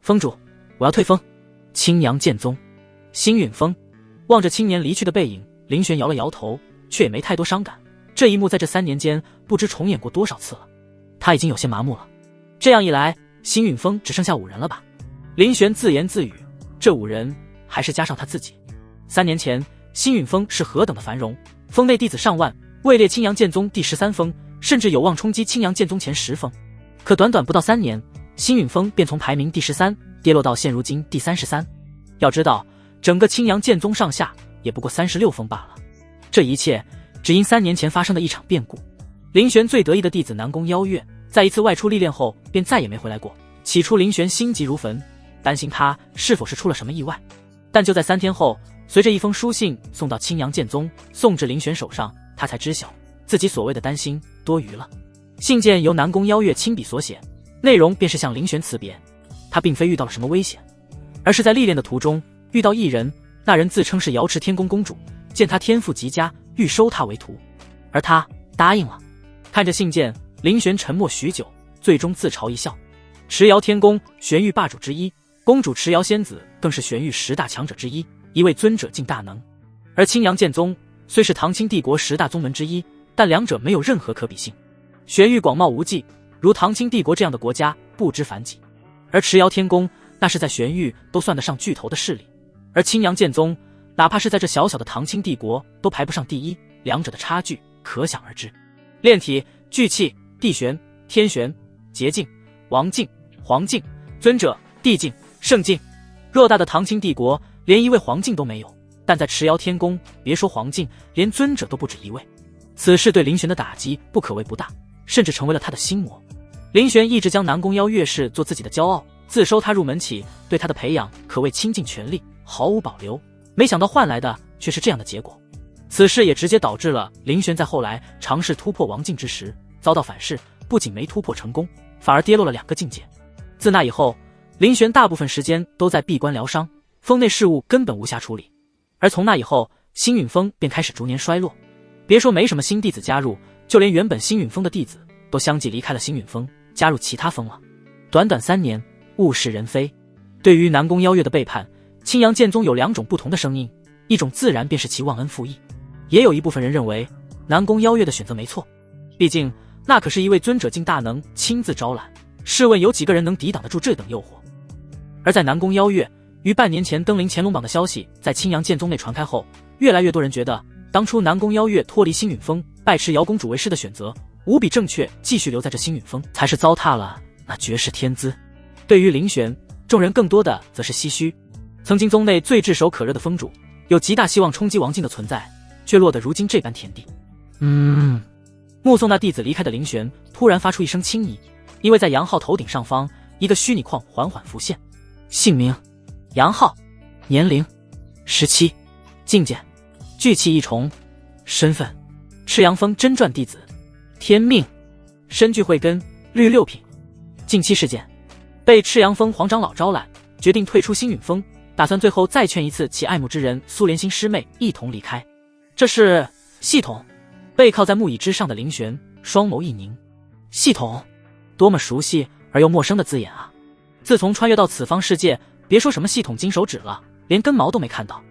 封主，我要退封。青阳剑宗。星陨峰望着青年离去的背影，林玄摇了摇头，却也没太多伤感。这一幕在这3年间不知重演过多少次了，他已经有些麻木了。这样一来，星陨峰只剩下5人了吧？林玄自言自语，这5人还是加上他自己。3年前，星陨峰是何等的繁荣，峰内弟子上万，位列青阳剑宗第13峰，甚至有望冲击青阳剑宗前10峰。可短短不到3年，星陨峰便从排名第13跌落到现如今第33。要知道，整个青阳剑宗上下也不过36峰罢了。这一切只因3年前发生的一场变故。林玄最得意的弟子南宫邀月，在一次外出历练后便再也没回来过。起初林玄心急如焚，担心他是否是出了什么意外。但就在3天后，随着一封书信送到青阳剑宗，送至林玄手上，他才知晓自己所谓的担心多余了。信件由南宫邀月亲笔所写，内容便是向林玄辞别。他并非遇到了什么危险，而是在历练的途中遇到一人，那人自称是瑶池天宫公主，见他天赋极佳，欲收他为徒，而他答应了。看着信件，林玄沉默许久，最终自嘲一笑。持瑶天宫玄域霸主之一，公主持瑶仙子更是玄域10大强者之一，一位尊者境大能。而青阳剑宗虽是唐清帝国10大宗门之一，但两者没有任何可比性。玄域广袤无际，如唐清帝国这样的国家不知凡几，而持瑶天宫那是在玄域都算得上巨头的势力，而青阳剑宗哪怕是在这小小的唐清帝国都排不上第一，两者的差距可想而知。炼体、聚气、地玄、天玄、劫境、王境、黄境、尊者、地境、圣境，偌大的唐清帝国连一位黄境都没有，但在持瑶天宫，别说黄境，连尊者都不止一位。此事对林玄的打击不可谓不大，甚至成为了他的心魔。林玄一直将南宫邀月氏做自己的骄傲，自收他入门起，对他的培养可谓倾尽全力，毫无保留。没想到换来的却是这样的结果。此事也直接导致了林玄在后来尝试突破王境之时遭到反噬，不仅没突破成功，反而跌落了2个境界。自那以后，林玄大部分时间都在闭关疗伤，峰内事务根本无暇处理。而从那以后，星陨峰便开始逐年衰落。别说没什么新弟子加入，就连原本星陨峰的弟子都相继离开了星陨峰，加入其他峰了。短短3年，物是人非。对于南宫邀月的背叛，青阳剑宗有2种不同的声音，一种自然便是其忘恩负义，也有一部分人认为南宫邀月的选择没错，毕竟那可是一位尊者境大能亲自招揽，试问有几个人能抵挡得住这等诱惑？而在南宫邀月于半年前登临乾隆榜的消息在青阳剑宗内传开后，越来越多人觉得当初南宫邀月脱离星陨峰，拜持瑶公主为师的选择无比正确，继续留在这星陨峰才是糟蹋了那绝世天资。对于林玄，众人更多的则是唏嘘。曾经宗内最炙手可热的峰主，有极大希望冲击王境的存在，却落得如今这般田地。目送那弟子离开的林玄突然发出一声轻疑，因为在杨浩头顶上方，一个虚拟框缓缓浮现。姓名：杨浩，年龄17，境界聚气一重，身份赤阳峰真传弟子，天命身具慧根，律6品。近期事件：被赤阳峰黄长老招揽，决定退出星陨峰，打算最后再劝一次其爱慕之人苏莲心师妹一同离开。这是系统。背靠在木椅之上的林玄双眸一凝，系统，多么熟悉而又陌生的字眼啊！自从穿越到此方世界，别说什么系统金手指了，连根毛都没看到。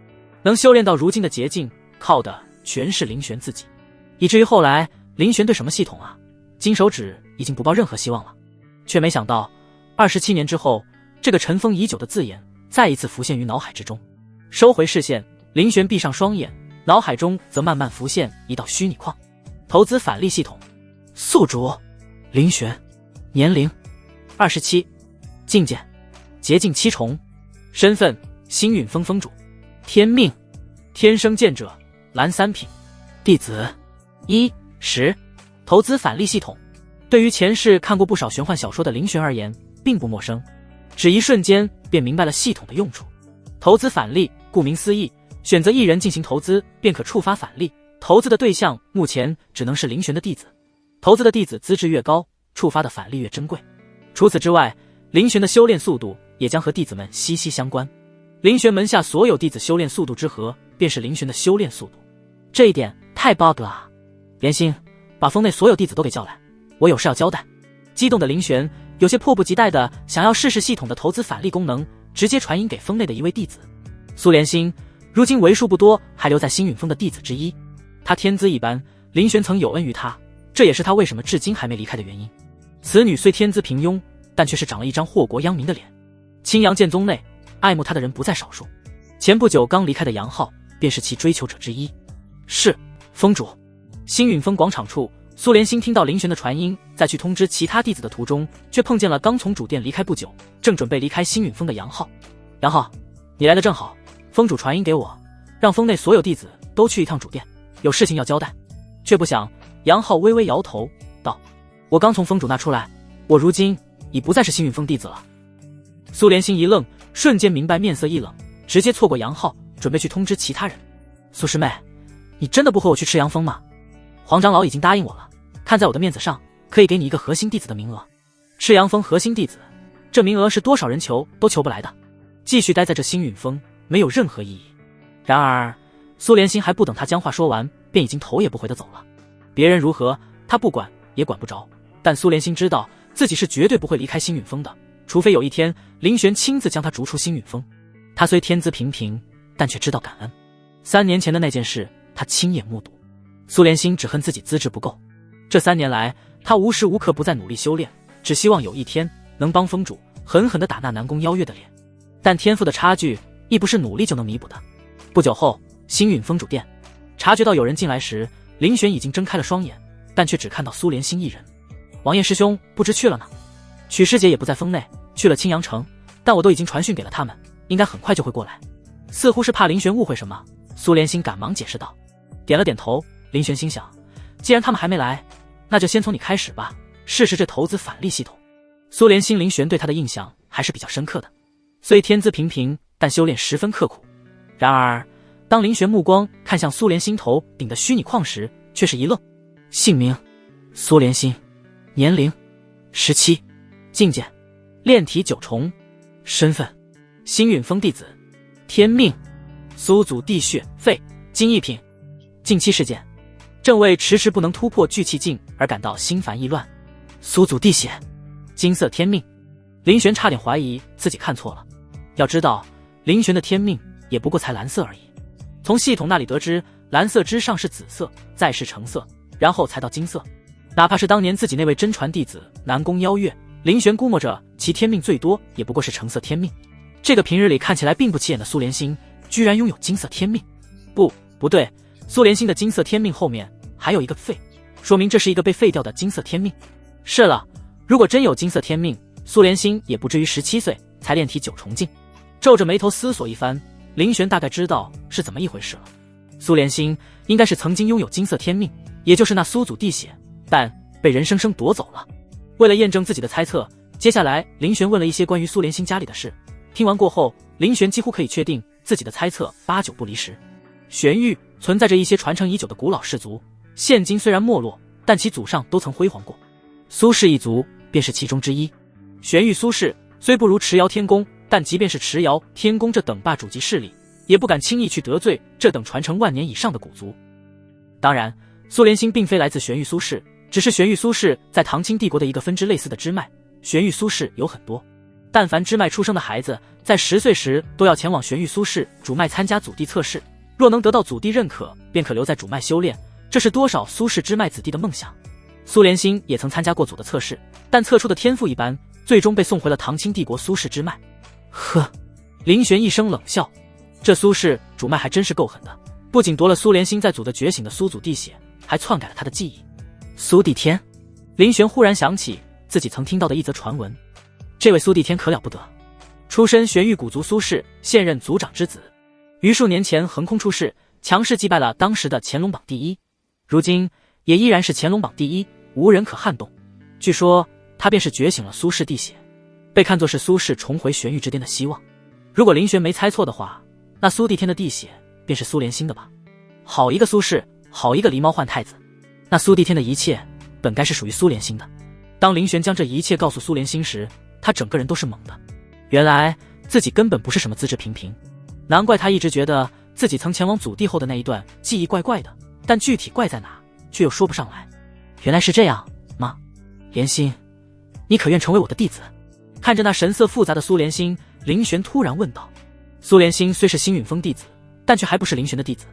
能修炼到如今的捷径，靠的全是林玄自己。以至于后来林玄对什么系统啊、金手指已经不抱任何希望了。却没想到27年之后，这个尘封已久的字眼再一次浮现于脑海之中。收回视线，林玄闭上双眼，脑海中则慢慢浮现一道虚拟框。投资返利系统，宿主林玄，年龄27，境界捷径7重，身份星陨峰峰主，天命天生剑者，蓝3品，弟子1、10。投资返利系统对于前世看过不少玄幻小说的林玄而言并不陌生，只一瞬间便明白了系统的用处。投资返利顾名思义，选择一人进行投资便可触发返利，投资的对象目前只能是林玄的弟子，投资的弟子资质越高，触发的返利越珍贵。除此之外，林玄的修炼速度也将和弟子们息息相关。林玄门下所有弟子修炼速度之和，便是林玄的修炼速度。这一点太 bug 了啊！莲心，把峰内所有弟子都给叫来，我有事要交代。激动的林玄有些迫不及待的想要试试系统的投资返利功能，直接传音给峰内的一位弟子苏连心，如今为数不多还留在星陨峰的弟子之一。他天资一般，林玄曾有恩于他，这也是他为什么至今还没离开的原因。此女虽天资平庸，但却是长了一张祸国殃民的脸。青阳剑宗内爱慕他的人不在少数，前不久刚离开的杨浩便是其追求者之一。是，峰主。星陨峰广场处，苏连心听到林玄的传音，在去通知其他弟子的途中，却碰见了刚从主殿离开不久，正准备离开星陨峰的杨浩。杨浩，你来的正好，峰主传音给我，让峰内所有弟子都去一趟主殿，有事情要交代。却不想杨浩微微摇头道：我刚从峰主那出来，我如今已不再是星陨峰弟子了。苏连心一愣，瞬间明白，面色一冷，直接错过杨浩，准备去通知其他人。苏师妹，你真的不和我去赤阳峰吗？黄长老已经答应我了，看在我的面子上，可以给你一个核心弟子的名额。赤阳峰核心弟子，这名额是多少人求都求不来的。继续待在这星陨峰没有任何意义。然而苏连心还不等他将话说完，便已经头也不回地走了。别人如何他不管也管不着，但苏连心知道自己是绝对不会离开星陨峰的，除非有一天林玄亲自将他逐出星陨峰。他虽天资平平，但却知道感恩。3年前的那件事他亲眼目睹。苏连心只恨自己资质不够，这3年来他无时无刻不在努力修炼，只希望有一天能帮峰主狠狠地打那南宫邀月的脸。但天赋的差距亦不是努力就能弥补的。不久后，星陨峰主殿，察觉到有人进来时，林玄已经睁开了双眼，但却只看到苏连心一人。王爷师兄不知去了呢？曲师姐也不在峰内，去了青阳城，但我都已经传讯给了他们，应该很快就会过来。似乎是怕林玄误会什么，苏连心赶忙解释道。点了点头，林玄心想，既然他们还没来，那就先从你开始吧，试试这投资返利系统。苏连心林玄对他的印象还是比较深刻的，虽天资平平，但修炼十分刻苦。然而当林玄目光看向苏连心头顶的虚拟矿时，却是一愣。姓名苏连心，年龄17，境界炼体9重，身份星陨峰弟子，天命苏祖地血肺金一品。近期事件，正为迟迟不能突破聚气境而感到心烦意乱。苏祖地血，金色天命。林玄差点怀疑自己看错了，要知道林玄的天命也不过才蓝色而已。从系统那里得知，蓝色之上是紫色，再是橙色，然后才到金色。哪怕是当年自己那位真传弟子南宫邀月，林玄估摸着其天命最多也不过是橙色天命。这个平日里看起来并不起眼的苏连心，居然拥有金色天命。不对，苏连心的金色天命后面还有一个废，说明这是一个被废掉的金色天命。是了，如果真有金色天命，苏连心也不至于17岁才炼体9重境。皱着眉头思索一番，林玄大概知道是怎么一回事了。苏连心应该是曾经拥有金色天命，也就是那苏祖地血，但被人生生夺走了。为了验证自己的猜测，接下来林玄问了一些关于苏连心家里的事。听完过后，林玄几乎可以确定自己的猜测8、9不离十。玄域存在着一些传承已久的古老氏族，现今虽然没落，但其祖上都曾辉煌过。苏氏一族便是其中之一。玄域苏氏虽不如持瑶天宫，但即便是持瑶天宫这等霸主级势力，也不敢轻易去得罪这等传承万年以上的古族。当然，苏连心并非来自玄域苏氏，只是玄域苏氏在唐清帝国的一个分支类似的支脉。玄域苏氏有很多，但凡支脉出生的孩子，在10岁时都要前往玄域苏氏主脉参加祖地测试，若能得到祖地认可，便可留在主脉修炼，这是多少苏氏支脉子弟的梦想。苏连心也曾参加过祖的测试，但测出的天赋一般，最终被送回了唐清帝国苏氏支脉。呵，林玄一声冷笑，这苏氏主脉还真是够狠的，不仅夺了苏连心在祖的觉醒的苏祖地血，还篡改了他的记忆。苏帝天，林玄忽然想起自己曾听到的一则传闻，这位苏帝天可了不得，出身玄域古族苏氏，现任族长之子，于数年前横空出世，强势击败了当时的乾隆榜第一，如今也依然是乾隆榜第一，无人可撼动。据说他便是觉醒了苏氏地血，被看作是苏氏重回玄域之巅的希望。如果林玄没猜错的话，那苏帝天的地血便是苏连心的吧。好一个苏氏，好一个狸猫换太子，那苏帝天的一切本该是属于苏连心的。当林玄将这一切告诉苏连心时，他整个人都是懵的。原来自己根本不是什么资质平平，难怪他一直觉得自己曾前往祖地后的那一段记忆怪怪的，但具体怪在哪却又说不上来。原来是这样吗？连心，你可愿成为我的弟子？看着那神色复杂的苏连心，林玄突然问道。苏连心虽是星陨峰弟子，但却还不是林玄的弟子。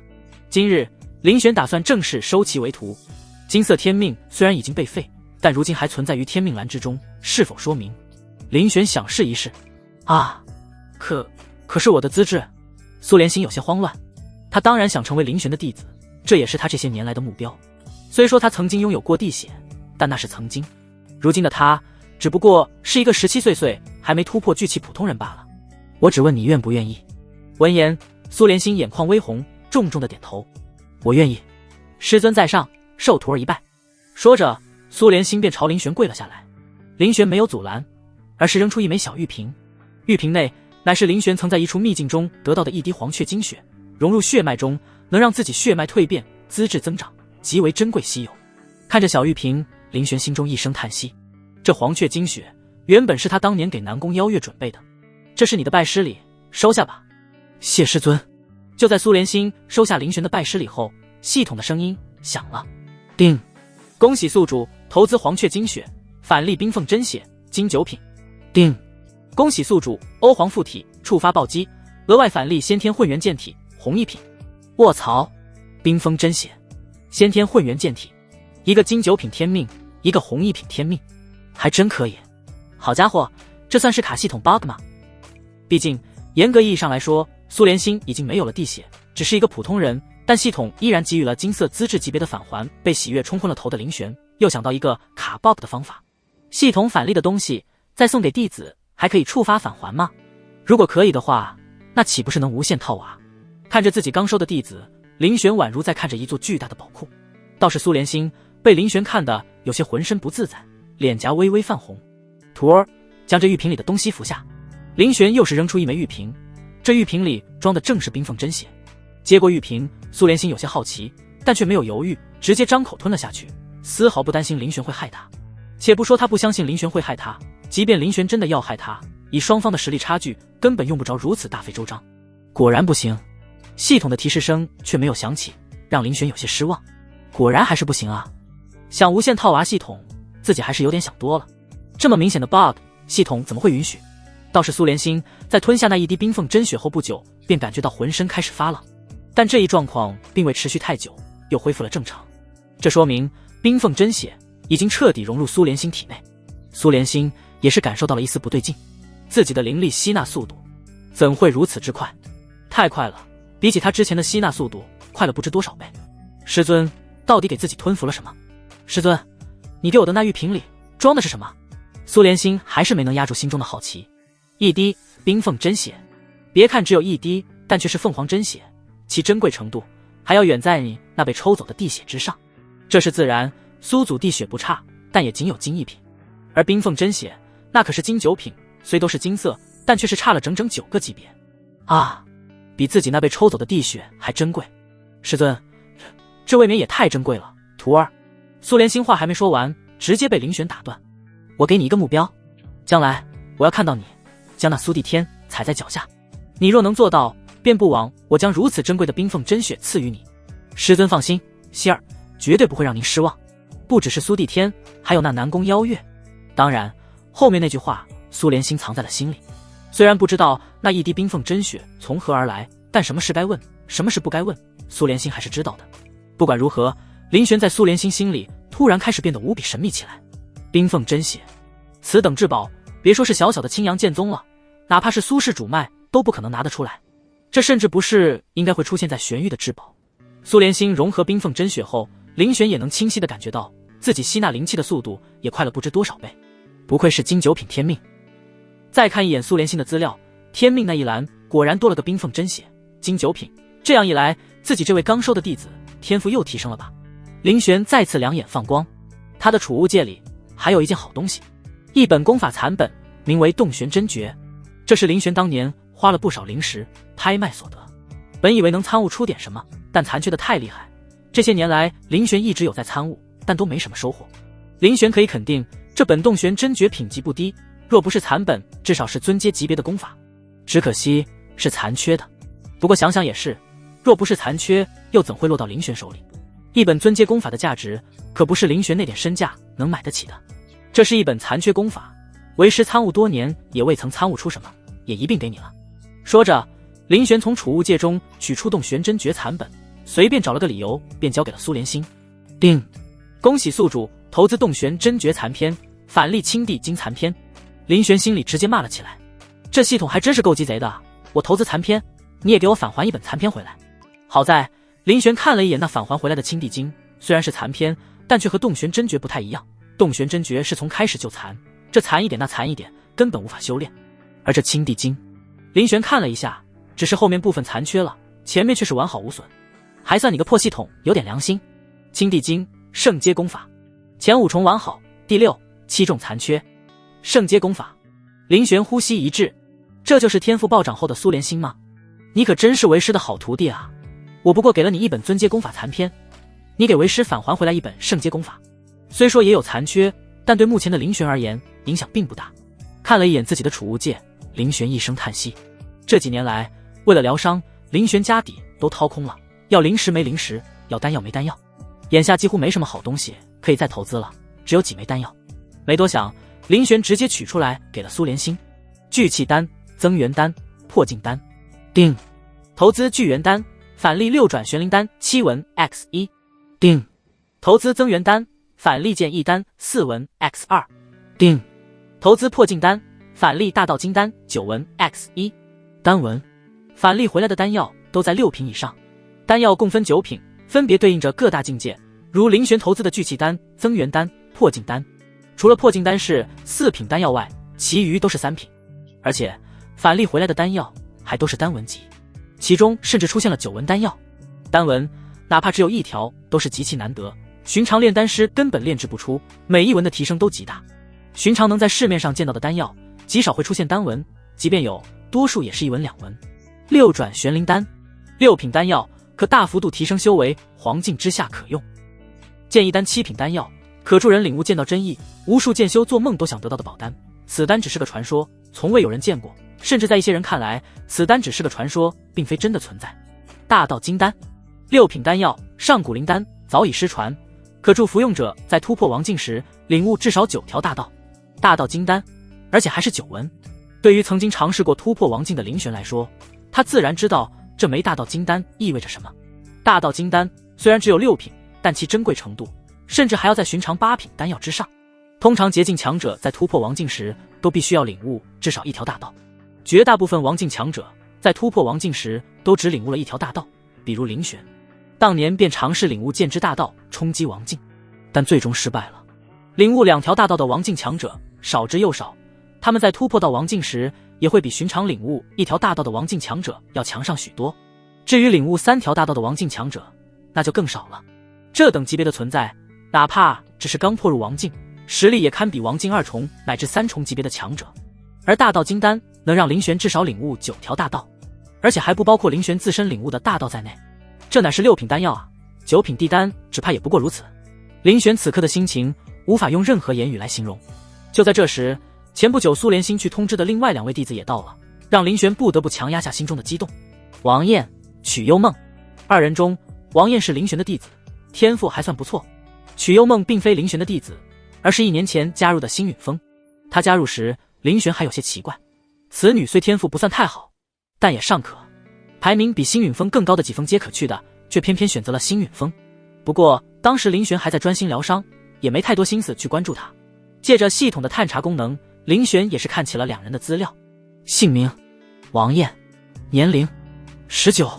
今日林玄打算正式收其为徒。金色天命虽然已经被废，但如今还存在于天命栏之中，是否说明？林玄想试一试。啊，可是我的资质……苏连心有些慌乱。他当然想成为林玄的弟子，这也是他这些年来的目标。虽说他曾经拥有过地血，但那是曾经。如今的他，只不过是一个17岁还没突破巨气普通人罢了。我只问你愿不愿意？闻言，苏连心眼眶微红，重重的点头。我愿意。师尊在上，受徒儿一拜。说着，苏连心便朝林玄跪了下来。林玄没有阻拦，而是扔出一枚小玉瓶。玉瓶内乃是林玄曾在一处秘境中得到的一滴黄雀精血，融入血脉中，能让自己血脉蜕变，资质增长，极为珍贵稀有。看着小玉瓶，林玄心中一声叹息。这黄雀精血原本是他当年给南宫邀月准备的，这是你的拜师礼，收下吧。谢师尊。就在苏连心收下林玄的拜师礼后，系统的声音响了。叮！恭喜宿主投资黄雀精血，返利冰凤真血，金9品。叮！恭喜宿主欧皇附体，触发暴击，额外返利先天混元剑体，红1品。卧槽！冰封真血，先天混元剑体，一个金9品天命，一个红1品天命，还真可以。好家伙，这算是卡系统 bug 吗？毕竟严格意义上来说，苏连心已经没有了地血，只是一个普通人，但系统依然给予了金色资质级别的返还。被喜悦冲昏了头的林玄又想到一个卡 bug 的方法，系统返利的东西再送给弟子，还可以触发返还吗？如果可以的话，那岂不是能无限套娃？看着自己刚收的弟子，林玄宛如在看着一座巨大的宝库。倒是苏连心被林玄看得有些浑身不自在，脸颊微微泛红。徒儿，将这玉瓶里的东西服下。林玄又是扔出一枚玉瓶，这玉瓶里装的正是冰凤真血。接过玉瓶，苏连心有些好奇，但却没有犹豫，直接张口吞了下去，丝毫不担心林玄会害他。且不说他不相信林玄会害他，即便林玄真的要害他，以双方的实力差距，根本用不着如此大费周章。果然不行，系统的提示声却没有响起，让林玄有些失望。果然还是不行啊！想无限套娃系统，自己还是有点想多了。这么明显的 bug， 系统怎么会允许？倒是苏连心在吞下那一滴冰凤真血后不久，便感觉到浑身开始发冷，但这一状况并未持续太久，又恢复了正常。这说明冰凤真血已经彻底融入苏连心体内。苏连心也是感受到了一丝不对劲，自己的灵力吸纳速度怎会如此之快？太快了，比起他之前的吸纳速度快了不知多少倍。师尊到底给自己吞服了什么？师尊，你给我的那玉瓶里装的是什么？苏连心还是没能压住心中的好奇。一滴冰凤真血，别看只有一滴，但却是凤凰真血，其珍贵程度还要远在你那被抽走的地血之上。这是自然，苏祖地血不差，但也仅有金1品，而冰凤真血那可是金9品，虽都是金色，但却是差了整整9个级别啊！比自己那被抽走的地血还珍贵。师尊，这未免也太珍贵了。徒儿，苏连心话还没说完，直接被林玄打断。我给你一个目标，将来我要看到你将那苏帝天踩在脚下，你若能做到，便不枉我将如此珍贵的冰凤真血赐予你。师尊放心，希儿绝对不会让您失望。不只是苏帝天，还有那南宫邀月。当然，后面那句话苏连心藏在了心里。虽然不知道那一滴冰凤真血从何而来，但什么事该问，什么事不该问，苏连心还是知道的。不管如何，林玄在苏连心心里突然开始变得无比神秘起来。冰凤真血，此等至宝，别说是小小的青阳剑宗了，哪怕是苏氏主脉都不可能拿得出来。这甚至不是应该会出现在玄域的至宝。苏连心融合冰凤真血后，林玄也能清晰地感觉到自己吸纳灵气的速度也快了不知多少倍。不愧是金9品天命。再看一眼苏连心的资料，天命那一栏果然多了个冰凤真血，金9品。这样一来，自己这位刚收的弟子天赋又提升了吧？林玄再次两眼放光，他的储物戒里还有一件好东西，一本功法残本，名为洞玄真诀。这是林玄当年花了不少灵石拍卖所得。本以为能参悟出点什么，但残缺的太厉害。这些年来，林玄一直有在参悟，但都没什么收获。林玄可以肯定，这本洞玄真诀品级不低，若不是残本，至少是尊阶级别的功法。只可惜是残缺的。不过想想也是，若不是残缺，又怎会落到林玄手里？一本尊阶功法的价值，可不是林玄那点身价能买得起的。这是一本残缺功法，为师参悟多年也未曾参悟出什么，也一并给你了。说着，林玄从储物戒中取出洞玄真诀残本，随便找了个理由便交给了苏连心。定，恭喜宿主投资洞玄真诀残篇，反例青帝经残篇。林玄心里直接骂了起来，这系统还真是够鸡贼的，我投资残篇，你也给我返还一本残篇回来。好在林玄看了一眼那返还回来的青帝经，虽然是残篇，但却和洞玄真诀不太一样。洞玄真诀是从开始就残，这残一点那残一点，根本无法修炼。而这青帝经，林玄看了一下，只是后面部分残缺了，前面却是完好无损，还算你个破系统有点良心。青帝经圣阶功法，前5重完好，第6、7重残缺。圣阶功法，林玄呼吸一滞，这就是天赋暴涨后的苏连心吗？你可真是为师的好徒弟啊！我不过给了你一本尊阶功法残篇，你给为师返还回来一本圣阶功法，虽说也有残缺，但对目前的林玄而言影响并不大。看了一眼自己的储物戒，林玄一声叹息，这几年来为了疗伤，林玄家底都掏空了，要灵石没灵石，要丹药没丹药，眼下几乎没什么好东西可以再投资了，只有几枚丹药。没多想，林玄直接取出来给了苏连心。聚气丹、增元丹、破镜丹。定，投资聚元丹，反例6转玄灵丹7文 x1。定，投资增元丹，反例剑一丹4文 x2。定，投资破镜丹，反例大道金丹9文 x1。丹文，反例回来的丹药都在6品以上，丹药共分9品，分别对应着各大境界，如林玄投资的聚气丹、增元丹、破镜丹，除了破镜丹是4品丹药外，其余都是3品，而且反例回来的丹药还都是丹文级，其中甚至出现了9文丹药。丹文哪怕只有1条都是极其难得，寻常炼丹师根本炼制不出，每一文的提升都极大。寻常能在市面上见到的丹药极少会出现丹文，即便有，多数也是1文2文。6转玄灵丹，6品丹药可大幅度提升修为，黄境之下可用。剑一丹7品丹药，可助人领悟剑道真意，无数剑修做梦都想得到的宝丹。此丹只是个传说，从未有人见过，甚至在一些人看来，此丹只是个传说，并非真的存在。大道金丹，6品丹药，上古灵丹，早已失传，可助服用者在突破王境时领悟至少9条大道。大道金丹，而且还是9文。对于曾经尝试过突破王境的林玄来说，他自然知道这枚大道金丹意味着什么。大道金丹虽然只有6品，但其珍贵程度甚至还要在寻常8品丹药之上。通常捷境强者在突破王境时都必须要领悟至少1条大道，绝大部分王境强者在突破王境时都只领悟了1条大道，比如林玄当年便尝试领悟剑之大道冲击王境，但最终失败了。领悟2条大道的王境强者少之又少，他们在突破到王境时也会比寻常领悟1条大道的王境强者要强上许多。至于领悟3条大道的王境强者，那就更少了。这等级别的存在，哪怕只是刚破入王境，实力也堪比王境2重乃至3重级别的强者。而大道金丹能让林玄至少领悟9条大道，而且还不包括林玄自身领悟的大道在内，这乃是6品丹药啊，9品地丹只怕也不过如此。林玄此刻的心情无法用任何言语来形容。就在这时，前不久苏连心去通知的另外2位弟子也到了，让林玄不得不强压下心中的激动。王晏、曲幽梦2人中，王晏是林玄的弟子，天赋还算不错。曲幽梦并非林玄的弟子，而是1年前加入的星陨峰。他加入时，林玄还有些奇怪，此女虽天赋不算太好，但也尚可。排名比星陨峰更高的几峰皆可去的，却偏偏选择了星陨峰。不过当时林玄还在专心疗伤，也没太多心思去关注他。借着系统的探查功能，林玄也是看起了2人的资料。姓名王晏，年龄19，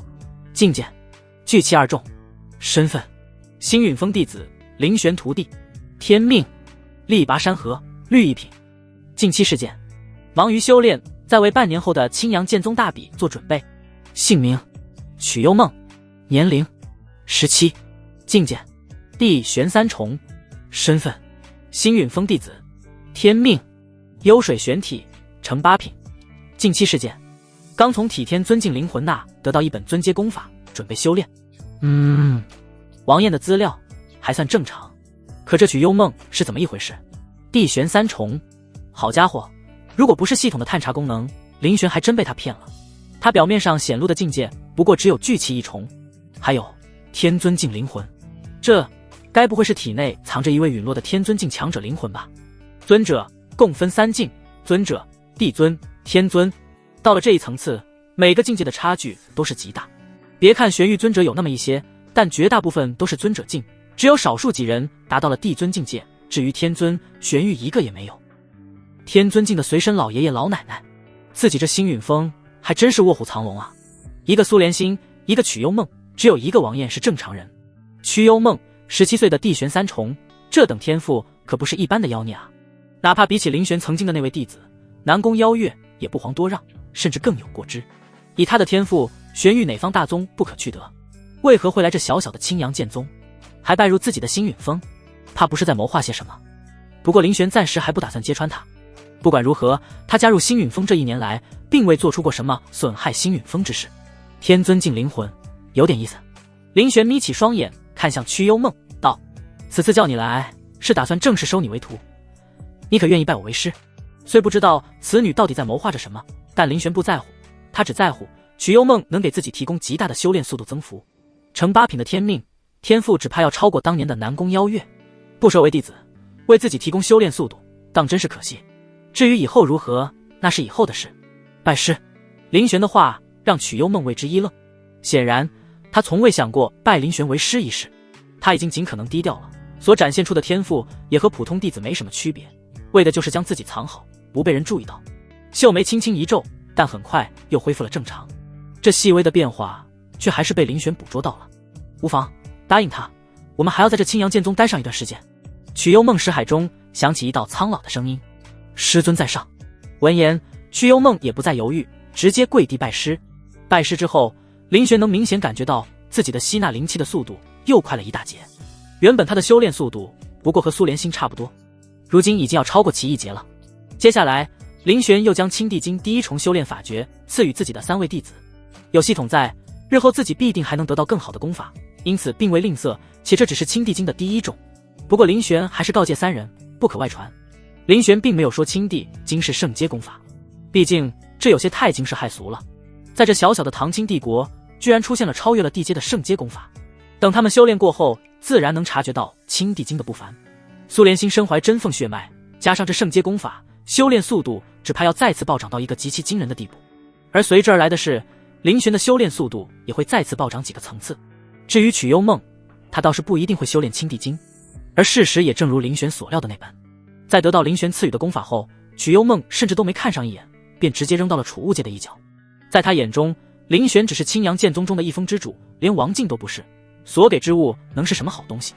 境界聚气2重，身份星陨峰弟子，林玄徒弟，天命力拔山河，绿1品。近期事件忙于修炼，在为半年后的青阳剑宗大比做准备。姓名曲幽梦，年龄17，境界地玄3重，身份星陨峰弟子，天命幽水玄体，成8品。近期事件刚从体天尊境灵魂那得到一本尊阶功法，准备修炼。王晏的资料还算正常，可这曲幽梦是怎么一回事？地玄3重，好家伙，如果不是系统的探查功能，林玄还真被他骗了。他表面上显露的境界不过只有聚气1重，还有天尊境灵魂，这该不会是体内藏着一位陨落的天尊境强者灵魂吧？尊者共分3境：尊者、地尊、天尊。到了这一层次，每个境界的差距都是极大。别看玄玉尊者有那么一些，但绝大部分都是尊者境，只有少数几人达到了地尊境界。至于天尊，玄玉一个也没有。天尊境的随身老爷爷老奶奶，自己这星陨峰还真是卧虎藏龙啊！一个苏连心，一个曲幽梦，只有一个王彦是正常人。曲幽梦17岁的地玄3重，这等天赋可不是一般的妖孽啊！哪怕比起林玄曾经的那位弟子南宫邀月，也不遑多让，甚至更有过之。以他的天赋，玄玉哪方大宗不可去得？为何会来这小小的青阳剑宗，还拜入自己的星陨峰？怕不是在谋划些什么？不过林玄暂时还不打算揭穿他。不管如何，他加入星陨峰这1年来，并未做出过什么损害星陨峰之事。天尊境灵魂，有点意思。林玄眯起双眼，看向曲幽梦，道：“此次叫你来，是打算正式收你为徒，你可愿意拜我为师？”虽不知道此女到底在谋划着什么，但林玄不在乎，他只在乎曲幽梦能给自己提供极大的修炼速度增幅。成8品的天命天赋，只怕要超过当年的南宫邀月。不收为弟子，为自己提供修炼速度，当真是可惜。至于以后如何，那是以后的事。拜师。林玄的话让曲幽梦为之一愣，显然他从未想过拜林玄为师一事。他已经尽可能低调了，所展现出的天赋也和普通弟子没什么区别，为的就是将自己藏好，不被人注意到。秀眉轻轻一皱，但很快又恢复了正常。这细微的变化却还是被林玄捕捉到了。无妨，答应他，我们还要在这青阳剑宗待上一段时间。曲幽梦识海中响起一道苍老的声音：“师尊在上。”闻言，曲幽梦也不再犹豫，直接跪地拜师。拜师之后，林玄能明显感觉到自己的吸纳灵气的速度又快了一大截。原本他的修炼速度不过和苏连心差不多，如今已经要超过其1截了。接下来，林玄又将青帝经第1重修炼法诀赐予自己的3位弟子。有系统在，日后自己必定还能得到更好的功法，因此并未吝啬，且这只是青帝经的第1种。不过林玄还是告诫3人不可外传。林玄并没有说青帝经是圣阶功法，毕竟这有些太惊世骇俗了。在这小小的唐清帝国，居然出现了超越了地阶的圣阶功法。等他们修炼过后，自然能察觉到青帝经的不凡。苏连心身怀真凤血脉，加上这圣阶功法，修炼速度只怕要再次暴涨到一个极其惊人的地步。而随之而来的是，林玄的修炼速度也会再次暴涨几个层次。至于曲幽梦，他倒是不一定会修炼青帝经，而事实也正如林玄所料的那般。在得到林玄赐予的功法后，曲幽梦甚至都没看上一眼，便直接扔到了储物界的一角。在他眼中，林玄只是青阳剑宗中的一峰之主，连王境都不是，所给之物能是什么好东西？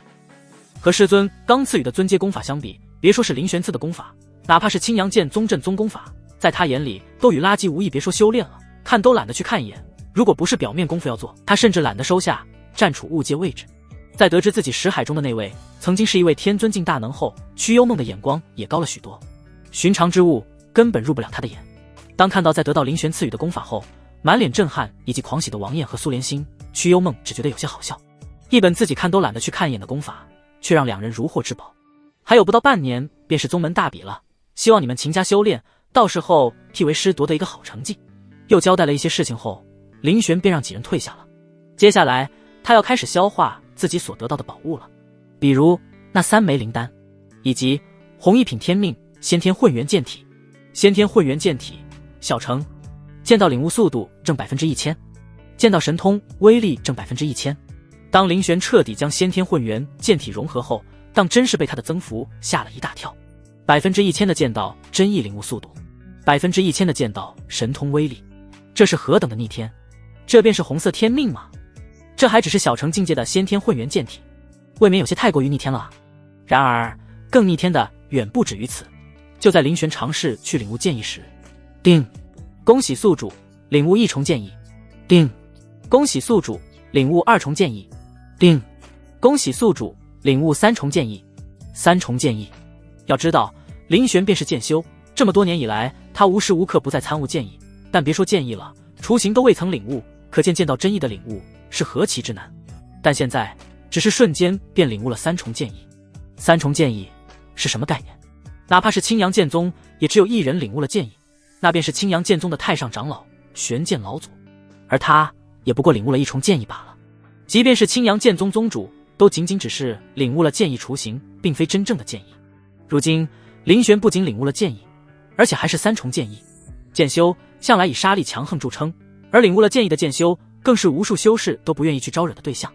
和师尊刚赐予的尊阶功法相比，别说是林玄赐的功法，哪怕是青阳剑宗正宗功法，在他眼里都与垃圾无异，别说修炼了，看都懒得去看一眼。如果不是表面功夫要做，他甚至懒得收下，占储物界位置。在得知自己识海中的那位曾经是一位天尊境大能后，曲幽梦的眼光也高了许多。寻常之物根本入不了他的眼。当看到在得到林玄赐予的功法后，满脸震撼以及狂喜的王彦和苏连心，曲幽梦只觉得有些好笑。一本自己看都懒得去看一眼的功法，却让两人如获至宝。还有不到半年便是宗门大比了，希望你们勤加修炼，到时候替为师夺得一个好成绩。又交代了一些事情后，林玄便让几人退下了。接下来他要开始消化自己所得到的宝物了，比如那3枚灵丹，以及红1品天命先天混元剑体。先天混元剑体小成，剑道领悟速度正1000%，剑道神通威力正1000%。当林玄彻底将先天混元剑体融合后，当真是被他的增幅吓了一大跳。1000%的剑道真意领悟速度，1000%的剑道神通威力，这是何等的逆天！这便是红色天命吗？这还只是小成境界的先天混元剑体，未免有些太过于逆天了。然而更逆天的远不止于此。就在林玄尝试去领悟剑意时，叮！恭喜宿主领悟1重剑意。叮！恭喜宿主领悟2重剑意。叮！恭喜宿主领悟3重剑意。3重剑意。要知道林玄便是剑修，这么多年以来，他无时无刻不在参悟剑意，但别说剑意了，雏形都未曾领悟，可见剑道真意的领悟是何其之难。但现在只是瞬间便领悟了3重剑意。3重剑意是什么概念？哪怕是青阳剑宗，也只有1人领悟了剑意，那便是青阳剑宗的太上长老玄剑老祖，而他也不过领悟了1重剑意罢了。即便是青阳剑宗宗主，都仅仅只是领悟了剑意雏形，并非真正的剑意。如今林玄不仅领悟了剑意，而且还是3重剑意。剑修向来以杀力强横著称，而领悟了剑意的剑修更是无数修士都不愿意去招惹的对象。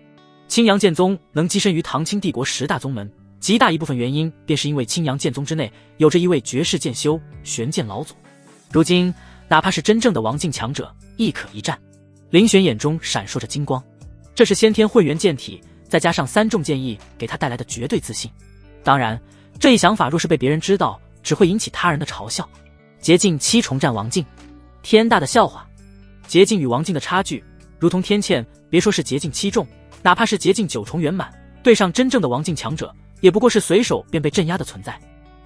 青阳剑宗能跻身于唐清帝国10大宗门，极大一部分原因便是因为青阳剑宗之内有着一位绝世剑修玄剑老祖。如今哪怕是真正的王境强者亦可一战。林玄眼中闪烁着金光，这是先天混元剑体再加上3重剑意给他带来的绝对自信。当然，这一想法若是被别人知道，只会引起他人的嘲笑。捷径7重战王境，天大的笑话！捷径与王境的差距如同天堑，别说是捷径7重，哪怕是捷径9重圆满，对上真正的王境强者，也不过是随手便被镇压的存在。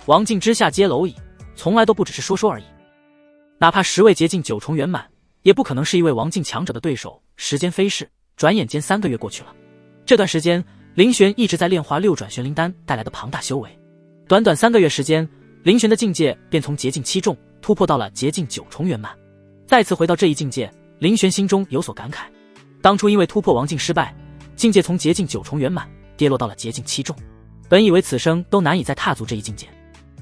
王境之下皆蝼蚁，从来都不只是说说而已。哪怕10位捷径9重圆满，也不可能是一位王境强者的对手。时间飞逝，转眼间3个月过去了。这段时间，林玄一直在炼化6转玄灵丹带来的庞大修为。短短3个月时间，林玄的境界便从捷径7重突破到了捷径9重圆满。再次回到这一境界，林玄心中有所感慨。当初因为突破王境失败，境界从捷径9重圆满跌落到了捷径7重，本以为此生都难以再踏足这一境界，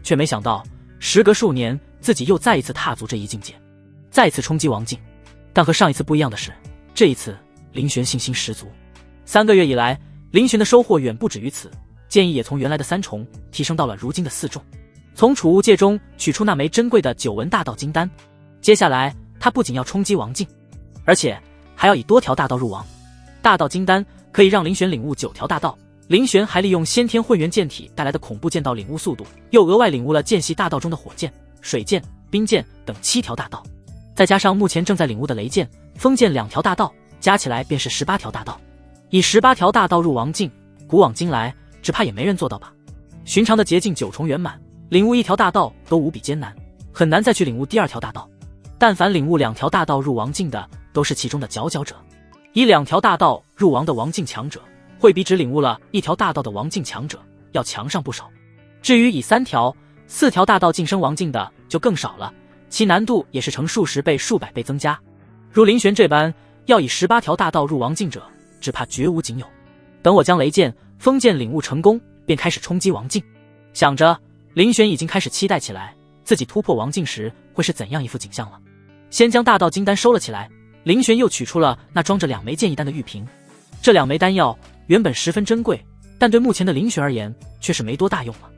却没想到时隔数年，自己又再一次踏足这一境界，再次冲击王境。但和上一次不一样的是，这一次林玄信心十足。3个月以来，林玄的收获远不止于此，剑意也从原来的3重提升到了如今的4重。从储物戒中取出那枚珍贵的9纹大道金丹，接下来他不仅要冲击王境，而且还要以多条大道入王。大道金丹可以让林玄领悟9条大道，林玄还利用先天混元剑体带来的恐怖剑道领悟速度，又额外领悟了剑系大道中的火剑、水剑、冰剑等7条大道，再加上目前正在领悟的雷剑、风剑2条大道，加起来便是18条大道。以18条大道入王境，古往今来只怕也没人做到吧。寻常的捷径9重圆满，领悟1条大道都无比艰难，很难再去领悟第2条大道。但凡领悟2条大道入王境的，都是其中的佼佼者。以2条大道入王的王境强者，会比只领悟了1条大道的王境强者要强上不少。至于以3条、4条大道晋升王境的就更少了，其难度也是成数十倍、数百倍增加。如林玄这般要以18条大道入王境者，只怕绝无仅有。等我将雷剑、风剑领悟成功，便开始冲击王境。想着，林玄已经开始期待起来，自己突破王境时会是怎样一副景象了。先将大道金丹收了起来，林玄又取出了那装着2枚剑意丹的玉瓶。这2枚丹药原本十分珍贵，但对目前的林玄而言却是没多大用了。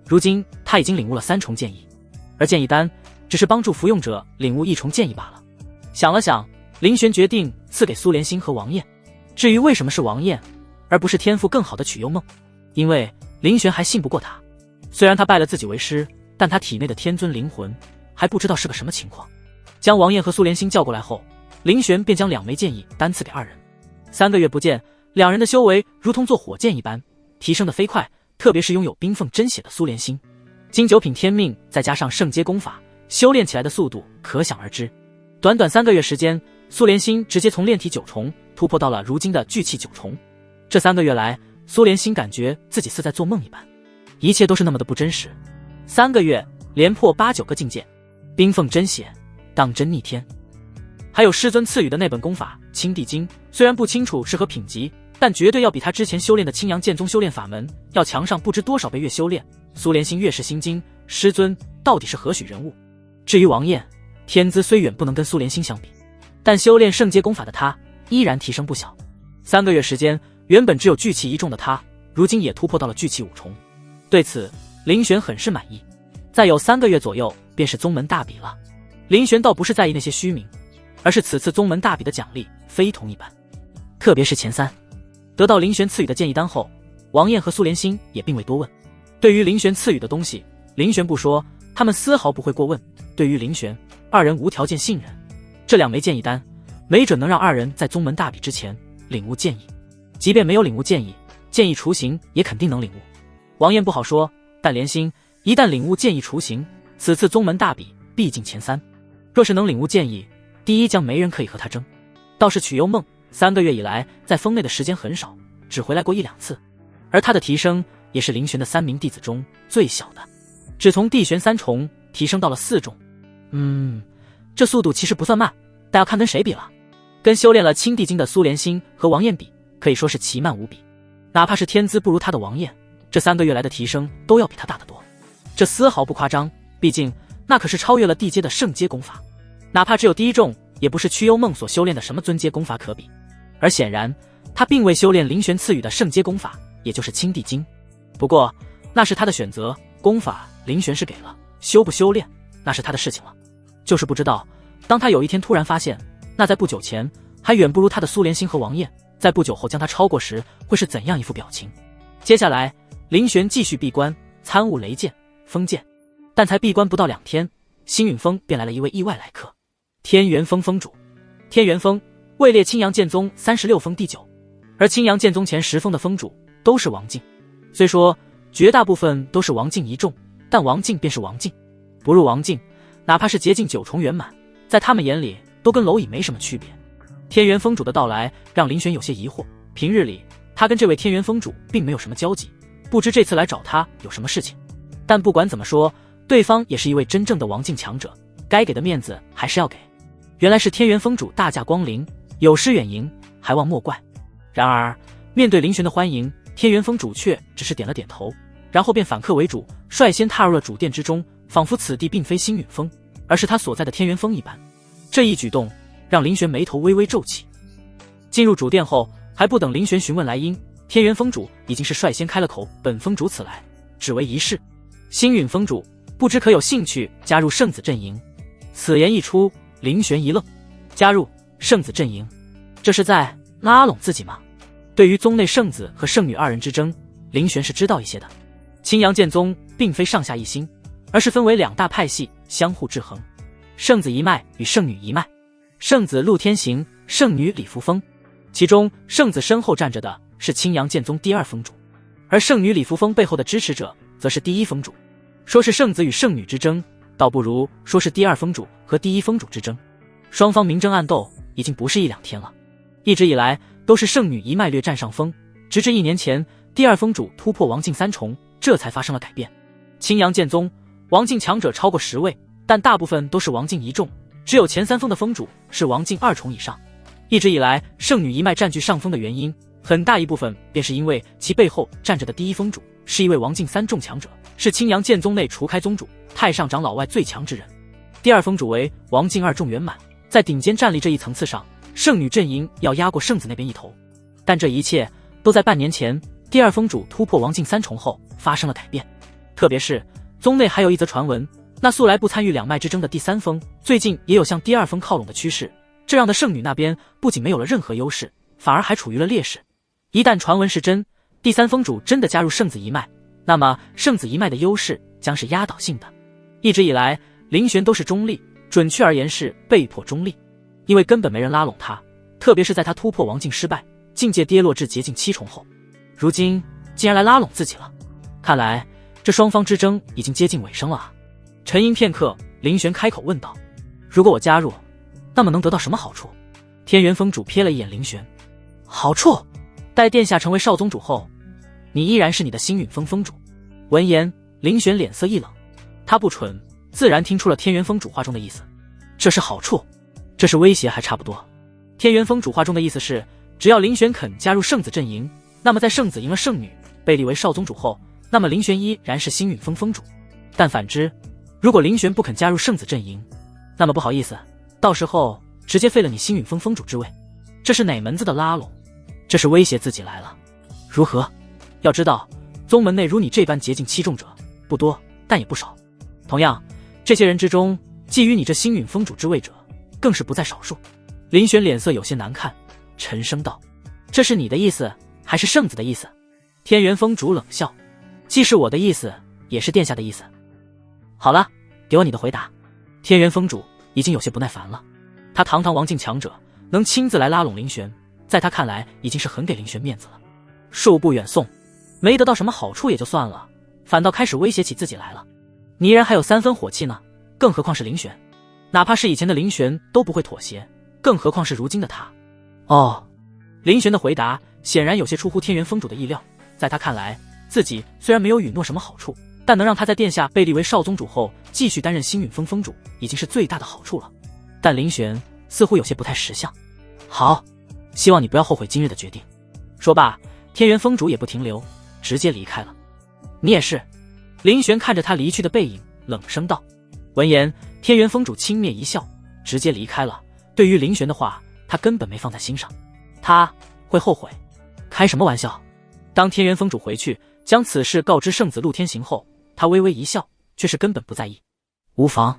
如今他已经领悟了3重剑意，而剑意丹只是帮助服用者领悟1重剑意罢了。想了想，林玄决定赐给苏连心和王燕。至于为什么是王燕，而不是天赋更好的曲幽梦，因为林玄还信不过他。虽然他拜了自己为师，但他体内的天尊灵魂还不知道是个什么情况。将王燕和苏连心叫过来后，林玄便将2枚剑意单赐给2人。3个月不见，2人的修为如同坐火箭一般，提升得飞快，特别是拥有冰凤真血的苏连心，经9品天命再加上圣阶功法，修炼起来的速度可想而知。短短3个月时间，苏连心直接从炼体9重突破到了如今的聚气9重。这3个月来，苏连心感觉自己似在做梦一般，一切都是那么的不真实。3个月连破8、9个境界，冰凤真血，当真逆天。还有师尊赐予的那本功法青帝经，虽然不清楚是何品级，但绝对要比他之前修炼的青阳剑宗修炼法门要强上不知多少倍。越修炼，苏连心越是心惊，师尊到底是何许人物？至于王燕，天资虽远不能跟苏连心相比，但修炼圣阶功法的他依然提升不小。3个月时间，原本只有聚气1重的他，如今也突破到了聚气5重。对此，林玄很是满意。再有3个月左右，便是宗门大比了。林玄倒不是在意那些虚名，而是此次宗门大比的奖励非同一般。特别是前3，得到林玄赐予的剑意丹后，王燕和苏连心也并未多问。对于林玄赐予的东西，林玄不说，他们丝毫不会过问。对于林玄，2人无条件信任。这2枚剑意丹，没准能让2人在宗门大比之前领悟剑意。即便没有领悟剑意，剑意雏形也肯定能领悟。王燕不好说，但连心一旦领悟剑意雏形，此次宗门大比必进前3。若是能领悟剑意，第一将没人可以和他争。倒是曲幽梦3个月以来在峰内的时间很少，只回来过1、2次，而他的提升也是林玄的3名弟子中最小的，只从地玄3重提升到了4重。这速度其实不算慢，但要看跟谁比了。跟修炼了青帝经的苏连心和王燕比，可以说是奇慢无比。哪怕是天资不如他的王燕，这3个月来的提升都要比他大得多。这丝毫不夸张，毕竟那可是超越了地阶的圣阶功法，哪怕只有第一重，也不是曲幽梦所修炼的什么尊阶功法可比。而显然，他并未修炼林玄赐予的圣阶功法，也就是青帝经。不过，那是他的选择，功法林玄是给了，修不修炼那是他的事情了。就是不知道，当他有一天突然发现，那在不久前还远不如他的苏连星和王艳，在不久后将他超过时，会是怎样一副表情？接下来，林玄继续闭关，参悟雷剑、风剑，但才闭关不到2天，星陨峰便来了一位意外来客——天元峰峰主。天元峰位列青阳剑宗36峰第9，而青阳剑宗前10峰的峰主都是王境。虽说绝大部分都是王境一众，但王境便是王境，不入王境，哪怕是竭尽9重圆满，在他们眼里都跟蝼蚁没什么区别。天元峰主的到来让林玄有些疑惑，平日里他跟这位天元峰主并没有什么交集，不知这次来找他有什么事情。但不管怎么说，对方也是一位真正的王境强者，该给的面子还是要给。原来是天元峰主大驾光临，有失远迎，还望莫怪。然而面对林玄的欢迎，天元峰主却只是点了点头，然后便反客为主，率先踏入了主殿之中，仿佛此地并非星陨峰，而是他所在的天元峰一般。这一举动让林玄眉头微微皱起。进入主殿后，还不等林玄询问来因，天元峰主已经是率先开了口：“本峰主此来，只为一事。星陨峰主不知可有兴趣加入圣子阵营？”此言一出，林玄一愣，加入圣子阵营，这是在拉拢自己吗？对于宗内圣子和圣女2人之争，林玄是知道一些的。青阳剑宗并非上下一心，而是分为2大派系，相互制衡。圣子一脉与圣女一脉，圣子陆天行，圣女李扶风。其中圣子身后站着的是青阳剑宗第2峰主，而圣女李扶风背后的支持者则是第1峰主。说是圣子与圣女之争，倒不如说是第2峰主和第1峰主之争。双方明争暗斗已经不是1-2天了，一直以来都是圣女一脉略占上风，直至1年前第2峰主突破王境3重，这才发生了改变。青阳剑宗王境强者超过10位，但大部分都是王境一众，只有前3峰的峰主是王境2重以上。一直以来圣女一脉占据上风的原因，很大一部分便是因为其背后站着的第1峰主是一位王境3重强者，是青阳剑宗内除开宗主、太上长老外最强之人。第2峰主为王境2重圆满，在顶尖战力这一层次上，圣女阵营要压过圣子那边一头。但这一切都在半年前第2峰主突破王境3重后发生了改变。特别是宗内还有一则传闻，那素来不参与2脉之争的第3峰最近也有向第2峰靠拢的趋势，这让的圣女那边不仅没有了任何优势，反而还处于了劣势。一旦传闻是真，第3峰主真的加入圣子一脉，那么圣子一脉的优势将是压倒性的。一直以来林玄都是中立，准确而言是被迫中立，因为根本没人拉拢他，特别是在他突破王境失败，境界跌落至竭尽7重后，如今竟然来拉拢自己了。看来这双方之争已经接近尾声了啊。沉吟片刻，林玄开口问道：“如果我加入，那么能得到什么好处？”天元峰主瞥了一眼林玄：“好处？待殿下成为少宗主后，你依然是你的星陨峰峰主。”闻言，林玄脸色一冷，他不蠢，自然听出了天元峰主话中的意思。这是好处，这是威胁还差不多。天元峰主话中的意思是，只要林玄肯加入圣子阵营，那么在圣子赢了圣女，被立为少宗主后，那么林玄依然是星陨峰峰主。但反之，如果林玄不肯加入圣子阵营，那么不好意思，到时候直接废了你星陨峰峰主之位。这是哪门子的拉拢？这是威胁自己来了。如何？要知道，宗门内如你这般竭尽7重者不多，但也不少。同样，这些人之中，觊觎你这星陨峰主之位者，更是不在少数。林玄脸色有些难看，沉声道：“这是你的意思，还是圣子的意思？”天元峰主冷笑：“既是我的意思，也是殿下的意思。”好了，给我你的回答。天元峰主已经有些不耐烦了，他堂堂王境强者，能亲自来拉拢林玄，在他看来已经是很给林玄面子了。恕不远送，没得到什么好处也就算了，反倒开始威胁起自己来了。你依然还有3分火气呢，更何况是林玄。哪怕是以前的林玄都不会妥协，更何况是如今的他。哦，林玄的回答显然有些出乎天元峰主的意料，在他看来，自己虽然没有允诺什么好处，但能让他在殿下被立为少宗主后继续担任星陨峰峰主，已经是最大的好处了。但林玄似乎有些不太识相。好，希望你不要后悔今日的决定。说罢，天元峰主也不停留，直接离开了。你也是。林玄看着他离去的背影，冷声道。闻言，天元峰主轻蔑一笑，直接离开了。对于林玄的话，他根本没放在心上，他会后悔。开什么玩笑？当天元峰主回去将此事告知圣子陆天行后，他微微一笑，却是根本不在意。无妨，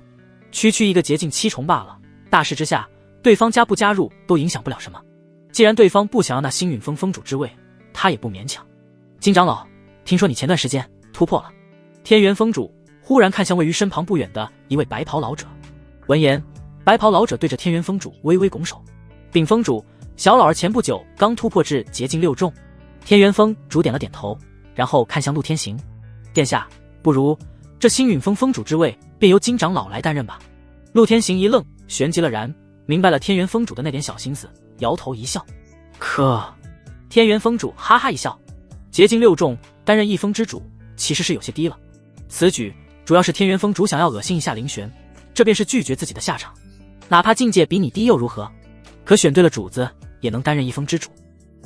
区区一个洁净7重罢了，大势之下，对方加不加入都影响不了什么。既然对方不想要那星陨峰峰主之位，他也不勉强。金长老，听说你前段时间突破了。天元峰主忽然看向位于身旁不远的一位白袍老者。闻言，白袍老者对着天元峰主微微拱手。禀峰主，小老儿前不久刚突破至洁净6重。天元峰主点了点头，然后看向陆天行。殿下，不如这星陨峰峰主之位便由金长老来担任吧。陆天行一愣，旋即了然，明白了天元峰主的那点小心思，摇头一笑。可……天元峰主哈哈一笑，洁净6重担任一峰之主，其实是有些低了。此举主要是天元峰主想要恶心一下林玄，这便是拒绝自己的下场。哪怕境界比你低又如何？可选对了主子，也能担任一峰之主。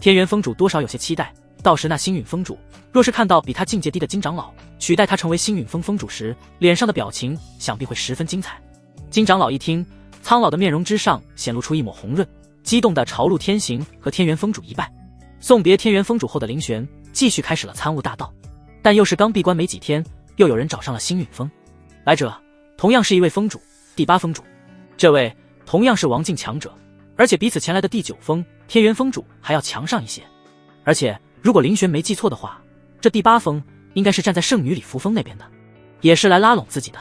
天元峰主多少有些期待，到时那星陨峰主若是看到比他境界低的金长老取代他成为星陨峰峰主时，脸上的表情想必会十分精彩。金长老一听，苍老的面容之上显露出一抹红润，激动地朝陆天行和天元峰主一拜。送别天元峰主后的林玄继续开始了参悟大道。但又是刚闭关没几天，又有人找上了星陨峰。来者同样是一位峰主，第8峰主。这位同样是王境强者，而且比此前来的第9峰天元峰主还要强上一些。而且如果林玄没记错的话，这第8峰应该是站在圣女礼服峰那边的，也是来拉拢自己的。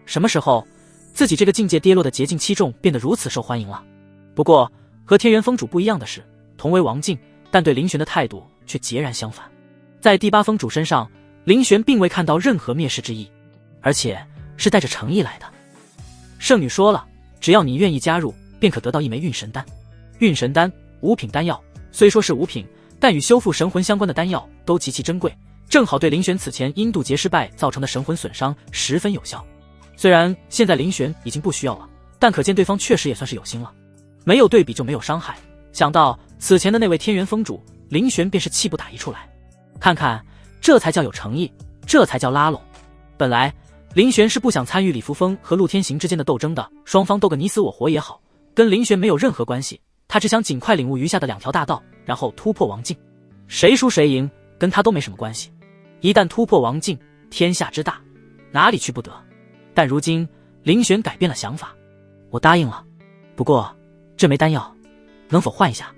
什么时候自己这个境界跌落的洁净7重变得如此受欢迎了？不过和天元峰主不一样的是，同为王境，但对林玄的态度却截然相反。在第8峰主身上，林玄并未看到任何蔑视之意，而且是带着诚意来的。圣女说了，只要你愿意加入，便可得到一枚运神丹。运神丹5品丹药，虽说是5品，但与修复神魂相关的丹药都极其珍贵，正好对林玄此前因渡劫失败造成的神魂损伤十分有效。虽然现在林玄已经不需要了，但可见对方确实也算是有心了。没有对比就没有伤害，想到此前的那位天元峰主，林玄便是气不打一处来。看看，这才叫有诚意，这才叫拉拢。本来林玄是不想参与李扶风和陆天行之间的斗争的，双方斗个你死我活也好，跟林玄没有任何关系。他只想尽快领悟余下的2条大道，然后突破王境。谁输谁赢跟他都没什么关系。一旦突破王境，天下之大，哪里去不得？但如今林玄改变了想法。我答应了，不过这枚丹药能否换一下？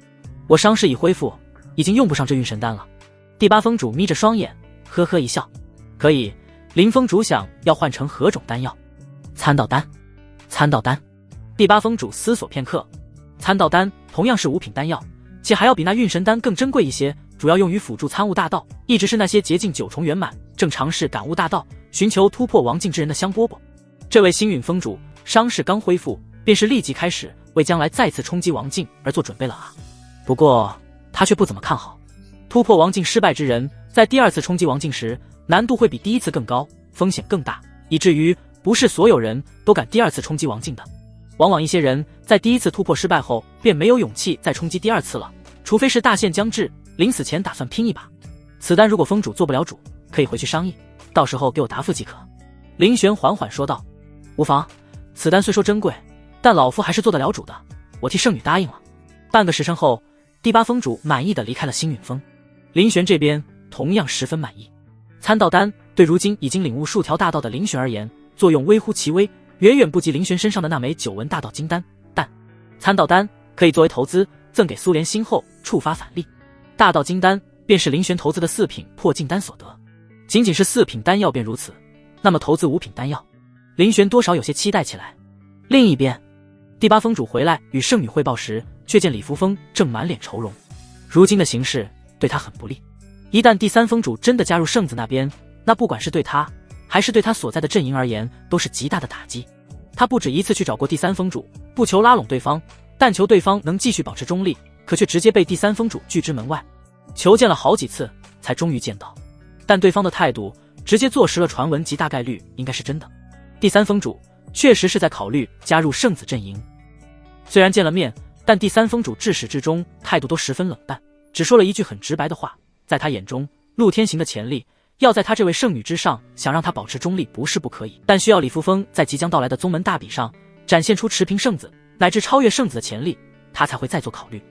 我伤势已恢复，已经用不上这运神丹了。第8峰主眯着双眼，呵呵一笑。可以，林峰主想要换成何种丹药？参道丹。参道丹。第8峰主思索片刻，参道丹同样是5品丹药，且还要比那运神丹更珍贵一些，主要用于辅助参悟大道，一直是那些洁净9重圆满，正尝试感悟大道，寻求突破王境之人的香饽饽。这位星陨峰主伤势刚恢复，便是立即开始为将来再次冲击王境而做准备了啊。不过他却不怎么看好，突破王境失败之人在第2次冲击王境时，难度会比第1次更高，风险更大，以至于不是所有人都敢第2次冲击王境的。往往一些人在第1次突破失败后，便没有勇气再冲击第2次了，除非是大限将至，临死前打算拼一把。此丹如果峰主做不了主，可以回去商议，到时候给我答复即可。林玄缓缓说道。无妨，此丹虽说珍贵，但老夫还是做得了主的，我替圣女答应了。半个时辰后，第8峰主满意的离开了星陨峰。林玄这边同样十分满意。参道丹对如今已经领悟数条大道的林玄而言，作用微乎其微，远远不及林玄身上的那枚9纹大道金丹，但参道丹可以作为投资，赠给苏莲心后触发返利。大道金丹便是林玄投资的4品破境丹所得，仅仅是4品丹药便如此，那么投资5品丹药，林玄多少有些期待起来。另一边，第8峰主回来与圣女汇报时，却见李扶风正满脸愁容。如今的形势对他很不利，一旦第3峰主真的加入圣子那边，那不管是对他还是对他所在的阵营而言，都是极大的打击。他不止一次去找过第3峰主，不求拉拢对方，但求对方能继续保持中立，可却直接被第3峰主拒之门外。求见了好几次，才终于见到，但对方的态度直接坐实了传闻及大概率应该是真的。第3峰主确实是在考虑加入圣子阵营。虽然见了面，但第3峰主至始至终态度都十分冷淡，只说了一句很直白的话，在他眼中，陆天行的潜力要在他这位圣女之上，想让她保持中立不是不可以，但需要李扶风在即将到来的宗门大比上展现出持平圣子乃至超越圣子的潜力，他才会再做考虑。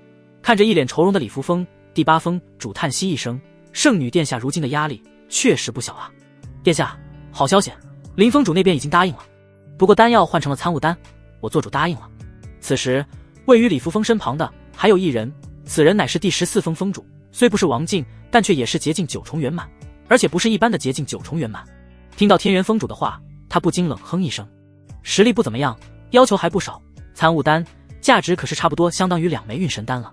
看着一脸愁容的李扶风，第八封主叹息一声：圣女殿下如今的压力确实不小啊。殿下，好消息，林封主那边已经答应了，不过丹药换成了参悟丹，我做主答应了。此时位于李扶风身旁的还有一人，此人乃是第14封封主，虽不是王境，但却也是洁净9重圆满，而且不是一般的洁净9重圆满。听到天元封主的话，他不禁冷哼一声，实力不怎么样，要求还不少，参悟丹价值可是差不多相当于2枚运神丹了。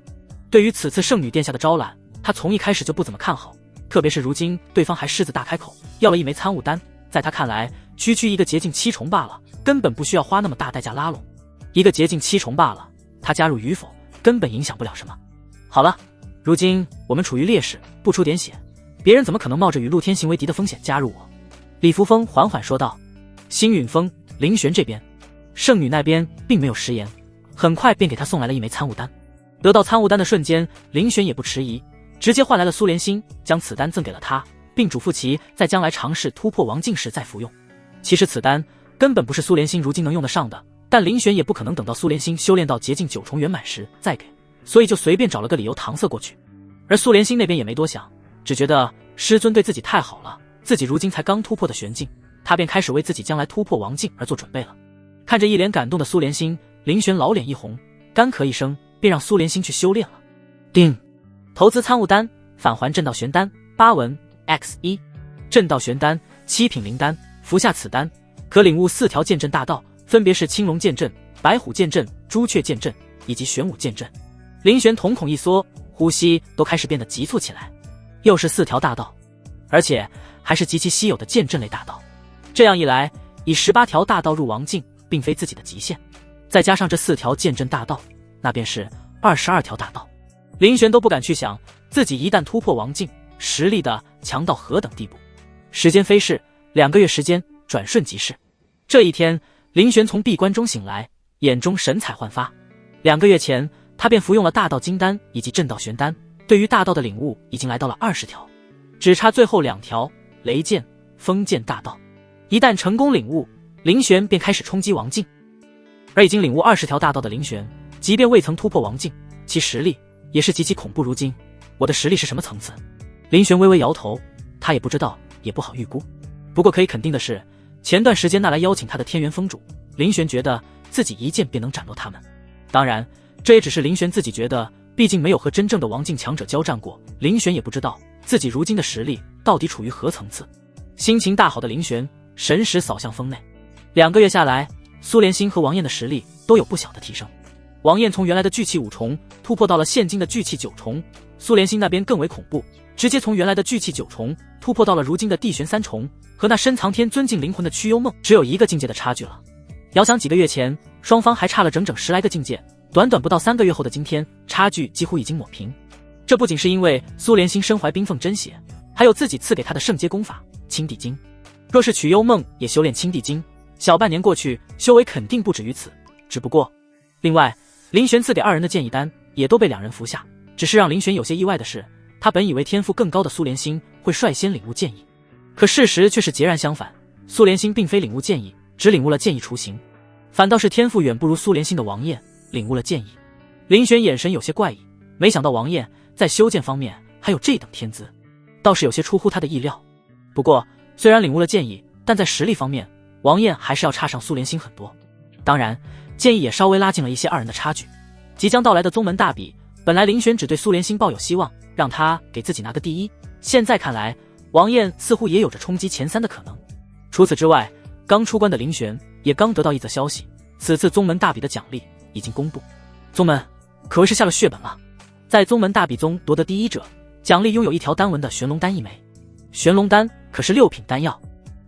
对于此次圣女殿下的招揽，他从一开始就不怎么看好，特别是如今对方还狮子大开口要了1枚参悟丹，在他看来区区一个洁净7重罢了，根本不需要花那么大代价拉拢。一个洁净7重罢了，他加入与否根本影响不了什么。好了，如今我们处于劣势，不出点血，别人怎么可能冒着与陆天行为敌的风险加入我？李扶风缓缓说道。星陨峰、凌玄这边，圣女那边并没有食言，很快便给他送来了1枚参悟丹。得到参悟丹的瞬间，凌玄也不迟疑，直接换来了苏莲心，将此丹赠给了他，并嘱咐其在将来尝试突破王境时再服用。其实此丹根本不是苏莲心如今能用得上的，但凌玄也不可能等到苏莲心修炼到洁净9重圆满时再给，所以就随便找了个理由搪塞过去。而苏莲心那边也没多想，只觉得师尊对自己太好了，自己如今才刚突破的玄境，他便开始为自己将来突破王境而做准备了。看着一脸感动的苏莲心，凌玄老脸一红，干咳一声，便让苏莲心去修炼了。定，投资参悟丹，返还震道玄丹8文 X1， 震道玄丹7品灵丹，服下此丹可领悟4条剑阵大道，分别是青龙剑阵、白虎剑阵、朱雀剑阵以及玄武剑阵。凌玄瞳孔一缩，呼吸都开始变得急促起来。又是4条大道，而且还是极其稀有的剑阵类大道。这样一来，以18条大道入王境并非自己的极限，再加上这4条剑阵大道，那便是22条大道。凌玄都不敢去想自己一旦突破王境，实力的强到何等地步。时间飞逝，2个月时间转瞬即逝。这一天，凌玄从闭关中醒来，眼中神采焕发。2个月前，他便服用了大道金丹以及震道玄丹，对于大道的领悟已经来到了20条，只差最后2条雷剑、风剑大道。一旦成功领悟，凌玄便开始冲击王境。而已经领悟20条大道的凌玄，即便未曾突破王境，其实力也是极其恐怖。如今我的实力是什么层次？凌玄微微摇头，他也不知道，也不好预估。不过可以肯定的是，前段时间那来邀请他的天元封主，凌玄觉得自己一剑便能斩落他们。当然这也只是凌玄自己觉得，毕竟没有和真正的王境强者交战过，凌玄也不知道自己如今的实力到底处于何层次。心情大好的凌玄神识扫向峰内。2个月下来，苏莲心和王燕的实力都有不小的提升。王燕从原来的聚气5重突破到了现今的聚气9重，苏莲心那边更为恐怖，直接从原来的聚气9重突破到了如今的地玄3重，和那深藏天尊境灵魂的曲幽梦只有1个境界的差距了。遥想几个月前，双方还差了整整10来个境界，短短不到3个月后的今天，差距几乎已经抹平。这不仅是因为苏莲心身怀冰凤真血，还有自己赐给他的圣阶功法青帝经。若是曲幽梦也修炼青帝经，小半年过去，修为肯定不止于此。只不过另外，凌玄赐给2人的建议丹也都被2人服下，只是让凌玄有些意外的是，他本以为天赋更高的苏莲心会率先领悟剑意，可事实却是截然相反，苏莲心并非领悟剑意，只领悟了剑意雏形，反倒是天赋远不如苏莲心的王燕领悟了剑意。凌玄眼神有些怪异，没想到王燕在修剑方面还有这等天资，倒是有些出乎他的意料。不过虽然领悟了剑意，但在实力方面，王燕还是要差上苏莲心很多。当然剑意也稍微拉近了一些2人的差距。即将到来的宗门大比，本来凌玄只对苏莲心抱有希望，让他给自己拿个第一，现在看来，王燕似乎也有着冲击前3的可能。除此之外，刚出关的凌玄也刚得到一则消息，此次宗门大比的奖励已经公布，宗门可谓是下了血本了。在宗门大比中夺得第1者，奖励拥有1条丹纹的玄龙丹1枚。玄龙丹可是6品丹药，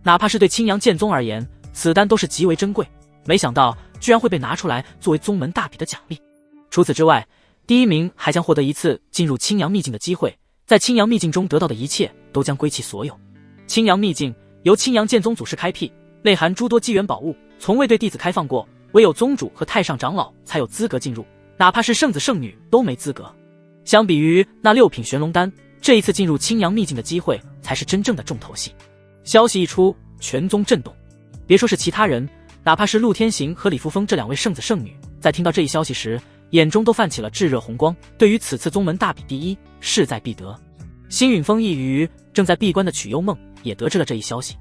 哪怕是对青阳剑宗而言，此丹都是极为珍贵，没想到居然会被拿出来作为宗门大比的奖励。除此之外，第1名还将获得一次进入青阳秘境的机会，在青阳秘境中得到的一切都将归其所有。青阳秘境由青阳剑宗祖师开辟，内含诸多机缘宝物，从未对弟子开放过，唯有宗主和太上长老才有资格进入，哪怕是圣子圣女都没资格。相比于那6品玄龙丹，这一次进入青阳秘境的机会才才是真正的重头戏。消息一出，全宗震动，别说是其他人，哪怕是陆天行和李扶风这两位圣子圣女，在听到这一消息时，眼中都泛起了炙热红光，对于此次宗门大比第一，势在必得。辛允风一隅正在闭关的曲幽梦也得知了这一消息，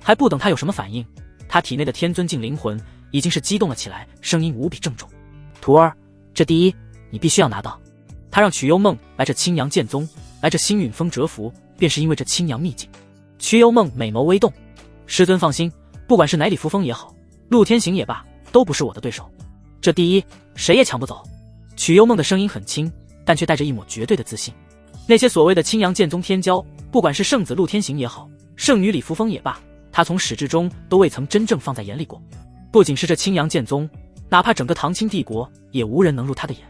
还不等他有什么反应，他体内的天尊境灵魂已经是激动了起来，声音无比郑重：徒儿，这第一你必须要拿到。他让曲幽梦来这青阳剑宗，来这辛允风蛰伏，便是因为这青阳秘境。曲幽梦美眸微动：师尊放心，不管是乃李扶风也好，陆天行也罢，都不是我的对手，这第一谁也抢不走。曲幽梦的声音很轻，但却带着一抹绝对的自信。那些所谓的青阳剑宗天骄，不管是圣子陆天行也好，圣女李扶风也罢，他从始至终都未曾真正放在眼里过。不仅是这青阳剑宗，哪怕整个唐清帝国也无人能入他的眼，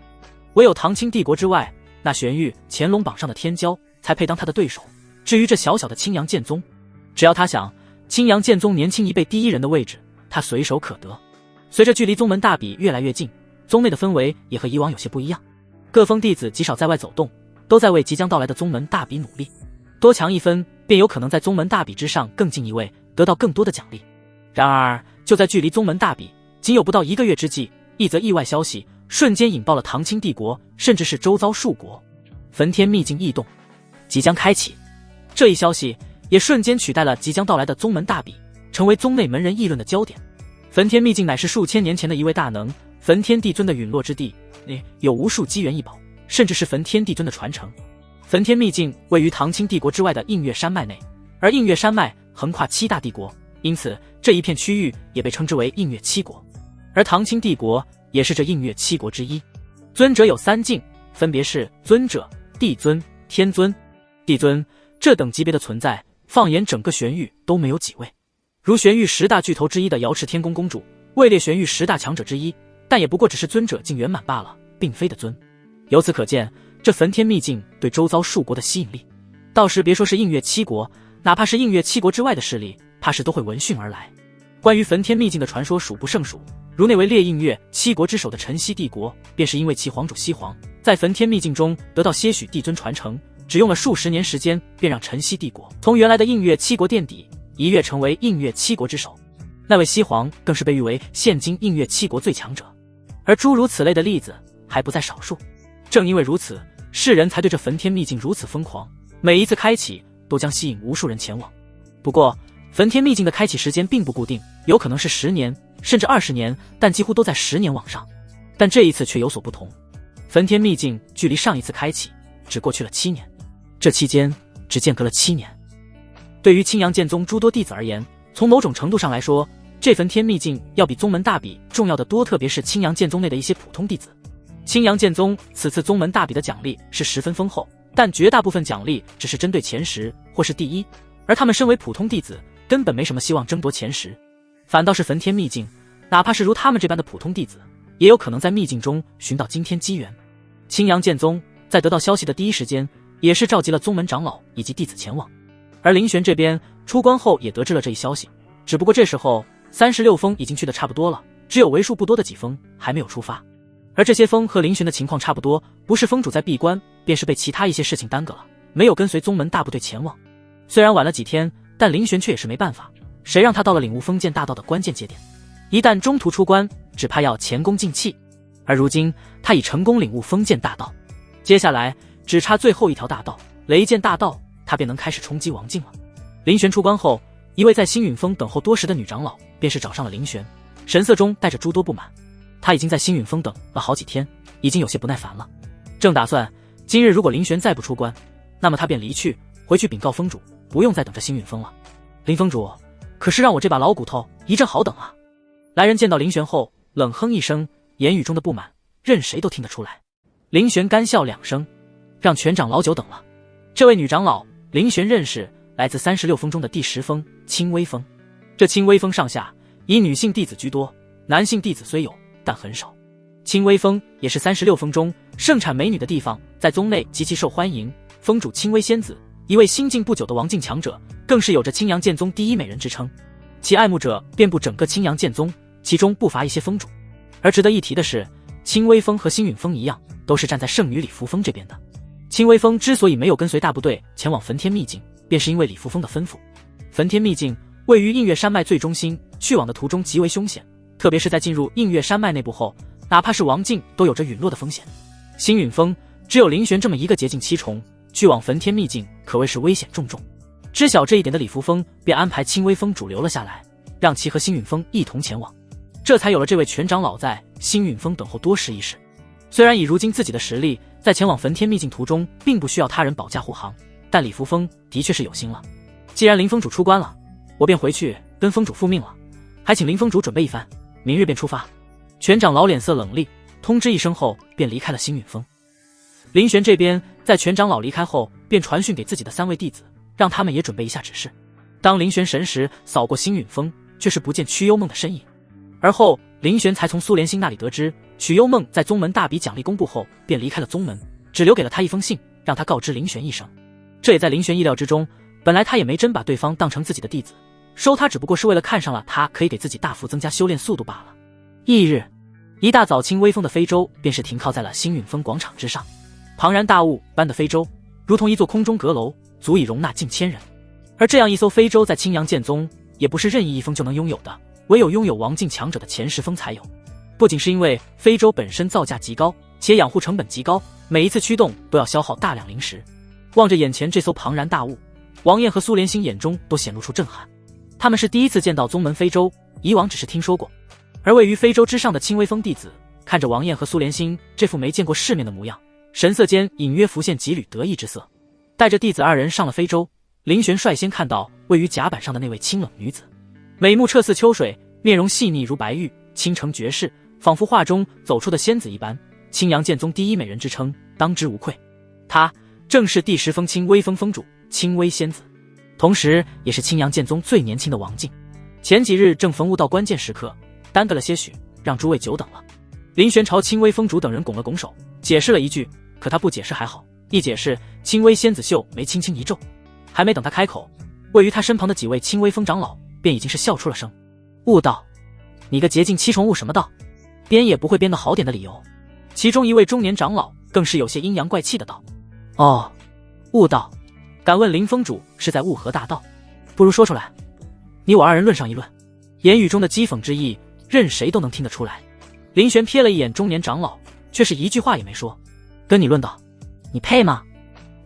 唯有唐清帝国之外，那玄域乾隆榜上的天骄才配当他的对手。至于这小小的青阳剑宗，只要他想，青阳剑宗年轻一辈第一人的位置，他随手可得。随着距离宗门大比越来越近，宗内的氛围也和以往有些不一样，各封弟子极少在外走动，都在为即将到来的宗门大比努力，多强一分便有可能在宗门大比之上更进一位，得到更多的奖励。然而就在距离宗门大比仅有不到1个月之际，一则意外消息瞬间引爆了唐清帝国，甚至是周遭数国。焚天秘境异动即将开启，这一消息也瞬间取代了即将到来的宗门大比，成为宗内门人议论的焦点。焚天秘境乃是数千年前的一位大能焚天帝尊的陨落之地，有无数机缘异宝，甚至是焚天帝尊的传承。焚天秘境位于唐清帝国之外的映月山脉内，而映月山脉横跨7大帝国，因此这一片区域也被称之为映月7国，而唐清帝国也是这映月7国之一。尊者有3境，分别是尊者、帝尊、天尊。帝尊这等级别的存在，放眼整个玄域都没有几位。如玄域10大巨头之一的瑶池天宫公主，位列玄域10大强者之一，但也不过只是尊者境圆满罢了，并非的尊。由此可见，这焚天秘境对周遭数国的吸引力，到时别说是映月7国，哪怕是映月7国之外的势力，怕是都会闻讯而来。关于焚天秘境的传说数不胜数，如那位列映月7国之首的晨曦帝国，便是因为其皇主西皇在焚天秘境中得到些许帝尊传承，只用了数十年时间，便让晨曦帝国从原来的映月7国垫底一跃成为映月7国之首。那位西皇更是被誉为现今映月7国最强者，而诸如此类的例子还不在少数。正因为如此，世人才对这焚天秘境如此疯狂，每一次开启都将吸引无数人前往。不过焚天秘境的开启时间并不固定，有可能是10年甚至20年，但几乎都在10年往上。但这一次却有所不同，焚天秘境距离上一次开启只过去了7年，这期间只间隔了7年。对于青阳剑宗诸多弟子而言，从某种程度上来说，这焚天秘境要比宗门大比重要的多，特别是青阳剑宗内的一些普通弟子。青阳剑宗此次宗门大比的奖励是十分丰厚，但绝大部分奖励只是针对前10或是第一，而他们身为普通弟子，根本没什么希望争夺前10。反倒是焚天秘境，哪怕是如他们这般的普通弟子，也有可能在秘境中寻到惊天机缘。青阳剑宗在得到消息的第一时间，也是召集了宗门长老以及弟子前往。而林玄这边出关后也得知了这一消息，只不过这时候36封已经去的差不多了，只有为数不多的几封还没有出发。而这些封和林玄的情况差不多，不是封主在闭关，便是被其他一些事情耽搁了，没有跟随宗门大部队前往。虽然晚了几天，但林玄却也是没办法，谁让他到了领悟封建大道的关键节点，一旦中途出关，只怕要前功尽弃。而如今他已成功领悟封建大道，接下来只差最后一条大道雷剑大道，他便能开始冲击王境了。林玄出关后，一位在星陨峰等候多时的女长老便是找上了林玄，神色中带着诸多不满。他已经在星陨峰等了好几天，已经有些不耐烦了，正打算今日如果林玄再不出关，那么他便离去，回去禀告封主，不用再等着星陨峰了。林封主，可是让我这把老骨头一阵好等啊。来人见到林玄后冷哼一声，言语中的不满任谁都听得出来。林玄干笑2声，让全长老久等了。这位女长老林玄认识，来自36封中的第10封清微峰。这清微峰上下以女性弟子居多，男性弟子虽有但很少。清微峰也是36峰中盛产美女的地方，在宗内极其受欢迎。峰主清微仙子，一位新晋不久的王境强者，更是有着青阳剑宗第一美人之称，其爱慕者遍布整个青阳剑宗，其中不乏一些峰主。而值得一提的是，清微峰和星陨峰一样，都是站在圣女李扶风这边的。清微峰之所以没有跟随大部队前往焚天秘境，便是因为李扶风的吩咐。焚天秘境位于映月山脉最中心，去往的途中极为凶险，特别是在进入映月山脉内部后，哪怕是王境都有着陨落的风险。星陨峰只有凌玄这么一个捷径七重，去往焚天秘境可谓是危险重重。知晓这一点的李扶风便安排青微峰主留了下来，让其和星陨峰一同前往，这才有了这位全长老在星陨峰等候多时一事。虽然以如今自己的实力，在前往焚天秘境途中并不需要他人保驾护航，但李扶风的确是有心了。既然林峰主出关了，我便回去跟峰主复命了，还请林峰主准备一番，明日便出发。全长老脸色冷厉，通知一声后便离开了星陨峰。凌玄这边在全长老离开后，便传讯给自己的3位弟子，让他们也准备一下指示。当凌玄神识扫过星陨峰，却是不见曲幽梦的身影。而后凌玄才从苏连星那里得知，曲幽梦在宗门大笔奖励公布后便离开了宗门，只留给了他一封信，让他告知凌玄一声。这也在凌玄意料之中，本来他也没真把对方当成自己的弟子，收他只不过是为了看上了他可以给自己大幅增加修炼速度罢了。翌日一大早，青微峰的飞舟便是停靠在了星陨峰广场之上。庞然大物般的飞舟，如同一座空中阁楼，足以容纳近1000人。而这样一艘飞舟在青阳剑宗也不是任意一峰就能拥有的，唯有拥有王境强者的前10峰才有。不仅是因为飞舟本身造价极高，且养护成本极高，每一次驱动都要消耗大量灵石。望着眼前这艘庞然大物，王燕和苏连星眼中都显露出震撼。他们是第一次见到宗门飞舟，以往只是听说过。而位于飞舟之上的青微峰弟子看着王燕和苏连星这副没见过世面的模样，神色间隐约浮现几缕得意之色。带着弟子2人上了飞舟，凌玄率先看到位于甲板上的那位清冷女子，美目澈似秋水，面容细腻如白玉，倾城绝世，仿佛画中走出的仙子一般，青阳剑宗第一美人之称当之无愧。她正是第10峰青微峰峰主青微仙子，同时也是青阳剑宗最年轻的王境。前几日正逢悟道关键时刻，耽搁了些许，让诸位久等了。凌玄朝青微峰主等人拱了拱手，解释了一句，可他不解释还好，一解释，青微仙子秀眉轻轻一皱，还没等他开口，位于他身旁的几位青微峰长老便已经是笑出了声。悟道？你个捷径7重悟什么道？编也不会编得好点的理由。其中一位中年长老更是有些阴阳怪气的道：哦，悟道，敢问林峰主是在悟何大道？不如说出来，你我2人论上一论。言语中的讥讽之意，任谁都能听得出来。凌玄瞥了一眼中年长老，却是一句话也没说。跟你论道，你配吗？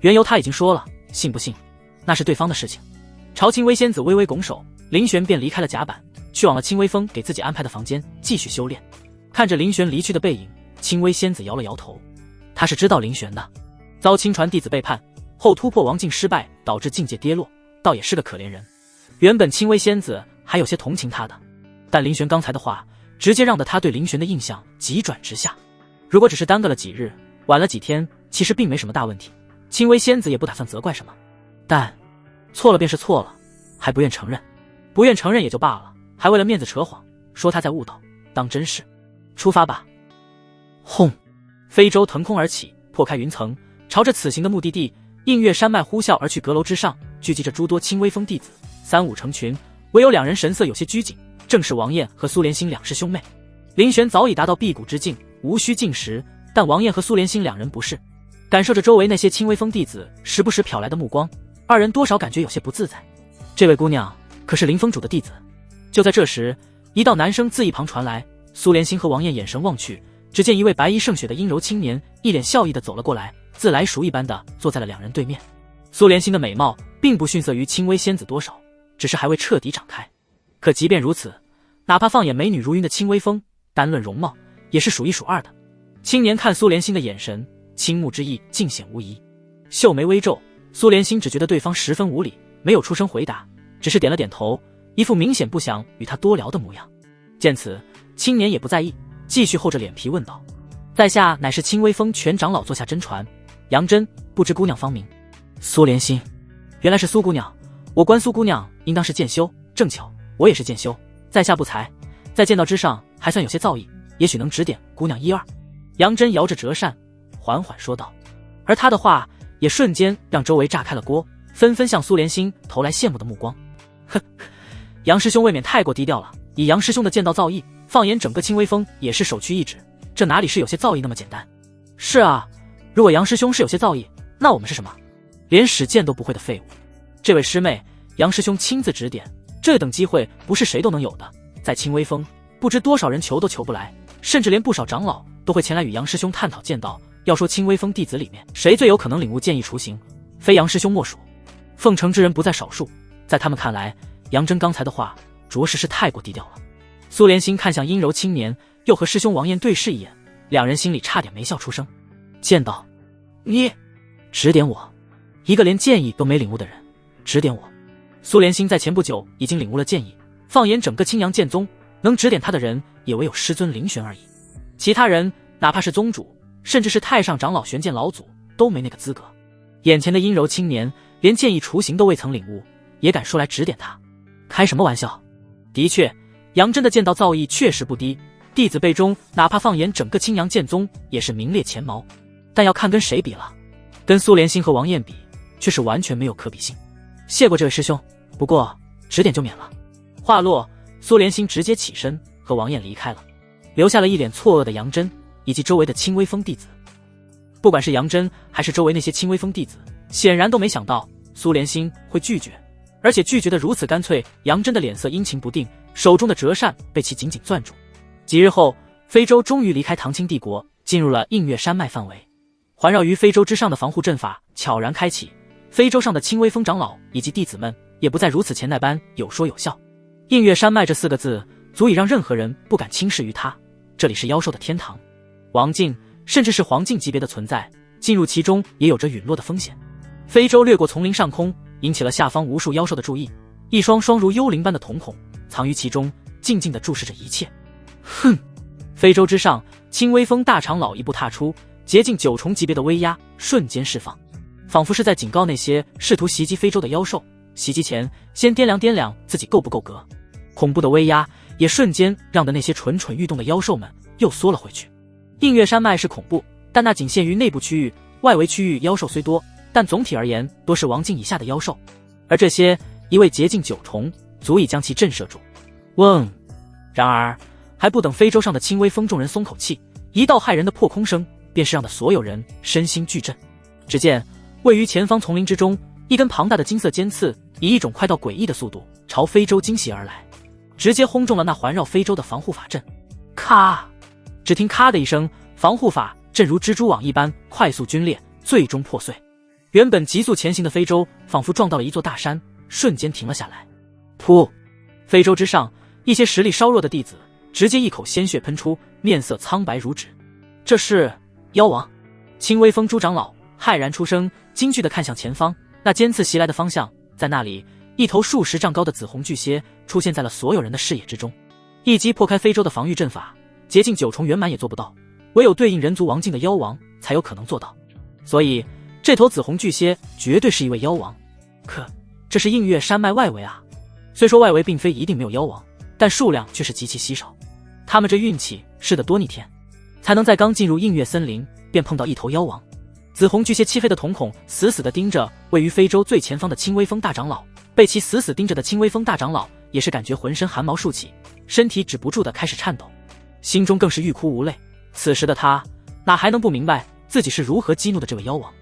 缘由他已经说了，信不信那是对方的事情。朝青微仙子微微拱手，凌玄便离开了甲板，去往了青微峰给自己安排的房间继续修炼。看着凌玄离去的背影，青微仙子摇了摇头。他是知道凌玄的，遭亲传弟子背叛后突破王境失败，导致境界跌落，倒也是个可怜人。原本青微仙子还有些同情他的，但凌玄刚才的话直接让得他对凌玄的印象急转直下。如果只是耽搁了几日，晚了几天，其实并没什么大问题，青微仙子也不打算责怪什么。但错了便是错了，还不愿承认。不愿承认也就罢了，还为了面子扯谎，说他在悟道，当真是。出发吧。轰！飞舟腾空而起，破开云层，朝着此行的目的地映月山脉呼啸而去。阁楼之上聚集着诸多青微峰弟子，3、5成群，唯有2人神色有些拘谨，正是王燕和苏连星2师兄妹。凌玄早已达到辟谷之境，无需进食，但王燕和苏连星2人不是。感受着周围那些青微峰弟子时不时瞟来的目光，2人多少感觉有些不自在。这位姑娘可是林峰主的弟子？就在这时，一道男声自一旁传来，苏连星和王燕眼神望去，只见一位白衣胜雪的阴柔青年一脸笑意地走了过来，自来熟一般的坐在了2人对面。苏连星的美貌并不逊色于青微仙子多少，只是还未彻底展开。可即便如此，哪怕放眼美女如云的青微峰，单论容貌也是数1数2的。青年看苏连星的眼神，倾慕之意尽显无疑，秀眉微皱，苏连星只觉得对方十分无礼，没有出声回答，只是点了点头，一副明显不想与他多聊的模样。见此，青年也不在意，继续厚着脸皮问道：在下乃是青微峰全长老座下真传杨真，不知姑娘芳名？苏连星，原来是苏姑娘，我观苏姑娘应当是剑修，正巧我也是剑修，在下不才，在剑道之上还算有些造诣，也许能指点姑娘1、2。杨真摇着折扇缓缓说道，而他的话也瞬间让周围炸开了锅，纷纷向苏连星投来羡慕的目光。哼，杨师兄未免太过低调了，以杨师兄的剑道造诣，放眼整个青微峰也是首屈一指，这哪里是有些造诣那么简单？是啊，如果杨师兄是有些造诣，那我们是什么？连使剑都不会的废物。这位师妹，杨师兄亲自指点，这等机会不是谁都能有的。在清微峰，不知多少人求都求不来，甚至连不少长老都会前来与杨师兄探讨剑道。要说清微峰弟子里面，谁最有可能领悟剑意雏形，非杨师兄莫属。奉承之人不在少数，在他们看来，杨真刚才的话着实是太过低调了。苏连心看向阴柔青年，又和师兄王彦对视一眼，两人心里差点没笑出声。剑道，你指点我，一个连剑意都没领悟的人，指点我。苏连心在前不久已经领悟了剑意，放眼整个青阳剑宗，能指点他的人也唯有师尊凌玄而已。其他人哪怕是宗主，甚至是太上长老玄剑老祖，都没那个资格。眼前的阴柔青年连剑意雏形都未曾领悟，也敢说来指点他，开什么玩笑？的确，杨真的剑道造诣确实不低，弟子辈中哪怕放眼整个青阳剑宗也是名列前茅，但要看跟谁比了。跟苏连心和王彦比，却是完全没有可比性。谢过这位师兄，不过指点就免了。话落，苏连心直接起身和王彦离开了，留下了一脸错愕的杨真以及周围的清微峰弟子。不管是杨真还是周围那些清微峰弟子，显然都没想到苏连心会拒绝，而且拒绝得如此干脆。杨真的脸色阴晴不定，手中的折扇被其紧紧攥住。几日后，非洲终于离开唐清帝国，进入了映月山脉范围。环绕于非洲之上的防护阵法悄然开启，非洲上的清微峰长老以及弟子们也不再如此前代般有说有笑。映月山脉这4个字足以让任何人不敢轻视于它，这里是妖兽的天堂，王境甚至是黄境级别的存在，进入其中也有着陨落的风险。非洲掠过丛林上空，引起了下方无数妖兽的注意，一双双如幽灵般的瞳孔藏于其中，静静地注视着一切。哼！非洲之上，清微峰大长老一步踏出，接近9重级别的威压瞬间释放，仿佛是在警告那些试图袭击非洲的妖兽，袭击前先掂量掂量自己够不够格。恐怖的威压也瞬间让得那些蠢蠢欲动的妖兽们又缩了回去。映月山脉是恐怖，但那仅限于内部区域，外围区域妖兽虽多，但总体而言多是王境以下的妖兽，而这些一位竭尽9重，足以将其震慑住。嗡！然而还不等非洲上的清微峰众人松口气，一道骇人的破空声便是让的所有人身心俱震。只见位于前方丛林之中，一根庞大的金色尖刺以一种快到诡异的速度朝非洲惊袭而来，直接轰中了那环绕非洲的防护法阵。咔！只听咔的一声，防护法阵如蜘蛛网一般快速皲裂，最终破碎。原本急速前行的非洲仿佛撞到了一座大山，瞬间停了下来。噗！非洲之上，一些实力稍弱的弟子直接一口鲜血喷出，面色苍白如纸。这是妖王！清微峰朱长老骇然出声，惊惧地看向前方，那尖刺袭来的方向，在那里一头数10丈高的紫红巨蝎出现在了所有人的视野之中。一击破开非洲的防御阵法，竭尽9重圆满也做不到，唯有对应人族王境的妖王才有可能做到。所以这头紫红巨蝎绝对是一位妖王。可这是映月山脉外围啊，虽说外围并非一定没有妖王，但数量却是极其稀少。他们这运气是得多逆天，才能在刚进入映月森林便碰到一头妖王。紫红巨蝎漆黑的瞳孔死死地盯着位于非洲最前方的清微峰大长老，被其死死盯着的清微峰大长老也是感觉浑身汗毛竖起，身体止不住地开始颤抖，心中更是欲哭无泪。此时的他哪还能不明白自己是如何激怒的这位妖王？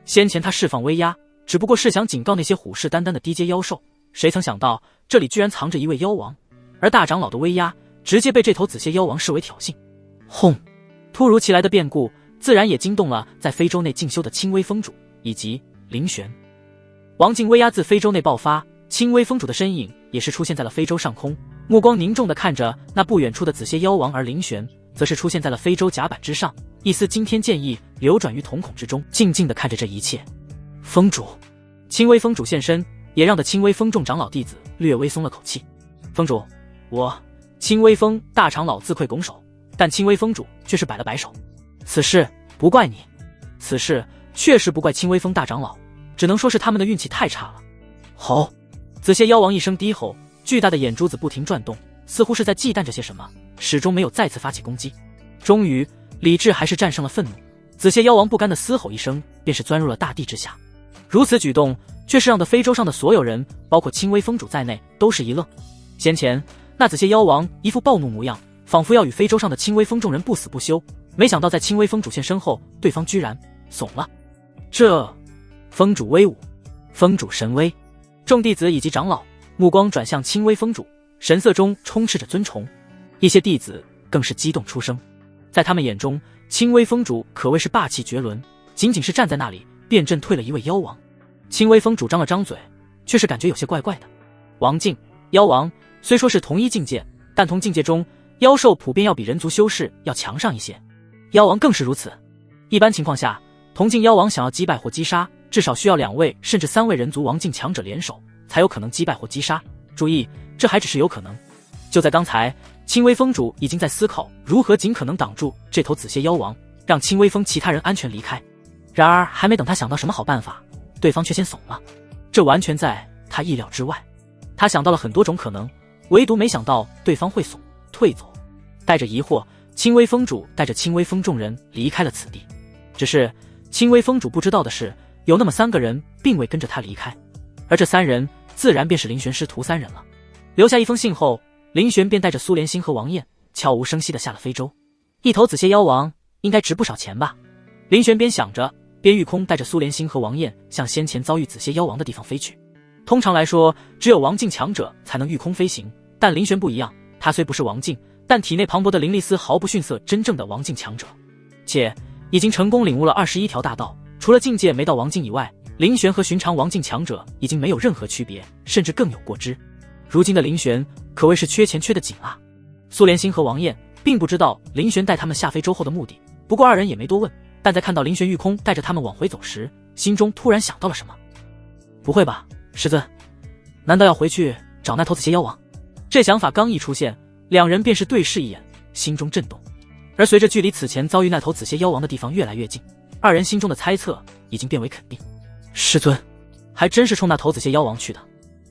先前他释放威压只不过是想警告那些虎视眈眈的低阶妖兽，谁曾想到这里居然藏着一位妖王，而大长老的威压直接被这头紫蝎妖王视为挑衅。轰！突如其来的变故自然也惊动了在非洲内进修的清微峰主以及凌玄。王境威压自非洲内爆发，清微峰主的身影也是出现在了非洲上空，目光凝重地看着那不远处的紫蝎妖王，而凌玄则是出现在了非洲甲板之上，一丝惊天剑意流转于瞳孔之中，静静地看着这一切。峰主，清微峰主现身，也让得清微峰众长老弟子略微松了口气。峰主，我清微峰大长老自愧拱手，但清微峰主却是摆了摆手。此事不怪你，此事确实不怪清微峰大长老，只能说是他们的运气太差了。吼！紫蝎妖王一声低吼，巨大的眼珠子不停转动，似乎是在忌惮着些什么，始终没有再次发起攻击。终于，理智还是战胜了愤怒，紫蝎妖王不甘的嘶吼一声，便是钻入了大地之下。如此举动，却是让得非洲上的所有人，包括清微峰主在内，都是一愣。先前那紫蝎妖王一副暴怒模样，仿佛要与非洲上的清微峰众人不死不休，没想到在清微峰主现身后，对方居然怂了。这峰主威武，峰主神威，众弟子以及长老目光转向青微峰主，神色中充斥着尊崇，一些弟子更是激动出声。在他们眼中，青微峰主可谓是霸气绝伦，仅仅是站在那里便震退了一位妖王。青微峰主张了张嘴，却是感觉有些怪怪的。王境、妖王虽说是同一境界，但同境界中妖兽普遍要比人族修士要强上一些，妖王更是如此。一般情况下，同境妖王想要击败或击杀，至少需要2位甚至3位人族王境强者联手，才有可能击败或击杀。注意，这还只是有可能。就在刚才，青微峰主已经在思考如何尽可能挡住这头紫蝎妖王，让青微峰其他人安全离开。然而还没等他想到什么好办法，对方却先怂了，这完全在他意料之外。他想到了很多种可能，唯独没想到对方会怂退走。带着疑惑，青微峰主带着青微峰众人离开了此地。只是青微峰主不知道的是，有那么3个人并未跟着他离开，而这3人自然便是灵玄师徒3人了。留下一封信后，灵玄便带着苏连心和王燕悄无声息地下了非洲。一头紫蝎妖王应该值不少钱吧？灵玄边想着，边御空带着苏连心和王燕向先前遭遇紫蝎妖王的地方飞去。通常来说，只有王境强者才能御空飞行，但灵玄不一样，他虽不是王境，但体内磅礴的灵力丝毫不逊色真正的王境强者，且已经成功领悟了21条大道，除了境界没到王境以外，灵玄和寻常王境强者已经没有任何区别，甚至更有过之。如今的灵玄可谓是缺钱缺得紧啊！苏连心和王燕并不知道灵玄带他们下非洲后的目的，不过2人也没多问，但在看到灵玄御空带着他们往回走时，心中突然想到了什么。不会吧，师尊，难道要回去找那头紫蝎妖王？这想法刚一出现，2人便是对视一眼，心中震动。而随着距离此前遭遇那头紫蝎妖王的地方越来越近，2人心中的猜测已经变为肯定。师尊，还真是冲那头紫蝎妖王去的。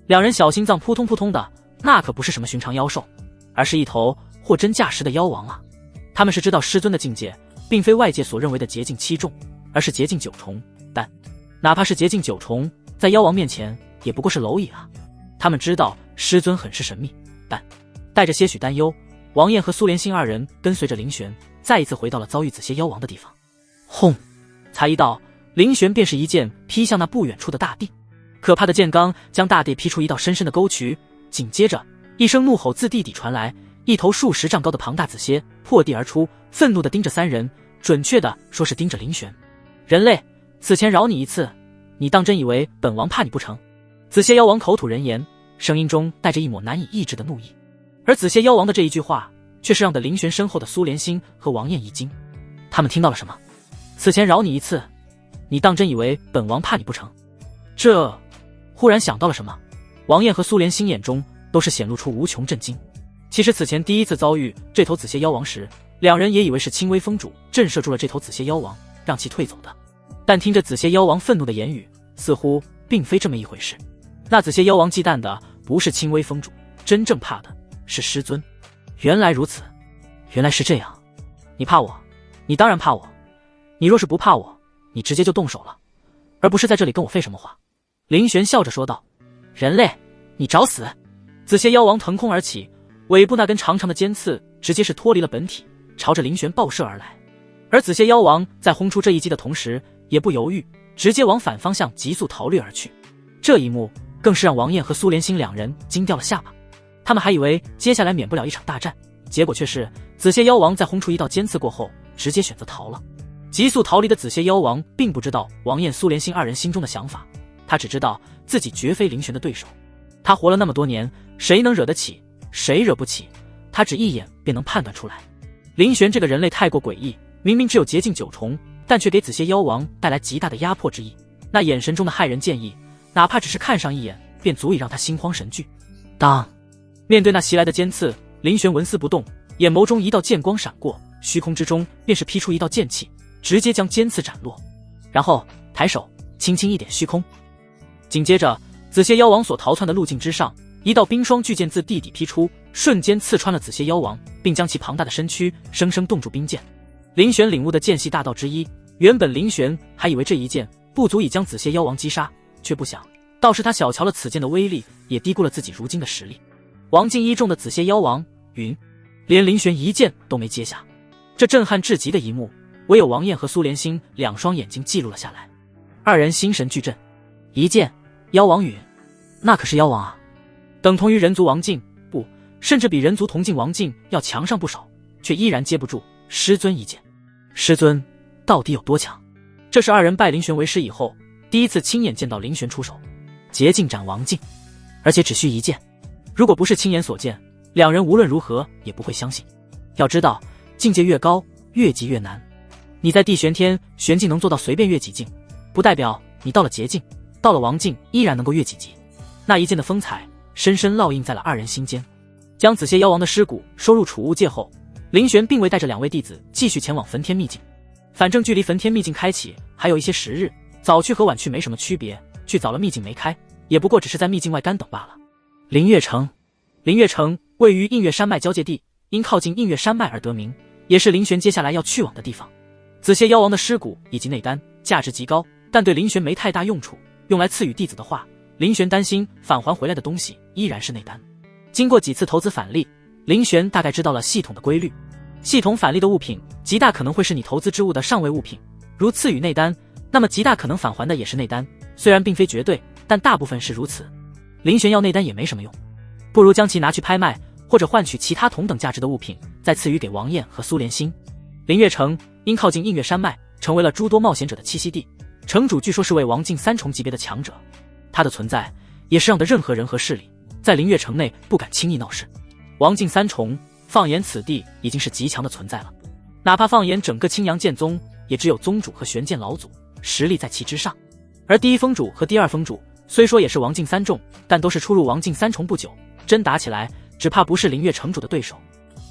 2人小心脏扑通扑通的，那可不是什么寻常妖兽，而是一头货真价实的妖王啊！他们是知道师尊的境界并非外界所认为的劫境7重，而是劫境9重，但哪怕是劫境9重，在妖王面前也不过是蝼蚁啊！他们知道师尊很是神秘，但带着些许担忧，王燕和苏连心2人跟随着灵玄再一次回到了遭遇紫蝎妖王的地方。轰！才一到，灵玄便是一剑劈向那不远处的大地，可怕的剑罡将大地劈出一道深深的沟渠，紧接着一声怒吼自地底传来，一头数10丈高的庞大紫蝎破地而出，愤怒地盯着3人，准确的说是盯着灵玄。人类，此前饶你一次，你当真以为本王怕你不成？紫蝎妖王口吐人言，声音中带着一抹难以抑制的怒意。而紫蝎妖王的这一句话，却是让得灵玄身后的苏连心和王燕一惊。他们听到了什么？此前饶你一次，你当真以为本王怕你不成？这忽然想到了什么，王燕和苏连心眼中都是显露出无穷震惊。其实此前第一次遭遇这头紫蝎妖王时，2人也以为是青微峰主震慑住了这头紫蝎妖王，让其退走的。但听着紫蝎妖王愤怒的言语，似乎并非这么一回事。那紫蝎妖王忌惮的不是青微峰主，真正怕的是师尊。原来如此，原来是这样。你怕我？你当然怕我。你若是不怕我，你直接就动手了，而不是在这里跟我废什么话。灵玄笑着说道。人类，你找死！紫蝎妖王腾空而起，尾部那根长长的尖刺直接是脱离了本体，朝着灵玄爆射而来。而紫蝎妖王在轰出这一击的同时，也不犹豫，直接往反方向急速逃掠而去。这一幕更是让王燕和苏连心2人惊掉了下巴。他们还以为接下来免不了一场大战，结果却是紫蝎妖王在轰出一道尖刺过后，直接选择逃了。急速逃离的紫蝎妖王并不知道王燕、苏连心2人心中的想法，他只知道自己绝非灵玄的对手。他活了那么多年，谁能惹得起，谁惹不起，他只一眼便能判断出来。灵玄这个人类太过诡异，明明只有劫境9重，但却给紫蝎妖王带来极大的压迫之意。那眼神中的骇人剑意，哪怕只是看上一眼，便足以让他心慌神惧。当面对那袭来的尖刺，灵玄纹丝不动，眼眸中一道剑光闪过，虚空之中便是劈出一道剑气，直接将尖刺斩落，然后抬手轻轻一点虚空。紧接着，紫蝎妖王所逃窜的路径之上，一道冰霜巨剑自地底劈出，瞬间刺穿了紫蝎妖王，并将其庞大的身躯生生冻住冰剑。灵玄领悟的剑系大道之一，原本灵玄还以为这一剑不足以将紫蝎妖王击杀，却不想倒是他小瞧了此剑的威力，也低估了自己如今的实力。王境1重的紫蝎妖王云，连灵玄一剑都没接下。这震撼至极的一幕，唯有王燕和苏连心2双眼睛记录了下来。2人心神俱震，一剑妖王陨，那可是妖王啊，等同于人族王境，不，甚至比人族同境王境要强上不少，却依然接不住师尊一剑。师尊到底有多强？这是二人拜林玄为师以后第一次亲眼见到林玄出手，捷径斩王境，而且只需一剑。如果不是亲眼所见，两人无论如何也不会相信。要知道，境界越高，越级越难。你在地玄天、玄境能做到随便越几境，不代表你到了捷境、到了王境依然能够越几级。那一剑的风采深深烙印在了二人心间。将紫蝎妖王的尸骨收入储物界后，林玄并未带着两位弟子继续前往焚天秘境。反正距离焚天秘境开启还有一些时日，早去和晚去没什么区别，去早了秘境没开，也不过只是在秘境外干等罢了。灵月城，灵月城位于映月山脉交界地，因靠近映月山脉而得名，也是林玄接下来要去往的地方。紫蝎妖王的尸骨以及内丹价值极高，但对林玄没太大用处，用来赐予弟子的话，林玄担心返还回来的东西依然是内丹。经过几次投资返利，林玄大概知道了系统的规律。系统返利的物品极大可能会是你投资之物的上位物品，如赐予内丹，那么极大可能返还的也是内丹，虽然并非绝对，但大部分是如此。林玄要内丹也没什么用，不如将其拿去拍卖，或者换取其他同等价值的物品，再赐予给王燕和苏连心。灵月城因靠近映月山脉，成为了诸多冒险者的栖息地，城主据说是位王境3重级别的强者，他的存在也是让的任何人和势力在灵月城内不敢轻易闹事。王境3重，放眼此地已经是极强的存在了，哪怕放眼整个青阳剑宗，也只有宗主和玄剑老祖实力在其之上。而第一封主和第二封主虽说也是王境3重，但都是初入王境3重不久，真打起来只怕不是灵月城主的对手。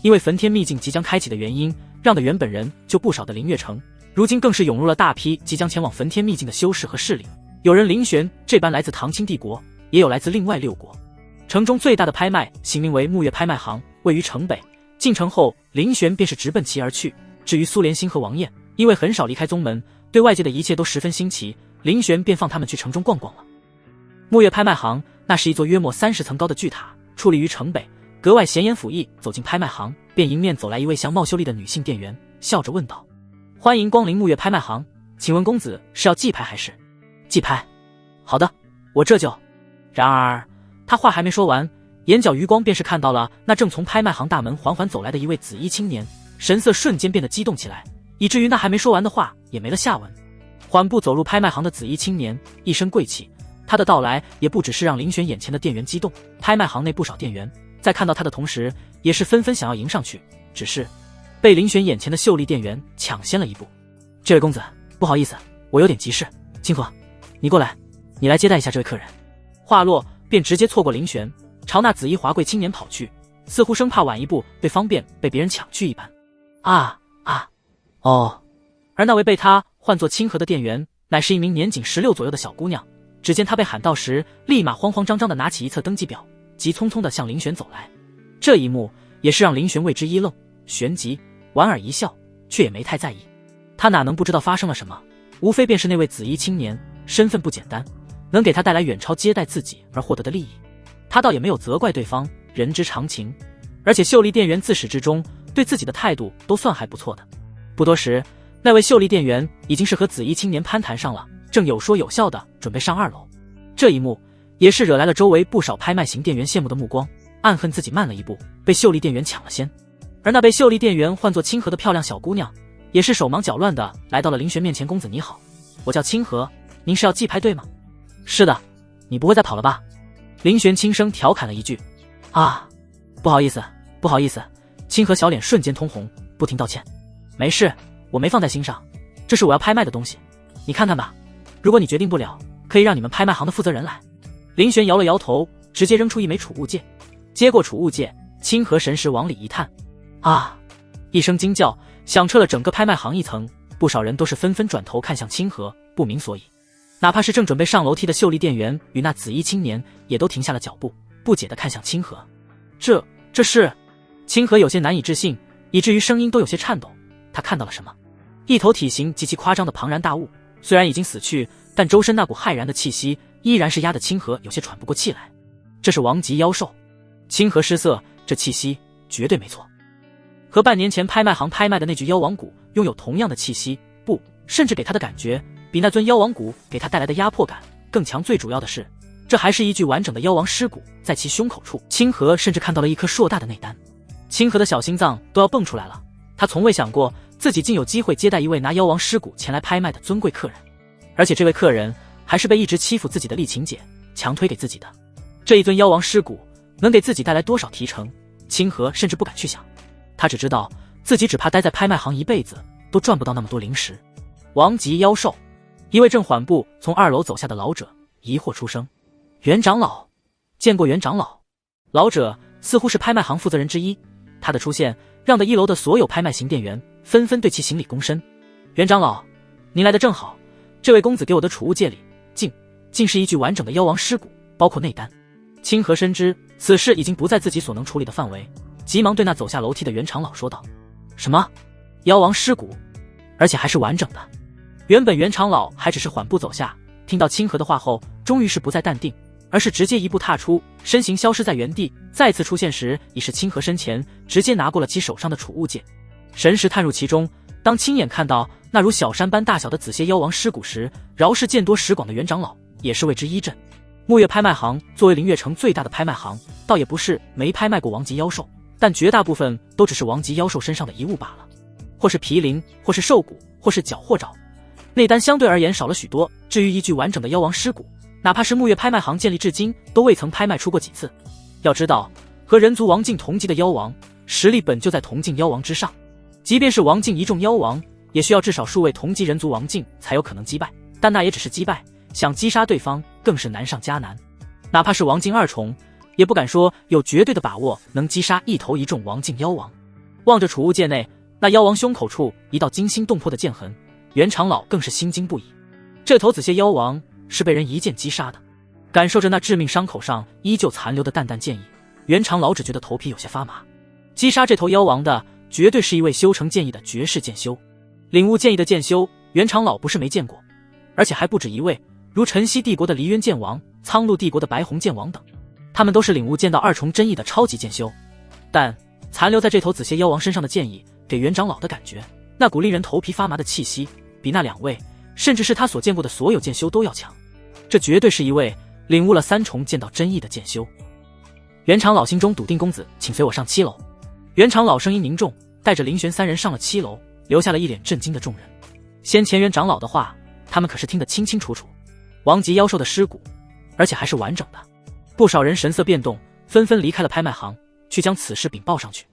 因为焚天秘境即将开启的原因，让的原本人就不少的灵月城，如今更是涌入了大批即将前往焚天秘境的修士和势力。有人林玄这般来自唐清帝国，也有来自另外6国。城中最大的拍卖行名为沐月拍卖行，位于城北。进城后，林玄便是直奔其而去。至于苏连心和王燕，因为很少离开宗门，对外界的一切都十分新奇，林玄便放他们去城中逛逛了。沐月拍卖行那是一座约莫30层高的巨塔，矗立于城北，格外闲言抚议。走进拍卖行，便迎面走来一位相貌秀丽的女性店员，笑着问道：“欢迎光临沐月拍卖行，请问公子是要寄拍还是？”“寄拍。”“好的，我这就。”然而他话还没说完，眼角余光便是看到了那正从拍卖行大门缓缓走来的一位紫衣青年，神色瞬间变得激动起来，以至于那还没说完的话也没了下文。缓步走入拍卖行的紫衣青年一身贵气，他的到来也不只是让林玄眼前的店员激动，拍卖行内不少店员在看到他的同时，也是纷纷想要迎上去，只是被林玄眼前的秀丽店员抢先了一步。“这位公子，不好意思，我有点急事。清河，你过来，你来接待一下这位客人。”话落便直接错过林玄，朝那紫衣华贵青年跑去，似乎生怕晚一步被方便被别人抢去一般。哦。而那位被他唤作清河的店员，乃是一名年仅16左右的小姑娘。只见她被喊到时，立马慌慌张张地拿起一册登记表，急匆匆地向林玄走来。这一幕也是让林玄为之一愣，旋即莞尔一笑，却也没太在意。他哪能不知道发生了什么？无非便是那位紫衣青年身份不简单，能给他带来远超接待自己而获得的利益。他倒也没有责怪对方，人之常情。而且秀丽店员自始至终对自己的态度都算还不错的。不多时，那位秀丽店员已经是和紫衣青年攀谈上了，正有说有笑的准备上2楼。这一幕也是惹来了周围不少拍卖型店员羡慕的目光，暗恨自己慢了一步，被秀丽店员抢了先。而那被秀丽店员唤作清河的漂亮小姑娘，也是手忙脚乱的来到了林玄面前。“公子你好，我叫清河，您是要寄拍对吗？”“是的，你不会再跑了吧？”林玄轻声调侃了一句。“不好意思。”清河小脸瞬间通红，不停道歉。“没事，我没放在心上，这是我要拍卖的东西，你看看吧，如果你决定不了，可以让你们拍卖行的负责人来。”林玄摇了摇头，直接扔出一枚储物戒。接过储物戒，清河神识往里一探，一声惊叫响彻了整个拍卖行一层，不少人都是纷纷转头看向清河，不明所以。哪怕是正准备上楼梯的秀丽店员与那紫衣青年也都停下了脚步，不解地看向清河。这是……清河有些难以置信，以至于声音都有些颤抖。他看到了什么？一头体型极其夸张的庞然大物，虽然已经死去，但周身那股骇然的气息依然是压得清河有些喘不过气来。这是王级妖兽。清河失色，这气息绝对没错，和半年前拍卖行拍卖的那具妖王骨拥有同样的气息，甚至给他的感觉比那尊妖王骨给他带来的压迫感更强。最主要的是，这还是一具完整的妖王尸骨，在其胸口处，清河甚至看到了一颗硕大的内丹。清河的小心脏都要蹦出来了，他从未想过自己竟有机会接待一位拿妖王尸骨前来拍卖的尊贵客人，而且这位客人还是被一直欺负自己的丽琴姐强推给自己的。这一尊妖王尸骨能给自己带来多少提成，清河甚至不敢去想。他只知道自己只怕待在拍卖行一辈子都赚不到那么多零食。王级妖兽，一位正缓步从2楼走下的老者疑惑出声：“袁长老，见过袁长老。”老者似乎是拍卖行负责人之一，他的出现让1楼的所有拍卖行店员纷纷对其行礼躬身。袁长老，您来得正好，这位公子给我的储物戒里竟是一具完整的妖王尸骨，包括内丹。清河深知此事已经不在自己所能处理的范围，急忙对那走下楼梯的袁长老说道：“什么？妖王尸骨？而且还是完整的？”原本袁长老还只是缓步走下，听到清河的话后，终于是不再淡定，而是直接一步踏出，身形消失在原地。再次出现时，已是清河身前，直接拿过了其手上的储物戒，神识探入其中。当亲眼看到那如小山般大小的紫蝎妖王尸骨时，饶是见多识广的袁长老也是为之一振。沐月拍卖行作为灵月城最大的拍卖行，倒也不是没拍卖过王级妖兽，但绝大部分都只是王级妖兽身上的遗物罢了，或是皮鳞，或是兽骨，或是脚或爪，内丹相对而言少了许多。至于一具完整的妖王尸骨，哪怕是沐月拍卖行建立至今都未曾拍卖出过几次。要知道，和人族王境同级的妖王，实力本就在同境妖王之上，即便是王境一众妖王，也需要至少数位同级人族王境才有可能击败，但那也只是击败，想击杀对方更是难上加难。哪怕是王境2重，也不敢说有绝对的把握能击杀一头一众王境妖王。望着储物戒内那妖王胸口处一道惊心动魄的剑痕，袁长老更是心惊不已。这头紫蝎妖王是被人一剑击杀的，感受着那致命伤口上依旧残留的淡淡剑意，袁长老只觉得头皮有些发麻。击杀这头妖王的绝对是一位修成剑意的绝世剑修，领悟剑意的剑修，袁长老不是没见过，而且还不止一位，如晨曦帝国的离渊剑王、苍鹭帝国的白虹剑王等，他们都是领悟剑道2重真意的超级剑修。但残留在这头紫蝎妖王身上的剑意，给袁长老的感觉，那股令人头皮发麻的气息，比那2位，甚至是他所见过的所有剑修都要强。这绝对是一位领悟了3重剑道真意的剑修。袁长老心中笃定，公子，请随我上7楼。袁长老声音凝重，带着林玄3人上了7楼，留下了一脸震惊的众人。先前袁长老的话，他们可是听得清清楚楚。王级妖兽的尸骨，而且还是完整的。不少人神色变动，纷纷离开了拍卖行，去将此事禀报上去。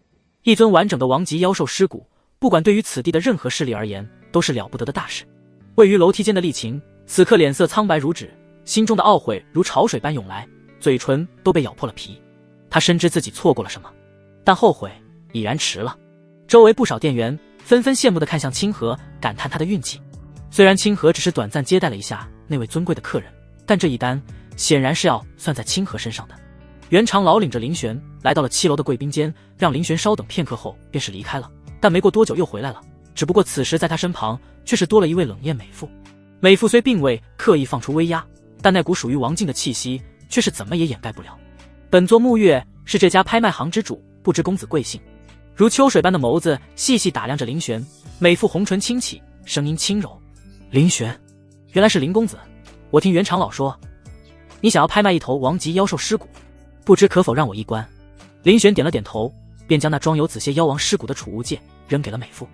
一尊完整的王级妖兽尸骨，不管对于此地的任何势力而言，都是了不得的大事。位于楼梯间的丽琴，此刻脸色苍白如纸，心中的懊悔如潮水般涌来，嘴唇都被咬破了皮。他深知自己错过了什么，但后悔已然迟了。周围不少店员纷纷羡慕地看向清河，感叹他的运气。虽然清河只是短暂接待了一下那位尊贵的客人，但这一单显然是要算在清河身上的。袁长老领着林玄来到了7楼的贵宾间，让林玄稍等片刻后便是离开了。但没过多久又回来了，只不过此时在他身旁却是多了一位冷艳美妇。美妇虽并未刻意放出威压，但那股属于王境的气息却是怎么也掩盖不了。本座沐月是这家拍卖行之主，不知公子贵姓？如秋水般的眸子细细打量着林玄，美妇红唇轻启，声音轻柔：“林玄，原来是林公子。我听袁长老说，你想要拍卖一头王级妖兽尸骨，不知可否让我一观？”林玄点了点头，便将那装有紫蝎妖王尸骨的储物戒扔给了美妇。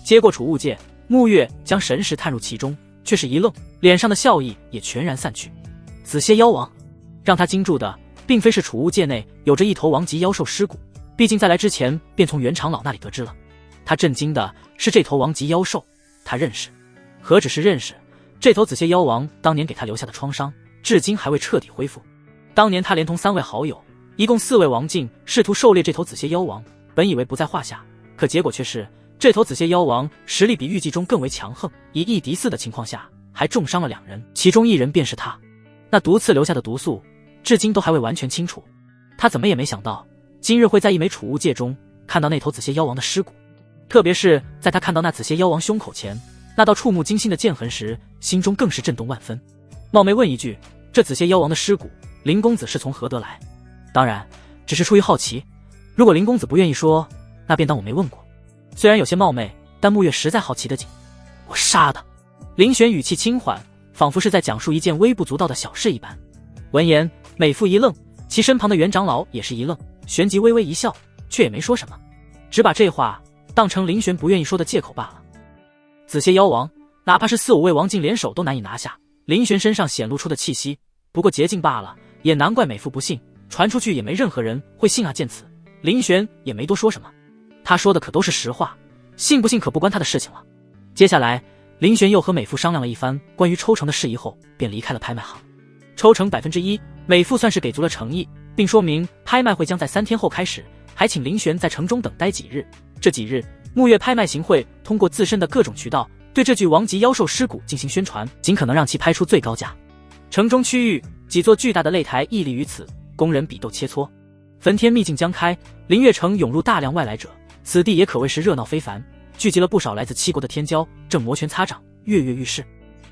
接过储物戒，沐月将神识探入其中，却是一愣，脸上的笑意也全然散去。紫蝎妖王，让他惊住的并非是储物戒内有着一头王级妖兽尸骨，毕竟在来之前便从袁长老那里得知了。他震惊的是这头王级妖兽，他认识。何止是认识，这头紫蝎妖王当年给他留下的创伤，至今还未彻底恢复。当年他连同3位好友，一共4位王境，试图狩猎这头紫蝎妖王，本以为不在话下，可结果却是这头紫蝎妖王实力比预计中更为强横，以1敌4的情况下，还重伤了2人，其中1人便是他。那毒刺留下的毒素，至今都还未完全清楚。他怎么也没想到，今日会在一枚储物戒中看到那头紫蝎妖王的尸骨，特别是在他看到那紫蝎妖王胸口前那道触目惊心的剑痕时，心中更是震动万分。冒昧问一句，这紫蝎妖王的尸骨，林公子是从何得来？当然，只是出于好奇。如果林公子不愿意说，那便当我没问过。虽然有些冒昧，但沐月实在好奇的紧。我杀的。林玄语气轻缓，仿佛是在讲述一件微不足道的小事一般。闻言，美妇一愣，其身旁的袁长老也是一愣，旋即微微一笑，却也没说什么，只把这话当成林玄不愿意说的借口罢了。子歇妖王，哪怕是4、5位王境联手都难以拿下，林玄身上显露出的气息不过捷径罢了，也难怪美妇不信，传出去也没任何人会信啊。见此，林玄也没多说什么，他说的可都是实话，信不信可不关他的事情了。接下来，林玄又和美妇商量了一番关于抽成的事宜后，便离开了拍卖行。抽成1%，美妇算是给足了诚意，并说明拍卖会将在3天后开始，还请林玄在城中等待几日。这几日，沐月拍卖行会通过自身的各种渠道对这具王级妖兽尸骨进行宣传，尽可能让其拍出最高价。城中区域几座巨大的擂台屹立于此，工人比斗切磋。焚天秘境将开，灵月城涌入大量外来者，此地也可谓是热闹非凡，聚集了不少来自7国的天骄，正摩拳擦掌，跃跃欲试。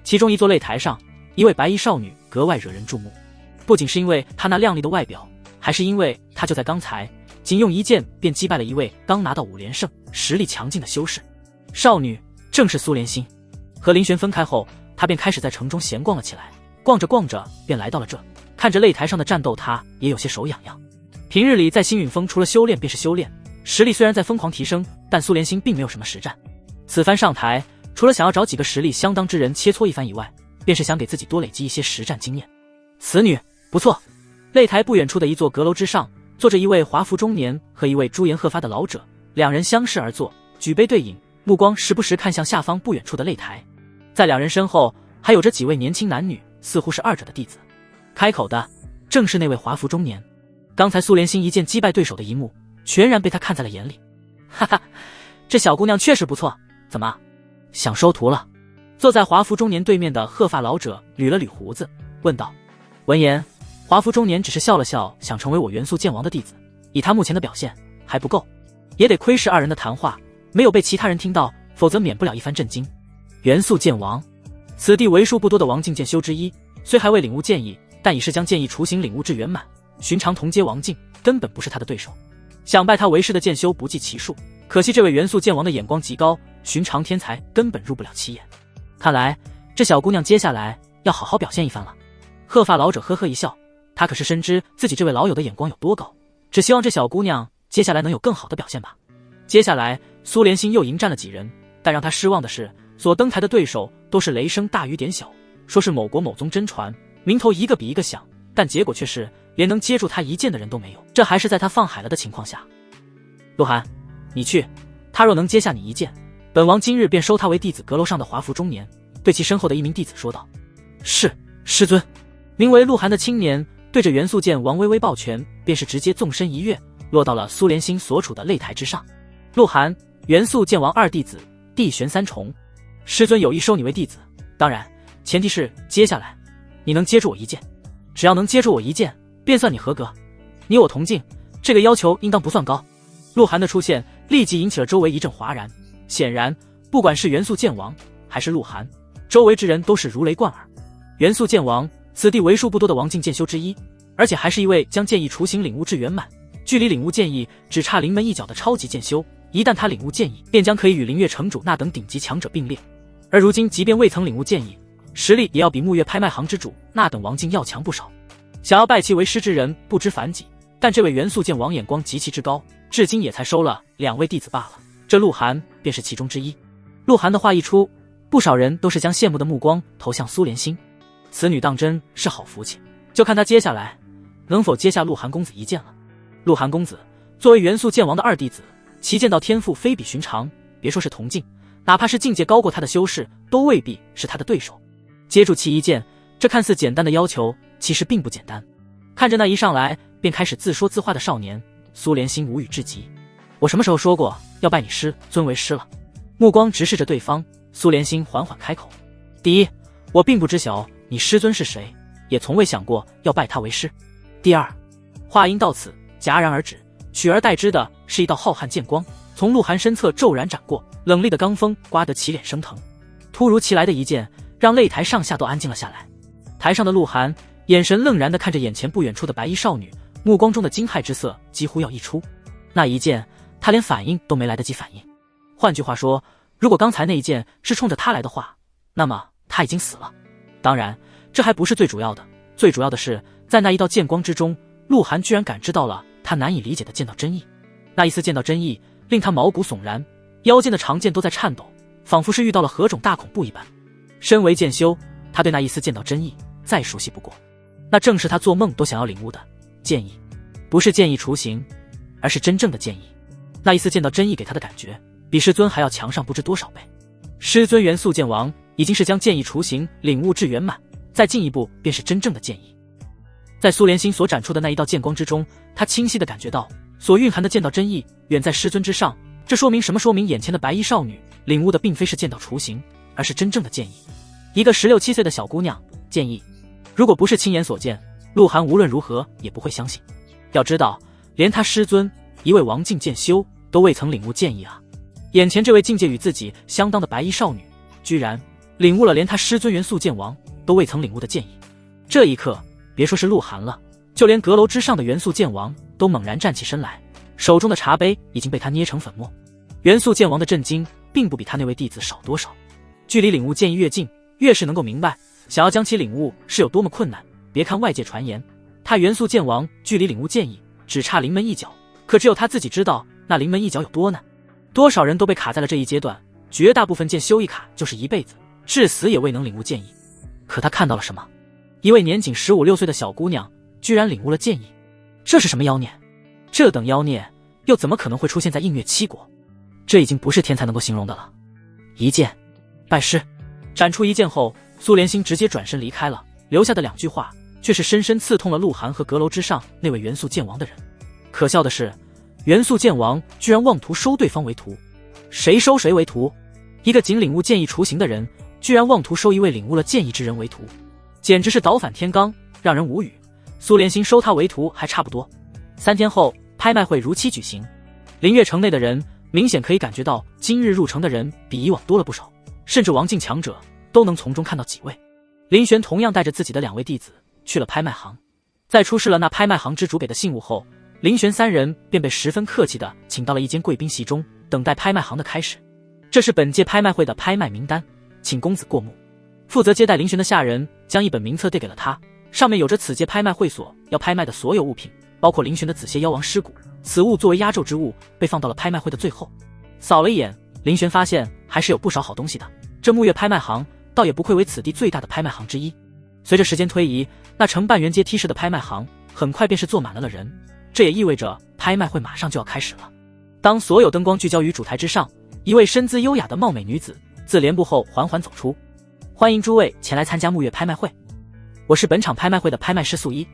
其中一座擂台上，一位白衣少女格外惹人注目，不仅是因为她那靓丽的外表，还是因为她就在刚才仅用一剑便击败了一位刚拿到5连胜、实力强劲的修士。少女正是苏莲心。和林玄分开后，她便开始在城中闲逛了起来，逛着逛着便来到了这，看着擂台上的战斗，她也有些手痒痒。平日里在星陨峰除了修炼便是修炼，实力虽然在疯狂提升，但苏莲心并没有什么实战。此番上台，除了想要找几个实力相当之人切磋一番以外，便是想给自己多累积一些实战经验。此女不错。擂台不远处的一座阁楼之上，坐着一位华服中年和一位朱颜鹤发的老者，两人相视而坐，举杯对饮，目光时不时看向下方不远处的擂台。在两人身后还有着几位年轻男女，似乎是二者的弟子。开口的正是那位华服中年。刚才苏莲心一剑击败对手的一幕，全然被他看在了眼里。哈哈，这小姑娘确实不错，怎么想收徒了？坐在华服中年对面的鹤发老者捋了捋胡子，问道。闻言，华服中年只是笑了笑，想成为我元素剑王的弟子，以他目前的表现还不够，也得窥视二人的谈话没有被其他人听到，否则免不了一番震惊。元素剑王，此地为数不多的王境剑修之一，虽还未领悟剑意，但已是将剑意雏形领悟至圆满，寻常同阶王境根本不是他的对手。想拜他为师的剑修不计其数，可惜这位元素剑王的眼光极高，寻常天才根本入不了其眼。看来这小姑娘接下来要好好表现一番了。鹤发老者呵呵一笑，他可是深知自己这位老友的眼光有多高，只希望这小姑娘接下来能有更好的表现吧。接下来苏莲心又迎战了几人，但让他失望的是，所登台的对手都是雷声大雨点小，说是某国某宗真传，名头一个比一个响，但结果却是连能接住他一剑的人都没有，这还是在他放海了的情况下。鹿晗，你去，他若能接下你一剑，本王今日便收他为弟子。阁楼上的华服中年对其身后的一名弟子说道。是，师尊。名为鹿晗的青年对着元素剑王微微抱拳，便是直接纵身一跃，落到了苏莲心所处的擂台之上。鹿晗，元素剑王二弟子，地玄三重。师尊有意收你为弟子，当然前提是接下来你能接住我一剑，只要能接住我一剑，便算你合格。你我同境，这个要求应当不算高。鹿晗的出现立即引起了周围一阵哗然，显然不管是元素剑王还是鹿晗，周围之人都是如雷贯耳。元素剑王，此地为数不多的王境剑修之一，而且还是一位将剑意雏形领悟至圆满，距离领悟剑意只差临门一脚的超级剑修。一旦他领悟剑意，便将可以与灵月城主那等顶级强者并列。而如今即便未曾领悟剑意，实力也要比沐月拍卖行之主那等王境要强不少。想要拜其为师之人不知凡几，但这位元素剑王眼光极其之高，至今也才收了2位弟子罢了。这鹿晗便是其中之一。鹿晗的话一出，不少人都是将羡慕的目光投向苏莲心。此女当真是好福气，就看她接下来能否接下鹿晗公子一剑了。鹿晗公子作为元素剑王的二弟子，其剑道天赋非比寻常，别说是同境，哪怕是境界高过他的修士，都未必是他的对手。接住其一剑，这看似简单的要求，其实并不简单。看着那一上来便开始自说自话的少年，苏莲心无语至极。我什么时候说过要拜你师尊为师了？目光直视着对方，苏莲心缓缓开口。第一，我并不知晓你师尊是谁，也从未想过要拜他为师。第二，话音到此戛然而止，取而代之的是一道浩瀚剑光从鹿晗身侧骤然斩过，冷冽的罡风刮得其脸生疼。突如其来的一剑让擂台上下都安静了下来。台上的鹿晗眼神愣然地看着眼前不远处的白衣少女，目光中的惊骇之色几乎要溢出。那一剑他连反应都没来得及反应。换句话说，如果刚才那一剑是冲着他来的话，那么他已经死了。当然这还不是最主要的，最主要的是在那一道剑光之中，鹿晗居然感知到了他难以理解的剑道真意。那一丝剑道真意令他毛骨悚然，腰间的长剑都在颤抖，仿佛是遇到了何种大恐怖一般。身为剑修，他对那一丝剑道真意再熟悉不过，那正是他做梦都想要领悟的剑意，不是剑意雏形，而是真正的剑意。那一丝剑道真意给他的感觉，比师尊还要强上不知多少倍。师尊元素剑王已经是将剑意雏形领悟至圆满，再进一步便是真正的剑意。在苏连心所展出的那一道剑光之中，他清晰地感觉到所蕴含的剑道真意远在师尊之上。这说明什么？说明眼前的白衣少女领悟的并非是剑道雏形，而是真正的剑意。一个16、17岁的小姑娘，剑意，如果不是亲眼所见，鹿晗无论如何也不会相信。要知道，连他师尊一位王境剑修都未曾领悟剑意啊！眼前这位境界与自己相当的白衣少女，居然领悟了连他师尊元素剑王都未曾领悟的剑意。这一刻，别说是鹿晗了，就连阁楼之上的元素剑王都猛然站起身来，手中的茶杯已经被他捏成粉末。元素剑王的震惊并不比他那位弟子少多少。距离领悟剑意越近，越是能够明白想要将其领悟是有多么困难。别看外界传言，他元素剑王距离领悟剑意只差临门一脚，可只有他自己知道那临门一脚有多难。多少人都被卡在了这一阶段，绝大部分剑修一卡就是一辈子，至死也未能领悟剑意。可他看到了什么？一位年仅15、16岁的小姑娘居然领悟了剑意，这是什么妖孽？这等妖孽又怎么可能会出现在映月7国？这已经不是天才能够形容的了。一剑拜师，斩出一剑后，苏连心直接转身离开了，留下的2句话却是深深刺痛了鹿晗和阁楼之上那位元素剑王的人。可笑的是，元素剑王居然妄图收对方为徒。谁收谁为徒？一个仅领悟剑意雏形的人，居然妄图收一位领悟了剑意之人为徒，简直是倒反天罡，让人无语。苏连心收他为徒还差不多。3天后，拍卖会如期举行。灵月城内的人明显可以感觉到，今日入城的人比以往多了不少，甚至王境强者都能从中看到几位。林玄同样带着自己的2位弟子去了拍卖行，在出示了那拍卖行之主给的信物后，林玄3人便被十分客气地请到了一间贵宾席中，等待拍卖行的开始。这是本届拍卖会的拍卖名单，请公子过目。负责接待林玄的下人将一本名册递给了他，上面有着此届拍卖会所要拍卖的所有物品，包括林玄的紫蝎妖王尸骨。此物作为压轴之物，被放到了拍卖会的最后。扫了一眼，林玄发现还是有不少好东西的。这沐月拍卖行倒也不愧为此地最大的拍卖行之一。随着时间推移，那承办圆阶梯式的拍卖行很快便是坐满了人，这也意味着拍卖会马上就要开始了。当所有灯光聚焦于主台之上，一位身姿优雅的貌美女子自帘布后缓缓走出。欢迎诸位前来参加沐月拍卖会，我是本场拍卖会的拍卖师素一。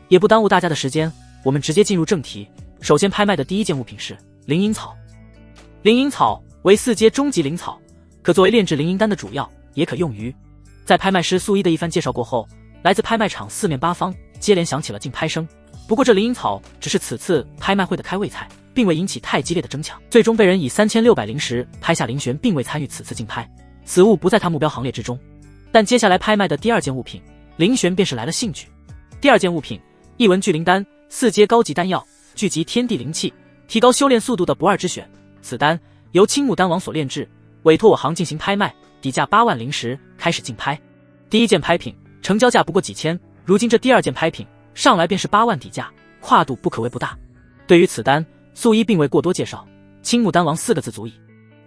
也不耽误大家的时间，我们直接进入正题。首先拍卖的第一件物品是灵隐草。灵隐草为4阶终极灵草，可作为炼制灵隐丹的主药，也可用于。在拍卖师素一的一番介绍过后，来自拍卖场4面8方接连响起了竞拍声。不过这灵隐草只是此次拍卖会的开胃菜，并未引起太激烈的争抢，最终被人以3600灵石拍下。林玄并未参与此次竞拍，此物不在他目标行列之中。但接下来拍卖的第2件物品，林玄便是来了兴趣。第2件物品，一文聚灵丹，4阶高级丹药，聚集天地灵气，提高修炼速度的不二之选。此丹由青木丹王所炼制，委托我行进行拍卖，底价8万灵石，开始竞拍。第1件拍品成交价不过几千，如今这第2件拍品上来便是8万底价，跨度不可谓不大。对于此丹，素一并未过多介绍，青木丹王4个字足矣。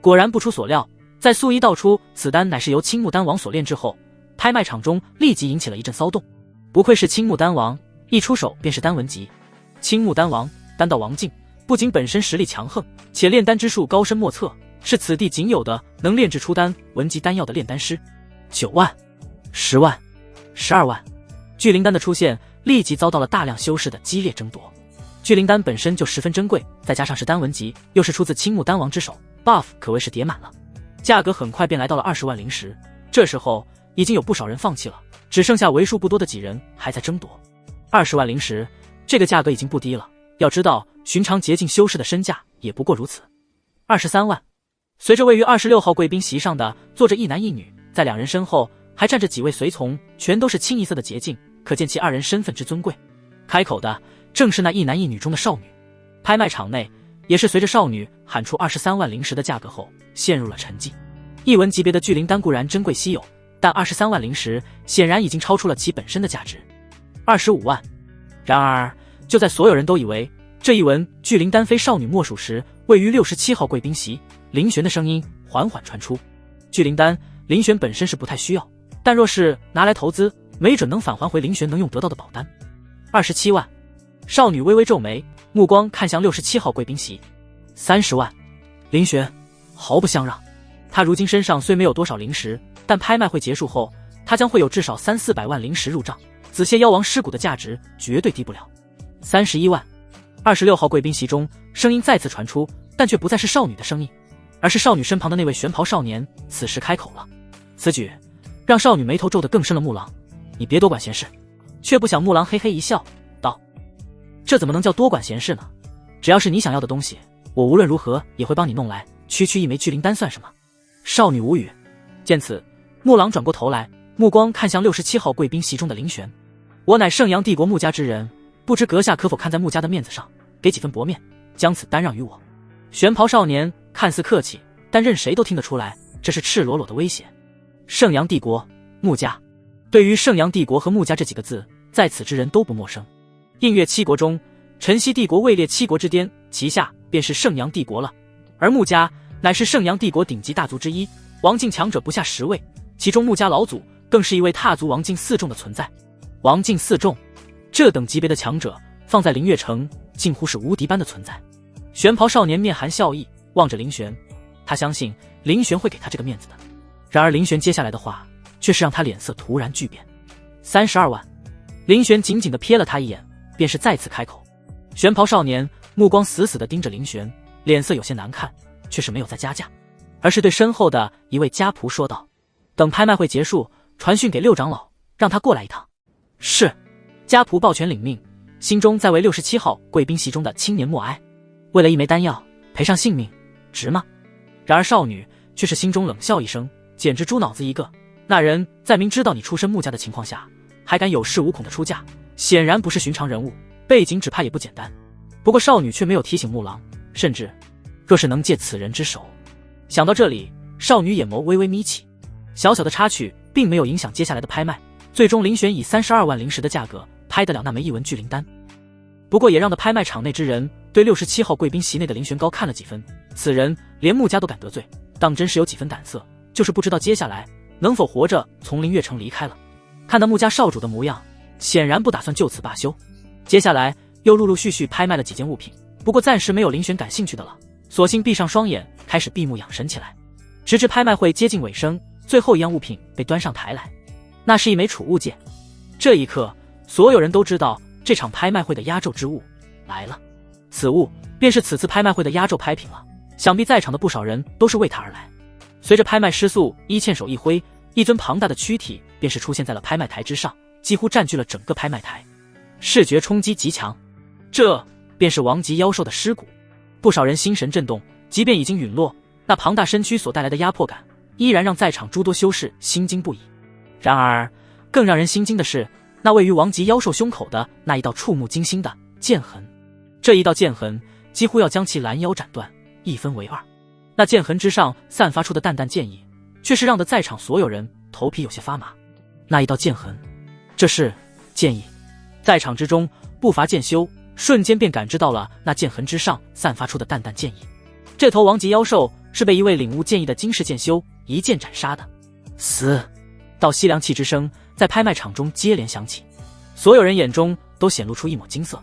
果然不出所料，在素一道出此丹乃是由青木丹王所炼制后，拍卖场中立即引起了一阵骚动。不愧是青木丹王，一出手便是丹文级。青木丹王丹道王境，不仅本身实力强横，且炼丹之术高深莫测，是此地仅有的能炼制出丹文级丹药的炼丹师。9万、10万、12万，聚灵丹的出现立即遭到了大量修士的激烈争夺。聚灵丹本身就十分珍贵，再加上是丹文级，又是出自青木丹王之手， buff 可谓是叠满了，价格很快便来到了20万灵石。这时候已经有不少人放弃了，只剩下为数不多的几人还在争夺。20万灵石，这个价格已经不低了，要知道寻常洁净修士的身价也不过如此。23万。随着位于26号贵宾席上的坐着一男一女，在2人身后还站着几位随从，全都是清一色的洁净，可见其2人身份之尊贵。开口的正是那一男一女中的少女。拍卖场内也是随着少女喊出23万灵石的价格后，陷入了沉寂。一文级别的聚灵丹固然珍贵稀有，但23万灵石显然已经超出了其本身的价值。25万，然而，就在所有人都以为这一文距林丹非少女莫属时，位于67号贵宾席，林玄的声音缓缓传出。距林丹，林玄本身是不太需要，但若是拿来投资，没准能返还回林玄能用得到的保单。27万。少女微微皱眉，目光看向67号贵宾席。30万。林玄毫不相让。他如今身上虽没有多少灵石，但拍卖会结束后，他将会有至少300-400万灵石入账，紫蟹妖王尸骨的价值绝对低不了。31万。26号贵宾席中，声音再次传出，但却不再是少女的声音，而是少女身旁的那位玄袍少年。此时开口了，此举让少女眉头皱得更深了。木狼，你别多管闲事。却不想木狼嘿嘿一笑，道：这怎么能叫多管闲事呢？只要是你想要的东西，我无论如何也会帮你弄来，区区一枚聚灵丹算什么？少女无语。见此，木狼转过头来，目光看向67号贵宾席中的林玄。我乃圣阳帝国穆家之人，不知阁下可否看在穆家的面子上，给几分薄面，将此单让于我？玄袍少年看似客气，但任谁都听得出来，这是赤裸裸的威胁。圣阳帝国，穆家。对于圣阳帝国和穆家这几个字，在此之人都不陌生。映月七国中，晨曦帝国位列七国之巅，其下便是圣阳帝国了。而穆家乃是圣阳帝国顶级大族之一，王境强者不下10位，其中穆家老祖更是一位踏足王境4众的存在。王境4众，这等级别的强者放在灵月城近乎是无敌般的存在。玄袍少年面含笑意，望着林玄，他相信林玄会给他这个面子的。然而林玄接下来的话却是让他脸色突然巨变。32万。林玄紧紧地瞥了他一眼，便是再次开口。玄袍少年目光死死地盯着林玄，脸色有些难看，却是没有再加价，而是对身后的一位家仆说道：等拍卖会结束，传讯给六长老，让他过来一趟。是。家仆抱拳领命，心中在为67号贵宾席中的青年默哀。为了一枚丹药赔上性命，值吗？然而少女却是心中冷笑一声，简直猪脑子一个。那人在明知道你出身穆家的情况下，还敢有恃无恐的出价，显然不是寻常人物，背景只怕也不简单。不过少女却没有提醒木狼，甚至若是能借此人之手。想到这里，少女眼眸微微眯起。小小的插曲并没有影响接下来的拍卖，最终林玄以32万灵石的价格拍得了那枚一文聚灵丹。不过也让的拍卖场内之人对67号贵宾席内的林玄高看了几分，此人连穆家都敢得罪，当真是有几分胆色，就是不知道接下来能否活着从灵月城离开了。看到穆家少主的模样，显然不打算就此罢休。接下来又陆陆续续拍卖了几件物品，不过暂时没有林玄感兴趣的了，索性闭上双眼，开始闭目养神起来。直至拍卖会接近尾声，最后一样物品被端上台来，那是一枚储物戒。这一刻，所有人都知道这场拍卖会的压轴之物来了，此物便是此次拍卖会的压轴拍品了。想必在场的不少人都是为它而来。随着拍卖师素一欠手一挥，一尊庞大的躯体便是出现在了拍卖台之上，几乎占据了整个拍卖台，视觉冲击极强。这便是王级妖兽的尸骨。不少人心神震动，即便已经陨落，那庞大身躯所带来的压迫感依然让在场诸多修士心惊不已。然而更让人心惊的是，那位于王级妖兽胸口的那一道触目惊心的剑痕。这一道剑痕几乎要将其拦腰斩断，一分为二。那剑痕之上散发出的淡淡剑意，却是让的在场所有人头皮有些发麻。那一道剑痕，这是剑意。在场之中不乏剑修，瞬间便感知到了那剑痕之上散发出的淡淡剑意。这头王级妖兽是被一位领悟剑意的金氏剑修一剑斩杀的。死！道吸凉气之声在拍卖场中接连响起，所有人眼中都显露出一抹惊色。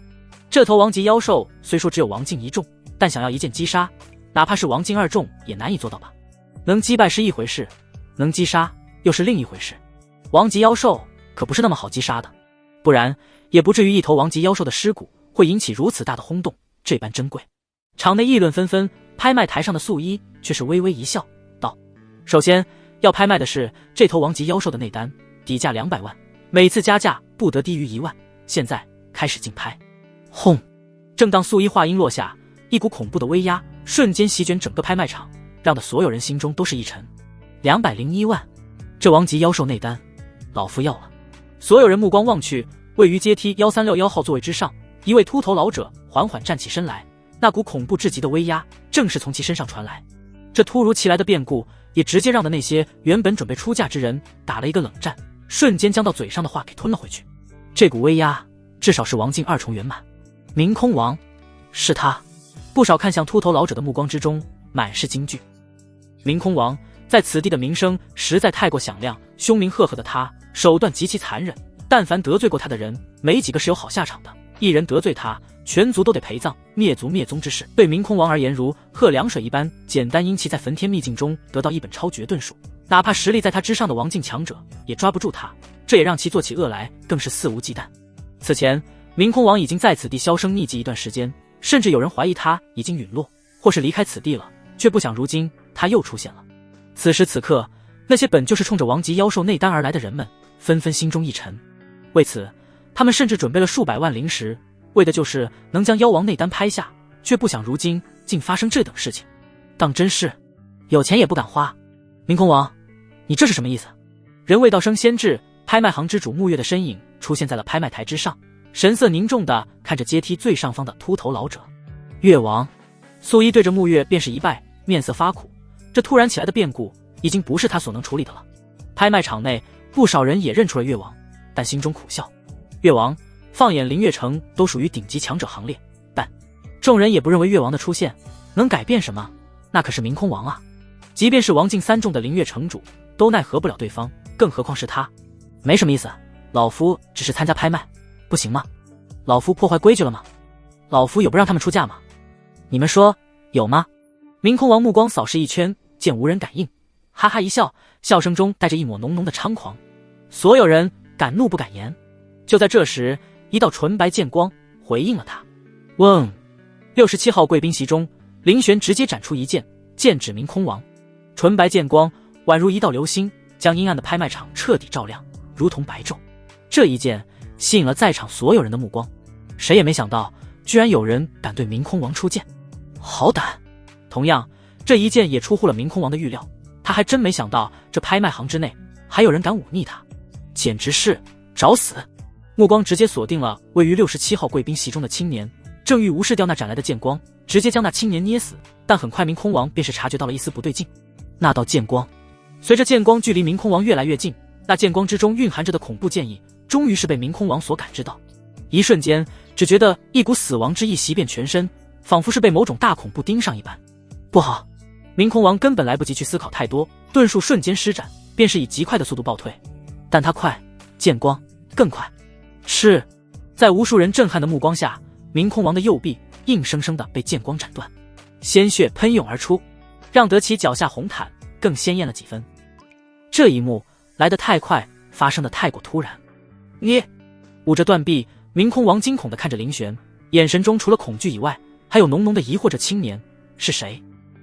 这头王级妖兽虽说只有王境1众，但想要一剑击杀，哪怕是王境2众也难以做到吧。能击败是一回事，能击杀又是另一回事。王级妖兽可不是那么好击杀的，不然也不至于一头王级妖兽的尸骨会引起如此大的轰动，这般珍贵。场内议论纷纷，拍卖台上的素衣却是微微一笑，道：首先要拍卖的是这头王级妖兽的内丹，底价200万，每次加价不得低于1万，现在开始竞拍。轰！正当素衣话音落下，一股恐怖的威压瞬间席卷整个拍卖场，让的所有人心中都是一沉。201万，这王级妖兽内丹，老夫要了。所有人目光望去，位于阶梯1361号座位之上，一位秃头老者缓缓站起身来，那股恐怖至极的威压正是从其身上传来。这突如其来的变故也直接让的那些原本准备出价之人打了一个冷战，瞬间将到嘴上的话给吞了回去。这股威压至少是王境2重圆满。明空王，是他。不少看向秃头老者的目光之中满是惊惧。明空王在此地的名声实在太过响亮，凶名赫赫的他手段极其残忍，但凡得罪过他的人，没几个是有好下场的。一人得罪他，全族都得陪葬，灭族灭宗之事，对明空王而言如喝凉水一般简单。因其在焚天秘境中得到一本超绝遁术，哪怕实力在他之上的王境强者也抓不住他，这也让其做起恶来更是肆无忌惮。此前明空王已经在此地销声匿迹一段时间，甚至有人怀疑他已经陨落或是离开此地了，却不想如今他又出现了。此时此刻，那些本就是冲着王级妖兽内丹而来的人们纷纷心中一沉，为此他们甚至准备了数百万灵石，为的就是能将妖王内丹拍下，却不想如今竟发生这等事情。当真是有钱也不敢花。明空王，你这是什么意思？人未道升先至，拍卖行之主沐月的身影出现在了拍卖台之上，神色凝重地看着阶梯最上方的秃头老者。月王，素衣对着沐月便是一拜，面色发苦。这突然起来的变故已经不是他所能处理的了。拍卖场内不少人也认出了月王，但心中苦笑。月王放眼灵月城都属于顶级强者行列，但众人也不认为月王的出现能改变什么，那可是明空王啊！即便是王境3众的灵月城主都奈何不了对方，更何况是他。没什么意思，老夫只是参加拍卖，不行吗？老夫破坏规矩了吗？老夫有不让他们出价吗？你们说有吗？明空王目光扫视一圈，见无人感应，哈哈一笑，笑声中带着一抹浓浓的猖狂。所有人敢怒不敢言。就在这时，一道纯白剑光回应了他。嗡！67号贵宾席中，林玄直接展出一剑，剑指明空王。纯白剑光宛如一道流星，将阴暗的拍卖场彻底照亮，如同白昼。这一剑吸引了在场所有人的目光，谁也没想到，居然有人敢对明空王出剑，好胆！同样，这一剑也出乎了明空王的预料，他还真没想到这拍卖行之内还有人敢忤逆他，简直是找死！目光直接锁定了位于67号贵宾席中的青年，正欲无视掉那斩来的剑光，直接将那青年捏死。但很快明空王便是察觉到了一丝不对劲，那道剑光，随着剑光距离明空王越来越近，那剑光之中蕴含着的恐怖剑意，终于是被明空王所感知到。一瞬间，只觉得一股死亡之意袭遍全身，仿佛是被某种大恐怖盯上一般。不好！明空王根本来不及去思考太多，遁术瞬间施展，便是以极快的速度暴退。但他快，剑光更快。是，在无数人震撼的目光下，明空王的右臂硬生生的被剑光斩断，鲜血喷涌而出，让得其脚下红毯更鲜艳了几分。这一幕来得太快，发生的太过突然。你捂着断臂，明空王惊恐地看着林玄，眼神中除了恐惧以外，还有浓浓的疑惑。这青年是谁？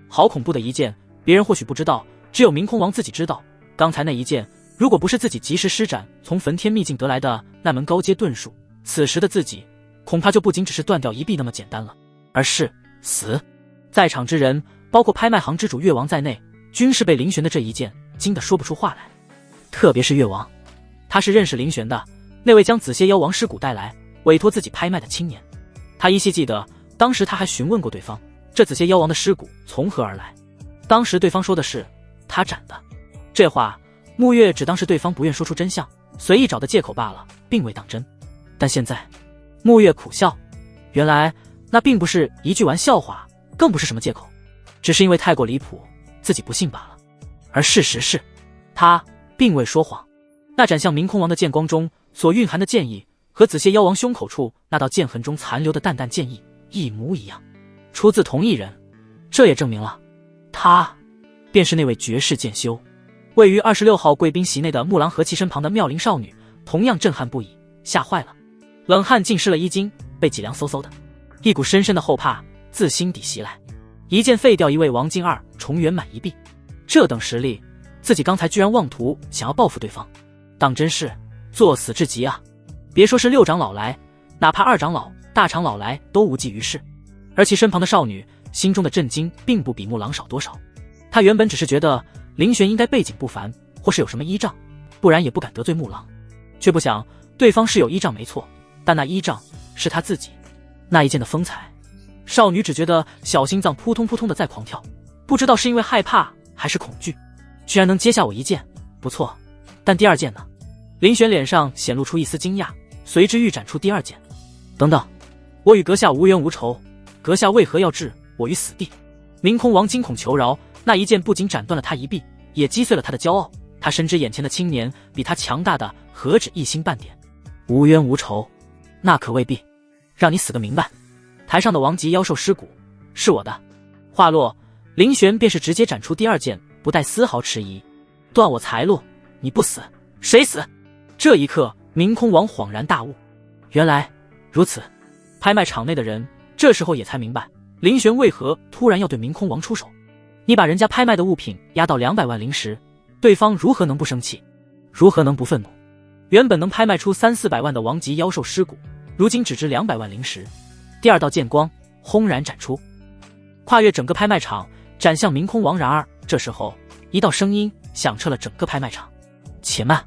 好恐怖的一剑，别人或许不知道，只有明空王自己知道。刚才那一剑，如果不是自己及时施展从焚天秘境得来的那门高阶遁术，此时的自己恐怕就不仅只是断掉一臂那么简单了，而是死。在场之人，包括拍卖行之主月王在内，均是被林玄的这一剑惊得说不出话来。特别是月王，他是认识林玄的，那位将紫蝎妖王尸骨带来委托自己拍卖的青年。他依稀记得，当时他还询问过对方，这紫蝎妖王的尸骨从何而来。当时对方说的是他斩的，这话沐月只当是对方不愿说出真相，随意找的借口罢了，并未当真。但现在沐月苦笑，原来那并不是一句玩笑话，更不是什么借口，只是因为太过离谱，自己不信罢了。而事实是，他并未说谎。那斩向明空王的剑光中所蕴含的剑意，和紫蝎妖王胸口处那道剑痕中残留的淡淡剑意一模一样，出自同一人。这也证明了，他便是那位绝世剑修。位于26号贵宾席内的木狼和其身旁的妙龄少女同样震撼不已，吓坏了，冷汗浸湿了衣襟，背脊凉飕飕的，一股深深的后怕自心底袭来。一剑废掉一位王境2重圆满一臂，这等实力，自己刚才居然妄图想要报复对方，当真是作死至极啊！别说是6长老来，哪怕2长老、大长老来都无济于事。而其身旁的少女心中的震惊并不比木狼少多少，她原本只是觉得林玄应该背景不凡，或是有什么依仗，不然也不敢得罪木狼，却不想对方是有依仗没错，但那依仗是他自己。那一剑的风采，少女只觉得小心脏扑通扑通的在狂跳，不知道是因为害怕还是恐惧，居然能接下我一剑，不错，但第2剑呢？林玄脸上显露出一丝惊讶，随之欲展出第2剑。等等，我与阁下无冤无仇，阁下为何要置我于死地？明空王惊恐求饶，那一剑不仅斩断了他一臂，也击碎了他的骄傲。他深知眼前的青年比他强大的何止一星半点。无冤无仇，那可未必，让你死个明白。台上的王级妖兽尸骨是我的。话落，林玄便是直接斩出第二剑，不带丝毫迟疑。断我财路，你不死谁死？这一刻，明空王恍然大悟，原来如此。拍卖场内的人这时候也才明白，林玄为何突然要对明空王出手。你把人家拍卖的物品压到200万灵石，对方如何能不生气，如何能不愤怒？原本能拍卖出300-400万的王级妖兽尸骨，如今只值200万灵石。第二道剑光轰然斩出，跨越整个拍卖场，斩向明空王。然而这时候，一道声音响彻了整个拍卖场：且慢！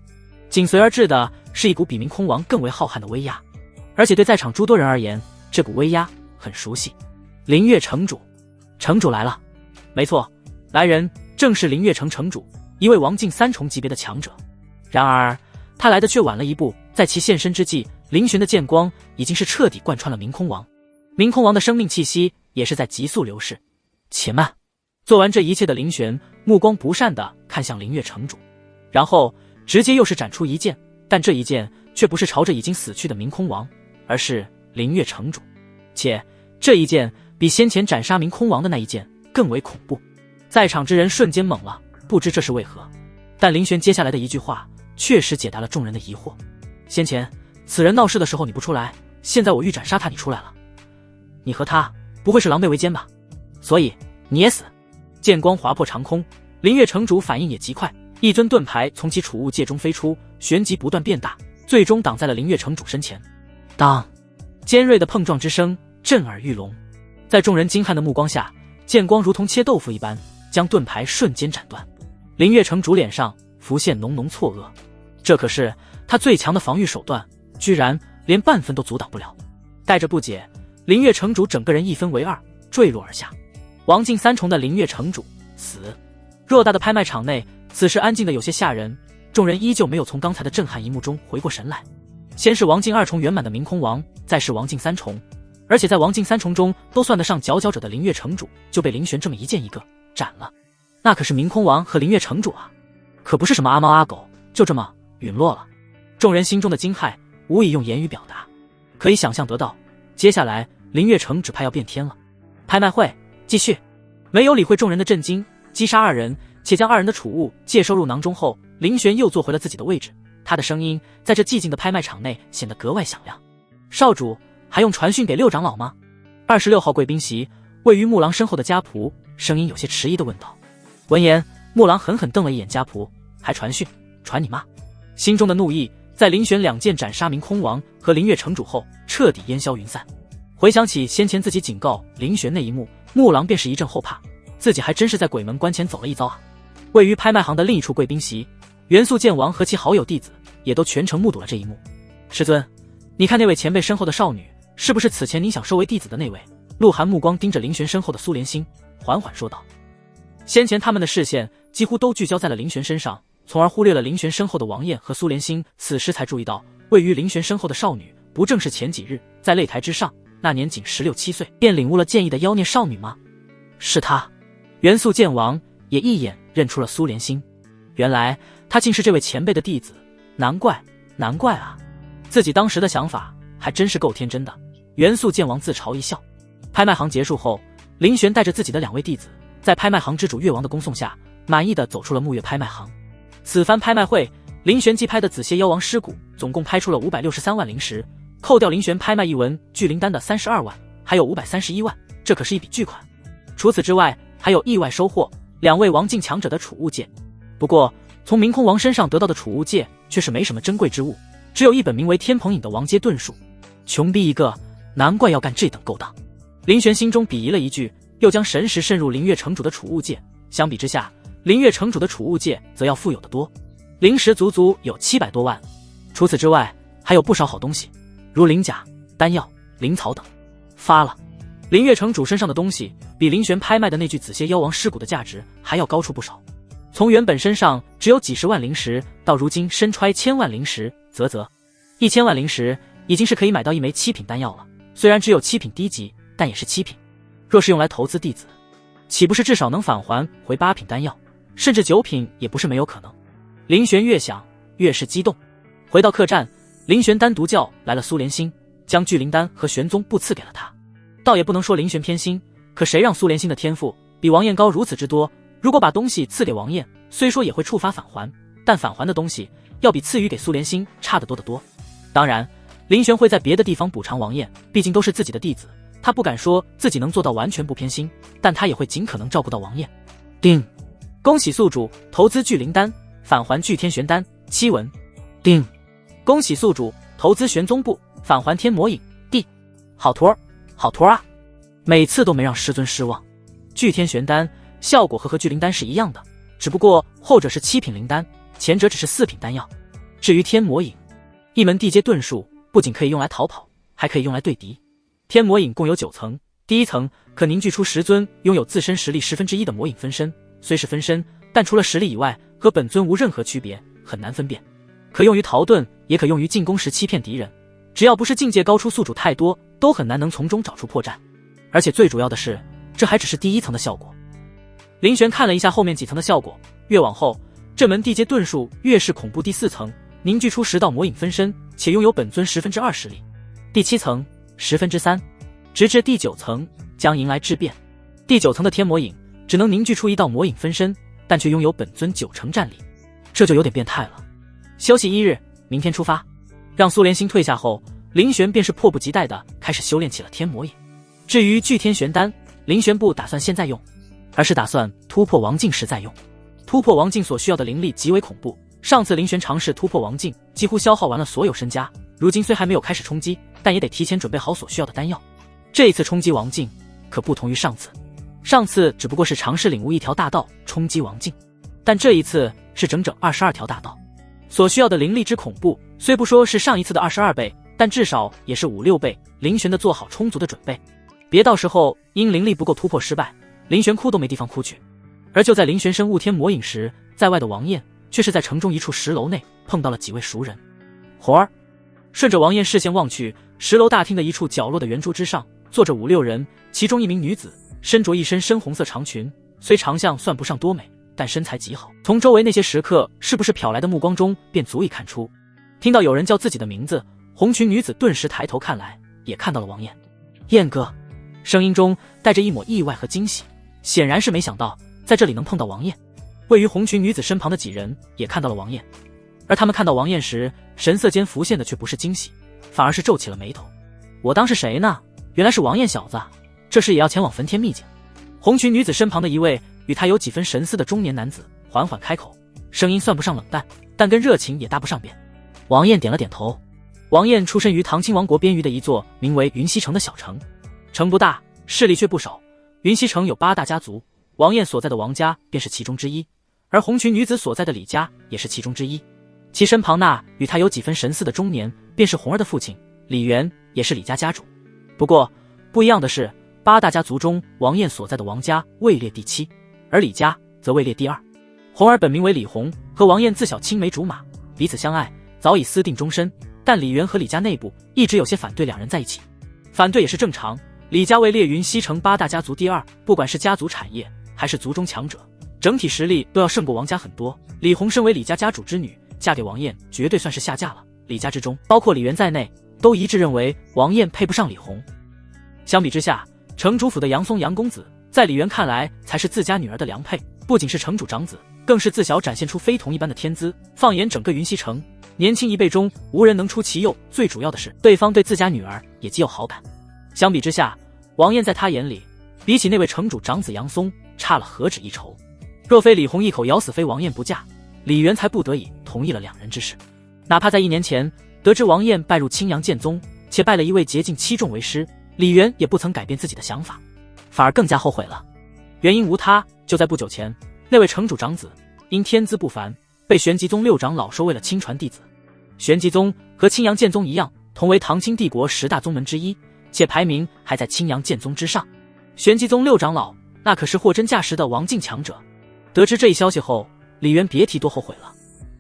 紧随而至的是一股比明空王更为浩瀚的威压，而且对在场诸多人而言，这股威压很熟悉。灵月城主，城主来了。没错，来人正是灵月城城主，一位王境3重级别的强者。然而他来的却晚了一步，在其现身之际，林玄的剑光已经是彻底贯穿了明空王。明空王的生命气息也是在急速流逝。且慢！做完这一切的林玄目光不善地看向灵月城主，然后直接又是斩出一剑，但这一剑却不是朝着已经死去的明空王，而是灵月城主。且这一剑比先前斩杀明空王的那一剑更为恐怖。在场之人瞬间懵了，不知这是为何。但林玄接下来的一句话确实解答了众人的疑惑。先前此人闹事的时候你不出来，现在我欲斩杀他你出来了，你和他不会是狼狈为奸吧？所以你也死。剑光划破长空，灵月城主反应也极快，一尊盾牌从其储物戒中飞出，旋即不断变大，最终挡在了灵月城主身前。当！尖锐的碰撞之声震耳欲聋，在众人惊骇的目光下，剑光如同切豆腐一般，将盾牌瞬间斩断。灵月城主脸上浮现浓浓错愕，这可是他最强的防御手段，居然连半分都阻挡不了。带着不解，灵月城主整个人一分为二，坠落而下。王境3重的灵月城主死。偌大的拍卖场内，此时安静的有些吓人，众人依旧没有从刚才的震撼一幕中回过神来。先是王境2重圆满的明空王，再是王境3重，而且在王境3重中都算得上佼佼者的灵月城主，就被林玄这么一剑一个斩了。那可是明空王和灵月城主啊，可不是什么阿猫阿狗，就这么陨落了。众人心中的惊骇无以用言语表达，可以想象得到，接下来灵月城只怕要变天了。拍卖会继续。没有理会众人的震惊，击杀2人，且将2人的储物借收入囊中后，林玄又坐回了自己的位置。他的声音在这寂静的拍卖场内显得格外响亮。少主，还用传讯给6长老吗？26号贵宾席，位于木狼身后的家仆声音有些迟疑地问道。闻言，木狼狠狠瞪了一眼家仆，还传讯？传你妈！心中的怒意在林玄2剑斩杀明空王和灵月城主后彻底烟消云散。回想起先前自己警告林玄那一幕，木狼便是一阵后怕，自己还真是在鬼门关前走了一遭啊。位于拍卖行的另一处贵宾席，元素剑王和其好友弟子也都全程目睹了这一幕。师尊，你看那位前辈身后的少女，是不是此前您想收为弟子的那位？鹿晗目光盯着林玄身后的苏莲心，缓缓说道。先前他们的视线几乎都聚焦在了林玄身上，从而忽略了林玄身后的王艳和苏莲心。此时才注意到，位于林玄身后的少女，不正是前几日在擂台之上，那年仅16、17岁便领悟了剑意的妖孽少女吗？是她。元素剑王也一眼认出了苏莲心，原来她竟是这位前辈的弟子，难怪啊，自己当时的想法还真是够天真的。元素剑王自嘲一笑。拍卖行结束后，林玄带着自己的2位弟子，在拍卖行之主越王的恭送下，满意的走出了沐月拍卖行。此番拍卖会，林玄祭拍的紫蝎妖王尸骨总共拍出了563万灵石，扣掉林玄拍卖一文聚灵丹的32万，还有531万，这可是一笔巨款。除此之外，还有意外收获2位王境强者的储物戒。不过从明空王身上得到的储物戒却是没什么珍贵之物，只有一本名为天蓬影的王阶遁术。穷逼一个，难怪要干这等勾当。林玄心中鄙夷了一句，又将神识渗入灵月城主的储物戒。相比之下，灵月城主的储物戒则要富有得多，灵石足足有700多万。除此之外，还有不少好东西，如灵甲、丹药、灵草等。发了。灵月城主身上的东西比林玄拍卖的那具紫蝎妖王尸骨的价值还要高出不少。从原本身上只有几十万灵石，到如今身揣1000万灵石，啧，1000万灵石已经是可以买到一枚7品丹药了。虽然只有7品低级，但也是7品。若是用来投资弟子，岂不是至少能返还回8品丹药，甚至9品也不是没有可能。林玄越想越是激动。回到客栈，林玄单独叫来了苏连心，将聚灵丹和玄宗布赐给了他。倒也不能说林玄偏心，可谁让苏连心的天赋比王彦高如此之多？如果把东西赐给王彦，虽说也会触发返还，但返还的东西要比赐予给苏连心差得多得多。当然，林玄会在别的地方补偿王彦，毕竟都是自己的弟子，他不敢说自己能做到完全不偏心，但他也会尽可能照顾到王彦。定，恭喜宿主投资聚灵丹，返还聚天玄丹7文。定，恭喜宿主投资玄宗部，返还天魔影地。好徒儿，好徒儿啊！每次都没让师尊失望。聚天玄丹效果和聚灵丹是一样的，只不过后者是7品灵丹，前者只是4品丹药。至于天魔影，一门地阶遁术，不仅可以用来逃跑，还可以用来对敌。天魔影共有9层，第1层可凝聚出10尊拥有自身实力1/10的魔影分身，虽是分身，但除了实力以外，和本尊无任何区别，很难分辨。可用于逃遁，也可用于进攻时欺骗敌人，只要不是境界高出宿主太多，都很难能从中找出破绽。而且最主要的是，这还只是第1层的效果。林玄看了一下后面几层的效果，越往后，这门地阶遁术越是恐怖。第4层凝聚出10道魔影分身，且拥有本尊2/10实力。第7层3/10，直至第9层将迎来质变。第9层的天魔影只能凝聚出1道魔影分身，但却拥有本尊90%战力，这就有点变态了。休息1日，明天出发。让苏连心退下后，林玄便是迫不及待地开始修炼起了天魔影。至于聚天玄丹，林玄不打算现在用，而是打算突破王境时再用。突破王境所需要的灵力极为恐怖，上次林玄尝试突破王境，几乎消耗完了所有身家，如今虽还没有开始冲击，但也得提前准备好所需要的丹药。这一次冲击王境可不同于上次，上次只不过是尝试领悟1条大道冲击王境，但这一次是整整22条大道。所需要的灵力之恐怖，虽不说是上一次的22倍，但至少也是5-6倍。林玄的做好充足的准备，别到时候因灵力不够突破失败，林玄哭都没地方哭去。而就在林玄身悟天魔影时，在外的王彦却是在城中一处石楼内碰到了几位熟人。猴儿，顺着王彦视线望去，石楼大厅的一处角落的圆桌之上坐着5-6人，其中一名女子身着一身深红色长裙，虽长相算不上多美，但身材极好，从周围那些食客是不是瞟来的目光中便足以看出。听到有人叫自己的名字，红裙女子顿时抬头看来，也看到了王彦。彦哥，声音中带着一抹意外和惊喜，显然是没想到在这里能碰到王彦。位于红裙女子身旁的几人也看到了王彦，而他们看到王彦时，神色间浮现的却不是惊喜，反而是皱起了眉头。我当是谁呢？原来是王彦小子，这时也要前往焚天秘境。红裙女子身旁的一位与她有几分神似的中年男子缓缓开口，声音算不上冷淡，但跟热情也搭不上边。王彦点了点头。王彦出身于唐亲王国边隅的一座名为云溪城的小城，城不大，势力却不少。云溪城有8大家族，王彦所在的王家便是其中之一，而红裙女子所在的李家也是其中之一。其身旁那与他有几分神似的中年，便是红儿的父亲李元，也是李家家主。不过不一样的是，8大家族中王彦所在的王家位列第7，而李家则位列第2。红儿本名为李红，和王彦自小青梅竹马，彼此相爱，早已私定终身。但李元和李家内部一直有些反对两人在一起，反对也是正常。李家位列云溪城8大家族第2，不管是家族产业还是族中强者，整体实力都要胜过王家很多。李红身为李家家主之女，嫁给王彦绝对算是下嫁了。李家之中，包括李元在内，都一致认为王彦配不上李红。相比之下，城主府的杨松杨公子，在李元看来才是自家女儿的良配，不仅是城主长子，更是自小展现出非同一般的天资。放眼整个云溪城，年轻一辈中无人能出其右，最主要的是对方对自家女儿也极有好感。相比之下，王彦在他眼里，比起那位城主长子杨松，差了何止一筹。若非李红一口咬死非王彦不嫁，李元才不得已同意了两人之事。哪怕在1年前得知王彦拜入青阳剑宗，且拜了一位洁净7众为师，李元也不曾改变自己的想法，反而更加后悔了。原因无他，就在不久前，那位城主长子因天资不凡，被玄极宗6长老收为了亲传弟子。玄极宗和青阳剑宗一样，同为唐清帝国10大宗门之一，且排名还在青阳剑宗之上。玄极宗6长老那可是货真价实的王境强者。得知这一消息后，李元别提多后悔了。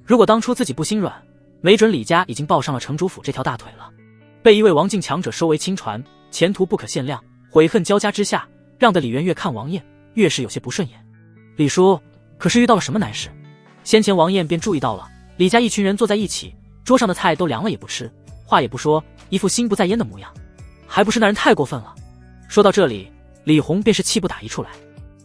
如果当初自己不心软，没准李家已经抱上了城主府这条大腿了。被一位王境强者收为亲传，前途不可限量，悔恨交加之下，让得李渊越看王晏越是有些不顺眼。李叔，可是遇到了什么难事？先前王晏便注意到了，李家一群人坐在一起，桌上的菜都凉了也不吃，话也不说，一副心不在焉的模样，还不是那人太过分了。说到这里，李弘便是气不打一处来。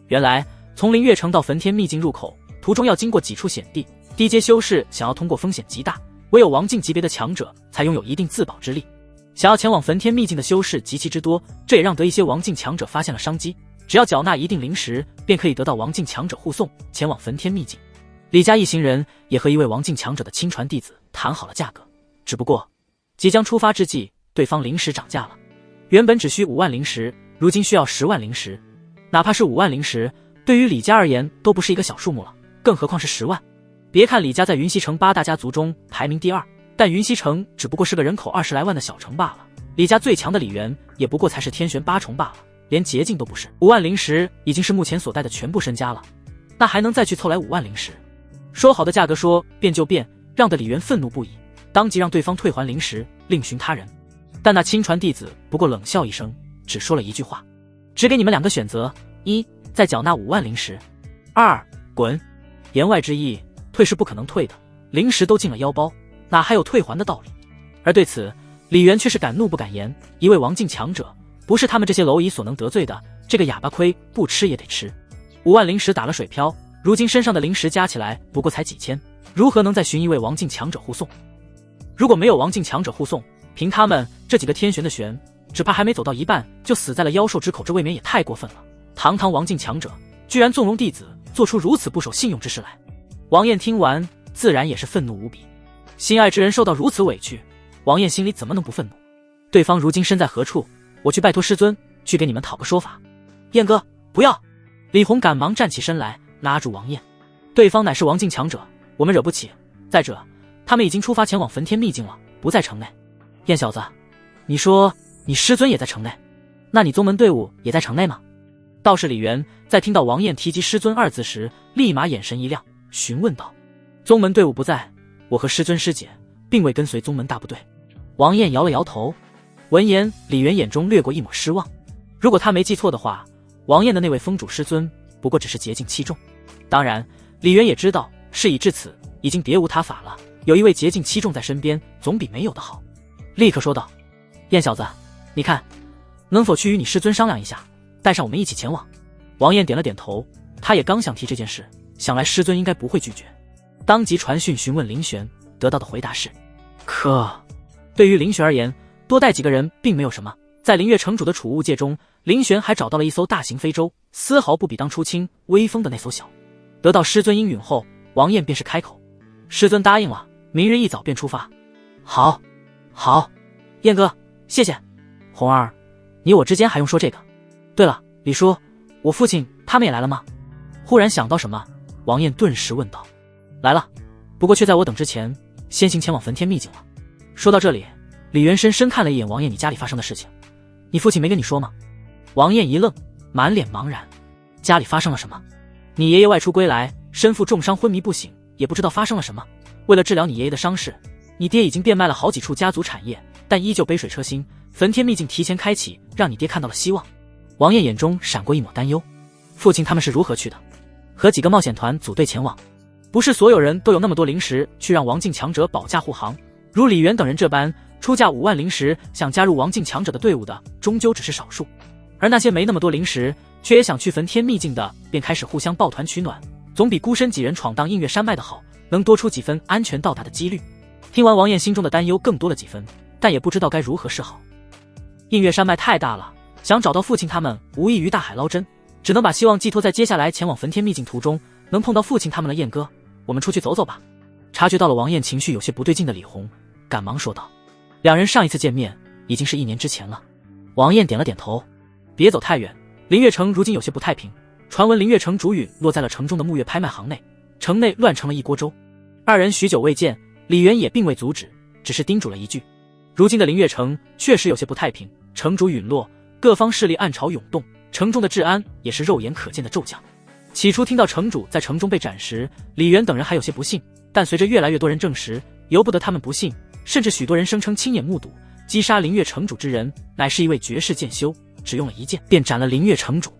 原来从灵月城到焚天秘境入口，途中要经过几处险地，低阶修士想要通过风险极大，唯有王境级别的强者才拥有一定自保之力。想要前往焚天秘境的修士极其之多，这也让得一些王境强者发现了商机，只要缴纳一定灵石，便可以得到王境强者护送前往焚天秘境。李家一行人也和一位王境强者的亲传弟子谈好了价格，只不过即将出发之际，对方灵石涨价了，原本只需5万灵石，如今需要10万灵石。哪怕是5万灵石，对于李家而言都不是一个小数目了，更何况是10万。别看李家在云溪城8大家族中排名第2，但云溪城只不过是个人口20来万的小城罢了，李家最强的李元也不过才是天玄8重罢了，连捷径都不是。5万灵石已经是目前所带的全部身家了，那还能再去凑来5万灵石？说好的价格说变就变，让得李元愤怒不已，当即让对方退还灵石，另寻他人。但那亲传弟子不过冷笑一声，只说了一句话：只给你们2个选择，1再缴纳5万灵石，2滚。言外之意，退是不可能退的，灵石都进了腰包，哪还有退还的道理？而对此，李元却是敢怒不敢言，一位王境强者，不是他们这些蝼蚁所能得罪的，这个哑巴亏不吃也得吃。5万灵石打了水漂，如今身上的灵石加起来不过才几千，如何能再寻一位王境强者护送？如果没有王境强者护送，凭他们这几个天玄的玄，只怕还没走到一半就死在了妖兽之口，这未免也太过分了。堂堂王境强者，居然纵容弟子做出如此不守信用之事来。王晏听完自然也是愤怒无比，心爱之人受到如此委屈，王晏心里怎么能不愤怒？对方如今身在何处？我去拜托师尊，去给你们讨个说法。晏哥，不要！李弘赶忙站起身来，拉住王晏。对方乃是王境强者，我们惹不起。再者，他们已经出发前往焚天秘境了，不在城内。晏小子，你说你师尊也在城内，那你宗门队伍也在城内吗？道士李元在听到王晏提及师尊2字时，立马眼神一亮，询问道：宗门队伍不在，我和师尊师姐并未跟随宗门大部队。王晏摇了摇头。闻言，李元眼中掠过一抹失望。如果他没记错的话，王晏的那位封主师尊不过只是捷径7重。当然，李元也知道事已至此，已经别无他法了，有一位捷径7重在身边，总比没有的好。立刻说道：晏小子，你看能否去与你师尊商量一下，带上我们一起前往？王晏点了点头，他也刚想提这件事，想来师尊应该不会拒绝，当即传讯询问灵玄，得到的回答是：可对于灵玄而言，多带几个人并没有什么。在灵月城主的储物界中，灵玄还找到了一艘大型飞舟，丝毫不比当初清威风的那艘小。得到师尊应允后，王晏便是开口：师尊答应了，明日一早便出发。好，好，晏哥，谢谢。红儿，你我之间还用说这个？对了，李叔，我父亲他们也来了吗？忽然想到什么，王晏顿时问道。来了，不过却在我等之前，先行前往焚天秘境了。说到这里，李元深深看了一眼王晏你家里发生的事情。你父亲没跟你说吗？王晏一愣，满脸茫然。家里发生了什么？你爷爷外出归来，身负重伤昏迷不醒，也不知道发生了什么。为了治疗你爷爷的伤势，你爹已经变卖了好几处家族产业，但依旧杯水车薪。焚天秘境提前开启，让你爹看到了希望。王晏眼中闪过一抹担忧。父亲他们是如何去的？和几个冒险团组队前往。不是所有人都有那么多灵石去让王境强者保驾护航，如李元等人这般出价5万灵石想加入王境强者的队伍的，终究只是少数。而那些没那么多灵石却也想去焚天秘境的，便开始互相抱团取暖，总比孤身几人闯荡映月山脉的好，能多出几分安全到达的几率。听完王晏心中的担忧更多了几分，但也不知道该如何是好。映月山脉太大了，想找到父亲他们无异于大海捞针，只能把希望寄托在接下来前往焚天秘境途中能碰到父亲他们了。晏哥，我们出去走走吧。察觉到了王晏情绪有些不对劲的李弘赶忙说道。两人上一次见面已经是1年之前了。王晏点了点头。别走太远，灵月城如今有些不太平，传闻灵月城主允落在了城中的木月拍卖行内，城内乱成了一锅粥。二人许久未见，李元也并未阻止，只是叮嘱了一句：如今的灵月城确实有些不太平，城主陨落，各方势力暗潮涌动，城中的治安也是肉眼可见的骤降。起初听到城主在城中被斩时，李元等人还有些不信，但随着越来越多人证实，由不得他们不信，甚至许多人声称亲眼目睹，击杀灵月城主之人乃是一位绝世剑修，只用了一剑便斩了灵月城主。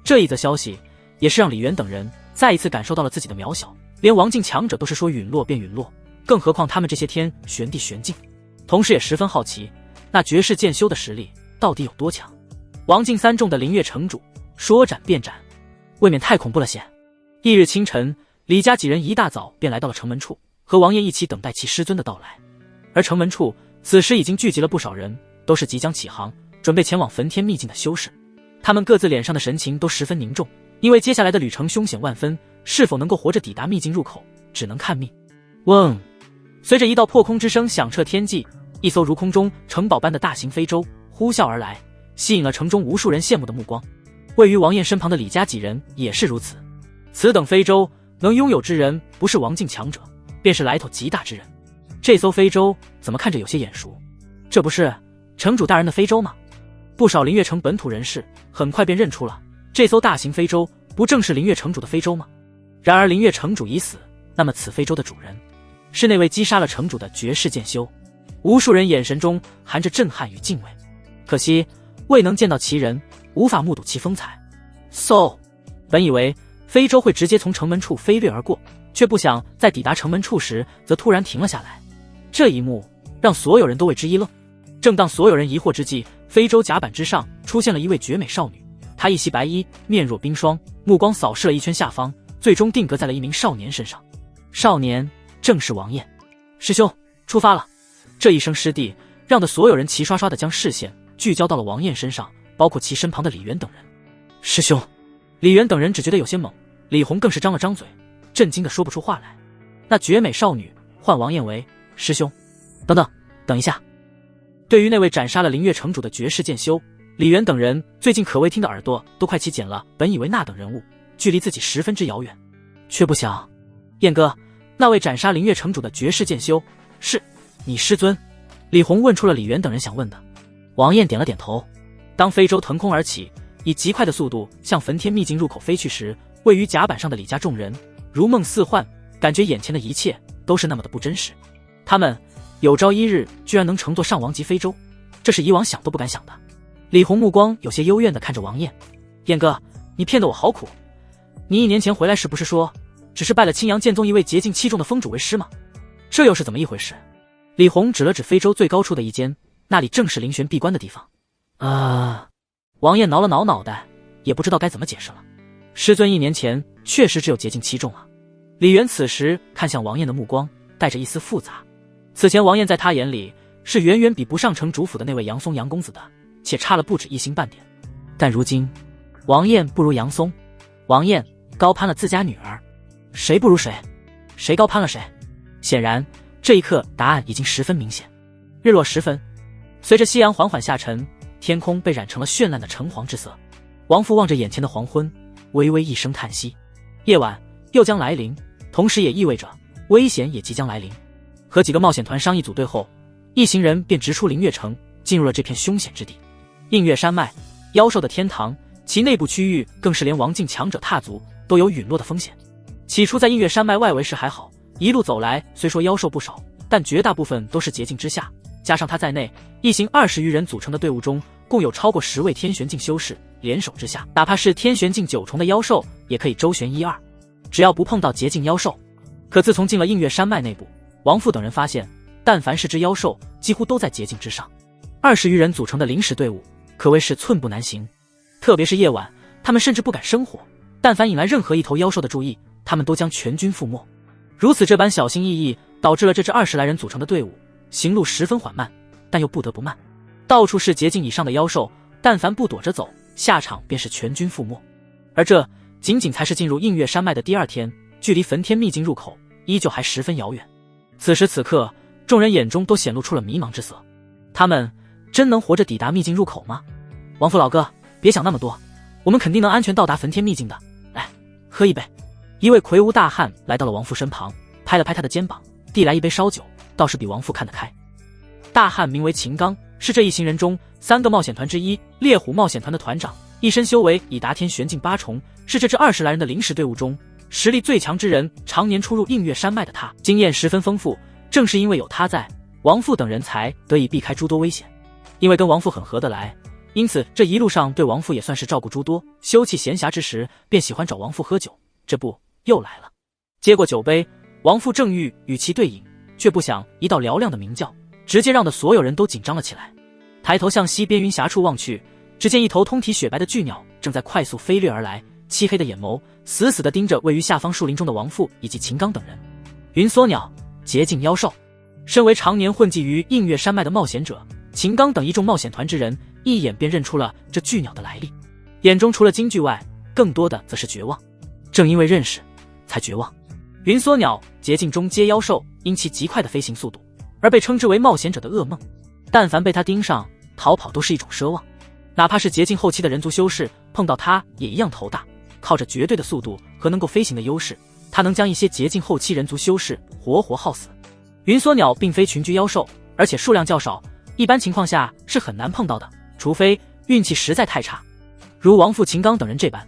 这一则消息也是让李渊等人再一次感受到了自己的渺小，连王境强者都是说陨落便陨落，更何况他们这些天玄地玄境。同时也十分好奇，那绝世剑修的实力到底有多强？王境3众的灵月城主说斩便斩，未免太恐怖了些。翌日清晨，李家几人一大早便来到了城门处，和王晏一起等待其师尊的到来。而城门处此时已经聚集了不少人，都是即将起航，准备前往焚天秘境的修士。他们各自脸上的神情都十分凝重，因为接下来的旅程凶险万分，是否能够活着抵达秘境入口，只能看命。嗡！随着一道破空之声响彻天际，一艘如空中城堡般的大型飞舟呼啸而来，吸引了城中无数人羡慕的目光。位于王晏身旁的李家几人也是如此。此等飞舟能拥有之人，不是王境强者，便是来头极大之人。这艘飞舟怎么看着有些眼熟？这不是城主大人的飞舟吗？不少灵月城本土人士很快便认出了这艘大型飞舟，不正是灵月城主的飞舟吗？然而灵月城主已死，那么此飞舟的主人是那位击杀了城主的绝世剑修。无数人眼神中含着震撼与敬畏，可惜未能见到其人，无法目睹其风采。本以为飞舟会直接从城门处飞掠而过，却不想在抵达城门处时则突然停了下来。这一幕让所有人都为之一愣。正当所有人疑惑之际，飞舟甲板之上出现了一位绝美少女，她一袭白衣，面若冰霜，目光扫视了一圈下方，最终定格在了一名少年身上。少年正是王晏。师兄，出发了。这一声师弟让得所有人齐刷刷地将视线聚焦到了王晏身上，包括其身旁的李渊等人。师兄！李渊等人只觉得有些懵，李红更是张了张嘴，震惊的说不出话来。那绝美少女唤王晏为师兄。等一下。对于那位斩杀了灵月城主的绝世剑修，李渊等人最近可谓听的耳朵都快起茧了。本以为那等人物距离自己十分之遥远，却不想，晏哥，那位斩杀灵月城主的绝世剑修是你师尊？李红问出了李渊等人想问的。王晏点了点头。当飞舟腾空而起，以极快的速度向焚天秘境入口飞去时，位于甲板上的李家众人如梦似幻，感觉眼前的一切都是那么的不真实。他们有朝一日居然能乘坐上王级飞舟，这是以往想都不敢想的。李红目光有些幽怨地看着王晏。晏哥，你骗得我好苦。你1年前回来时不是说只是拜了青阳剑宗一位劫境7众的峰主为师吗？这又是怎么一回事？李红指了指非洲最高处的一间，那里正是灵玄闭关的地方。王晏挠了挠脑袋，也不知道该怎么解释了。师尊1年前确实只有劫境7众啊。李渊此时看向王晏的目光带着一丝复杂。此前王晏在他眼里是远远比不上城主府的那位杨松杨公子的，且差了不止1星半点。但如今王晏不如杨松，王晏高攀了自家女儿，谁不如谁？谁高攀了谁？显然这一刻答案已经十分明显。日落时分，随着夕阳缓缓下沉，天空被染成了绚烂的橙黄之色。王父望着眼前的黄昏，微微一声叹息。夜晚又将来临，同时也意味着危险也即将来临。和几个冒险团商议组队后，一行人便直出灵月城，进入了这片凶险之地。映月山脉，妖兽的天堂，其内部区域更是连王境强者踏足都有陨落的风险。起初在映月山脉外围时还好，一路走来虽说妖兽不少，但绝大部分都是捷径之下，加上他在内，一行20余人组成的队伍中，共有超过10位天玄境修士联手之下，哪怕是天玄境9重的妖兽也可以周旋1、2，只要不碰到捷径妖兽。可自从进了映月山脉内部，王父等人发现，但凡是只妖兽，几乎都在捷径之上。20余人组成的临时队伍，可谓是寸步难行。特别是夜晚，他们甚至不敢生火，但凡引来任何一头妖兽的注意，他们都将全军覆没。如此这般小心翼翼，导致了这支20来人组成的队伍行路十分缓慢，但又不得不慢。到处是捷径以上的妖兽，但凡不躲着走，下场便是全军覆没。而这仅仅才是进入映月山脉的第2天，距离焚天秘境入口依旧还十分遥远。此时此刻，众人眼中都显露出了迷茫之色。他们真能活着抵达秘境入口吗？王父老哥，别想那么多，我们肯定能安全到达焚天秘境的。来，喝一杯。一位魁梧大汉来到了王父身旁，拍了拍他的肩膀，递来一杯烧酒，倒是比王父看得开。大汉名为秦刚，是这一行人中3个冒险团之一，猎虎冒险团的团长，一身修为已达天玄境8重，是这支20来人的临时队伍中实力最强之人。常年出入映月山脉的他，经验十分丰富，正是因为有他在，王父等人才得以避开诸多危险。因为跟王父很合得来，因此这一路上对王父也算是照顾诸多。休憩闲暇之时，便喜欢找王父喝酒。这不又来了。接过酒杯，王父正欲与其对饮，却不想一道嘹亮的鸣叫，直接让得所有人都紧张了起来。抬头向西边云霞处望去，只见一头通体雪白的巨鸟正在快速飞掠而来，漆黑的眼眸死死地盯着位于下方树林中的王父以及秦刚等人。云缩鸟，捷径妖兽。身为常年混迹于映月山脉的冒险者，秦刚等一众冒险团之人一眼便认出了这巨鸟的来历，眼中除了惊惧外，更多的则是绝望。正因为认识，才绝望。云缩鸟，捷径中阶妖兽，因其极快的飞行速度，而被称之为冒险者的噩梦。但凡被它盯上，逃跑都是一种奢望。哪怕是捷径后期的人族修士，碰到它也一样头大。靠着绝对的速度和能够飞行的优势，它能将一些捷径后期人族修士活活耗死。云缩鸟并非群居妖兽，而且数量较少，一般情况下是很难碰到的，除非运气实在太差，如王父、秦刚等人这般。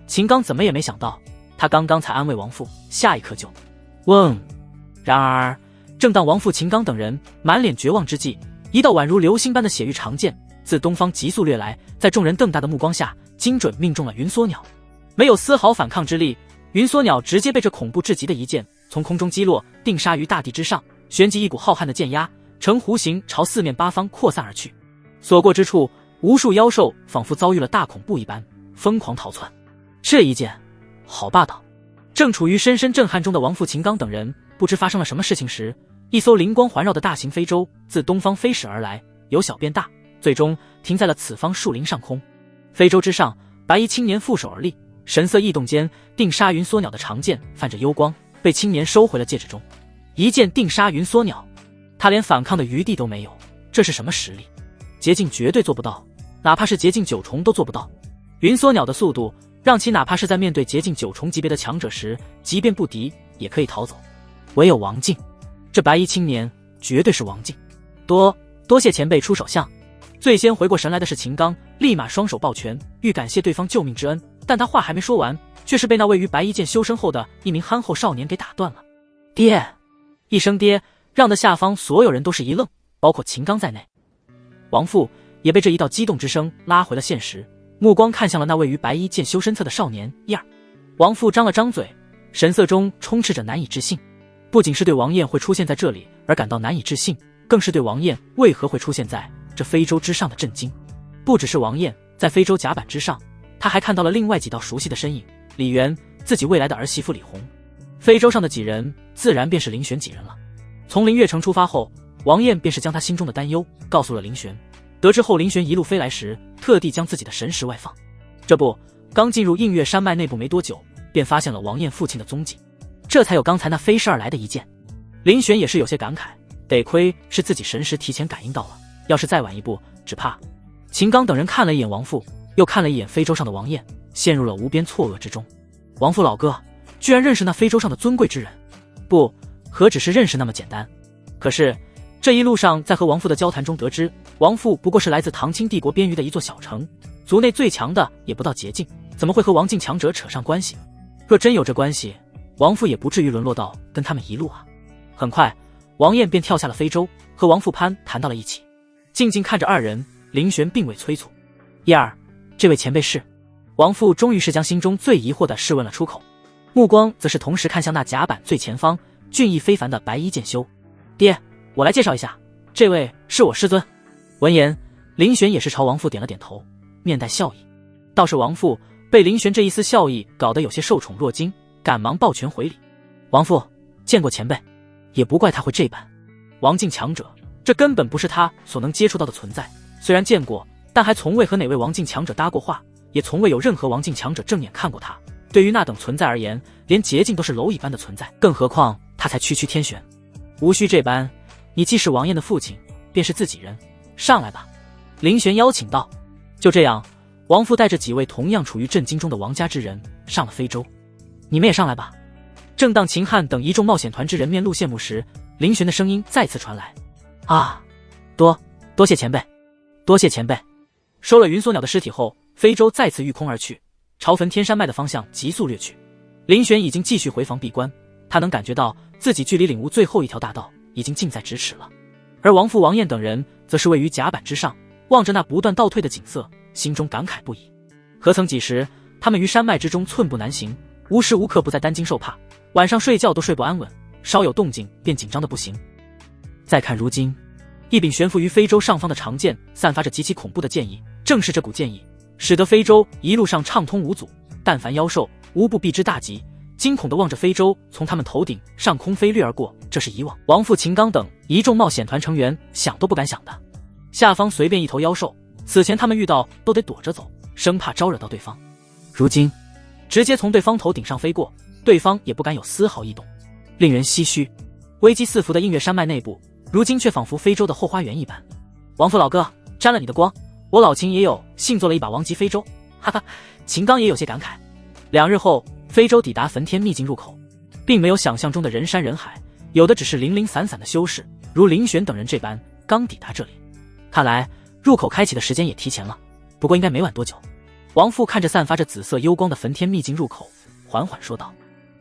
秦刚怎么也没想到，他刚刚才安慰王父，下一刻就嗡。然而正当王父、秦刚等人满脸绝望之际，一道宛如流星般的血域长剑自东方急速掠来，在众人瞪大的目光下，精准命中了云缩鸟。没有丝毫反抗之力，云缩鸟直接被这恐怖至极的一剑从空中击落，定杀于大地之上，旋即一股浩瀚的剑压呈弧形朝四面八方扩散而去。所过之处，无数妖兽仿佛遭遇了大恐怖一般，疯狂逃窜。这一剑好霸道！正处于深深震撼中的王父、秦刚等人不知发生了什么事情时，一艘灵光环绕的大型飞舟自东方飞驶而来，由小变大，最终停在了此方树林上空。飞舟之上，白衣青年负手而立，神色异动间，定杀云缩鸟的长剑泛着幽光，被青年收回了戒指中。一剑定杀云缩鸟，他连反抗的余地都没有，这是什么实力？捷径绝对做不到，哪怕是捷径9重都做不到。云缩鸟的速度让其哪怕是在面对捷径9重级别的强者时，即便不敌也可以逃走。唯有王静，这白衣青年绝对是王静。多谢前辈出手相。最先回过神来的是秦刚，立马双手抱拳，欲感谢对方救命之恩，但他话还没说完，却是被那位于白衣剑修身后的一名憨厚少年给打断了。爹！一声爹，让得下方所有人都是一愣，包括秦刚在内。王父也被这一道激动之声拉回了现实，目光看向了那位于白衣剑修身侧的少年燕儿。王父张了张嘴，神色中充斥着难以置信，不仅是对王燕会出现在这里而感到难以置信，更是对王燕为何会出现在这非洲之上的震惊。不只是王燕，在非洲甲板之上，他还看到了另外几道熟悉的身影，李媛，自己未来的儿媳妇李红。非洲上的几人自然便是林璇几人了。从灵月城出发后，王燕便是将他心中的担忧告诉了林璇，得知后林璇一路飞来时，特地将自己的神识外放。这不，刚进入映月山脉内部没多久，便发现了王燕父亲的踪迹，这才有刚才那飞逝而来的一剑。林璇也是有些感慨，得亏是自己神识提前感应到了，要是再晚一步，只怕……秦刚等人看了一眼王父，又看了一眼非洲上的王燕，陷入了无边错愕之中。王父老哥居然认识那非洲上的尊贵之人，不，何止是认识那么简单。可是这一路上在和王父的交谈中得知，王父不过是来自唐清帝国边隅的一座小城，族内最强的也不到捷径，怎么会和王境强者扯上关系？若真有这关系，王父也不至于沦落到跟他们一路啊。很快王燕便跳下了非洲，和王父潘谈到了一起。静静看着二人，林璇并未催促。燕儿，这位前辈是……王父终于是将心中最疑惑的事问了出口，目光则是同时看向那甲板最前方俊逸非凡的白衣剑修。爹，我来介绍一下，这位是我师尊。闻言，林璇也是朝王父点了点头，面带笑意。倒是王父被林璇这一丝笑意搞得有些受宠若惊，赶忙抱拳回礼。王父见过前辈，也不怪他会这般。王境强者，这根本不是他所能接触到的存在。虽然见过，但还从未和哪位王境强者搭过话，也从未有任何王境强者正眼看过他。对于那等存在而言，连捷径都是蝼蚁般的存在，更何况他才区区天玄。无需这般，你既是王燕的父亲，便是自己人，上来吧。林璇邀请道。就这样，王父带着几位同样处于震惊中的王家之人上了非洲。你们也上来吧。正当秦汉等一众冒险团之人面露羡慕时，林璇的声音再次传来。啊，多谢前辈，多谢前辈。收了云缩鸟的尸体后，非洲再次御空而去，朝焚天山脉的方向急速掠去。林璇已经继续回房闭关，他能感觉到自己距离领悟最后一条大道已经近在咫尺了。而王父、王燕等人则是位于甲板之上，望着那不断倒退的景色，心中感慨不已。何曾几时，他们于山脉之中寸步难行，无时无刻不在担惊受怕，晚上睡觉都睡不安稳，稍有动静便紧张的不行。再看如今，一柄悬浮于非洲上方的长剑散发着极其恐怖的剑意，正是这股剑意使得非洲一路上畅通无阻，但凡妖兽无不避之大吉，惊恐地望着非洲从他们头顶上空飞掠而过。这是以往王父、秦刚等一众冒险团成员想都不敢想的。下方随便一头妖兽，此前他们遇到都得躲着走，生怕招惹到对方。如今直接从对方头顶上飞过，对方也不敢有丝毫异动，令人唏嘘。危机四伏的映月山脉内部，如今却仿佛非洲的后花园一般。王父老哥，沾了你的光，我老秦也有幸做了一把王级非洲，哈哈。秦刚也有些感慨。2日后，非洲抵达焚天秘境入口，并没有想象中的人山人海，有的只是零零散散的修士，如林玄等人这般刚抵达这里。看来入口开启的时间也提前了，不过应该没晚多久。王父看着散发着紫色幽光的焚天秘境入口，缓缓说道：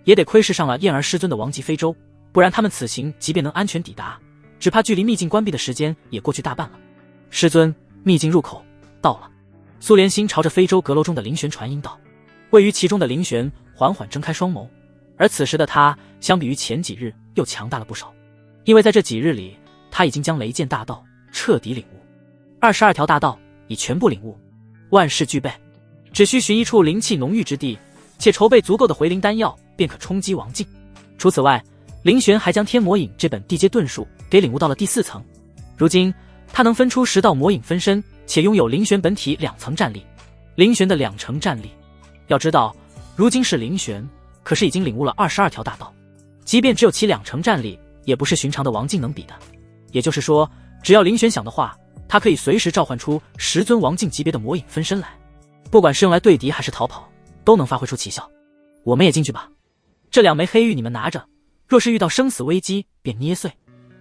也得亏是上了燕儿师尊的王级非洲，不然他们此行即便能安全抵达，只怕距离秘境关闭的时间也过去大半了。师尊，秘境入口到了。苏连心朝着非洲阁楼中的林玄传音道。位于其中的林玄缓缓睁开双眸，而此时的他相比于前几日又强大了不少，因为在这几日里，他已经将雷剑大道彻底领悟，22条大道已全部领悟，万事俱备，只需寻一处灵气浓郁之地，且筹备足够的回灵丹药，便可冲击王境。除此外，林玄还将天魔影这本地阶遁术给领悟到了第4层，如今他能分出10道魔影分身，且拥有林玄本体2层战力。林玄的2成战力，要知道如今是林玄可是已经领悟了22条大道，即便只有其2成战力，也不是寻常的王境能比的。也就是说，只要林玄想的话，他可以随时召唤出10尊王境级别的魔影分身来，不管是用来对敌还是逃跑，都能发挥出奇效。我们也进去吧，这2枚黑玉你们拿着，若是遇到生死危机便捏碎。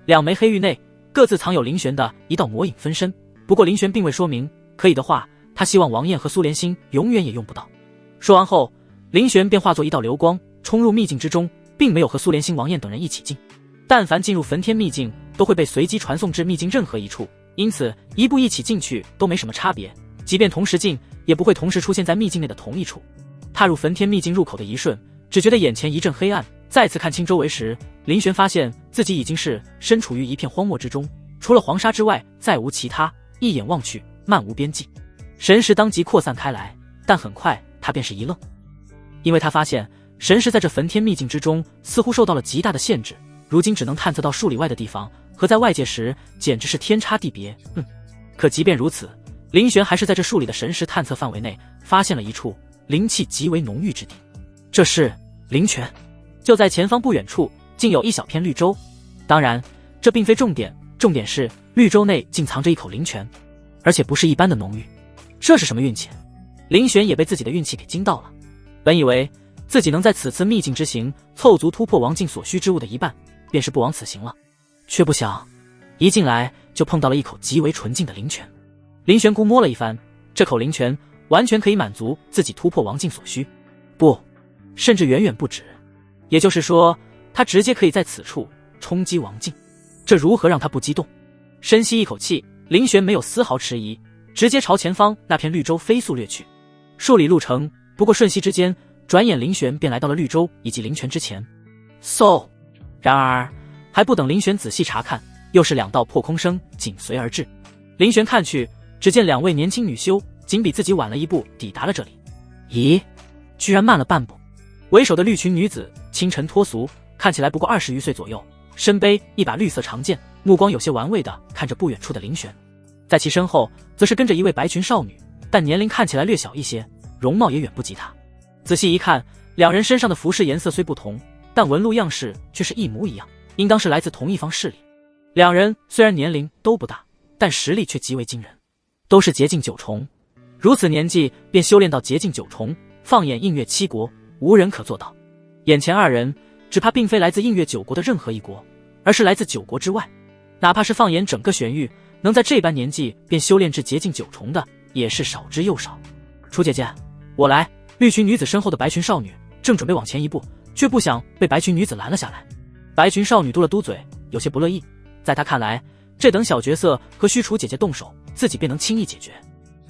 2枚黑玉内各自藏有林玄的1道魔影分身，不过林玄并未说明，可以的话他希望王燕和苏连心永远也用不到。说完后，林玄便化作1道流光冲入秘境之中，并没有和苏连心、王燕等人一起进。但凡进入焚天秘境，都会被随机传送至秘境任何一处，因此一步一起进去都没什么差别，即便同时进，也不会同时出现在秘境内的同一处。踏入焚天秘境入口的一瞬，只觉得眼前一阵黑暗，再次看清周围时，林玄发现自己已经是身处于一片荒漠之中，除了黄沙之外再无其他，一眼望去漫无边际。神识当即扩散开来，但很快他便是一愣，因为他发现神识在这焚天秘境之中似乎受到了极大的限制，如今只能探测到数里外的地方，和在外界时简直是天差地别。可即便如此，林玄还是在这数里的神识探测范围内发现了一处灵气极为浓郁之地，这是灵泉。就在前方不远处竟有一小片绿洲，当然这并非重点，重点是绿洲内竟藏着一口灵泉，而且不是一般的浓郁。这是什么运气？林玄也被自己的运气给惊到了，本以为自己能在此次秘境之行凑足突破王境所需之物的一半，便是不枉此行了，却不想一进来就碰到了一口极为纯净的灵泉。林玄估摸了一番，这口灵泉完全可以满足自己突破王境所需，不，甚至远远不止。也就是说，他直接可以在此处冲击王境，这如何让他不激动？深吸一口气，林玄没有丝毫迟疑，直接朝前方那片绿洲飞速掠去。数里路程，不过瞬息之间，转眼林玄便来到了绿洲以及灵泉之前。然而还不等林玄仔细查看，又是2道破空声紧随而至。林玄看去，只见2位年轻女修仅比自己晚了一步抵达了这里。咦，居然慢了半步。为首的绿裙女子清晨脱俗，看起来不过20余岁左右，身背一把绿色长剑，目光有些玩味地看着不远处的林玄。在其身后则是跟着一位白裙少女，但年龄看起来略小一些，容貌也远不及她。仔细一看，2人身上的服饰颜色虽不同，但纹路样式却是一模一样，应当是来自同一方势力。2人虽然年龄都不大，但实力却极为惊人，都是劫境9重，如此年纪便修炼到劫境9重，放眼映月7国，无人可做到。眼前2人只怕并非来自映月9国的任何一国，而是来自9国之外。哪怕是放眼整个玄域，能在这般年纪便修炼至劫境9重的，也是少之又少。楚姐姐，我来。绿裙女子身后的白裙少女正准备往前一步，却不想被白裙女子拦了下来。白裙少女嘟了嘟嘴，有些不乐意。在她看来，这等小角色何须楚姐姐动手，自己便能轻易解决。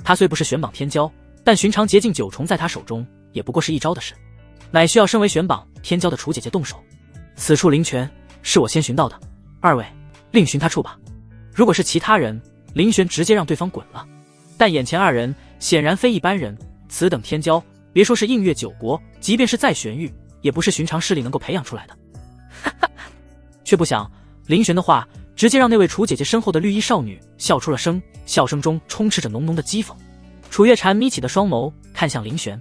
他虽不是玄榜天骄，但寻常洁净九重在他手中也不过是一招的事，乃需要身为玄榜天骄的楚姐姐动手。此处灵泉是我先寻到的，二位另寻他处吧。如果是其他人，林玄直接让对方滚了，但眼前二人显然非一般人，此等天骄，别说是映月九国，即便是再玄域，也不是寻常势力能够培养出来的。却不想林玄的话直接让那位楚姐姐身后的绿衣少女笑出了声，笑声中充斥着浓浓的讥讽。楚月禅眯起的双眸看向林玄，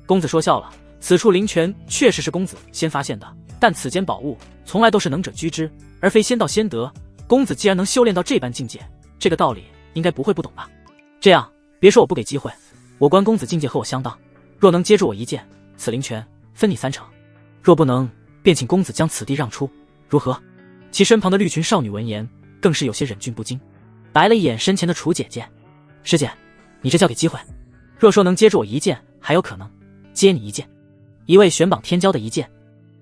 公子说笑了，此处灵泉确实是公子先发现的，但此间宝物从来都是能者居之，而非先到先得。公子既然能修炼到这般境界，这个道理应该不会不懂吧？这样，别说我不给机会，我观公子境界和我相当，若能接住我一剑，此灵泉分你3成；若不能，便请公子将此地让出，如何？其身旁的绿裙少女闻言，更是有些忍俊不禁，白了一眼身前的楚姐姐：“师姐，你这叫给机会。若说能接住我一剑，还有可能接你一剑。一位玄榜天骄的一剑，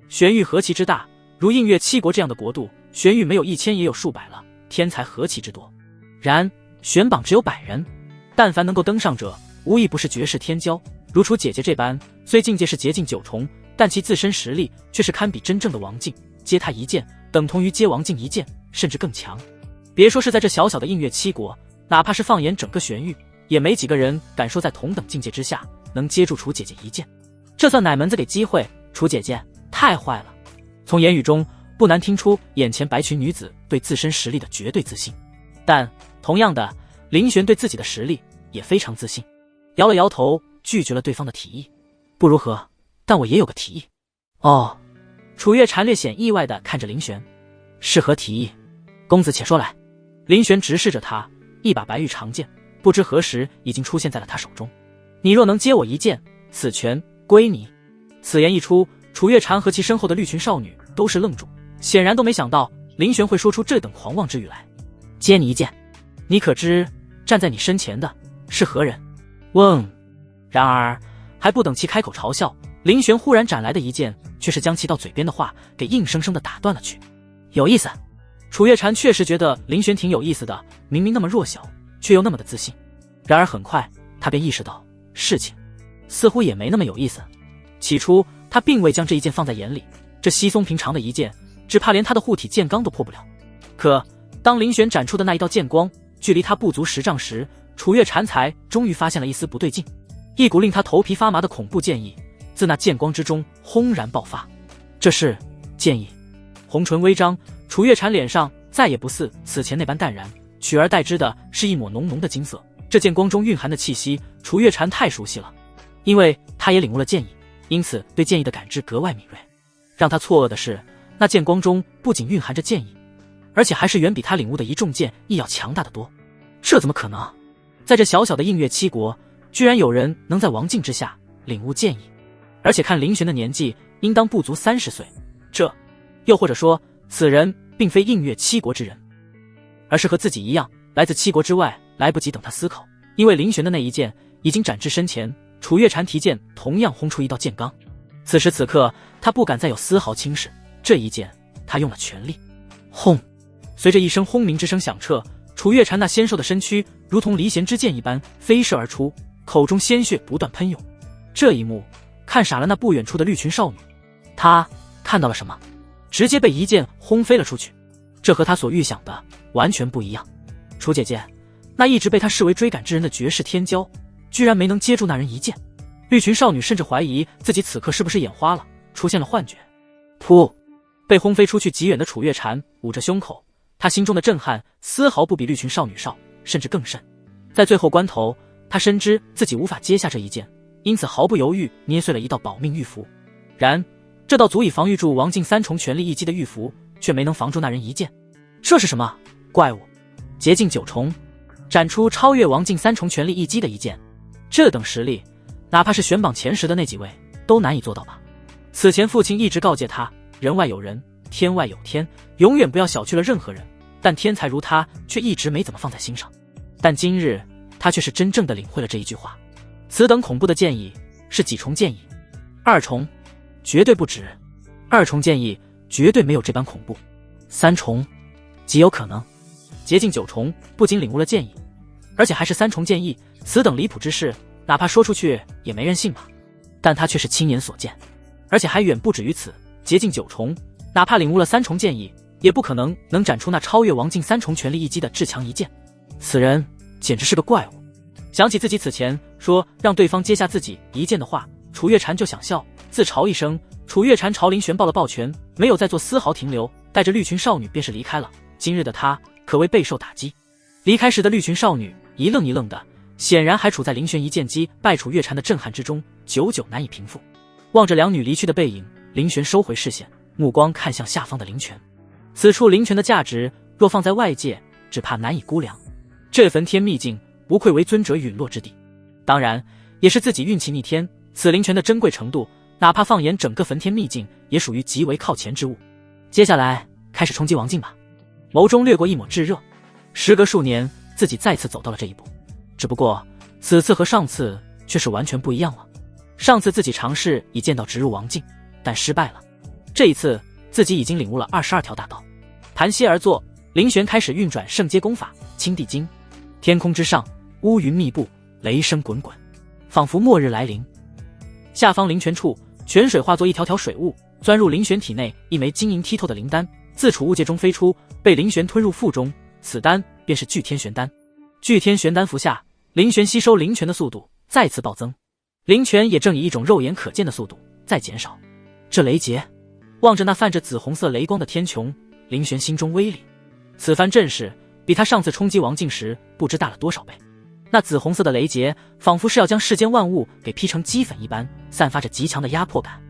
玄域何其之大，如映月七国这样的国度，玄域没有1000也有数百了，天才何其之多。然玄榜只有100人，但凡能够登上者，无一不是绝世天骄。如楚姐姐这般，虽境界是洁净9重，但其自身实力却是堪比真正的王境，接他一剑，等同于接王境一剑，甚至更强。别说是在这小小的映月七国，哪怕是放眼整个玄域，也没几个人敢说在同等境界之下能接住楚姐姐一剑。这算哪门子给机会？楚姐姐太坏了。从言语中不难听出眼前白裙女子对自身实力的绝对自信，但同样的，林玄对自己的实力也非常自信，摇了摇头拒绝了对方的提议。不如何？但我也有个提议。哦，楚月禅略显意外地看着林玄，是何提议？公子且说来。林玄直视着他，一把白玉长剑不知何时已经出现在了他手中。你若能接我一剑，此拳归你。此言一出，楚月禅和其身后的绿裙少女都是愣住，显然都没想到林玄会说出这等狂妄之语来。接你一剑，你可知站在你身前的是何人？嗡。然而还不等其开口嘲笑，林玄忽然斩来的一剑却是将其到嘴边的话给硬生生的打断了去。有意思。楚月禅确实觉得林玄挺有意思的，明明那么弱小，却又那么的自信。然而很快他便意识到事情似乎也没那么有意思。起初他并未将这一剑放在眼里，这稀松平常的一剑，只怕连他的护体剑罡都破不了。可当林玄斩出的那一道剑光距离他不足10丈时，楚月禅才终于发现了一丝不对劲，一股令他头皮发麻的恐怖剑意自那剑光之中轰然爆发。这是剑意。红唇微张，楚月禅脸上再也不似此前那般淡然，取而代之的是一抹浓浓的金色。这剑光中蕴含的气息，楚月禅太熟悉了，因为他也领悟了剑意，因此对剑意的感知格外敏锐。让他错愕的是，那剑光中不仅蕴含着剑意，而且还是远比他领悟的一众剑意要强大得多。这怎么可能？在这小小的映月七国，居然有人能在王境之下领悟剑意，而且看林玄的年纪应当不足30岁，这又或者说此人并非映月七国之人，而是和自己一样来自七国之外。来不及等他思考，因为林玄的那一剑已经斩至身前，楚月禅提剑同样轰出一道剑罡。此时此刻他不敢再有丝毫轻视，这一剑他用了全力。轰！随着一声轰鸣之声响彻，楚月禅那纤瘦的身躯如同离弦之箭一般飞射而出，口中鲜血不断喷涌。这一幕看傻了那不远处的绿裙少女，她看到了什么？直接被一剑轰飞了出去。这和她所预想的完全不一样。楚姐姐，那一直被她视为追赶之人的绝世天骄，居然没能接住那人一剑。绿裙少女甚至怀疑自己此刻是不是眼花了，出现了幻觉。噗！被轰飞出去极远的楚月禅捂着胸口，他心中的震撼丝毫不比绿裙少女少，甚至更甚。在最后关头，他深知自己无法接下这一剑，因此毫不犹豫捏碎了一道保命玉符。然这道足以防御住王境3重全力一击的玉符，却没能防住那人一剑。这是什么怪物？洁净9重，斩出超越王境3重全力一击的一剑，这等实力，哪怕是玄榜前10的那几位都难以做到吧。此前父亲一直告诫他，人外有人，天外有天，永远不要小觑了任何人，但天才如他却一直没怎么放在心上。但今日他却是真正的领会了这一句话。此等恐怖的剑意是几重剑意？2重，绝对不止。2重剑意绝对没有这般恐怖。3重，极有可能。竭尽九重，不仅领悟了剑意，而且还是3重剑意，此等离谱之事，哪怕说出去也没人信吧。但他却是亲眼所见，而且还远不止于此。竭尽9重，哪怕领悟了3重剑意，也不可能展出那超越王静3重全力一击的至强一剑。此人简直是个怪物。想起自己此前说让对方接下自己一剑的话，楚月禅就想笑，自嘲一声。楚月禅朝林玄抱了抱拳，没有再做丝毫停留，带着绿裙少女便是离开了。今日的他可谓备受打击。离开时的绿裙少女一愣一愣的，显然还处在林玄一剑击败楚月禅的震撼之中，久久难以平复。望着两女离去的背影，林玄收回视线，目光看向下方的灵泉。此处灵泉的价值若放在外界，只怕难以估量。这焚天秘境无愧为尊者陨落之地，当然也是自己运气逆天。此灵泉的珍贵程度，哪怕放眼整个焚天秘境，也属于极为靠前之物。接下来开始冲击王境吧。眸中掠过一抹炙热。时隔数年，自己再次走到了这一步，只不过此次和上次却是完全不一样了。上次自己尝试以剑道直入王境，但失败了。这一次自己已经领悟了22条大道。盘膝而坐，林玄开始运转圣阶功法青帝经。天空之上乌云密布，雷声滚滚，仿佛末日来临。下方灵泉处，泉水化作一条条水雾，钻入林玄体内一枚晶莹剔透的灵丹，自储物界中飞出，被林玄吞入腹中。此丹便是巨天玄丹。巨天玄丹服下，林玄吸收灵泉的速度再次暴增，灵泉也正以一种肉眼可见的速度在减少。这雷劫，望着那泛着紫红色雷光的天穹，林玄心中微凛。此番阵势比他上次冲击王境时不知大了多少倍。那紫红色的雷劫仿佛是要将世间万物给劈成齑粉一般，散发着极强的压迫感。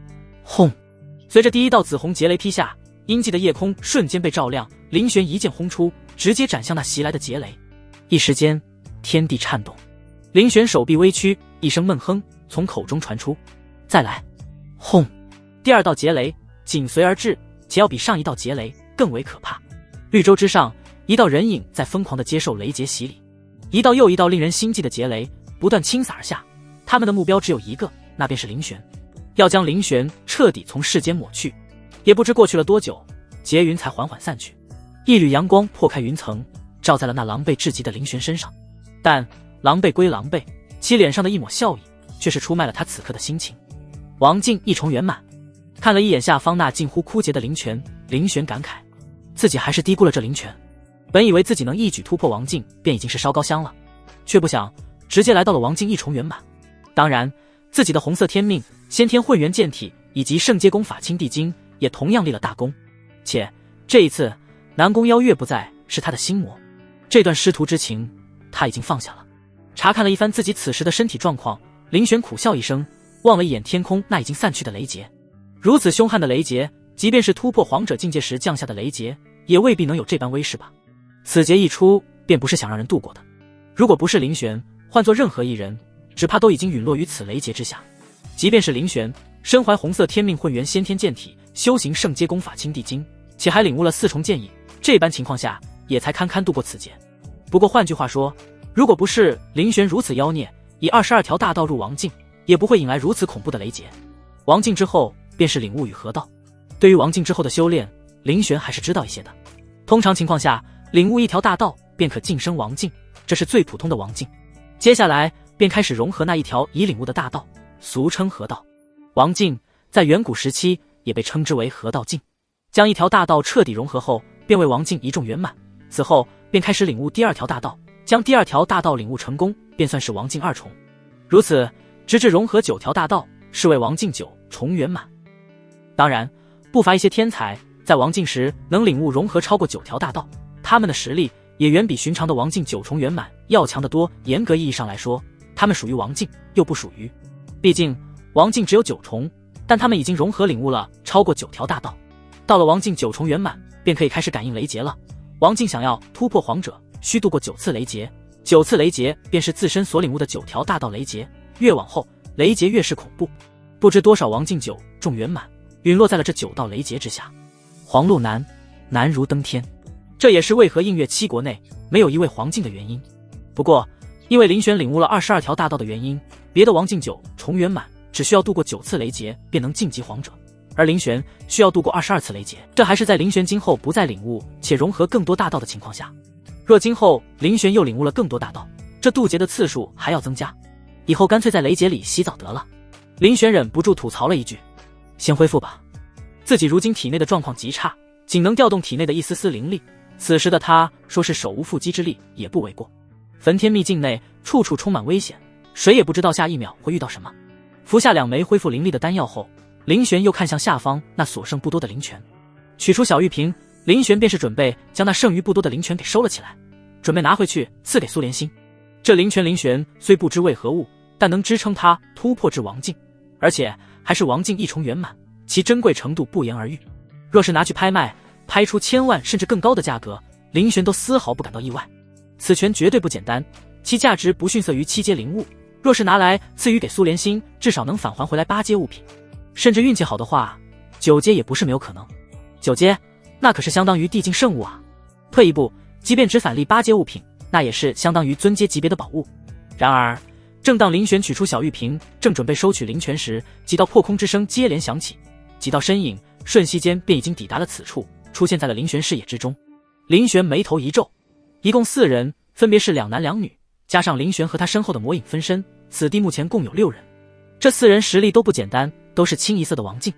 轰！随着第一道紫红劫雷劈下，阴寂的夜空瞬间被照亮，林玄一剑轰出，直接斩向那袭来的劫雷。一时间天地颤动，林玄手臂微屈，一声闷哼从口中传出。再来！轰！第二道劫雷紧随而至，且要比上一道劫雷更为可怕。绿洲之上，一道人影在疯狂地接受雷劫洗礼，一道又一道令人心悸的劫雷不断倾洒而下，他们的目标只有一个，那便是林玄，要将林玄彻底从世间抹去。也不知过去了多久，劫云才缓缓散去，一缕阳光破开云层，照在了那狼狈至极的林玄身上。但狼狈归狼狈，其脸上的一抹笑意却是出卖了他此刻的心情。王境一重圆满。看了一眼下方那近乎枯竭的灵泉，林玄感慨，自己还是低估了这灵泉。本以为自己能一举突破王境便已经是烧高香了，却不想直接来到了王境一重圆满。当然自己的红色天命、先天混元剑体以及圣阶功法青帝经也同样立了大功。且这一次南宫邀月不在，是他的心魔，这段师徒之情他已经放下了。查看了一番自己此时的身体状况，林玄苦笑一声，望了一眼天空那已经散去的雷劫。如此凶悍的雷劫，即便是突破皇者境界时降下的雷劫，也未必能有这般威势吧。此劫一出，便不是想让人度过的。如果不是林玄，换做任何一人，只怕都已经陨落于此雷劫之下。即便是林玄，身怀红色天命混元先天剑体，修行圣阶功法青帝经，且还领悟了4重剑意，这般情况下也才堪堪度过此劫。不过换句话说，如果不是林玄如此妖孽，以22条大道入王境，也不会引来如此恐怖的雷劫。王境之后便是领悟与合道。对于王境之后的修炼，林玄还是知道一些的。通常情况下，领悟一条大道便可晋升王境，这是最普通的王境。接下来便开始融合那一条已领悟的大道，俗称合道。王境在远古时期也被称之为合道境。将一条大道彻底融合后，便为王境一重圆满。此后便开始领悟第2条大道，将第2条大道领悟成功，便算是王境2重。如此直至融合9条大道，是为王境9重圆满。当然不乏一些天才在王境时能领悟融合超过9条大道，他们的实力也远比寻常的王境9重圆满要强得多。严格意义上来说，他们属于王境，又不属于。毕竟王境只有9重，但他们已经融合领悟了超过9条大道。到了王境9重圆满，便可以开始感应雷劫了。王境想要突破皇者，需度过9次雷劫，9次雷劫便是自身所领悟的9条大道雷劫，越往后雷劫越是恐怖。不知多少王境9重圆满陨落在了这9道雷劫之下。黄路难，难如登天。这也是为何映月7国内没有一位黄境的原因。不过因为林玄领悟了22条大道的原因，别的王境9重圆满只需要度过9次雷劫便能晋级皇者，而林玄需要度过22次雷劫，这还是在林玄今后不再领悟且融合更多大道的情况下。若今后林玄又领悟了更多大道，这渡劫的次数还要增加，以后干脆在雷劫里洗澡得了。林玄忍不住吐槽了一句：“先恢复吧。”自己如今体内的状况极差，仅能调动体内的一丝丝灵力。此时的他说是手无缚鸡之力也不为过。焚天秘境内处处充满危险，谁也不知道下一秒会遇到什么。服下2枚恢复灵力的丹药后，林玄又看向下方那所剩不多的灵泉，取出小玉瓶，林玄便是准备将那剩余不多的灵泉给收了起来，准备拿回去赐给苏莲心。这灵泉灵玄虽不知为何物，但能支撑他突破至王境，而且还是王境一重圆满，其珍贵程度不言而喻。若是拿去拍卖，拍出1000万甚至更高的价格，林玄都丝毫不感到意外。此泉绝对不简单，其价值不逊色于7阶灵物，若是拿来赐予给苏莲心，至少能返还回来8阶物品，甚至运气好的话9阶也不是没有可能。9阶那可是相当于地境圣物啊，退一步，即便只返利8阶物品，那也是相当于尊阶级别的宝物。然而正当林玄取出小玉瓶，正准备收取灵泉时，几道破空之声接连响起，几道身影瞬息间便已经抵达了此处，出现在了林玄视野之中。林玄眉头一皱，一共4人，分别是2男2女，加上林玄和他身后的魔影分身，此地目前共有6人。这4人实力都不简单，都是清一色的王境。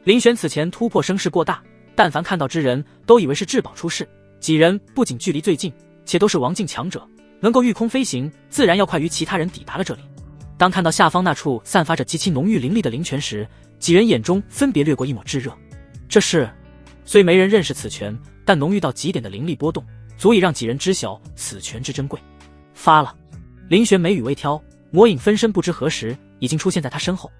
林玄此前突破声势过大，但凡看到之人都以为是至宝出世。几人不仅距离最近，且都是王境强者，能够御空飞行，自然要快于其他人抵达了这里。当看到下方那处散发着极其浓郁灵力的灵泉时，几人眼中分别掠过一抹炙热。这是虽没人认识此泉，但浓郁到极点的灵力波动，足以让几人知晓此泉之珍贵。发了！林玄眉宇微挑，魔影分身不知何时已经出现在他身后。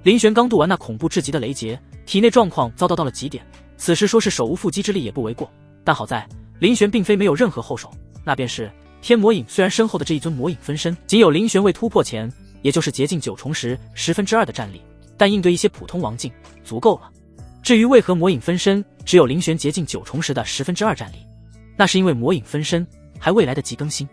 林玄刚渡完那恐怖至极的雷劫，体内状况糟糕到了极点，此时说是手无缚鸡之力也不为过。但好在林玄并非没有任何后手，那便是天魔影。虽然身后的这一尊魔影分身仅有林玄未突破前，也就是劫境9重时2/10的战力，但应对一些普通王境足够了。至于为何魔影分身只有林玄劫境9重时的2/10战力，那是因为魔影分身还未来得及更新。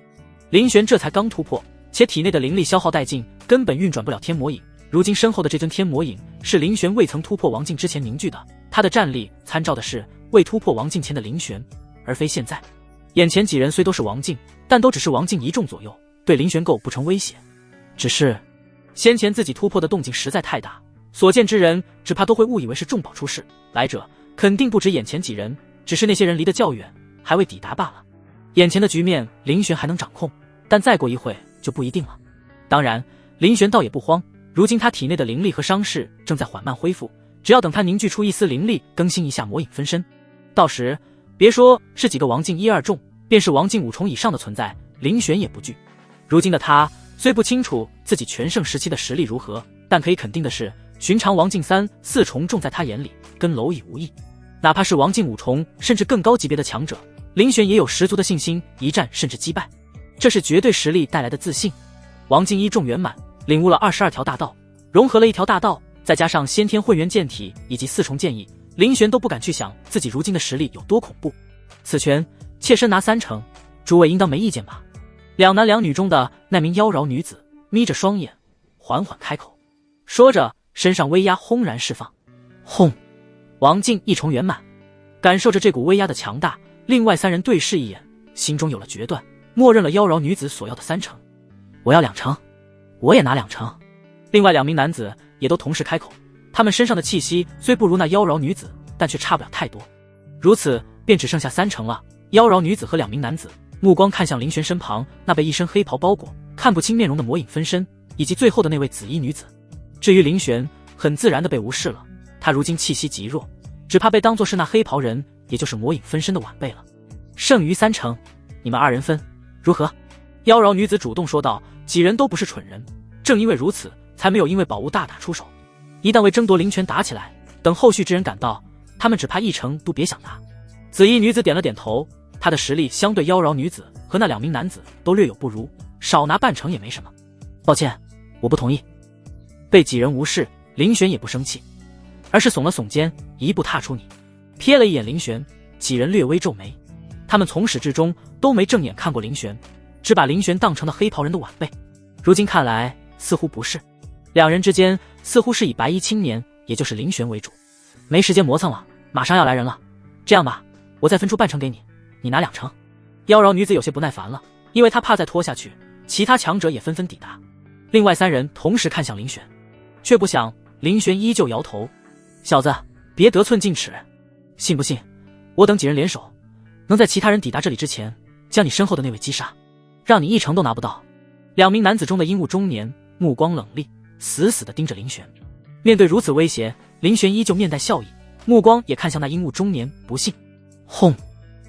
林玄这才刚突破，且体内的灵力消耗殆尽，根本运转不了天魔影。如今身后的这尊天魔影是林玄未曾突破王境之前凝聚的，他的战力参照的是未突破王境前的林玄，而非现在。眼前几人虽都是王境，但都只是王境1重左右，对林玄构不成威胁。只是先前自己突破的动静实在太大，所见之人只怕都会误以为是重宝出世，来者肯定不止眼前几人，只是那些人离得较远，还未抵达罢了。眼前的局面林玄还能掌控，但再过一会就不一定了。当然林玄倒也不慌，如今他体内的灵力和伤势正在缓慢恢复，只要等他凝聚出一丝灵力，更新一下魔影分身，到时别说是几个王境1、2重，便是王境5重以上的存在，林玄也不惧。如今的他虽不清楚自己全盛时期的实力如何，但可以肯定的是，寻常王境3、4重重在他眼里跟蝼蚁无异。哪怕是王境5重甚至更高级别的强者，林玄也有十足的信心一战甚至击败，这是绝对实力带来的自信。王境1重圆满，领悟了22条大道，融合了1条大道，再加上先天混元剑体以及4重剑意，林玄都不敢去想自己如今的实力有多恐怖。此拳妾身拿3成，诸位应当没意见吧？2男2女中的那名妖娆女子眯着双眼，缓缓开口，说着身上威压轰然释放。轰！王境1重圆满。感受着这股威压的强大，另外3人对视一眼，心中有了决断，默认了妖娆女子所要的3成。我要2成，我也拿2成。另外2名男子也都同时开口，他们身上的气息虽不如那妖娆女子，但却差不了太多。如此便只剩下3成了。妖娆女子和2名男子目光看向林玄身旁那被一身黑袍包裹、看不清面容的魔影分身，以及最后的那位紫衣女子。至于林玄，很自然的被无视了。他如今气息极弱，只怕被当作是那黑袍人，也就是魔影分身的晚辈了。剩余3成，你们2人分，如何？妖娆女子主动说道。几人都不是蠢人，正因为如此，才没有因为宝物大打出手。一旦为争夺灵泉打起来，等后续之人赶到，他们只怕1成都别想拿。紫衣女子点了点头，她的实力相对妖娆女子和那2名男子都略有不如，少拿半成也没什么。抱歉，我不同意。被几人无视，林玄也不生气，而是耸了耸肩，一步踏出你，瞥了一眼林玄，几人略微皱眉。他们从始至终都没正眼看过林玄，只把林玄当成了黑袍人的晚辈。如今看来似乎不是，2人之间似乎是以白衣青年，也就是林玄为主。没时间磨蹭了，马上要来人了。这样吧，我再分出半成给你，你拿2成。妖娆女子有些不耐烦了，因为她怕再拖下去，其他强者也纷纷抵达。另外3人同时看向林玄，却不想林玄依旧摇头：“小子，别得寸进尺，信不信我等几人联手，能在其他人抵达这里之前，将你身后的那位击杀，让你一成都拿不到。”2名男子中的阴雾中年目光冷厉，死死地盯着林玄。面对如此威胁，林玄依旧面带笑意，目光也看向那阴雾中年，不信。轰！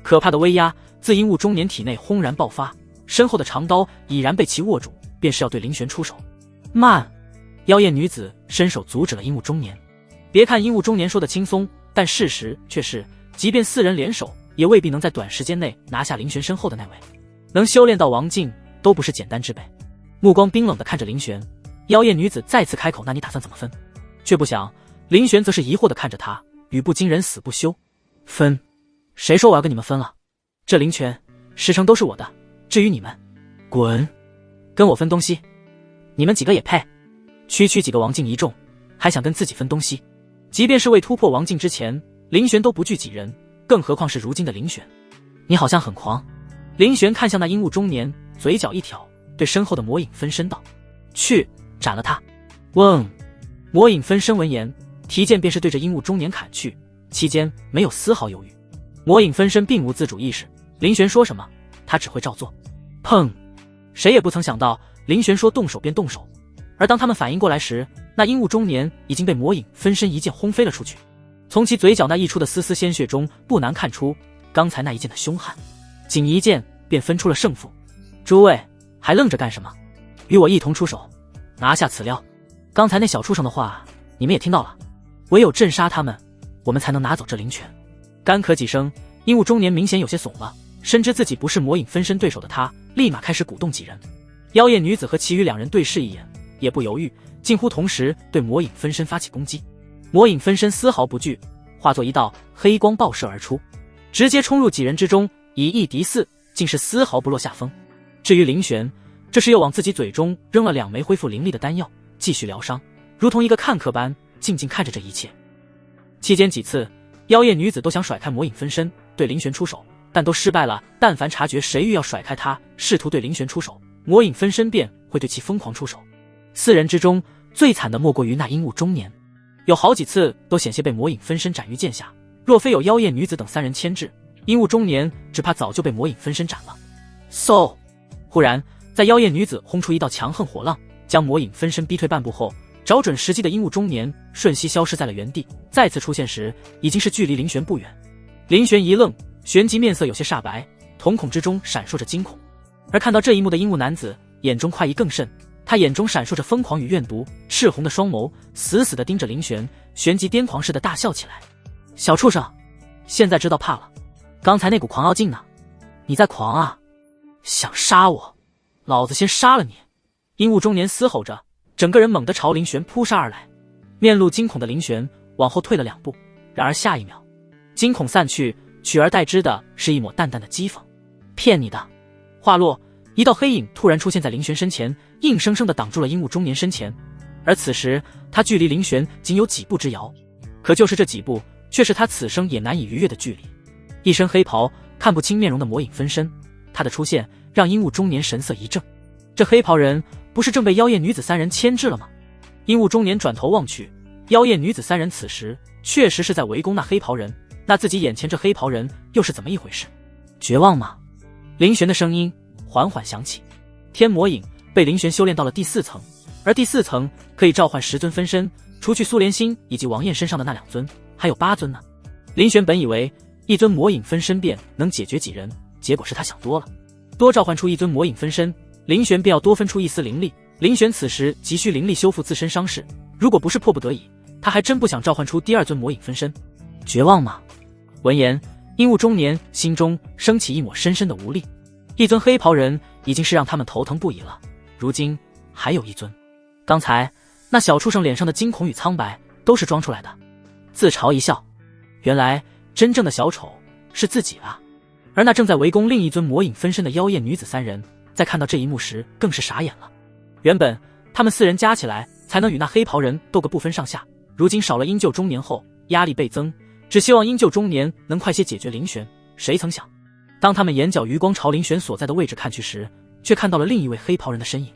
可怕的威压自阴雾中年体内轰然爆发，身后的长刀已然被其握住，便是要对林玄出手。慢！妖艳女子伸手阻止了阴雾中年。别看阴雾中年说的轻松，但事实却是，即便4人联手，也未必能在短时间内拿下林玄身后的那位。能修炼到王境，都不是简单之辈。目光冰冷地看着林玄，妖艳女子再次开口：“那你打算怎么分？”却不想林玄则是疑惑地看着他，语不惊人死不休：“分？谁说我要跟你们分了？这灵泉10成都是我的，至于你们，滚！跟我分东西？你们几个也配？区区几个王境一众，还想跟自己分东西？即便是未突破王境之前，林玄都不惧几人，更何况是如今的林玄？你好像很狂。”林玄看向那阴雾中年，嘴角一挑，对身后的魔影分身道：“去，斩了他！”嗡！魔影分身闻言，提剑便是对着阴雾中年砍去，期间没有丝毫犹豫。魔影分身并无自主意识，林玄说什么，他只会照做。砰！谁也不曾想到，林玄说动手便动手，而当他们反应过来时，那阴雾中年已经被魔影分身一剑轰飞了出去。从其嘴角那溢出的丝丝鲜血中，不难看出刚才那一剑的凶悍，仅一剑便分出了胜负。诸位还愣着干什么？与我一同出手，拿下此料。刚才那小畜生的话你们也听到了，唯有镇杀他们，我们才能拿走这灵泉。干咳几声，阴雾中年明显有些怂了，深知自己不是魔影分身对手的他，立马开始鼓动几人。妖艳女子和其余2人对视一眼，也不犹豫，近乎同时对魔影分身发起攻击。魔影分身丝毫不惧，化作一道黑光爆射而出，直接冲入几人之中，以1敌4，竟是丝毫不落下风。至于林玄，这时又往自己嘴中扔了2枚恢复灵力的丹药，继续疗伤，如同一个看客般静静看着这一切。期间几次，妖艳女子都想甩开魔影分身对林玄出手，但都失败了。但凡察觉谁欲要甩开他，试图对林玄出手，魔影分身便会对其疯狂出手。4人之中最惨的莫过于那阴雾中年，有好几次都险些被魔影分身斩于剑下，若非有妖艳女子等3人牵制，阴雾中年只怕早就被魔影分身斩了。嗖！忽然在妖艳女子轰出一道强横火浪，将魔影分身逼退半步后，找准时机的阴雾中年瞬息消失在了原地，再次出现时已经是距离林玄不远。林玄一愣，旋即面色有些煞白，瞳孔之中闪烁着惊恐。而看到这一幕的阴雾男子眼中快意更甚，他眼中闪烁着疯狂与怨毒，赤红的双眸死死地盯着林玄，旋即癫狂似的大笑起来：“小畜生，现在知道怕了？刚才那股狂傲劲呢？你在狂啊？想杀我，老子先杀了你！”阴雾中年嘶吼着，整个人猛地朝林玄扑杀而来。面露惊恐的林玄往后退了2步，然而下一秒，惊恐散去，取而代之的是一抹淡淡的讥讽：“骗你的！”话落，一道黑影突然出现在林玄身前，硬生生地挡住了阴雾中年身前。而此时他距离林玄仅有几步之遥，可就是这几步，却是他此生也难以逾越的距离。一身黑袍，看不清面容的魔影分身，他的出现让阴雾中年神色一怔。这黑袍人不是正被妖艳女子3人牵制了吗？阴雾中年转头望去，妖艳女子3人此时确实是在围攻那黑袍人，那自己眼前这黑袍人又是怎么一回事？绝望吗？林玄的声音缓缓响起。天魔影被林玄修炼到了第4层，而第4层可以召唤10尊分身，除去苏连心以及王艳身上的那2尊，还有8尊呢。林玄本以为一尊魔影分身便能解决几人，结果是他想多了，多召唤出1尊魔影分身，林玄便要多分出1丝灵力。林玄此时急需灵力修复自身伤势，如果不是迫不得已，他还真不想召唤出第2尊魔影分身。绝望吗？闻言，阴雾中年心中升起一抹深深的无力。一尊黑袍人已经是让他们头疼不已了，如今还有1尊。刚才那小畜生脸上的惊恐与苍白都是装出来的，自嘲一笑，原来真正的小丑是自己啊。而那正在围攻另一尊魔影分身的妖艳女子3人，在看到这一幕时更是傻眼了。原本他们4人加起来才能与那黑袍人斗个不分上下，如今少了鹰鹫中年后，压力倍增，只希望鹰鹫中年能快些解决林玄。谁曾想当他们眼角余光朝林玄所在的位置看去时，却看到了另一位黑袍人的身影。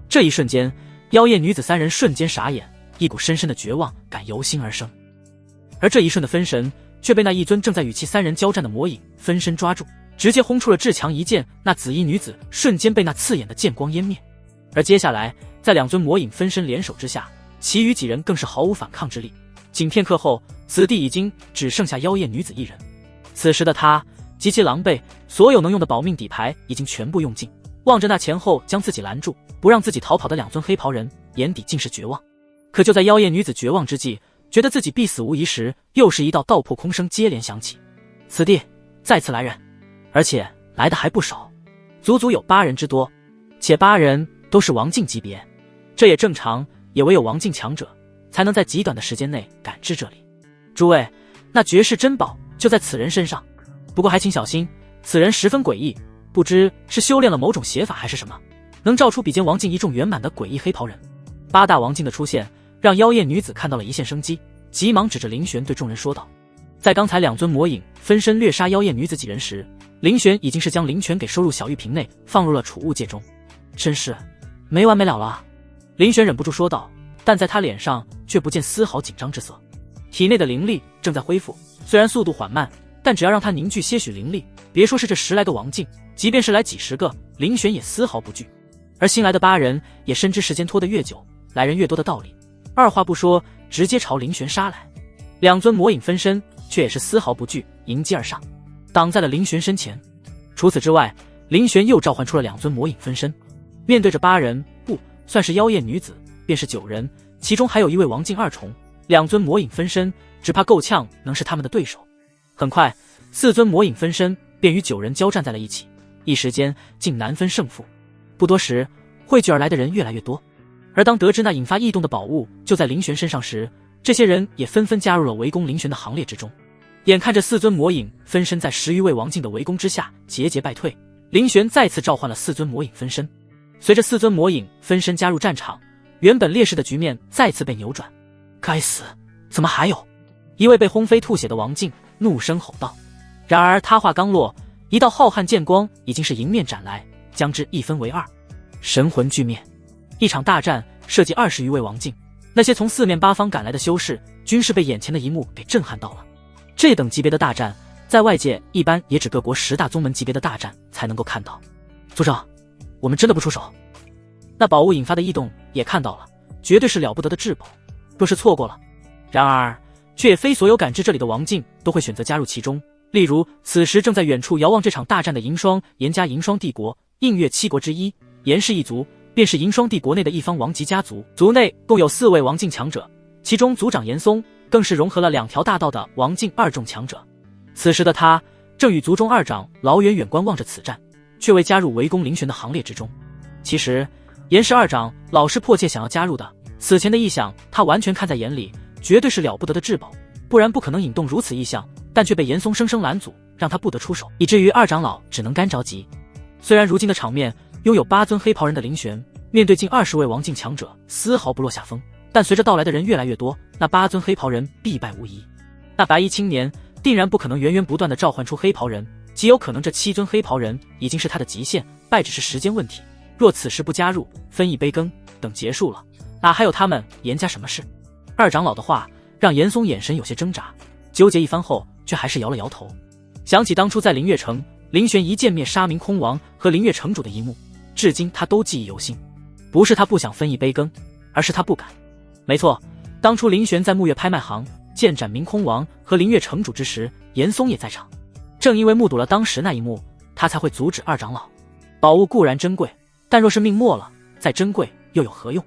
这一瞬间，妖艳女子三人瞬间傻眼，一股深深的绝望感由心而生。而这一瞬的分神，却被那一尊正在与其三人交战的魔影分身抓住，直接轰出了至强一剑，那紫衣女子瞬间被那刺眼的剑光湮灭。而接下来，在两尊魔影分身联手之下，其余几人更是毫无反抗之力。仅片刻后，此地已经只剩下妖艳女子一人。此时的她极其狼狈，所有能用的保命底牌已经全部用尽，望着那前后将自己拦住不让自己逃跑的两尊黑袍人，眼底尽是绝望。可就在妖艳女子绝望之际，觉得自己必死无疑时，又是一道道破空声接连响起。此地再次来人，而且来的还不少，足足有8人之多，且8人都是王境级别。这也正常，也唯有王境强者才能在极短的时间内赶至这里。诸位，那绝世珍宝就在此人身上，不过还请小心，此人十分诡异，不知是修炼了某种邪法还是什么，能照出比肩王境一众圆满的诡异黑袍人。8大王境的出现让妖艳女子看到了一线生机，急忙指着林玄对众人说道。在刚才两尊魔影分身掠杀妖艳女子几人时，林玄已经是将灵泉给收入小玉瓶内，放入了储物戒中。真是没完没了了，林玄忍不住说道，但在他脸上却不见丝毫紧张之色。体内的灵力正在恢复，虽然速度缓慢，但只要让他凝聚些许灵力，别说是这10来个王境，即便是来几十个，林玄也丝毫不惧。而新来的8人也深知时间拖得越久，来人越多的道理，二话不说，直接朝林玄杀来。两尊魔影分身却也是丝毫不惧，迎击而上，挡在了林玄身前。除此之外，林玄又召唤出了2尊魔影分身，面对着8人，不算是妖艳女子，便是9人，其中还有一位王境2重，2尊魔影分身只怕够呛能是他们的对手。很快，4尊魔影分身便与9人交战在了一起，一时间竟难分胜负。不多时，汇聚而来的人越来越多，而当得知那引发异动的宝物就在林玄身上时，这些人也纷纷加入了围攻林玄的行列之中。眼看着4尊魔影分身在10余位王境的围攻之下节节败退，林玄再次召唤了4尊魔影分身。随着4尊魔影分身加入战场，原本劣势的局面再次被扭转。该死，怎么还有？一位被轰飞吐血的王境怒声吼道。然而他话刚落，一道浩瀚剑光已经是迎面斩来，将之一分为2，神魂俱灭。一场大战涉及20余位王境，那些从4面8方赶来的修士均是被眼前的一幕给震撼到了。这等级别的大战，在外界一般也只各国10大宗门级别的大战才能够看到。族长，我们真的不出手？那宝物引发的异动也看到了，绝对是了不得的至宝，若是错过了。然而却也非所有赶至这里的王境都会选择加入其中，例如此时正在远处遥望这场大战的银霜严家银霜帝国，映月7国之一严氏一族，便是银霜帝国内的一方王级家族，族内共有4位王境强者，其中族长严嵩更是融合了2条大道的王境2众强者。此时的他正与族中2长老远远观望着此战，却未加入围攻林玄的行列之中。其实严氏2长老是迫切想要加入的，此前的异象他完全看在眼里，绝对是了不得的至宝，不然不可能引动如此异象，但却被严嵩生生拦阻，让他不得出手，以至于2长老只能干着急。虽然如今的场面拥有8尊黑袍人的林玄，面对近20位王境强者丝毫不落下风，但随着到来的人越来越多，那8尊黑袍人必败无疑。那白衣青年定然不可能源源不断地召唤出黑袍人，极有可能这7尊黑袍人已经是他的极限，败只是时间问题。若此时不加入，分一杯羹，等结束了，哪还有他们严家什么事？2长老的话让严嵩眼神有些挣扎，纠结一番后却还是摇了摇头。想起当初在灵月城，林玄一剑灭杀明空王和灵月城主的一幕，至今他都记忆犹新。不是他不想分一杯羹，而是他不敢。没错，当初林玄在沐月拍卖行剑斩明空王和灵月城主之时，严嵩也在场。正因为目睹了当时那一幕，他才会阻止2长老。宝物固然珍贵，但若是命没了，再珍贵又有何用？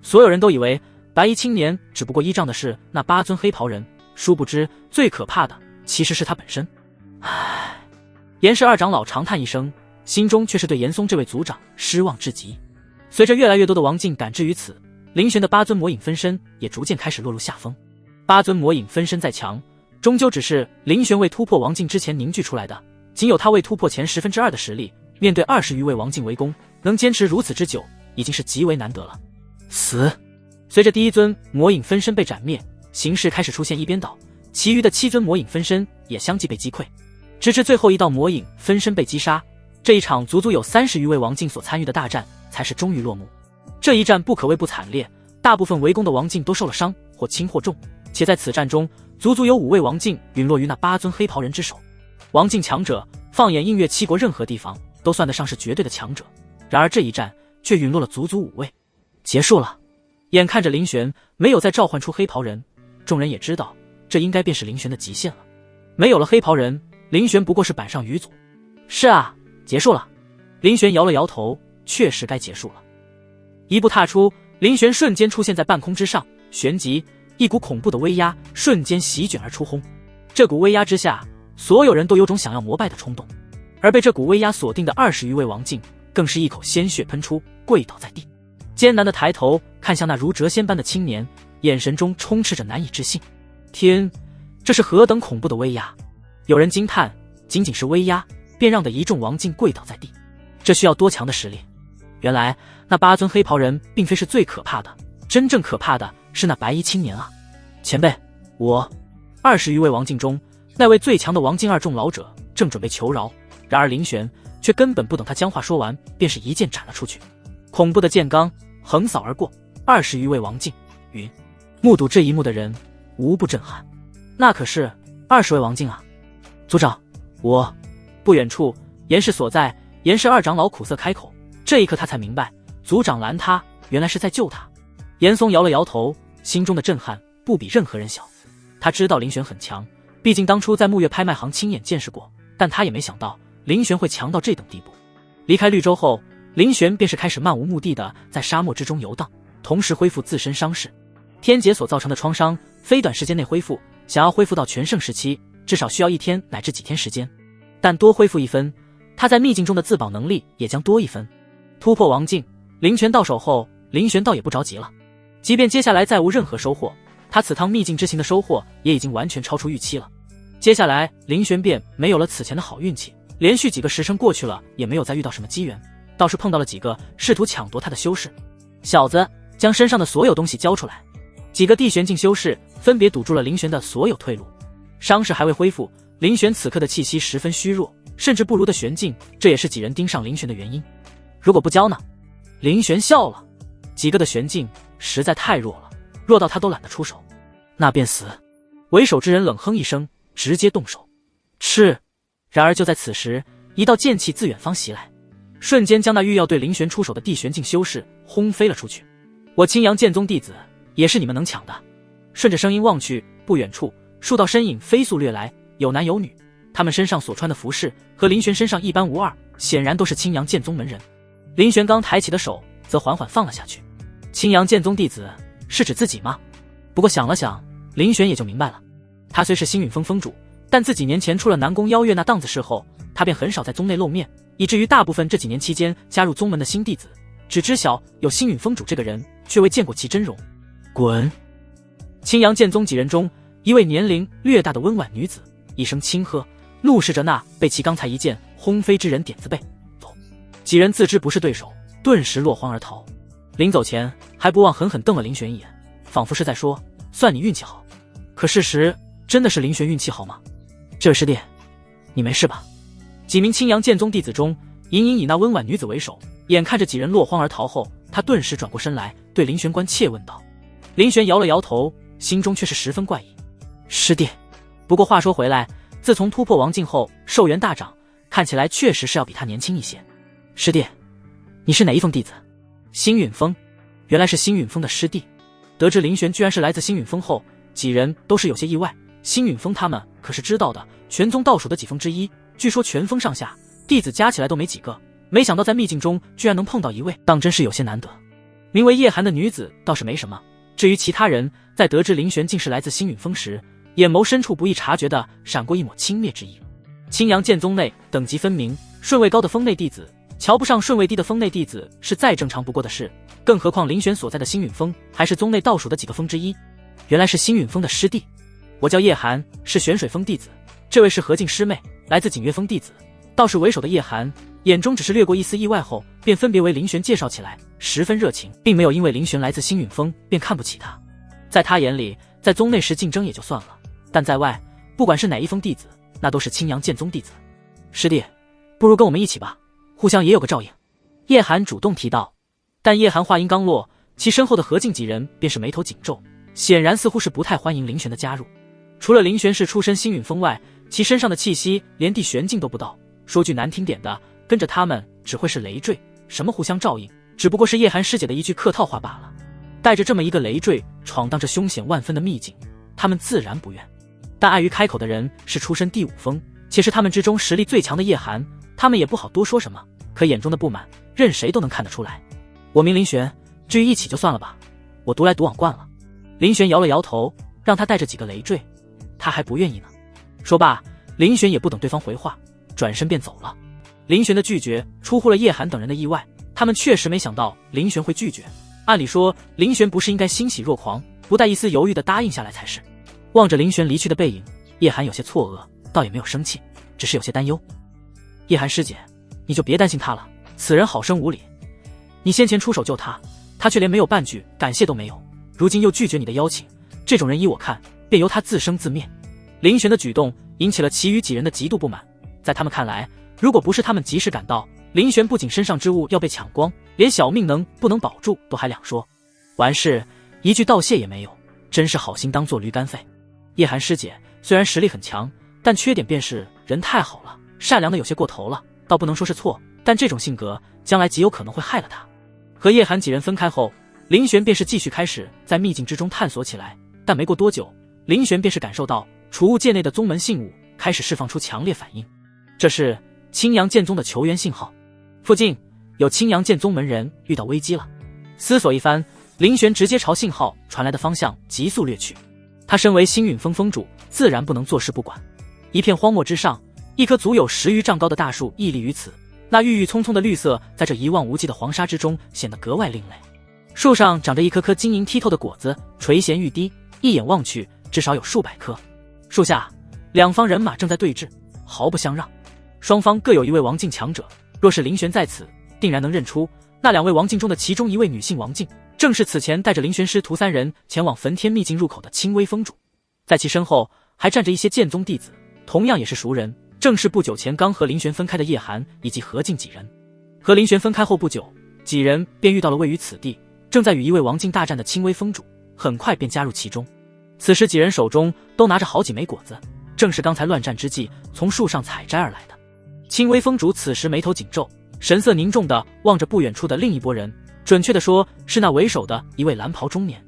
所有人都以为白衣青年只不过依仗的是那8尊黑袍人，殊不知最可怕的其实是他本身。唉，严氏2长老长叹一声，心中却是对严嵩这位族长失望至极。随着越来越多的王境赶至于此，林玄的8尊魔影分身也逐渐开始落入下风。8尊魔影分身再强，终究只是林玄未突破王境之前凝聚出来的，仅有他未突破前2/10的实力，面对20余位王境围攻，能坚持如此之久，已经是极为难得了。死！随着第1尊魔影分身被斩灭，形势开始出现一边倒，其余的7尊魔影分身也相继被击溃。直至最后一道魔影分身被击杀，这一场足足有30余位王境所参与的大战才是终于落幕。这一战不可谓不惨烈，大部分围攻的王境都受了伤，或轻或重，且在此战中，足足有5位王境陨落于那8尊黑袍人之手。王境强者，放眼映月7国任何地方，都算得上是绝对的强者。然而这一战却陨落了足足5位。结束了。眼看着林玄没有再召唤出黑袍人，众人也知道这应该便是林玄的极限了。没有了黑袍人，林玄不过是板上鱼祖。是啊，结束了。林玄摇了摇头，确实该结束了。一步踏出，林玄瞬间出现在半空之上，旋即一股恐怖的威压瞬间席卷而出，轰！这股威压之下，所有人都有种想要膜拜的冲动，而被这股威压锁定的20余位王境更是一口鲜血喷出，跪倒在地，艰难地抬头看向那如谪仙般的青年，眼神中充斥着难以置信。天，这是何等恐怖的威压！有人惊叹，仅仅是威压便让得一众王境跪倒在地，这需要多强的实力？原来那8尊黑袍人并非是最可怕的，真正可怕的是那白衣青年啊！前辈，我20余位王境中，那位最强的王境2众老者正准备求饶，然而林玄却根本不等他将话说完，便是一剑斩了出去。恐怖的剑罡横扫而过，20余位王境云。目睹这一幕的人无不震撼，那可是20位王境啊！族长，我……不远处严氏所在，严氏2长老苦涩开口，这一刻他才明白，族长拦他原来是在救他。严嵩摇了摇头，心中的震撼不比任何人小。他知道林玄很强，毕竟当初在木月拍卖行亲眼见识过，但他也没想到林玄会强到这等地步。离开绿洲后，林玄便是开始漫无目的的在沙漠之中游荡，同时恢复自身伤势。天劫所造成的创伤非短时间内恢复，想要恢复到全盛时期，至少需要1天乃至几天时间。但多恢复1分，他在秘境中的自保能力也将多1分。突破王境，灵泉到手后，林玄倒也不着急了。即便接下来再无任何收获，他此趟秘境之行的收获也已经完全超出预期了。接下来林玄便没有了此前的好运气，连续几个时辰过去了，也没有再遇到什么机缘，倒是碰到了几个试图抢夺他的修士。小子，将身上的所有东西交出来！几个地玄境修士分别堵住了林玄的所有退路。伤势还未恢复，林玄此刻的气息十分虚弱，甚至不如的玄境，这也是几人盯上林玄的原因。如果不交呢？林玄笑了，几个的玄境实在太弱了，弱到他都懒得出手。那便死！为首之人冷哼一声，直接动手。是。然而就在此时，一道剑气自远方袭来，瞬间将那欲要对林玄出手的地玄境修士轰飞了出去。我青阳剑宗弟子，也是你们能抢的。顺着声音望去，不远处数道身影飞速掠来，有男有女，他们身上所穿的服饰和林玄身上一般无二，显然都是青阳剑宗门人。林玄刚抬起的手则缓缓放了下去。青阳剑宗弟子是指自己吗？不过想了想，林玄也就明白了。他虽是星陨峰峰主，但自几年前出了南宫邀月那档子事后，他便很少在宗内露面，以至于大部分这几年期间加入宗门的新弟子，只知晓有星陨峰主这个人，却未见过其真容。滚！青阳剑宗几人中，一位年龄略大的温婉女子一声轻喝，怒视着那被其刚才一剑轰飞之人，点子背走。几人自知不是对手，顿时落荒而逃。临走前还不忘狠狠瞪了林玄一眼，仿佛是在说算你运气好。可事实真的是林玄运气好吗？这位师弟，你没事吧？几名青阳剑宗弟子中，隐隐以那温婉女子为首，眼看着几人落荒而逃后，他顿时转过身来对林玄关切问道。林玄摇了摇头，心中却是十分怪异。师弟，不过话说回来，自从突破王境后，寿元大涨，看起来确实是要比他年轻一些。师弟，你是哪一峰弟子？星陨峰。原来是星陨峰的师弟。得知林玄居然是来自星陨峰后，几人都是有些意外。星陨峰他们可是知道的，全宗倒数的几峰之一，据说全峰上下弟子加起来都没几个，没想到在秘境中居然能碰到一位，当真是有些难得。名为叶寒的女子倒是没什么，至于其他人，在得知林玄竟是来自星陨峰时，眼眸深处不易察觉的闪过一抹轻蔑之意。青阳剑宗内等级分明，顺位高的峰内弟子瞧不上顺位低的峰内弟子是再正常不过的事，更何况林玄所在的星陨峰还是宗内倒数的几个峰之一。原来是星陨峰的师弟。我叫叶寒，是玄水峰弟子，这位是何静师妹，来自景月峰弟子。倒是为首的叶寒眼中只是掠过一丝意外后，便分别为林玄介绍起来，十分热情，并没有因为林玄来自星陨峰便看不起他。在他眼里，在宗内时竞争也就算了，但在外，不管是哪一峰弟子，那都是青阳剑宗弟子。师弟，不如跟我们一起吧，互相也有个照应。叶寒主动提到，但叶寒话音刚落，其身后的何进几人便是眉头紧皱，显然似乎是不太欢迎林玄的加入。除了林玄是出身星陨峰外，其身上的气息连地玄境都不到。说句难听点的，跟着他们只会是累赘，什么互相照应，只不过是叶寒师姐的一句客套话罢了。带着这么一个累赘，闯荡着凶险万分的秘境，他们自然不愿。但碍于开口的人是出身第5峰，且是他们之中实力最强的叶寒，他们也不好多说什么。可眼中的不满，任谁都能看得出来。我名林玄，至于一起就算了吧，我独来独往惯了。林玄摇了摇头，让他带着几个累赘，他还不愿意呢。说罢，林玄也不等对方回话，转身便走了。林玄的拒绝出乎了叶寒等人的意外，他们确实没想到林玄会拒绝。按理说，林玄不是应该欣喜若狂，不带一丝犹豫地答应下来才是。望着林玄离去的背影，叶寒有些错愕，倒也没有生气，只是有些担忧。叶寒师姐，你就别担心他了，此人好生无礼。你先前出手救他，他却连没有半句感谢都没有，如今又拒绝你的邀请，这种人依我看，便由他自生自灭。林玄的举动引起了其余几人的极度不满，在他们看来，如果不是他们及时赶到，林玄不仅身上之物要被抢光，连小命不能保住都还两说。完事一句道谢也没有，真是好心当做驴肝肺。叶寒师姐虽然实力很强，但缺点便是人太好了，善良的有些过头了，倒不能说是错，但这种性格将来极有可能会害了他。和叶寒几人分开后，林玄便是继续开始在秘境之中探索起来，但没过多久，林玄便是感受到储物界内的宗门信物开始释放出强烈反应，这是青阳剑宗的求援信号。附近有青阳剑宗门人遇到危机了。思索一番，林玄直接朝信号传来的方向急速掠去。他身为星陨峰峰主，自然不能坐视不管。一片荒漠之上，一棵足有10余丈高的大树屹立于此，那郁郁葱葱的绿色在这一望无际的黄沙之中显得格外另类。树上长着一颗颗晶莹剔透的果子，垂涎欲滴，一眼望去至少有数百颗。树下两方人马正在对峙，毫不相让，双方各有一位王境强者。若是林玄在此，定然能认出那2位王境中的其中一位女性王境，正是此前带着林玄师徒3人前往焚天秘境入口的青微峰主。在其身后还站着一些剑宗弟子，同样也是熟人，正是不久前刚和林玄分开的叶寒以及何进几人。和林玄分开后不久，几人便遇到了位于此地正在与一位王境大战的青微峰主，很快便加入其中。此时几人手中都拿着好几枚果子，正是刚才乱战之际从树上采摘而来的。青微峰主此时眉头紧皱，神色凝重地望着不远处的另一拨人，准确地说是那为首的一位蓝袍中年。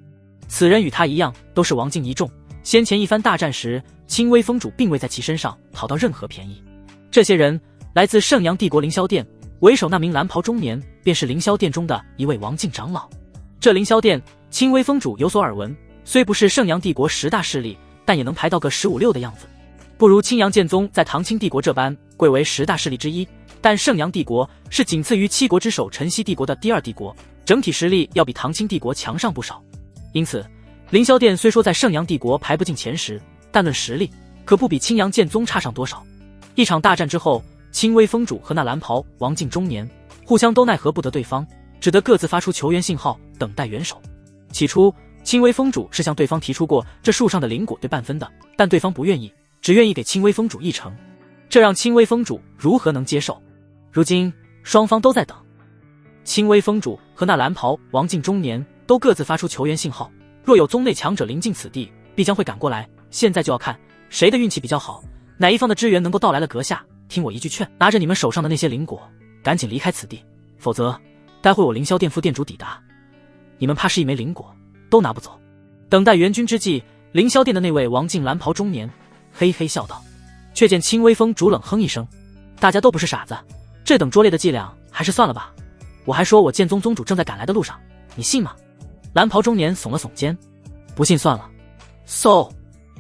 此人与他一样都是王境一众，先前一番大战时，青微峰主并未在其身上讨到任何便宜。这些人来自圣阳帝国凌霄殿，为首那名蓝袍中年便是凌霄殿中的一位王境长老。这凌霄殿青微峰主有所耳闻，虽不是圣阳帝国10大势力，但也能排到个15、16的样子，不如青阳剑宗在唐清帝国这般贵为10大势力之一，但圣阳帝国是仅次于7国之首晨曦帝国的第2帝国，整体实力要比唐清帝国强上不少。因此凌霄殿虽说在圣阳帝国排不进前10，但论实力可不比青阳剑宗差上多少。一场大战之后，青微峰主和那蓝袍王境中年互相都奈何不得对方，只得各自发出求援信号，等待援手。起初青微峰主是向对方提出过这树上的灵果对半分的，但对方不愿意，只愿意给青微峰主1成，这让青微峰主如何能接受？如今双方都在等，青微峰主和那蓝袍王境中年都各自发出求援信号，若有宗内强者临近此地，必将会赶过来。现在就要看谁的运气比较好，哪一方的支援能够到来了。阁下，听我一句劝，拿着你们手上的那些灵果，赶紧离开此地，否则待会我凌霄殿副殿主抵达，你们怕是一枚灵果都拿不走。等待援军之际，凌霄殿的那位王境蓝袍中年嘿嘿笑道。却见青微峰主冷哼一声，大家都不是傻子，这等拙劣的伎俩还是算了吧。我还说我剑宗宗主正在赶来的路上，你信吗？蓝袍中年耸了耸肩，不信算了。嗖！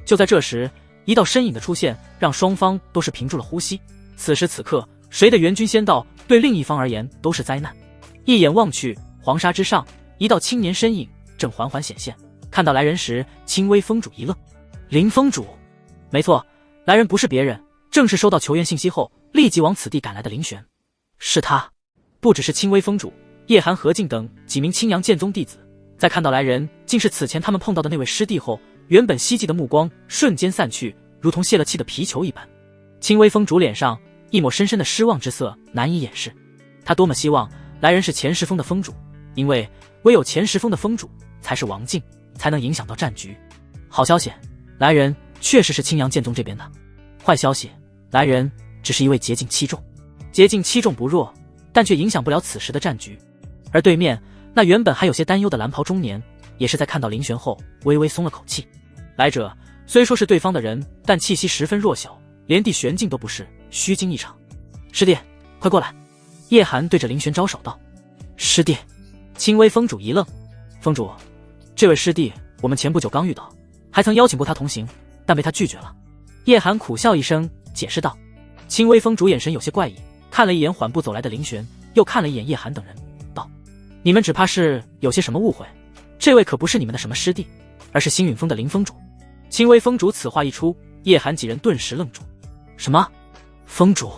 就在这时，一道身影的出现让双方都是屏住了呼吸。此时此刻，谁的援军先到，对另一方而言都是灾难。一眼望去，黄沙之上，一道青年身影正缓缓显现。看到来人时，青微峰主一愣，林峰主，没错，来人不是别人，正是收到求援信息后立即往此地赶来的林玄。是他。不只是青微峰主，叶寒、何进等几名青阳剑宗弟子，在看到来人竟是此前他们碰到的那位师弟后，原本希冀的目光瞬间散去，如同泄了气的皮球一般。清微峰主脸上一抹深深的失望之色难以掩饰，他多么希望来人是前10峰的峰主，因为唯有前10峰的峰主才是王境，才能影响到战局。好消息，来人确实是青阳剑宗这边的。坏消息，来人只是一位捷径7重，捷径7重不弱，但却影响不了此时的战局。而对面那原本还有些担忧的蓝袍中年，也是在看到林玄后微微松了口气。来者虽说是对方的人，但气息十分弱小，连地玄境都不是，虚惊一场。师弟，快过来！叶寒对着林玄招手道。师弟。清微峰主一愣，峰主，这位师弟我们前不久刚遇到，还曾邀请过他同行，但被他拒绝了。叶寒苦笑一声解释道。清微峰主眼神有些怪异，看了一眼缓步走来的林玄，又看了一眼叶寒等人，道：你们只怕是有些什么误会，这位可不是你们的什么师弟，而是星陨峰的林峰主。清微峰主此话一出，叶寒几人顿时愣住。什么？峰主？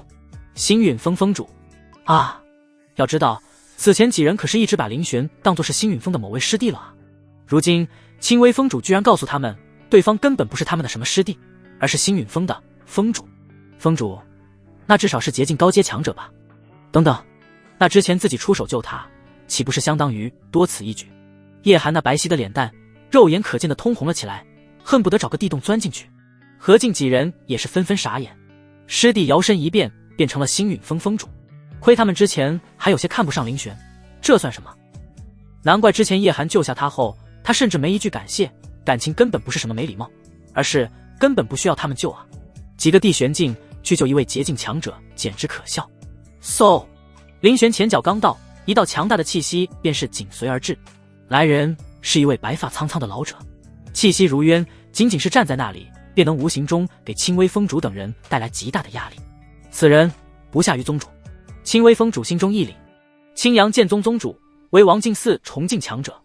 星陨峰峰主？啊！要知道此前几人可是一直把林玄当作是星陨峰的某位师弟了啊！如今清微峰主居然告诉他们，对方根本不是他们的什么师弟，而是星陨峰的峰主。峰主，那至少是捷径高阶强者吧？等等，那之前自己出手救他，岂不是相当于多此一举？叶寒那白皙的脸蛋，肉眼可见的通红了起来，恨不得找个地洞钻进去。何进几人也是纷纷傻眼，师弟摇身一变，变成了星陨峰峰主。亏他们之前还有些看不上林玄，这算什么？难怪之前叶寒救下他后，他甚至没一句感谢，感情根本不是什么没礼貌，而是根本不需要他们救啊！几个地玄境去救一位捷径强者，简直可笑。嗖！林玄前脚刚到，一道强大的气息便是紧随而至。来人是一位白发苍苍的老者，气息如渊，仅仅是站在那里，便能无形中给清微峰主等人带来极大的压力。此人不下于宗主。清微峰主心中一凛，青阳剑宗宗主为王境4重境强者，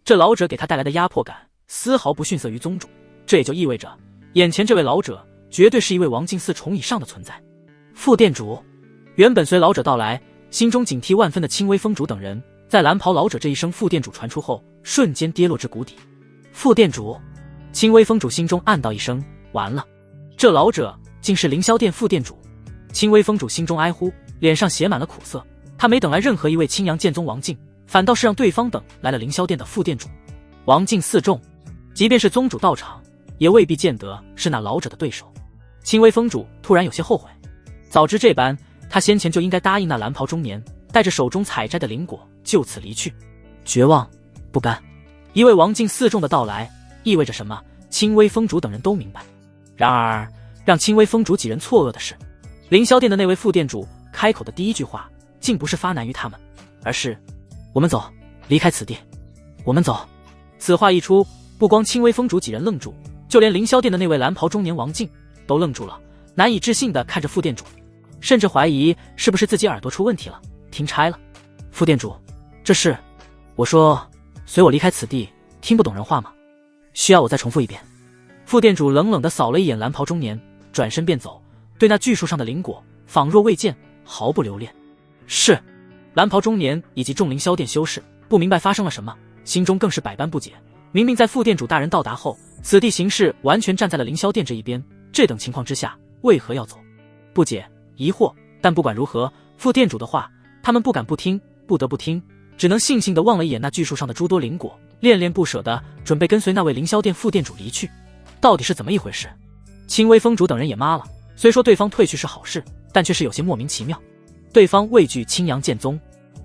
这老者给他带来的压迫感丝毫不逊色于宗主，这也就意味着眼前这位老者绝对是一位王境4重以上的存在。副店主，原本随老者到来心中警惕万分的清微峰主等人，在蓝袍老者这一声副店主传出后，瞬间跌落至谷底。副店主，清微峰主心中暗道一声，完了，这老者竟是凌霄殿副店主。清微峰主心中哀呼，脸上写满了苦涩。他没等来任何一位青阳剑宗王境，反倒是让对方等来了凌霄殿的副店主。王境4重，即便是宗主到场，也未必见得是那老者的对手。清微峰主突然有些后悔，早知这般，他先前就应该答应那蓝袍中年，带着手中采摘的灵果就此离去。绝望，不甘。一位王境4重的到来意味着什么？清微峰主等人都明白。然而让清微峰主几人错愕的是，凌霄殿的那位副店主开口的第一句话竟不是发难于他们，而是我们走，离开此地，我们走。此话一出，不光清微峰主几人愣住，就连凌霄殿的那位蓝袍中年王境都愣住了，难以置信地看着副店主，甚至怀疑是不是自己耳朵出问题了，听差了。副店主，这是……我说随我离开此地，听不懂人话吗？需要我再重复一遍？副店主冷冷地扫了一眼蓝袍中年，转身便走，对那巨树上的灵果仿若未见，毫不留恋。是。蓝袍中年以及众凌霄殿修士不明白发生了什么，心中更是百般不解。明明在副店主大人到达后，此地形势完全站在了凌霄殿这一边，这等情况之下，为何要走？不解、疑惑，但不管如何，副店主的话，他们不敢不听，不得不听，只能悻悻地望了一眼那巨树上的诸多灵果，恋恋不舍地准备跟随那位凌霄殿副店主离去。到底是怎么一回事？清微峰主等人也麻了，虽说对方退去是好事，但却是有些莫名其妙。对方畏惧青阳剑宗，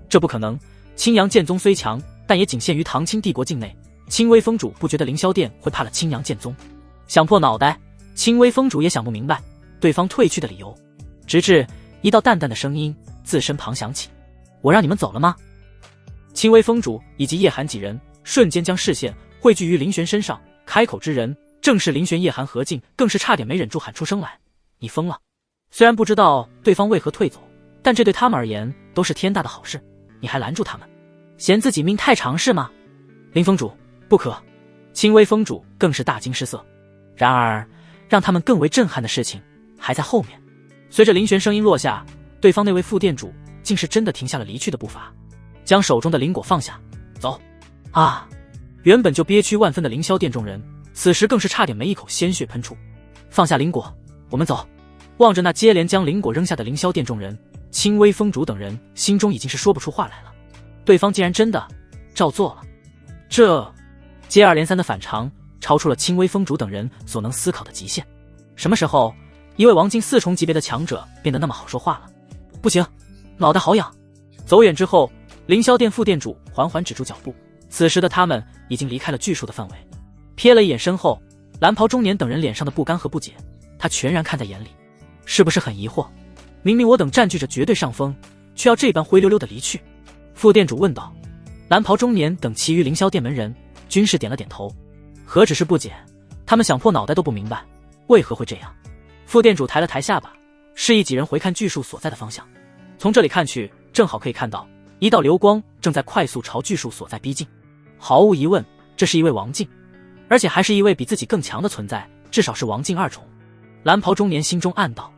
这不可能。青阳剑宗虽强，但也仅限于唐清帝国境内。清微峰主不觉得凌霄殿会怕了青阳剑宗，想破脑袋，清微峰主也想不明白对方退去的理由。直至一道淡淡的声音自身旁响起：“我让你们走了吗？”清微峰主以及叶寒几人瞬间将视线汇聚于林玄身上，开口之人正是林玄、叶寒、何进，更是差点没忍住喊出声来：“你疯了！”虽然不知道对方为何退走，但这对他们而言都是天大的好事。你还拦住他们，嫌自己命太长是吗？林峰主，不可！清微峰主更是大惊失色。然而让他们更为震撼的事情还在后面。随着林玄声音落下，对方那位副店主竟是真的停下了离去的步伐，将手中的灵果放下。走！啊！原本就憋屈万分的凌霄殿众人，此时更是差点没一口鲜血喷出。放下灵果，我们走！望着那接连将灵果扔下的凌霄殿众人，青微风主等人心中已经是说不出话来了。对方竟然真的照做了，这接二连三的反常超出了青微风主等人所能思考的极限。什么时候一位王境4重级别的强者变得那么好说话了？不行，脑袋好痒。走远之后，凌霄殿副殿主缓缓止住脚步，此时的他们已经离开了巨树的范围。瞥了一眼身后蓝袍中年等人脸上的不甘和不解，他全然看在眼里。是不是很疑惑？明明我等占据着绝对上风，却要这般灰溜溜的离去？副殿主问道。蓝袍中年等其余凌霄殿门人均是点了点头，何止是不解，他们想破脑袋都不明白为何会这样。副殿主抬了抬下巴，示意几人回看巨树所在的方向。从这里看去，正好可以看到一道流光正在快速朝巨树所在逼近。毫无疑问，这是一位王境，而且还是一位比自己更强的存在，至少是王境2重。蓝袍中年心中暗道。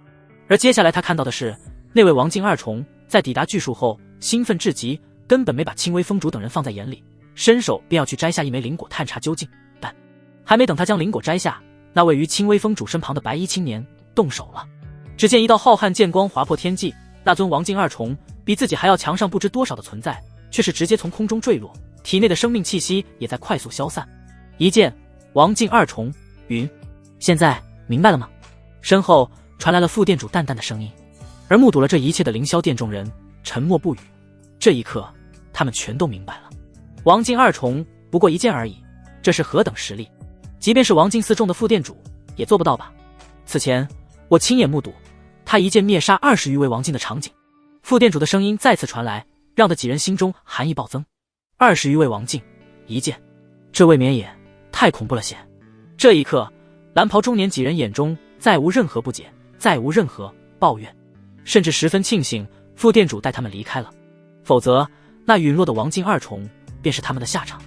而接下来他看到的是，那位王境2重在抵达巨树后兴奋至极，根本没把青微风主等人放在眼里，伸手便要去摘下一枚灵果探查究竟。但还没等他将灵果摘下，那位于青微风主身旁的白衣青年动手了。只见一道浩瀚剑光划破天际，那尊王境2重比自己还要强上不知多少的存在，却是直接从空中坠落，体内的生命气息也在快速消散。一剑王境2重云，现在明白了吗？身后传来了副殿主淡淡的声音。而目睹了这一切的凌霄殿众人沉默不语。这一刻他们全都明白了，王境2重不过一剑而已，这是何等实力？即便是王境4重的副殿主也做不到吧？此前我亲眼目睹他一剑灭杀20余位王境的场景。副殿主的声音再次传来，让得几人心中寒意暴增。20余位王境一剑，这未免也太恐怖了些。这一刻蓝袍中年几人眼中再无任何不解，再无任何抱怨，甚至十分庆幸副殿主带他们离开了，否则那陨落的王境2重便是他们的下场。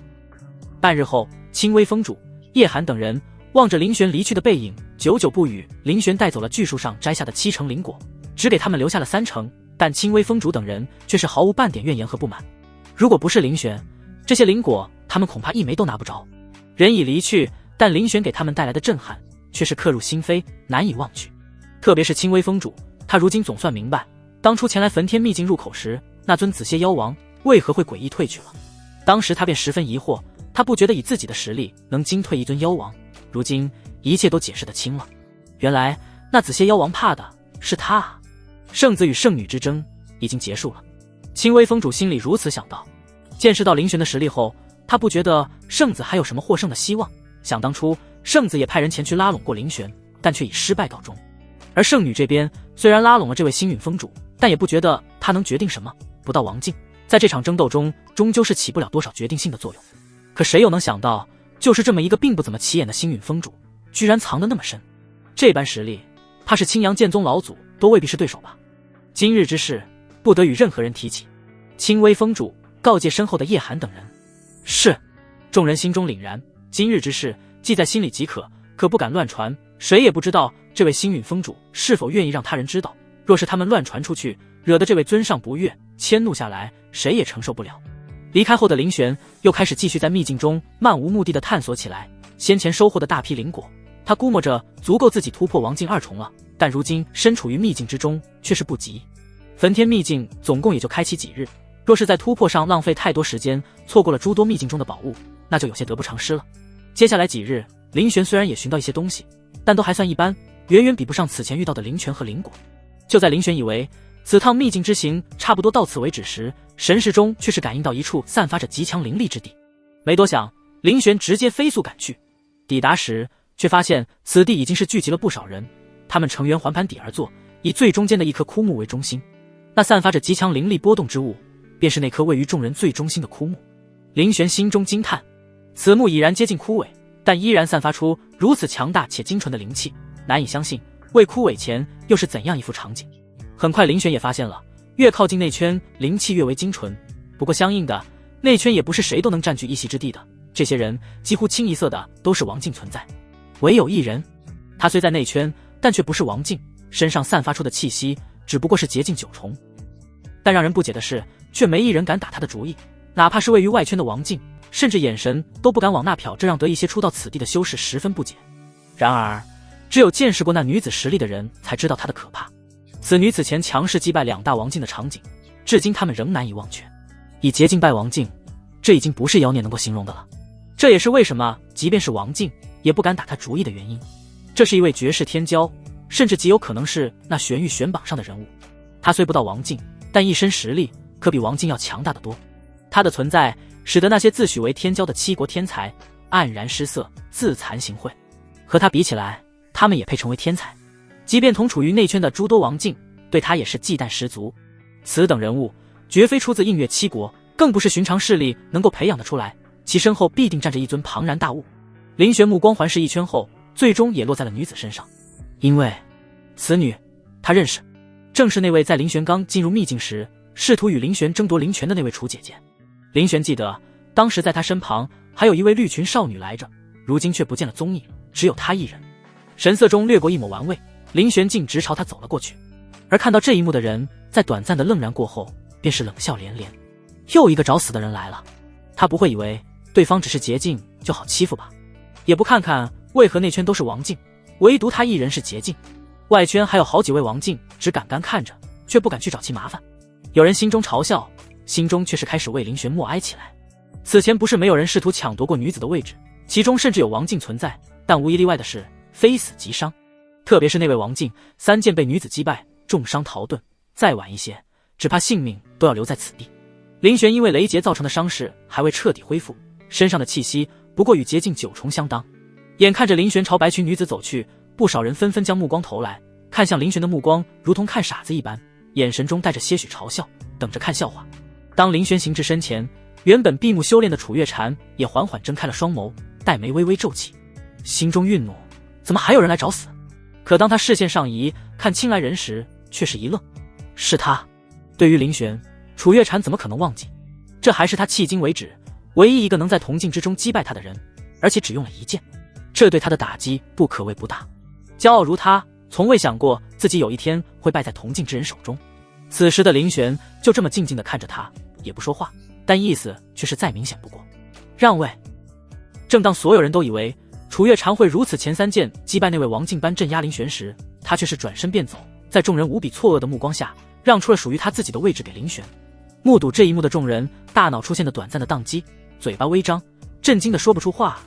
半日后，青微风主、叶寒等人望着林玄离去的背影，久久不语。林玄带走了巨树上摘下的7成灵果，只给他们留下了3成，但青微风主等人却是毫无半点怨言和不满。如果不是林玄，这些灵果他们恐怕一枚都拿不着。人已离去，但林玄给他们带来的震撼却是刻入心扉，难以忘去。特别是青微风主，他如今总算明白，当初前来焚天秘境入口时，那尊紫蝎妖王为何会诡异退去了。当时他便十分疑惑，他不觉得以自己的实力能惊退一尊妖王，如今一切都解释得清了。原来那紫蝎妖王怕的是他啊！圣子与圣女之争已经结束了，青微风主心里如此想到。见识到林玄的实力后，他不觉得圣子还有什么获胜的希望。想当初圣子也派人前去拉拢过林玄，但却以失败告终。而圣女这边虽然拉拢了这位星陨风主，但也不觉得他能决定什么。不到王境，在这场争斗中终究是起不了多少决定性的作用。可谁又能想到，就是这么一个并不怎么起眼的星陨风主，居然藏得那么深。这般实力，怕是青阳剑宗老祖都未必是对手吧。今日之事不得与任何人提起。青微风主告诫身后的叶寒等人。是。众人心中凛然，今日之事记在心里即可，可不敢乱传。谁也不知道这位星陨风主是否愿意让他人知道，若是他们乱传出去，惹得这位尊上不悦，迁怒下来，谁也承受不了。离开后的林玄又开始继续在秘境中漫无目的的探索起来。先前收获的大批灵果，他估摸着足够自己突破王境2重了，但如今身处于秘境之中，却是不急。焚天秘境总共也就开启几日，若是在突破上浪费太多时间，错过了诸多秘境中的宝物，那就有些得不偿失了。接下来几日，林玄虽然也寻到一些东西，但都还算一般，远远比不上此前遇到的灵泉和灵果。就在林玄以为此趟秘境之行差不多到此为止时，神识中却是感应到一处散发着极强灵力之地。没多想，林玄直接飞速赶去。抵达时，却发现此地已经是聚集了不少人，他们成圆环盘底而坐，以最中间的一棵枯木为中心。那散发着极强灵力波动之物，便是那棵位于众人最中心的枯木。林玄心中惊叹，此木已然接近枯萎，但依然散发出如此强大且精纯的灵气，难以相信未枯萎前又是怎样一副场景。很快林玄也发现了，越靠近内圈灵气越为精纯，不过相应的内圈也不是谁都能占据一席之地的，这些人几乎清一色的都是王境存在。唯有一人，他虽在内圈，但却不是王境，身上散发出的气息只不过是洁净9重。但让人不解的是，却没一人敢打他的主意，哪怕是位于外圈的王境，甚至眼神都不敢往那瞟，这让得一些初到此地的修士十分不解。然而只有见识过那女子实力的人才知道她的可怕。此女此前强势击败2大王境的场景，至今他们仍难以忘却。以捷径败王境，这已经不是妖孽能够形容的了。这也是为什么即便是王境也不敢打他主意的原因。这是一位绝世天骄，甚至极有可能是那玄域玄榜上的人物。他虽不到王境，但一身实力可比王境要强大得多。他的存在使得那些自诩为天骄的七国天才黯然失色，自惭形秽。和他比起来，他们也配成为天才。即便同处于内圈的诸多王境，对他也是忌惮十足。此等人物绝非出自映月七国，更不是寻常势力能够培养得出来，其身后必定站着一尊庞然大物。林玄目光环视一圈后，最终也落在了女子身上。因为此女他认识，正是那位在林玄刚进入秘境时试图与林玄争夺灵泉的那位楚姐姐。林玄记得当时在他身旁还有一位绿裙少女来着，如今却不见了踪影，只有他一人。神色中掠过一抹玩味，林玄径直朝他走了过去。而看到这一幕的人在短暂的愣然过后，便是冷笑连连。又一个找死的人来了。他不会以为对方只是捷径就好欺负吧？也不看看为何内圈都是王境，唯独他一人是捷径。外圈还有好几位王境只敢干看着，却不敢去找其麻烦。有人心中嘲笑，心中却是开始为林玄默哀起来。此前不是没有人试图抢夺过女子的位置，其中甚至有王境存在，但无一例外的是非死即伤。特别是那位王境3剑被女子击败，重伤逃遁，再晚一些只怕性命都要留在此地。林玄因为雷劫造成的伤势还未彻底恢复，身上的气息不过与捷径9重相当。眼看着林玄朝白裙女子走去，不少人纷纷将目光投来，看向林玄的目光如同看傻子一般，眼神中带着些许嘲笑，等着看笑话。当林玄行至身前，原本闭目修炼的楚月禅也缓缓睁开了双眸，黛眉微微皱起，心中愠怒，怎么还有人来找死？可当他视线上移，看亲来人时，却是一愣。是他。对于林玄，楚月禅怎么可能忘记？这还是他迄今为止唯一一个能在铜镜之中击败他的人，而且只用了1剑，这对他的打击不可谓不大。骄傲如他，从未想过自己有一天会败在铜镜之人手中。此时的林玄就这么静静地看着他，也不说话，但意思却是再明显不过。让位。正当所有人都以为楚月禅会如此前3剑击败那位王境般镇压林玄时，他却是转身便走，在众人无比错愕的目光下，让出了属于他自己的位置给林玄。目睹这一幕的众人大脑出现的短暂的宕机，嘴巴微张，震惊的说不出话。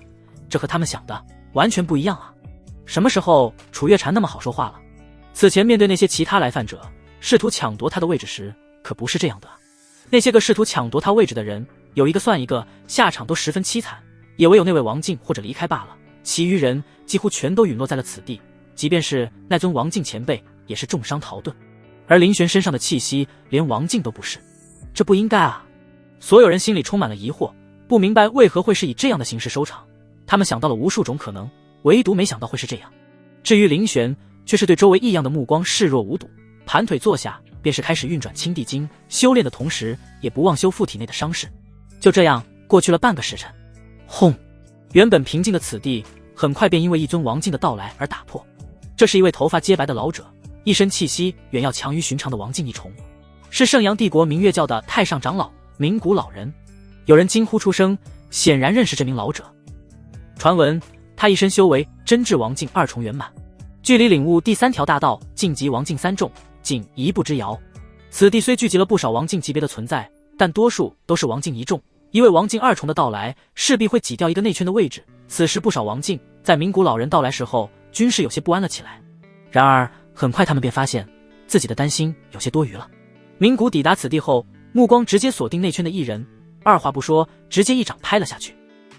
这和他们想的完全不一样啊！什么时候楚月禅那么好说话了？此前面对那些其他来犯者试图抢夺他的位置时，可不是这样的。那些个试图抢夺他位置的人，有一个算一个，下场都十分凄惨，也唯有那位王境或者离开罢了，其余人几乎全都陨落在了此地。即便是那尊王境前辈，也是重伤逃遁。而林玄身上的气息连王境都不是，这不应该啊！所有人心里充满了疑惑，不明白为何会是以这样的形式收场。他们想到了无数种可能，唯独没想到会是这样。至于林玄，却是对周围异样的目光视若无睹，盘腿坐下，便是开始运转青帝经，修炼的同时也不忘修复体内的伤势。就这样过去了半个时辰，轰！原本平静的此地很快便因为一尊王境的到来而打破。这是一位头发洁白的老者，一身气息远要强于寻常的王境1重，是圣阳帝国明月教的太上长老鸣谷老人。有人惊呼出声，显然认识这名老者。传闻他一身修为真至王境2重圆满，距离领悟第3条大道晋级王境3重仅1步之遥。此地虽聚集了不少王境级别的存在，但多数都是王境1重，一位王境2重的到来势必会挤掉一个内圈的位置。此时不少王境在鸣谷老人到来时候均是有些不安了起来。然而很快他们便发现自己的担心有些多余了。鸣谷抵达此地后，目光直接锁定内圈的一人，二话不说直接一掌拍了下去。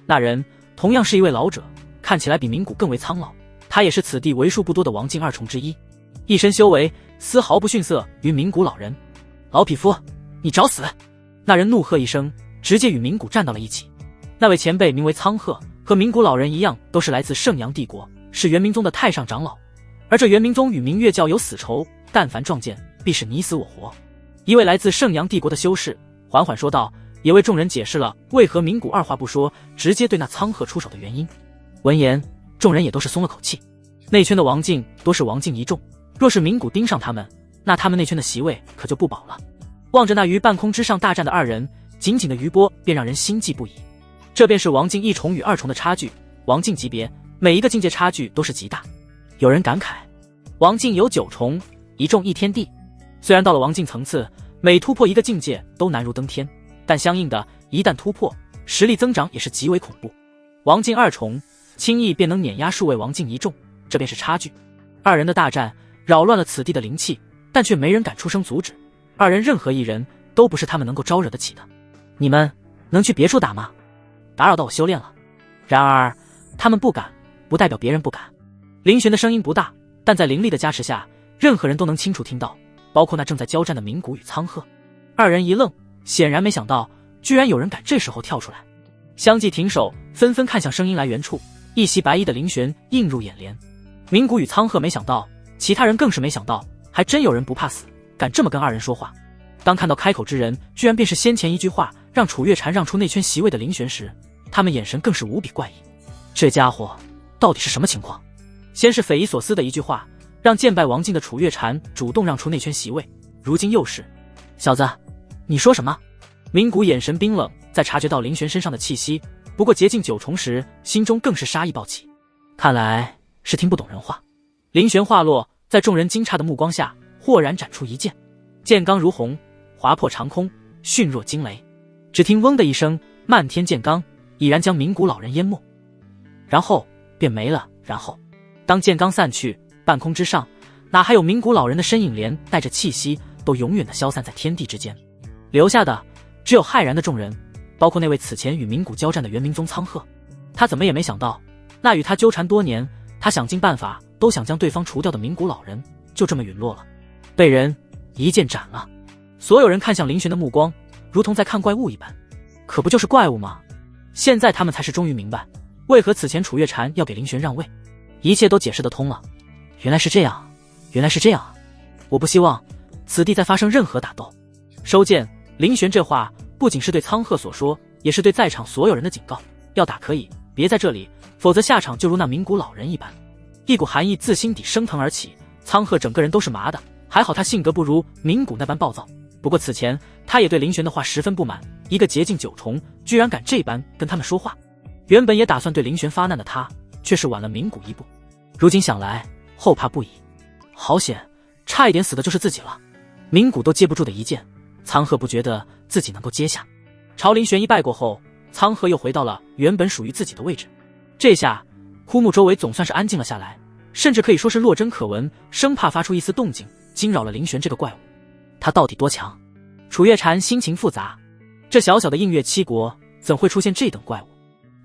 那人同样是一位老者，看起来比鸣谷更为苍老，他也是此地为数不多的王境2重之一，一身修为丝毫不逊色于鸣谷老人。老匹夫，你找死！那人怒喝一声，直接与鸣谷站到了一起。那位前辈名为苍鹤，和鸣谷老人一样，都是来自圣阳帝国，是元明宗的太上长老。而这元明宗与明月教有死仇，但凡撞见必是你死我活。一位来自圣阳帝国的修士缓缓说道，也为众人解释了为何鸣谷二话不说直接对那苍鹤出手的原因。闻言，众人也都是松了口气。内圈的王境多是王境1重，若是鸣谷盯上他们，那他们内圈的席位可就不保了。望着那于半空之上大战的2人，仅仅的余波便让人心悸不已。这便是王境1重与2重的差距，王境级别每一个境界差距都是极大。有人感慨，王境有9重，一众一天地。虽然到了王境层次，每突破一个境界都难如登天，但相应的，一旦突破，实力增长也是极为恐怖。王境2重，轻易便能碾压数位王境1众，这便是差距。二人的大战扰乱了此地的灵气，但却没人敢出声阻止。二人任何一人都不是他们能够招惹得起的。你们能去别处打吗？打扰到我修炼了。然而他们不敢，不代表别人不敢。林玄的声音不大，但在灵力的加持下，任何人都能清楚听到，包括那正在交战的鸣古与苍鹤。二人一愣，显然没想到居然有人敢这时候跳出来。相继停手，纷纷看向声音来源处，一袭白衣的林玄映入眼帘。鸣古与苍鹤没想到，其他人更是没想到，还真有人不怕死，敢这么跟二人说话。当看到开口之人居然便是先前一句话让楚月禅让出内圈席位的林玄时，他们眼神更是无比怪异。这家伙到底是什么情况？先是匪夷所思的一句话让剑败王境的楚月禅主动让出内圈席位，如今又是小子你说什么？鸣古眼神冰冷，在察觉到林玄身上的气息不过接近9重时，心中更是杀意暴起，看来是听不懂人话。林玄话落，在众人惊诧的目光下豁然斩出一剑，剑罡如虹，划破长空，迅若惊雷。只听嗡的一声，漫天剑罡已然将鸣古老人淹没，然后便没了。然后当剑罡散去，半空之上哪还有鸣古老人的身影，连带着气息都永远的消散在天地之间，留下的只有骇然的众人，包括那位此前与鸣古交战的元明宗苍鹤。他怎么也没想到，那与他纠缠多年，他想尽办法都想将对方除掉的鸣古老人就这么陨落了，被人一剑斩了。所有人看向林玄的目光如同在看怪物一般，可不就是怪物吗？现在他们才是终于明白为何此前楚月禅要给林玄让位，一切都解释得通了。原来是这样，原来是这样啊！我不希望此地再发生任何打斗。收剑，林玄这话不仅是对苍鹤所说，也是对在场所有人的警告。要打可以，别在这里，否则下场就如那鸣古老人一般。一股寒意自心底升腾而起，苍鹤整个人都是麻的，还好他性格不如鸣古那般暴躁。不过此前他也对林玄的话十分不满，一个捷径9重居然敢这般跟他们说话。原本也打算对林玄发难的他，却是晚了鸣古一步，如今想来后怕不已。好险，差一点死的就是自己了。鸣古都接不住的一剑，苍鹤不觉得自己能够接下。朝林玄一拜过后，苍鹤又回到了原本属于自己的位置。这下枯木周围总算是安静了下来，甚至可以说是落针可闻，生怕发出一丝动静惊扰了林玄这个怪物。他到底多强？楚月禅心情复杂，这小小的映月七国怎会出现这等怪物？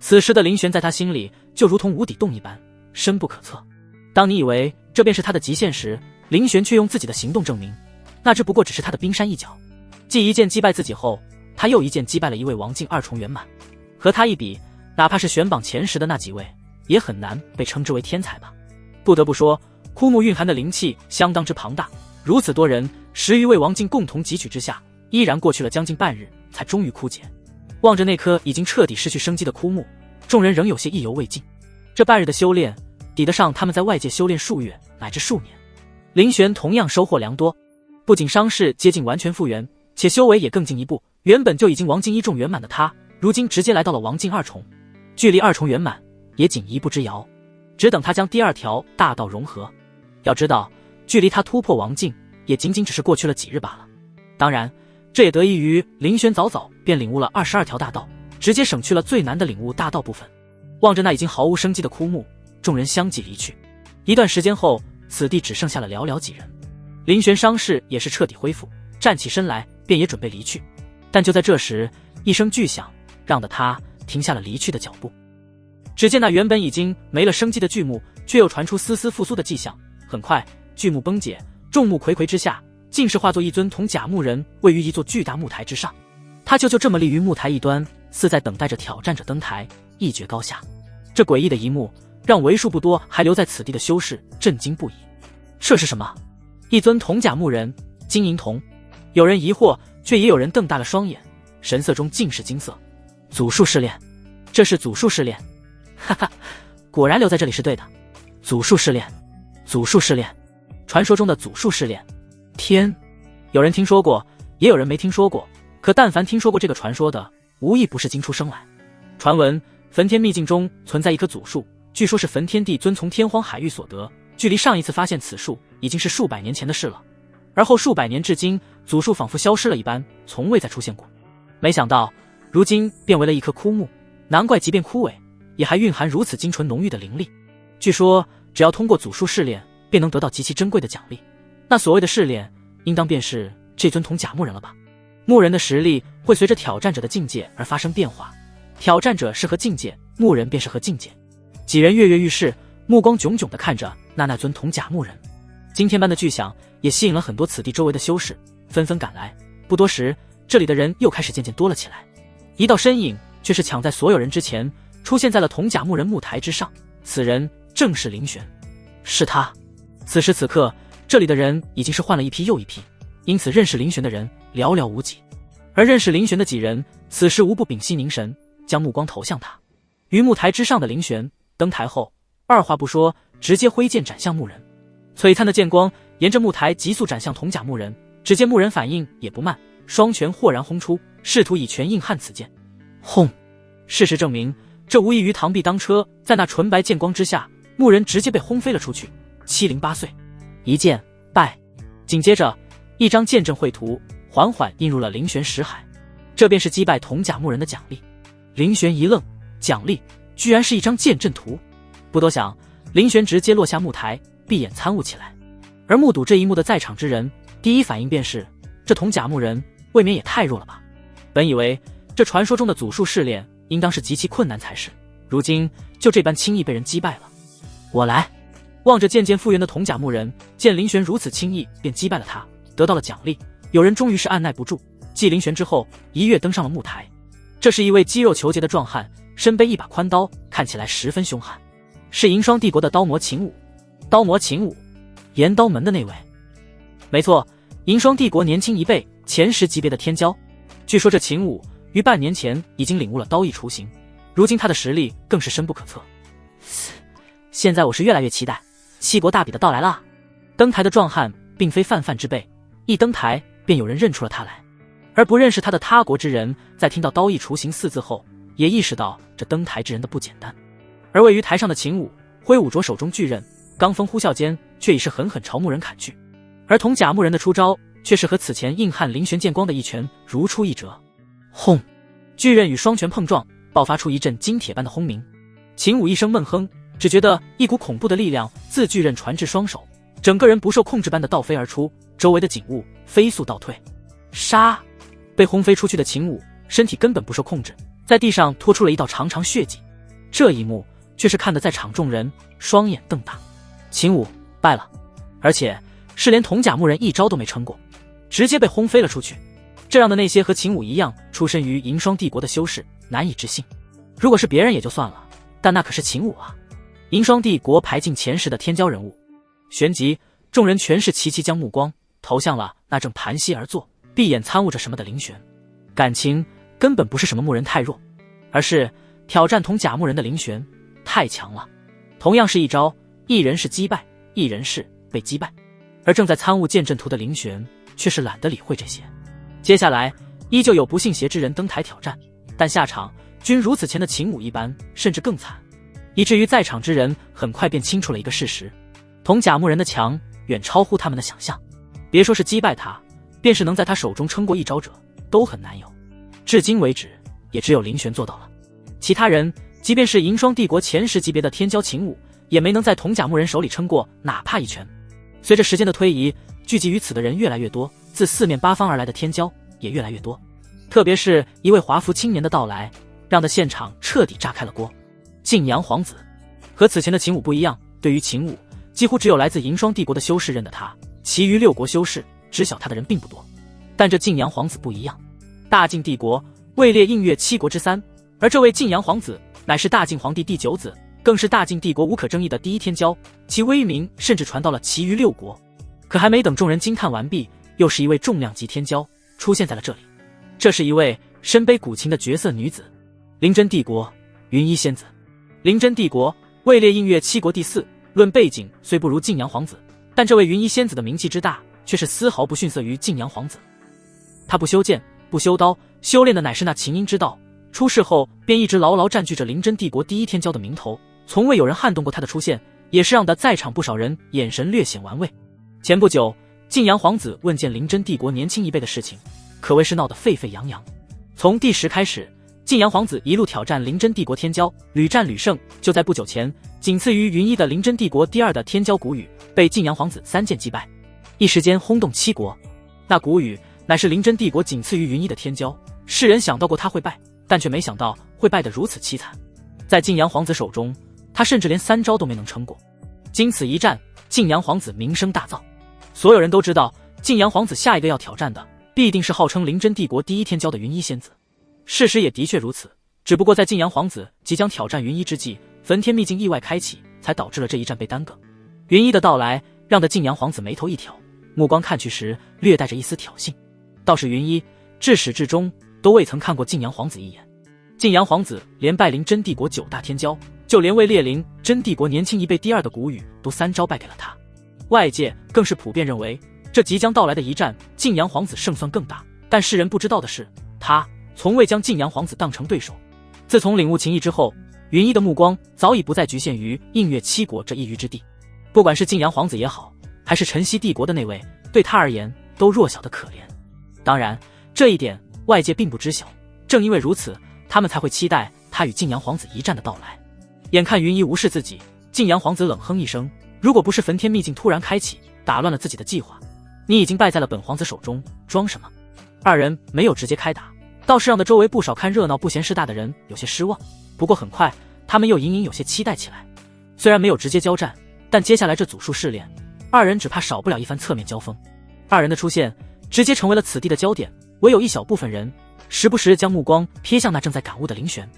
此时的林玄在他心里就如同无底洞一般，深不可测。当你以为这便是他的极限时，林玄却用自己的行动证明，那只不过只是他的冰山一角。继一剑击败自己后，他又一剑击败了一位王境2重圆满。和他一比，哪怕是选榜前10的那几位，也很难被称之为天才吧。不得不说，枯木蕴含的灵气相当之庞大，如此多人10余位王境共同汲取之下，依然过去了将近半日，才终于枯竭。望着那棵已经彻底失去生机的枯木，众人仍有些意犹未尽。这半日的修炼，抵得上他们在外界修炼数月乃至数年。林玄同样收获良多，不仅伤势接近完全复原，且修为也更进一步。原本就已经王境1重圆满的他，如今直接来到了王境2重，距离2重圆满也仅一步之遥，只等他将第2条大道融合。要知道，距离他突破王境也仅仅只是过去了几日罢了。当然，这也得益于林玄早早便领悟了22条大道，直接省去了最难的领悟大道部分。望着那已经毫无生机的枯木，众人相继离去。一段时间后，此地只剩下了寥寥几人。林玄伤势也是彻底恢复，站起身来便也准备离去。但就在这时，一声巨响让得他停下了离去的脚步。只见那原本已经没了生机的巨木，却又传出丝丝复苏的迹象。很快，巨木崩解，众目睽睽之下，竟是化作一尊铜甲木人，位于一座巨大木台之上。他就这么立于木台一端，似在等待着挑战者登台，一决高下。这诡异的一幕让为数不多还留在此地的修士震惊不已。这是什么？一尊铜甲木人，金银铜。有人疑惑，却也有人瞪大了双眼，神色中尽是惊色。祖术试炼，这是祖术试炼。哈哈，果然留在这里是对的。祖术试炼，祖术试炼，传说中的祖术试炼。天，有人听说过，也有人没听说过，可但凡听说过这个传说的，无一不是惊出声来。传闻焚天秘境中存在一棵祖树，据说是焚天帝尊从天荒海域所得，距离上一次发现此树已经是数百年前的事了，而后数百年至今，祖树仿佛消失了一般，从未再出现过。没想到如今变为了一棵枯木，难怪即便枯萎，也还蕴含如此精纯浓郁的灵力。据说只要通过祖树试炼，便能得到极其珍贵的奖励。那所谓的试炼，应当便是这尊铜甲木人了吧？木人的实力会随着挑战者的境界而发生变化，挑战者是何境界，木人便是何境界。几人跃跃欲试，目光炯炯地看着那尊铜甲木人。惊天般的巨响也吸引了很多此地周围的修士，纷纷赶来。不多时，这里的人又开始渐渐多了起来。一道身影却是抢在所有人之前，出现在了铜甲木人木台之上。此人正是林玄。是他。此时此刻，这里的人已经是换了一批又一批，因此认识林玄的人寥寥无几。而认识林玄的几人，此时无不屏息凝神，将目光投向他。于木台之上的林玄登台后，二话不说，直接挥剑斩向木人。璀璨的剑光沿着木台急速斩向铜甲木人，只见木人反应也不慢，双拳豁然轰出，试图以拳硬汉此剑。轰！事实证明，这无异于螳臂当车，在那纯白剑光之下，木人直接被轰飞了出去，708碎。一剑败。紧接着，一张剑阵绘图缓缓印入了林玄识海，这便是击败铜甲木人的奖励。林玄一愣，奖励居然是一张剑阵图。不多想，林玄直接落下木台，闭眼参悟起来。而目睹这一幕的在场之人，第一反应便是，这铜甲木人未免也太弱了吧。本以为这传说中的祖树试炼应当是极其困难才是，如今就这般轻易被人击败了。我来。望着渐渐复原的铜甲木人，见林玄如此轻易便击败了他，得到了奖励，有人终于是按耐不住，继林玄之后一跃登上了木台。这是一位肌肉虬结的壮汉，身背一把宽刀，看起来十分凶悍，是银霜帝国的刀魔秦武。刀魔秦武，岩刀门的那位。没错，银霜帝国年轻一辈，前10级别的天骄。据说这秦武于半年前已经领悟了刀意雏形，如今他的实力更是深不可测。现在我是越来越期待七国大比的到来了。登台的壮汉并非泛泛之辈，一登台便有人认出了他来。而不认识他的他国之人，在听到刀意雏形4字后，也意识到这登台之人的不简单。而位于台上的秦武挥舞着手中巨刃，罡风呼啸间却已是狠狠朝木人砍去。而铜甲木人的出招却是和此前硬汉林玄剑光的一拳如出一辙。轰！巨刃与双拳碰撞，爆发出一阵金铁般的轰鸣。秦武一声闷哼，只觉得一股恐怖的力量自巨刃传至双手，整个人不受控制般的倒飞而出，周围的景物飞速倒退。杀！被轰飞出去的秦武身体根本不受控制，在地上拖出了一道长长血迹。这一幕却是看得在场众人双眼瞪大。秦武败了，而且是连铜甲木人一招都没撑过，直接被轰飞了出去。这让的那些和秦武一样出身于银霜帝国的修士难以置信。如果是别人也就算了，但那可是秦武啊，银霜帝国排进前10的天骄人物。旋即众人全是齐齐将目光投向了那正盘膝而坐闭眼参悟着什么的林玄。感情根本不是什么木人太弱，而是挑战铜甲木人的林玄太强了。同样是一招，一人是击败，一人是被击败。而正在参悟剑阵图的林玄却是懒得理会这些。接下来依旧有不信邪之人登台挑战，但下场均如此前的秦武一般，甚至更惨，以至于在场之人很快便清楚了一个事实：铜甲木人的强远超乎他们的想象。别说是击败他，便是能在他手中撑过一招者都很难有。至今为止，也只有林玄做到了。其他人即便是银霜帝国前10级别的天骄秦武，也没能在铜甲木人手里撑过哪怕一拳。随着时间的推移，聚集于此的人越来越多，自四面八方而来的天骄也越来越多。特别是一位华服青年的到来，让的现场彻底炸开了锅。晋阳皇子和此前的秦武不一样，对于秦武，几乎只有来自银霜帝国的修士认得他，其余6国修士知晓他的人并不多。但这晋阳皇子不一样，大晋帝国位列映月7国之3，而这位晋阳皇子乃是大晋皇帝第9子，更是大晋帝国无可争议的第一天骄，其威名甚至传到了其余6国。可还没等众人惊叹完毕，又是一位重量级天骄出现在了这里。这是一位身背古琴的绝色女子，灵真帝国云衣仙子。灵真帝国位列映月7国第4，论背景虽不如晋阳皇子，但这位云衣仙子的名气之大，却是丝毫不逊色于晋阳皇子。他不修剑，不修刀，修炼的乃是那琴音之道。出世后便一直牢牢占据着灵真帝国第一天骄的名头，从未有人撼动过他的出现，也是让得在场不少人眼神略显玩味。前不久，晋阳皇子问见灵真帝国年轻一辈的事情，可谓是闹得沸沸扬扬。从第10开始，晋阳皇子一路挑战灵真帝国天骄，屡战屡胜。就在不久前，仅次于云一的灵真帝国第2的天骄古雨被晋阳皇子3剑击败，一时间轰动7国。那古雨乃是灵真帝国仅次于云一的天骄，世人想到过他会败，但却没想到会败得如此凄惨。在晋阳皇子手中，他甚至连3招都没能撑过。经此一战，晋阳皇子名声大噪，所有人都知道晋阳皇子下一个要挑战的必定是号称灵真帝国第1天骄的云一仙子。事实也的确如此，只不过在晋阳皇子即将挑战云一之际，焚天秘境意外开启，才导致了这一战被耽搁。云一的到来让得晋阳皇子眉头一挑，目光看去时略带着一丝挑衅。倒是云一至始至终都未曾看过晋阳皇子一眼。晋阳皇子连败灵真帝国9大天骄，就连位列灵真帝国年轻一辈第2的古雨都3招败给了他。外界更是普遍认为，这即将到来的一战，晋阳皇子胜算更大。但世人不知道的是，他从未将晋阳皇子当成对手。自从领悟情义之后，云一的目光早已不再局限于映月7国这一隅之地。不管是晋阳皇子也好，还是晨曦帝国的那位，对他而言都弱小的可怜。当然，这一点外界并不知晓，正因为如此，他们才会期待他与晋阳皇子一战的到来。眼看云一无视自己，晋阳皇子冷哼一声，如果不是焚天秘境突然开启，打乱了自己的计划，你已经败在了本皇子手中，装什么？二人没有直接开打，倒是让得周围不少看热闹不嫌事大的人有些失望。不过很快，他们又隐隐有些期待起来。虽然没有直接交战，但接下来这组数试炼，二人只怕少不了一番侧面交锋。二人的出现直接成为了此地的焦点，唯有一小部分人时不时将目光瞥向那正在感悟的林玄。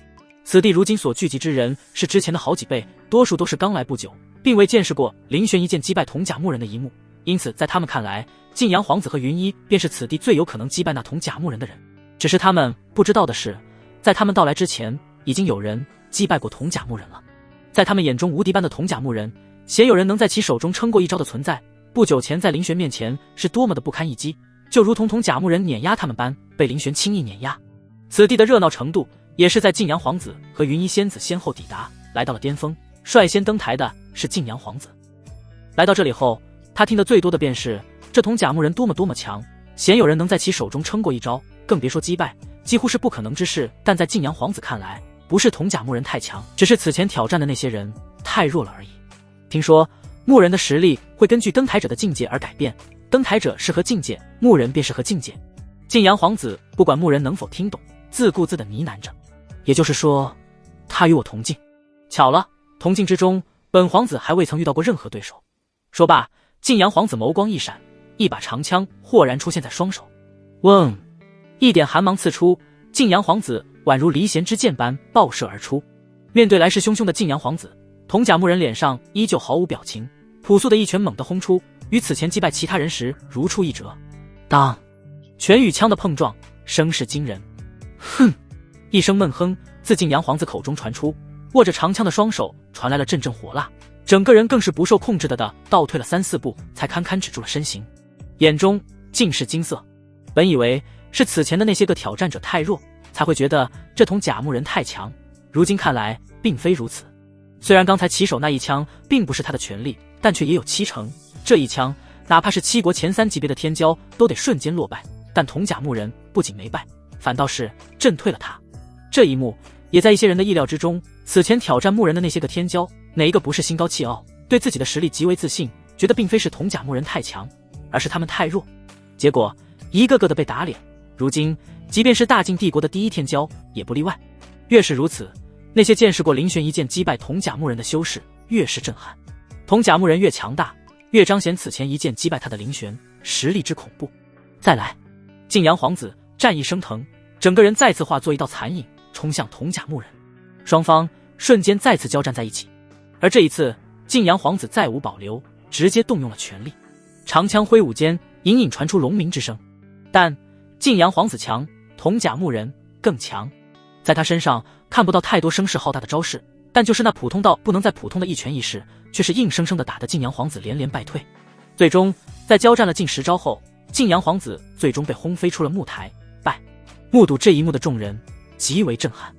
此地如今所聚集之人是之前的好几倍，多数都是刚来不久，并未见识过林玄一剑击败铜甲木人的一幕，因此在他们看来，晋阳皇子和云一便是此地最有可能击败那铜甲木人的人。只是他们不知道的是，在他们到来之前，已经有人击败过铜甲木人了。在他们眼中无敌般的铜甲木人，鲜有人能在其手中撑过一招的存在。不久前在林玄面前是多么的不堪一击，就如同铜甲木人碾压他们般，被林玄轻易碾压。此地的热闹程度也是在晋阳皇子和云一仙子先后抵达，来到了巅峰。率先登台的是晋阳皇子。来到这里后，他听得最多的便是这铜甲木人多么强，鲜有人能在其手中撑过一招，更别说击败，几乎是不可能之事。但在晋阳皇子看来，不是铜甲木人太强，只是此前挑战的那些人太弱了而已。听说木人的实力会根据登台者的境界而改变，登台者适合境界，木人便适合境界。晋阳皇子不管木人能否听懂，自顾自地呢喃着，也就是说，他与我同境。巧了，同境之中，本皇子还未曾遇到过任何对手。说罢，晋阳皇子眸光一闪，一把长枪豁然出现在双手。嗡，一点寒芒刺出，晋阳皇子宛如离弦之箭般爆射而出。面对来势汹汹的晋阳皇子，铜甲木人脸上依旧毫无表情，朴素的一拳猛地轰出，与此前击败其他人时如出一辙。当，拳与枪的碰撞，声势惊人。哼！一声闷哼自晋阳皇子口中传出，握着长枪的双手传来了阵阵火辣，整个人更是不受控制的倒退了3、4步，才堪堪止住了身形，眼中尽是惊色。本以为是此前的那些个挑战者太弱，才会觉得这铜甲木人太强，如今看来并非如此。虽然刚才起手那一枪并不是他的全力，但却也有70%，这一枪哪怕是7国前3级别的天骄都得瞬间落败，但铜甲木人不仅没败，反倒是震退了他。这一幕也在一些人的意料之中，此前挑战木人的那些个天骄，哪一个不是心高气傲，对自己的实力极为自信，觉得并非是铜甲木人太强，而是他们太弱，结果一个个的被打脸。如今即便是大晋帝国的第1天骄也不例外。越是如此，那些见识过林玄一剑击败铜甲木人的修士越是震撼。铜甲木人越强大，越彰显此前一剑击败他的林玄实力之恐怖。再来，晋阳皇子战意升腾，整个人再次化作一道残影，冲向铜甲木人。双方瞬间再次交战在一起，而这一次晋阳皇子再无保留，直接动用了全力，长枪挥舞间隐隐传出龙鸣之声。但晋阳皇子强，铜甲木人更强，在他身上看不到太多声势浩大的招式，但就是那普通到不能再普通的一拳一式，却是硬生生的打得晋阳皇子连连败退。最终在交战了近10招后，晋阳皇子最终被轰飞出了木台，败。目睹这一幕的众人极为震撼，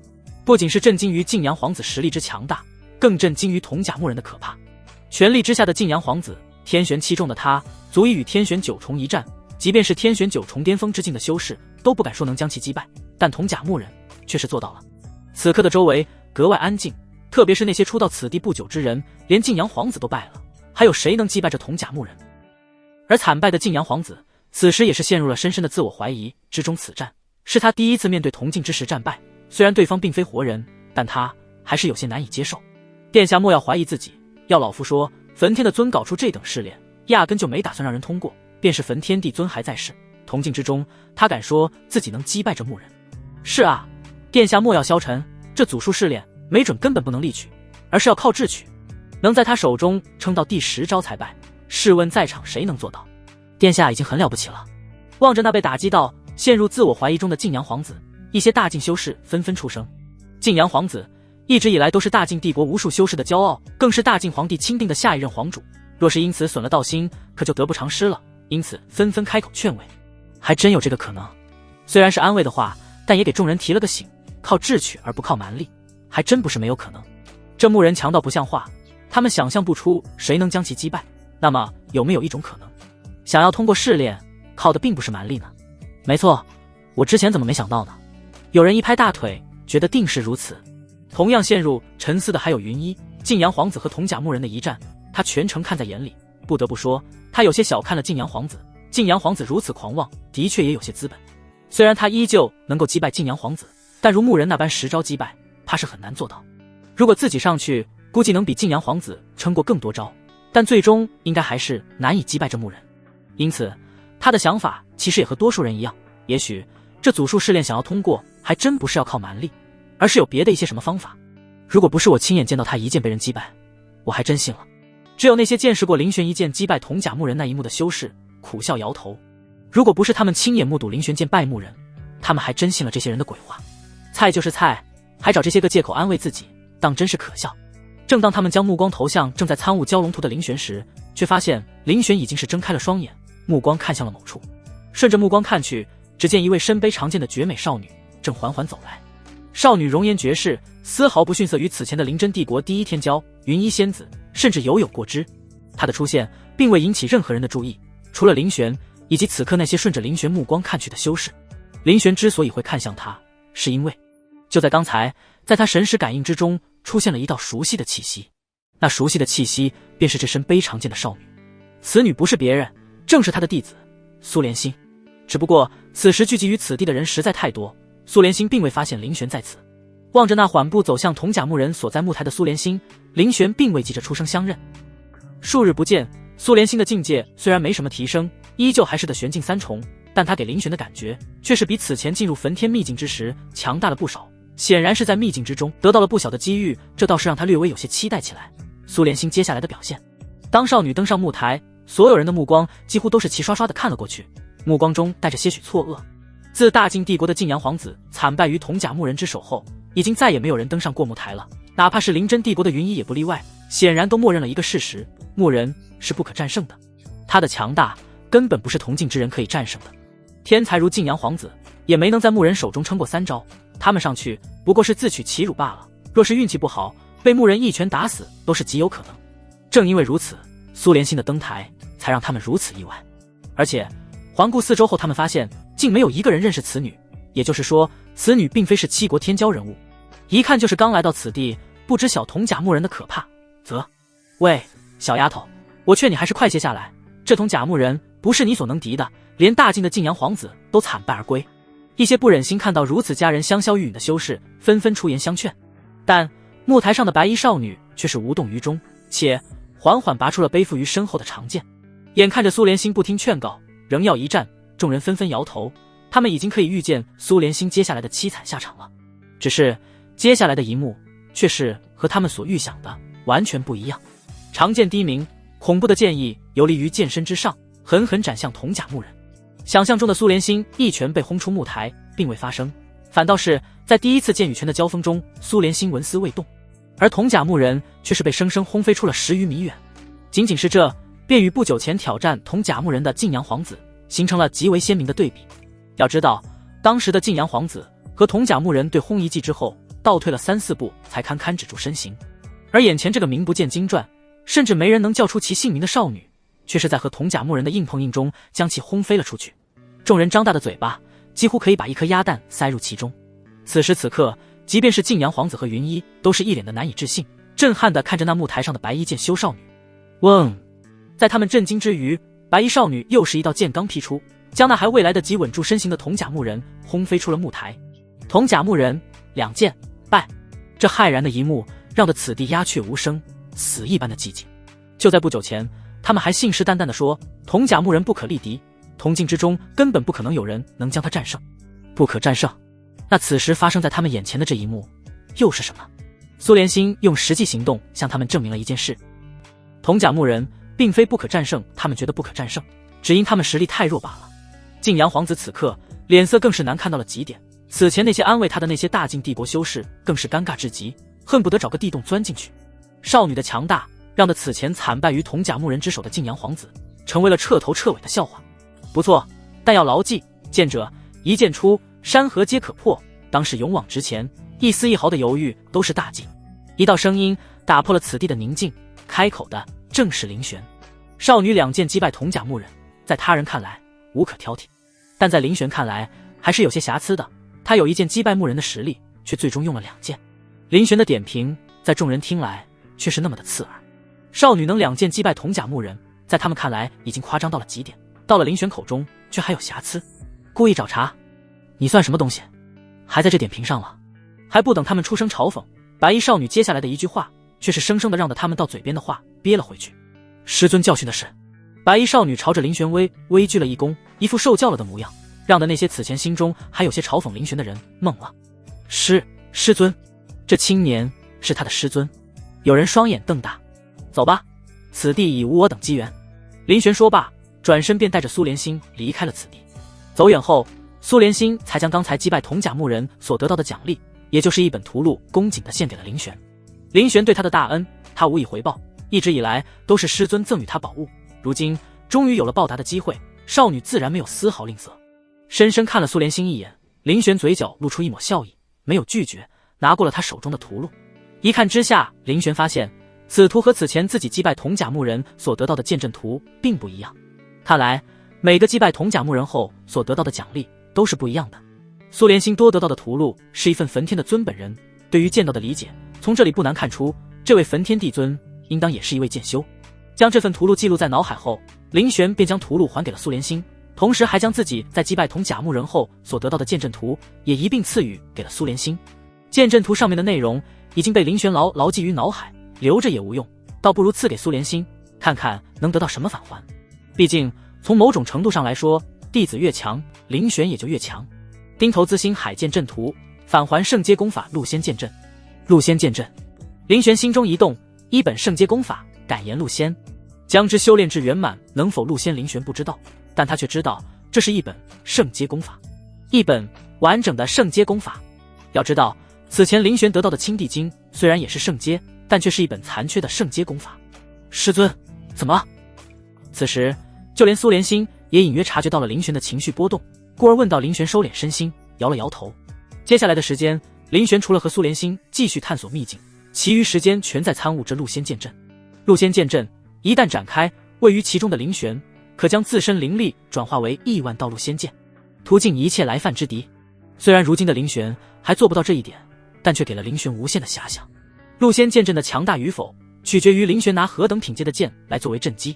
不仅是震惊于晋阳皇子实力之强大，更震惊于铜甲木人的可怕。权力之下的晋阳皇子，天玄器重的他，足以与天玄九重一战。即便是天玄九重巅峰之境的修士，都不敢说能将其击败。但铜甲木人却是做到了。此刻的周围格外安静，特别是那些初到此地不久之人，连晋阳皇子都败了，还有谁能击败这铜甲木人？而惨败的晋阳皇子，此时也是陷入了深深的自我怀疑之中。此战是他第一次面对铜镜之时战败，虽然对方并非活人，但他还是有些难以接受。殿下莫要怀疑自己，要老夫说，焚天的尊搞出这等试炼，压根就没打算让人通过。便是焚天帝尊还在世，铜镜之中，他敢说自己能击败这木人？是啊，殿下莫要消沉，这祖术试炼没准根本不能力取，而是要靠智取，能在他手中撑到第10招才败。试问在场谁能做到？殿下已经很了不起了。望着那被打击到陷入自我怀疑中的晋阳皇子，一些大晋修士纷纷出声。晋阳皇子一直以来都是大晋帝国无数修士的骄傲，更是大晋皇帝钦定的下一任皇主，若是因此损了道心，可就得不偿失了。因此纷纷开口劝慰。还真有这个可能，虽然是安慰的话，但也给众人提了个醒，靠智取而不靠蛮力，还真不是没有可能。这木人强到不像话，他们想象不出谁能将其击败。那么有没有一种可能，想要通过试炼，靠的并不是蛮力呢？没错，我之前怎么没想到呢？有人一拍大腿，觉得定是如此。同样陷入沉思的还有云一。晋阳皇子和铜甲木人的一战，他全程看在眼里。不得不说，他有些小看了晋阳皇子。晋阳皇子如此狂妄，的确也有些资本。虽然他依旧能够击败晋阳皇子，但如木人那般10招击败，怕是很难做到。如果自己上去，估计能比晋阳皇子撑过更多招，但最终应该还是难以击败这木人。因此，他的想法其实也和多数人一样，也许这祖术试炼想要通过，还真不是要靠蛮力，而是有别的一些什么方法。如果不是我亲眼见到他一剑被人击败，我还真信了。只有那些见识过林玄一剑击败铜甲木人那一幕的修士苦笑摇头。如果不是他们亲眼目睹林玄剑败木人，他们还真信了这些人的鬼话。菜就是菜，还找这些个借口安慰自己，当真是可笑。正当他们将目光投向正在参悟蛟龙图的林玄时，却发现林玄已经是睁开了双眼，目光看向了某处。顺着目光看去，只见一位身背长剑的绝美少女正缓缓走来。少女容颜绝世，丝毫不逊色于此前的灵真帝国第一天骄云衣仙子，甚至有过之。她的出现并未引起任何人的注意，除了林玄以及此刻那些顺着林玄目光看去的修士。林玄之所以会看向她，是因为就在刚才，在他神识感应之中出现了一道熟悉的气息。那熟悉的气息便是这身背长剑的少女。此女不是别人，正是他的弟子苏连心。只不过此时聚集于此地的人实在太多，苏连心并未发现林玄在此。望着那缓步走向铜甲木人所在木台的苏连心，林玄并未急着出声相认。数日不见，苏连心的境界虽然没什么提升，依旧还是的玄境3重，但他给林玄的感觉却是比此前进入焚天秘境之时强大了不少，显然是在秘境之中得到了不小的机遇，这倒是让他略微有些期待起来苏连心接下来的表现。当少女登上木台，所有人的目光几乎都是齐刷刷地看了过去，目光中带着些许错愕。自大晋帝国的晋阳皇子惨败于铜甲木人之手后，已经再也没有人登上过木台了，哪怕是灵真帝国的云衣也不例外，显然都默认了一个事实，木人是不可战胜的。他的强大根本不是铜镜之人可以战胜的。天才如晋阳皇子也没能在木人手中撑过3招，他们上去不过是自取其辱罢了，若是运气不好，被木人一拳打死都是极有可能。正因为如此，苏连心的登台才让他们如此意外。而且环顾四周后，他们发现竟没有一个人认识此女，也就是说此女并非是7国天骄人物，一看就是刚来到此地，不知晓铜甲木人的可怕。喂，小丫头，我劝你还是快些下来，这铜甲木人不是你所能敌的，连大晋的晋阳皇子都惨败而归。一些不忍心看到如此佳人香消玉殒的修士纷纷出言相劝，但木台上的白衣少女却是无动于衷，且缓缓拔出了背负于身后的长剑。眼看着苏连心不听劝告，仍要一战，众人纷纷摇头，他们已经可以预见苏连心接下来的凄惨下场了。只是接下来的一幕却是和他们所预想的完全不一样。长剑低鸣，恐怖的剑意游离于剑身之上，狠狠斩向铜甲木人。想象中的苏连心一拳被轰出木台并未发生，反倒是在第一次剑与拳的交锋中，苏连心纹丝未动，而铜甲木人却是被生生轰飞出了10余米远。仅仅是这，便与不久前挑战铜甲木人的晋阳皇子形成了极为鲜明的对比。要知道，当时的晋阳皇子和铜甲木人对轰一记之后，倒退了3、4步才堪堪止住身形，而眼前这个名不见经传，甚至没人能叫出其姓名的少女，却是在和铜甲木人的硬碰硬中将其轰飞了出去。众人张大的嘴巴，几乎可以把一颗鸭蛋塞入其中。此时此刻，即便是晋阳皇子和云衣，都是一脸的难以置信，震撼地看着那木台上的白衣剑修少女。嗡！在他们震惊之余，白衣少女又是一道剑罡劈出，将那还未来得及稳住身形的铜甲木人轰飞出了木台。铜甲木人两剑败，这骇然的一幕让得此地鸦雀无声，死一般的寂静。就在不久前，他们还信誓旦旦地说铜甲木人不可力敌，铜镜之中根本不可能有人能将他战胜，不可战胜。那此时发生在他们眼前的这一幕又是什么？苏连心用实际行动向他们证明了一件事：铜甲木人并非不可战胜，他们觉得不可战胜，只因他们实力太弱罢了。晋阳皇子此刻脸色更是难看到了极点，此前那些安慰他的那些大晋帝国修士更是尴尬至极，恨不得找个地洞钻进去。少女的强大让得此前惨败于铜甲木人之手的晋阳皇子成为了彻头彻尾的笑话。不错，但要牢记，剑者一剑出，山河皆可破，当是勇往直前，一丝一毫的犹豫都是大忌。一道声音打破了此地的宁静，开口的正是林玄。少女两剑击败铜甲木人，在他人看来无可挑剔，但在林玄看来还是有些瑕疵的。他有一剑击败木人的实力，却最终用了两剑。林玄的点评在众人听来却是那么的刺耳。少女能两剑击败铜甲木人，在他们看来已经夸张到了极点，到了林玄口中却还有瑕疵，故意找茬。你算什么东西，还在这点评上了？还不等他们出声嘲讽，白衣少女接下来的一句话却是生生的让得他们到嘴边的话憋了回去。师尊教训的是。白衣少女朝着林玄微鞠了一躬，一副受教了的模样，让得那些此前心中还有些嘲讽林玄的人懵了。师尊，这青年是他的师尊。有人双眼瞪大。走吧，此地已无我等机缘。林玄说罢，转身便带着苏连心离开了此地。走远后，苏连心才将刚才击败铜甲木人所得到的奖励，也就是一本图录，恭谨地献给了林玄。林玄对他的大恩，他无以回报，一直以来都是师尊赠予他宝物，如今终于有了报答的机会，少女自然没有丝毫吝啬。深深看了苏连心一眼，林玄嘴角露出一抹笑意，没有拒绝，拿过了他手中的图录。一看之下，林玄发现此图和此前自己击败铜甲木人所得到的剑阵图并不一样。看来每个击败铜甲木人后所得到的奖励都是不一样的。苏连心多得到的图录是一份焚天的尊本人，对于剑道的理解，从这里不难看出，这位焚天帝尊应当也是一位剑修。将这份图录记录在脑海后，林玄便将图录还给了苏连心，同时还将自己在击败铜甲木人后所得到的剑阵图也一并赐予给了苏连心。剑阵图上面的内容已经被林玄牢记于脑海，留着也无用，倒不如赐给苏连心，看看能得到什么返还。毕竟从某种程度上来说，弟子越强，林玄也就越强。丁头资星海剑阵图，返还圣阶功法陆仙剑阵。陆仙剑阵，林玄心中一动，一本圣阶功法，敢言陆仙。将之修炼至圆满，能否陆仙林玄不知道，但他却知道这是一本圣阶功法，一本完整的圣阶功法。要知道，此前林玄得到的青帝经虽然也是圣阶，但却是一本残缺的圣阶功法。师尊，怎么了？此时就连苏连心也隐约察觉到了林玄的情绪波动，故而问到林玄收敛身心，摇了摇头。接下来的时间，林玄除了和苏连心继续探索秘境，其余时间全在参悟着陆仙剑阵。陆仙剑阵一旦展开，位于其中的林玄可将自身灵力转化为亿万道陆仙剑，屠尽一切来犯之敌。虽然如今的林玄还做不到这一点，但却给了林玄无限的遐想。陆仙剑阵的强大与否，取决于林玄拿何等品阶的剑来作为阵基。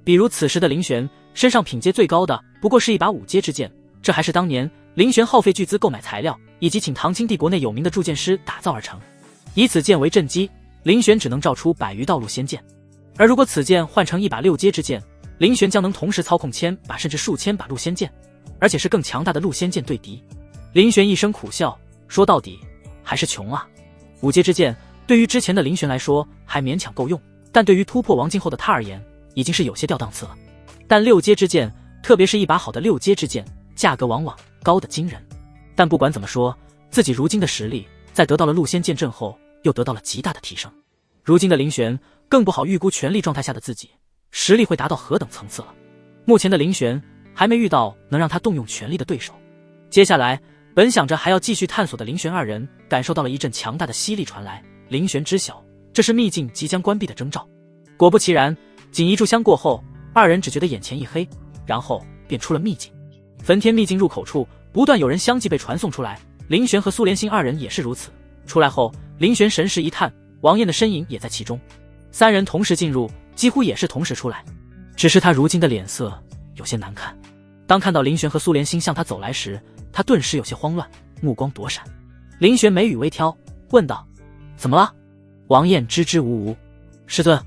比如此时的林玄身上品阶最高的不过是一把5阶之剑，这还是当年林玄耗费巨资购买材料，以及请唐清帝国内有名的铸剑师打造而成。以此剑为阵基，林玄只能造出100余道陆仙剑。而如果此剑换成一把6阶之剑，林玄将能同时操控1000把甚至数千把陆仙剑，而且是更强大的陆仙剑对敌。林玄一声苦笑，说到底还是穷啊。5阶之剑对于之前的林玄来说还勉强够用，但对于突破王境后的他而言已经是有些掉档次了。但6阶之剑，特别是一把好的6阶之剑，价格往往高得惊人。但不管怎么说，自己如今的实力在得到了陆仙剑阵后又得到了极大的提升。如今的林玄更不好预估全力状态下的自己实力会达到何等层次了。目前的林玄还没遇到能让他动用全力的对手。接下来本想着还要继续探索的林玄二人感受到了一阵强大的吸力传来，林玄知晓这是秘境即将关闭的征兆。果不其然，仅一炷香过后，二人只觉得眼前一黑，然后便出了秘境。焚天秘境入口处，不断有人相继被传送出来，林玄和苏连心二人也是如此。出来后，林玄神识一探，王艳的身影也在其中。三人同时进入，几乎也是同时出来，只是他如今的脸色有些难看。当看到林玄和苏连心向他走来时，他顿时有些慌乱，目光躲闪。林玄眉宇微挑，问道：“怎么了？”王艳支支吾吾：“师尊，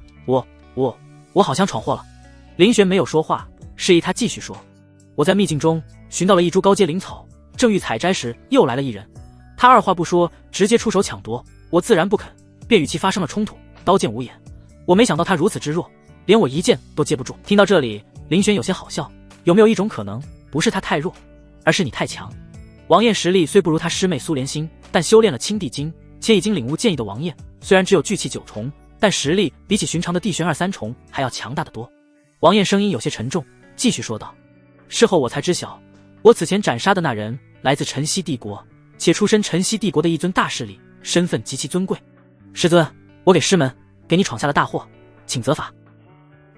我好像闯祸了。”林玄没有说话，示意他继续说：“我在秘境中寻到了一株高阶灵草，正欲采摘时，又来了一人。他二话不说，直接出手抢夺，我自然不肯，便与其发生了冲突，刀剑无眼。我没想到他如此之弱，连我一剑都接不住。”听到这里，林玄有些好笑，有没有一种可能，不是他太弱，而是你太强？王艳实力虽不如他师妹苏连心，但修炼了青帝经，且已经领悟剑意的王艳，虽然只有聚气9重，但实力比起寻常的地玄2、3重还要强大得多。王艳声音有些沉重，继续说道：“事后我才知晓，我此前斩杀的那人来自晨曦帝国，且出身晨曦帝国的一尊大势力，身份极其尊贵。师尊，我给师门给你闯下了大祸，请责罚。”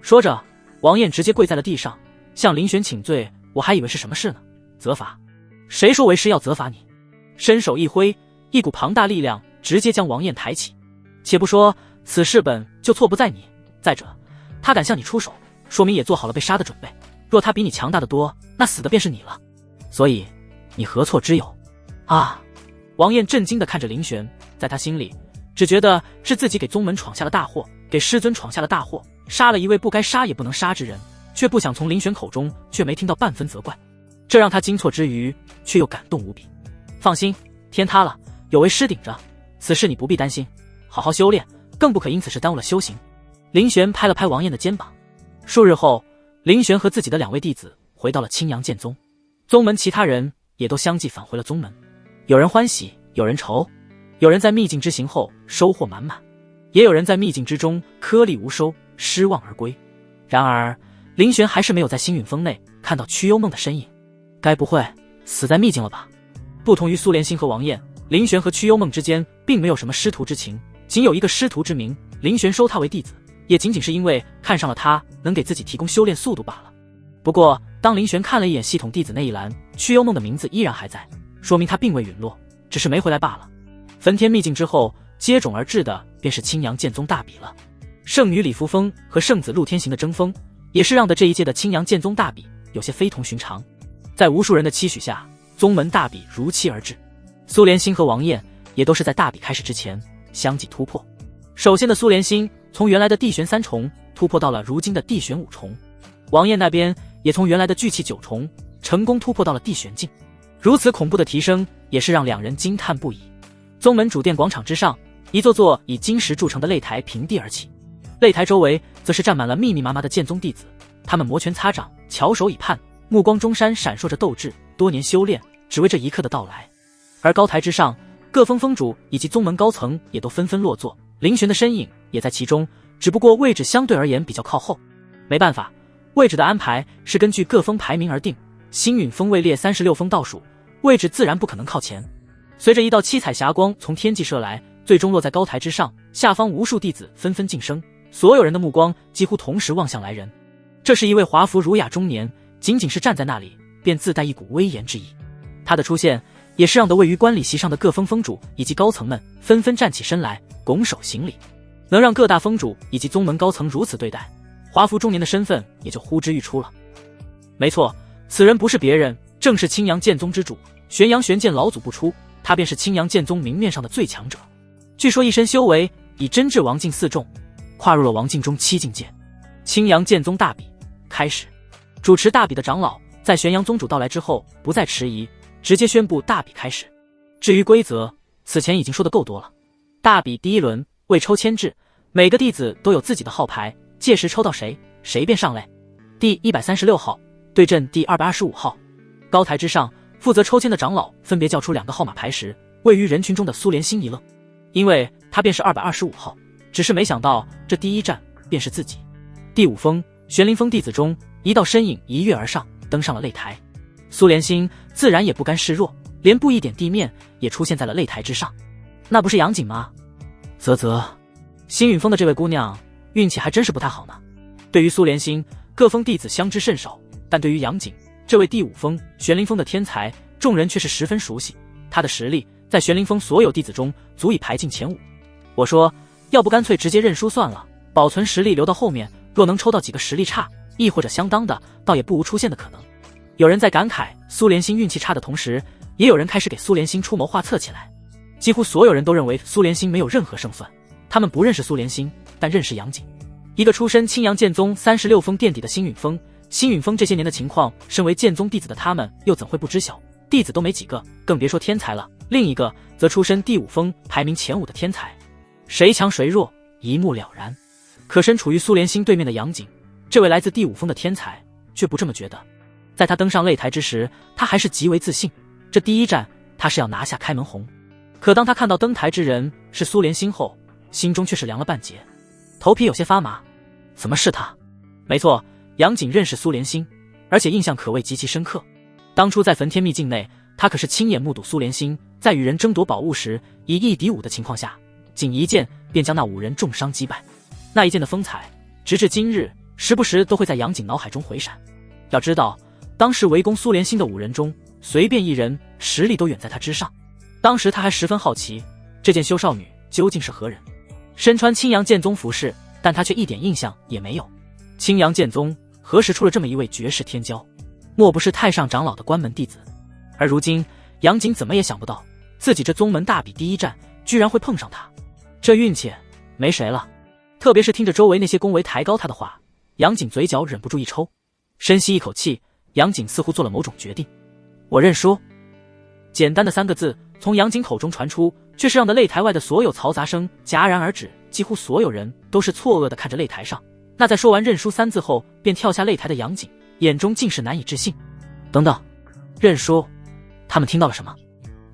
说着，王艳直接跪在了地上，向林玄请罪。我还以为是什么事呢？责罚？谁说为师要责罚你？伸手一挥，一股庞大力量直接将王艳抬起。且不说此事本就错不在你，再者，他敢向你出手，说明也做好了被杀的准备。若他比你强大的多，那死的便是你了。所以，你何错之有？啊！王艳震惊地看着林玄，在他心里，只觉得是自己给宗门闯下了大祸，给师尊闯下了大祸，杀了一位不该杀也不能杀之人，却不想从林玄口中却没听到半分责怪，这让他惊错之余，却又感动无比。放心，天塌了，有为师顶着，此事你不必担心，好好修炼，更不可因此事耽误了修行。林玄拍了拍王艳的肩膀。数日后，林玄和自己的2位弟子回到了青阳剑宗，宗门其他人也都相继返回了宗门，有人欢喜，有人愁，有人在秘境之行后收获满满，也有人在秘境之中颗粒无收，失望而归。然而林玄还是没有在星陨峰内看到祛幽梦的身影，该不会死在秘境了吧？不同于苏连心和王艳，林玄和祛幽梦之间并没有什么师徒之情，仅有一个师徒之名。林玄收他为弟子，也仅仅是因为看上了他能给自己提供修炼速度罢了。不过当林玄看了一眼系统弟子那一栏，祛幽梦的名字依然还在，说明他并未陨落，只是没回来罢了。焚天秘境之后，接踵而至的便是青阳剑宗大比了。圣女李扶风和圣子陆天行的争锋，也是让的这一届的青阳剑宗大比有些非同寻常。在无数人的期许下，宗门大比如期而至。苏连心和王艳也都是在大比开始之前相继突破。首先的苏连心从原来的地玄3重突破到了如今的地玄5重，王艳那边也从原来的聚气9重成功突破到了地玄境。如此恐怖的提升，也是让两人惊叹不已。宗门主殿广场之上，一座座以金石铸成的擂台平地而起，擂台周围则是站满了密密麻麻的剑宗弟子，他们摩拳擦掌，翘首以盼，目光中闪烁着斗志，多年修炼，只为这一刻的到来。而高台之上，各峰峰主以及宗门高层也都纷纷落座，林玄的身影也在其中，只不过位置相对而言比较靠后。没办法，位置的安排是根据各峰排名而定，星陨峰位列36峰倒数，位置自然不可能靠前。随着一道七彩霞光从天际射来，最终落在高台之上，下方无数弟子纷纷晋升，所有人的目光几乎同时望向来人。这是一位华服儒雅中年，仅仅是站在那里便自带一股威严之意。他的出现也是让得位于观礼席上的各峰峰主以及高层们纷纷站起身来拱手行礼。能让各大峰主以及宗门高层如此对待，华服中年的身份也就呼之欲出了。没错，此人不是别人，正是青阳剑宗之主玄阳玄剑老祖不出，他便是青阳剑宗明面上的最强者。据说一身修为已真至王境4重，跨入了王境中7境界。青阳剑宗大比开始，主持大比的长老在玄阳宗主到来之后不再迟疑，直接宣布大比开始。至于规则，此前已经说的够多了。大比第一轮为抽签制，每个弟子都有自己的号牌，届时抽到谁，谁便上擂。第136号对阵第225号。高台之上，负责抽签的长老分别叫出2个号码牌时，位于人群中的苏连心一愣，因为他便是225号，只是没想到这第一站便是自己。第5峰玄灵峰弟子中，一道身影一跃而上，登上了擂台。苏连心自然也不甘示弱，连步一点地面也出现在了擂台之上。那不是杨锦吗？啧啧，星陨峰的这位姑娘运气还真是不太好呢。对于苏连星，各封弟子相知甚少，但对于杨景这位第5封玄灵峰的天才，众人却是十分熟悉。他的实力在玄灵峰所有弟子中足以排进前5。我说，要不干脆直接认输算了，保存实力留到后面，若能抽到几个实力差亦或者相当的，倒也不无出现的可能。有人在感慨苏连星运气差的同时，也有人开始给苏连星出谋划策起来。几乎所有人都认为苏连星没有任何胜算，他们不认识苏连星，但认识杨景，一个出身青阳剑宗36峰垫底的星陨峰。星陨峰这些年的情况，身为剑宗弟子的他们又怎会不知晓？弟子都没几个，更别说天才了。另一个则出身第5峰排名前5的天才，谁强谁弱一目了然。可身处于苏连星对面的杨景，这位来自第5峰的天才却不这么觉得。在他登上擂台之时，他还是极为自信，这第一战他是要拿下开门红。可当他看到登台之人是苏连星后，心中却是凉了半截，头皮有些发麻。怎么是他？没错，杨景认识苏连星，而且印象可谓极其深刻。当初在焚天秘境内，他可是亲眼目睹苏连星在与人争夺宝物时，以1敌5的情况下，仅一剑便将那5人重伤击败。那一剑的风采，直至今日时不时都会在杨景脑海中回闪。要知道，当时围攻苏连星的5人中，随便一人实力都远在他之上。当时他还十分好奇，这剑修少女究竟是何人？身穿青阳剑宗服饰，但他却一点印象也没有。青阳剑宗何时出了这么一位绝世天骄？莫不是太上长老的关门弟子？而如今杨景怎么也想不到，自己这宗门大比第一战居然会碰上他，这运气没谁了。特别是听着周围那些恭维抬高他的话，杨景嘴角忍不住一抽，深吸一口气，杨景似乎做了某种决定。我认输。简单的3个字从杨景口中传出，却是让得擂台外的所有嘈杂声戛然而止。几乎所有人都是错愕地看着擂台上那在说完认输3字后便跳下擂台的杨景，眼中尽是难以置信。等等，认输？他们听到了什么？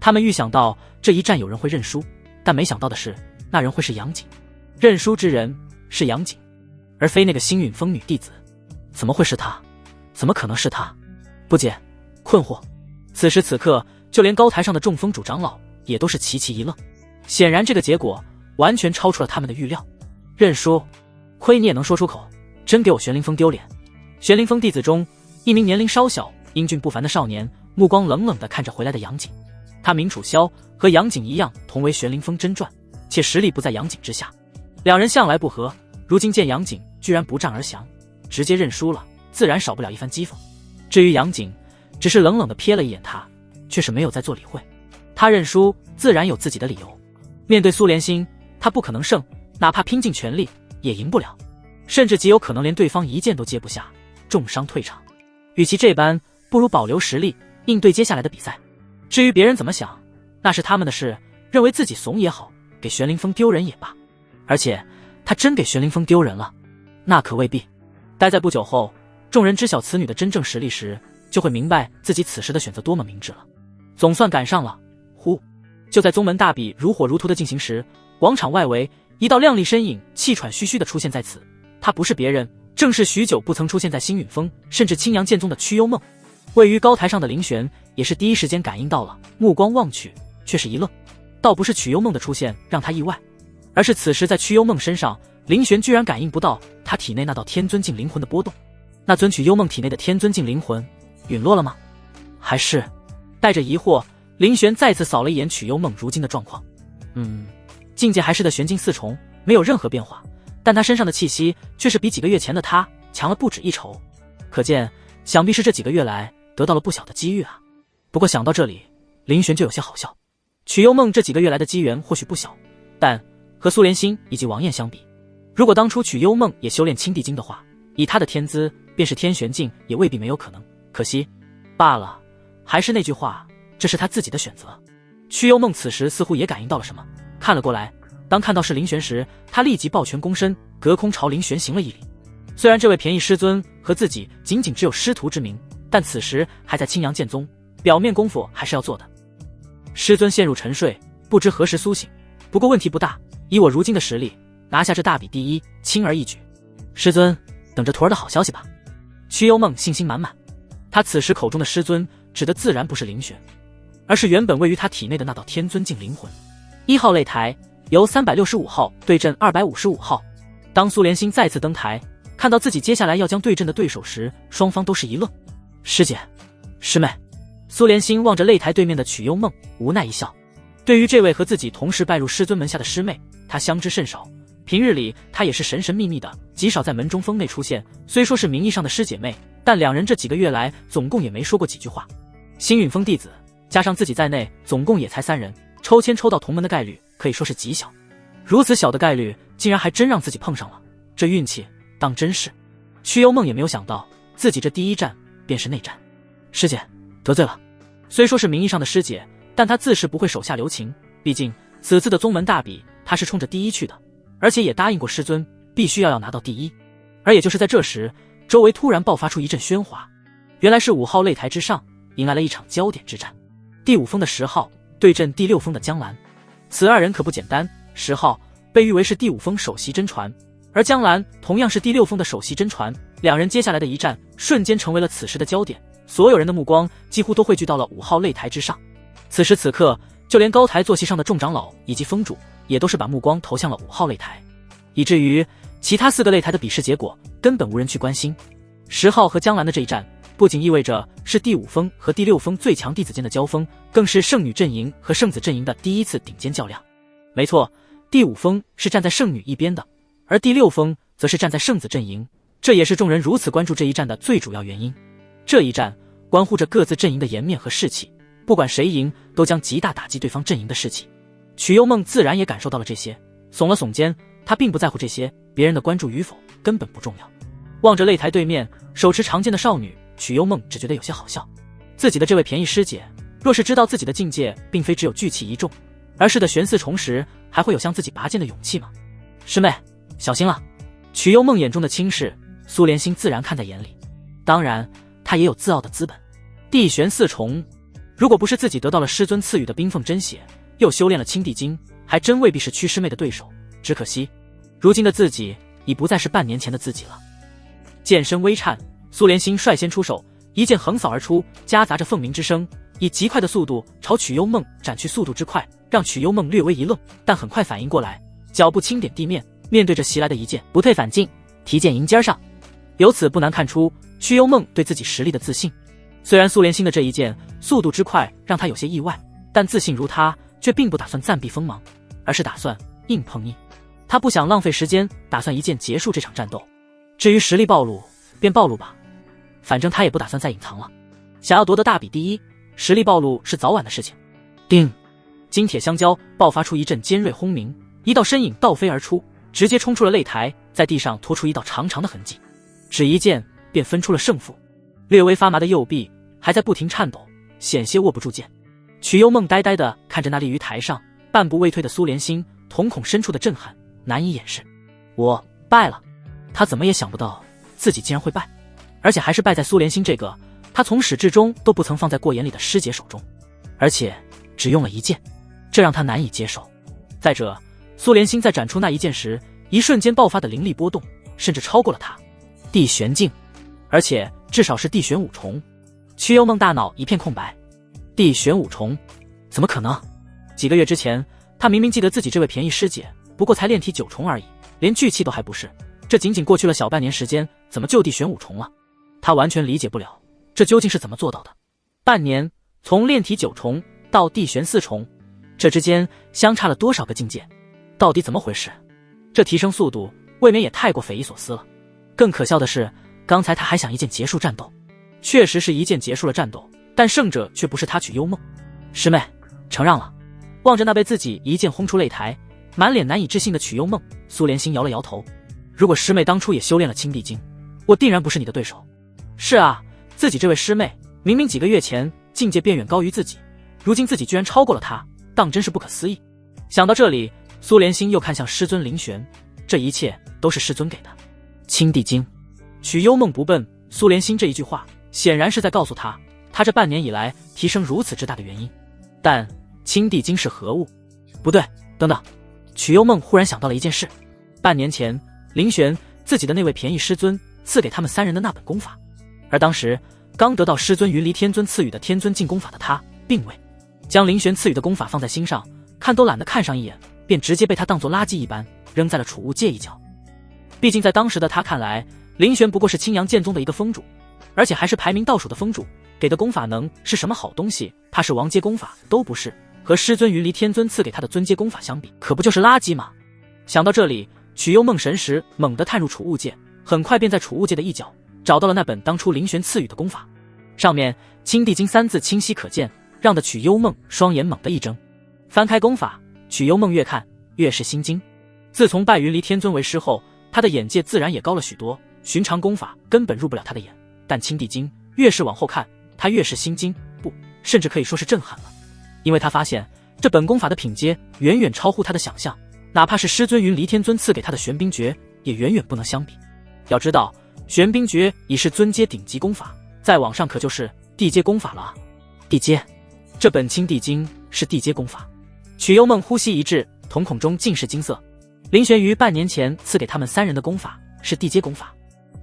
他们预想到这一战有人会认输，但没想到的是，那人会是杨景。认输之人是杨景，而非那个星陨峰女弟子。怎么会是他？怎么可能是他？不解，困惑。此时此刻，就连高台上的众峰主长老也都是齐齐一愣。显然这个结果完全超出了他们的预料。认输？亏你也能说出口，真给我玄灵峰丢脸。玄灵峰弟子中，一名年龄稍小、英俊不凡的少年，目光冷冷地看着回来的杨景。他名楚萧，和杨景一样同为玄灵峰真传，且实力不在杨景之下。两人向来不和，如今见杨景居然不战而降，直接认输了，自然少不了一番讥讽。至于杨景，只是冷冷地瞥了一眼他，却是没有再做理会。他认输自然有自己的理由，面对苏连星，他不可能胜，哪怕拼尽全力也赢不了，甚至极有可能连对方一剑都接不下，重伤退场。与其这般，不如保留实力应对接下来的比赛。至于别人怎么想，那是他们的事，认为自己怂也好，给玄灵峰丢人也罢。而且他真给玄灵峰丢人了，那可未必。待在不久后，众人知晓此女的真正实力时，就会明白自己此时的选择多么明智了。总算赶上了。呼！就在宗门大比如火如荼的进行时，广场外围一道亮丽身影气喘吁吁地出现在此。他不是别人，正是许久不曾出现在星陨峰甚至青阳剑宗的曲幽梦。位于高台上的林玄也是第一时间感应到了，目光望去却是一愣。倒不是曲幽梦的出现让他意外，而是此时在曲幽梦身上，林玄居然感应不到他体内那道天尊境灵魂的波动。那尊曲幽梦体内的天尊境灵魂陨落了吗？还是……带着疑惑，林玄再次扫了一眼曲幽梦如今的状况。境界还是的玄境4重，没有任何变化，但他身上的气息却是比几个月前的他强了不止1筹。可见想必是这几个月来得到了不小的机遇啊。不过想到这里，林玄就有些好笑。曲幽梦这几个月来的机缘或许不小，但和苏连星以及王艳相比，如果当初曲幽梦也修炼青帝经的话，以他的天资，便是天玄境也未必没有可能。可惜罢了。还是那句话，这是他自己的选择。曲幽梦此时似乎也感应到了什么，看了过来。当看到是林玄时，他立即抱拳躬身，隔空朝林玄行了一礼。虽然这位便宜师尊和自己仅仅只有师徒之名，但此时还在青阳剑宗，表面功夫还是要做的。师尊陷入沉睡，不知何时苏醒，不过问题不大，以我如今的实力，拿下这大比第一，轻而易举。师尊，等着徒儿的好消息吧。曲幽梦信心满满，他此时口中的师尊指的自然不是林玄，而是原本位于他体内的那道天尊境灵魂。1号擂台由365号对阵255号。当苏连心再次登台，看到自己接下来要将对阵的对手时，双方都是一愣。师姐，师妹。苏连心望着擂台对面的曲幽梦，无奈一笑。对于这位和自己同时拜入师尊门下的师妹，他相知甚少。平日里他也是神神秘秘的，极少在门中峰内出现。虽说是名义上的师姐妹，但两人这几个月来总共也没说过几句话。星陨峰弟子加上自己在内，总共也才3人，抽签抽到同门的概率可以说是极小。如此小的概率，竟然还真让自己碰上了，这运气当真是。曲幽梦也没有想到，自己这第一战便是内战。师姐，得罪了。虽说是名义上的师姐，但她自是不会手下留情，毕竟此次的宗门大比，她是冲着第一去的，而且也答应过师尊，必须要拿到第一。而也就是在这时，周围突然爆发出一阵喧哗，原来是5号擂台之上迎来了一场焦点之战，第5峰的10号对阵第6峰的江兰。此2人可不简单，10号被誉为是第5峰首席真传，而江兰同样是第6峰的首席真传，两人接下来的一战瞬间成为了此时的焦点，所有人的目光几乎都汇聚到了5号擂台之上。此时此刻，就连高台坐席上的众长老以及峰主也都是把目光投向了5号擂台，以至于其他4个擂台的比试结果根本无人去关心。10号和江兰的这一战，不仅意味着是第5峰和第6峰最强弟子间的交锋，更是圣女阵营和圣子阵营的第一次顶尖较量。没错，第5峰是站在圣女一边的，而第6峰则是站在圣子阵营，这也是众人如此关注这一战的最主要原因。这一战关乎着各自阵营的颜面和士气，不管谁赢，都将极大打击对方阵营的士气。曲幽梦自然也感受到了这些，耸了耸肩，他并不在乎这些，别人的关注与否根本不重要。望着擂台对面手持长剑的少女，曲幽梦只觉得有些好笑。自己的这位便宜师姐，若是知道自己的境界并非只有聚气一众，而是的玄四重时，还会有向自己拔剑的勇气吗？师妹，小心了。曲幽梦眼中的轻视，苏连心自然看在眼里。当然，他也有自傲的资本。地玄四重，如果不是自己得到了师尊赐予的冰凤真血，又修炼了青帝经，还真未必是屈师妹的对手。只可惜，如今的自己已不再是半年前的自己了。剑身微颤，苏连心率先出手，一剑横扫而出，夹杂着凤鸣之声，以极快的速度朝曲幽梦斩去，速度之快让曲幽梦略微一愣，但很快反应过来，脚步轻点地面，面对着袭来的一剑，不退反进，提剑迎尖上。由此不难看出曲幽梦对自己实力的自信。虽然苏连心的这一剑速度之快让他有些意外，但自信如他却并不打算暂避锋芒，而是打算硬碰硬。他不想浪费时间，打算一剑结束这场战斗。至于实力暴露便暴露吧，反正他也不打算再隐藏了。想要夺得大比第一，实力暴露是早晚的事情。叮，金铁相交，爆发出一阵尖锐轰鸣，一道身影倒飞而出，直接冲出了擂台，在地上拖出一道长长的痕迹。只一剑便分出了胜负，略微发麻的右臂还在不停颤抖，险些握不住剑。曲幽梦呆呆地看着那立于台上半步未退的苏连心，瞳孔深处的震撼难以掩饰。我败了。他怎么也想不到自己竟然会败，而且还是败在苏连心这个他从始至终都不曾放在过眼里的师姐手中，而且只用了一剑，这让他难以接受。再者，苏连心在斩出那一剑时，一瞬间爆发的灵力波动甚至超过了他。地玄境，而且至少是地玄5重。曲幽梦大脑一片空白，地玄5重怎么可能？几个月之前他明明记得自己这位便宜师姐不过才炼体9重而已，连聚气都还不是，这仅仅过去了小半年时间，怎么就地玄5重了？他完全理解不了这究竟是怎么做到的。半年从炼体9重到地玄4重，这之间相差了多少个境界？到底怎么回事？这提升速度未免也太过匪夷所思了。更可笑的是，刚才他还想一剑结束战斗，确实是一剑结束了战斗，但胜者却不是他曲幽梦。师妹，承让了。望着那被自己一剑轰出擂台，满脸难以置信的曲幽梦，苏连心摇了摇头。如果师妹当初也修炼了青帝经，我定然不是你的对手。是啊，自己这位师妹明明几个月前境界便远高于自己，如今自己居然超过了她，当真是不可思议。想到这里，苏连心又看向师尊凌玄，这一切都是师尊给的青帝经。曲幽梦不笨，苏连心这一句话显然是在告诉他，他这半年以来提升如此之大的原因。但青帝经是何物？不对，等等。曲幽梦忽然想到了一件事，半年前凌玄自己的那位便宜师尊赐给他们3人的那本功法，而当时刚得到师尊云离天尊赐予的天尊进功法的他，并未将凌玄赐予的功法放在心上，看都懒得看上一眼，便直接被他当作垃圾一般扔在了储物界一角。毕竟在当时的他看来，林玄不过是青阳剑宗的一个宗主，而且还是排名倒数的宗主，给的功法能是什么好东西？怕是王阶功法都不是，和师尊云离天尊赐给他的尊阶功法相比，可不就是垃圾吗？想到这里，曲幽梦神识猛地探入储物界，很快便在储物界的一角找到了那本当初林玄赐予的功法，上面青帝经三字清晰可见，让的曲幽梦双眼猛地一睁。翻开功法，曲幽梦越看越是心惊。自从拜云离天尊为师后，他的眼界自然也高了许多，寻常功法根本入不了他的眼，但青帝经越是往后看，他越是心惊，不，甚至可以说是震撼了。因为他发现这本功法的品阶远远超乎他的想象，哪怕是师尊云离天尊赐给他的玄冰诀也远远不能相比。要知道，玄冰诀已是尊阶顶级功法，再往上可就是地阶功法了啊！地阶，这本青帝经是地阶功法。曲幽梦呼吸一滞，瞳孔中尽是金色。林玄于半年前赐给他们3人的功法是地阶功法，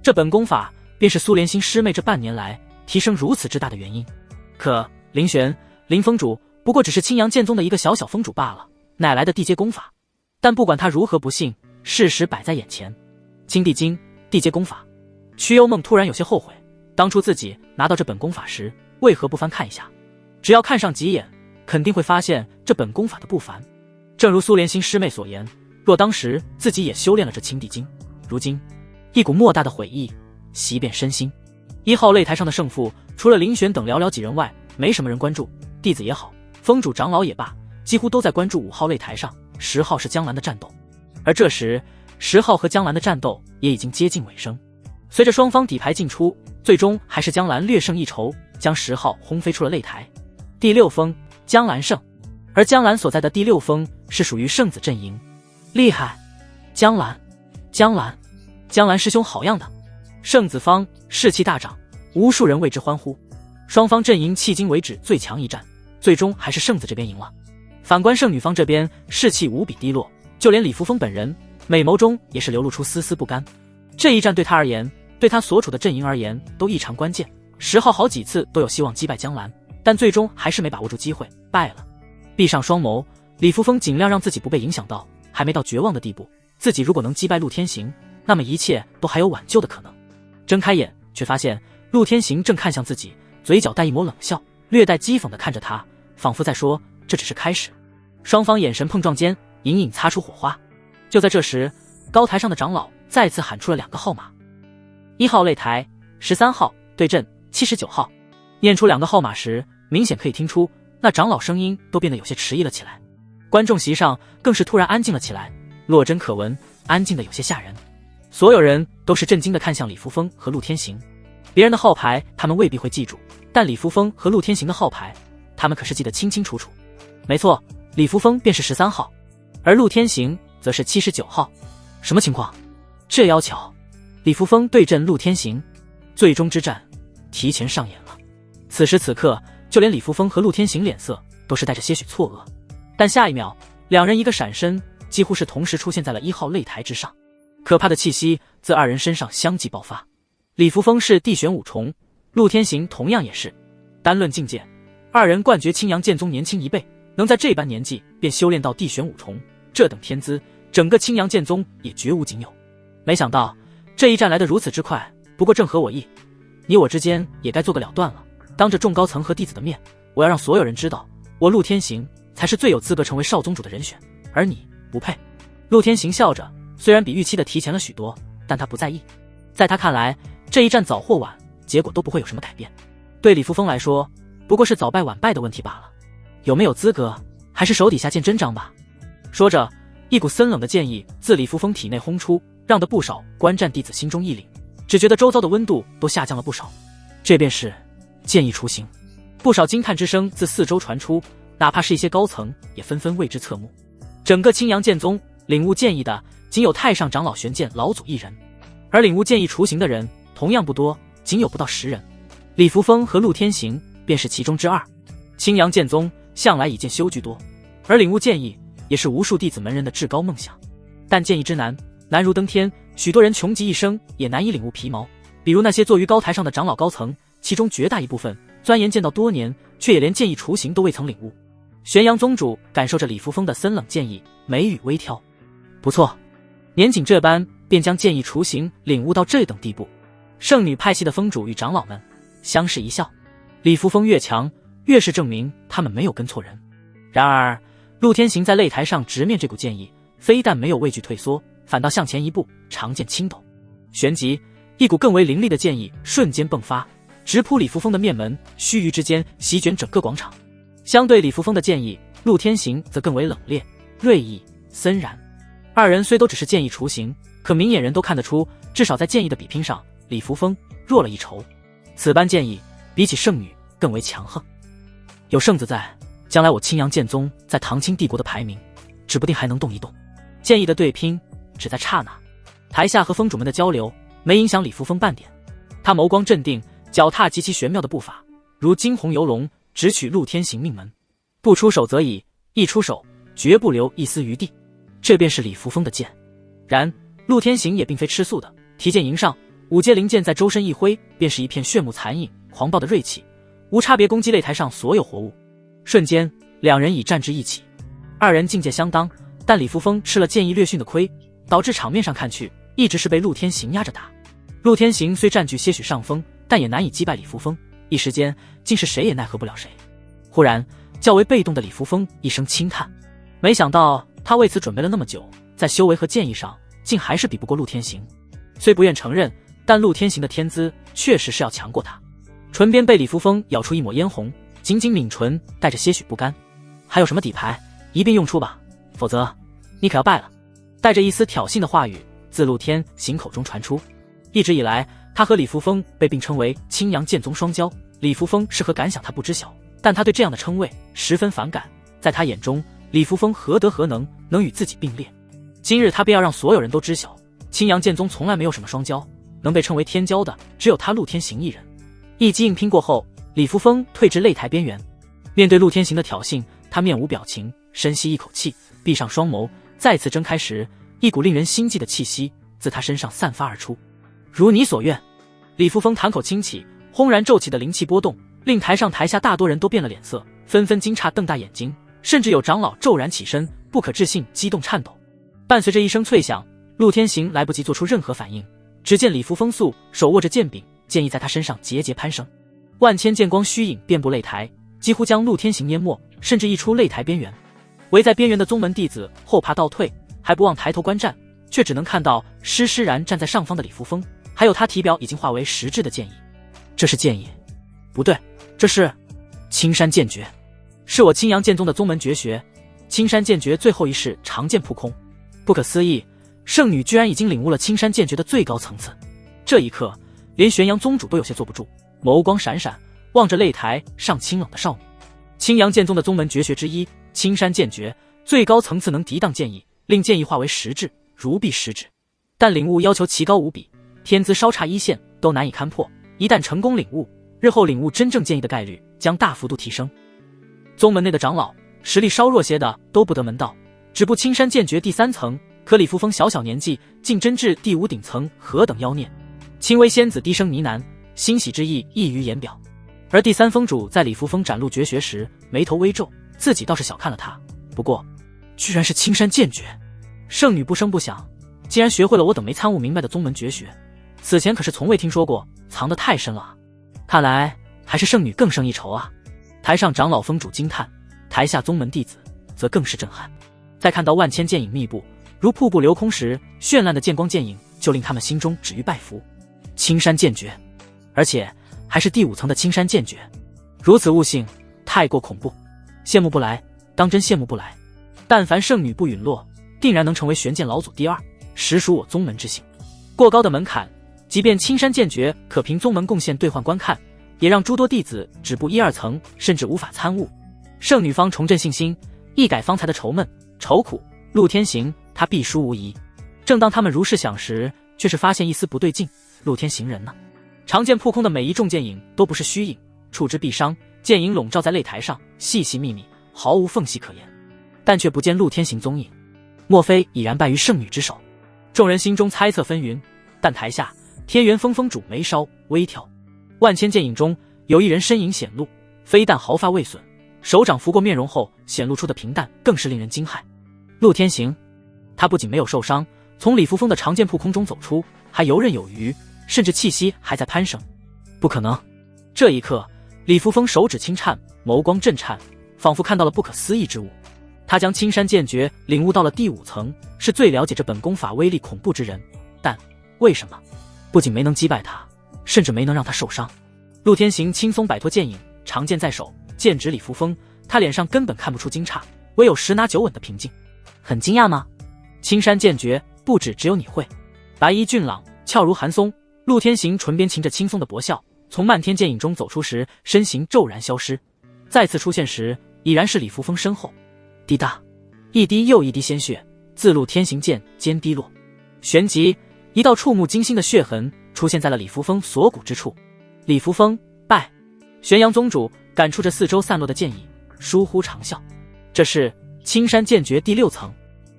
这本功法便是苏莲心师妹这半年来提升如此之大的原因。可林玄、林峰主不过只是青阳剑宗的一个小小峰主罢了，哪来的地阶功法？但不管他如何不信，事实摆在眼前，青帝经地阶功法。曲幽梦突然有些后悔，当初自己拿到这本功法时，为何不翻看一下？只要看上几眼，肯定会发现这本功法的不凡。正如苏莲心师妹所言，若当时自己也修炼了这青帝经，如今一股莫大的悔意袭遍身心。1号擂台上的胜负，除了林玄等寥寥几人外，没什么人关注。弟子也好，峰主长老也罢，几乎都在关注5号擂台上10号是江兰的战斗。而这时10号和江兰的战斗也已经接近尾声，随着双方底牌进出，最终还是江兰略胜一筹，将10号轰飞出了擂台。第6封江兰胜，而江兰所在的第6封是属于圣子阵营。厉害，江兰，江兰，江兰师兄好样的！圣子方士气大涨，无数人为之欢呼。双方阵营迄今为止最强一战，最终还是圣子这边赢了。反观圣女方这边士气无比低落，就连李扶风本人美眸中也是流露出丝丝不甘。这一战对他而言，对他所处的阵营而言都异常关键。10号好几次都有希望击败江兰，但最终还是没把握住机会，败了。闭上双眸，李扶风尽量让自己不被影响到，还没到绝望的地步。自己如果能击败陆天行，那么一切都还有挽救的可能。睁开眼，却发现陆天行正看向自己，嘴角带一抹冷笑，略带讥讽地看着他，仿佛在说这只是开始。双方眼神碰撞间，隐隐擦出火花。就在这时，高台上的长老再次喊出了2个号码：1号擂台13号对阵79号。念出2个号码时，明显可以听出那长老声音都变得有些迟疑了起来。观众席上更是突然安静了起来，落针可闻，安静的有些吓人。所有人都是震惊地看向李扶风和陆天行。别人的号牌他们未必会记住，但李扶风和陆天行的号牌他们可是记得清清楚楚。没错，李扶风便是13号，而陆天行则是79号。什么情况？这要巧，李扶风对阵陆天行，最终之战提前上演了。此时此刻，就连李扶风和陆天行脸色都是带着些许错愕，但下一秒2人一个闪身，几乎是同时出现在了1号擂台之上。可怕的气息自2人身上相继爆发。李扶风是地玄5重，陆天行同样也是。单论境界，2人冠绝青阳剑宗年轻1倍，能在这般年纪便修炼到地玄5重，这等天资，整个青阳剑宗也绝无仅有。没想到这一战来得如此之快，不过正合我意，你我之间也该做个了断了。当着众高层和弟子的面，我要让所有人知道，我陆天行才是最有资格成为少宗主的人选，而你不配。陆天行笑着，虽然比预期的提前了许多，但他不在意。在他看来，这一战早或晚，结果都不会有什么改变。对李扶风来说，不过是早败晚败的问题罢了。有没有资格，还是手底下见真章吧。说着，一股森冷的剑意自李扶风体内轰出，让得不少观战弟子心中一凛，只觉得周遭的温度都下降了不少。这便是剑意雏形。不少惊叹之声自四周传出，哪怕是一些高层也纷纷为之侧目。整个青阳剑宗领悟剑意的仅有太上长老玄剑老祖1人，而领悟剑意雏形的人同样不多，仅有不到10人。李扶风和陆天行便是其中之2。青阳剑宗向来以剑修居多，而领悟剑意也是无数弟子门人的至高梦想。但剑意之难，难如登天，许多人穷极一生也难以领悟皮毛。比如那些坐于高台上的长老高层，其中绝大一部分钻研剑道多年，却也连剑意雏形都未曾领悟。玄阳宗主感受着李扶风的森冷剑意，眉宇微挑。不错，年仅这般，便将剑意雏形领悟到这等地步。圣女派系的峰主与长老们相视一笑，李扶风越强，越是证明他们没有跟错人。然而陆天行在擂台上直面这股剑意，非但没有畏惧退缩，反倒向前一步，长剑轻抖，旋即一股更为凌厉的剑意瞬间迸发，直扑李扶风的面门，须臾之间席卷整个广场。相对李扶风的剑意，陆天行则更为冷冽、锐意、森然。二人虽都只是剑意雏形，可明眼人都看得出，至少在剑意的比拼上，李扶风弱了一筹。此般剑意比起圣女更为强横。有圣子在，将来我青阳剑宗在唐清帝国的排名，指不定还能动一动。剑意的对拼只在刹那，台下和峰主们的交流没影响李扶风半点。他眸光镇定，脚踏极其玄妙的步伐，如惊鸿游龙，直取陆天行命门。不出手则已，一出手绝不留一丝余地。这便是李扶风的剑。然陆天行也并非吃素的，提剑迎上，五阶灵剑在周身一挥，便是一片炫目残影，狂暴的锐气无差别攻击擂台上所有活物。瞬间两人已战至一起，二人境界相当，但李扶风吃了剑意略逊的亏，导致场面上看去一直是被陆天行压着打。陆天行虽占据些许上风，但也难以击败李扶风，一时间竟是谁也奈何不了谁。忽然较为被动的李扶风一声轻叹，没想到他为此准备了那么久，在修为和剑意上竟还是比不过陆天行。虽不愿承认，但陆天行的天资确实是要强过他。唇边被李扶风咬出一抹嫣红，紧紧抿唇，带着些许不甘。还有什么底牌，一并用出吧，否则你可要败了。带着一丝挑衅的话语自陆天行口中传出。一直以来，他和李扶风被并称为青阳剑宗双骄，李扶风是何感想他不知晓，但他对这样的称谓十分反感。在他眼中，李扶风何德何能与自己并列？今日他便要让所有人都知晓，青阳剑宗从来没有什么双骄，能被称为天骄的只有他陆天行一人。一击硬拼过后，李扶风退至擂台边缘，面对陆天行的挑衅，他面无表情，深吸一口气，闭上双眸，再次睁开时，一股令人心悸的气息自他身上散发而出。如你所愿。李扶风弹口轻启，轰然骤起的灵气波动，令台上台下大多人都变了脸色，纷纷惊诧瞪大眼睛，甚至有长老骤然起身，不可置信，激动颤抖。伴随着一声脆响，陆天行来不及做出任何反应，只见李扶风素手握着剑柄，剑意在他身上节节攀升，万千剑光虚影遍布擂台，几乎将陆天行淹没，甚至溢出擂台边缘。围在边缘的宗门弟子后怕倒退，还不忘抬头观战，却只能看到施然站在上方的李扶风，还有他体表已经化为实质的剑意。这是剑意？不对，这是青山剑诀，是我青阳剑宗的宗门绝学，青山剑诀最后一式长剑扑空。不可思议，圣女居然已经领悟了青山剑诀的最高层次。这一刻，连玄阳宗主都有些坐不住，眸光闪闪，望着擂台上清冷的少女。青阳剑宗的宗门绝学之一，青山剑诀，最高层次能涤荡剑意，令剑意化为实质，如臂使指。但领悟要求奇高无比，天资稍差一线都难以勘破。一旦成功领悟，日后领悟真正剑意的概率将大幅度提升。宗门内的长老实力稍弱些的都不得门道，只步青山剑诀第3层，可李扶风小小年纪竟真至第5顶层，何等妖孽！轻微仙子低声呢喃，欣喜之意溢于言表。而第3峰主在李扶风展露绝学时，眉头微皱，自己倒是小看了他，不过居然是青山剑诀。圣女不声不响，竟然学会了我等没参悟明白的宗门绝学，此前可是从未听说过，藏得太深了啊！看来还是圣女更胜一筹啊！台上长老峰主惊叹，台下宗门弟子则更是震撼。在看到万千剑影密布，如瀑布流空时，绚烂的剑光剑影就令他们心中止于拜服。青山剑诀，而且还是第5层的青山剑诀，如此悟性太过恐怖，羡慕不来，当真羡慕不来。但凡圣女不陨落，定然能成为玄剑老祖第2，实属我宗门之幸。过高的门槛，即便青山剑诀可凭宗门贡献兑换观看，也让诸多弟子止步1、2层，甚至无法参悟。圣女方重振信心，一改方才的愁闷愁苦，陆天行他必输无疑。正当他们如是想时，却是发现一丝不对劲，陆天行人呢？长剑扑空的每一重剑影都不是虚影，触之必伤，剑影笼罩在擂台上，细细密密，毫无缝隙可言，但却不见陆天行踪影。莫非已然败于圣女之手？众人心中猜测纷纭，但台下天元峰峰主眉梢微挑，万千剑影中有一人身影显露，非但毫发未损，手掌拂过面容后显露出的平淡更是令人惊骇。陆天行，他不仅没有受伤，从李扶风的长剑铺空中走出，还游刃有余，甚至气息还在攀升。不可能！这一刻，李扶风手指轻颤，眸光震颤，仿佛看到了不可思议之物。他将青山剑诀领悟到了第5层，是最了解这本功法威力恐怖之人。但为什么不仅没能击败他，甚至没能让他受伤？陆天行轻松摆脱剑影，长剑在手，剑指李扶风，他脸上根本看不出惊诧，唯有十拿九稳的平静。很惊讶吗？青山剑诀不止只有你会。白衣俊朗，俏如寒松，陆天行唇边噙着轻松的薄笑，从漫天剑影中走出时，身形骤然消失，再次出现时，已然是李扶风身后。滴答，一滴又一滴鲜血自陆天行剑尖滴落，旋即一道触目惊心的血痕出现在了李扶风锁骨之处。李扶风败。玄阳宗主感触着四周散落的剑意，疏忽长啸。这是青山剑诀第6层，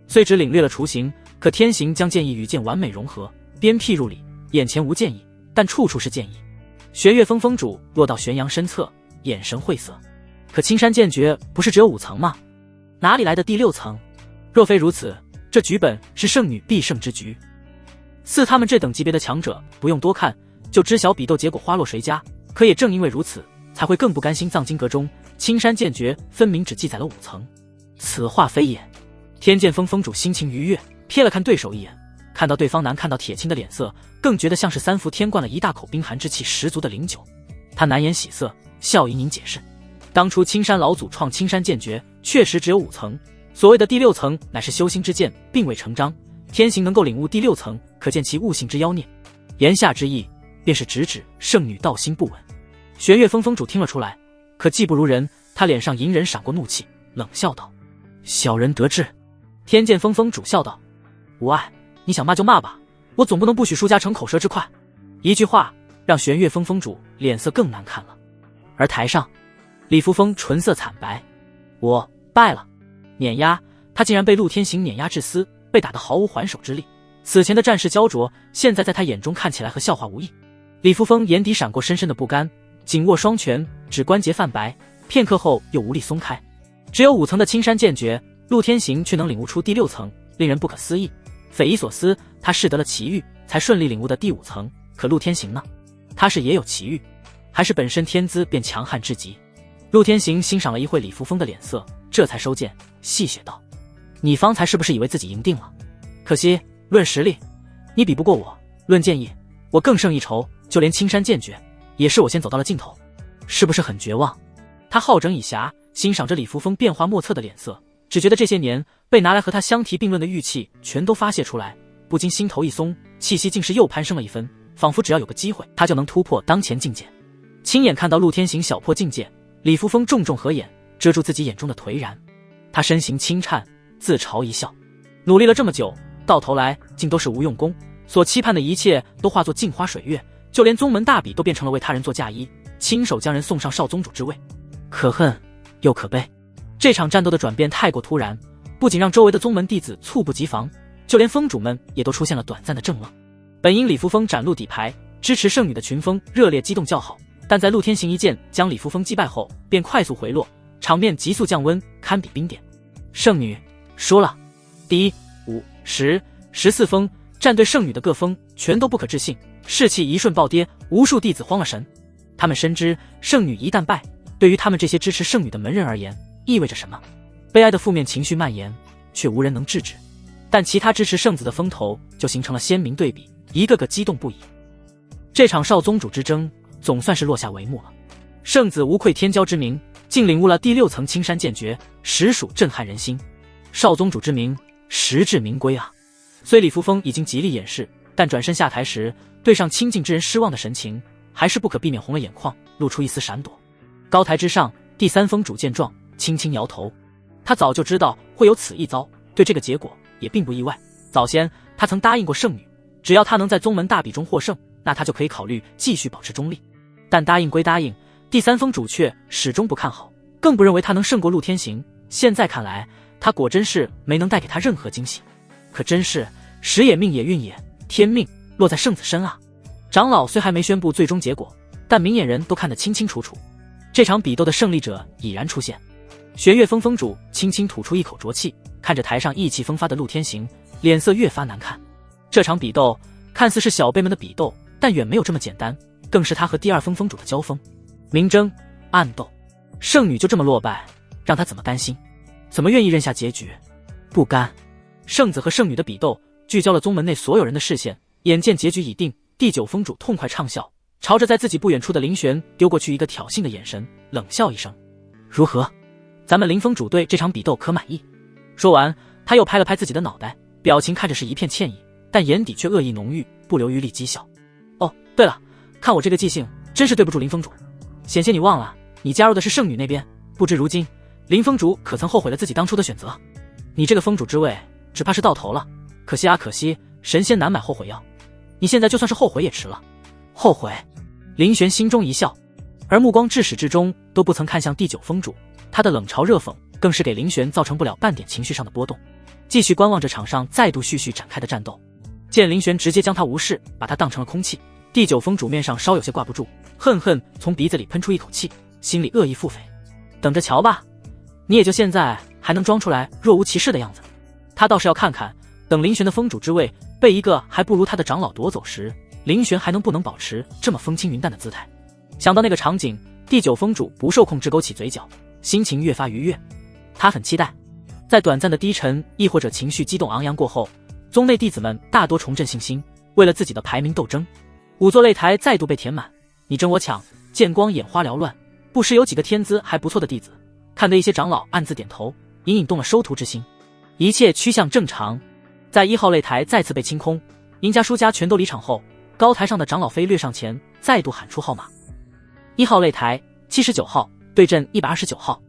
虽只领略了雏形，可天行将剑意与剑完美融合，鞭辟入里，眼前无剑意，但处处是剑意。玄月峰峰主落到玄阳身侧，眼神晦涩。可青山剑诀不是只有5层吗？哪里来的第6层？若非如此，这局本是圣女必胜之局。似他们这等级别的强者，不用多看就知晓比斗结果花落谁家。可也正因为如此，才会更不甘心藏经阁中青山剑诀分明只记载了5层。此话非也。天剑峰峰主心情愉悦，瞥了看对手一眼，看到对方难看到铁青的脸色，更觉得像是3伏天灌了一大口冰寒之气十足的灵酒。他难掩喜色，笑盈盈解释：当初青山老祖创青山剑诀确实只有5层，所谓的第6层乃是修心之剑，并未成章。天行能够领悟第6层，可见其悟性之妖孽。言下之意，便是直指圣女道心不稳。玄月峰峰主听了出来，可技不如人，他脸上隐忍闪过怒气，冷笑道：小人得志。天剑峰峰主笑道：无碍，你想骂就骂吧，我总不能不许舒家成口舌之快。一句话让玄月峰峰主脸色更难看了。而台上，李扶风唇色惨白，我败了。碾压，他竟然被陆天行碾压致死，被打得毫无还手之力。此前的战事焦灼，现在在他眼中看起来和笑话无异。李扶风眼底闪过深深的不甘，紧握双拳，指关节泛白，片刻后又无力松开。只有5层的青山剑诀，陆天行却能领悟出第6层，令人不可思议。匪夷所思，他试得了奇遇，才顺利领悟的第5层。可陆天行呢？他是也有奇遇，还是本身天资便强悍至极？陆天行欣赏了一会李扶风的脸色，这才收剑，戏谑道：你方才是不是以为自己赢定了？可惜论实力，你比不过我；论剑意，我更胜一筹，就连青山剑诀也是我先走到了尽头，是不是很绝望？他好整以暇，欣赏着李扶风变化莫测的脸色，只觉得这些年被拿来和他相提并论的玉气全都发泄出来，不禁心头一松，气息竟是又攀升了一分，仿佛只要有个机会，他就能突破当前境界。亲眼看到陆天行小破境界，李扶风重重合眼，遮住自己眼中的颓然。他身形轻颤，自嘲一笑，努力了这么久，到头来竟都是无用功，所期盼的一切都化作镜花水月，就连宗门大比都变成了为他人做嫁衣，亲手将人送上少宗主之位。可恨又可悲，这场战斗的转变太过突然，不仅让周围的宗门弟子猝不及防，就连峰主们也都出现了短暂的怔愣。本应李扶风崭露底牌，支持圣女的群峰热烈激动叫好，但在陆天行一剑将李扶风击败后，便快速回落，场面急速降温，堪比冰点。圣女输了。第1、5、10、14峰战队圣女的各峰全都不可置信，士气一瞬暴跌，无数弟子慌了神。他们深知圣女一旦败，对于他们这些支持圣女的门人而言意味着什么。悲哀的负面情绪蔓延，却无人能制止。但其他支持圣子的峰头就形成了鲜明对比，一个个激动不已。这场少宗主之争总算是落下帷幕了。圣子无愧天骄之名，竟领悟了第6层青山剑诀，实属震撼人心。少宗主之名，实至名归啊！虽李扶风已经极力掩饰，但转身下台时，对上亲近之人失望的神情，还是不可避免红了眼眶，露出一丝闪躲。高台之上，第3峰主见状，轻轻摇头。他早就知道会有此一遭，对这个结果也并不意外。早先他曾答应过圣女，只要他能在宗门大比中获胜，那他就可以考虑继续保持中立。但答应归答应，第3峰主却始终不看好，更不认为他能胜过陆天行。现在看来，他果真是没能带给他任何惊喜。可真是时也命也运也，天命落在圣子身啊！长老虽还没宣布最终结果，但明眼人都看得清清楚楚，这场比斗的胜利者已然出现。玄月峰峰主轻轻吐出一口浊气，看着台上意气风发的陆天行，脸色越发难看。这场比斗看似是小辈们的比斗，但远没有这么简单，更是他和第二封封主的交锋。明争暗斗，圣女就这么落败，让他怎么甘心？怎么愿意认下结局？不甘。圣子和圣女的比斗聚焦了宗门内所有人的视线，眼见结局已定，第9封主痛快畅笑，朝着在自己不远处的林玄丢过去一个挑衅的眼神，冷笑一声：如何？咱们林封主对这场比斗可满意？说完，他又拍了拍自己的脑袋，表情看着是一片歉意，但眼底却恶意浓郁，不留余力讥笑。哦，对了，看我这个记性，真是对不住林封主，险些你忘了，你加入的是圣女那边，不知如今林封主可曾后悔了自己当初的选择？你这个封主之位，只怕是到头了。可惜啊，可惜，神仙难买后悔药。你现在就算是后悔也迟了。后悔？林玄心中一笑，而目光至始至终都不曾看向第9封主，他的冷嘲热讽更是给林玄造成不了半点情绪上的波动，继续观望着场上再度续展开的战斗。见林玄直接将他无视，把他当成了空气，第9封主面上稍有些挂不住，恨恨从鼻子里喷出一口气，心里恶意腹诽：等着瞧吧，你也就现在还能装出来若无其事的样子。他倒是要看看，等林玄的封主之位被一个还不如他的长老夺走时，林玄还能不能保持这么风轻云淡的姿态。想到那个场景，第9封主不受控制勾起嘴角，心情越发愉悦。他很期待，在短暂的低沉亦或者情绪激动昂扬过后，宗内弟子们大多重振信心，为了自己的排名斗争。5座擂台再度被填满，你争我抢，剑光眼花缭乱，不时有几个天资还不错的弟子，看得一些长老暗自点头，隐隐动了收徒之心。一切趋向正常。在1号擂台再次被清空，赢家输家全都离场后，高台上的长老飞掠上前，再度喊出号码：1号擂台79号对阵129号。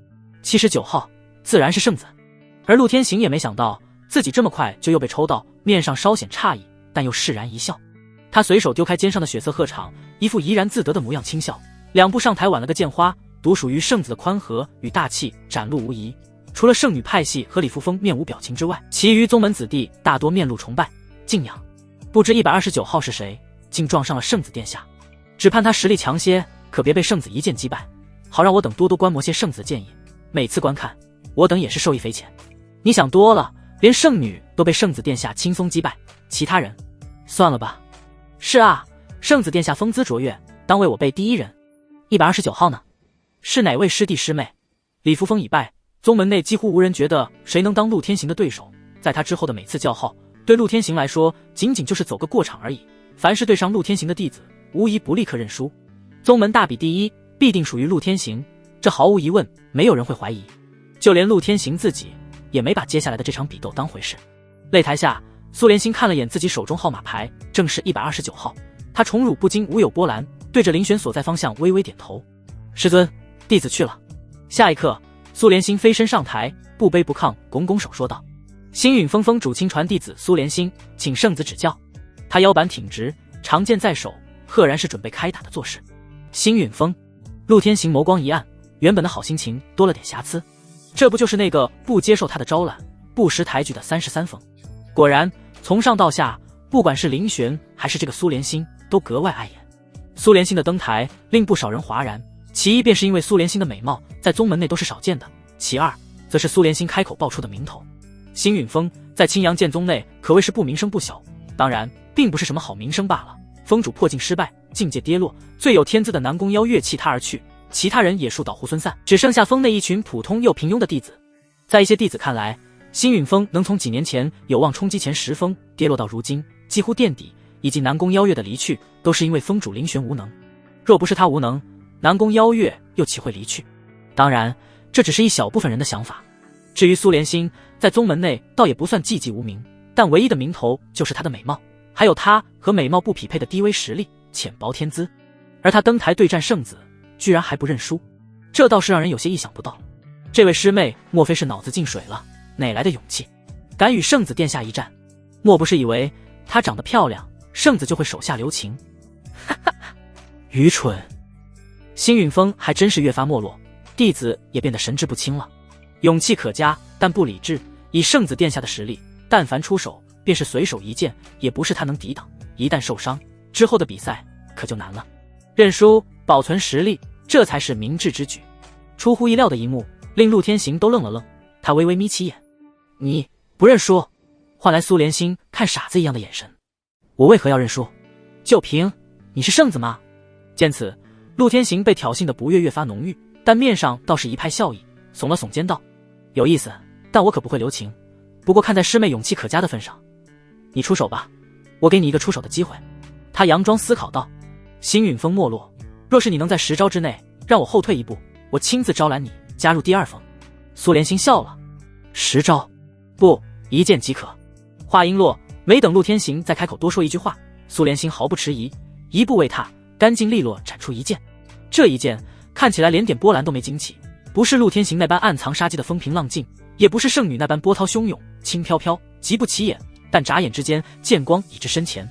79号自然是圣子，而陆天行也没想到自己这么快就又被抽到，面上稍显诧异，但又释然一笑。他随手丢开肩上的血色鹤氅，一副怡然自得的模样，轻笑，2步上台挽了个剑花，独属于圣子的宽和与大气展露无遗。除了圣女派系和李扶风面无表情之外，其余宗门子弟大多面露崇拜敬仰。不知129号是谁，竟撞上了圣子殿下，只盼他实力强些，可别被圣子一剑击败，好让我等多多观摩些圣子的建议。每次观看，我等也是受益匪浅。你想多了，连圣女都被圣子殿下轻松击败，其他人算了吧。是啊，圣子殿下风姿卓越，当为我辈第一人。129号呢？是哪位师弟师妹？李扶风已败，宗门内几乎无人觉得谁能当陆天行的对手。在他之后的每次叫号，对陆天行来说仅仅就是走个过场而已。凡是对上陆天行的弟子，无疑不立刻认输。宗门大比第一必定属于陆天行，这毫无疑问，没有人会怀疑。就连陆天行自己也没把接下来的这场比斗当回事。擂台下，苏连心看了眼自己手中号码牌，正是129号。他宠辱不惊，无有波澜，对着林玄所在方向微微点头：师尊，弟子去了。下一刻，苏连心飞身上台，不卑不亢，拱拱手说道：星陨峰峰主亲传弟子苏连心，请圣子指教。他腰板挺直，长剑在手，赫然是准备开打的作势。星陨峰，陆天行眸光一暗，原本的好心情多了点瑕疵。这不就是那个不接受他的招揽，不识抬举的33峰？果然，从上到下，不管是林玄还是这个苏连心，都格外碍眼。苏连心的登台令不少人哗然，其一便是因为苏连心的美貌在宗门内都是少见的，其二则是苏连心开口爆出的名头。星陨峰在青阳剑宗内可谓是不名声不小，当然并不是什么好名声罢了。峰主破境失败，境界跌落，最有天资的南宫妖月弃他而去，其他人也树倒猢狲散，只剩下峰内一群普通又平庸的弟子。在一些弟子看来，星陨峰能从几年前有望冲击前10峰跌落到如今几乎垫底，以及南宫妖月的离去，都是因为峰主林玄无能。若不是他无能，南宫妖月又岂会离去？当然，这只是一小部分人的想法。至于苏连心，在宗门内倒也不算寂寂无名，但唯一的名头就是他的美貌，还有他和美貌不匹配的低微实力、浅薄天资。而他登台对战圣子，居然还不认输，这倒是让人有些意想不到。这位师妹莫非是脑子进水了？哪来的勇气，敢与圣子殿下一战？莫不是以为她长得漂亮，圣子就会手下留情？哈哈，愚蠢！星陨峰还真是越发没落，弟子也变得神志不清了。勇气可嘉，但不理智。以圣子殿下的实力，但凡出手，便是随手一剑，也不是他能抵挡。一旦受伤，之后的比赛可就难了。认输，保存实力，这才是明智之举。出乎意料的一幕，令陆天行都愣了愣，他微微眯起眼：你不认输？换来苏连心看傻子一样的眼神。我为何要认输？就凭你是圣子吗？见此，陆天行被挑衅的不悦越发浓郁，但面上倒是一派笑意，耸了耸肩道：有意思，但我可不会留情。不过看在师妹勇气可嘉的份上，你出手吧，我给你一个出手的机会。他佯装思考道。星陨风没落，若是你能在10招之内让我后退一步，我亲自招揽你加入第2封。苏连星笑了。10招？不，一剑即可。话音落，没等陆天行再开口多说一句话，苏连星毫不迟疑，一步为踏，干净利落斩出一剑。这一剑看起来连点波澜都没惊起，不是陆天行那般暗藏杀机的风平浪静，也不是圣女那般波涛汹涌轻飘飘极不起眼，但眨眼之间剑光已至身前。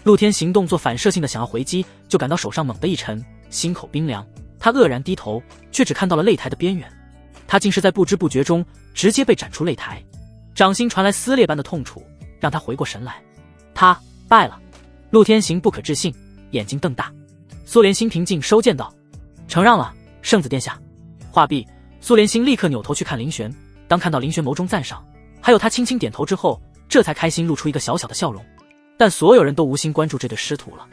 陆天行动作反射性的想要回击，就感到手上猛地一沉，心口冰凉。他愕然低头，却只看到了擂台的边缘。他竟是在不知不觉中直接被斩出擂台，掌心传来撕裂般的痛楚，让他回过神来。他败了。陆天行不可置信，眼睛瞪大。苏连星平静收剑道：承让了，圣子殿下。话毕，苏连星立刻扭头去看林玄，当看到林玄眸中赞赏，还有他轻轻点头之后，这才开心露出一个小小的笑容。但所有人都无心关注这对师徒了。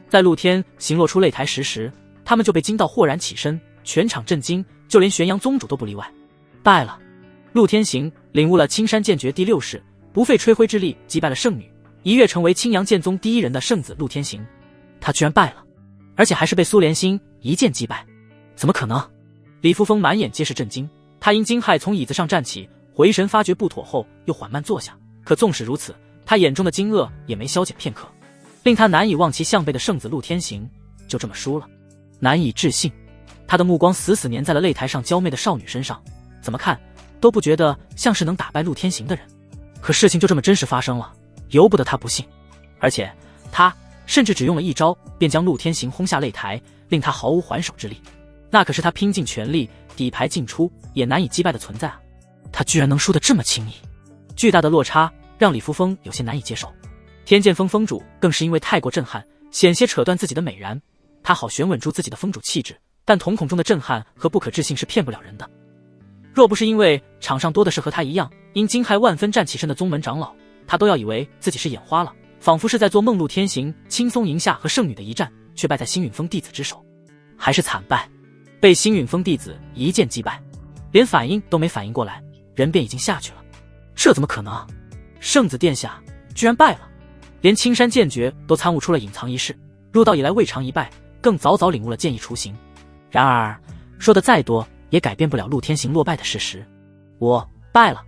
在陆天行落出擂台时，他们就被惊到豁然起身，全场震惊，就连玄阳宗主都不例外。败了。陆天行领悟了青山剑诀第6式，不费吹灰之力击败了圣女，一跃成为青阳剑宗第1人的圣子陆天行。他居然败了，而且还是被苏连星一剑击败，怎么可能？李扶风满眼皆是震惊，他因惊骇从椅子上站起，回神发觉不妥后又缓慢坐下，可纵使如此，他眼中的惊愕也没消减片刻。令他难以望其项背的圣子陆天行就这么输了，难以置信。他的目光死死粘在了擂台上娇媚的少女身上，怎么看都不觉得像是能打败陆天行的人。可事情就这么真实发生了，由不得他不信。而且他甚至只用了1招便将陆天行轰下擂台，令他毫无还手之力。那可是他拼尽全力底牌尽出也难以击败的存在啊！他居然能输得这么轻易，巨大的落差让李扶风有些难以接受。天剑峰峰主更是因为太过震撼，险些扯断自己的美髯。他好悬稳住自己的峰主气质，但瞳孔中的震撼和不可置信是骗不了人的。若不是因为场上多的是和他一样因惊骇万分站起身的宗门长老，他都要以为自己是眼花了，仿佛是在做梦。陆天行轻松赢下和圣女的一战，却败在星陨峰弟子之手，还是惨败，被星陨峰弟子一剑击败，连反应都没反应过来，人便已经下去了。这怎么可能？圣子殿下居然败了，连青山剑诀都参悟出了隐藏一事，入道以来未尝一败，更早早领悟了剑意雏形。然而说的再多也改变不了陆天行落败的事实。我败了。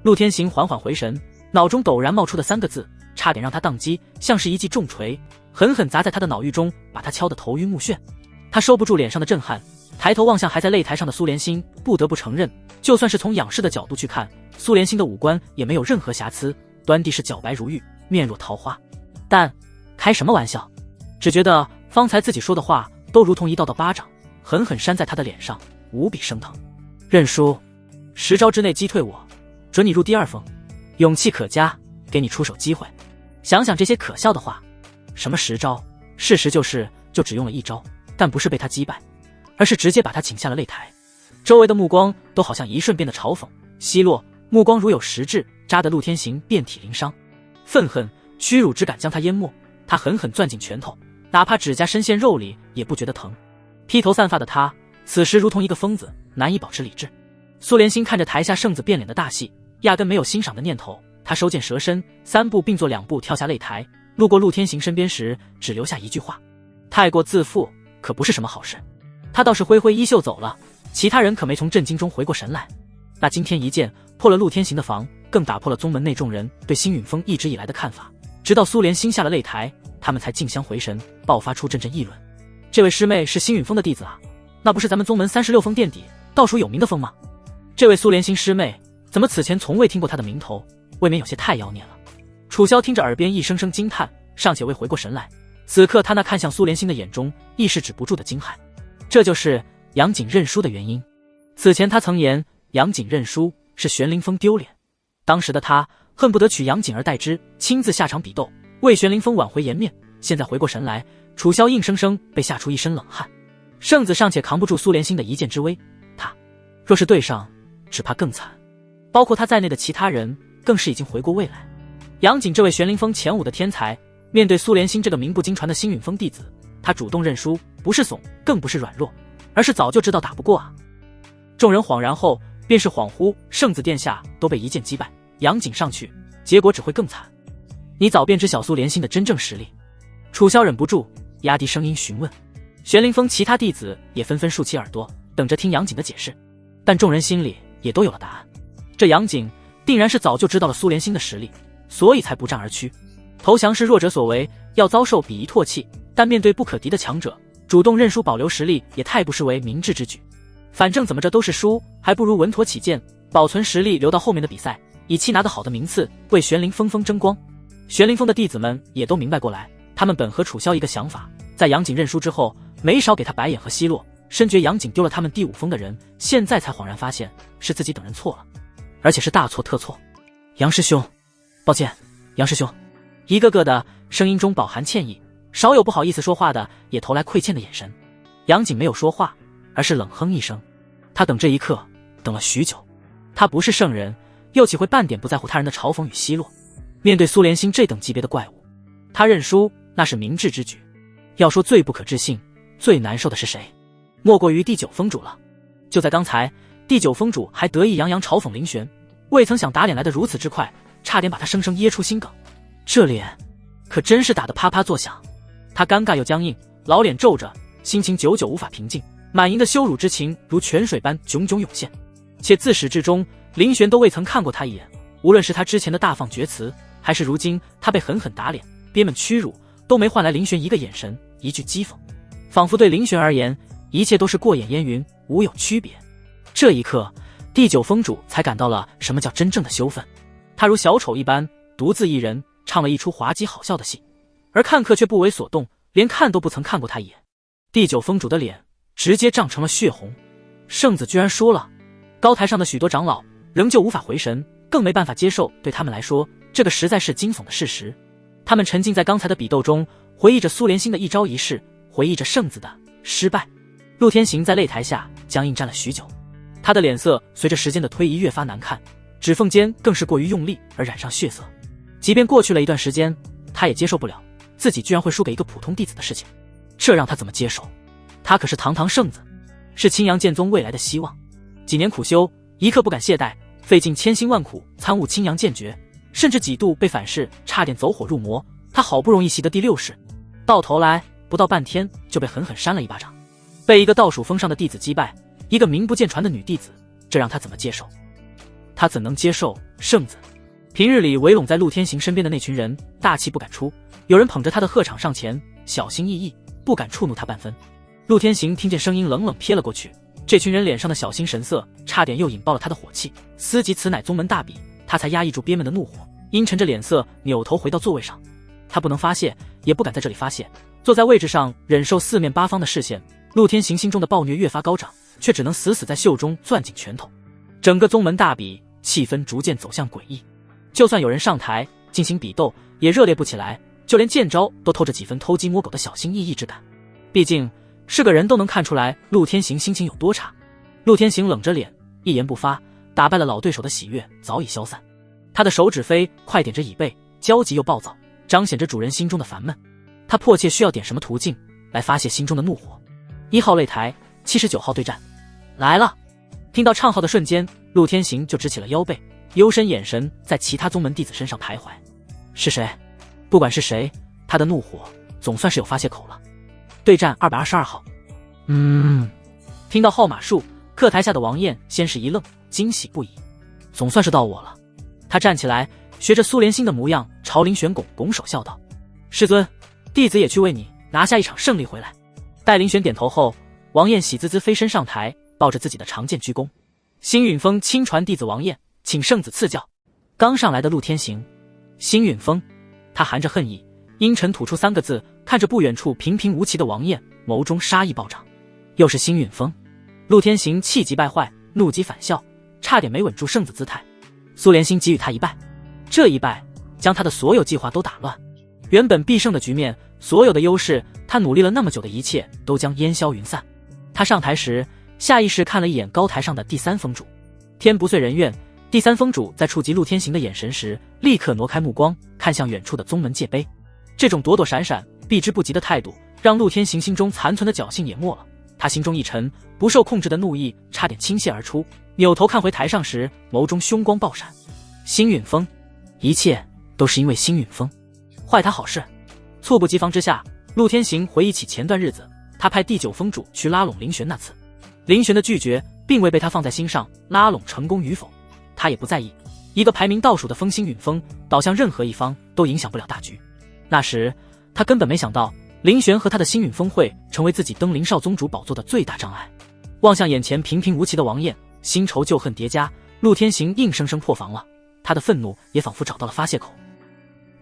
陆天行缓缓回神，脑中陡然冒出的3个字差点让他宕机，像是一记重锤，狠狠砸在他的脑域中，把他敲得头晕目眩。他收不住脸上的震撼，抬头望向还在擂台上的苏连星，不得不承认，就算是从仰视的角度去看，苏连星的五官也没有任何瑕疵，端地是皎白如玉，面若桃花。但开什么玩笑，只觉得方才自己说的话都如同一道道巴掌，狠狠扇在他的脸上，无比生疼。认输，10招之内击退我，准你入第2封。勇气可嘉，给你出手机会。想想这些可笑的话，什么10招，事实就只用了1招，但不是被他击败，而是直接把他请下了擂台。周围的目光都好像一瞬变得嘲讽奚落，目光如有实质，扎得陆天行遍体鳞伤。愤恨屈辱之感将他淹没，他狠狠攥紧拳头，哪怕指甲深陷肉里也不觉得疼。披头散发的他此时如同一个疯子，难以保持理智。苏连星看着台下圣子变脸的大戏，压根没有欣赏的念头。他收剑蛇身，3步并作2步跳下擂台，路过陆天行身边时只留下一句话：太过自负可不是什么好事。他倒是挥挥衣袖走了，其他人可没从震惊中回过神来。那惊天一剑破了陆天行的防，更打破了宗门内众人对星陨峰一直以来的看法。直到苏连星下了擂台，他们才竞相回神，爆发出阵阵议论。这位师妹是星陨峰的弟子啊，那不是咱们宗门36峰垫底倒数有名的峰吗？这位苏连星师妹怎么此前从未听过她的名头，未免有些太妖孽了。楚萧听着耳边一声声惊叹，尚且未回过神来，此刻他那看向苏连星的眼中亦是止不住的惊骇。这就是杨景认输的原因。此前他曾言杨景认输是玄灵峰丢脸，当时的他恨不得取杨景而代之，亲自下场比斗，为玄灵峰挽回颜面。现在回过神来，楚萧硬生生被吓出一身冷汗。圣子尚且扛不住苏连星的一剑之威，他若是对上，只怕更惨。包括他在内的其他人更是已经回过味来。杨景这位玄灵峰前5的天才，面对苏连兴这个名不经传的星陨峰弟子，他主动认输，不是怂，更不是软弱，而是早就知道打不过啊。众人恍然后，便是恍惚，圣子殿下都被一剑击败，杨景上去，结果只会更惨。你早便知晓苏连兴的真正实力。楚萧忍不住压低声音询问，玄灵峰其他弟子也纷纷竖起耳朵，等着听杨景的解释。但众人心里也都有了答案，这杨景定然是早就知道了苏连兴的实力，所以才不战而屈。投降是弱者所为，要遭受鄙夷唾弃，但面对不可敌的强者，主动认输保留实力也太不失为明智之举。反正怎么着都是输，还不如稳妥起见，保存实力留到后面的比赛，以期拿得好的名次，为玄灵峰争光。玄灵峰的弟子们也都明白过来，他们本和楚萧一个想法，在杨景认输之后，没少给他白眼和奚落，深觉杨景丢了他们第5峰的人，现在才恍然发现是自己等人错了，而且是大错特错。杨师兄，抱歉，杨师兄。一个个的声音中饱含歉意，少有不好意思说话的也投来愧欠的眼神。杨景没有说话，而是冷哼一声。他等这一刻等了许久，他不是圣人，又岂会半点不在乎他人的嘲讽与奚落？面对苏连兴这等级别的怪物，他认输那是明智之举。要说最不可置信、最难受的是谁？莫过于第9峰主了。就在刚才，第9峰主还得意洋洋嘲讽林玄，未曾想打脸来得如此之快，差点把他生生噎出心梗。这脸可真是打得啪啪作响，他尴尬又僵硬，老脸皱着，心情久久无法平静，满盈的羞辱之情如泉水般炯炯涌现。且自始至终，林玄都未曾看过他一眼，无论是他之前的大放厥词，还是如今他被狠狠打脸，憋闷屈辱，都没换来林玄一个眼神，一句讥讽，仿佛对林玄而言，一切都是过眼烟云，无有区别。这一刻，第9峰主才感到了什么叫真正的羞愤。他如小丑一般，独自一人唱了一出滑稽好笑的戏，而看客却不为所动，连看都不曾看过他一眼。第9峰主的脸直接涨成了血红，圣子居然输了。高台上的许多长老仍旧无法回神，更没办法接受，对他们来说，这个实在是惊悚的事实。他们沉浸在刚才的比斗中，回忆着苏连兴的一招一式，回忆着圣子的失败。陆天行在擂台下僵硬站了许久，他的脸色随着时间的推移越发难看，指缝间更是过于用力而染上血色。即便过去了一段时间，他也接受不了自己居然会输给一个普通弟子的事情，这让他怎么接受？他可是堂堂圣子，是青阳剑宗未来的希望。几年苦修，一刻不敢懈怠，费尽千辛万苦参悟青阳剑诀，甚至几度被反噬，差点走火入魔。他好不容易习得第6式，到头来不到半天就被狠狠扇了一巴掌，被一个倒数峰上的弟子击败，一个名不见传的女弟子，这让他怎么接受？他怎能接受圣子？平日里围拢在陆天行身边的那群人大气不敢出，有人捧着他的鹤氅上前，小心翼翼，不敢触怒他半分。陆天行听见声音，冷冷瞥了过去，这群人脸上的小心神色，差点又引爆了他的火气。思及此乃宗门大比，他才压抑住憋闷的怒火，阴沉着脸色扭头回到座位上。他不能发泄，也不敢在这里发泄，坐在位置上忍受四面八方的视线。陆天行心中的暴虐越发高涨，却只能死死在袖中攥紧拳头。整个宗门大比气氛逐渐走向诡异，就算有人上台进行比斗，也热烈不起来，就连剑招都透着几分偷鸡摸狗的小心翼翼之感。毕竟是个人都能看出来陆天行心情有多差。陆天行冷着脸，一言不发，打败了老对手的喜悦早已消散。他的手指飞快点着椅背，焦急又暴躁，彰显着主人心中的烦闷。他迫切需要点什么途径来发泄心中的怒火。1号擂台，79号对战，来了！听到唱号的瞬间，陆天行就直起了腰背，幽深眼神在其他宗门弟子身上徘徊。是谁？不管是谁，他的怒火总算是有发泄口了。对战222号。听到号码数，课台下的王燕先是一愣，惊喜不已。总算是到我了。他站起来，学着苏连兴的模样，朝林玄拱手笑道：“师尊，弟子也去为你拿下一场胜利回来。”待林玄点头后，王燕喜滋滋飞身上台，抱着自己的长剑鞠躬：“星陨峰亲传弟子王燕，请圣子赐教。”刚上来的陆天行，星陨峰，他含着恨意，阴沉吐出3个字，看着不远处平平无奇的王燕，眸中杀意暴涨。又是星陨峰，陆天行气急败坏，怒极反笑，差点没稳住圣子姿态。苏连兴给予他一败，这一败将他的所有计划都打乱。原本必胜的局面，所有的优势，他努力了那么久的一切都将烟消云散。他上台时，下意识看了一眼高台上的第3峰主。天不遂人愿，第3峰主在触及陆天行的眼神时，立刻挪开目光，看向远处的宗门界碑。这种躲躲闪闪、避之不及的态度，让陆天行心中残存的侥幸也没了。他心中一沉，不受控制的怒意差点倾泻而出，扭头看回台上时，眸中凶光爆闪。星陨风，一切都是因为星陨风，坏他好事。猝不及防之下，陆天行回忆起前段日子他派第9风主去拉拢林玄那次，林玄的拒绝并未被他放在心上，拉拢成功与否他也不在意。一个排名倒数的风星陨风倒向任何一方都影响不了大局。那时他根本没想到林玄和他的星陨风会成为自己登临少宗主宝座的最大障碍。望向眼前平平无奇的王晏，新仇旧恨叠加，陆天行硬生生破防了，他的愤怒也仿佛找到了发泄口。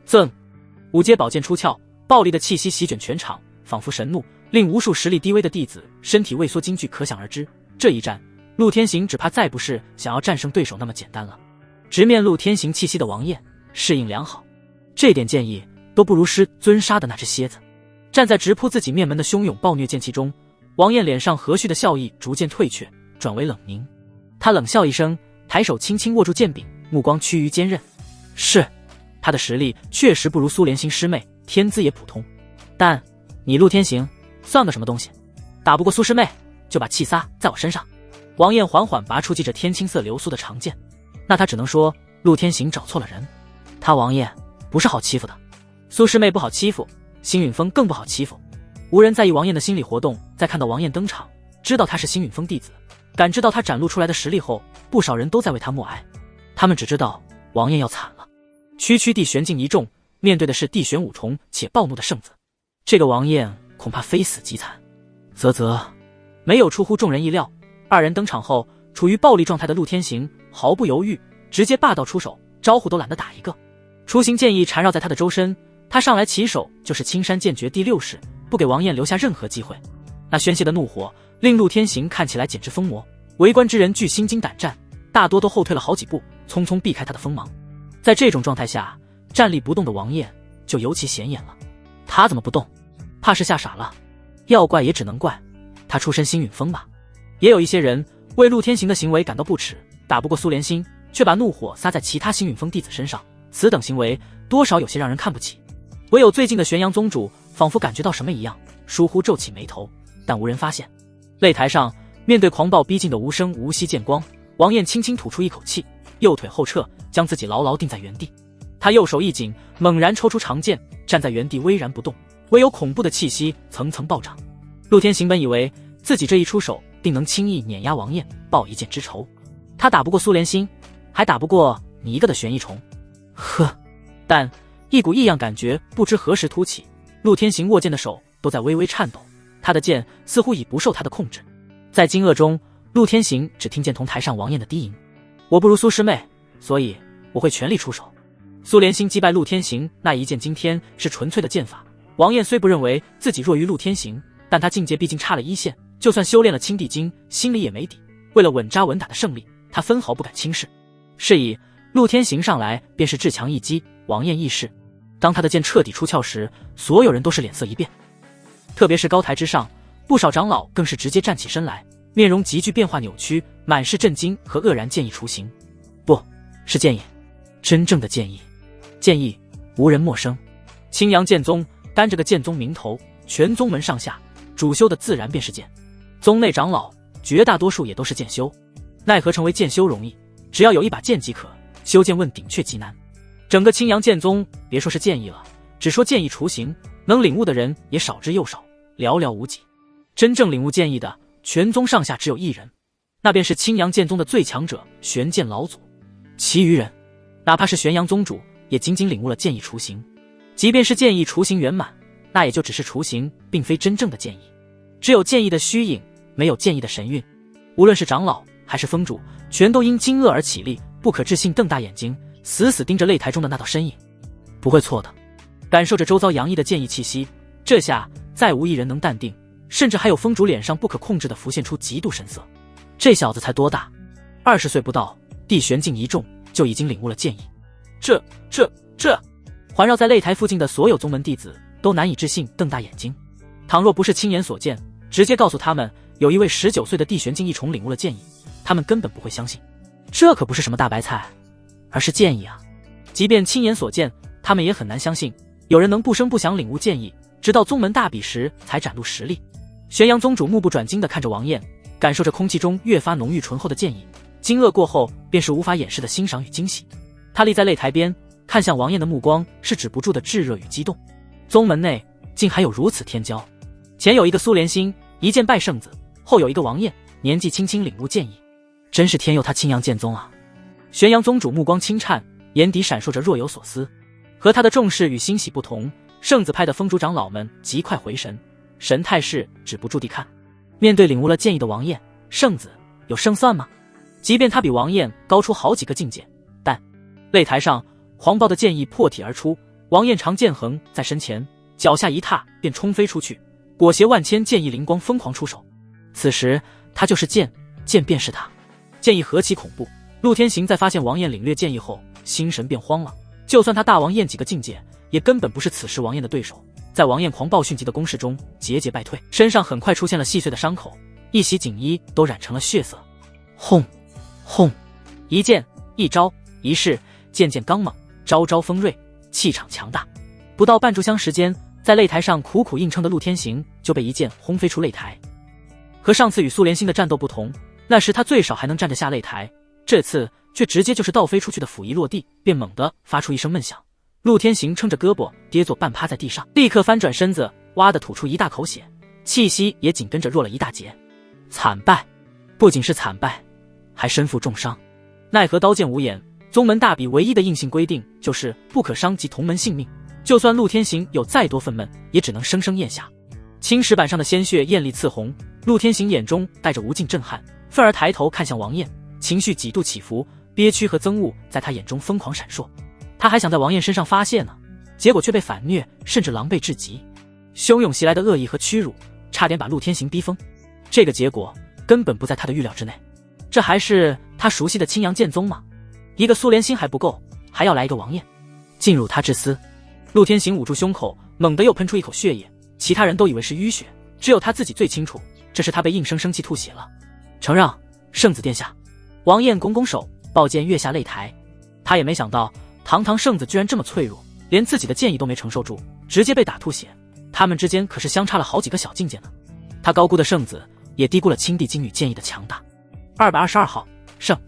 赠五阶宝剑出鞘，暴力的气息席卷全场，仿佛神怒，令无数实力低微的弟子身体畏缩惊惧可想而知。这一战，陆天行只怕再不是想要战胜对手那么简单了。直面陆天行气息的王晏适应良好，这点建议都不如师尊杀的那只蝎子。站在直扑自己面门的汹涌暴虐剑气中，王晏脸上和煦的笑意逐渐退却，转为冷凝。他冷笑一声，抬手轻轻握住剑柄，目光趋于坚韧。是，他的实力确实不如苏莲心师妹，天资也普通，但你陆天行算个什么东西？打不过苏师妹，就把气撒在我身上。王晏缓缓拔出系着天青色流苏的长剑，那他只能说陆天行找错了人。他王晏不是好欺负的，苏师妹不好欺负，星陨风更不好欺负。无人在意王晏的心理活动，在看到王晏登场，知道他是星陨风弟子，感知到他展露出来的实力后，不少人都在为他默哀。他们只知道王晏要惨了。区区地玄境一众，面对的是地玄五重且暴怒的圣子，这个王晏恐怕非死即惨。没有出乎众人意料，二人登场后，处于暴力状态的陆天行毫不犹豫，直接霸道出手，招呼都懒得打一个。雏形剑意缠绕在他的周身，他上来起手就是青山剑诀第6式，不给王晏留下任何机会。那宣泄的怒火令陆天行看起来简直疯魔，围观之人俱心惊胆战，大多都后退了好几步，匆匆避开他的锋芒。在这种状态下，站立不动的王晏就尤其显眼了。他怎么不动？怕是吓傻了。要怪也只能怪他出身星陨风吧。也有一些人为陆天行的行为感到不耻，打不过苏莲心，却把怒火撒在其他星陨风弟子身上，此等行为多少有些让人看不起。唯有最近的玄阳宗主仿佛感觉到什么一样，疏忽皱起眉头，但无人发现。擂台上，面对狂暴逼近的无声无息剑光，王晏轻轻吐出一口气，右腿后撤，将自己牢牢定在原地。他右手一紧，猛然抽出长剑，站在原地巍然不动，唯有恐怖的气息层层暴涨。陆天行本以为自己这一出手定能轻易碾压王晏，报一剑之仇。他打不过苏莲心，还打不过你一个的玄翼虫。呵，但一股异样感觉不知何时突起，陆天行握剑的手都在微微颤抖，他的剑似乎已不受他的控制。在惊愕中，陆天行只听见同台上王晏的低吟：我不如苏师妹，所以我会全力出手。苏莲心击败陆天行那一剑惊天是纯粹的剑法，王晏虽不认为自己弱于陆天行，但他境界毕竟差了一线，就算修炼了青帝经，心里也没底。为了稳扎稳打的胜利，他分毫不敢轻视。是以陆天行上来便是至强一击，王晏亦是。当他的剑彻底出鞘时，所有人都是脸色一变，特别是高台之上，不少长老更是直接站起身来，面容急剧变化扭曲，满是震惊和愕然。剑意雏形，不是剑意，真正的剑意。剑意无人陌生，青阳剑宗担着个剑宗名头，全宗门上下主修的自然便是剑。宗内长老绝大多数也都是剑修，奈何成为剑修容易，只要有一把剑即可，修剑问鼎却极难。整个青阳剑宗别说是剑意了，只说剑意雏形，能领悟的人也少之又少，寥寥无几。真正领悟剑意的，全宗上下只有一人，那便是青阳剑宗的最强者玄剑老祖。其余人，哪怕是玄阳宗主，也仅仅领悟了剑意雏形。即便是剑意雏形圆满，那也就只是雏形，并非真正的剑意。只有剑意的虚影，没有剑意的神韵。无论是长老还是峰主，全都因惊愕而起立，不可置信瞪大眼睛，死死盯着擂台中的那道身影。不会错的。感受着周遭洋溢的剑意气息，这下再无一人能淡定，甚至还有峰主脸上不可控制地浮现出嫉妒神色。这小子才多大？20岁不到，地玄境一众就已经领悟了剑意。这环绕在擂台附近的所有宗门弟子都难以置信，瞪大眼睛。倘若不是亲眼所见，直接告诉他们有一位19岁的地玄境一重领悟了剑意，他们根本不会相信。这可不是什么大白菜，而是剑意啊！即便亲眼所见，他们也很难相信有人能不声不响领悟剑意，直到宗门大比时才展露实力。玄阳宗主目不转睛地看着王燕，感受着空气中越发浓郁醇厚的剑意，惊愕过后便是无法掩饰的欣赏与惊喜。他立在擂台边，看向王燕的目光是止不住的炙热与激动。宗门内竟还有如此天骄，前有一个苏连心一剑败圣子，后有一个王燕年纪轻轻领悟剑意，真是天佑他青阳剑宗啊！玄阳宗主目光轻颤，眼底闪烁着若有所思。和他的重视与欣喜不同，圣子派的风主长老们极快回神，神态是止不住地看。面对领悟了剑意的王燕，圣子有胜算吗？即便他比王燕高出好几个境界，但擂台上黄暴的剑意破体而出，王燕长剑横在身前，脚下一踏便冲飞出去，裹挟万千剑意灵光疯狂出手。此时他就是剑，剑便是他。剑意何其恐怖！陆天行在发现王燕领略剑意后，心神便慌了。就算他大王燕几个境界，也根本不是此时王燕的对手。在王燕狂暴迅疾的攻势中节节败退，身上很快出现了细碎的伤口，一袭锦衣都染成了血色。轰轰，一剑一招一式，剑剑刚猛，招招锋锐，气场强大。不到半炷香时间，在擂台上苦苦硬撑的陆天行就被一剑轰飞出擂台。和上次与苏连心的战斗不同，那时他最少还能站着下擂台，这次却直接就是倒飞出去的斧一落地，便猛地发出一声闷响。陆天行撑着胳膊跌坐半趴在地上，立刻翻转身子，哇地吐出一大口血，气息也紧跟着弱了一大截。惨败，不仅是惨败，还身负重伤。奈何刀剑无眼，宗门大比唯一的硬性规定就是不可伤及同门性命，就算陆天行有再多愤懑，也只能生生咽下。青石板上的鲜血艳丽刺红，陆天行眼中带着无尽震撼，愤而抬头看向王燕，情绪几度起伏，憋屈和憎恶在他眼中疯狂闪烁。他还想在王燕身上发泄呢，结果却被反虐，甚至狼狈至极。汹涌袭来的恶意和屈辱，差点把陆天行逼疯。这个结果根本不在他的预料之内。这还是他熟悉的青阳剑宗吗？一个苏连心还不够，还要来一个王燕，进入他之思。陆天行捂住胸口，猛地又喷出一口血液，其他人都以为是淤血，只有他自己最清楚，这是他被硬生生气吐血了。承让，圣子殿下。王燕拱拱手，抱剑跃下擂台。他也没想到堂堂圣子居然这么脆弱，连自己的剑意都没承受住，直接被打吐血。他们之间可是相差了好几个小境界呢。他高估的圣子，也低估了青帝金女剑意的强大。222号胜。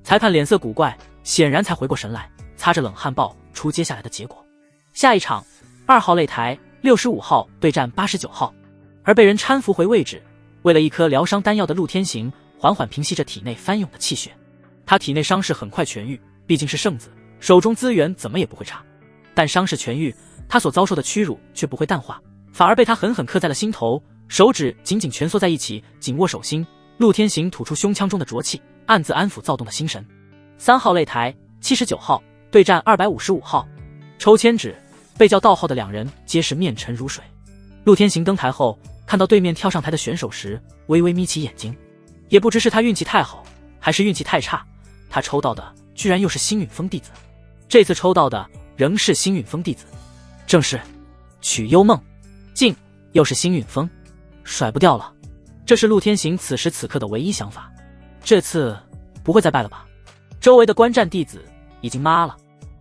裁判脸色古怪，显然才回过神来，擦着冷汗报出接下来的结果。下一场2号擂台65号对战89号。而被人搀扶回位置，为了一颗疗伤丹药的陆天行缓缓平息着体内翻涌的气血。他体内伤势很快痊愈，毕竟是圣子，手中资源怎么也不会差。但伤势痊愈，他所遭受的屈辱却不会淡化，反而被他狠狠刻在了心头，手指紧紧蜷缩在一起，紧握手心。陆天行吐出胸腔中的浊气，暗自安抚躁动的心神。3号擂台79号对战255号。抽签纸，被叫到号的两人皆是面沉如水。陆天行登台后，看到对面跳上台的选手时，微微眯起眼睛。也不知是他运气太好，还是运气太差，他抽到的居然又是星陨峰弟子。这次抽到的仍是星陨峰弟子，正是曲幽梦。竟又是星陨峰，甩不掉了。这是陆天行此时此刻的唯一想法。这次不会再败了吧？周围的观战弟子已经麻了。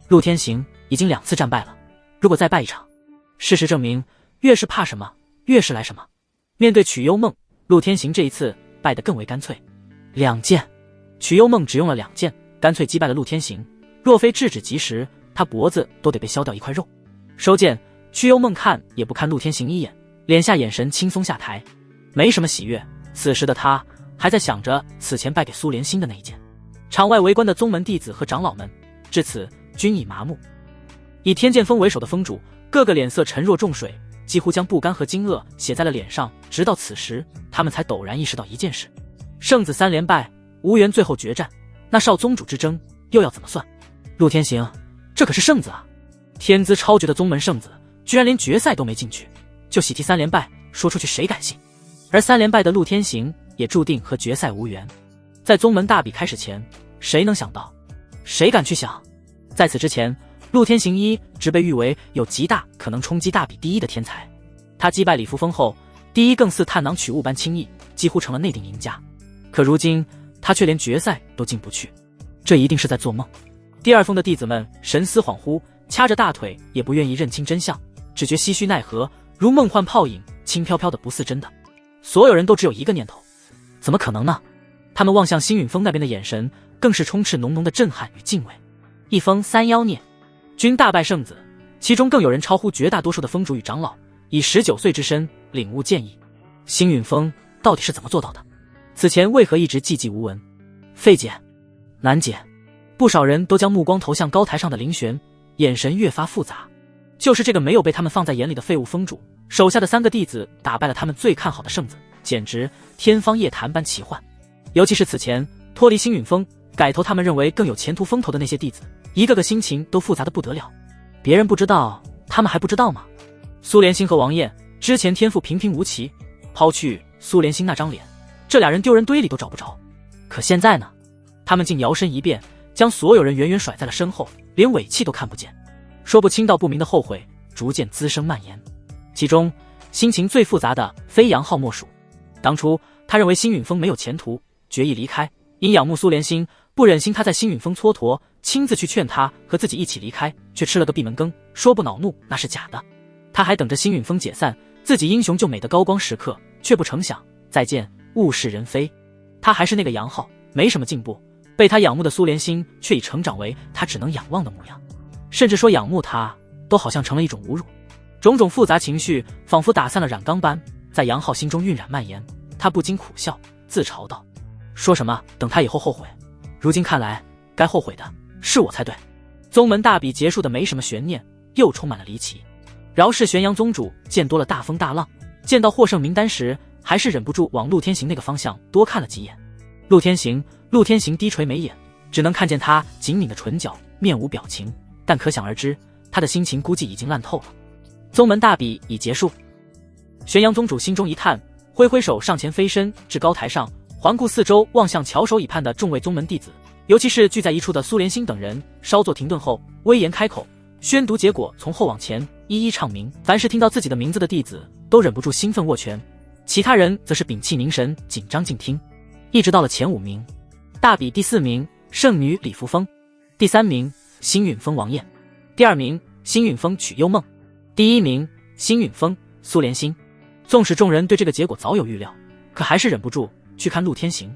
陆天行已经2次战败了，如果再败一场，事实证明，越是怕什么，越是来什么。面对曲幽梦，陆天行这一次败得更为干脆，2剑。曲幽梦只用了2剑，干脆击败了陆天行。若非制止及时，他脖子都得被削掉一块肉。收剑，曲幽梦看也不看陆天行一眼，脸下眼神轻松下台，没什么喜悦。此时的他还在想着此前败给苏连心的那一剑。场外围观的宗门弟子和长老们至此均已麻木。以天剑峰为首的峰主个个脸色沉若重水，几乎将不甘和惊愕写在了脸上。直到此时，他们才陡然意识到一件事：圣子3连败，无缘最后决战，那少宗主之争又要怎么算？陆天行，这可是圣子啊！天资超绝的宗门圣子，居然连决赛都没进去，就喜提3连败，说出去谁敢信？而3连败的陆天行也注定和决赛无缘。在宗门大比开始前，谁能想到？谁敢去想？在此之前，陆天行一直被誉为有极大可能冲击大比第1的天才。他击败李扶风后，第1更似探囊取物般轻易，几乎成了内定赢家。可如今他却连决赛都进不去，这一定是在做梦。第2峰的弟子们神思恍惚，掐着大腿也不愿意认清真相，只觉唏嘘奈何，如梦幻泡影，轻飘飘的不似真的。所有人都只有一个念头，怎么可能呢？他们望向星陨峰那边的眼神更是充斥浓浓的震撼与敬畏。一封3妖孽，均大败圣子，其中更有人超乎绝大多数的峰主与长老，以19岁之身领悟剑意。星陨峰到底是怎么做到的？此前为何一直寂寂无闻？费解，难解。不少人都将目光投向高台上的林玄，眼神越发复杂。就是这个没有被他们放在眼里的废物峰主，手下的3个弟子打败了他们最看好的圣子，简直天方夜谭般奇幻。尤其是此前脱离星陨峰，改投他们认为更有前途风头的那些弟子，一个个心情都复杂的不得了。别人不知道，他们还不知道吗？苏连星和王艳之前天赋平平无奇，抛去苏连星那张脸，这俩人丢人堆里都找不着。可现在呢，他们竟摇身一变，将所有人远远甩在了身后，连尾气都看不见。说不清道不明的后悔逐渐滋生蔓延，其中心情最复杂的非杨浩莫属。当初他认为星陨峰没有前途，决意离开，因仰慕苏连星，不忍心他在星陨峰蹉跎，亲自去劝他和自己一起离开，却吃了个闭门羹，说不恼怒那是假的。他还等着星陨峰解散，自己英雄救美的高光时刻，却不成想再见物是人非。他还是那个杨浩，没什么进步，被他仰慕的苏连星却已成长为他只能仰望的模样，甚至说仰慕他都好像成了一种侮辱。种种复杂情绪仿佛打散了染缸般在杨浩心中晕染蔓延，他不禁苦笑，自嘲道：说什么等他以后后悔，如今看来该后悔的是我才对。宗门大比结束的没什么悬念，又充满了离奇。饶是玄阳宗主见多了大风大浪，见到获胜名单时还是忍不住往陆天行那个方向多看了几眼。陆天行低垂眉眼，只能看见他紧抿的唇角，面无表情，但可想而知他的心情估计已经烂透了。宗门大比已结束，玄阳宗主心中一叹，挥挥手上前飞身至高台上，环顾四周，望向翘首以盼的众位宗门弟子，尤其是聚在一处的苏连星等人，稍作停顿后威严开口，宣读结果从后往前一一唱明。凡是听到自己的名字的弟子都忍不住兴奋握拳，其他人则是屏气凝神，紧张静听。一直到了前5名，大比第4名圣女李扶风，第3名星陨峰王艳，第2名星陨峰曲幽梦，第1名星陨峰苏连星。纵使众人对这个结果早有预料，可还是忍不住去看陆天行。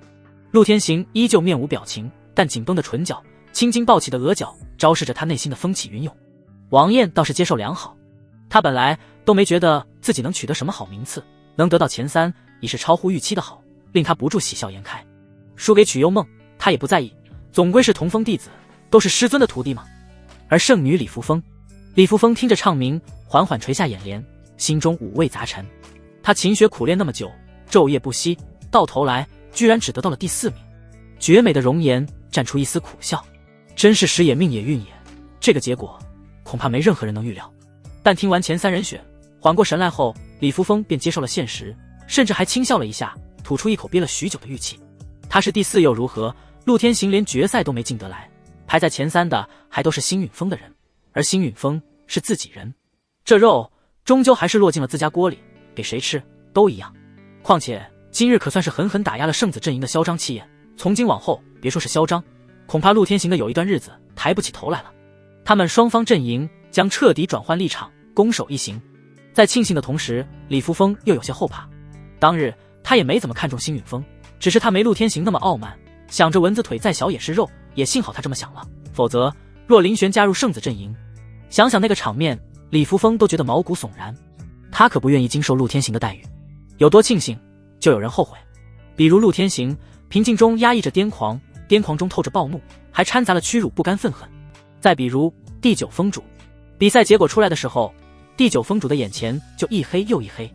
陆天行依旧面无表情，但紧绷的唇角，青筋暴起的额角，昭示着他内心的风起云涌。王艳倒是接受良好，他本来都没觉得自己能取得什么好名次，能得到前3已是超乎预期的好，令他不住喜笑颜开。输给曲幽梦他也不在意，总归是同峰弟子，都是师尊的徒弟嘛。而圣女李扶风听着唱名，缓缓垂下眼帘，心中五味杂陈。他勤学苦练那么久，昼夜不息，到头来居然只得到了第4名。绝美的容颜绽出一丝苦笑，真是时也命也运也，这个结果恐怕没任何人能预料。但听完前3人选，缓过神来后，李扶风便接受了现实，甚至还轻笑了一下，吐出一口憋了许久的玉气。他是第4又如何？陆天行连决赛都没进得来，排在前3的还都是星陨峰的人，而星陨峰是自己人，这肉终究还是落进了自家锅里，给谁吃都一样。况且今日可算是狠狠打压了圣子阵营的嚣张气焰，从今往后别说是嚣张，恐怕陆天行的有一段日子抬不起头来了。他们双方阵营将彻底转换立场，攻守一行。在庆幸的同时，李扶风又有些后怕。当日他也没怎么看重星陨峰，只是他没陆天行那么傲慢，想着蚊子腿再小也是肉，也幸好他这么想了，否则若林玄加入圣子阵营，想想那个场面，李扶风都觉得毛骨悚然。他可不愿意经受陆天行的待遇，有多庆幸就有人后悔。比如陆天行平静中压抑着癫狂，癫狂中透着暴怒，还掺杂了屈辱不甘愤恨。再比如第9峰主，比赛结果出来的时候，第9峰主的眼前就一黑又一黑。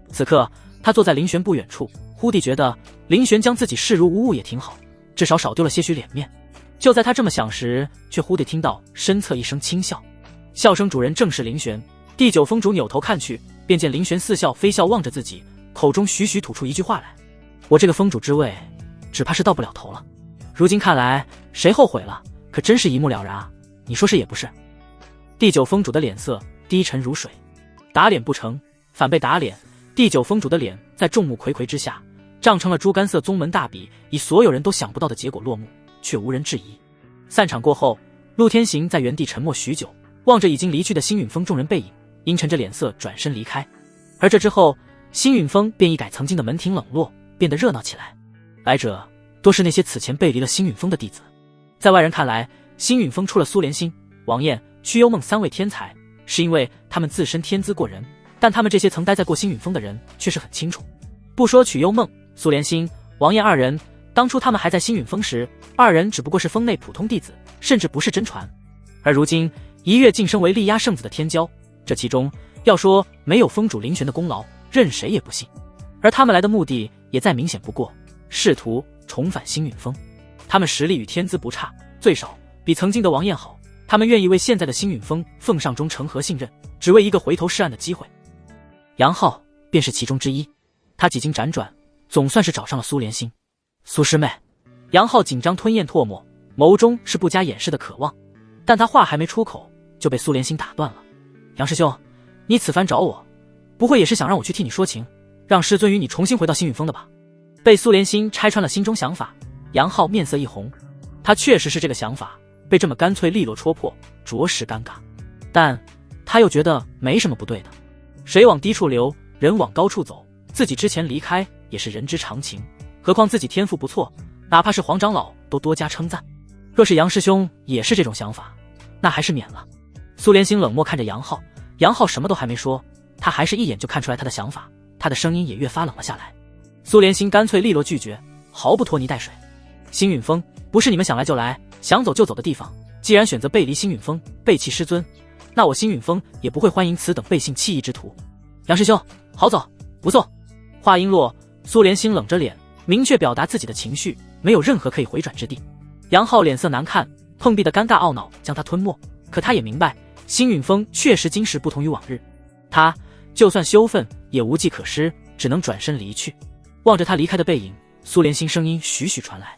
此刻他坐在林玄不远处，忽地觉得林玄将自己视如无物也挺好，至少少丢了些许脸面。就在他这么想时，却忽地听到身侧一声轻笑，笑声主人正是林玄。第9峰主扭头看去，便见林玄似笑非笑望着自己，口中徐徐吐出一句话来：我这个峰主之位只怕是到不了头了。如今看来，谁后悔了可真是一目了然啊，你说是也不是？第9峰主的脸色低沉如水，打脸不成反被打脸。第9峰主的脸在众目睽睽之下涨成了猪肝色，宗门大比以所有人都想不到的结果落幕，却无人质疑。散场过后，陆天行在原地沉默许久，望着已经离去的辛允峰众人背影，阴沉着脸色转身离开。而这之后，辛允峰便一改曾经的门庭冷落，变得热闹起来。来者多是那些此前背离了辛允峰的弟子。在外人看来，辛允峰出了苏连心、王晏、屈幽梦3位天才，是因为他们自身天资过人，但他们这些曾待在过辛允峰的人却是很清楚。不说曲幽梦、苏连心、王晏二人，当初他们还在辛允峰时，二人只不过是峰内普通弟子，甚至不是真传。而如今一跃晋升为力压圣子的天骄，这其中要说没有峰主林玄的功劳，任谁也不信。而他们来的目的也再明显不过，试图重返辛允峰。他们实力与天资不差，最少比曾经的王晏好，他们愿意为现在的辛允峰奉上忠诚和信任，只为一个回头是岸的机会。杨浩便是其中之一，他几经辗转，总算是找上了苏连心。苏师妹，杨浩紧张吞咽唾沫，眸中是不加掩饰的渴望，但他话还没出口，就被苏连心打断了。杨师兄，你此番找我，不会也是想让我去替你说情，让师尊与你重新回到辛允峰的吧？被苏连心拆穿了心中想法，杨浩面色一红。他确实是这个想法，被这么干脆利落戳破，着实尴尬。但他又觉得没什么不对的。水往低处流，人往高处走，自己之前离开也是人之常情，何况自己天赋不错，哪怕是黄长老都多加称赞。若是杨师兄也是这种想法，那还是免了。苏连心冷漠看着杨浩，杨浩什么都还没说，他还是一眼就看出来他的想法，他的声音也越发冷了下来。苏连心干脆利落拒绝，毫不拖泥带水。辛允峰不是你们想来就来，想走就走的地方，既然选择背离辛允峰，背弃师尊，那我辛允峰也不会欢迎此等背信弃义之徒。杨师兄，好走不送。话音落，苏连心冷着脸，明确表达自己的情绪，没有任何可以回转之地。杨浩脸色难看，碰壁的尴尬懊恼将他吞没，可他也明白辛允峰确实今时不同于往日，他就算羞愤也无计可施，只能转身离去。望着他离开的背影，苏连心声音徐徐传来：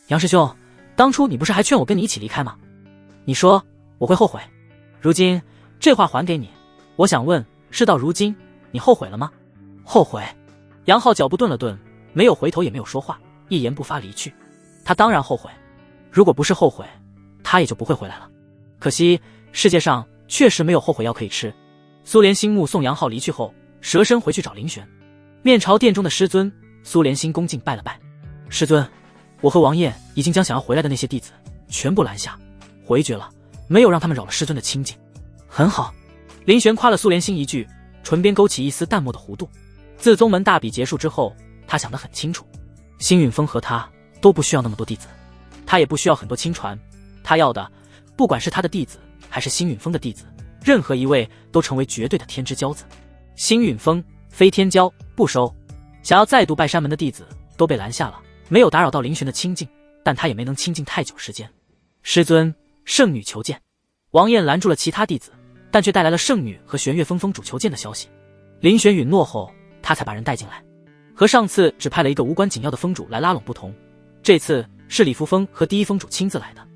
杨师兄，当初你不是还劝我跟你一起离开吗？你说我会后悔，如今这话还给你，我想问，事到如今你后悔了吗？后悔？杨浩脚步顿了顿，没有回头也没有说话，一言不发离去。他当然后悔，如果不是后悔，他也就不会回来了。可惜世界上确实没有后悔药可以吃。苏连心目送杨浩离去后，蛇身回去找林玄，面朝殿中的师尊，苏连心恭敬拜了拜。师尊，我和王晏已经将想要回来的那些弟子全部拦下，回绝了，没有让他们扰了师尊的清静。很好。林玄夸了苏连心一句，唇边勾起一丝淡漠的弧度。自宗门大比结束之后，他想得很清楚，辛允峰和他都不需要那么多弟子，他也不需要很多亲传，他要的不管是他的弟子还是辛允峰的弟子，任何一位都成为绝对的天之骄子。辛允峰非天骄，不收。想要再度拜山门的弟子都被拦下了，没有打扰到林玄的清静，但他也没能清静太久时间。师尊，圣女求见。王晏拦住了其他弟子，但却带来了圣女和玄月峰峰主求见的消息。林玄允诺后，他才把人带进来。和上次只派了一个无关紧要的峰主来拉拢不同，这次是李扶风和第一峰主亲自来的。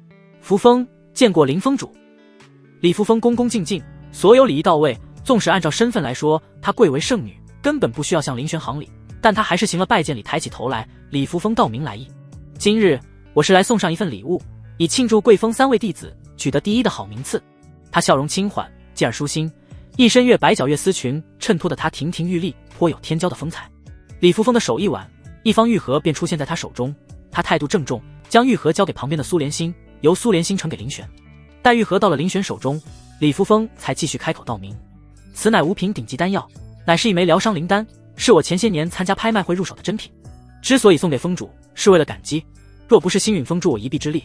扶风见过林峰主。李扶风恭恭敬敬，所有礼仪到位，纵使按照身份来说，他贵为圣女，根本不需要向林玄行礼，但他还是行了拜见礼，抬起头来。李扶风道明来意：今日我是来送上一份礼物，以庆祝贵峰3位弟子取得第一的好名次。他笑容轻缓，继而舒心，一身月白皎月丝裙衬托得他亭亭玉立，颇有天骄的风采。李扶风的手一挽，一方玉盒便出现在他手中，他态度郑重，将玉盒交给旁边的苏连心，由苏连心呈给林玄。待玉盒到了林玄手中，李扶风才继续开口道明：此乃5品顶级丹药，乃是一枚疗伤灵丹，是我前些年参加拍卖会入手的珍品。之所以送给峰主，是为了感激，若不是辛允峰助我一臂之力，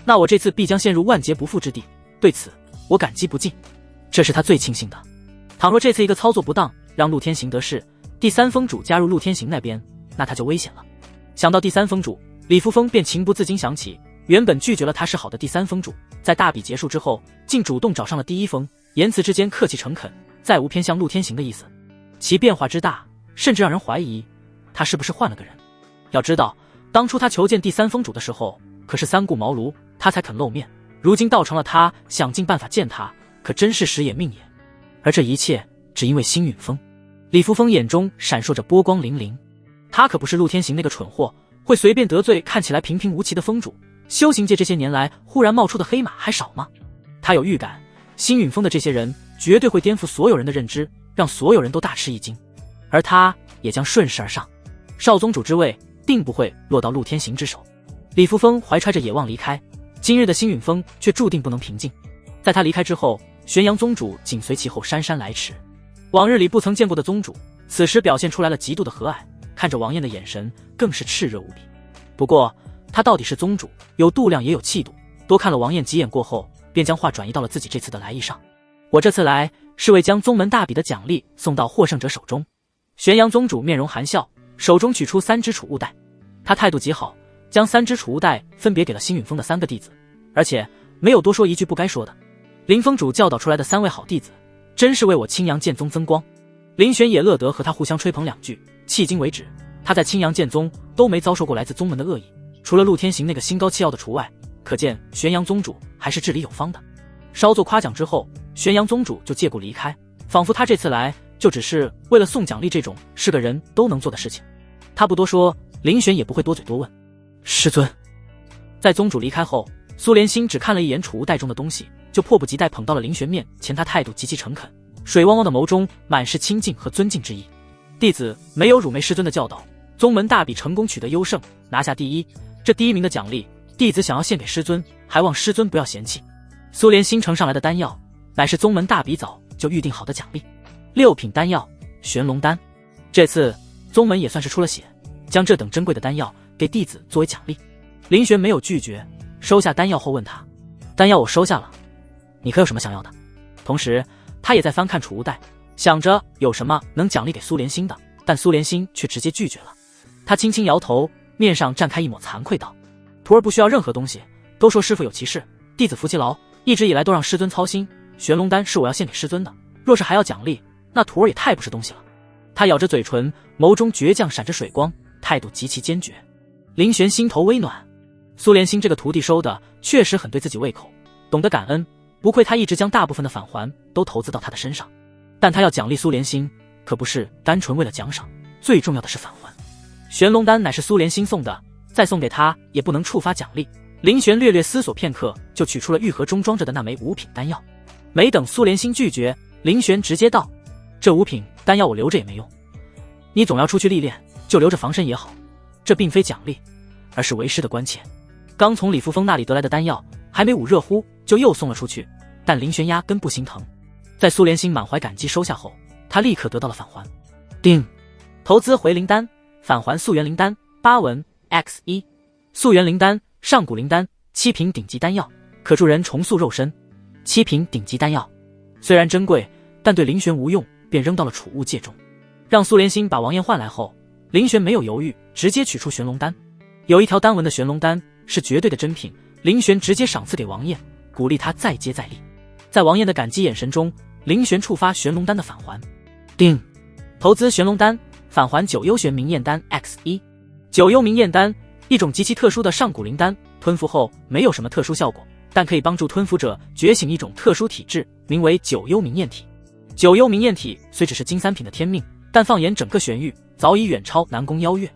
那我这次必将陷入万劫不复之地，对此我感激不尽，这是他最庆幸的。倘若这次一个操作不当，让陆天行得势，第3峰主加入陆天行那边，那他就危险了。想到第3峰主，李扶风便情不自禁想起原本拒绝了他示好的第3峰主，在大比结束之后，竟主动找上了第1峰，言辞之间客气诚恳，再无偏向陆天行的意思。其变化之大，甚至让人怀疑他是不是换了个人。要知道，当初他求见第3峰主的时候，可是3顾茅庐，他才肯露面，如今倒成了他想尽办法见他，可真是时也命也。而这一切只因为辛允峰。李扶风眼中闪烁着波光粼粼，他可不是陆天行那个蠢货，会随便得罪看起来平平无奇的峰主。修行界这些年来忽然冒出的黑马还少吗？他有预感，星陨峰的这些人绝对会颠覆所有人的认知，让所有人都大吃一惊，而他也将顺势而上，少宗主之位定不会落到陆天行之手。李扶风怀揣着野望离开，今日的星陨峰却注定不能平静。在他离开之后，玄阳宗主紧随其后姗姗来迟。往日里不曾见过的宗主，此时表现出来了极度的和蔼，看着王晏的眼神更是炽热无比。不过他到底是宗主，有度量也有气度，多看了王晏几眼过后，便将话转移到了自己这次的来意上。我这次来是为将宗门大比的奖励送到获胜者手中。玄阳宗主面容含笑，手中取出3只储物袋，他态度极好，将3只储物袋分别给了星陨峰的3个弟子，而且没有多说一句不该说的。林峰主教导出来的3位好弟子，真是为我青阳剑宗增光。林玄也乐得和他互相吹捧2句，迄今为止，他在青阳剑宗都没遭受过来自宗门的恶意，除了陆天行那个心高气傲的除外，可见玄阳宗主还是治理有方的。稍作夸奖之后，玄阳宗主就借故离开，仿佛他这次来就只是为了送奖励这种是个人都能做的事情。他不多说，林玄也不会多嘴多问。师尊。在宗主离开后，苏连心只看了一眼储物袋中的东西，就迫不及待捧到了林玄面前，他态度极其诚恳，水汪汪的眸中满是亲近和尊敬之意。弟子没有辱没师尊的教导，宗门大比成功取得优胜，拿下第一，这第1名的奖励，弟子想要献给师尊，还望师尊不要嫌弃。苏连心呈上来的丹药，乃是宗门大比早就预定好的奖励，6品丹药玄龙丹。这次宗门也算是出了血，将这等珍贵的丹药给弟子作为奖励。林玄没有拒绝，收下丹药后问他：丹药我收下了，你可有什么想要的？同时他也在翻看储物袋，想着有什么能奖励给苏连心的，但苏连心却直接拒绝了。他轻轻摇头，面上绽开一抹惭愧道：徒儿不需要任何东西，都说师父有其事，弟子服其劳，一直以来都让师尊操心，玄龙丹是我要献给师尊的，若是还要奖励，那徒儿也太不是东西了。他咬着嘴唇，眸中倔强闪着水光，态度极其坚决。林玄心头微暖，苏连心这个徒弟收的确实很对自己胃口，懂得感恩，不愧他一直将大部分的返还都投资到他的身上。但他要奖励苏连心，可不是单纯为了奖赏，最重要的是返还。玄龙丹乃是苏连心送的，再送给他也不能触发奖励。林玄略略思索片刻，就取出了玉盒中装着的那枚5品丹药。没等苏连心拒绝，林玄直接道：这5品丹药我留着也没用，你总要出去历练，就留着防身也好，这并非奖励，而是为师的关切。刚从李扶风那里得来的丹药还没捂热乎，就又送了出去，但林玄压根不心疼。在苏连心满怀感激收下后，他立刻得到了返还。定，投资回灵丹，返还素元灵丹8文 X1。素元灵丹上古灵丹7品顶级丹药，可助人重塑肉身。7品顶级丹药虽然珍贵，但对林玄无用，便扔到了储物戒中。让苏连心把王晏换来后，林玄没有犹豫，直接取出玄龙丹。有一条丹纹的玄龙丹是绝对的珍品，林玄直接赏赐给王晏，鼓励他再接再厉。在王晏的感激眼神中，林玄触发玄龙丹的返还。定，投资玄龙丹，返还9幽玄明焰丹 X1。9幽明焰丹一种极其特殊的上古灵丹，吞服后没有什么特殊效果，但可以帮助吞服者觉醒一种特殊体质，名为9幽明焰体。9幽明焰体虽只是金3品的天命，但放眼整个玄域，早已远超南宫邀月。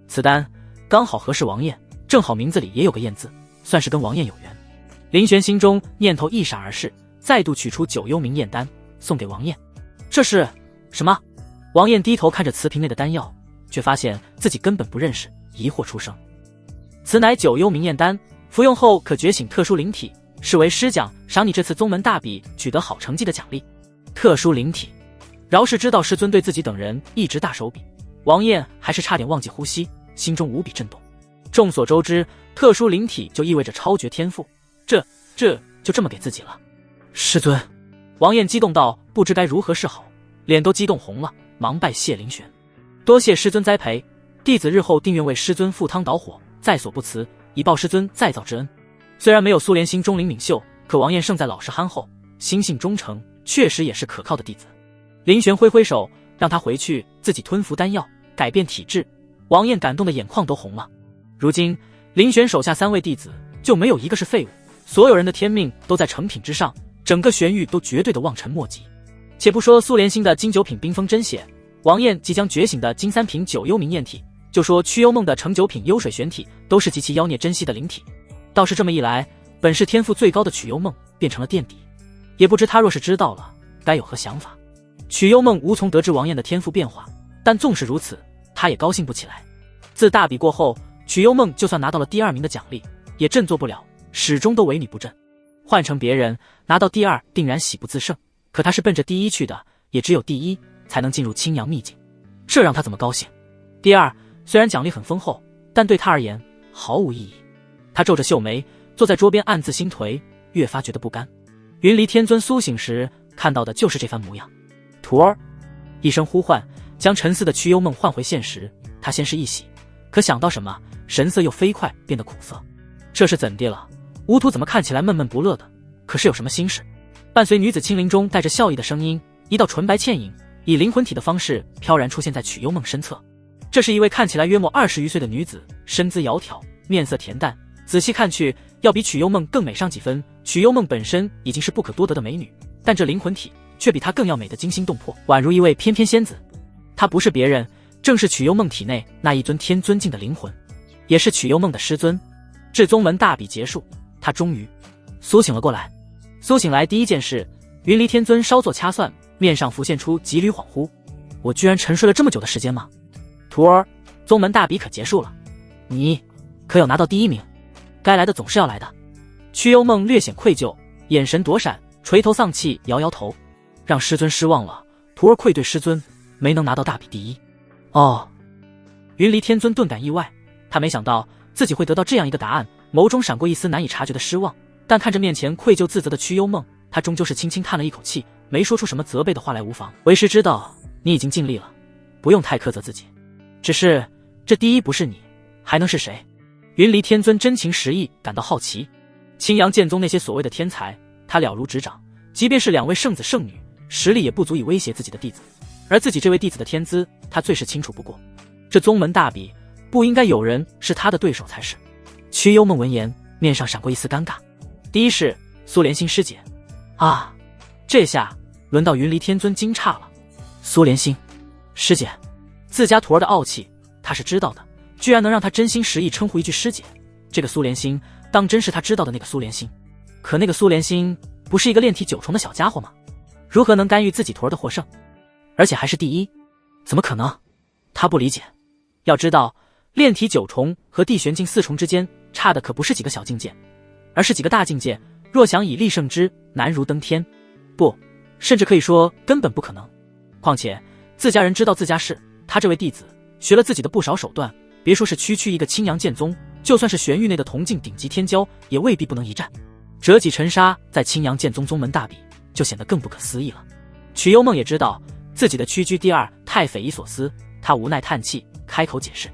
此丹刚好合适王晏，正好名字里也有个晏字，算是跟王晏有缘。林玄心中念头一闪而逝，再度取出9幽明焰丹送给王晏。这是什么？王晏低头看着瓷瓶内的丹药，却发现自己根本不认识，疑惑出声。此乃9幽明焰丹，服用后可觉醒特殊灵体，视为师奖，赏你这次宗门大比取得好成绩的奖励。特殊灵体，饶是知道师尊对自己等人一直大手笔，王晏还是差点忘记呼吸，心中无比震动。众所周知，特殊灵体就意味着超绝天赋，这就这么给自己了。师尊，王晏激动到不知该如何是好，脸都激动红了，忙拜谢林玄。多谢师尊栽培，弟子日后定愿为师尊赴汤蹈火，在所不辞，以报师尊再造之恩。虽然没有苏连心钟灵敏秀，可王晏胜在老实憨厚，心性忠诚，确实也是可靠的弟子。林玄挥挥手，让他回去自己吞服丹药，改变体质。王晏感动的眼眶都红了。如今林玄手下3位弟子就没有一个是废物，所有人的天命都在成品之上，整个玄域都绝对的望尘莫及。且不说苏连心的金9品冰封真血，王晏即将觉醒的金3品9幽明焰体，就说祛幽梦的成9品幽水玄体，都是极其妖孽珍稀的灵体。倒是这么一来，本是天赋最高的曲幽梦变成了垫底。也不知他若是知道了，该有何想法。曲幽梦无从得知王彦的天赋变化，但纵使如此，他也高兴不起来。自大比过后，曲幽梦就算拿到了第2名的奖励，也振作不了，始终都萎靡不振。换成别人拿到第2定然喜不自胜，可他是奔着第1去的，也只有第1才能进入青阳秘境，这让他怎么高兴？第2虽然奖励很丰厚，但对他而言毫无意义。他皱着秀眉，坐在桌边暗自心颓，越发觉得不甘。云离天尊苏醒时看到的就是这番模样。徒儿，一声呼唤将沉思的曲幽梦唤回现实。他先是一喜，可想到什么，神色又飞快变得苦涩。这是怎地了？巫徒怎么看起来闷闷不乐的？可是有什么心事？伴随女子清灵中带着笑意的声音，一道纯白倩影以灵魂体的方式飘然出现在曲幽梦身侧。这是一位看起来约莫20余岁的女子，身姿窈窕，面色恬淡，仔细看去要比曲幽梦更美上几分。曲幽梦本身已经是不可多得的美女，但这灵魂体却比她更要美得惊心动魄，宛如一位翩翩仙子。她不是别人，正是曲幽梦体内那一尊天尊境的灵魂，也是曲幽梦的师尊。至宗门大比结束，她终于苏醒了过来。苏醒来第一件事，云离天尊稍作掐算，面上浮现出几缕恍惚。我居然沉睡了这么久的时间吗？徒儿，宗门大比可结束了，你可有拿到第1名？该来的总是要来的。曲幽梦略显愧疚，眼神躲闪，垂头丧气，摇摇头，让师尊失望了。徒儿愧对师尊，没能拿到大比第1。哦，云离天尊顿感意外，他没想到自己会得到这样一个答案，眸中闪过一丝难以察觉的失望。但看着面前愧疚自责的曲幽梦，他终究是轻轻叹了一口气，没说出什么责备的话来无妨。为师知道你已经尽力了，不用太苛责自己。只是这第1不是你，还能是谁？云离天尊真情实意感到好奇。青阳剑宗那些所谓的天才，他了如指掌，即便是2位圣子圣女，实力也不足以威胁自己的弟子。而自己这位弟子的天资，他最是清楚不过。这宗门大比，不应该有人是他的对手才是。曲幽梦闻言，面上闪过一丝尴尬。第1是苏莲心师姐。啊，这下轮到云离天尊惊诧了。苏莲心师姐，自家徒儿的傲气他是知道的，居然能让他真心实意称呼一句师姐，这个苏莲心当真是他知道的那个苏莲心。可那个苏莲心不是一个炼体9重的小家伙吗？如何能干预自己徒儿的获胜，而且还是第1？怎么可能？他不理解。要知道，炼体9重和地玄境4重之间差的可不是几个小境界，而是几个大境界。若想以力胜之，难如登天。不，甚至可以说根本不可能。况且自家人知道自家事，他这位弟子学了自己的不少手段，别说是区区一个青阳剑宗，就算是玄域内的同境顶级天骄，也未必不能一战。折戟沉沙在青阳剑宗宗门大比，就显得更不可思议了。曲幽梦也知道自己的屈居第2太匪夷所思，他无奈叹气，开口解释：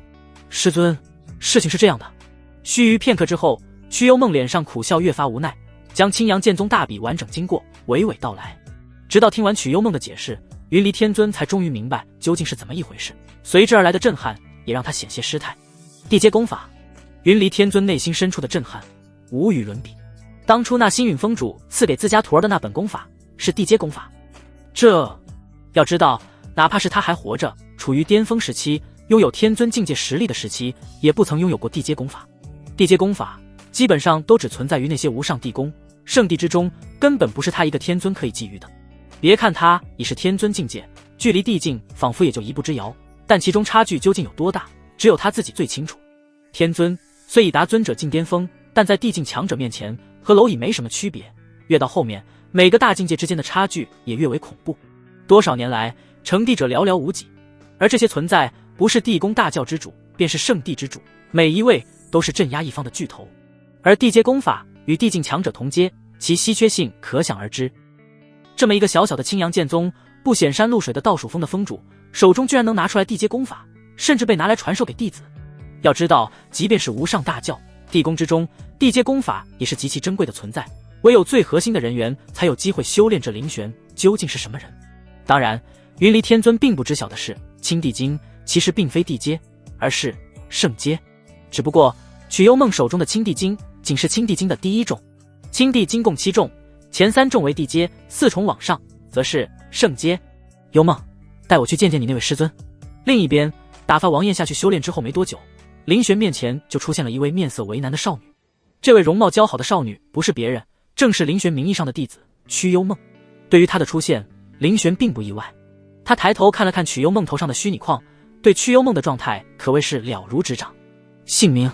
师尊，事情是这样的。须臾片刻之后，曲幽梦脸上苦笑越发无奈，将青阳剑宗大比完整经过娓娓道来。直到听完曲幽梦的解释，云离天尊才终于明白究竟是怎么一回事，随之而来的震撼也让他险些失态。地阶功法，云离天尊内心深处的震撼无与伦比。当初那星陨峰主赐给自家徒儿的那本功法是地阶功法，这要知道，哪怕是他还活着，处于巅峰时期，拥有天尊境界实力的时期，也不曾拥有过地阶功法。地阶功法基本上都只存在于那些无上地宫、圣地之中，根本不是他一个天尊可以觊觎的。别看他已是天尊境界，距离地境仿佛也就一步之遥，但其中差距究竟有多大，只有他自己最清楚。天尊虽已达尊者境巅峰，但在地境强者面前和蝼蚁没什么区别，越到后面，每个大境界之间的差距也越为恐怖。多少年来，成帝者寥寥无几，而这些存在不是地宫大教之主，便是圣地之主，每一位都是镇压一方的巨头。而地阶功法与地境强者同阶，其稀缺性可想而知。这么一个小小的青阳剑宗，不显山露水的倒数峰的峰主，手中居然能拿出来地阶功法，甚至被拿来传授给弟子。要知道，即便是无上大教、地宫之中，地阶功法也是极其珍贵的存在，唯有最核心的人员才有机会修炼这灵玄究竟是什么人。当然，云离天尊并不知晓的是，青地经其实并非地阶，而是圣阶。只不过曲幽梦手中的青地经仅是青地经的第1重，青地经共7重，前3重为地阶，4重往上则是圣阶。幽梦，带我去见见你那位师尊。另一边，打发王彦下去修炼之后没多久，林玄面前就出现了一位面色为难的少女。这位容貌姣好的少女不是别人，正是林玄名义上的弟子曲幽梦。对于他的出现，林玄并不意外。他抬头看了看曲幽梦头上的虚拟框，对曲幽梦的状态可谓是了如指掌。姓名：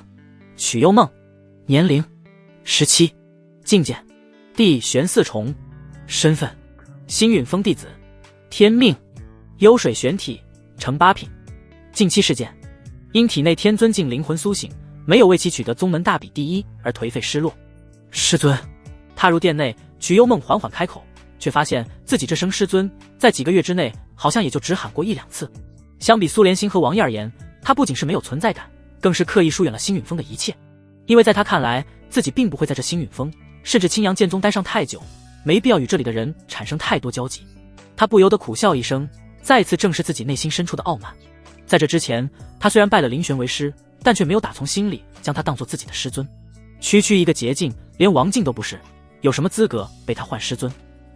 曲幽梦，年龄17，境界地玄四重，身份星陨峰弟子，天命幽水玄体，成8品。近期事件：因体内天尊境灵魂苏醒，没有为其取得宗门大比第一而颓废失落。师尊。踏入殿内，曲幽梦缓缓开口，却发现自己这声师尊在几个月之内好像也就只喊过1-2次。相比苏连星和王爷而言，他不仅是没有存在感，更是刻意疏远了星陨峰的一切。因为在他看来，自己并不会在这星陨峰甚至青阳剑宗待上太久，没必要与这里的人产生太多交集。他不由得苦笑一声，再次正视自己内心深处的傲慢。在这之前，他虽然拜了林玄为师，但却没有打从心里将他当作自己的师尊。区区一个捷径，连王境都不是，有什么资格被他唤师尊？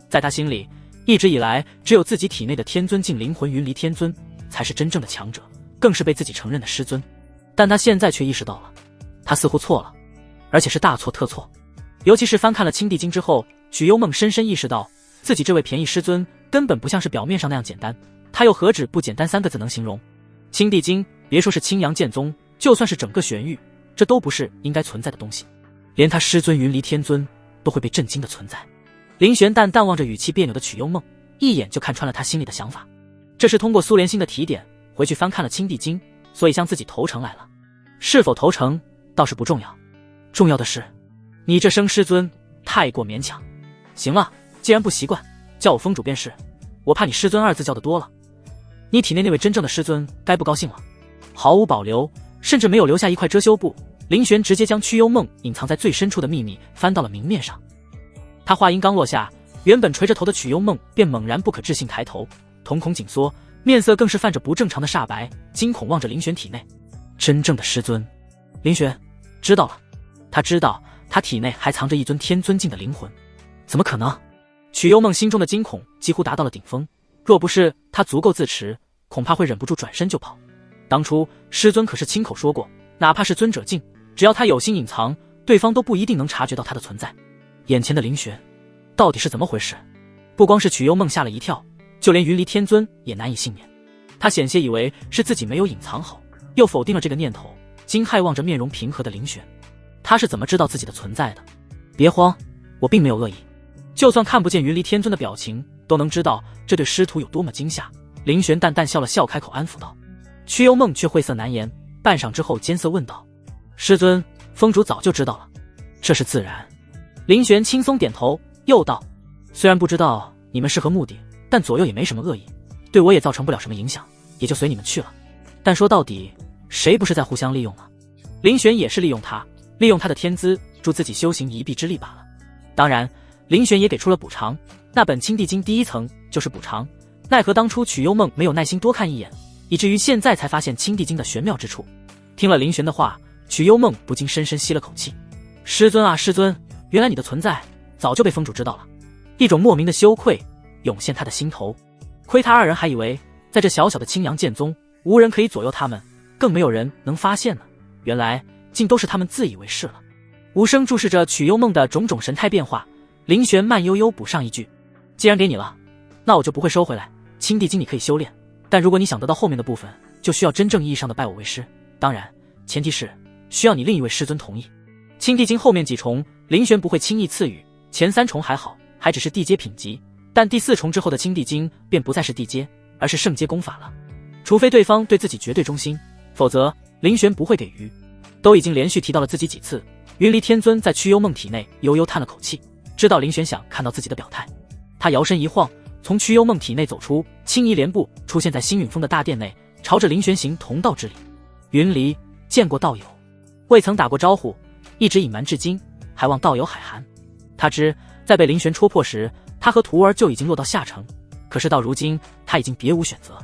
在他心里，一直以来只有自己体内的天尊境灵魂云离天尊才是真正的强者，更是被自己承认的师尊。但他现在却意识到了，他似乎错了，而且是大错特错。尤其是翻看了青帝经之后，曲幽梦深深意识到，自己这位便宜师尊根本不像是表面上那样简单，他又何止不简单3个字能形容？青帝经别说是青阳剑宗，就算是整个玄域，这都不是应该存在的东西，连他师尊云离天尊都会被震惊的存在。林玄淡淡望着语气别扭的曲幽梦，一眼就看穿了他心里的想法。这是通过苏连星的提点回去翻看了青帝经，所以向自己投诚来了。是否投诚倒是不重要，重要的是你这声师尊太过勉强。行了，既然不习惯，叫我峰主便是，我怕你师尊2字叫的多了，你体内那位真正的师尊该不高兴了。毫无保留，甚至没有留下一块遮羞布，林玄直接将曲幽梦隐藏在最深处的秘密翻到了明面上。他话音刚落下，原本垂着头的曲幽梦便猛然不可置信抬头，瞳孔紧缩，面色更是泛着不正常的煞白，惊恐望着林玄体内。真正的师尊。林玄知道了，他知道他体内还藏着一尊天尊境的灵魂。怎么可能？曲幽梦心中的惊恐几乎达到了顶峰，若不是他足够自持，恐怕会忍不住转身就跑。当初师尊可是亲口说过，哪怕是尊者境，只要他有心隐藏，对方都不一定能察觉到他的存在。眼前的林玄到底是怎么回事？不光是曲幽梦吓了一跳，就连云离天尊也难以幸免。他险些以为是自己没有隐藏好，又否定了这个念头，惊骇望着面容平和的林玄。他是怎么知道自己的存在的？别慌，我并没有恶意。就算看不见云离天尊的表情，都能知道这对师徒有多么惊吓。林玄淡淡笑了笑，开口安抚道。曲幽梦却晦涩难言，半晌之后艰涩问道：师尊，峰主早就知道了。这是自然。林玄轻松点头，又道：虽然不知道你们是何目的，但左右也没什么恶意，对我也造成不了什么影响，也就随你们去了。但说到底，谁不是在互相利用呢？林玄也是利用他的天资，助自己修行一臂之力罢了。当然，林玄也给出了补偿，那本青帝经第1层就是补偿。奈何当初曲幽梦没有耐心多看一眼，以至于现在才发现青帝经的玄妙之处。听了林玄的话，曲幽梦不禁深深吸了口气。师尊啊师尊，原来你的存在早就被峰主知道了。一种莫名的羞愧涌现他的心头，亏他2人还以为在这小小的青阳剑宗无人可以左右他们，更没有人能发现呢，原来竟都是他们自以为是了。无声注视着曲幽梦的种种神态变化，林玄慢悠悠补上一句：既然给你了，那我就不会收回来。青帝经你可以修炼，但如果你想得到后面的部分，就需要真正意义上的拜我为师，当然前提是需要你另一位师尊同意。青帝经后面几重林玄不会轻易赐予，前3重还好，还只是地阶品级，但第4重之后的青帝经便不再是地阶，而是圣阶功法了。除非对方对自己绝对忠心，否则林玄不会给予。都已经连续提到了自己几次，云离天尊在曲幽梦体内悠悠叹了口气，知道林玄想看到自己的表态。他摇身一晃，从曲幽梦体内走出，轻移连步出现在星陨峰的大殿内，朝着林玄行同道之礼。云离见过道友，未曾打过招呼，一直隐瞒至今，还望道友海涵。他知在被林玄戳破时，他和徒儿就已经落到下乘，可是到如今他已经别无选择，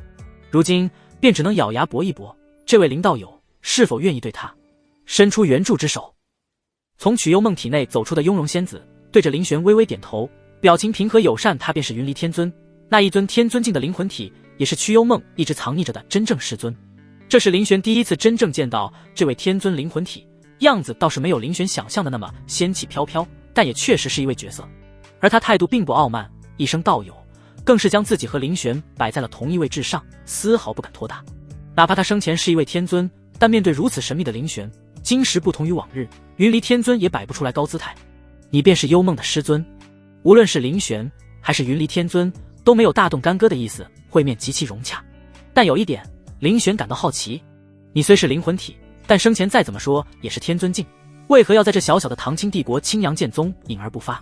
如今便只能咬牙搏一搏，这位林道友是否愿意对他伸出援助之手？从曲幽梦体内走出的雍容仙子对着林玄微微点头，表情平和友善。他便是云离天尊，那一尊天尊境的灵魂体，也是曲幽梦一直藏匿着的真正师尊。这是林玄第一次真正见到这位天尊灵魂体，样子倒是没有林玄想象的那么仙气飘飘，但也确实是一位角色。而他态度并不傲慢，一声道友，更是将自己和林玄摆在了同一位置上，丝毫不敢托大。哪怕他生前是一位天尊，但面对如此神秘的林玄，今时不同于往日，云离天尊也摆不出来高姿态。你便是幽梦的师尊。无论是林玄还是云离天尊，都没有大动干戈的意思，会面极其融洽。但有一点，林玄感到好奇，你虽是灵魂体，但生前再怎么说也是天尊境，为何要在这小小的唐清帝国青阳剑宗隐而不发？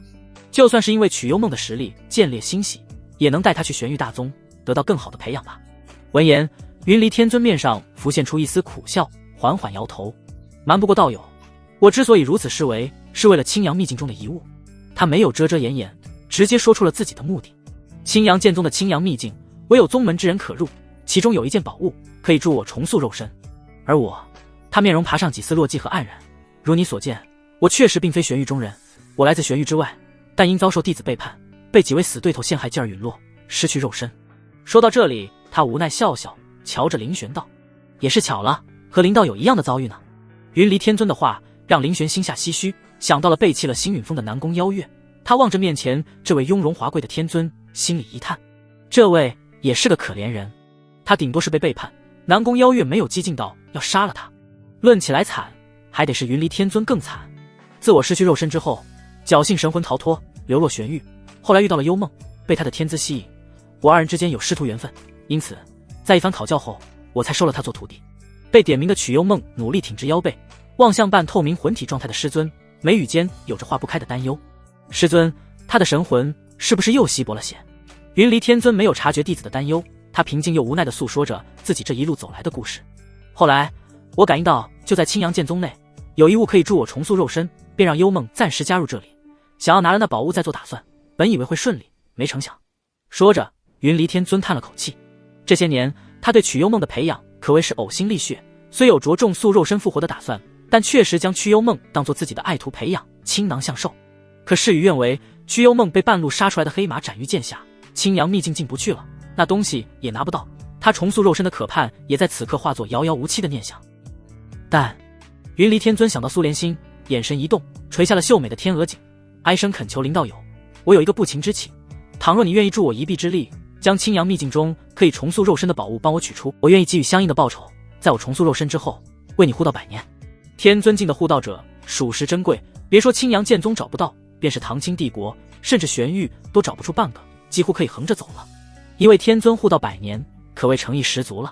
就算是因为取幽梦的实力见猎欣喜，也能带他去玄玉大宗得到更好的培养吧。闻言，云离天尊面上浮现出一丝苦笑，缓缓摇头，瞒不过道友，我之所以如此施为，是为了青阳秘境中的遗物。他没有遮遮掩掩，直接说出了自己的目的。青阳剑宗的青阳秘境，唯有宗门之人可入，其中有一件宝物可以助我重塑肉身。而我，他面容爬上几丝落寂和黯然。如你所见，我确实并非玄域中人，我来自玄域之外，但因遭受弟子背叛，被几位死对头陷害继而陨落，失去肉身。说到这里，他无奈笑笑，瞧着林玄道：也是巧了，和林道有一样的遭遇呢。云离天尊的话让林玄心下唏嘘，想到了背弃了星陨峰的南宫邀月，他望着面前这位雍容华贵的天尊，心里一叹，这位也是个可怜人。他顶多是被背叛，南宫邀月没有激进到要杀了他。论起来惨，还得是云离天尊更惨。自我失去肉身之后，侥幸神魂逃脱，流落玄域，后来遇到了幽梦，被他的天资吸引，我二人之间有师徒缘分，因此在一番考教后，我才收了他做徒弟。被点名的曲幽梦努力挺直腰背，望向半透明魂体状态的师尊，眉宇间有着化不开的担忧。师尊，他的神魂是不是又稀薄了些？云离天尊没有察觉弟子的担忧，他平静又无奈地诉说着自己这一路走来的故事。后来我感应到就在青阳剑宗内有一物可以助我重塑肉身，便让幽梦暂时加入这里，想要拿了那宝物再做打算，本以为会顺利，没成想。说着，云离天尊叹了口气，这些年他对曲幽梦的培养可谓是呕心沥血，虽有着重塑肉身复活的打算，但确实将曲幽梦当作自己的爱徒培养，倾囊相授。可事与愿违，曲幽梦被半路杀出来的黑马斩于剑下，青阳秘境进不去了，那东西也拿不到，他重塑肉身的可盼也在此刻化作遥遥无期的念想。但云离天尊想到苏莲心，眼神一动，垂下了秀美的天鹅颈，哀声恳求林道友，我有一个不情之请，倘若你愿意助我一臂之力，将青阳秘境中可以重塑肉身的宝物帮我取出，我愿意给予相应的报酬，在我重塑肉身之后，为你护道100年。天尊境的护道者属实珍贵，别说青阳剑宗找不到，便是唐清帝国，甚至玄域都找不出半个，几乎可以横着走了。一位天尊护道100年，可谓诚意十足了。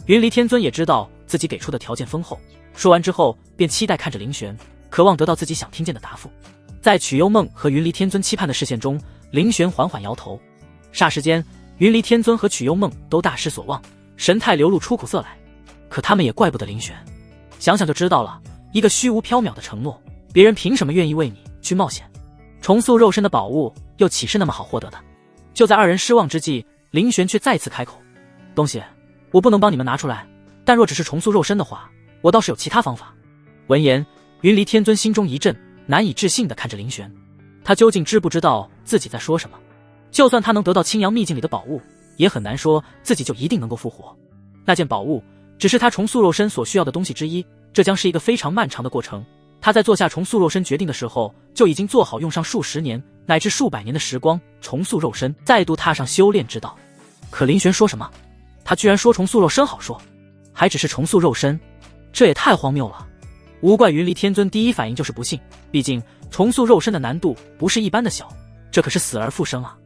云离天尊也知道自己给出的条件丰厚，说完之后便期待看着林玄，渴望得到自己想听见的答复。在曲幽梦和云离天尊期盼的视线中，林玄缓缓摇头。霎时间，云离天尊和曲幽梦都大失所望，神态流露出苦涩来。可他们也怪不得林玄，想想就知道了，一个虚无缥缈的承诺，别人凭什么愿意为你去冒险？重塑肉身的宝物又岂是那么好获得的？就在二人失望之际，林玄却再次开口，东西我不能帮你们拿出来，但若只是重塑肉身的话，我倒是有其他方法。闻言，云离天尊心中一震，难以置信地看着林玄，他究竟知不知道自己在说什么？就算他能得到青阳秘境里的宝物，也很难说自己就一定能够复活。那件宝物只是他重塑肉身所需要的东西之一，这将是一个非常漫长的过程。他在做下重塑肉身决定的时候，就已经做好用上数十年乃至数百年的时光重塑肉身，再度踏上修炼之道。可林玄说什么？他居然说重塑肉身好说，还只是重塑肉身，这也太荒谬了。无怪云离天尊第一反应就是不信，毕竟重塑肉身的难度不是一般的小，这可是死而复生啊！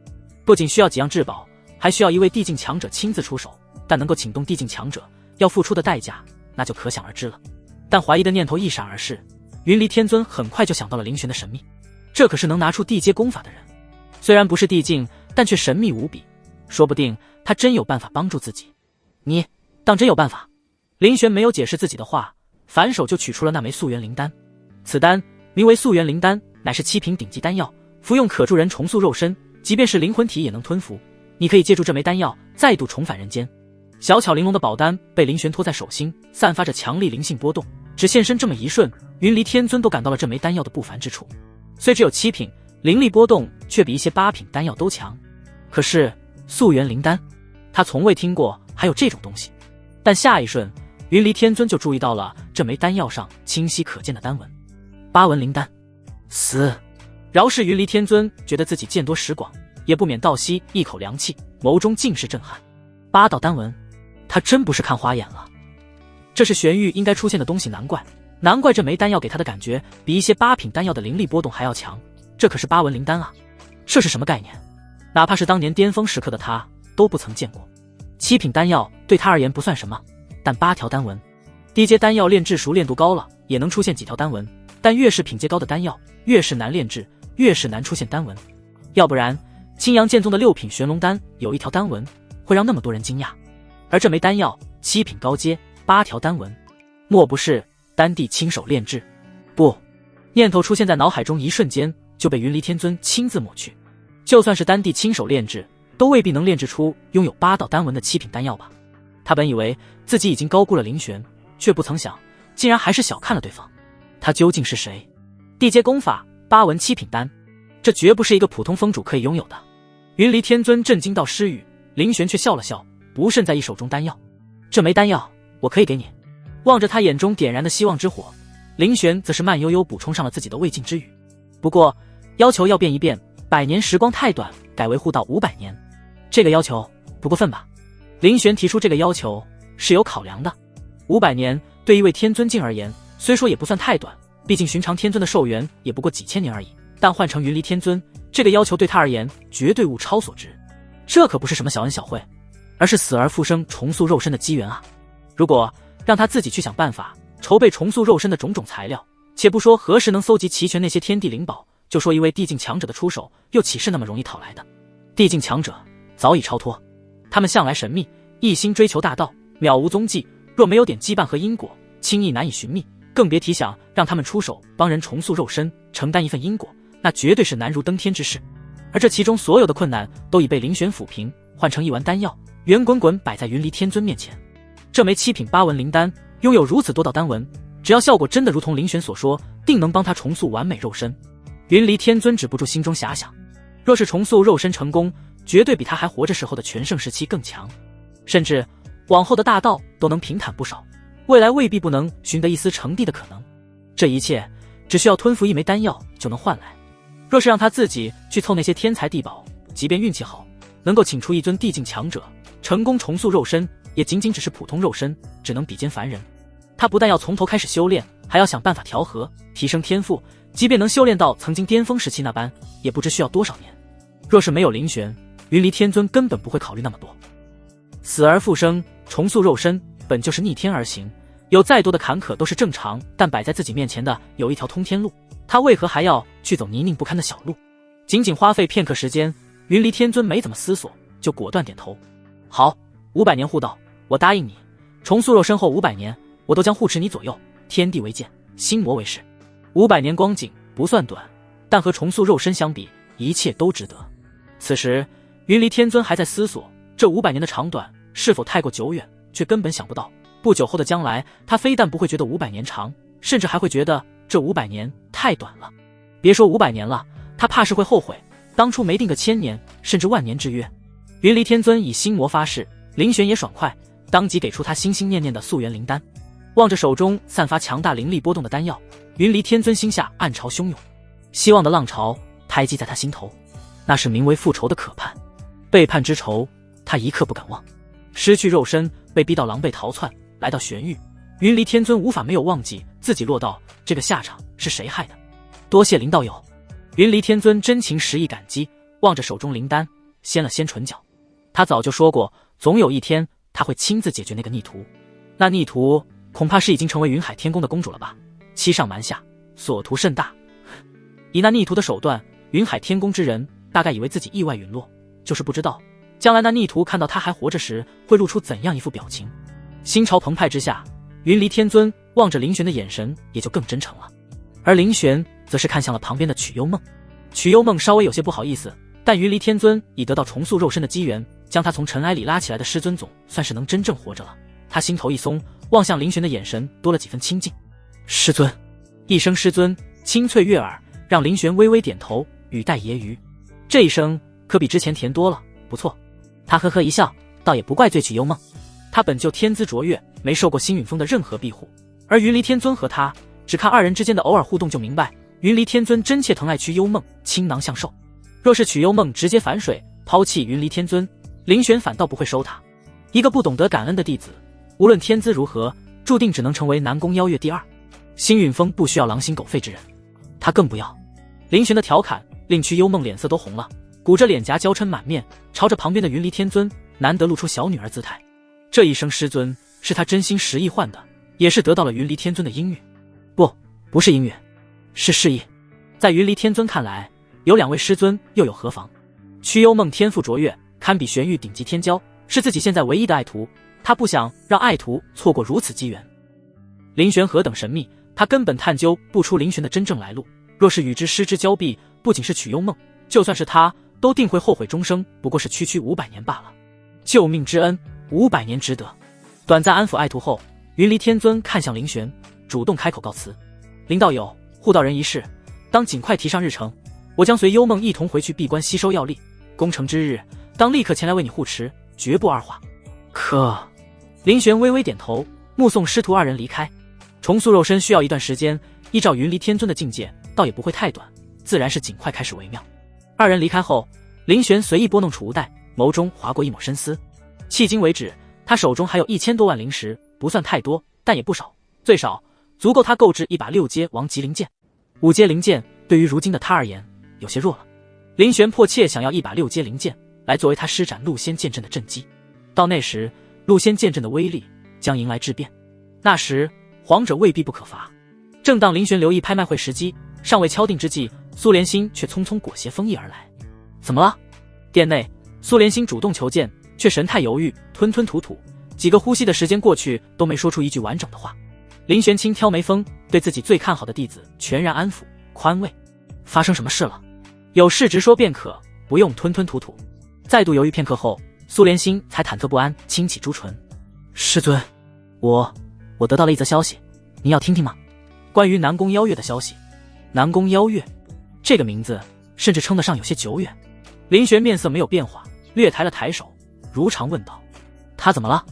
不仅需要几样至宝，还需要一位地境强者亲自出手，但能够请动地境强者，要付出的代价那就可想而知了。但怀疑的念头一闪而逝，云离天尊很快就想到了林玄的神秘，这可是能拿出地阶功法的人，虽然不是地境，但却神秘无比，说不定他真有办法帮助自己。你当真有办法？林玄没有解释自己的话，反手就取出了那枚素元灵丹。此丹名为素元灵丹，乃是7品顶级丹药，服用可助人重塑肉身，即便是灵魂体也能吞服。你可以借助这枚丹药再度重返人间。小巧玲珑的宝丹被林玄托在手心，散发着强力灵性波动，只现身这么一瞬，云离天尊都感到了这枚丹药的不凡之处。虽只有7品，灵力波动却比一些8品丹药都强。可是素元灵丹，他从未听过还有这种东西。但下一瞬，云离天尊就注意到了这枚丹药上清晰可见的丹纹：8纹灵丹。死！饶是云离天尊觉得自己见多识广，也不免倒吸一口凉气，眸中尽是震撼。8道丹纹，他真不是看花眼了，这是玄玉应该出现的东西，难怪这枚丹药给他的感觉比一些8品丹药的灵力波动还要强，这可是8纹灵丹啊，这是什么概念？哪怕是当年巅峰时刻的他都不曾见过。7品丹药对他而言不算什么，但8条丹纹，低阶丹药炼制熟练度高了也能出现几条丹纹，但越是品阶高的丹药越是难炼制，越是难出现丹纹。要不然青阳剑宗的6品玄龙丹有1条丹纹会让那么多人惊讶，而这枚丹药7品高阶8条丹纹，莫不是丹帝亲手炼制？不，念头出现在脑海中一瞬间就被云离天尊亲自抹去。就算是丹帝亲手炼制，都未必能炼制出拥有8道丹纹的7品丹药吧。他本以为自己已经高估了凌玄，却不曾想竟然还是小看了对方。他究竟是谁？地阶功法8纹7品丹，这绝不是一个普通封主可以拥有的。云离天尊震惊到失语，凌玄却笑了笑，不慎在意手中丹药。这枚丹药我可以给你。望着他眼中点燃的希望之火，凌玄则是慢悠悠补充上了自己的未尽之语。不过要求要变一变，100年时光太短，改为护到500年。这个要求不过分吧？凌玄提出这个要求是有考量的。500年对一位天尊境而言，虽说也不算太短，毕竟寻常天尊的寿元也不过几千年而已。但换成云离天尊，这个要求对他而言绝对物超所值。这可不是什么小恩小惠，而是死而复生、重塑肉身的机缘啊！如果让他自己去想办法筹备重塑肉身的种种材料，且不说何时能搜集齐全那些天地灵宝，就说一位地境强者的出手，又岂是那么容易讨来的？地境强者早已超脱，他们向来神秘，一心追求大道，渺无踪迹。若没有点羁绊和因果，轻易难以寻觅，更别提想让他们出手帮人重塑肉身，承担一份因果，那绝对是难如登天之事。而这其中所有的困难都已被凌玄抚平，换成一丸丹药，圆滚滚摆在云离天尊面前。这枚7品8纹灵丹拥有如此多道丹纹，只要效果真的如同凌玄所说，定能帮他重塑完美肉身。云离天尊止不住心中遐想，若是重塑肉身成功，绝对比他还活着时候的全盛时期更强，甚至往后的大道都能平坦不少，未来未必不能寻得一丝成帝的可能。这一切只需要吞服一枚丹药就能换来。若是让他自己去凑那些天材地宝，即便运气好，能够请出一尊地境强者，成功重塑肉身，也仅仅只是普通肉身，只能比肩凡人。他不但要从头开始修炼，还要想办法调和提升天赋，即便能修炼到曾经巅峰时期那般，也不知需要多少年。若是没有凌玄，云离天尊根本不会考虑那么多。死而复生，重塑肉身本就是逆天而行，有再多的坎坷都是正常，但摆在自己面前的有一条通天路，他为何还要去走泥泞不堪的小路？仅仅花费片刻时间，云离天尊没怎么思索，就果断点头。好，500年护道，我答应你。重塑肉身后500年，我都将护持你左右，天地为鉴，心魔为誓。500年光景不算短，但和重塑肉身相比，一切都值得。此时云离天尊还在思索这500年的长短是否太过久远，却根本想不到不久后的将来，他非但不会觉得500年长，甚至还会觉得这500年太短了。别说500年了，他怕是会后悔当初没定个1000年甚至万年之约。云离天尊以心魔发誓，凌玄也爽快，当即给出他心心念念的素元灵丹。望着手中散发强大灵力波动的丹药，云离天尊心下暗潮汹涌，希望的浪潮胎击在他心头，那是名为复仇的可盼。背叛之仇他一刻不敢忘，失去肉身，被逼到狼狈逃窜，来到玄域，云离天尊无法没有忘记自己落到这个下场是谁害的。多谢林道友。云离天尊真情实意感激，望着手中灵丹，掀了掀唇角。他早就说过，总有一天他会亲自解决那个逆徒。那逆徒恐怕是已经成为云海天宫的公主了吧？欺上瞒下，所图甚大。以那逆徒的手段，云海天宫之人大概以为自己意外陨落，就是不知道将来那逆徒看到他还活着时会露出怎样一副表情。心潮澎湃之下，云离天尊望着凌玄的眼神也就更真诚了，而凌玄则是看向了旁边的曲幽梦。曲幽梦稍微有些不好意思，但云离天尊已得到重塑肉身的机缘，将他从尘埃里拉起来的师尊总算是能真正活着了。他心头一松，望向凌玄的眼神多了几分亲近。师尊，一声师尊清脆悦耳，让凌玄微微点头，语带揶揄。这一声可比之前甜多了，不错。他呵呵一笑，倒也不怪罪曲幽梦。他本就天资卓越，没受过星陨峰的任何庇护，而云离天尊和他只看二人之间的偶尔互动就明白，云离天尊真切疼爱瞿幽梦，倾囊相授。若是瞿幽梦直接反水，抛弃云离天尊，林玄反倒不会收他。一个不懂得感恩的弟子，无论天资如何，注定只能成为南宫邀月第二。星允峰不需要狼心狗肺之人，他更不要。林玄的调侃令瞿幽梦脸色都红了，鼓着脸颊娇嗔满面，朝着旁边的云离天尊难得露出小女儿姿态。这一声师尊是他真心实意换的，也是得到了云离天尊的音誉。不是音乐，是示意。在云离天尊看来，有2位师尊又有何妨？瞿幽梦天赋卓越，堪比玄玉顶级天骄，是自己现在唯一的爱徒，他不想让爱徒错过如此机缘。林玄何等神秘，他根本探究不出林玄的真正来路。若是与之失之交臂，不仅是瞿幽梦，就算是他，都定会后悔终生。不过是区区500年罢了，救命之恩，500年值得。短暂安抚爱徒后，云离天尊看向林玄，主动开口告辞：“林道友，护道人一事，当尽快提上日程。我将随幽梦一同回去闭关吸收药力，攻城之日，当立刻前来为你护持，绝不二话。”可林玄微微点头，目送师徒2人离开。重塑肉身需要一段时间，依照云离天尊的境界，倒也不会太短，自然是尽快开始为妙。2人离开后，林玄随意拨弄储物袋，眸中划过一抹深思。迄今为止，他手中还有1000多万灵石，不算太多，但也不少，最少足够他购置一把6阶王级灵剑。5阶灵剑对于如今的他而言有些弱了，林玄迫切想要一把6阶灵剑来作为他施展戮仙剑阵的阵基。到那时，戮仙剑阵的威力将迎来质变，那时皇者未必不可伐。正当林玄留意拍卖会时机尚未敲定之际，苏连心却匆匆裹挟风翼而来。怎么了？殿内，苏连心主动求见，却神态犹豫，吞吞吐吐，几个呼吸的时间过去都没说出一句完整的话。林玄轻挑眉峰，对自己最看好的弟子全然安抚宽慰。发生什么事了？有事直说便可，不用吞吞吐吐。再度犹豫片刻后，苏连心才忐忑不安，轻启朱唇：“师尊，我得到了一则消息，您要听听吗？关于南宫邀月的消息。”南宫邀月这个名字甚至称得上有些久远。林玄面色没有变化，略抬了抬手，如常问道：“他怎么了？”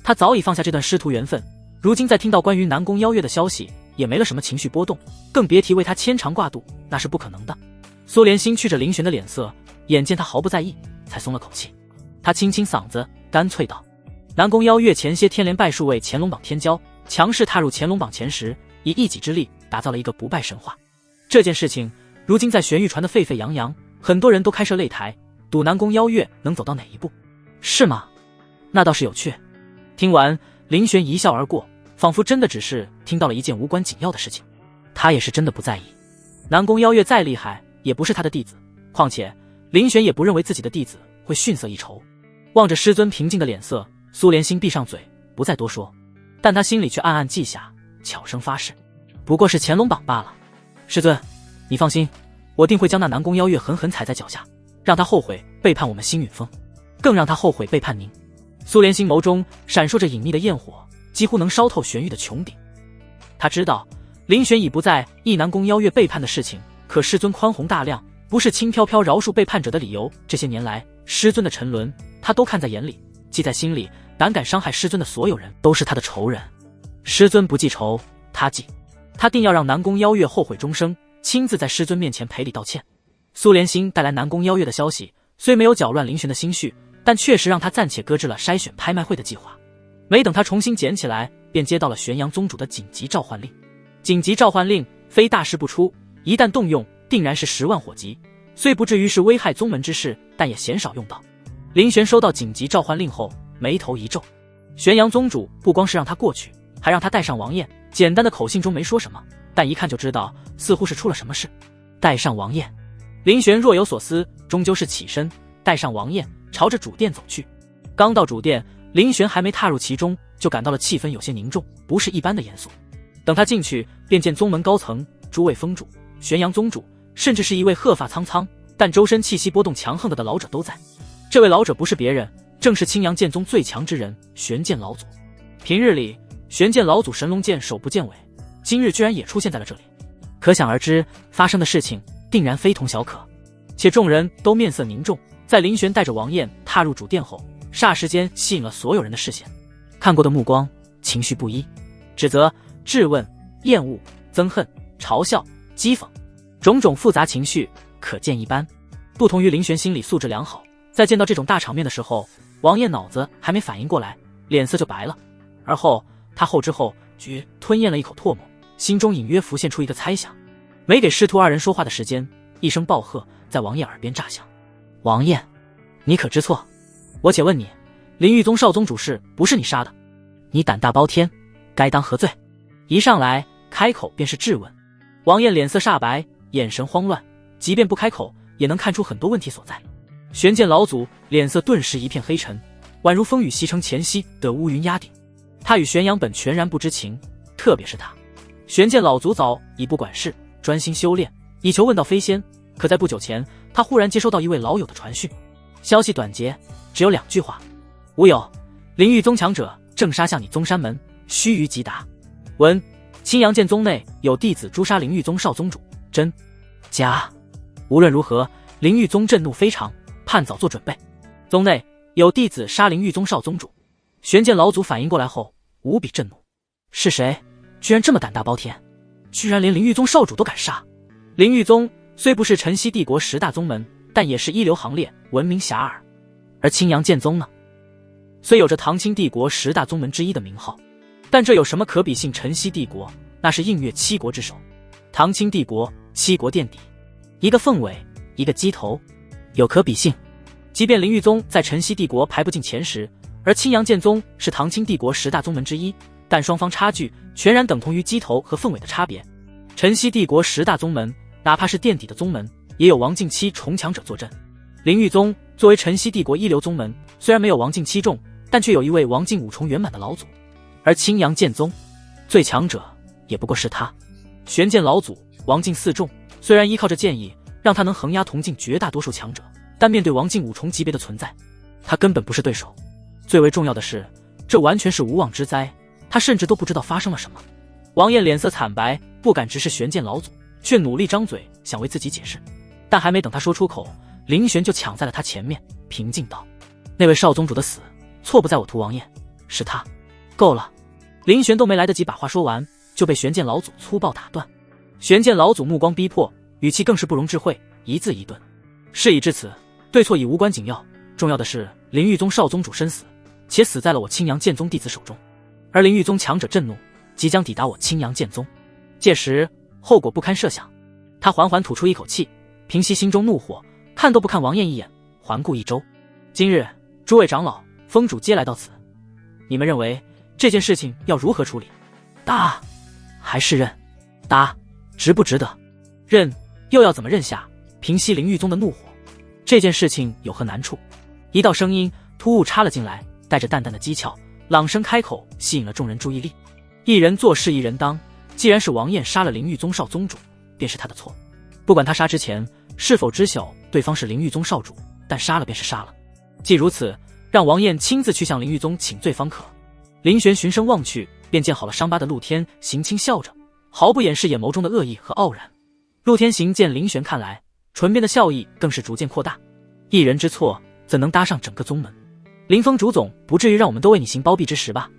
他早已放下这段师徒缘分，如今再听到关于南宫邀月的消息，也没了什么情绪波动，更别提为他牵肠挂肚，那是不可能的。苏连心觑着林玄的脸色，眼见他毫不在意，才松了口气。他清清嗓子，干脆道：“南宫邀月前些天连败数位乾隆榜天骄，强势踏入乾隆榜前10，以一己之力打造了一个不败神话。这件事情如今在玄玉传得沸沸扬扬，很多人都开设擂台，赌南宫邀月能走到哪一步。是吗？那倒是有趣。”听完，林玄一笑而过，仿佛真的只是听到了一件无关紧要的事情。他也是真的不在意，南宫邀月再厉害也不是他的弟子，况且林玄也不认为自己的弟子会逊色一筹。望着师尊平静的脸色，苏连心闭上嘴，不再多说，但他心里却暗暗记下，悄声发誓，不过是乾隆榜罢了。师尊，你放心，我定会将那南宫邀月狠狠踩在脚下，让他后悔背叛我们星陨峰，更让他后悔背叛您。苏连心眸中闪烁着隐秘的焰火，几乎能烧透玄玉的穹顶。他知道林玄已不在意南宫邀月背叛的事情，可师尊宽宏大量，不是轻飘飘饶恕背叛者的理由。这些年来师尊的沉沦，他都看在眼里，记在心里。胆敢伤害师尊的所有人，都是他的仇人。师尊不记仇，他记。他定要让南宫邀月后悔终生，亲自在师尊面前赔礼道歉。苏连心带来南宫邀月的消息，虽没有搅乱林玄的心绪，但确实让他暂且搁置了筛选拍卖会的计划。没等他重新捡起来，便接到了玄阳宗主的紧急召唤令。紧急召唤令非大事不出，一旦动用，定然是10万火急。虽不至于是危害宗门之事，但也鲜少用到。林玄收到紧急召唤令后，眉头一皱。玄阳宗主不光是让他过去，还让他带上王宴。简单的口信中没说什么，但一看就知道似乎是出了什么事。带上王宴，林玄若有所思，终究是起身带上王宴，朝着主殿走去。刚到主殿，林玄还没踏入其中，就感到了气氛有些凝重，不是一般的严肃。等他进去，便见宗门高层、诸位峰主、玄阳宗主，甚至是一位鹤发苍苍但周身气息波动强横的老者都在。这位老者不是别人，正是青阳剑宗最强之人玄剑老祖。平日里玄剑老祖神龙剑手不见尾，今日居然也出现在了这里，可想而知发生的事情定然非同小可。且众人都面色凝重，在林玄带着王宴踏入主殿后，霎时间吸引了所有人的视线。看过的目光情绪不一，指责、质问、厌恶、憎恨、嘲笑、讥讽，种种复杂情绪可见一斑。不同于林玄心理素质良好，在见到这种大场面的时候，王爷脑子还没反应过来，脸色就白了。而后他后知后觉，吞咽了一口唾沫，心中隐约浮现出一个猜想。没给师徒二人说话的时间，一声暴喝在王爷耳边炸响：王爷，你可知错？我且问你，林玉宗少宗主是不是你杀的？你胆大包天，该当何罪？一上来开口便是质问。王爷脸色煞白，眼神慌乱，即便不开口也能看出很多问题所在。玄剑老祖脸色顿时一片黑沉，宛如风雨西城前夕的乌云压顶。他与玄阳本全然不知情，特别是他玄剑老祖早已不管事，专心修炼，以求问道飞仙。可在不久前，他忽然接收到一位老友的传讯，消息短捷，只有2句话：吾有林玉宗强者正杀向你宗山门，须臾即达。闻青阳剑宗内有弟子诛杀林玉宗少宗主，真假？无论如何，林玉宗震怒非常，盼早做准备。宗内有弟子杀林玉宗少宗主。玄剑老祖反应过来后无比震怒，是谁居然这么胆大包天，居然连林玉宗少主都敢杀？林玉宗虽不是晨曦帝国10大宗门，但也是一流行列，闻名遐迩。而青阳剑宗呢，虽有着唐清帝国10大宗门之一的名号，但这有什么可比性晨曦帝国？那是映月7国之首，唐清帝国7国垫底，一个凤尾，一个鸡头，有可比性。即便林玉宗在晨曦帝国排不进前10，而青阳剑宗是唐清帝国10大宗门之一，但双方差距全然等同于鸡头和凤尾的差别。晨曦帝国10大宗门，哪怕是垫底的宗门，也有王境7重强者坐镇。林玉宗作为晨曦帝国一流宗门，虽然没有王境7重，但却有一位王境5重圆满的老祖。而青阳剑宗最强者也不过是他，玄剑老祖王境4重，虽然依靠着剑意让他能横压同境绝大多数强者，但面对王境5重级别的存在，他根本不是对手。最为重要的是，这完全是无妄之灾，他甚至都不知道发生了什么。王爷脸色惨白，不敢直视玄剑老祖，却努力张嘴想为自己解释，但还没等他说出口，林玄就抢在了他前面，平静道：那位少宗主的死，错不在我屠王爷，是他。够了！林玄都没来得及把话说完，就被玄剑老祖粗暴打断。玄剑老祖目光逼迫，语气更是不容置喙，一字一顿：事已至此，对错已无关紧要，重要的是林玉宗少宗主身死，且死在了我青阳剑宗弟子手中，而林玉宗强者震怒，即将抵达我青阳剑宗，届时后果不堪设想。他缓缓吐出一口气，平息心中怒火，看都不看王爷一眼，环顾一周：今日诸位长老、封主皆来到此，你们认为这件事情要如何处理？打还是认？打值不值得？认又要怎么认下，平息林玉宗的怒火？这件事情有何难处？一道声音突兀插了进来，带着淡淡的讥诮，朗声开口，吸引了众人注意力。一人做事一人当，既然是王晏杀了林玉宗少宗主，便是他的错。不管他杀之前是否知晓对方是林玉宗少主，但杀了便是杀了。既如此，让王晏亲自去向林玉宗请罪方可。林玄循声望去，便见好了伤疤的陆天行轻笑着，毫不掩饰眼眸中的恶意和傲然。陆天行见林玄看来，唇边的笑意更是逐渐扩大。一人之错，怎能搭上整个宗门？林峰主总不至于让我们都为你行包庇之实吧？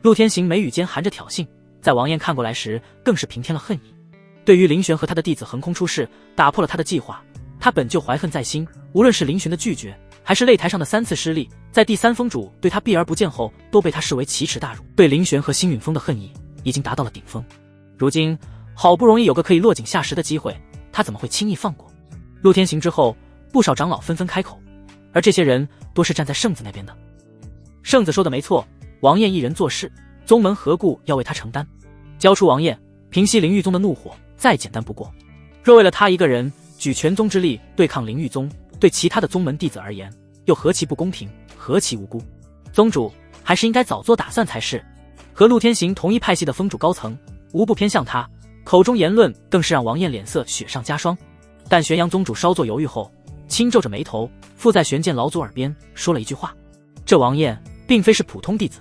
陆天行眉宇间含着挑衅，在王晏看过来时，更是平添了恨意。对于林玄和他的弟子横空出世，打破了他的计划，他本就怀恨在心。无论是林玄的拒绝，还是擂台上的3次失利，在第3峰主对他避而不见后，都被他视为奇耻大辱。对林玄和星陨峰的恨意已经达到了顶峰。如今好不容易有个可以落井下石的机会，他怎么会轻易放过？陆天行之后，不少长老纷纷开口，而这些人多是站在圣子那边的。圣子说的没错，王晏一人做事，宗门何故要为他承担？交出王晏，平息林玉宗的怒火，再简单不过。若为了他一个人举全宗之力对抗林玉宗，对其他的宗门弟子而言，又何其不公平，何其无辜？宗主还是应该早做打算才是。和陆天行同一派系的峰主高层无不偏向他，口中言论更是让王晏脸色雪上加霜。但玄阳宗主稍作犹豫后，轻皱着眉头，附在玄剑老祖耳边说了一句话：这王晏并非是普通弟子，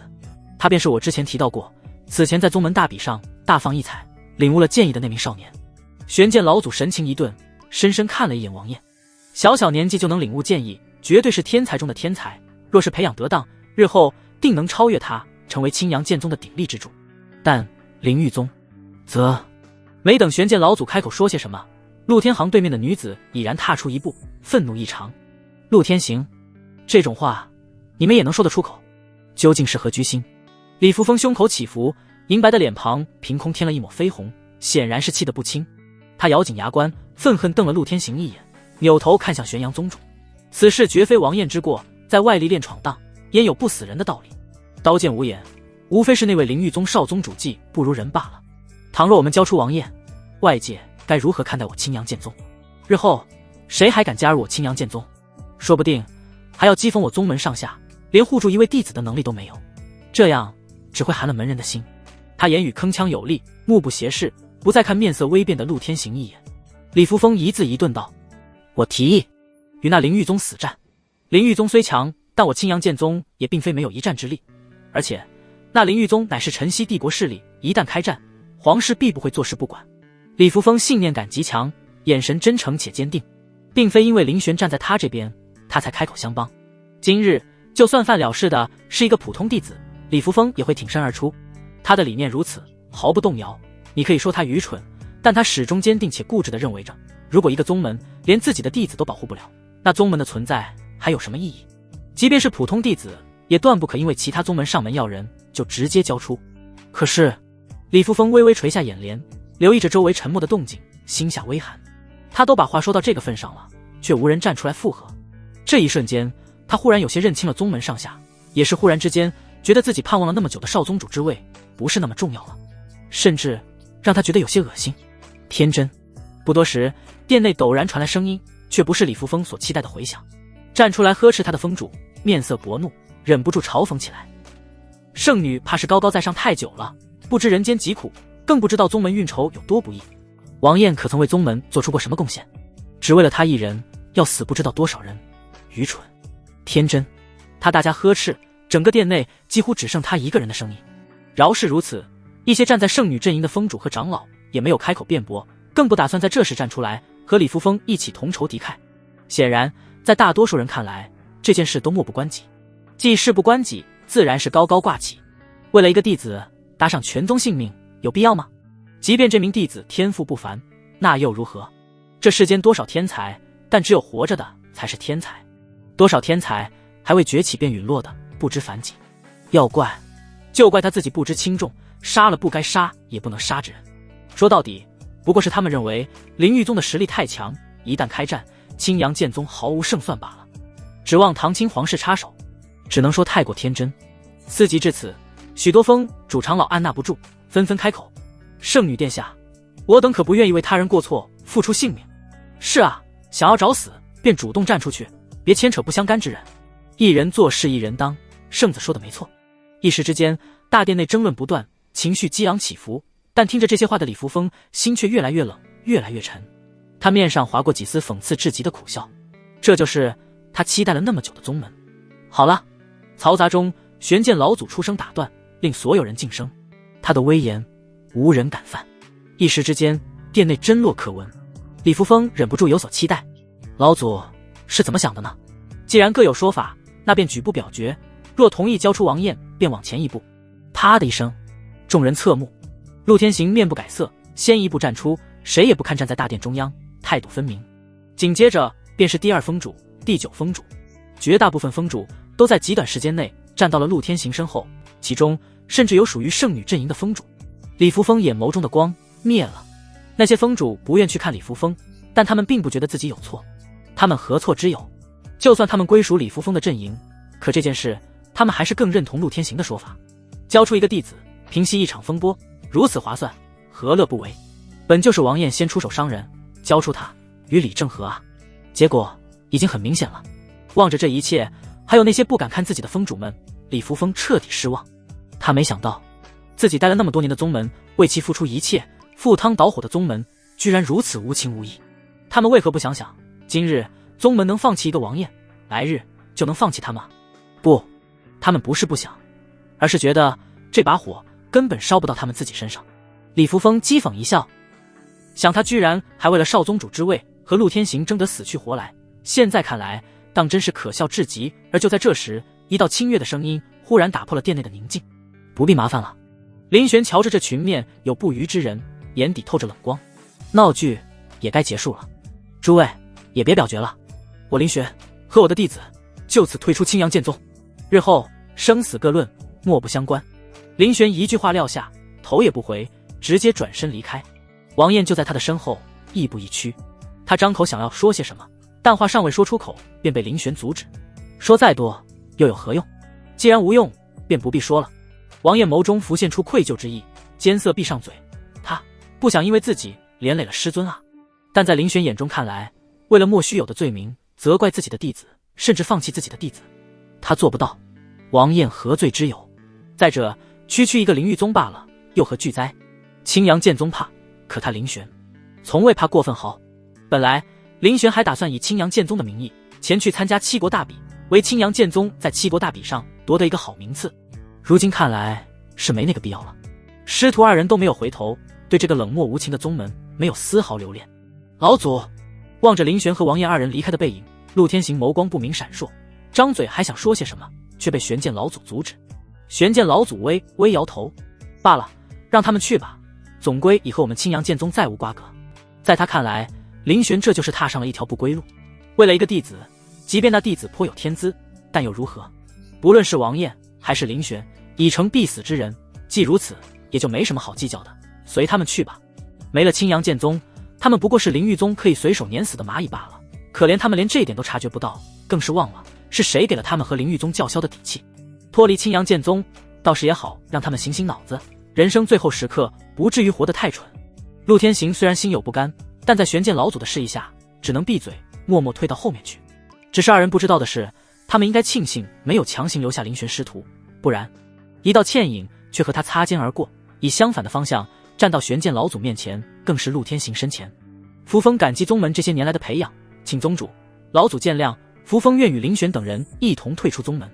他便是我之前提到过，此前在宗门大比上大放异彩，领悟了剑意的那名少年。玄剑老祖神情一顿，深深看了一眼王晏，小小年纪就能领悟剑意，绝对是天才中的天才，若是培养得当，日后定能超越他，成为青阳剑宗的鼎立之柱。但林玉宗则……没等玄剑老祖开口说些什么，陆天行对面的女子已然踏出一步，愤怒异常。陆天行，这种话你们也能说得出口？究竟是何居心？李扶风胸口起伏，银白的脸庞凭空添了一抹绯红，显然是气得不轻。他咬紧牙关，愤恨瞪了陆天行一眼，扭头看向玄阳宗主。此事绝非王晏之过，在外历练闯荡，焉有不死人的道理？刀剑无眼，无非是那位灵玉宗少宗主技不如人罢了。倘若我们交出王晏，外界该如何看待我青阳剑宗？日后谁还敢加入我青阳剑宗？说不定还要讥讽我宗门上下连护住一位弟子的能力都没有，这样只会寒了门人的心。他言语铿锵有力，目不斜视，不再看面色微变的陆天行一眼。李扶风一字一顿道：我提议与那灵玉宗死战。灵玉宗虽强，但我青阳剑宗也并非没有一战之力，而且那灵玉宗乃是晨曦帝国势力，一旦开战，皇室必不会坐视不管。李扶风信念感极强，眼神真诚且坚定，并非因为林玄站在他这边，他才开口相帮。今日就算犯了事的是一个普通弟子，李扶风也会挺身而出。他的理念如此，毫不动摇。你可以说他愚蠢，但他始终坚定且固执地认为着，如果一个宗门连自己的弟子都保护不了，那宗门的存在还有什么意义？即便是普通弟子，也断不可因为其他宗门上门要人就直接交出。可是李扶风微微垂下眼帘，留意着周围沉默的动静，心下微寒。他都把话说到这个份上了，却无人站出来附和。这一瞬间，他忽然有些认清了宗门上下，也是忽然之间觉得自己盼望了那么久的少宗主之位不是那么重要了，甚至让他觉得有些恶心。天真。不多时，殿内陡然传来声音，却不是李扶风所期待的回响。站出来呵斥他的封主面色薄怒，忍不住嘲讽起来：圣女怕是高高在上太久了，不知人间疾苦，更不知道宗门运筹有多不易。王晏可曾为宗门做出过什么贡献？只为了他一人要死不知道多少人。愚蠢，天真。他大加呵斥，整个殿内几乎只剩他一个人的声音。饶是如此，一些站在圣女阵营的封主和长老也没有开口辩驳，更不打算在这时站出来和李扶风一起同仇敌忾。显然在大多数人看来，这件事都漠不关己。既事不关己，自然是高高挂起。为了一个弟子搭上全宗性命，有必要吗？即便这名弟子天赋不凡，那又如何？这世间多少天才，但只有活着的才是天才。多少天才还未崛起便陨落的不知凡几。要怪就怪他自己不知轻重，杀了不该杀也不能杀之人。说到底，不过是他们认为灵玉宗的实力太强，一旦开战，青阳剑宗毫无胜算罢了。指望唐清皇室插手，只能说太过天真。思及至此，许多封主长老按捺不住，纷纷开口：圣女殿下，我等可不愿意为他人过错付出性命。是啊，想要找死便主动站出去，别牵扯不相干之人。一人做事一人当，圣子说的没错。一时之间，大殿内争论不断，情绪激昂起伏，但听着这些话的李扶风心却越来越冷，越来越沉。他面上划过几丝讽刺至极的苦笑，这就是他期待了那么久的宗门。好了，嘈杂中，玄剑老祖出声打断，令所有人静声。他的威严无人敢犯。一时之间，殿内真落可闻。李扶风忍不住有所期待，老祖是怎么想的呢？既然各有说法，那便举步表决，若同意交出王晏，便往前一步。啪的一声，众人侧目。陆天行面不改色，先一步站出，谁也不看站在大殿中央，态度分明。紧接着便是第二封主、第9封主，绝大部分封主都在极短时间内站到了陆天行身后，其中甚至有属于圣女阵营的封主。李扶风眼眸中的光灭了。那些封主不愿去看李扶风，但他们并不觉得自己有错。他们何错之有？就算他们归属李扶风的阵营，可这件事他们还是更认同陆天行的说法。交出一个弟子，平息一场风波，如此划算，何乐不为？本就是王晏先出手伤人，交出他与李正和啊。结果已经很明显了。望着这一切，还有那些不敢看自己的封主们，李扶风彻底失望。他没想到自己待了那么多年的宗门，为其付出一切，赴汤蹈火的宗门居然如此无情无义。他们为何不想想，今日宗门能放弃一个王晏，来日就能放弃他吗？不，他们不是不想，而是觉得这把火根本烧不到他们自己身上。李扶风讥讽一笑，想他居然还为了少宗主之位和陆天行争得死去活来，现在看来当真是可笑至极。而就在这时，一道清越的声音忽然打破了殿内的宁静：不必麻烦了。林玄瞧着这群面有不虞之人，眼底透着冷光。闹剧也该结束了。诸位也别表决了，我林玄和我的弟子就此退出青阳剑宗，日后生死各论，莫不相关。林玄一句话撂下，头也不回，直接转身离开。王燕就在他的身后，亦步亦趋。他张口想要说些什么，但话尚未说出口，便被林玄阻止。说再多又有何用？既然无用，便不必说了。王燕眸中浮现出愧疚之意，艰涩闭上嘴。他不想因为自己连累了师尊啊。但在林玄眼中看来，为了莫须有的罪名责怪自己的弟子，甚至放弃自己的弟子，他做不到。王燕何罪之有？再者，区区一个灵玉宗罢了，又何惧哉？青阳剑宗怕，可他林玄从未怕过分毫。本来林玄还打算以青阳剑宗的名义前去参加七国大比，为青阳剑宗在七国大比上夺得一个好名次。如今看来是没那个必要了。师徒二人都没有回头，对这个冷漠无情的宗门没有丝毫留恋。老祖望着林玄和王燕二人离开的背影，陆天行眸光不明闪烁，张嘴还想说些什么，却被玄剑老祖阻止。玄剑老祖微微摇头，罢了，让他们去吧，总归已和我们青阳剑宗再无瓜葛。在他看来，林玄这就是踏上了一条不归路。为了一个弟子，即便那弟子颇有天资，但又如何？不论是王燕还是林玄，已成必死之人，既如此，也就没什么好计较的，随他们去吧。没了青阳剑宗，他们不过是灵玉宗可以随手碾死的蚂蚁罢了。可怜他们连这一点都察觉不到，更是忘了是谁给了他们和灵玉宗叫嚣的底气。脱离青阳剑宗倒是也好，让他们醒醒脑子，人生最后时刻不至于活得太蠢。陆天行虽然心有不甘，但在玄剑老祖的示意下，只能闭嘴默默退到后面去。只是二人不知道的是，他们应该庆幸没有强行留下林玄师徒，不然一道倩影却和他擦肩而过，以相反的方向站到玄剑老祖面前，更是陆天行身前。扶风感激宗门这些年来的培养，请宗主老祖见谅，扶风愿与林玄等人一同退出宗门。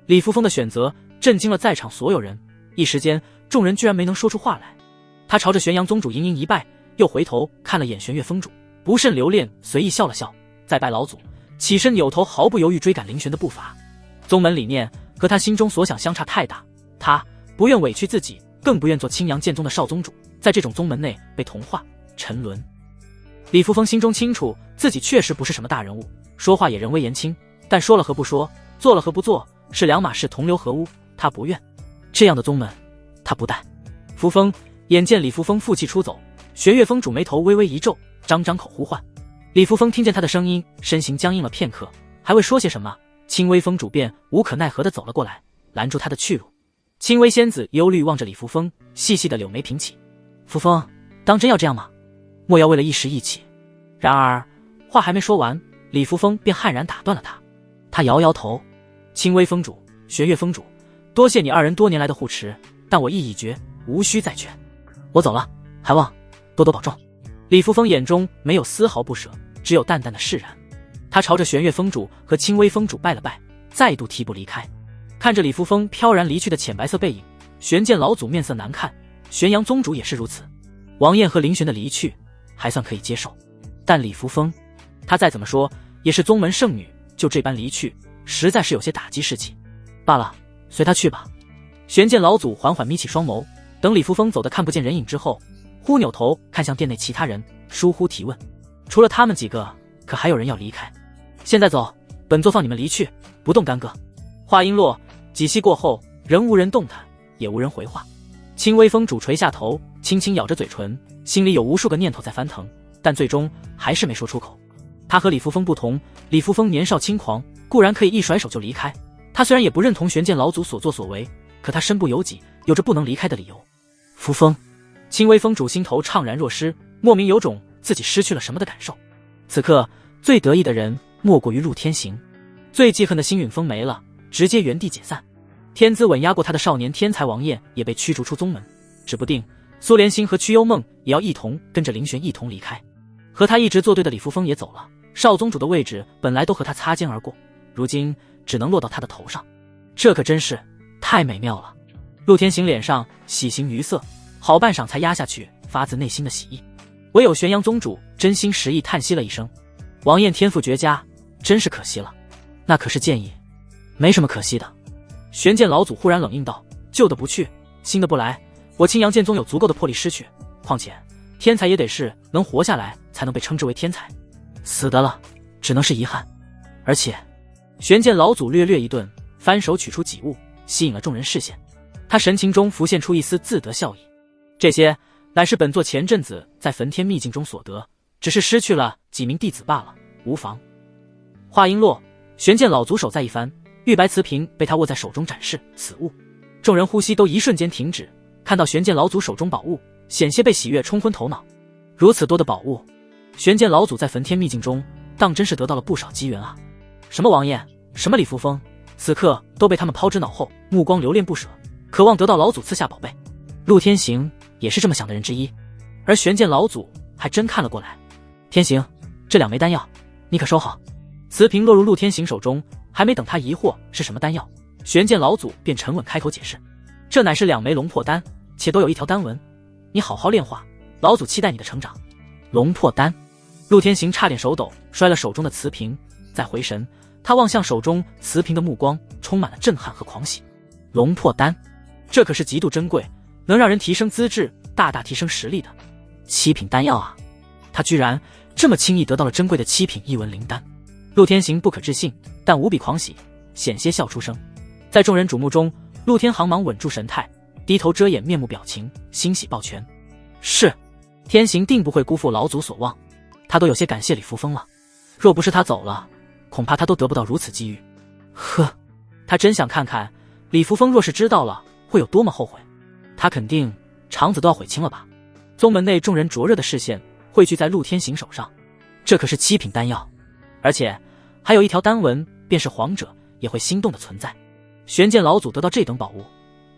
李扶风的选择震惊了在场所有人，一时间众人居然没能说出话来。他朝着玄阳宗主盈盈一拜，又回头看了眼玄月峰主，不甚留恋，随意笑了笑，再拜老祖，起身扭头，毫不犹豫追赶林玄的步伐。宗门理念和他心中所想相差太大，他不愿委屈自己，更不愿做青阳剑宗的少宗主，在这种宗门内被同化沉沦。李扶风心中清楚，自己确实不是什么大人物，说话也人微言轻，但说了和不说，做了和不做，是两码事，同流合污。他不愿这样的宗门，他不带。扶风眼见李扶风负气出走，玄月峰主眉头微微一皱，张口呼唤。李扶风听见他的声音，身形僵硬了片刻，还未说些什么，青微峰主便无可奈何地走了过来，拦住他的去路。青微仙子忧虑望着李扶风，细细的柳眉平起。扶风，当真要这样吗？莫要为了一时意气。然而话还没说完，李扶风便悍然打断了他。他摇摇头，青微峰主、玄月峰主，多谢你二人多年来的护持，但我意已决，无需再劝。我走了，还望多多保重。李扶风眼中没有丝毫不舍，只有淡淡的释然。他朝着玄月峰主和青微峰主拜了拜，再度提步离开。看着李扶风飘然离去的浅白色背影，玄剑老祖面色难看，玄阳宗主也是如此。王燕和林玄的离去还算可以接受，但李扶风，他再怎么说也是宗门圣女，就这般离去，实在是有些打击士气。罢了，随他去吧。玄剑老祖缓缓眯起双眸，等李扶风走得看不见人影之后，忽扭头看向殿内其他人，疏忽提问：除了他们几个，可还有人要离开？现在走，本座放你们离去，不动干戈。话音落，几息过后，人无人动弹，也无人回话。青微峰主垂下头，轻轻咬着嘴唇，心里有无数个念头在翻腾，但最终还是没说出口。他和李扶风不同，李扶风年少轻狂，固然可以一甩手就离开。他虽然也不认同玄剑老祖所作所为，可他身不由己，有着不能离开的理由。扶风，青微峰主心头怅然若失，莫名有种自己失去了什么的感受。此刻最得意的人莫过于陆天行，最记恨的星陨峰没了，直接原地解散。天资稳压过他的少年天才王燕也被驱逐出宗门，指不定苏连星和曲幽梦也要一同跟着林玄一同离开。和他一直作对的李扶风也走了，少宗主的位置本来都和他擦肩而过，如今只能落到他的头上，这可真是太美妙了。陆天行脸上喜形于色，好半晌才压下去发自内心的喜意。唯有玄阳宗主真心实意叹息了一声：王燕天赋绝佳，真是可惜了。那可是建议，没什么可惜的。玄剑老祖忽然冷硬道：旧的不去，新的不来，我青阳剑宗有足够的魄力失去，况且天才也得是能活下来才能被称之为天才，死的了只能是遗憾。而且玄剑老祖略略一顿，翻手取出几物，吸引了众人视线。他神情中浮现出一丝自得笑意，这些乃是本座前阵子在焚天秘境中所得，只是失去了几名弟子罢了，无妨。话音落，玄剑老祖手再一翻，玉白瓷瓶被他握在手中展示此物。众人呼吸都一瞬间停止，看到玄剑老祖手中宝物，险些被喜悦冲昏头脑。如此多的宝物，玄剑老祖在焚天秘境中当真是得到了不少机缘啊！什么王爷，什么李扶风，此刻都被他们抛之脑后，目光留恋不舍，渴望得到老祖赐下宝贝。陆天行也是这么想的人之一，而玄剑老祖还真看了过来。天行，这2枚丹药你可收好。瓷瓶落入陆天行手中，还没等他疑惑是什么丹药，玄剑老祖便沉稳开口解释，这乃是2枚龙魄丹，且都有一条丹纹，你好好炼化，老祖期待你的成长。龙魄丹，陆天行差点手抖，摔了手中的瓷瓶，再回神，他望向手中瓷瓶的目光充满了震撼和狂喜。龙魄丹，这可是极度珍贵，能让人提升资质，大大提升实力的7品丹药啊！他居然这么轻易得到了珍贵的7品一文灵丹。陆天行不可置信，但无比狂喜，险些笑出声。在众人瞩目中，陆天行忙稳住神态，低头遮掩面目表情，欣喜抱拳。是，天行定不会辜负老祖所望，他都有些感谢李扶风了，若不是他走了，恐怕他都得不到如此机遇。呵，他真想看看李扶风若是知道了会有多么后悔，他肯定肠子都要悔青了吧。宗门内众人灼热的视线汇聚在陆天行手上，这可是7品丹药，而且还有一条丹纹，便是皇者也会心动的存在。玄剑老祖得到这等宝物，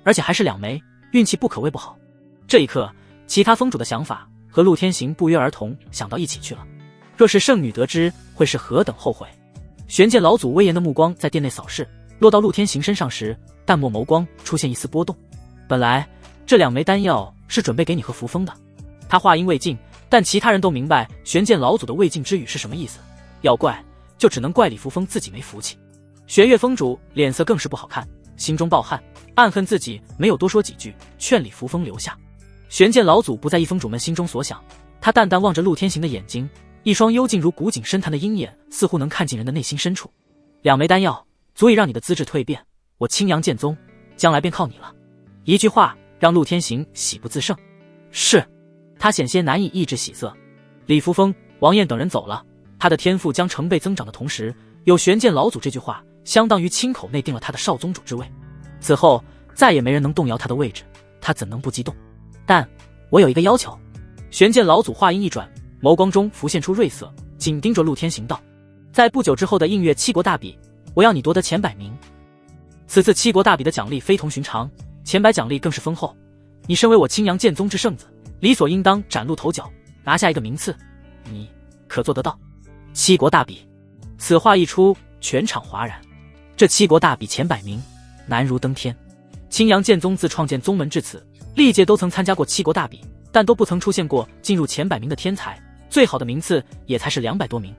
而且还是2枚，运气不可谓不好。这一刻，其他封主的想法和陆天行不约而同想到一起去了。若是圣女得知，会是何等后悔？玄剑老祖威严的目光在殿内扫视，落到陆天行身上时，淡漠眸光出现一丝波动。本来这2枚丹药是准备给你和扶风的。他话音未尽，但其他人都明白玄剑老祖的未尽之语是什么意思。要怪就只能怪李扶风自己没福气。玄月封主脸色更是不好看，心中暴汗，暗恨自己没有多说几句，劝李扶风留下。玄剑老祖不在意封主们心中所想，他淡淡望着陆天行的眼睛，一双幽静如古井深潭的鹰眼似乎能看进人的内心深处。2枚丹药足以让你的资质蜕变，我青阳剑宗将来便靠你了。一句话让陆天行喜不自胜。是，他险些难以抑制喜色。李扶风、王燕等人走了，他的天赋将成倍增长的同时，有玄剑老祖这句话，相当于亲口内定了他的少宗主之位。此后再也没人能动摇他的位置，他怎能不激动？但我有一个要求。玄剑老祖话音一转，眸光中浮现出锐色，紧盯着陆天行道：在不久之后的映月7国大比，我要你夺得前100名。此次7国大比的奖励非同寻常，前100奖励更是丰厚。你身为我青阳剑宗之圣子，理所应当崭露头角，拿下一个名次，你可做得到？7国大比，此话一出，全场哗然。这7国大比前100名，难如登天。青阳剑宗自创建宗门至此，历届都曾参加过7国大比，但都不曾出现过进入前100名的天才，最好的名次也才是200多名。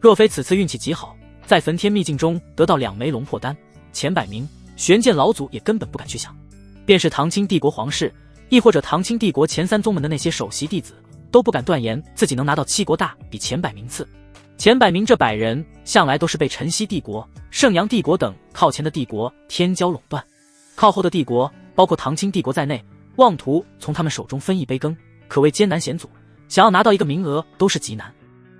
若非此次运气极好，在焚天秘境中得到2枚龙魄丹，前100名，玄剑老祖也根本不敢去想。便是唐清帝国皇室，亦或者唐清帝国前3宗门的那些首席弟子，都不敢断言自己能拿到7国大比前100名次。前100名这100人，向来都是被晨曦帝国、圣阳帝国等靠前的帝国天骄垄断，靠后的帝国，包括唐清帝国在内，妄图从他们手中分一杯羹，可谓艰难险阻，想要拿到一个名额都是极难。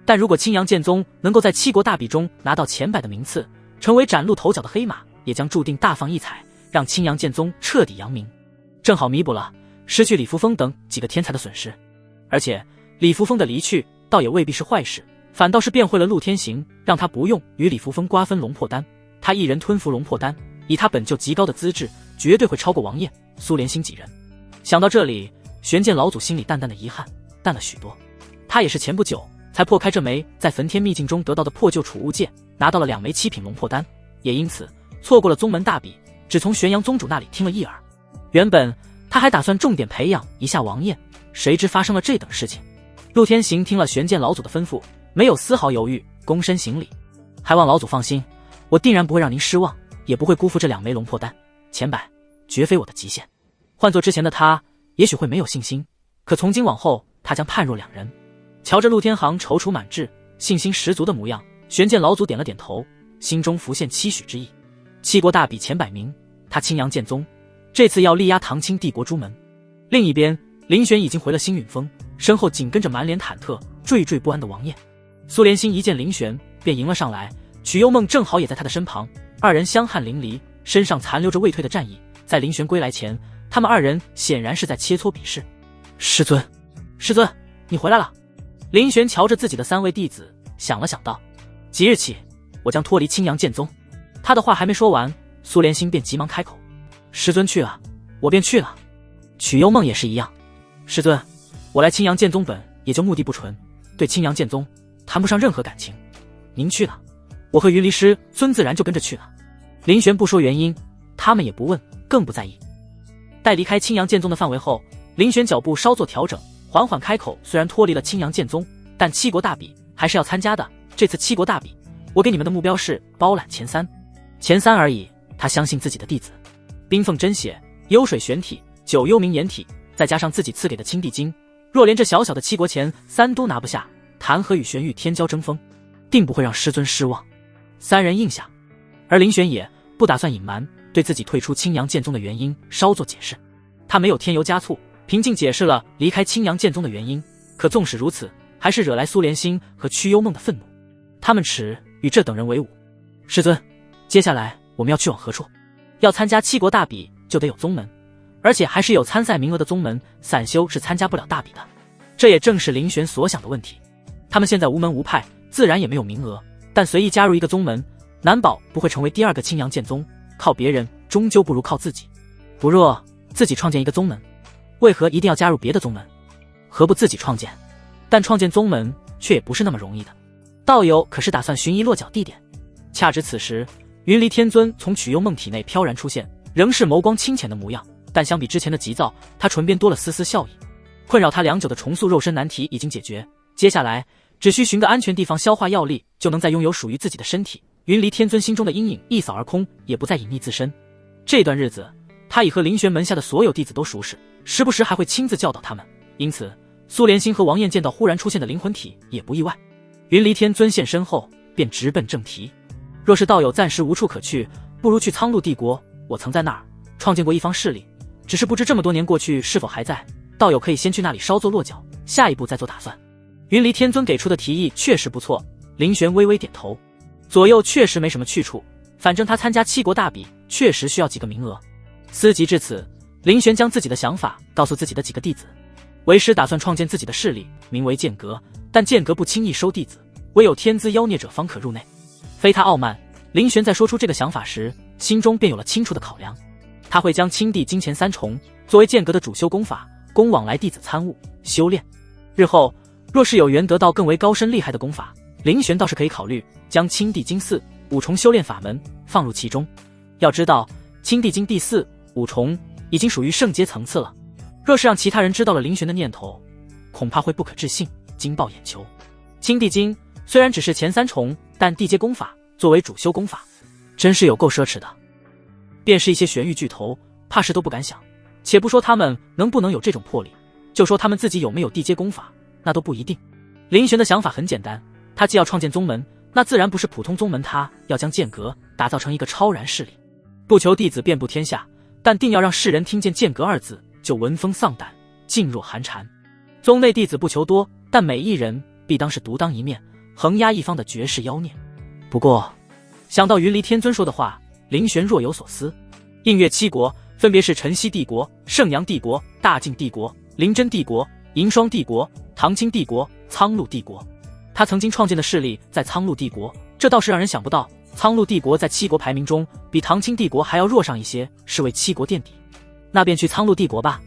但如果青阳剑宗能够在7国大比中拿到前100的名次，成为崭露头角的黑马，也将注定大放异彩，让青阳剑宗彻底扬名，正好弥补了失去李扶风等几个天才的损失。而且李扶风的离去倒也未必是坏事，反倒是变会了陆天行，让他不用与李扶风瓜分龙魄丹，他一人吞服龙魄丹，以他本就极高的资质，绝对会超过王燕、苏连星几人。想到这里，玄剑老祖心里淡淡的遗憾淡了许多。他也是前不久才破开这枚在焚天秘境中得到的破旧储物戒，拿到了2枚7品龙魄丹，也因此错过了宗门大比，只从玄阳宗主那里听了一耳。原本他还打算重点培养一下王燕，谁知发生了这等事情。陆天行听了玄剑老祖的吩咐，没有丝毫犹豫，躬身行礼，还望老祖放心，我定然不会让您失望，也不会辜负这2枚龙魄丹，前100绝非我的极限。换做之前的他，也许会没有信心，可从今往后，他将判若两人。瞧着陆天行踌躇满志、信心十足的模样，玄剑老祖点了点头，心中浮现期许之意。七国大比前百名，他青阳剑宗这次要力压唐清帝国朱门。另一边，林玄已经回了星陨峰，身后紧跟着满脸忐忑、惴惴不安的王晏。苏连心一见林玄便迎了上来，曲幽梦正好也在他的身旁，二人香汗淋漓，身上残留着未退的战意。在林玄归来前，他们二人显然是在切磋比试。师尊，师尊，你回来了。林玄瞧着自己的三位弟子，想了想道：即日起，我将脱离青阳剑宗。他的话还没说完，苏连心便急忙开口：师尊去了，我便去了。曲幽梦也是一样。师尊，我来青阳剑宗本也就目的不纯，对青阳剑宗谈不上任何感情。您去了，我和云离师尊自然就跟着去了。林玄不说原因，他们也不问，更不在意。待离开青阳剑宗的范围后，林玄脚步稍作调整，缓缓开口：虽然脱离了青阳剑宗，但七国大比还是要参加的。这次七国大比，我给你们的目标是包揽前三，前三而已。他相信自己的弟子，冰凤真血、幽水玄体、九幽冥岩体，再加上自己赐给的青帝经，若连这小小的七国前三都拿不下，谈何与玄玉天骄争锋，定不会让师尊失望。三人应下，而林玄也不打算隐瞒对自己退出青阳剑宗的原因，稍作解释。他没有添油加醋，平静解释了离开青阳剑宗的原因。可纵使如此，还是惹来苏连心和曲幽梦的愤怒。他们耻与这等人为伍。师尊，接下来我们要去往何处？要参加七国大比，就得有宗门，而且还是有参赛名额的宗门，散修是参加不了大比的。这也正是林玄所想的问题。他们现在无门无派，自然也没有名额，但随意加入一个宗门，难保不会成为第二个青阳剑宗。靠别人终究不如靠自己。不若自己创建一个宗门，为何一定要加入别的宗门？何不自己创建？但创建宗门却也不是那么容易的。道友可是打算寻一落脚地点。恰值此时，云离天尊从曲幽梦体内飘然出现，仍是眸光清浅的模样，但相比之前的急躁，他唇边多了丝丝笑意。困扰他良久的重塑肉身难题已经解决，接下来只需寻个安全地方消化药力，就能再拥有属于自己的身体。云离天尊心中的阴影一扫而空，也不再隐匿自身。这段日子，他已和林玄门下的所有弟子都熟识，时不时还会亲自教导他们。因此，苏连心和王晏见到忽然出现的灵魂体也不意外。云离天尊现身后，便直奔正题：若是道友暂时无处可去，不如去苍鹭帝国，我曾在那儿创建过一方势力，只是不知这么多年过去是否还在。道友可以先去那里稍作落脚，下一步再做打算。云离天尊给出的提议确实不错，林玄微微点头。左右确实没什么去处，反正他参加七国大比确实需要几个名额。思及至此，林玄将自己的想法告诉自己的几个弟子。为师打算创建自己的势力，名为剑阁，但剑阁不轻易收弟子，唯有天资妖孽者方可入内。非他傲慢，林玄在说出这个想法时，心中便有了清楚的考量。他会将青帝经前三重作为剑阁的主修功法，供往来弟子参悟修炼。日后若是有缘得到更为高深厉害的功法，林玄倒是可以考虑将青帝经四五重修炼法门放入其中。要知道，青帝经第四五重已经属于圣阶层次了，若是让其他人知道了林玄的念头，恐怕会不可置信，惊爆眼球。青帝经虽然只是前三重，但地阶功法作为主修功法，真是有够奢侈的。便是一些玄域巨头，怕是都不敢想。且不说他们能不能有这种魄力，就说他们自己有没有地阶功法，那都不一定。林玄的想法很简单，他既要创建宗门，那自然不是普通宗门，他要将剑阁打造成一个超然势力。不求弟子遍布天下，但定要让世人听见剑阁二字就闻风丧胆，噤若寒蝉。宗内弟子不求多，但每一人必当是独当一面，横压一方的绝世妖孽。不过想到云离天尊说的话，林玄若有所思。映月七国分别是辰溪帝国、圣阳帝国、大晋帝国、灵真帝国、银霜帝国、唐清帝国、苍鹭帝国。他曾经创建的势力在苍鹭帝国，这倒是让人想不到。苍鹭帝国在七国排名中比唐清帝国还要弱上一些，是为七国垫底。那便去苍鹭帝国吧。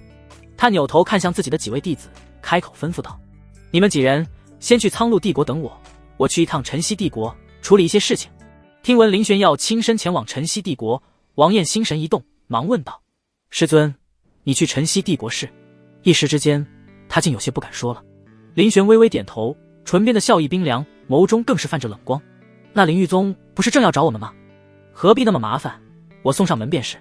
他扭头看向自己的几位弟子，开口吩咐道：你们几人先去苍鹭帝国等我，我去一趟辰溪帝国处理一些事情。听闻林玄要亲身前往辰溪帝国，王晏心神一动，忙问道：师尊，你去辰溪帝国是？一时之间他竟有些不敢说了。林玄微微点头，唇边的笑意冰凉，眸中更是泛着冷光。那灵玉宗不是正要找我们吗？何必那么麻烦，我送上门便是。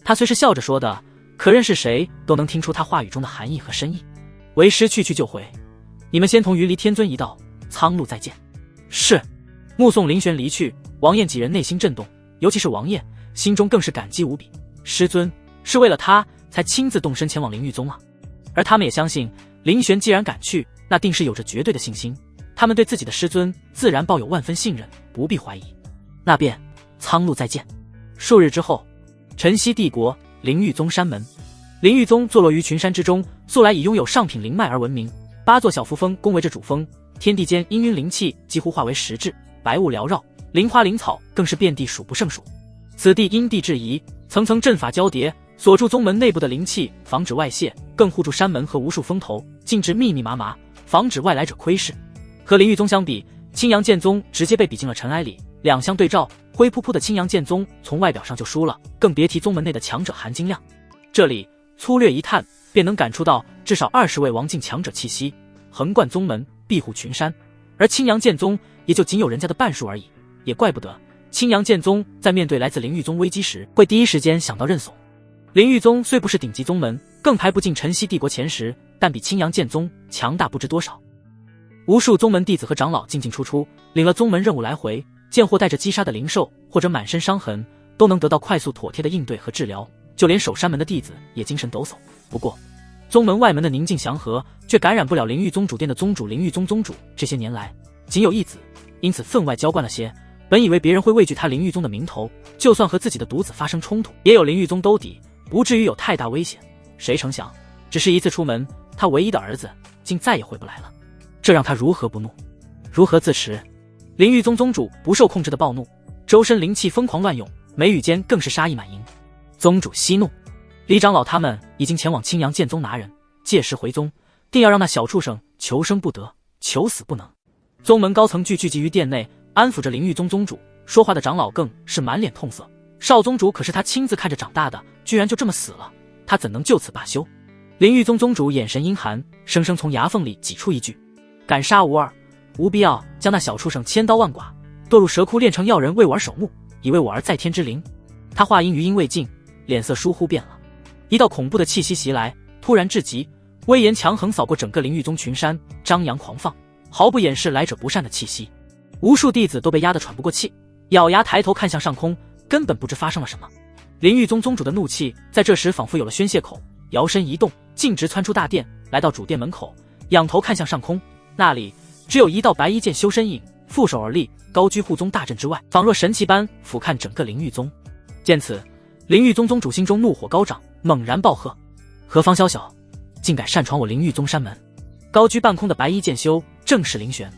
他虽是笑着说的，可认识谁都能听出他话语中的含义和深意。为师去就回。你们先同鱼离天尊一道，苍鹭再见。是。目送林玄离去，王晏几人内心震动，尤其是王晏，心中更是感激无比。师尊是为了他才亲自动身前往灵域宗啊。而他们也相信，林玄既然敢去，那定是有着绝对的信心。他们对自己的师尊自然抱有万分信任，不必怀疑。那便苍鹭再见。数日之后，晨曦帝国灵域宗山门。灵域宗坐落于群山之中，素来以拥有上品灵脉而闻名。8座小扶峰恭围着主峰，天地间氤氲灵气几乎化为实质，白雾缭绕，灵花灵草更是遍地数不胜数。此地因地制宜，层层阵法交叠，锁住宗门内部的灵气，防止外泄，更护住山门和无数峰头，禁制密密麻麻，防止外来者窥视。和灵域宗相比，青阳剑宗直接被比进了尘埃里，两相对照，灰扑扑的青阳剑宗从外表上就输了，更别提宗门内的强者含金量。这里粗略一探，便能感触到至少20位王境强者气息，横贯宗门，庇护群山。而青阳剑宗也就仅有人家的半数而已，也怪不得青阳剑宗在面对来自灵域宗危机时，会第一时间想到认怂。灵域宗虽不是顶级宗门，更排不进晨曦帝国前10，但比青阳剑宗强大不知多少。无数宗门弟子和长老进进出出，领了宗门任务来回，见或带着击杀的灵兽，或者满身伤痕，都能得到快速妥帖的应对和治疗。就连守山门的弟子也精神抖擞。不过宗门外门的宁静祥和却感染不了灵域宗主殿的宗主。灵域宗宗主这些年来仅有一子，因此分外娇惯了些。本以为别人会畏惧他灵域宗的名头，就算和自己的独子发生冲突，也有灵域宗兜底，不至于有太大危险。谁成想只是一次出门，他唯一的儿子竟再也回不来了，这让他如何不怒，如何自持？灵域宗宗主不受控制的暴怒，周身灵气疯狂乱涌，眉宇间更是杀意满盈。宗主息怒，李长老他们已经前往青阳剑宗拿人，届时回宗，定要让那小畜生求生不得，求死不能。宗门高层聚集于殿内，安抚着灵域宗宗主，说话的长老更是满脸痛色。少宗主可是他亲自看着长大的，居然就这么死了，他怎能就此罢休？灵域宗宗主眼神阴寒，生生从牙缝里挤出一句：敢杀无二，无必要将那小畜生千刀万剐，堕入蛇窟炼成药人为我而守墓，以为我儿在天之灵。他话音余音未尽，脸色倏忽变了，一道恐怖的气息袭来，突然至极，威严强横扫过整个灵域宗群山，张扬狂放，毫不掩饰来者不善的气息。无数弟子都被压得喘不过气，咬牙抬头看向上空，根本不知发生了什么。灵域宗宗主的怒气在这时仿佛有了宣泄口，摇身一动，径直窜出大殿，来到主殿门口，仰头看向上空，那里只有一道白衣剑修身影，负手而立，高居护宗大阵之外，仿若神奇般俯瞰整个灵域宗。见此，灵域宗宗主心中怒火高涨，猛然暴喝：何方宵小，竟敢擅闯我灵域宗山门！高居半空的白衣剑修正是灵玄。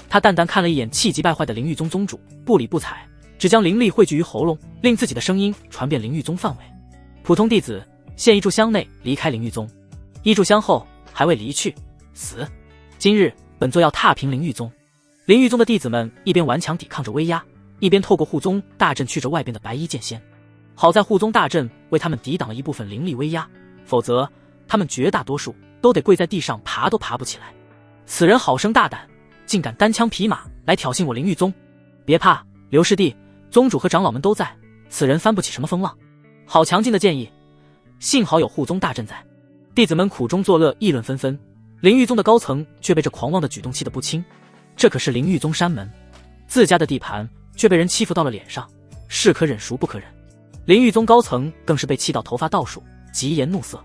他淡淡看了一眼气急败坏的灵域宗宗主，不理不睬，只将灵力汇聚于喉咙，令自己的声音传遍灵域宗范围。普通弟子现一炷香内离开灵域宗，一炷香后还未离去，死！今日本座要踏平灵域宗。灵域宗的弟子们一边顽强抵抗着威压，一边透过护宗大阵去着外边的白衣剑仙。好在护宗大阵为他们抵挡了一部分灵力威压，否则他们绝大多数都得跪在地上爬都爬不起来。此人好生大胆，竟敢单枪匹马来挑衅我灵域宗！别怕，刘师弟，宗主和长老们都在，此人翻不起什么风浪。好强劲的建议，幸好有护宗大阵在。弟子们苦中作乐，议论纷纷。灵域宗的高层却被这狂妄的举动气得不轻。这可是灵域宗山门，自家的地盘却被人欺负到了脸上，是可忍孰不可忍。灵域宗高层更是被气到头发倒数，疾言怒色。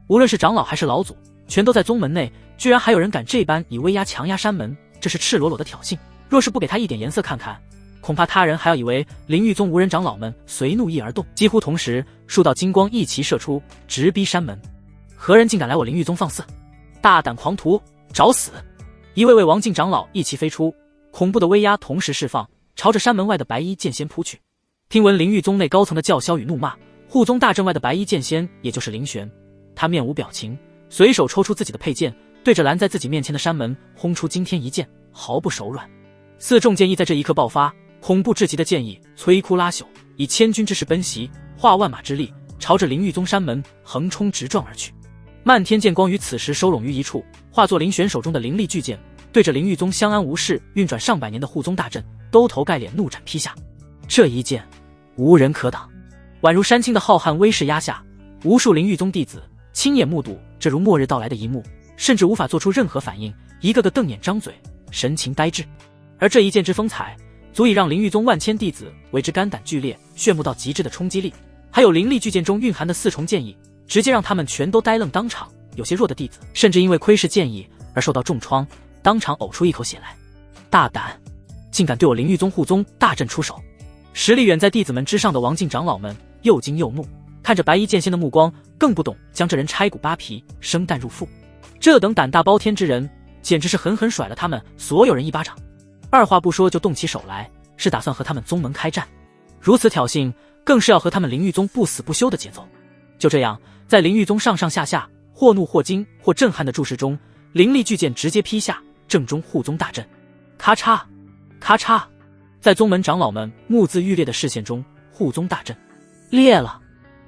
无论是长老还是老祖，全都在宗门内，居然还有人敢这般以威压强压山门，这是赤裸裸的挑衅。若是不给他一点颜色看看，恐怕他人还要以为灵域宗无人长老们随怒意而动。几乎同时，数道金光一齐射出，直逼山门。何人竟敢来我灵域宗放肆？大胆狂徒，找死！一位位王境长老一齐飞出，恐怖的威压同时释放，朝着山门外的白衣剑仙扑去。听闻灵域宗内高层的叫嚣与怒骂，护宗大阵外的白衣剑仙也就是灵玄，他面无表情，随手抽出自己的佩剑，对着拦在自己面前的山门轰出惊天一剑，毫不手软。四众剑意在这一刻爆发，恐怖至极的剑意摧枯拉朽，以千钧之势奔袭，化万马之力，朝着灵域宗山门横冲直撞而去。漫天剑光于此时收拢于一处，化作灵玄手中的灵力巨剑，对着灵域宗相安无事运转上百年的护宗大阵兜头盖脸怒斩劈下。这一剑无人可挡，宛如山倾的浩瀚威势压下，无数灵域宗弟子亲眼目睹这如末日到来的一幕，甚至无法做出任何反应，一个个瞪眼张嘴，神情呆滞。而这一剑之风采，足以让灵域宗万千弟子为之肝胆俱裂，炫目到极致的冲击力，还有灵力巨剑中蕴含的4重剑意，直接让他们全都呆愣当场。有些弱的弟子甚至因为窥视剑意而受到重创，当场呕出一口血来。大胆，竟敢对我灵域宗护宗大阵出手！实力远在弟子们之上的王境长老们又惊又怒，看着白衣剑仙的目光更不懂将这人拆骨扒皮，生啖入腹。这等胆大包天之人，简直是狠狠甩了他们所有人一巴掌，二话不说就动起手来，是打算和他们宗门开战。如此挑衅，更是要和他们灵域宗不死不休的节奏。就这样，在灵域宗上上下下或怒或惊或震撼的注视中，灵力巨剑直接劈下，正中护宗大阵。咔嚓咔嚓，在宗门长老们目眦欲裂的视线中，护宗大阵裂了，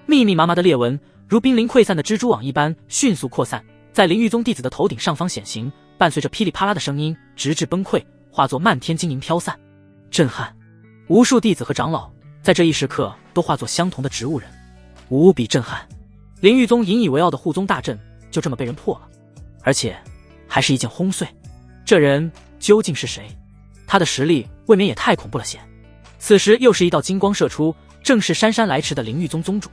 密密麻麻的裂纹如濒临溃散的蜘蛛网一般迅速扩散，在灵域宗弟子的头顶上方显形，伴随着噼里啪啦的声音，直至崩溃，化作漫天晶莹飘散。震撼！无数弟子和长老在这一时刻都化作相同的植物人，无比震撼。灵域宗引以为傲的护宗大阵就这么被人破了，而且还是一剑轰碎。这人究竟是谁？他的实力未免也太恐怖了些。此时又是一道金光射出，正是姗姗来迟的灵域宗宗主。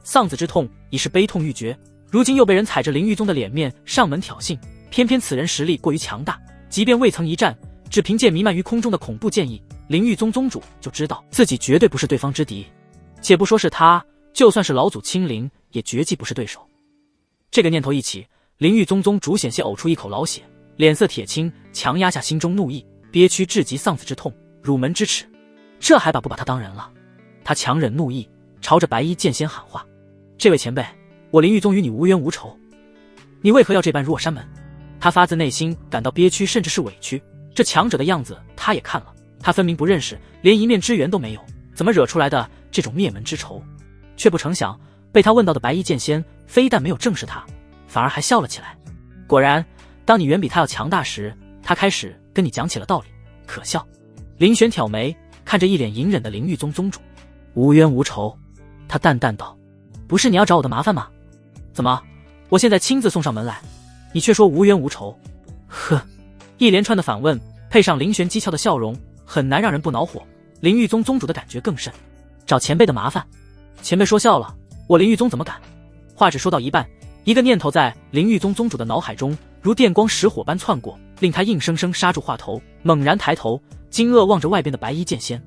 丧子之痛已是悲痛欲绝，如今又被人踩着灵域宗的脸面上门挑衅，偏偏此人实力过于强大，即便未曾一战，只凭借弥漫于空中的恐怖剑意，灵域宗宗主就知道自己绝对不是对方之敌。且不说是他，就算是老祖亲临，也绝技不是对手。这个念头一起，灵域宗宗主险些呕出一口老血，脸色铁青，强压下心中怒意，憋屈至极丧子之痛，辱门之耻，这还不把他当人了？他强忍怒意，朝着白衣剑仙喊话：“这位前辈，我灵域宗与你无冤无仇，你为何要这般辱我山门？”他发自内心感到憋屈，甚至是委屈。这强者的样子他也看了，他分明不认识，连一面之缘都没有，怎么惹出来的这种灭门之仇？却不成想，被他问到的白衣剑仙非但没有正视他，反而还笑了起来。果然，当你远比他要强大时，他开始跟你讲起了道理，可笑。林玄挑眉，看着一脸隐忍的灵域宗宗主：“无冤无仇。”他淡淡道：“不是你要找我的麻烦吗？怎么，我现在亲自送上门来，你却说无冤无仇？”呵，一连串的反问，配上林玄讥诮的笑容，很难让人不恼火。灵域宗宗主的感觉更甚，找前辈的麻烦？前辈说笑了，我灵域宗怎么敢？话只说到一半，一个念头在灵域宗宗主的脑海中如电光石火般窜过，令他硬生生刹住话头，猛然抬头，惊愕望着外边的白衣剑仙。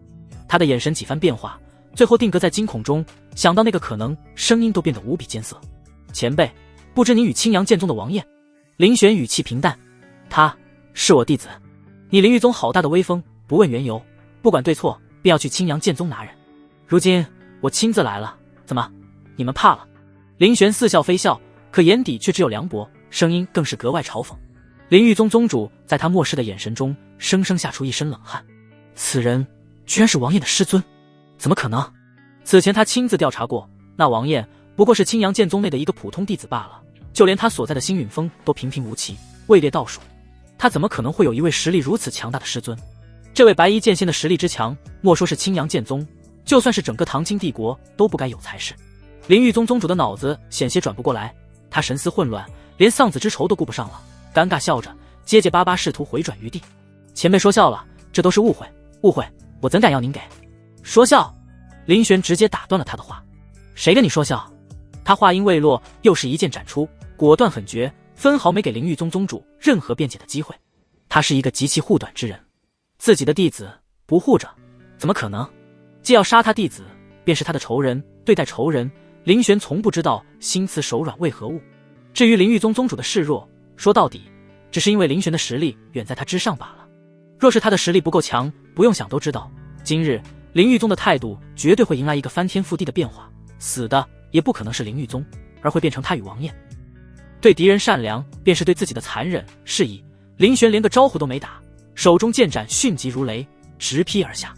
他的眼神几番变化，最后定格在惊恐中，想到那个可能，声音都变得无比艰涩：“前辈，不知您与青阳剑宗的王燕？”林玄语气平淡：“他是我弟子。你灵域宗好大的威风，不问缘由，不管对错，便要去青阳剑宗拿人。如今我亲自来了，怎么，你们怕了？”林玄似笑非笑，可眼底却只有凉薄，声音更是格外嘲讽。灵域宗宗主在他漠视的眼神中，生生吓出一身冷汗。此人居然是王燕的师尊，怎么可能？此前他亲自调查过，那王燕不过是青阳剑宗内的一个普通弟子罢了，就连他所在的星陨峰都平平无奇，位列倒数。他怎么可能会有一位实力如此强大的师尊？这位白衣剑仙的实力之强，莫说是青阳剑宗，就算是整个唐清帝国都不该有才是。灵域宗宗主的脑子险些转不过来，他神思混乱，连丧子之仇都顾不上了，尴尬笑着，结结巴巴试图回转于地。前辈说笑了，这都是误会，误会，我怎敢要您给？说笑！林玄直接打断了他的话。谁跟你说笑？他话音未落，又是一剑斩出，果断狠绝，分毫没给灵域宗宗主任何辩解的机会。他是一个极其护短之人，自己的弟子不护着，怎么可能？既要杀他弟子，便是他的仇人，对待仇人，林玄从不知道心慈手软为何物。至于灵域宗宗主的示弱，说到底，只是因为林玄的实力远在他之上罢了。若是他的实力不够强，不用想都知道，今日灵域宗的态度绝对会迎来一个翻天覆地的变化，死的也不可能是灵域宗，而会变成他与王燕。对敌人善良，便是对自己的残忍。是以林玄连个招呼都没打，手中剑斩迅疾如雷，直劈而下。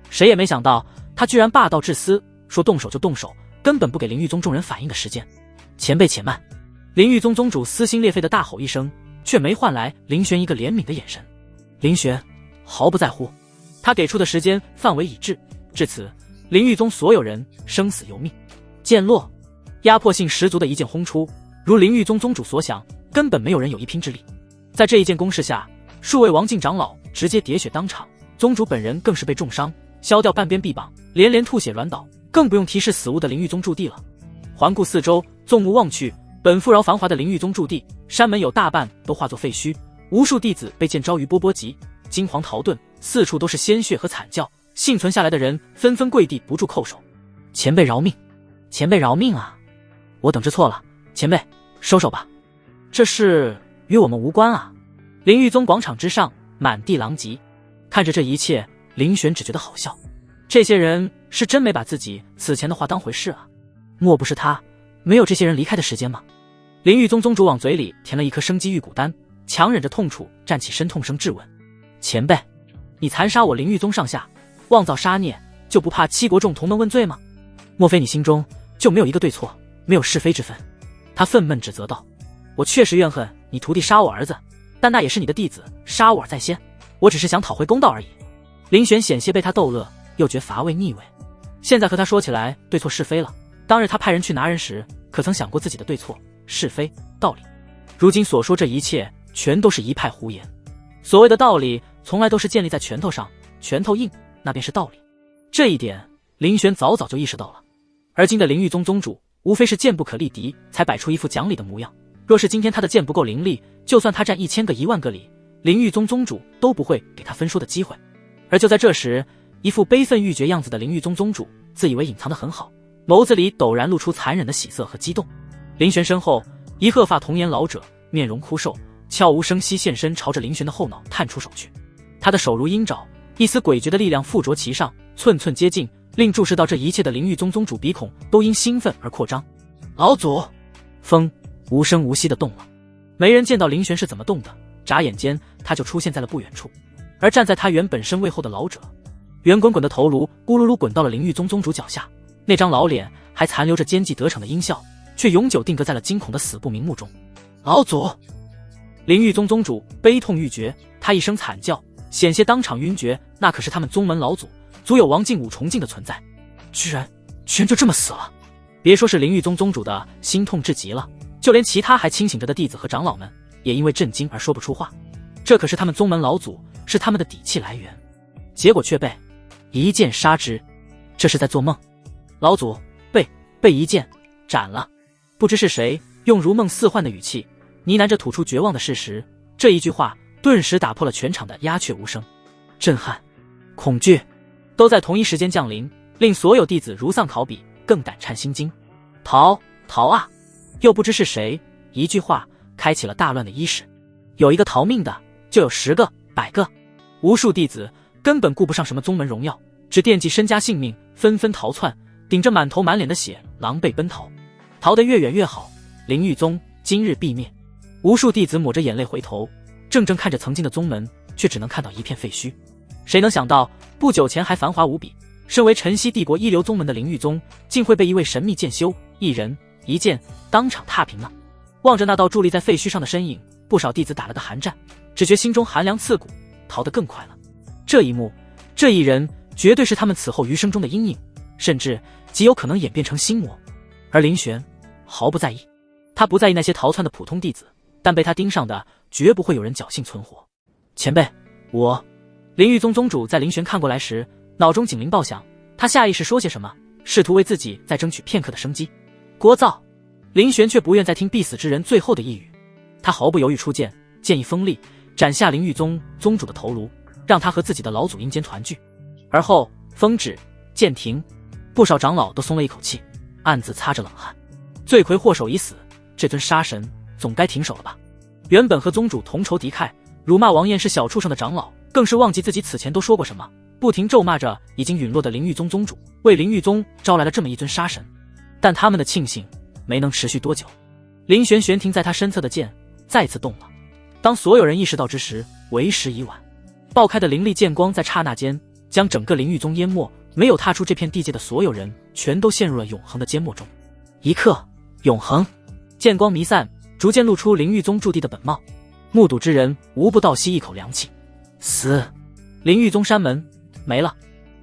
谁也没想到，他居然霸道至私，说动手就动手，根本不给灵域宗众人反应的时间。前辈且慢！灵域宗宗主撕心裂肺的大吼一声，却没换来林玄一个怜悯的眼神。林玄毫不在乎，他给出的时间范围已至，至此灵域宗所有人生死由命。剑落，压迫性十足的一剑轰出，如灵域宗宗主所想，根本没有人有一拼之力。在这一剑攻势下，数位王境长老直接喋血当场，宗主本人更是被重伤，削掉半边臂膀，连连吐血软倒，更不用提示死物的灵域宗驻地了。环顾四周，纵目望去，本富饶繁华的灵域宗驻地，山门有大半都化作废墟，无数弟子被剑招于波波急，惊惶逃遁，四处都是鲜血和惨叫，幸存下来的人纷纷跪地不住叩首。前辈饶命，前辈饶命啊！我等知错了，前辈收手吧，这事与我们无关啊。灵域宗广场之上满地狼藉，看着这一切，林玄只觉得好笑。这些人是真没把自己此前的话当回事啊！莫不是他没有这些人离开的时间吗？灵域宗宗主往嘴里填了一颗生机玉骨丹，强忍着痛楚站起身，痛声质问：前辈，你残杀我灵域宗上下，妄造杀孽，就不怕七国众同门问罪吗？莫非你心中就没有一个对错，没有是非之分？他愤懑指责道：我确实怨恨你徒弟杀我儿子，但那也是你的弟子杀我而在先，我只是想讨回公道而已。林玄险些被他逗乐，又觉乏味腻味。现在和他说起来对错是非了，当日他派人去拿人时，可曾想过自己的对错是非道理？如今所说这一切全都是一派胡言。所谓的道理从来都是建立在拳头上，拳头硬那便是道理。这一点林玄早早就意识到了。而今的灵域宗宗主无非是剑不可力敌，才摆出一副讲理的模样。若是今天他的剑不够凌厉，就算他战1000个10000个里，灵域宗宗主都不会给他分说的机会。而就在这时，一副悲愤欲绝样子的灵域宗宗主自以为隐藏得很好，眸子里陡然露出残忍的喜色和激动。林玄身后，一鹤发童颜老者面容枯瘦，悄无声息现身，朝着林玄的后脑探出手去。他的手如鹰爪，一丝诡谲的力量附着其上，寸寸接近，令注视到这一切的灵域宗宗主鼻孔都因兴奋而扩张。老祖！风无声无息地动了，没人见到林玄是怎么动的，眨眼间他就出现在了不远处。而站在他原本身位后的老者，圆滚滚的头颅咕噜噜滚到了灵域宗宗主脚下，那张老脸还残留着奸计得逞的阴笑，却永久定格在了惊恐的死不瞑目中。老祖！灵域宗宗主悲痛欲绝，他一声惨叫，险些当场晕厥，那可是他们宗门老祖，足有王境5重境的存在，居然就这么死了。别说是灵域宗宗主的心痛至极了，就连其他还清醒着的弟子和长老们也因为震惊而说不出话。这可是他们宗门老祖，是他们的底气来源，结果却被一剑杀之，这是在做梦。老祖被一剑斩了。不知是谁用如梦似幻的语气呢喃着吐出绝望的事实，这一句话顿时打破了全场的鸦雀无声。震撼、恐惧都在同一时间降临，令所有弟子如丧考妣，更胆颤心惊。逃啊！又不知是谁一句话开启了大乱的伊始，有一个逃命的就有10个100个，无数弟子根本顾不上什么宗门荣耀，只惦记身家性命，纷纷逃窜，顶着满头满脸的血狼狈奔逃。逃得越远越好，灵域宗今日必灭。无数弟子抹着眼泪回头，怔怔看着曾经的宗门，却只能看到一片废墟。谁能想到不久前还繁华无比，身为晨曦帝国一流宗门的灵域宗，竟会被一位神秘剑修一人一剑当场踏平呢？望着那道伫立在废墟上的身影，不少弟子打了个寒战，只觉心中寒凉刺骨，逃得更快了。这一幕，这一人绝对是他们此后余生中的阴影，甚至极有可能演变成心魔。而林玄毫不在意，他不在意那些逃窜的普通弟子，但被他盯上的绝不会有人侥幸存活。前辈，我……灵域宗宗主在林玄看过来时，脑中警铃爆响，他下意识说些什么，试图为自己再争取片刻的生机。聒噪！林玄却不愿再听必死之人最后的一语，他毫不犹豫出剑，剑意锋利，斩下灵域宗宗主的头颅，让他和自己的老祖阴间团聚。而后风止，剑停，不少长老都松了一口气，暗自擦着冷汗。罪魁祸首已死，这尊杀神总该停手了吧？原本和宗主同仇敌忾，辱骂王彦是小畜生的长老，更是忘记自己此前都说过什么，不停咒骂着已经陨落的灵域宗宗主，为灵域宗招来了这么一尊杀神。但他们的庆幸没能持续多久，林玄悬停在他身侧的剑再次动了。当所有人意识到之时，为时已晚。爆开的凌厉剑光在刹那间将整个灵域宗淹没，没有踏出这片地界的所有人全都陷入了永恒的缄默中。一刻，永恒。剑光弥散，逐渐露出灵域宗驻地的本貌，目睹之人无不倒吸一口凉气。死！灵域宗山门没了，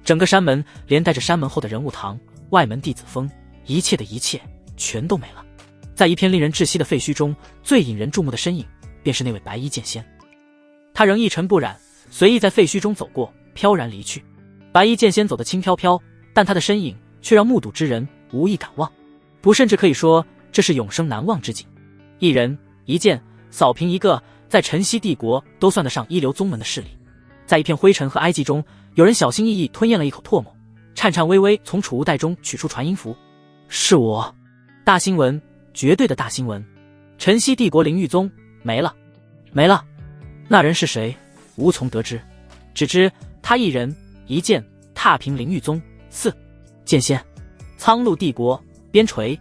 整个山门连带着山门后的人物堂、外门弟子峰，一切的一切全都没了。在一片令人窒息的废墟中，最引人注目的身影便是那位白衣剑仙。他仍一尘不染，随意在废墟中走过，飘然离去。白衣剑仙走得轻飘飘，但他的身影却让目睹之人无意敢忘，不甚至可以说这是永生难忘之景。一人一剑扫平一个在晨曦帝国都算得上一流宗门的势力。在一片灰尘和哀寂中，有人小心翼翼吞咽了一口唾沫，颤颤巍巍从储物袋中取出传音符。是我。大新闻，绝对的大新闻！晨曦帝国灵域宗没了，没了。那人是谁？无从得知，只知他一人一剑踏平灵域宗。4剑仙，苍鹭帝国边陲。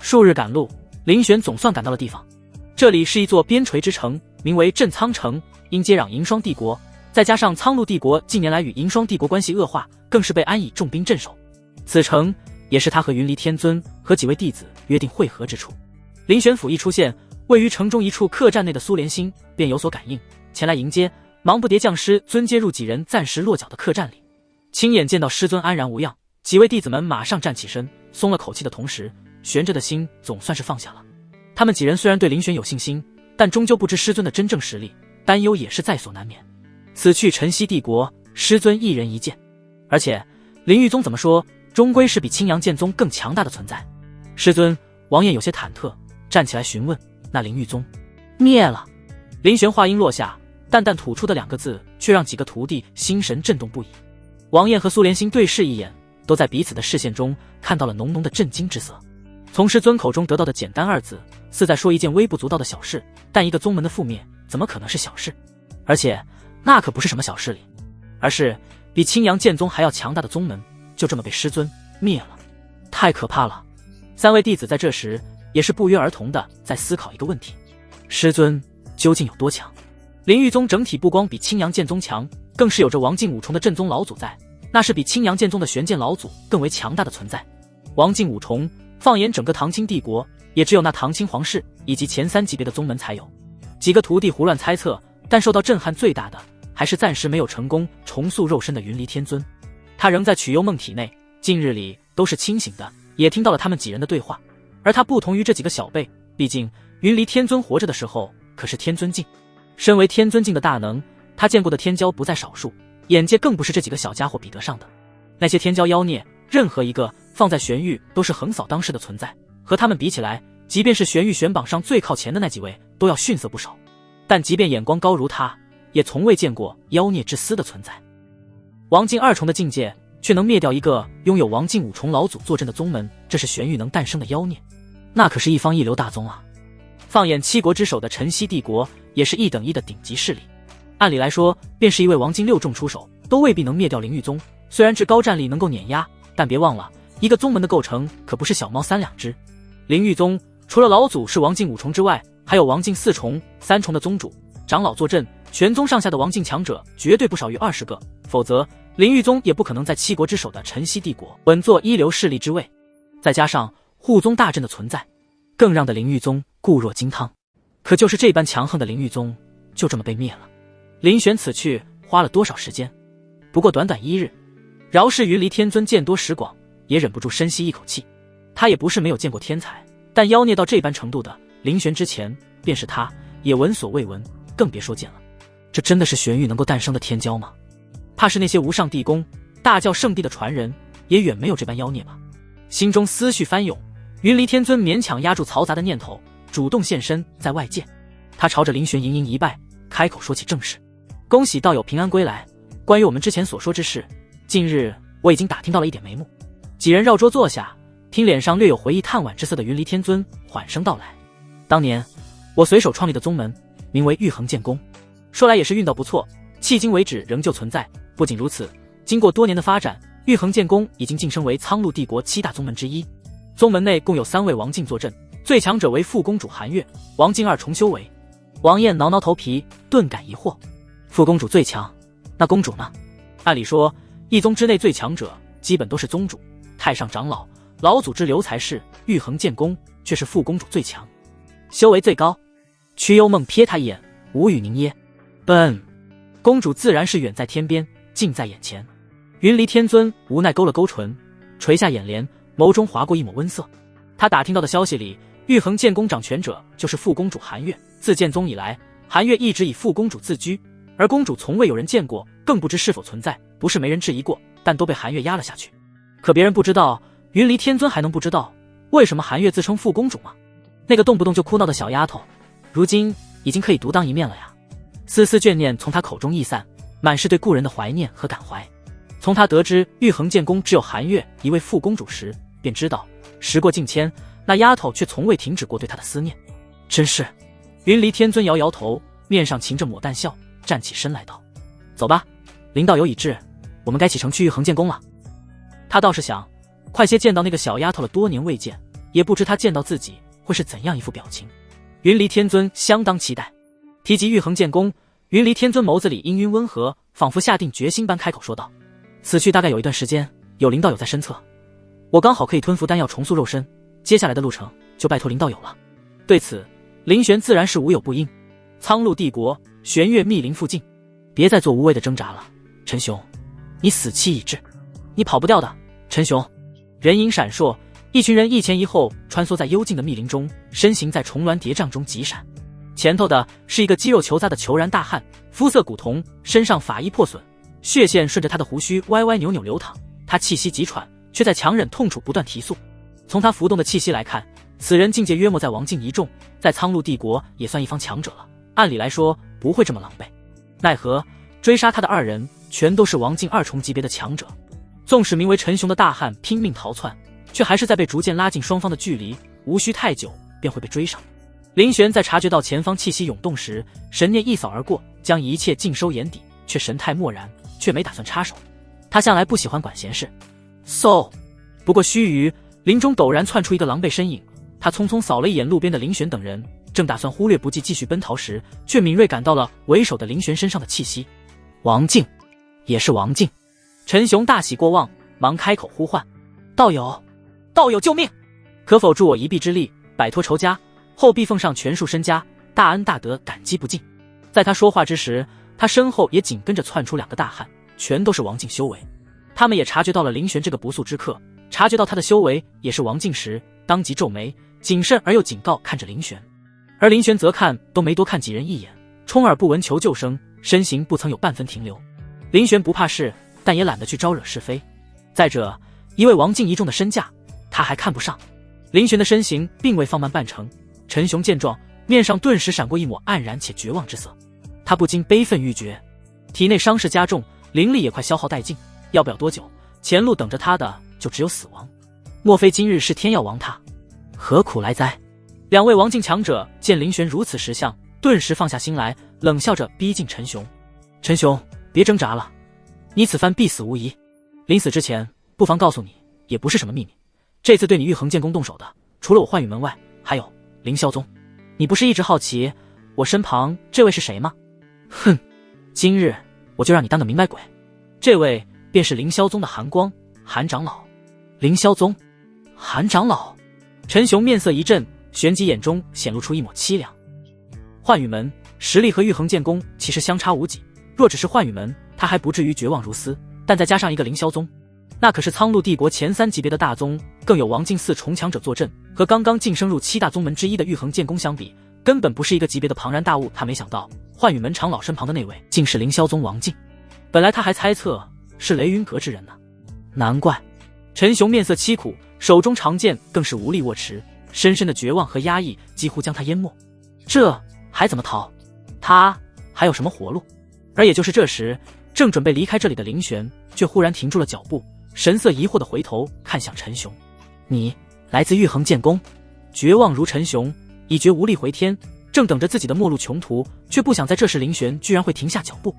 数日赶路，林玄总算赶到了地方。这里是一座边陲之城，名为镇苍城，因接壤银霜帝国，再加上苍鹭帝国近年来与银霜帝国关系恶化，更是被安以重兵镇守。此城也是他和云离天尊和几位弟子约定会合之处。林玄甫一出现，位于城中一处客栈内的苏连星便有所感应，前来迎接，忙不迭将师尊接入几人暂时落脚的客栈里。亲眼见到师尊安然无恙，几位弟子们马上站起身，松了口气的同时，悬着的心总算是放下了。他们几人虽然对林玄有信心，但终究不知师尊的真正实力，担忧也是在所难免。此去晨曦帝国，师尊一人一剑，而且灵域宗怎么说，终归是比青阳剑宗更强大的存在。师尊，王晏有些忐忑，站起来询问：“那灵域宗灭了？”林玄话音落下，淡淡吐出的2个字，却让几个徒弟心神震动不已。王晏和苏连星对视一眼，都在彼此的视线中看到了浓浓的震惊之色。从师尊口中得到的简单2字，似在说一件微不足道的小事，但一个宗门的覆灭，怎么可能是小事？而且那可不是什么小事哩，而是比青阳剑宗还要强大的宗门，就这么被师尊灭了，太可怕了。3位弟子在这时也是不约而同的在思考一个问题：师尊究竟有多强？灵域宗整体不光比青阳剑宗强，更是有着王境5重的镇宗老祖在，那是比青阳剑宗的玄剑老祖更为强大的存在。王境5重，放眼整个唐清帝国，也只有那唐清皇室以及前3级别的宗门才有。几个徒弟胡乱猜测，但受到震撼最大的还是暂时没有成功重塑肉身的云离天尊。他仍在曲幽梦体内，近日里都是清醒的，也听到了他们几人的对话。而他不同于这几个小辈，毕竟云离天尊活着的时候可是天尊境，身为天尊境的大能，他见过的天骄不在少数，眼界更不是这几个小家伙比得上的。那些天骄妖孽，任何一个放在玄域都是横扫当世的存在，和他们比起来，即便是玄域玄榜上最靠前的那几位都要逊色不少。但即便眼光高如他，也从未见过妖孽之私的存在。王境2重的境界却能灭掉一个拥有王境5重老祖坐镇的宗门，这是玄域能诞生的妖孽，那可是一方一流大宗啊。放眼7国之首的晨曦帝国，也是1等1的顶级势力。按理来说，便是一位王境6重出手，都未必能灭掉灵域宗。虽然至高战力能够碾压，但别忘了，一个宗门的构成可不是小猫3两只。灵域宗除了老祖是王境5重之外，还有王境4重、3重的宗主、长老坐镇，全宗上下的王境强者绝对不少于20个，否则灵域宗也不可能在7国之首的晨曦帝国稳坐一流势力之位。再加上护宗大阵的存在，更让的灵域宗固若金汤。可就是这般强横的灵域宗，就这么被灭了。林玄此去花了多少时间？不过短短1日。饶是云离天尊见多识广，也忍不住深吸一口气。他也不是没有见过天才，但妖孽到这般程度的，林玄之前便是他也闻所未闻，更别说见了。这真的是玄域能够诞生的天骄吗？怕是那些无上帝宫、大教圣地的传人，也远没有这般妖孽吧。心中思绪翻涌，云离天尊勉强压住嘈杂的念头，主动现身在外界。他朝着林玄盈盈一拜，开口说起正事：“恭喜道友平安归来。关于我们之前所说之事，近日我已经打听到了一点眉目。”几人绕桌坐下，听脸上略有回忆叹惋之色的云离天尊缓声道来：“当年我随手创立的宗门，名为玉衡剑宫，说来也是运道不错，迄今为止仍旧存在。不仅如此，经过多年的发展，玉衡剑宫已经晋升为苍鹭帝国7大宗门之一。宗门内共有3位王境坐镇，最强者为副公主韩月，王境2重修为。”王晏挠挠头皮，顿感疑惑：“副公主最强，那公主呢？”按理说，一宗之内最强者基本都是宗主、太上长老、老祖之流才是，玉衡剑宫却是副公主最强，修为最高。瞿幽梦瞥他一眼，无语凝噎。笨，公主自然是远在天边，近在眼前。云离天尊无奈勾了勾唇，垂下眼帘，眸中划过一抹温色。他打听到的消息里，玉衡剑宫掌权者就是副公主韩月。自建宗以来，韩月一直以副公主自居，而公主从未有人见过，更不知是否存在。不是没人质疑过，但都被韩月压了下去。可别人不知道，云离天尊还能不知道为什么韩月自称副公主吗？那个动不动就哭闹的小丫头，如今已经可以独当一面了呀。丝丝眷念从她口中溢散，满是对故人的怀念和感怀。从她得知玉衡剑宫只有韩月一位副公主时，便知道时过境迁，那丫头却从未停止过对她的思念。真是。云离天尊摇摇头，面上噙着抹淡笑，站起身来道：走吧，林道友已至，我们该启程去玉衡剑宫了。他倒是想快些见到那个小丫头了，多年未见，也不知她见到自己会是怎样一副表情。云离天尊相当期待。提及玉衡剑宫，云离天尊眸子里氤氲温和，仿佛下定决心般开口说道：此去大概有一段时间，有林道友在身侧，我刚好可以吞服丹药重塑肉身，接下来的路程就拜托林道友了。对此林玄自然是无有不应。苍鹭帝国玄月密林附近，别再做无谓的挣扎了，陈雄，你死期已至，你跑不掉的，陈雄。人影闪烁，一群人一前一后穿梭在幽静的密林中，身形在重峦叠嶂中疾闪。前头的是一个肌肉虬杂的虬髯大汉，肤色古铜，身上法衣破损，血线顺着他的胡须歪歪扭扭流淌，他气息急喘，却在强忍痛楚不断提速。从他浮动的气息来看，此人境界约莫在王境一众，在苍鹭帝国也算一方强者了。按理来说不会这么狼狈，奈何追杀他的二人全都是王境2重级别的强者。纵使名为陈雄的大汉拼命逃窜，却还是在被逐渐拉近双方的距离，无需太久便会被追上。林玄在察觉到前方气息涌动时，神念一扫而过，将一切尽收眼底，却神态漠然，却没打算插手。他向来不喜欢管闲事。不过须臾，林中陡然窜出一个狼狈身影，他匆匆扫了一眼路边的林玄等人，正打算忽略不计继续奔逃时，却敏锐感到了为首的林玄身上的气息。王静，也是王静。陈雄大喜过望，忙开口呼唤：道友，道友救命！可否助我一臂之力，摆脱仇家，后必奉上全数身家，大恩大德，感激不尽。在他说话之时，他身后也紧跟着窜出2个大汉，全都是王境修为。他们也察觉到了林玄这个不速之客，察觉到他的修为也是王境时，当即皱眉，谨慎而又警告看着林玄。而林玄则看都没多看几人一眼，充耳不闻求救声，身形不曾有半分停留。林玄不怕事，但也懒得去招惹是非。再者，一位王境一众的身价，他还看不上。林玄的身形并未放慢半成，陈雄见状，面上顿时闪过一抹黯然且绝望之色。他不禁悲愤欲绝，体内伤势加重，灵力也快消耗殆尽，要不了多久，前路等着他的就只有死亡。莫非今日是天要亡他？何苦来哉？2位王境强者见林玄如此识相，顿时放下心来，冷笑着逼近陈雄。陈雄，别挣扎了，你此番必死无疑。临死之前，不妨告诉你，也不是什么秘密，这次对你玉衡剑宫动手的，除了我幻羽门外，还有凌霄宗。你不是一直好奇我身旁这位是谁吗？哼，今日我就让你当个明白鬼。这位便是凌霄宗的韩光，韩长老。凌霄宗，韩长老。陈雄面色一震，旋即眼中显露出一抹凄凉。幻羽门实力和玉衡剑宫其实相差无几，若只是幻羽门，他还不至于绝望如斯，但再加上一个凌霄宗，那可是苍鹭帝国前3级别的大宗，更有王境4重强者坐镇，和刚刚晋升入7大宗门之一的玉衡剑宫相比，根本不是一个级别的庞然大物。他没想到幻羽门长老身旁的那位竟是凌霄宗王境，本来他还猜测是雷云阁之人呢。难怪。陈雄面色凄苦，手中长剑更是无力握持，深深的绝望和压抑几乎将他淹没。这还怎么逃？他还有什么活路？而也就是这时，正准备离开这里的林玄却忽然停住了脚步，神色疑惑地回头看向陈雄。你来自玉衡剑宫？绝望如陈雄，已觉无力回天，正等着自己的末路穷途，却不想在这时林玄居然会停下脚步。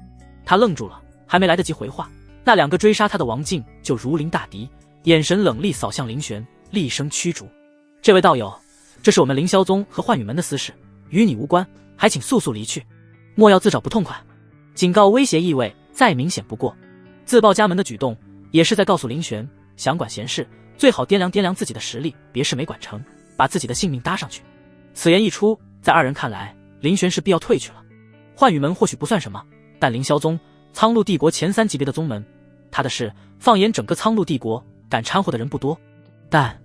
他愣住了，还没来得及回话，那2个追杀他的王境就如临大敌，眼神冷厉扫向林玄，厉声驱逐。这位道友，这是我们凌霄宗和幻羽门的私事，与你无关，还请速速离去，莫要自找不痛快。警告威胁意味再明显不过。自报家门的举动也是在告诉林玄，想管闲事最好掂量掂量自己的实力，别事没管成，把自己的性命搭上去。此言一出，在2人看来，林玄是必要退去了。幻羽门或许不算什么，但凌霄宗，苍鹭帝国前3级别的宗门，他的事放眼整个苍鹭帝国，敢掺和的人不多。但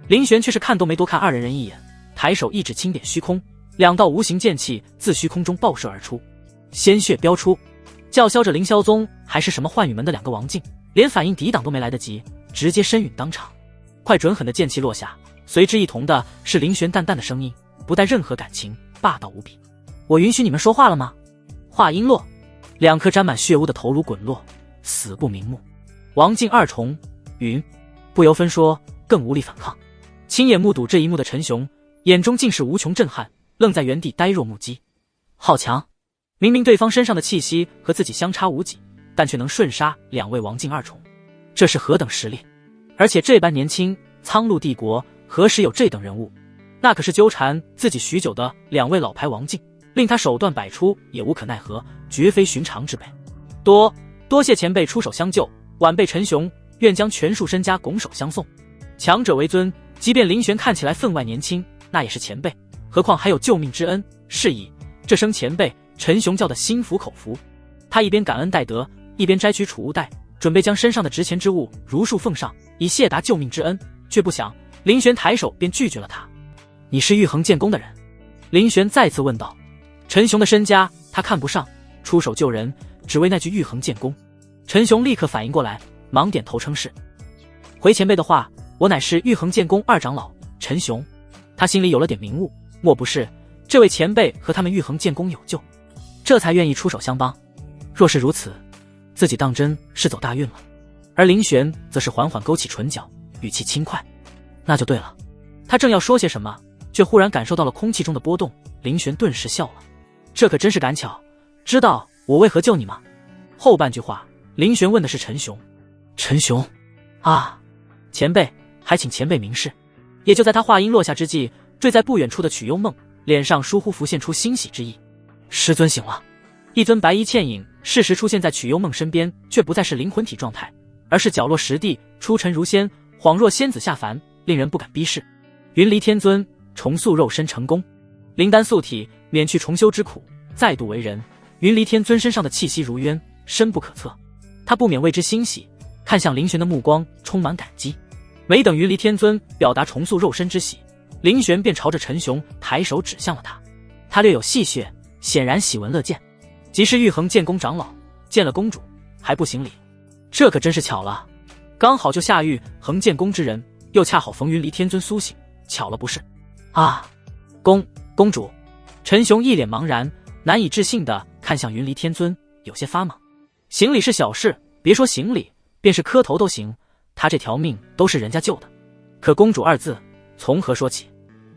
林玄却是看都没多看2人一眼，抬手一指轻点虚空，两道无形剑气自虚空中爆射而出，鲜血飙出。叫嚣着凌霄宗还是什么幻宇门的两个王静，连反应抵挡都没来得及，直接身陨当场。快准狠的剑气落下，随之一同的是凌玄淡淡的声音，不带任何感情，霸道无比。我允许你们说话了吗？话音落，两颗沾满血污的头颅滚落，死不瞑目。王静二重云，不由分说，更无力反抗。亲眼目睹这一幕的陈雄，眼中尽是无穷震撼，愣在原地呆若木鸡。好强！明明对方身上的气息和自己相差无几，但却能瞬杀两位王境二重，这是何等实力！而且这般年轻，苍鹭帝国何时有这等人物？那可是纠缠自己许久的两位老牌王境，令他手段百出也无可奈何，绝非寻常之辈。多谢前辈出手相救，晚辈陈雄愿将全数身家拱手相送。强者为尊，即便林玄看起来分外年轻，那也是前辈，何况还有救命之恩。是以这声前辈，陈雄叫得心服口服。他一边感恩戴德，一边摘取储物袋，准备将身上的值钱之物如数奉上，以谢答救命之恩。却不想林玄抬手便拒绝了他。你是玉衡剑宫的人？林玄再次问道。陈雄的身家他看不上，出手救人只为那句玉衡剑宫。陈雄立刻反应过来，忙点头称是。回前辈的话，我乃是玉衡剑宫二长老陈雄。他心里有了点明悟，莫不是这位前辈和他们玉衡剑宫有救，这才愿意出手相帮。若是如此，自己当真是走大运了。而林玄则是缓缓勾起唇角，语气轻快。那就对了。他正要说些什么，却忽然感受到了空气中的波动。林玄顿时笑了，这可真是赶巧，知道我为何救你吗？后半句话，林玄问的是陈雄。陈雄啊，前辈，还请前辈明示。也就在他话音落下之际，坠在不远处的曲幽梦脸上疏忽浮现出欣喜之意。师尊醒了。一尊白衣倩影适时出现在曲幽梦身边，却不再是灵魂体状态，而是角落实地，出尘如仙，恍若仙子下凡，令人不敢逼视。云离天尊重塑肉身成功，灵丹素体，免去重修之苦，再度为人。云离天尊身上的气息如渊，深不可测。他不免为之欣喜，看向林玄的目光充满感激。没等云离天尊表达重塑肉身之喜，林玄便朝着陈雄抬手指向了他。他略有戏谑，显然喜闻乐见。即是玉衡剑宫长老，见了公主还不行礼，这可真是巧了。刚好就下玉衡剑宫之人，又恰好逢云离天尊苏醒，巧了不是？啊，公主。陈雄一脸茫然，难以置信地看向云离天尊，有些发懵。行礼是小事，别说行礼，便是磕头都行，他这条命都是人家救的。可公主二字从何说起？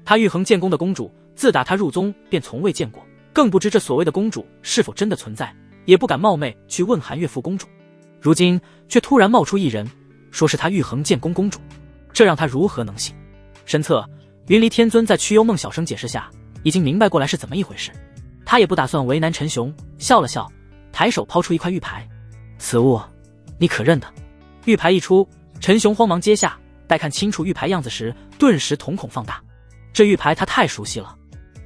他玉衡剑宫的公主，自打他入宗便从未见过，更不知这所谓的公主是否真的存在，也不敢冒昧去问韩岳父公主。如今却突然冒出一人，说是他玉衡剑宫公主，这让他如何能信？身侧云离天尊在曲幽梦小声解释下，已经明白过来是怎么一回事。他也不打算为难陈雄，笑了笑，抬手抛出一块玉牌。此物你可认得？玉牌一出，陈雄慌忙接下，待看清楚玉牌样子时，顿时瞳孔放大。这玉牌他太熟悉了，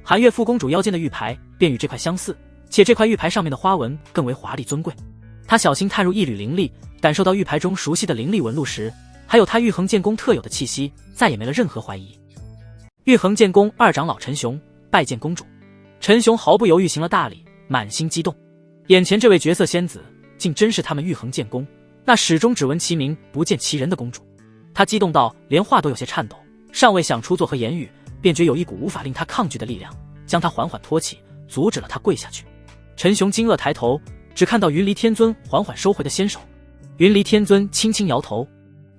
韩岳父公主腰间的玉牌便与这块相似，且这块玉牌上面的花纹更为华丽尊贵。他小心探入一缕灵力，感受到玉牌中熟悉的灵力纹路时，还有他玉衡剑宫特有的气息，再也没了任何怀疑。玉衡剑宫二长老陈雄拜见公主。陈雄毫不犹豫行了大礼，满心激动。眼前这位绝色仙子，竟真是他们玉衡剑宫那始终只闻其名不见其人的公主。他激动到连话都有些颤抖，尚未想出作何言语，便觉有一股无法令他抗拒的力量，将他缓缓托起，阻止了他跪下去。陈雄惊愕抬头，只看到云离天尊缓缓收回的仙手。云离天尊轻轻摇头，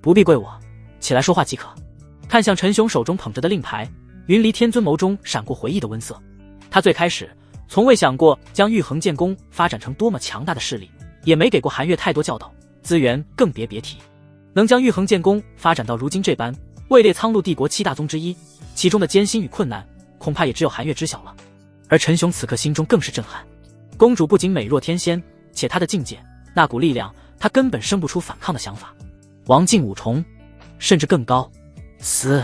不必跪我，起来说话即可。看向陈雄手中捧着的令牌，云离天尊眸中闪过回忆的温色。他最开始从未想过将玉衡剑宫发展成多么强大的势力，也没给过韩岳太多教导，资源更别提。能将玉衡剑宫发展到如今这般，位列苍鹭帝国7大宗之一，其中的艰辛与困难，恐怕也只有韩岳知晓了。而陈雄此刻心中更是震撼。公主不仅美若天仙，且她的境界，那股力量，他根本生不出反抗的想法。王境5重，甚至更高。死！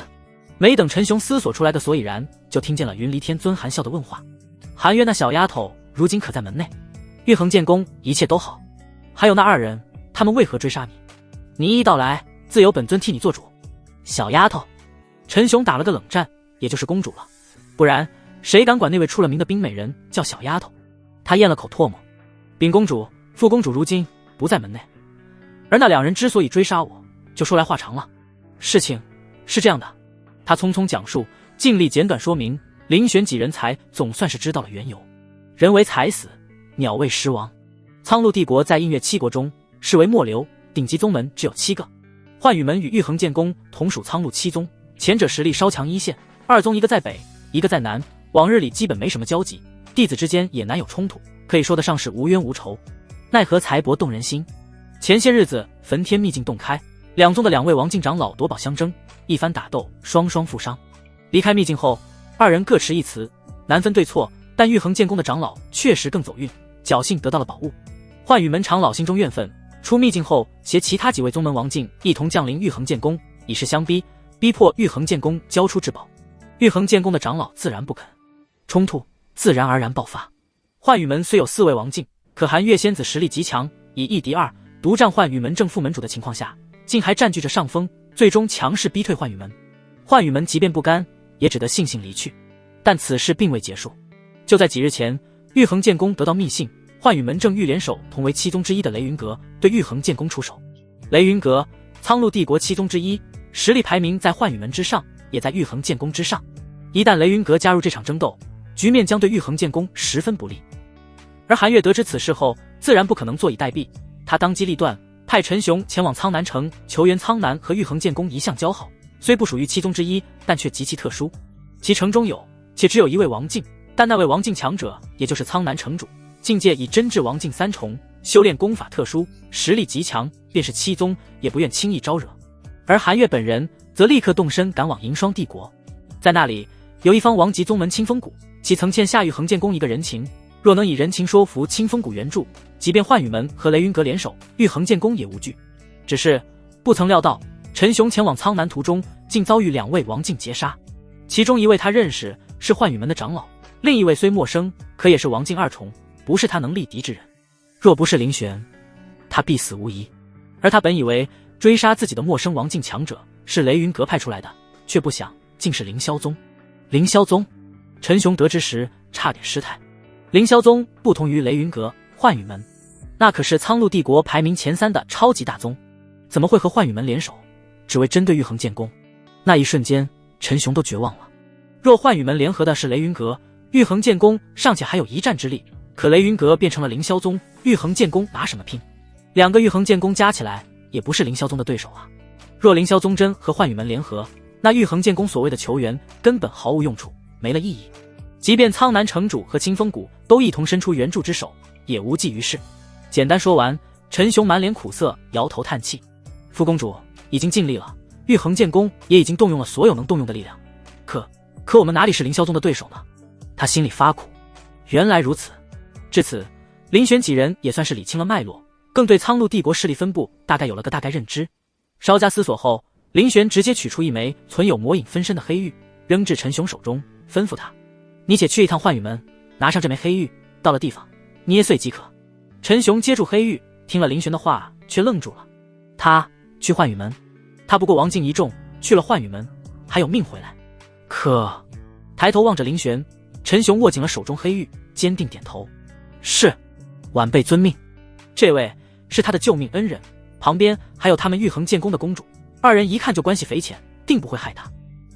没等陈雄思索出来的所以然，就听见了云离天尊含笑的问话：韩岳那小丫头如今可在门内？玉衡剑宫一切都好，还有那2人，他们为何追杀你？你一到来，自有本尊替你做主。小丫头，陈雄打了个冷战，也就是公主了。不然谁敢管那位出了名的冰美人叫小丫头？她咽了口唾沫。禀公主，副公主如今不在门内，而那两人之所以追杀我，就说来话长了。事情是这样的，他匆匆讲述，尽力简短说明。林玄几人才总算是知道了缘由。人为财死，鸟为食亡。苍鹭帝国在印月七国中视为末流，顶级宗门只有7个。幻羽门与玉衡剑宫同属苍鹭七宗，前者实力稍强一线，二宗一个在北，一个在南，往日里基本没什么交集，弟子之间也难有冲突，可以说得上是无冤无仇。奈何财帛动人心，前些日子焚天秘境洞开，两宗的2位王境长老夺宝相争，一番打斗，双双负伤。离开秘境后，二人各持一词，难分对错，但玉衡剑宫的长老确实更走运，侥幸得到了宝物。幻羽门长老心中怨愤，出秘境后携其他几位宗门王境一同降临玉衡剑宫，以势相逼，逼迫玉衡剑宫交出至宝。玉衡剑宫的长老自然不肯，冲突自然而然爆发。幻羽门虽有4位王境，可韩月仙子实力极强，以1敌2，独占幻羽门正副门主的情况下，竟还占据着上风，最终强势逼退幻羽门。幻羽门即便不甘，也只得悻悻离去。但此事并未结束，就在几日前，玉衡剑宫得到密信，幻羽门正欲联手同为7宗之一的雷云阁对玉衡剑宫出手。雷云阁，苍鹭帝国7宗之一，实力排名在幻羽门之上，也在玉衡剑宫之上。一旦雷云阁加入这场争斗，局面将对玉衡剑宫十分不利。而韩月得知此事后，自然不可能坐以待毙，他当机立断，派陈雄前往苍南城求援。苍南和玉衡剑宫一向交好，虽不属于7宗之一，但却极其特殊。其城中有，且只有1位王境，但那位王境强者，也就是苍南城主，境界已真至王境3重，修炼功法特殊，实力极强，便是7宗也不愿轻易招惹。而韩月本人则立刻动身赶往银霜帝国，在那里有一方王级宗门清风谷，其曾欠下玉衡剑宫一个人情，若能以人情说服清风谷援助，即便幻羽门和雷云阁联手，玉衡剑宫也无惧。只是不曾料到，陈雄前往苍南途中，竟遭遇2位王境劫杀。其中一位他认识，是幻羽门的长老，另一位虽陌生，可也是王境2重，不是他能力敌之人。若不是林玄，他必死无疑。而他本以为追杀自己的陌生王境强者是雷云阁派出来的，却不想竟是凌霄宗。凌霄宗，陈雄得知时差点失态。凌霄宗不同于雷云阁、幻羽门，那可是苍鹭帝国排名前3的超级大宗，怎么会和幻羽门联手，只为针对玉衡剑宫？那一瞬间，陈雄都绝望了。若幻羽门联合的是雷云阁，玉衡剑宫尚且还有一战之力，可雷云阁变成了凌霄宗，玉衡剑宫拿什么拼？2个玉衡剑宫加起来也不是凌霄宗的对手啊。若凌霄宗真和幻羽门联合，那玉衡剑宫所谓的求援根本毫无用处，没了意义。即便苍南城主和清风谷都一同伸出援助之手，也无济于事。简单说完，陈雄满脸苦涩，摇头叹气。副公主已经尽力了，玉衡剑宫也已经动用了所有能动用的力量，可我们哪里是凌霄宗的对手呢？他心里发苦。原来如此。至此，林玄几人也算是理清了脉络，更对苍鹭帝国势力分布大概有了个大概认知。稍加思索后，林玄直接取出一枚存有魔影分身的黑玉，扔至陈雄手中，吩咐他：你且去一趟幻羽门，拿上这枚黑玉，到了地方捏碎即可。陈雄接住黑玉，听了林玄的话，却愣住了。他去幻羽门？他不过王境一众，去了幻羽门还有命回来？可抬头望着林玄，陈雄握紧了手中黑玉，坚定点头：是，晚辈遵命。这位是他的救命恩人，旁边还有他们玉衡剑宫的公主，2人一看就关系匪浅，定不会害他。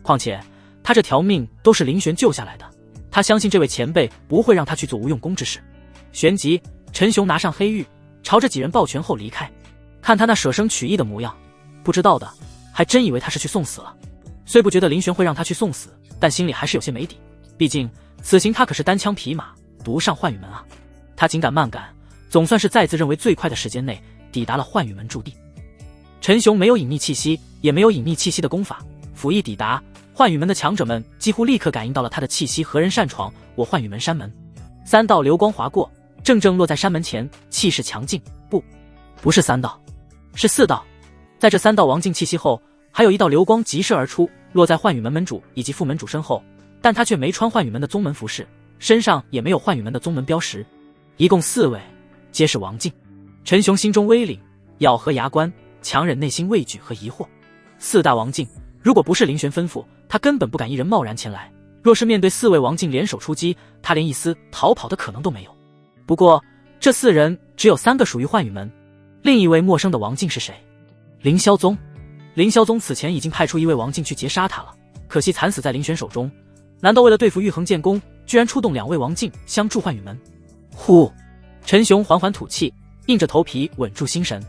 况且他这条命都是林玄救下来的，他相信这位前辈不会让他去做无用功之事。旋即，陈雄拿上黑玉，朝着几人抱拳后离开。看他那舍生取义的模样，不知道的还真以为他是去送死了。虽不觉得林玄会让他去送死，但心里还是有些没底，毕竟此行他可是单枪匹马独上幻羽门啊。他紧赶慢赶，总算是在自认为最快的时间内抵达了幻羽门驻地。陈雄没有隐匿气息，也没有隐匿气息的功法，甫一抵达，幻羽门的强者们几乎立刻感应到了他的气息。何人擅闯我幻羽门山门？3道流光划过，正落在山门前，气势强劲。不是3道，是4道。在这3道王境气息后，还有1道流光急射而出，落在幻羽门门主以及副门主身后，但他却没穿幻羽门的宗门服饰，身上也没有幻羽门的宗门标识。一共4位，皆是王境。陈雄心中微凛，咬合牙关，强忍内心畏惧和疑惑。4大王境，如果不是林玄吩咐，他根本不敢一人贸然前来，若是面对4位王境联手出击，他连一丝逃跑的可能都没有。不过这4人只有3个属于幻羽门，另一位陌生的王境是谁？凌霄宗。凌霄宗此前已经派出一位王境去截杀他了，可惜惨死在林玄手中。难道为了对付玉衡剑宫，居然出动2位王境相助幻羽门？呼！陈雄缓缓吐气，硬着头皮稳住心神。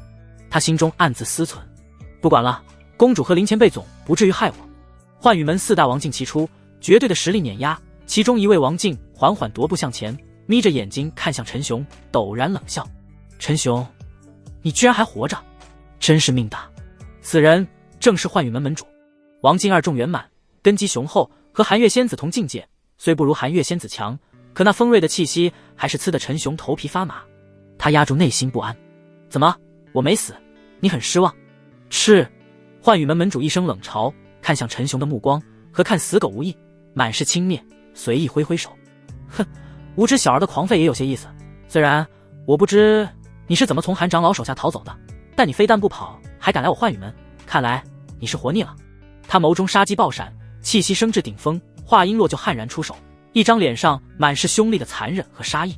他心中暗自思忖，不管了，公主和林前辈总不至于害我。幻羽门4大王境齐出，绝对的实力碾压。其中一位王境缓缓踱步向前，眯着眼睛看向陈雄，陡然冷笑：陈雄，你居然还活着，真是命大。此人正是幻羽门门主，王境2重圆满，根基雄厚，和寒月仙子同境界，虽不如寒月仙子强，可那锋锐的气息还是刺得陈雄头皮发麻。他压住内心不安，怎么，我没死，你很失望？是。幻羽门门主一声冷嘲，看向陈雄的目光和看死狗无异，满是轻蔑，随意挥挥手。哼，无知小儿的狂吠也有些意思。虽然我不知你是怎么从韩长老手下逃走的，但你非但不跑，还敢来我幻羽门，看来你是活腻了。他眸中杀机爆闪，气息升至顶峰，话音落就悍然出手，一张脸上满是凶厉的残忍和杀意。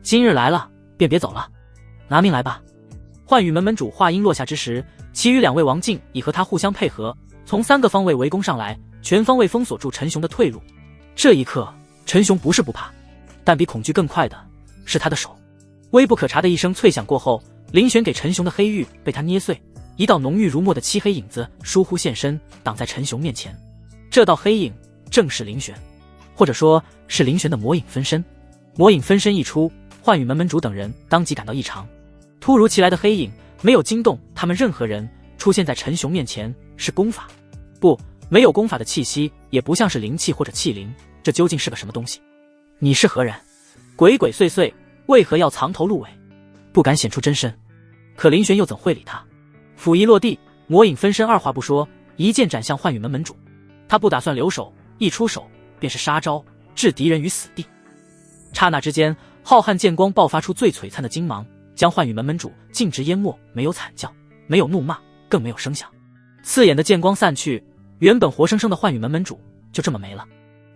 今日来了，便别走了，拿命来吧。幻羽门门主话音落下之时，其余2位王境已和他互相配合，从3个方位围攻上来，全方位封锁住陈雄的退路。这一刻，陈雄不是不怕，但比恐惧更快的是他的手。微不可察的一声脆响过后，林玄给陈雄的黑玉被他捏碎，一道浓郁如墨的漆黑影子疏忽现身，挡在陈雄面前。这道黑影正是林玄，或者说是林玄的魔影分身。魔影分身一出，幻羽门门主等人当即感到异常。突如其来的黑影没有惊动他们任何人，出现在陈雄面前是功法，不，没有功法的气息，也不像是灵气或者气灵，这究竟是个什么东西？你是何人？鬼鬼祟祟，为何要藏头露尾，不敢显出真身？可林玄又怎会理他？斧一落地，魔影分身二话不说，一剑斩向幻羽门门主。他不打算留手，一出手便是杀招，置敌人于死地。刹那之间，浩瀚剑光爆发出最璀璨的金芒，将幻羽门门主尽直淹没，没有惨叫，没有怒骂，更没有声响。刺眼的剑光散去，原本活生生的幻羽门门主就这么没了。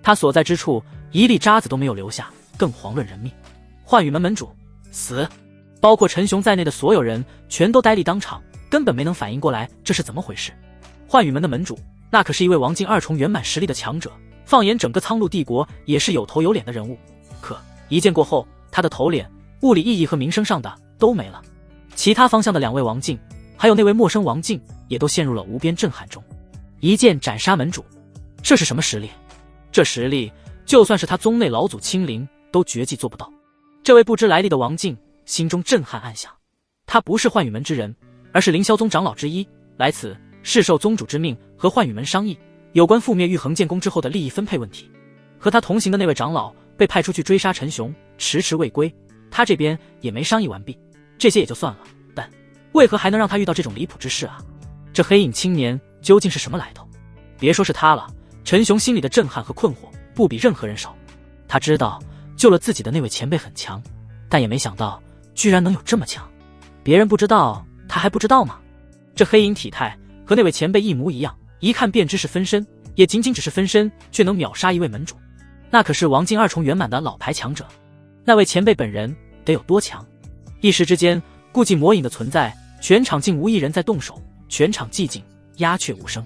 他所在之处一粒渣子都没有留下，更遑论人命。幻羽门门主死，包括陈雄在内的所有人全都呆立当场，根本没能反应过来这是怎么回事。幻羽门的门主那可是一位王境2重圆满实力的强者，放眼整个苍鹭帝国也是有头有脸的人物。可一剑过后，他的头脸、物理意义和名声上的都没了。其他方向的2位王境，还有那位陌生王境，也都陷入了无边震撼中。一剑斩杀门主，这是什么实力？这实力就算是他宗内老祖亲临都绝技做不到。这位不知来历的王境心中震撼暗想，他不是幻羽门之人，而是凌霄宗长老之一，来此是受宗主之命和幻羽门商议有关覆灭玉衡剑宫之后的利益分配问题。和他同行的那位长老被派出去追杀陈雄，迟迟未归，他这边也没商议完毕。这些也就算了，但为何还能让他遇到这种离谱之事啊？这黑影青年究竟是什么来头？别说是他了，陈雄心里的震撼和困惑不比任何人少。他知道救了自己的那位前辈很强，但也没想到居然能有这么强。别人不知道，他还不知道吗？这黑影体态和那位前辈一模一样，一看便知是分身，也仅仅只是分身，却能秒杀一位门主，那可是王境2重圆满的老牌强者。那位前辈本人得有多强？一时之间，估计魔影的存在，全场竟无一人在动手，全场寂静，鸦雀无声。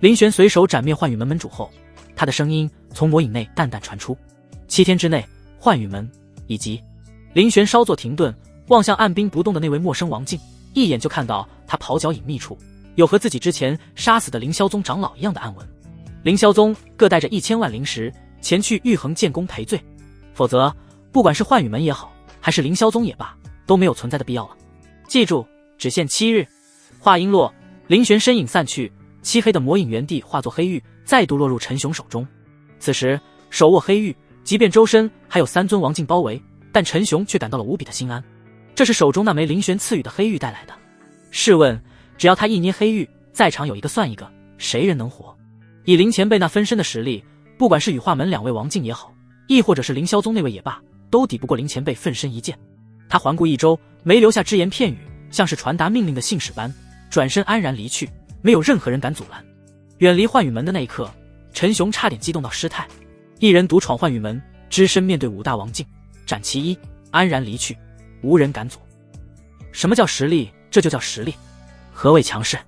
林玄随手斩灭幻羽门门主后，他的声音从魔影内淡淡传出：7天之内，幻羽门以及……林玄稍作停顿，望向按兵不动的那位陌生王境，一眼就看到他袍角隐秘处有和自己之前杀死的凌霄宗长老一样的暗纹。凌霄宗各带着1000万灵石前去玉衡剑宫赔罪，否则不管是幻羽门也好，还是凌霄宗也罢，都没有存在的必要了。记住，只限7日。话音落，林玄身影散去，漆黑的魔影原地化作黑玉，再度落入陈雄手中。此时手握黑玉，即便周身还有3尊王境包围，但陈雄却感到了无比的心安。这是手中那枚林玄赐予的黑玉带来的。试问，只要他一捏黑玉，在场有一个算一个，谁人能活？以林前辈那分身的实力，不管是羽化门2位王境也好，亦或者是凌霄宗那位也罢，都抵不过林前辈分身一剑。他环顾一周，没留下只言片语，像是传达命令的信使般，转身安然离去，没有任何人敢阻拦。远离幻羽门的那一刻，陈雄差点激动到失态。一人独闯幻宇门，只身面对5大王境，斩其一，安然离去，无人敢阻。什么叫实力？这就叫实力。何谓强势？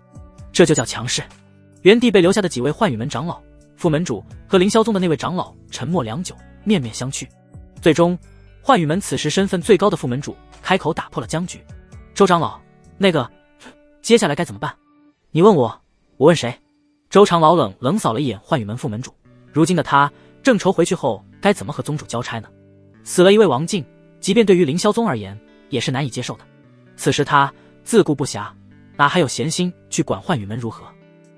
这就叫强势。原地被留下的几位幻宇门长老、副门主和凌霄宗的那位长老沉默良久，面面相觑。最终，幻宇门此时身份最高的副门主开口打破了僵局：“周长老，那个，接下来该怎么办？你问我，我问谁？”周长老冷扫了一眼幻宇门副门主，如今的他正愁回去后该怎么和宗主交差呢？死了一位王境，即便对于凌霄宗而言，也是难以接受的。此时他自顾不暇，哪还有闲心去管幻宇门如何？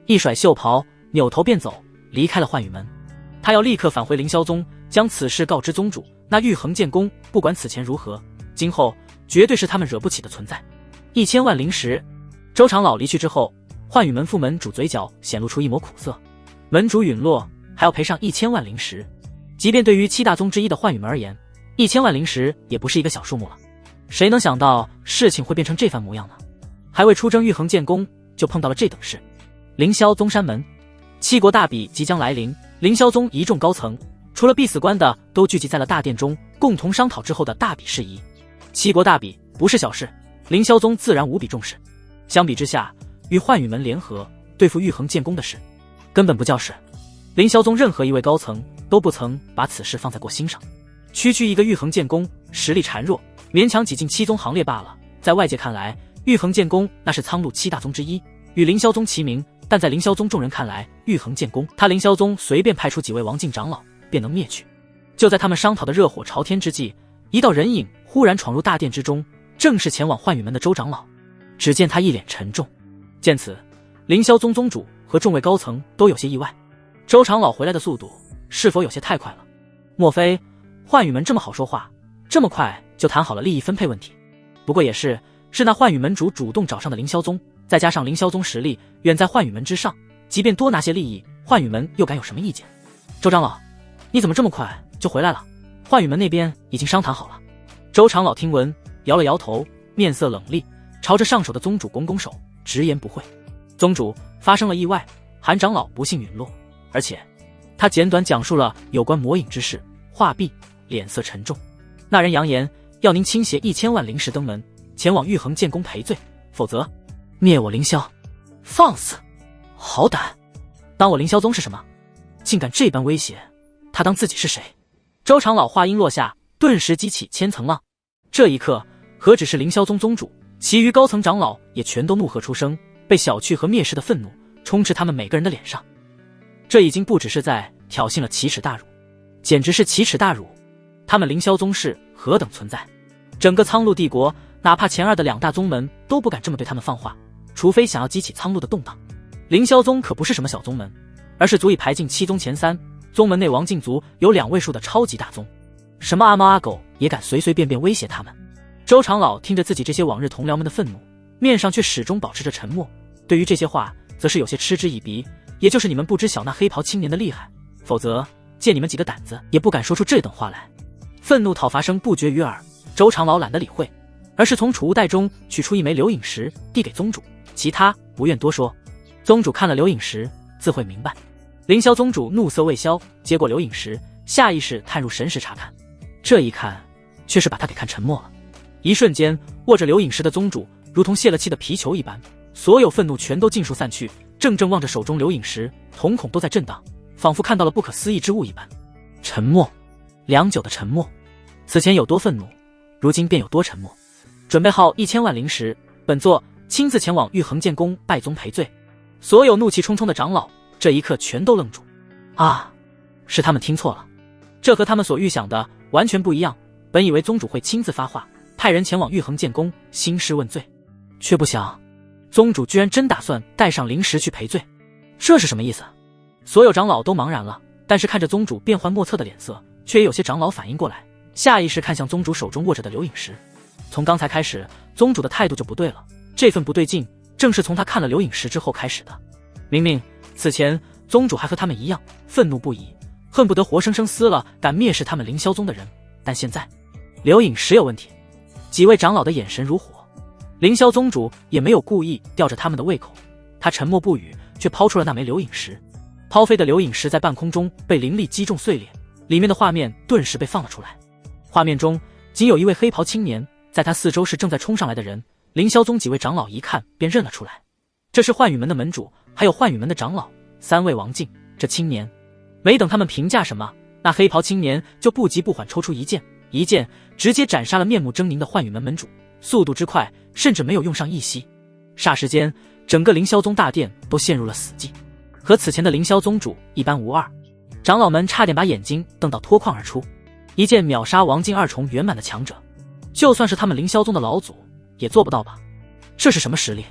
一甩袖袍，扭头便走，离开了幻宇门。他要立刻返回凌霄宗，将此事告知宗主。那玉衡剑宫不管此前如何，今后绝对是他们惹不起的存在。1000万灵石。周长老离去之后，幻宇门副门主嘴角显露出一抹苦涩。门主陨落，还要赔上1000万灵石。即便对于7大宗之一的幻宇门而言，1000万灵石也不是一个小数目了。谁能想到事情会变成这番模样呢？还未出征玉衡剑宫，就碰到了这等事。凌霄宗山门，7国大比即将来临，凌霄宗一众高层除了必死关的都聚集在了大殿中，共同商讨之后的大比事宜。7国大比不是小事，凌霄宗自然无比重视。相比之下，与幻宇门联合对付玉衡剑宫的事根本不叫事。凌霄宗任何一位高层都不曾把此事放在过心上。区区一个玉衡剑宫，实力孱弱，勉强挤进7宗行列罢了。在外界看来，玉衡剑宫那是苍鹭7大宗之一，与凌霄宗齐名，但在凌霄宗众人看来，玉衡剑宫他凌霄宗随便派出几位王境长老便能灭去。就在他们商讨的热火朝天之际，一道人影忽然闯入大殿之中，正是前往幻宇门的周长老。只见他一脸沉重，见此，凌霄宗宗主和众位高层都有些意外。周长老回来的速度是否有些太快了？莫非幻宇门这么好说话，这么快就谈好了利益分配问题？不过也是那幻宇门主主动找上的凌霄宗，再加上凌霄宗实力远在幻宇门之上，即便多拿些利益，幻宇门又敢有什么意见？周长老，你怎么这么快就回来了？幻宇门那边已经商谈好了。周长老听闻，摇了摇头，面色冷厉，朝着上手的宗主拱拱手，直言不讳。宗主，发生了意外，韩长老不幸陨落。而且他简短讲述了有关魔影之事，话毕，脸色沉重。那人扬言要您倾携1000万灵石登门，前往玉衡剑宫赔罪，否则灭我凌霄。放肆！好胆！当我凌霄宗是什么？竟敢这般威胁！他当自己是谁？周长老话音落下，顿时激起千层浪。这一刻，何止是凌霄宗宗主，其余高层长老也全都怒喝出声，被小觑和蔑视的愤怒充斥他们每个人的脸上。这已经不只是在挑衅了奇耻大辱，简直是奇耻大辱。他们凌霄宗是何等存在？整个苍鹭帝国，哪怕前2的2大宗门都不敢这么对他们放话，除非想要激起苍鹭的动荡。凌霄宗可不是什么小宗门，而是足以排进7宗前3，宗门内王境族有2位数的超级大宗。什么阿猫阿狗也敢随随便便威胁他们？周长老听着自己这些往日同僚们的愤怒，面上却始终保持着沉默。对于这些话，则是有些嗤之以鼻。也就是你们不知晓那黑袍青年的厉害，否则借你们几个胆子也不敢说出这等话来。愤怒讨伐声不绝于耳，周长老懒得理会，而是从储物袋中取出一枚流影石递给宗主，其他不愿多说。宗主看了流影石，自会明白。凌霄宗主怒色未消，接过流影石，下意识探入神识查看，这一看却是把他给看沉默了。一瞬间，握着流影石的宗主如同泄了气的皮球一般，所有愤怒全都尽数散去，怔怔望着手中流影石，瞳孔都在震荡，仿佛看到了不可思议之物一般。沉默，良久的沉默。此前有多愤怒，如今便有多沉默。准备好1000万灵石，本座亲自前往玉衡剑宫拜宗赔罪。所有怒气冲冲的长老这一刻全都愣住。啊，是他们听错了，这和他们所预想的完全不一样。本以为宗主会亲自发话，派人前往玉衡剑宫兴师问罪，却不想宗主居然真打算带上灵石去赔罪。这是什么意思？所有长老都茫然了，但是看着宗主变幻莫测的脸色，却也有些长老反应过来，下意识看向宗主手中握着的流影石。从刚才开始，宗主的态度就不对了，这份不对劲正是从他看了流影石之后开始的。明明此前宗主还和他们一样愤怒不已，恨不得活生生撕了敢蔑视他们凌霄宗的人，但现在流影石有问题。几位长老的眼神如火，凌霄宗主也没有故意吊着他们的胃口，他沉默不语，却抛出了那枚流影石。抛飞的流影石在半空中被灵力击中碎裂，里面的画面顿时被放了出来。画面中仅有一位黑袍青年，在他四周是正在冲上来的人。凌霄宗几位长老一看便认了出来，这是幻羽门的门主，还有幻羽门的长老3位王境。这青年没等他们评价什么，那黑袍青年就不急不缓抽出一剑直接斩杀了面目狰狞的幻羽门门主，速度之快，甚至没有用上一息。霎时间，整个凌霄宗大殿都陷入了死寂，和此前的凌霄宗主一般无二。长老们差点把眼睛瞪到脱眶而出，一剑秒杀王境2重圆满的强者，就算是他们凌霄宗的老祖也做不到吧？这是什么实力？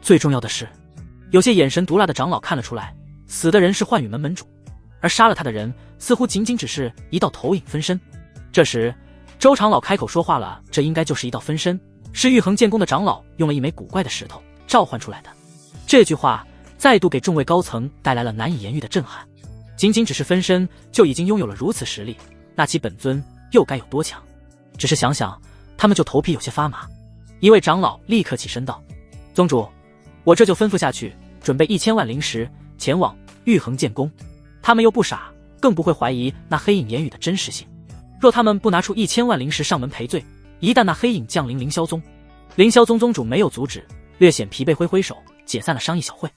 最重要的是，有些眼神毒辣的长老看了出来，死的人是幻羽门门主，而杀了他的人似乎仅仅只是一道投影分身。这时周长老开口说话了，这应该就是一道分身，是玉衡剑宫的长老用了一枚古怪的石头召唤出来的。这句话再度给众位高层带来了难以言喻的震撼，仅仅只是分身就已经拥有了如此实力，那其本尊又该有多强？只是想想他们就头皮有些发麻。一位长老立刻起身道：宗主，我这就吩咐下去，准备1000万灵石前往玉衡剑宫。他们又不傻，更不会怀疑那黑影言语的真实性。若他们不拿出1000万灵石上门赔罪，一旦那黑影降临凌霄宗，凌霄宗宗主没有阻止，略显疲惫，挥挥手解散了商议小会。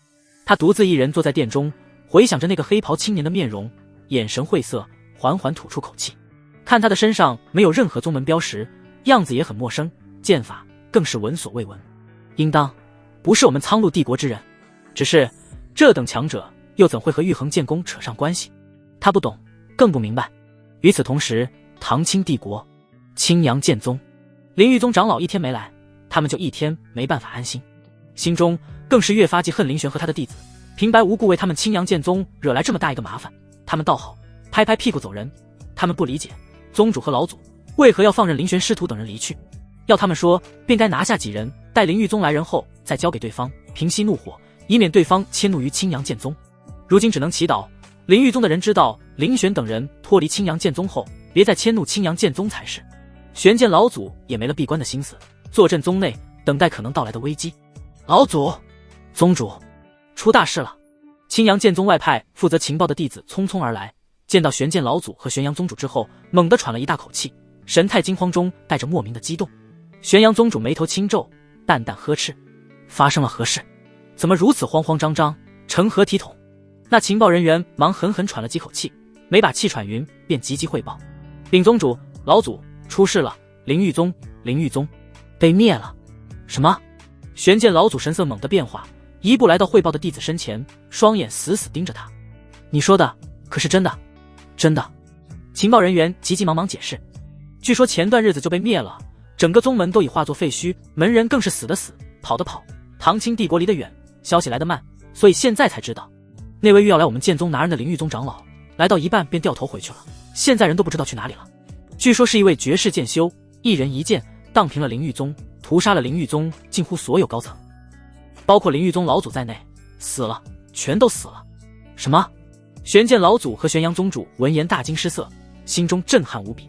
他独自一人坐在殿中，回想着那个黑袍青年的面容，眼神晦涩，缓缓吐出口气。看他的身上没有任何宗门标识，样子也很陌生，剑法更是闻所未闻，应当不是我们苍鹭帝国之人。只是这等强者又怎会和玉衡剑宫扯上关系？他不懂，更不明白。与此同时，唐清帝国青阳剑宗灵玉宗长老一天没来，他们就一天没办法安心，心中更是越发记恨林玄和他的弟子，平白无故为他们青阳剑宗惹来这么大一个麻烦。他们倒好，拍拍屁股走人。他们不理解宗主和老祖为何要放任林玄师徒等人离去，要他们说便该拿下几人，待灵玉宗来人后再交给对方，平息怒火，以免对方迁怒于青阳剑宗。如今只能祈祷灵玉宗的人知道林玄等人脱离青阳剑宗后，别再迁怒青阳剑宗才是。玄剑老祖也没了闭关的心思，坐镇宗内等待可能到来的危机。老祖，宗主，出大事了！青阳剑宗外派负责情报的弟子匆匆而来，见到玄剑老祖和玄阳宗主之后，猛地喘了一大口气，神态惊慌中带着莫名的激动。玄阳宗主眉头轻皱，淡淡呵斥：发生了何事？怎么如此慌慌张张，成何体统？那情报人员忙狠狠喘了几口气，没把气喘匀，便急急汇报：禀宗主，老祖，出事了，灵玉宗被灭了。什么？玄剑老祖神色猛地变化，一步来到汇报的弟子身前，双眼死死盯着他。你说的可是真的？真的。情报人员急急忙忙解释，据说前段日子就被灭了，整个宗门都已化作废墟，门人更是死的死，跑的跑。唐清帝国离得远，消息来得慢，所以现在才知道。那位欲要来我们剑宗拿人的灵玉宗长老，来到一半便掉头回去了，现在人都不知道去哪里了。据说是一位绝世剑修，一人一剑荡平了灵玉宗，屠杀了灵玉宗近乎所有高层，包括灵玉宗老祖在内，死了，全都死了。什么？玄剑老祖和玄阳宗主闻言大惊失色，心中震撼无比。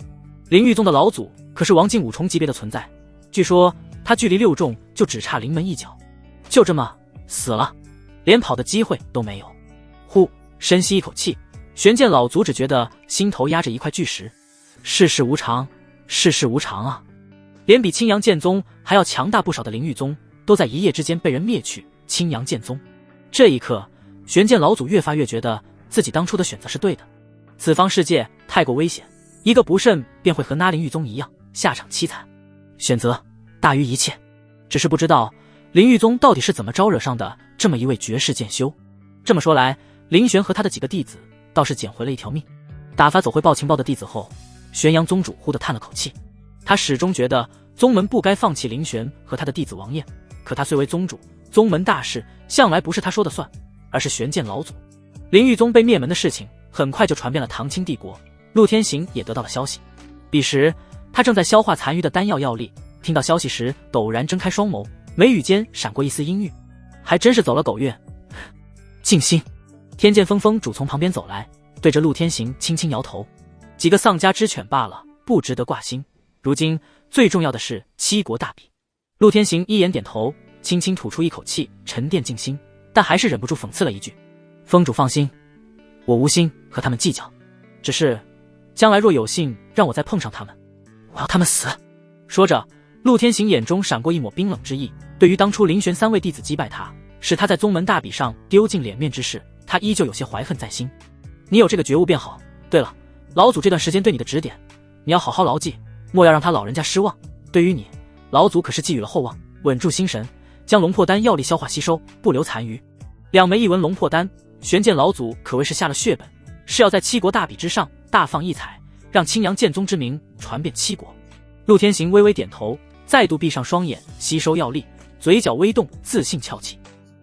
灵玉宗的老祖可是王境5重级别的存在，据说他距离6重就只差临门一脚，就这么死了，连跑的机会都没有。呼，深吸一口气，玄剑老祖只觉得心头压着一块巨石。世事无常，世事无常啊！连比青阳剑宗还要强大不少的灵玉宗，都在一夜之间被人灭去。青阳剑宗，这一刻，玄剑老祖越发越觉得自己当初的选择是对的。此方世界太过危险，一个不慎便会和那灵玉宗一样，下场凄惨。选择大于一切，只是不知道灵玉宗到底是怎么招惹上的这么一位绝世剑修。这么说来，林玄和他的几个弟子倒是捡回了一条命。打发走回报情报的弟子后，玄阳宗主忽地叹了口气。他始终觉得宗门不该放弃林玄和他的弟子王彦，可他虽为宗主，宗门大事向来不是他说的算，而是玄剑老祖。灵玉宗被灭门的事情很快就传遍了唐清帝国，陆天行也得到了消息。彼时他正在消化残余的丹药药力，听到消息时陡然睁开双眸，眉宇间闪过一丝阴郁，还真是走了狗运。静心。天剑锋主从旁边走来，对着陆天行轻轻摇头，几个丧家之犬罢了，不值得挂心，如今最重要的是七国大比。陆天行一眼点头，轻轻吐出一口气，沉淀静心，但还是忍不住讽刺了一句：锋主放心，我无心和他们计较，只是将来若有幸让我再碰上他们，我要他们死。说着，陆天行眼中闪过一抹冰冷之意。对于当初灵玄3位弟子击败他，使他在宗门大比上丢尽脸面之事，他依旧有些怀恨在心。你有这个觉悟便好。对了，老祖这段时间对你的指点，你要好好牢记，莫要让他老人家失望。对于你，老祖可是寄予了厚望，稳住心神，将龙魄丹药力消化吸收，不留残余。2枚一文龙魄丹，玄剑老祖可谓是下了血本，是要在7国大比之上大放异彩，让青阳剑宗之名传遍7国。陆天行微微点头，再度闭上双眼，吸收药力，嘴角微动，自信翘起。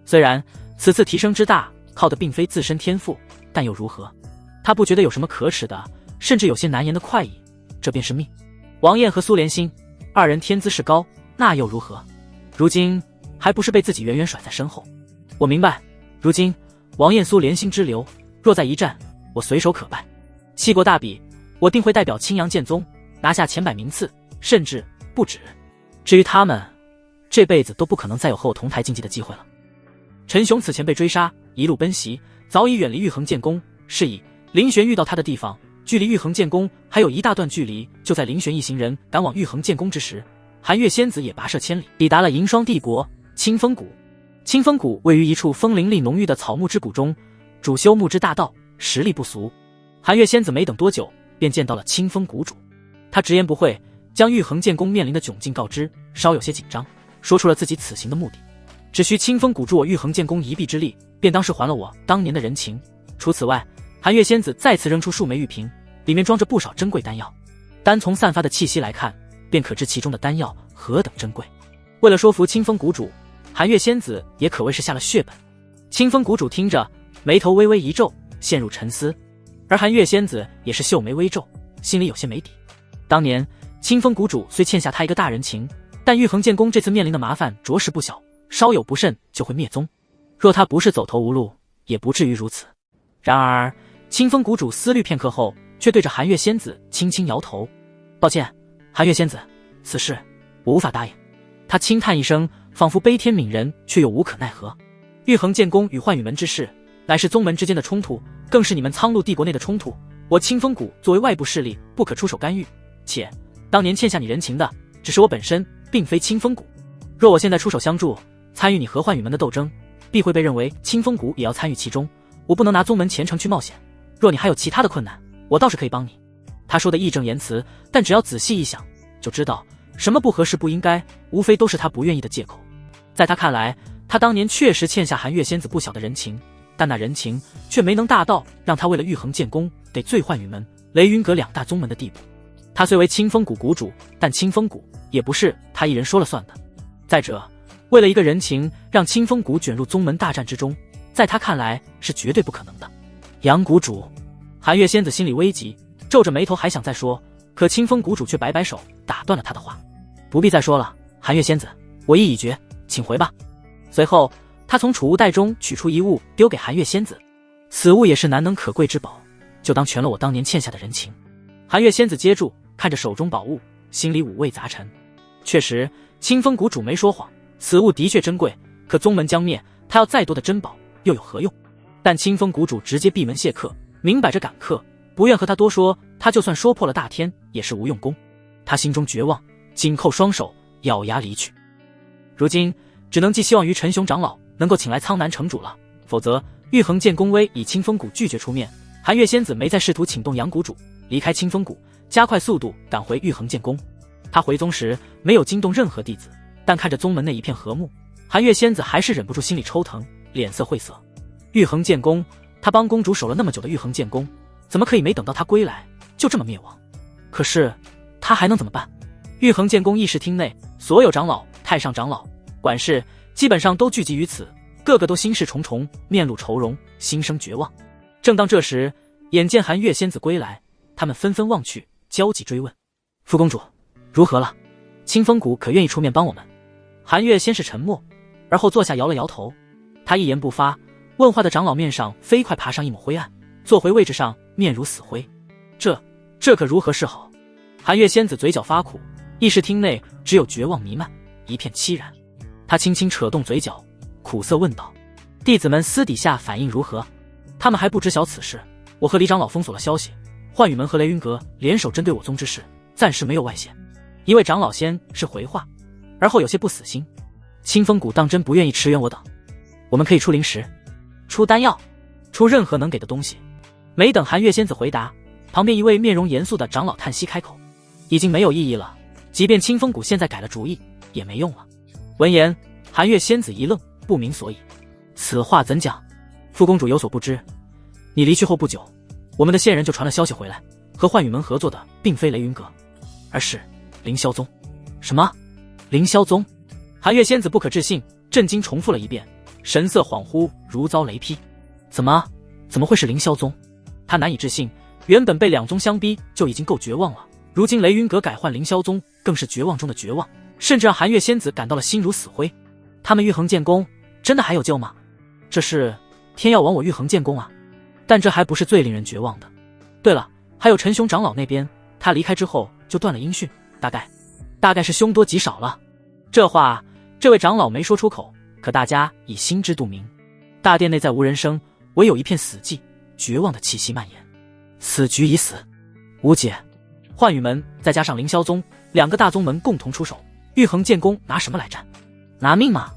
虽然此次提升之大，靠的并非自身天赋，但又如何？他不觉得有什么可耻的，甚至有些难言的快意，这便是命。王燕和苏连心2人天资势高，那又如何？如今还不是被自己远远甩在身后。我明白，如今王燕苏连心之流，若在一战，我随手可败。7国大比，我定会代表青阳剑宗拿下前100名次，甚至不止。至于他们，这辈子都不可能再有和我同台竞技的机会了。陈雄此前被追杀，一路奔袭，早已远离玉衡剑宫，是以林玄遇到他的地方距离玉衡剑宫还有一大段距离。就在林玄一行人赶往玉衡剑宫之时，寒月仙子也跋涉千里，抵达了银霜帝国清风谷。清风谷位于一处风灵力浓郁的草木之谷中，主修木之大道，实力不俗。寒月仙子没等多久，便见到了清风谷主。他直言不讳，将玉衡剑宫面临的窘境告知，稍有些紧张，说出了自己此行的目的。只需清风谷助我玉衡剑宫一臂之力，便当是还了我当年的人情。除此外，寒月仙子再次扔出数枚玉瓶，里面装着不少珍贵丹药，单从散发的气息来看，便可知其中的丹药何等珍贵。为了说服清风谷主，寒月仙子也可谓是下了血本。清风谷主听着，眉头微微一皱，陷入沉思，而寒月仙子也是秀眉微皱，心里有些没底。当年清风谷主虽欠下他一个大人情，但玉衡剑宫这次面临的麻烦着实不小，稍有不慎就会灭宗。若他不是走投无路，也不至于如此。然而清风谷主思虑片刻后，却对着寒月仙子轻轻摇头。抱歉，寒月仙子，此事我无法答应。他轻叹一声，仿佛悲天悯人，却又无可奈何。玉衡剑宫与幻羽门之事，乃是宗门之间的冲突，更是你们苍鹭帝国内的冲突。我清风谷作为外部势力，不可出手干预。且当年欠下你人情的，只是我本身，并非清风谷。若我现在出手相助，参与你和幻羽门的斗争，必会被认为清风谷也要参与其中。我不能拿宗门前程去冒险。若你还有其他的困难，我倒是可以帮你。他说的义正言辞，但只要仔细一想，就知道什么不合适不应该，无非都是他不愿意的借口。在他看来，他当年确实欠下寒月仙子不小的人情，但那人情却没能大到让他为了玉衡剑宫得罪幻羽门、雷云阁2大宗门的地步。他虽为清风谷谷主，但清风谷也不是他一人说了算的。再者，为了一个人情让清风谷卷入宗门大战之中，在他看来是绝对不可能的。杨谷主，寒月仙子心里危急，皱着眉头还想再说，可清风谷主却摆摆手打断了他的话。不必再说了，寒月仙子，我意已决，请回吧。随后他从储物袋中取出一物丢给寒月仙子，此物也是难能可贵之宝，就当全了我当年欠下的人情。寒月仙子接住，看着手中宝物，心里五味杂陈。确实，清风谷主没说谎，此物的确珍贵，可宗门将灭，他要再多的珍宝又有何用？但清风谷主直接闭门谢客，明摆着赶客，不愿和他多说，他就算说破了大天也是无用功。他心中绝望，紧扣双手，咬牙离去。如今只能寄希望于陈雄长老能够请来苍南城主了，否则玉衡剑宫威以清风谷拒绝出面，寒月仙子没再试图请动杨谷主，离开清风谷，加快速度赶回玉衡剑宫。他回宗时没有惊动任何弟子，但看着宗门内一片和睦，寒月仙子还是忍不住心里抽疼，脸色晦涩。玉衡剑宫，他帮公主守了那么久的玉衡剑宫，怎么可以没等到他归来就这么灭亡？可是他还能怎么办？玉衡剑宫议事厅内，所有长老、太上长老、管事基本上都聚集于此，个个都心事重重，面露愁容，心生绝望。正当这时，眼见寒月仙子归来，他们纷纷望去，焦急追问：副公主如何了？清风谷可愿意出面帮我们？寒月先是沉默，而后坐下摇了摇头。他一言不发，问话的长老面上飞快爬上一抹灰暗，坐回位置上，面如死灰。这可如何是好？寒月仙子嘴角发苦，议事厅内只有绝望弥漫，一片凄然。他轻轻扯动嘴角，苦涩问道：弟子们私底下反应如何？他们还不知晓此事，我和李长老封锁了消息，幻宇门和雷云阁联手针对我宗之事，暂时没有外泄。一位长老先是回话，而后有些不死心。清风谷当真不愿意驰援我等，我们可以出灵石，出丹药，出任何能给的东西。没等寒月仙子回答，旁边一位面容严肃的长老叹息开口：已经没有意义了，即便清风谷现在改了主意，也没用了。闻言，寒月仙子一愣，不明所以。此话怎讲？副公主有所不知，你离去后不久，我们的线人就传了消息回来，和幻宇门合作的并非雷云阁，而是凌霄宗。什么？凌霄宗？寒月仙子不可置信，震惊重复了一遍，神色恍惚，如遭雷劈。怎么会是凌霄宗？他难以置信，原本被两宗相逼就已经够绝望了，如今雷云阁改换凌霄宗，更是绝望中的绝望，甚至让寒月仙子感到了心如死灰。他们玉衡剑宫真的还有救吗？这是天要亡我玉衡剑宫啊！但这还不是最令人绝望的。对了，还有陈雄长老那边，他离开之后就断了音讯，大概是凶多吉少了。这话这位长老没说出口，可大家已心知肚明。大殿内再无人声，唯有一片死寂，绝望的气息蔓延。此局已死，无解。幻宇门再加上凌霄宗两个大宗门共同出手，玉衡剑宫拿什么来战？拿命吗？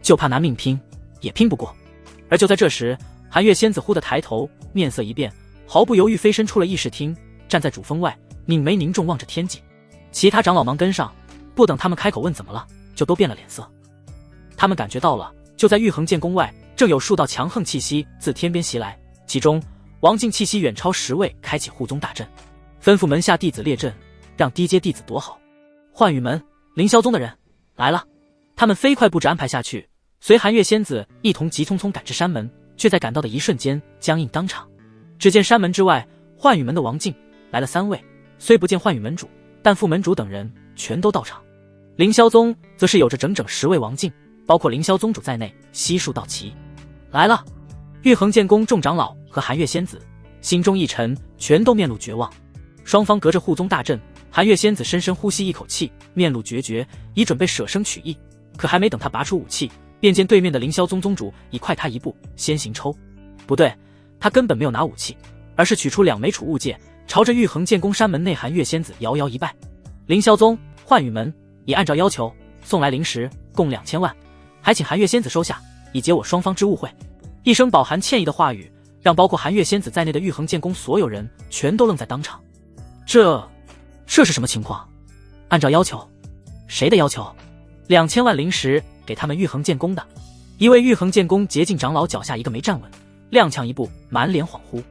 就怕拿命拼，也拼不过。而就在这时，寒月仙子忽地抬头，面色一变，毫不犹豫飞身出了议事厅，站在主峰外，拧眉凝重望着天际。其他长老忙跟上，不等他们开口问怎么了，就都变了脸色。他们感觉到了，就在玉衡剑宫外，正有数道强横气息自天边袭来，其中王境气息远超10位，开启护宗大阵，吩咐门下弟子列阵，让低阶弟子躲好。幻宇门、凌霄宗的人来了。他们飞快布置安排下去，随寒月仙子一同急匆匆赶至山门，却在赶到的一瞬间僵硬当场。只见山门之外，幻宇门的王境来了3位，虽不见幻宇门主，但副门主等人全都到场。凌霄宗则是有着整整10位王境，包括凌霄宗主在内，悉数到齐。来了！玉衡剑宫众长老和寒月仙子心中一沉，全都面露绝望。双方隔着护宗大阵，寒月仙子深深呼吸一口气，面露决绝，已准备舍生取义。可还没等他拔出武器，便见对面的凌霄宗宗主已快他一步，先行抽。不对，他根本没有拿武器，而是取出2枚储物戒，朝着玉衡剑宫山门内寒月仙子遥遥一拜。凌霄宗、幻宇门已按照要求送来灵石，共2000万，还请寒月仙子收下，以解我双方之误会。一声饱含歉意的话语，让包括寒月仙子在内的玉衡剑宫所有人全都愣在当场。这是什么情况？按照要求？谁的要求？2000万灵石给他们玉衡剑宫的。一位玉衡剑宫洁净长老脚下一个没站稳，踉跄一步，满脸恍惚。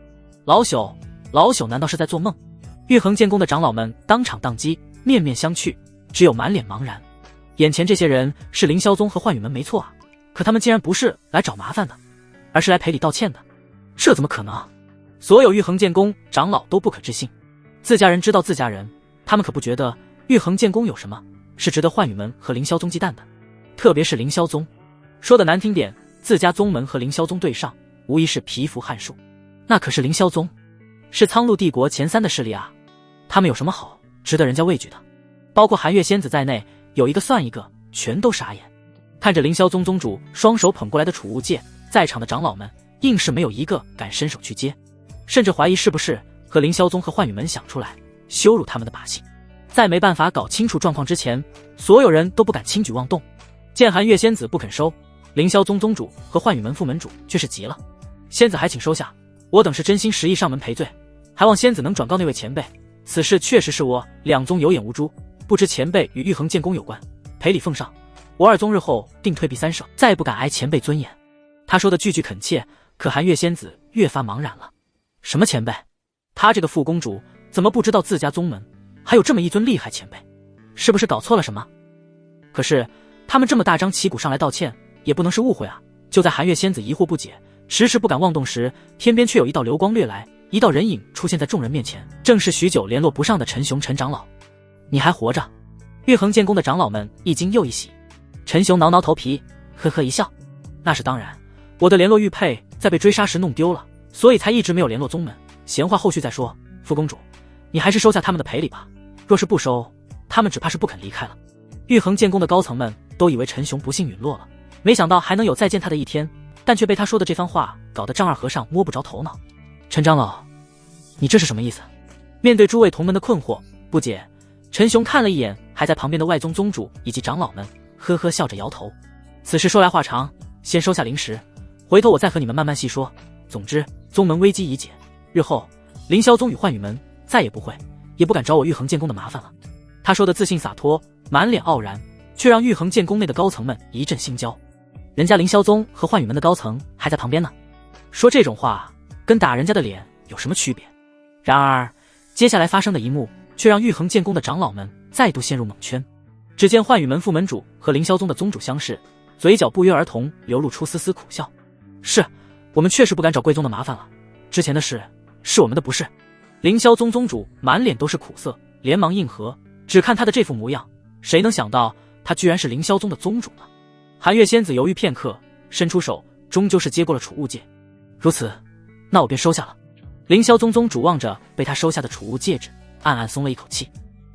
老朽难道是在做梦？玉衡剑宫的长老们当场宕机，面面相觑，只有满脸茫然。眼前这些人是凌霄宗和幻宇门没错啊，可他们竟然不是来找麻烦的，而是来赔礼道歉的。这怎么可能？所有玉衡剑宫长老都不可置信。自家人知道自家人，他们可不觉得玉衡剑宫有什么是值得幻宇门和凌霄宗忌惮的。特别是凌霄宗，说的难听点，自家宗门和凌霄宗对上，无疑是蚍蜉撼树。那可是凌霄宗，是苍鹭帝国前3的势力啊，他们有什么好值得人家畏惧的？包括寒月仙子在内，有一个算一个，全都傻眼。看着凌霄宗宗主双手捧过来的储物戒，在场的长老们硬是没有一个敢伸手去接，甚至怀疑是不是和凌霄宗和幻宇门想出来羞辱他们的把戏。在没办法搞清楚状况之前，所有人都不敢轻举妄动。见寒月仙子不肯收，凌霄宗宗主和幻宇门副门主却是急了。仙子还请收下，我等是真心实意上门赔罪，还望仙子能转告那位前辈，此事确实是我2宗有眼无珠，不知前辈与玉衡剑宫有关，赔礼奉上，我2宗日后定退避3舍，再不敢挨前辈尊严。他说的句句恳切，可寒月仙子越发茫然了。什么前辈？他这个副公主怎么不知道自家宗门还有这么一尊厉害前辈？是不是搞错了什么？可是他们这么大张旗鼓上来道歉，也不能是误会啊。就在寒月仙子疑惑不解，迟迟不敢妄动时，天边却有一道流光掠来，一道人影出现在众人面前，正是许久联络不上的陈雄陈长老。你还活着？玉衡剑宫的长老们一惊又一喜。陈雄挠挠头皮，呵呵一笑，那是当然，我的联络玉佩在被追杀时弄丢了，所以才一直没有联络宗门，闲话后续再说。副公主，你还是收下他们的赔礼吧，若是不收，他们只怕是不肯离开了。玉衡剑宫的高层们都以为陈雄不幸陨落了，没想到还能有再见他的一天，但却被他说的这番话搞得丈二和尚摸不着头脑。陈长老，你这是什么意思？面对诸位同门的困惑不解，陈雄看了一眼还在旁边的外宗宗主以及长老们，呵呵笑着摇头。此事说来话长，先收下灵石，回头我再和你们慢慢细说。总之，宗门危机已解，日后凌霄宗与幻羽门再也不会，也不敢找我玉衡剑宫的麻烦了。他说的自信洒脱，满脸傲然，却让玉衡剑宫内的高层们一阵心焦。人家凌霄宗和幻羽门的高层还在旁边呢，说这种话跟打人家的脸有什么区别？然而接下来发生的一幕却让玉衡剑宫的长老们再度陷入蒙圈。只见幻羽门副门主和凌霄宗的宗主相视，嘴角不约而同流露出丝丝苦笑。是，我们确实不敢找贵宗的麻烦了，之前的事是我们的不是。凌霄宗宗主满脸都是苦涩，连忙应和。只看他的这副模样，谁能想到他居然是凌霄宗的宗主呢？寒月仙子犹豫片刻，伸出手，终究是接过了储物戒。如此，那我便收下了。凌霄宗宗主望着被他收下的储物戒指，暗暗松了一口气，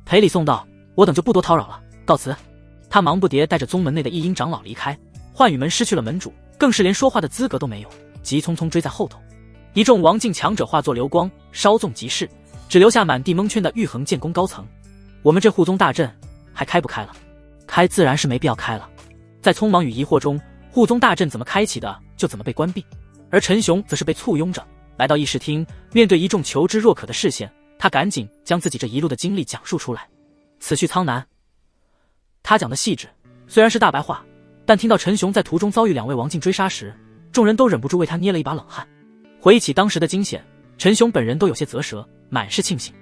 赔礼送道：“我等就不多叨扰了，告辞。”他忙不迭带着宗门内的一阴长老离开。幻羽门失去了门主，更是连说话的资格都没有，急匆匆追在后头。一众王境强者化作流光，稍纵即逝，只留下满地蒙圈的玉衡剑宫高层。我们这护宗大阵还开不开了？开自然是没必要开了。在匆忙与疑惑中，护宗大阵怎么开启的就怎么被关闭，而陈雄则是被簇拥着来到议事厅，面对一众求知若渴的视线，他赶紧将自己这一路的经历讲述出来。此去苍南，他讲的细致，虽然是大白话，但听到陈雄在途中遭遇2位王境追杀时，众人都忍不住为他捏了一把冷汗。回忆起当时的惊险，陈雄本人都有些啧舌，满是庆幸。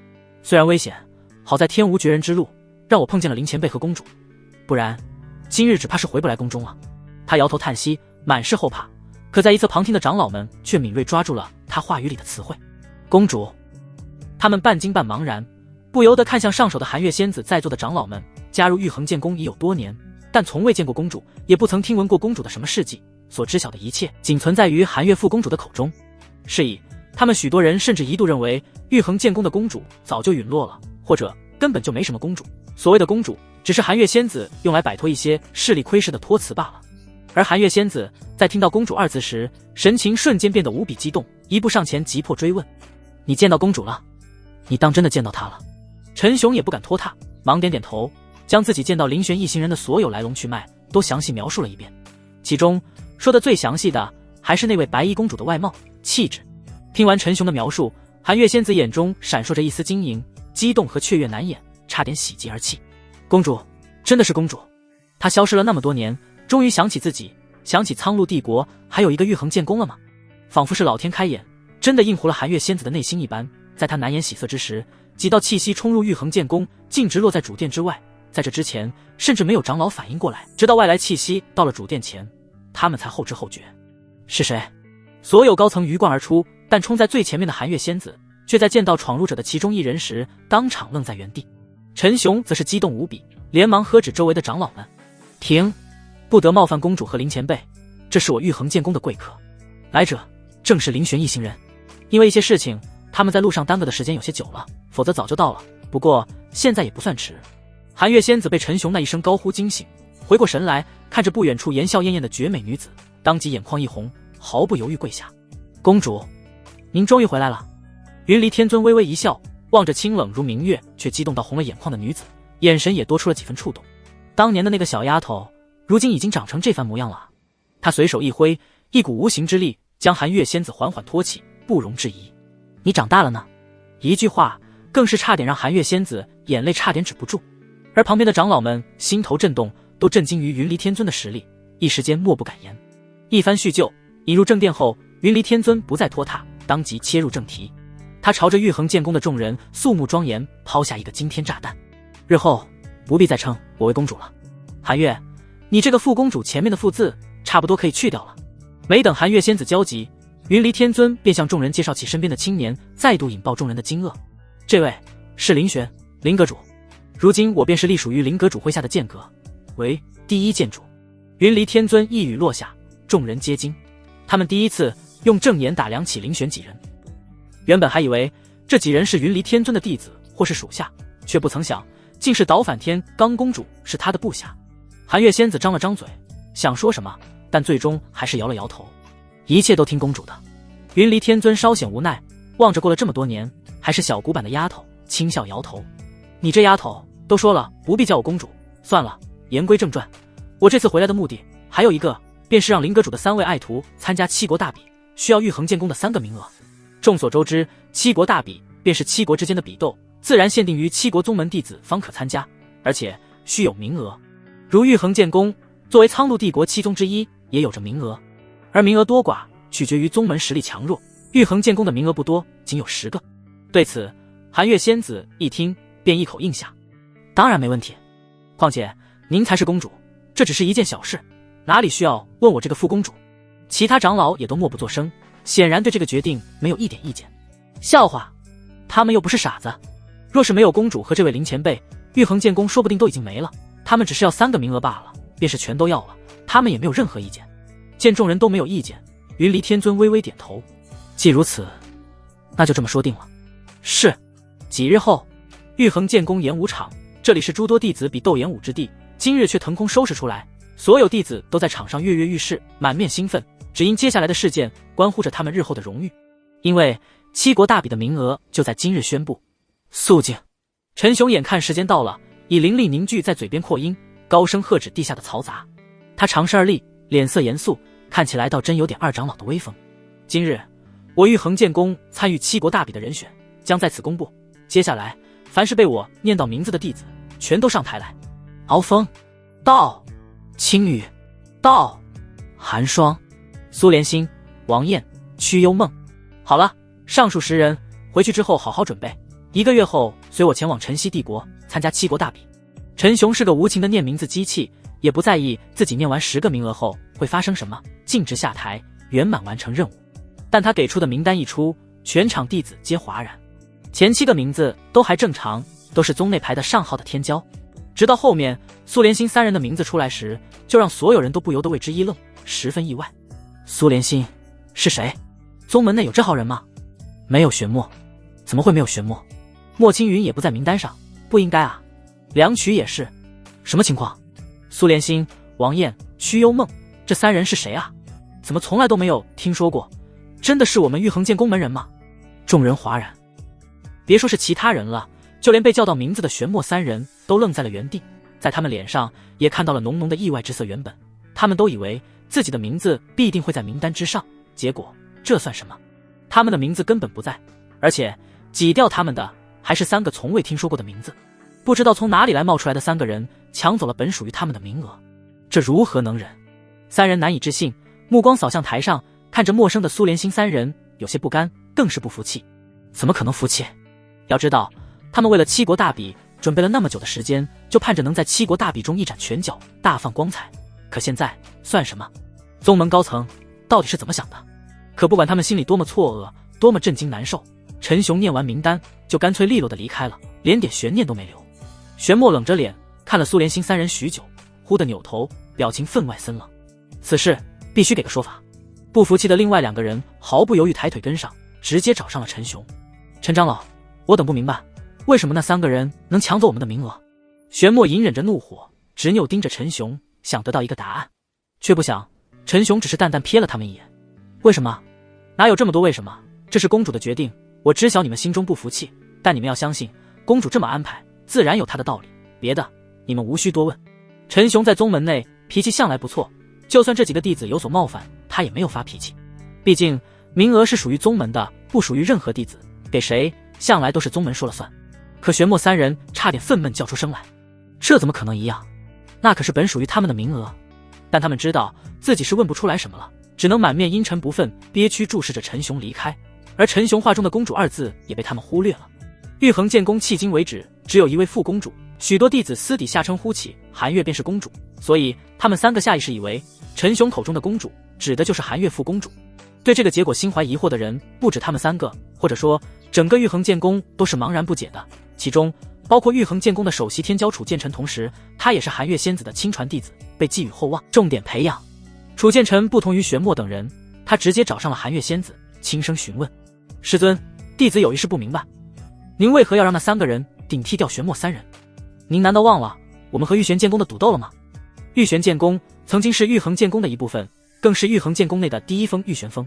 虽然危险，好在天无绝人之路，让我碰见了林前辈和公主，不然今日只怕是回不来宫中了。他摇头叹息，满是后怕。可在一侧旁听的长老们却敏锐抓住了他话语里的词汇。公主，他们半惊半茫然，不由得看向上手的寒月仙子。在座的长老们加入玉衡剑宫已有多年，但从未见过公主，也不曾听闻过公主的什么事迹，所知晓的一切仅存在于寒月副公主的口中。是以他们许多人甚至一度认为玉衡剑宫的公主早就陨落了，或者根本就没什么公主，所谓的公主只是寒月仙子用来摆脱一些势力窥视的托词罢了。而寒月仙子在听到公主2字时，神情瞬间变得无比激动，一步上前急迫追问：“你见到公主了？你当真的见到她了？”陈雄也不敢拖沓，忙点点头，将自己见到林玄一行人的所有来龙去脉都详细描述了一遍。其中说的最详细的还是那位白衣公主的外貌气质。听完陈雄的描述，寒月仙子眼中闪烁着一丝晶莹，激动和雀跃难掩，差点喜极而泣。公主，真的是公主。她消失了那么多年，终于想起自己，想起苍鹭帝国还有一个玉衡剑宫了吗？仿佛是老天开眼，真的应糊了寒月仙子的内心一般。在她难掩喜色之时，几道气息冲入玉衡剑宫，径直落在主殿之外。在这之前，甚至没有长老反应过来，直到外来气息到了主殿前，他们才后知后觉。是谁？所有高层鱼贯而出，但冲在最前面的寒月仙子却在见到闯入者的其中一人时，当场愣在原地。陈雄则是激动无比，连忙喝止周围的长老们：“停！不得冒犯公主和林前辈，这是我玉衡剑宫的贵客，来者正是林玄一行人。因为一些事情，他们在路上耽搁的时间有些久了，否则早就到了。不过现在也不算迟。”寒月仙子被陈雄那一声高呼惊醒，回过神来，看着不远处言笑晏晏的绝美女子，当即眼眶一红，毫不犹豫跪下：“公主，您终于回来了。”云离天尊微微一笑，望着清冷如明月却激动到红了眼眶的女子，眼神也多出了几分触动。当年的那个小丫头，如今已经长成这番模样了。他随手一挥，一股无形之力将寒月仙子缓缓托起，不容置疑：“你长大了呢。”一句话更是差点让寒月仙子眼泪差点止不住。而旁边的长老们心头震动，都震惊于云离天尊的实力，一时间默不敢言。一番叙旧，引入正殿后，云离天尊不再拖沓，当即切入正题。他朝着玉衡剑宫的众人肃穆庄严抛下一个惊天炸弹：“日后不必再称我为公主了，寒月，你这个副公主前面的副字差不多可以去掉了。”没等寒月仙子焦急，云离天尊便向众人介绍起身边的青年，再度引爆众人的惊愕：“这位是林玄，林阁主。如今我便是隶属于林阁主麾下的剑阁，为第一剑主。”云离天尊一语落下，众人皆惊。他们第一次用正眼打量起林玄几人，原本还以为这几人是云离天尊的弟子或是属下，却不曾想竟是倒反天罡公主是他的部下。寒月仙子张了张嘴，想说什么，但最终还是摇了摇头：“一切都听公主的。”云离天尊稍显无奈，望着过了这么多年还是小古板的丫头，轻笑摇头：“你这丫头，都说了不必叫我公主，算了。言归正传，我这次回来的目的还有一个，便是让林阁主的3位爱徒参加七国大比，需要玉衡剑宫的3个名额。众所周知，七国大比便是七国之间的比斗，自然限定于七国宗门弟子方可参加，而且须有名额。如玉衡剑宫作为苍鹭帝国7宗之一，也有着名额，而名额多寡取决于宗门实力强弱。玉衡剑宫的名额不多，仅有10个。”对此，寒月仙子一听便一口应下：“当然没问题。况且您才是公主，这只是一件小事，哪里需要问我这个副公主？”其他长老也都默不作声，显然对这个决定没有一点意见。笑话，他们又不是傻子，若是没有公主和这位林前辈，玉衡剑宫说不定都已经没了。他们只是要3个名额罢了，便是全都要了，他们也没有任何意见。见众人都没有意见，云离天尊微微点头：“既如此，那就这么说定了。”是。几日后，玉衡剑宫演武场，这里是诸多弟子比斗演武之地，今日却腾空收拾出来，所有弟子都在场上跃跃欲试，满面兴奋，只因接下来的事件关乎着他们日后的荣誉。因为七国大比的名额就在今日宣布。肃静！陈雄眼看时间到了，以灵力凝聚在嘴边扩音，高声喝止地下的嘈杂。他长身而立，脸色严肃，看起来倒真有点二长老的威风。今日我玉衡剑宫参与七国大比的人选将在此公布，接下来凡是被我念到名字的弟子全都上台来。敖风到，青羽到，寒霜、苏连心、王燕、曲幽梦。好了，上述10人回去之后好好准备，1个月后随我前往晨曦帝国参加七国大比。陈雄是个无情的念名字机器，也不在意自己念完10个名额后会发生什么，径直下台圆满完成任务。但他给出的名单一出，全场弟子皆哗然。前7个名字都还正常，都是宗内排的上号的天骄，直到后面苏连心3人的名字出来时，就让所有人都不由得为之一愣，十分意外。苏连心是谁？宗门内有这号人吗？没有玄墨。怎么会没有玄墨？莫青云也不在名单上，不应该啊。梁曲也是。什么情况？苏连心、王燕、曲幽梦这3人是谁啊？怎么从来都没有听说过？真的是我们玉衡剑宫门人吗？众人哗然。别说是其他人了，就连被叫到名字的玄墨3人都愣在了原地，在他们脸上也看到了浓浓的意外之色。原本他们都以为自己的名字必定会在名单之上，结果这算什么？他们的名字根本不在，而且挤掉他们的还是3个从未听说过的名字。不知道从哪里来冒出来的3个人，抢走了本属于他们的名额，这如何能忍？3人难以置信，目光扫向台上，看着陌生的苏连心3人，有些不甘，更是不服气。怎么可能服气？要知道，他们为了七国大比准备了那么久的时间，就盼着能在七国大比中一展拳脚，大放光彩。可现在算什么？宗门高层到底是怎么想的？可不管他们心里多么错愕，多么震惊难受，陈雄念完名单就干脆利落的离开了，连点悬念都没留。玄墨冷着脸看了苏连心3人许久，忽地扭头，表情分外森冷。此事必须给个说法。不服气的另外2个人毫不犹豫抬腿跟上，直接找上了陈雄。陈长老，我等不明白，为什么那3个人能抢走我们的名额？玄墨隐忍着怒火，执拗盯着陈雄，想得到一个答案，却不想陈雄只是淡淡瞥了他们一眼。为什么？哪有这么多为什么？这是公主的决定，我知晓你们心中不服气，但你们要相信，公主这么安排，自然有她的道理，别的你们无需多问。陈雄在宗门内脾气向来不错，就算这几个弟子有所冒犯，他也没有发脾气。毕竟名额是属于宗门的，不属于任何弟子，给谁向来都是宗门说了算。可玄墨3人差点愤懑叫出声来，这怎么可能一样？那可是本属于他们的名额。但他们知道自己是问不出来什么了，只能满面阴沉不忿，憋屈注视着陈雄离开。而陈雄话中的公主2字也被他们忽略了。玉衡剑宫迄今为止只有1位副公主，许多弟子私底下称呼起寒月便是公主，所以他们3个下意识以为陈雄口中的公主指的就是寒月副公主。对这个结果心怀疑惑的人不止他们3个，或者说整个玉衡剑宫都是茫然不解的，其中包括玉衡剑宫的首席天骄楚剑尘，同时他也是寒月仙子的亲传弟子，被寄予厚望，重点培养。楚剑尘不同于玄墨等人，他直接找上了寒月仙子，轻声询问：师尊，弟子有一事不明白，您为何要让那3个人顶替掉玄墨3人？您难道忘了我们和玉玄剑宫的赌斗了吗？玉玄剑宫曾经是玉衡剑宫的一部分，更是玉衡剑宫内的第一峰玉玄峰。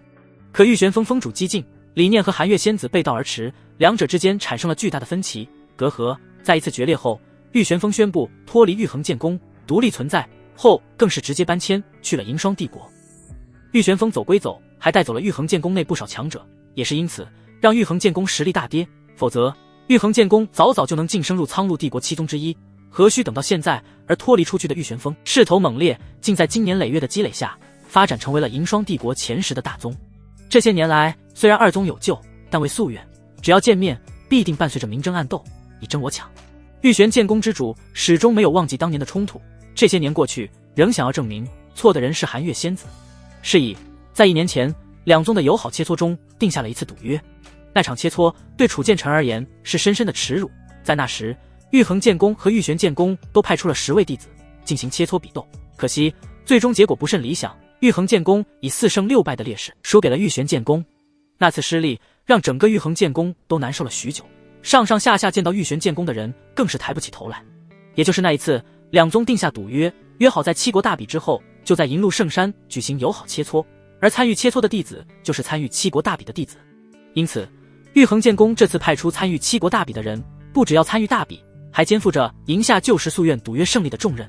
可玉玄峰峰主激进，理念和韩月仙子背道而驰，两者之间产生了巨大的分歧隔阂。在一次决裂后，玉旋风宣布脱离玉衡剑宫，独立存在，后更是直接搬迁去了银霜帝国。玉旋风走归走，还带走了玉衡剑宫内不少强者，也是因此让玉衡剑宫实力大跌，否则玉衡剑宫早早就能晋升入苍鹭帝国七宗之一，何须等到现在？而脱离出去的玉旋风势头猛烈，竟在经年累月的积累下发展成为了银霜帝国前10的大宗。这些年来，虽然二宗有救，但为夙愿，只要见面必定伴随着明争暗斗，你争我抢。玉旋剑宫之主始终没有忘记当年的冲突，这些年过去，仍想要证明错的人是韩月仙子。是以在1年前，两宗的友好切磋中定下了一次赌约。那场切磋对楚剑臣而言是深深的耻辱，在那时，玉衡剑宫和玉旋剑宫都派出了10位弟子进行切磋比斗，可惜最终结果不甚理想，玉衡剑宫以4胜6败的劣势输给了玉旋剑宫。那次失利让整个玉衡剑宫都难受了许久，上上下下见到玉旋剑宫的人更是抬不起头来。也就是那一次，两宗定下赌约，约好在7国大比之后就在银鹿圣山举行友好切磋，而参与切磋的弟子就是参与7国大比的弟子。因此玉衡剑宫这次派出参与7国大比的人，不只要参与大比，还肩负着赢下旧时夙愿赌约胜利的重任。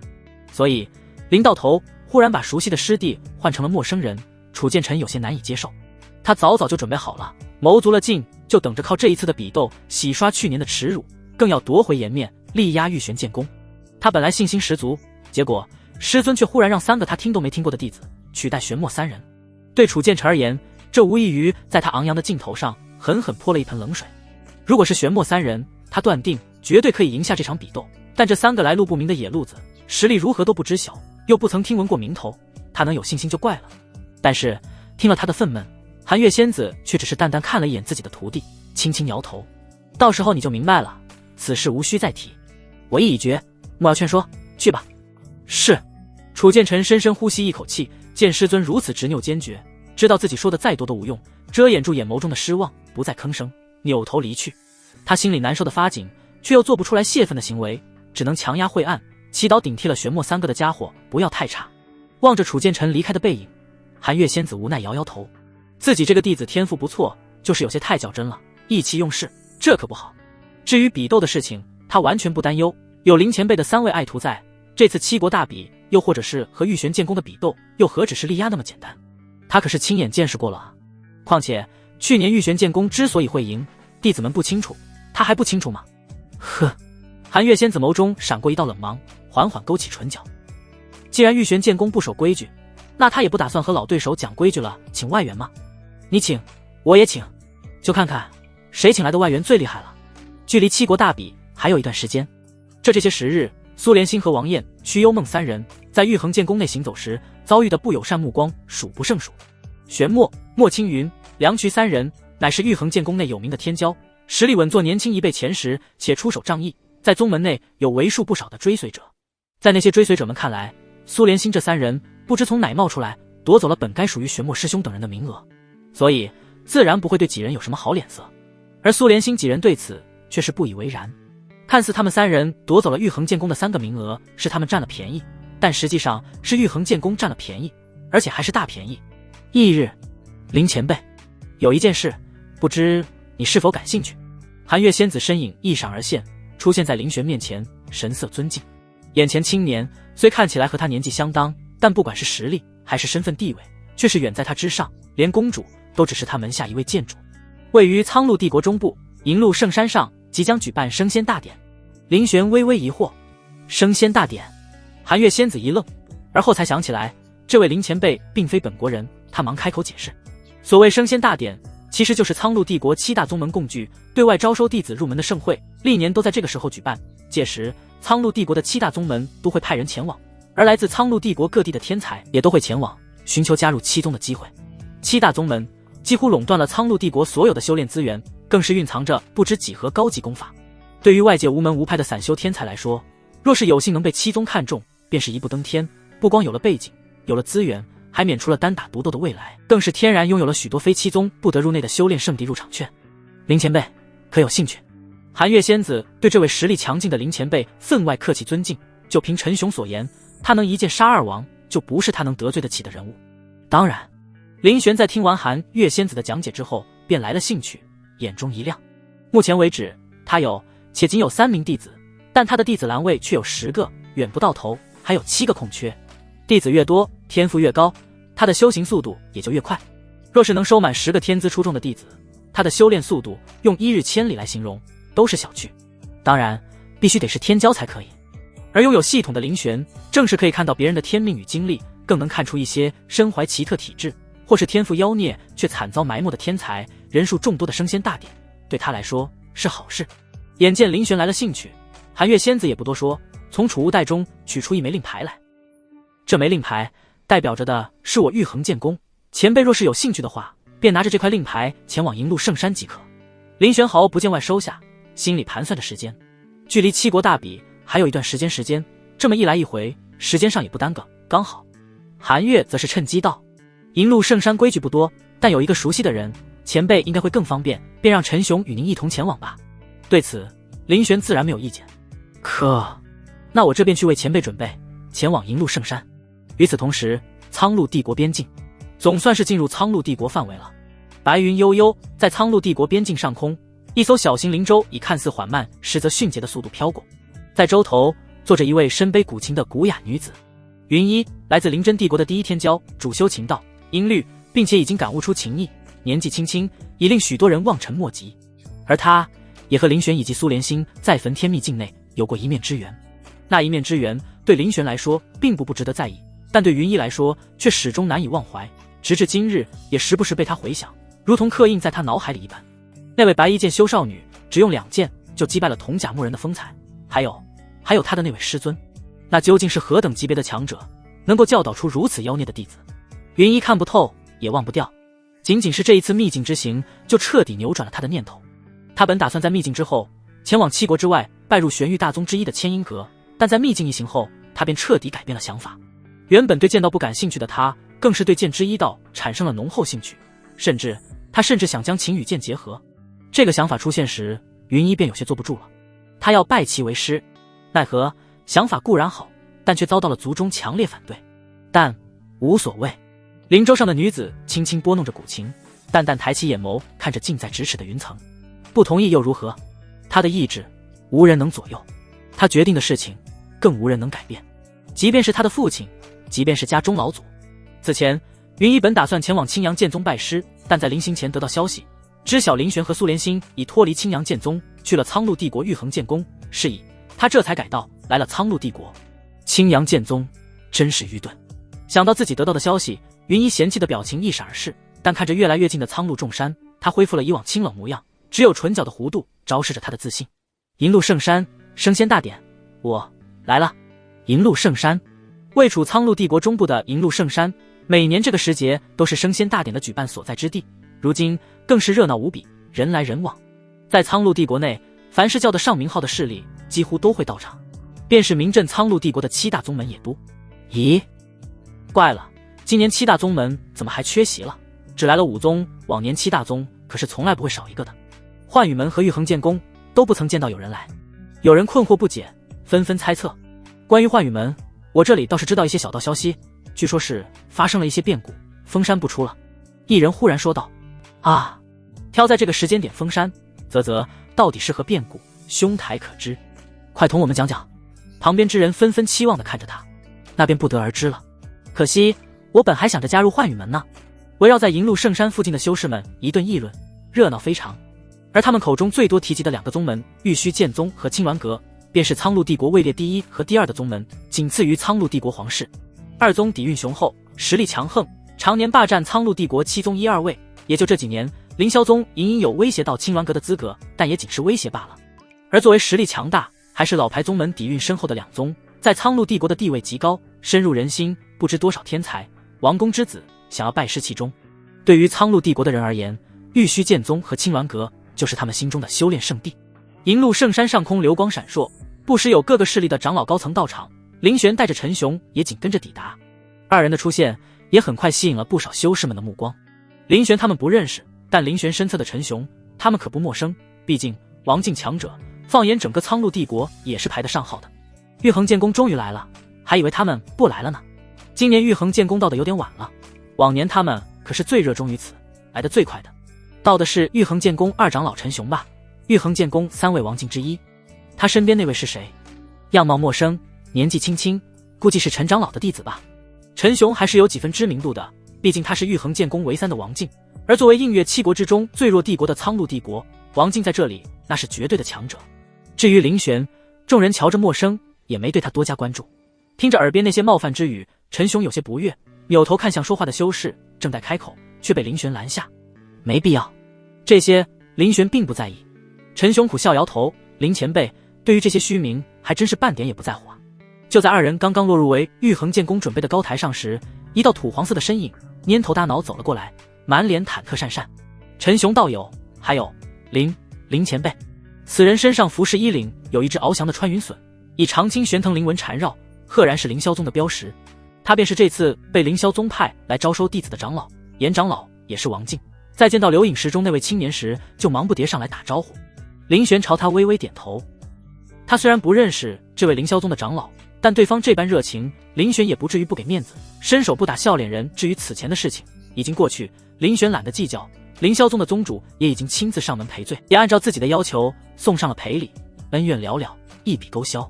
所以临到头忽然把熟悉的师弟换成了陌生人，楚剑臣有些难以接受。他早早就准备好了，谋足了劲，就等着靠这一次的比斗洗刷去年的耻辱，更要夺回颜面，力压玉旋剑宫。他本来信心十足，结果师尊却忽然让3个他听都没听过的弟子取代玄墨3人。对楚剑臣而言，这无异于在他昂扬的劲头上狠狠泼了一盆冷水。如果是玄墨3人，他断定绝对可以赢下这场比斗，但这3个来路不明的野路子，实力如何都不知晓，又不曾听闻过名头，他能有信心就怪了。但是听了他的愤懑，韩月仙子却只是淡淡看了一眼自己的徒弟，轻轻摇头。到时候你就明白了，此事无需再提。我意已决，莫要劝说，去吧。是。楚剑臣深深呼吸一口气，见师尊如此执拗坚决，知道自己说的再多都无用，遮掩住眼眸中的失望，不再吭声，扭头离去。他心里难受的发紧，却又做不出来泄愤的行为，只能强压晦暗，祈祷顶替了玄墨3个的家伙不要太差。望着楚剑臣离开的背影，韩月仙子无奈摇摇头，自己这个弟子天赋不错，就是有些太较真了，意气用事，这可不好。至于比斗的事情，他完全不担忧，有林前辈的3位爱徒在，这次7国大比，又或者是和玉旋剑宫的比斗，又何止是力压那么简单，他可是亲眼见识过了啊。况且去年玉旋剑宫之所以会赢，弟子们不清楚，他还不清楚吗？呵。韩月仙子眸中闪过一道冷芒，缓缓勾起唇角。既然玉旋剑宫不守规矩，那他也不打算和老对手讲规矩了，请外援吗？你请，我也请，就看看谁请来的外援最厉害了。距离7国大比还有一段时间，这些时日，苏连星和王燕、瞿幽梦3人在玉衡剑宫内行走时遭遇的不友善目光数不胜数。玄墨、莫青云、梁瞿3人乃是玉衡剑宫内有名的天骄，实力稳坐年轻一辈前10，且出手仗义，在宗门内有为数不少的追随者。在那些追随者们看来，苏连星这3人不知从哪冒出来，夺走了本该属于玄墨师兄等人的名额，所以自然不会对几人有什么好脸色。而苏连星几人对此却是不以为然，看似他们3人夺走了玉衡剑宫的3个名额，是他们占了便宜，但实际上是玉衡剑宫占了便宜，而且还是大便宜。翌日，林前辈，有一件事，不知你是否感兴趣？韩月仙子身影一闪而现，出现在林玄面前，神色尊敬。眼前青年虽看起来和他年纪相当，但不管是实力还是身份地位，却是远在他之上，连公主都只是他门下一位贱主。位于苍鹭帝国中部银鹿圣山上即将举办升仙大典。林玄微微疑惑，升仙大典？韩月仙子一愣，而后才想起来，这位林前辈并非本国人，他忙开口解释，所谓升仙大典，其实就是苍鹭帝国7大宗门共聚，对外招收弟子入门的盛会，历年都在这个时候举办。届时苍鹭帝国的7大宗门都会派人前往，而来自苍鹭帝国各地的天才也都会前往，寻求加入7宗的机会。7大宗门几乎垄断了苍鹭帝国所有的修炼资源，更是蕴藏着不知几何高级功法。对于外界无门无派的散修天才来说，若是有幸能被7宗看中，便是一步登天，不光有了背景，有了资源，还免除了单打独斗的未来，更是天然拥有了许多非7宗不得入内的修炼圣地入场券。林前辈，可有兴趣？韩月仙子对这位实力强劲的林前辈分外客气尊敬，就凭陈雄所言，他能一剑杀2王，就不是他能得罪得起的人物。当然。林玄在听完韩月仙子的讲解之后，便来了兴趣，眼中一亮。目前为止，他且仅有3名弟子，但他的弟子栏位却有10个，远不到头，还有7个空缺。弟子越多，天赋越高，他的修行速度也就越快。若是能收满10个天资出众的弟子，他的修炼速度用1日千里来形容都是小觑。当然，必须得是天骄才可以。而拥有系统的林玄，正是可以看到别人的天命与经历，更能看出一些身怀奇特体质，或是天赋妖孽却惨遭埋没的天才，人数众多的升仙大典，对他来说是好事。眼见林玄来了兴趣，寒月仙子也不多说，从储物袋中取出一枚令牌来。这枚令牌代表着的是我玉衡剑功，前辈若是有兴趣的话，便拿着这块令牌前往银鹿圣山即可。林玄毫不见外收下，心里盘算着时间，距离7国大比还有一段时间，这么一来一回，时间上也不耽搁，刚好。寒月则是趁机道：银鹿圣山规矩不多，但有一个熟悉的人，前辈应该会更方便，便让陈雄与您一同前往吧。对此，林玄自然没有意见。那我这便去为前辈准备，前往银鹿圣山。与此同时，苍鹭帝国边境总算是进入苍鹭帝国范围了。白云悠悠，在苍鹭帝国边境上空，一艘小型灵舟以看似缓慢，实则迅捷的速度飘过。在舟头坐着一位身背古琴的古雅女子，云衣来自灵真帝国的第一天骄，主修琴道、音律，并且已经感悟出琴艺，年纪轻轻已令许多人望尘莫及。而她也和林玄以及苏连心在焚天秘境内有过一面之缘。那一面之缘对林玄来说并不值得在意，但对云衣来说却始终难以忘怀，直至今日也时不时被他回想，如同刻印在他脑海里一般。那位白衣剑修少女只用2剑就击败了铜甲木人的风采，还有他的那位师尊，那究竟是何等级别的强者，能够教导出如此妖孽的弟子？云衣看不透也忘不掉，仅仅是这一次秘境之行就彻底扭转了他的念头。他本打算在秘境之后前往7国之外拜入玄玉大宗之一的千音阁，但在秘境一行后，他便彻底改变了想法。原本对剑道不感兴趣的他，更是对剑之一道产生了浓厚兴趣，他甚至想将琴与剑结合。这个想法出现时，云衣便有些坐不住了，他要拜其为师。奈何想法固然好，但却遭到了族中强烈反对。但无所谓，灵舟上的女子轻轻拨弄着古琴，淡淡抬起眼眸看着近在咫尺的云层。不同意又如何？他的意志无人能左右，他决定的事情更无人能改变，即便是他的父亲，即便是家中老祖。此前云衣本打算前往青阳剑宗拜师，但在临行前得到消息，知晓林玄和苏连心已脱离青阳剑宗，去了苍鹭帝国玉衡剑宫，是以他这才改道来了苍鹭帝国。青阳剑宗真是愚钝。想到自己得到的消息，云衣嫌弃的表情一闪而逝，但看着越来越近的苍鹭众山，他恢复了以往清冷模样，只有唇角的弧度昭示着他的自信。银鹿圣山升仙大典，我来了。银鹿圣山位处苍鹭帝国中部的银鹿圣山，每年这个时节都是升仙大典的举办所在之地，如今更是热闹无比，人来人往。在苍鹭帝国内，凡是叫得上名号的势力几乎都会到场，便是名震苍鹭帝国的7大宗门也多。咦，怪了，今年7大宗门怎么还缺席了？只来了5宗，往年7大宗可是从来不会少一个的。幻羽门和玉衡剑宫都不曾见到有人来。有人困惑不解，纷纷猜测。关于幻羽门，我这里倒是知道一些小道消息，据说是发生了一些变故，封山不出了。一人忽然说道：啊，挑在这个时间点封山，啧，到底是何变故，兄台可知？快同我们讲讲。旁边之人纷纷期望地看着他，那便不得而知了。可惜我本还想着加入幻羽门呢。围绕在银鹿圣山附近的修士们一顿议论，热闹非常。而他们口中最多提及的2个宗门，玉虚剑宗和青鸾阁，便是苍鹭帝国位列第1和第2的宗门，仅次于苍鹭帝国皇室。2宗底蕴雄厚，实力强横，常年霸占苍鹭帝国7宗1、2位。也就这几年，凌霄宗隐有威胁到青鸾阁的资格，但也仅是威胁罢了。而作为实力强大，还是老牌宗门底蕴深厚的2宗，在苍鹭帝国的地位极高，深入人心，不知多少天才、王公之子想要拜师其中。对于苍鹭帝国的人而言，玉虚剑宗和青鸾阁就是他们心中的修炼圣地。银鹿圣山上空流光闪烁，不时有各个势力的长老高层到场，林玄带着陈雄也紧跟着抵达。2人的出现也很快吸引了不少修士们的目光。林玄他们不认识，但林玄身侧的陈雄他们可不陌生，毕竟王境强者，放眼整个苍鹭帝国也是排得上号的。玉衡剑宫终于来了，还以为他们不来了呢。今年玉衡剑宫到的有点晚了，往年他们可是最热衷于此，来得最快的。到的是玉衡剑宫二长老陈雄吧，玉衡剑宫3位王境之一。他身边那位是谁？样貌陌生，年纪轻轻，估计是陈长老的弟子吧。陈雄还是有几分知名度的，毕竟他是玉衡剑宫唯3的王境，而作为映月7国之中最弱帝国的苍鹭帝国，王境在这里那是绝对的强者。至于林玄，众人瞧着陌生，也没对他多加关注。听着耳边那些冒犯之语，陈雄有些不悦，扭头看向说话的修士，正待开口，却被林玄拦下。没必要，这些林玄并不在意。陈雄苦笑摇头，林前辈对于这些虚名还真是半点也不在乎啊。就在二人刚刚落入为玉衡剑宫准备的高台上时，一道土黄色的身影蔫头大脑走了过来，满脸坦克讪讪。陈雄道友，还有林前辈。此人身上服饰衣领有一只翱翔的穿云笋，以长青玄藤灵纹缠绕，赫然是凌霄宗的标识。他便是这次被凌霄宗派来招收弟子的长老严长老，也是王境。在见到刘影石中那位青年时，就忙不迭上来打招呼。林玄朝他微微点头。他虽然不认识这位凌霄宗的长老，但对方这般热情，林玄也不至于不给面子，伸手不打笑脸人。至于此前的事情已经过去，林玄懒得计较。凌霄宗的宗主也已经亲自上门赔罪，也按照自己的要求送上了赔礼，恩怨了了，一笔勾销。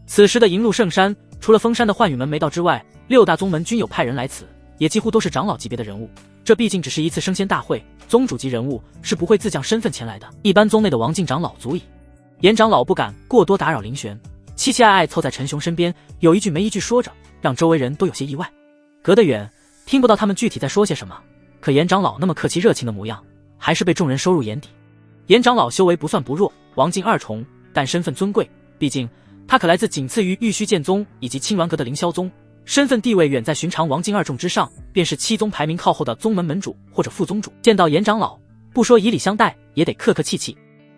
此时的银鹿圣山，除了封山的幻羽门没到之外，6大宗门均有派人来此，也几乎都是长老级别的人物。这毕竟只是一次升仙大会，宗主级人物是不会自降身份前来的，一般宗内的王境长老足矣。严长老不敢过多打扰林玄，期期爱爱凑在陈雄身边，有一句没一句说着，让周围人都有些意外。隔得远，听不到他们具体在说些什么，可严长老那么客气热情的模样，还是被众人收入眼底。严长老修为不算不弱，王境2重，但身份尊贵，毕竟他可来自仅次于玉虚剑宗以及青鸾阁的凌霄宗，身份地位远在寻常王境2重之上，便是7宗排名靠后的宗门门主或者副宗主。见到严长老，不说以礼相待，也得客客气气。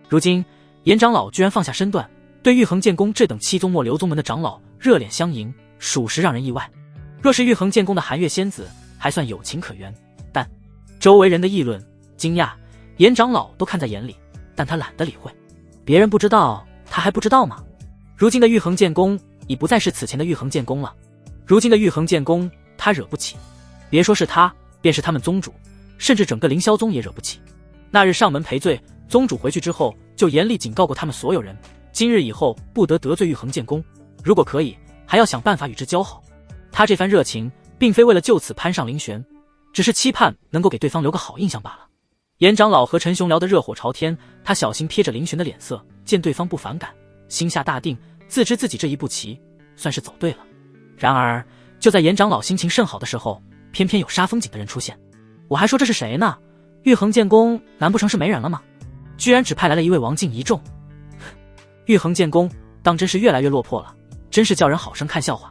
如今严长老居然放下身段，对玉衡剑宫这等7宗末流宗门的长老热脸相迎，属实让人意外。若是玉衡剑宫的寒月仙子，还算有情可原，但周围人的议论、惊讶，严长老都看在眼里，但他懒得理会。别人不知道，他还不知道吗？如今的玉衡剑宫已不再是此前的玉衡剑宫了。如今的玉衡剑宫，他惹不起，别说是他，便是他们宗主，甚至整个凌霄宗也惹不起。那日上门赔罪，宗主回去之后就严厉警告过他们所有人，今日以后不得得罪玉衡剑宫，如果可以，还要想办法与之交好。他这番热情，并非为了就此攀上林玄，只是期盼能够给对方留个好印象罢了。严长老和陈雄聊得热火朝天，他小心瞥着林玄的脸色，见对方不反感，心下大定，自知自己这一步棋算是走对了。然而就在严长老心情甚好的时候，偏偏有杀风景的人出现。我还说这是谁呢？玉衡剑宫难不成是没人了吗？居然只派来了一位王境1重。玉衡剑宫当真是越来越落魄了，真是叫人好生看笑话。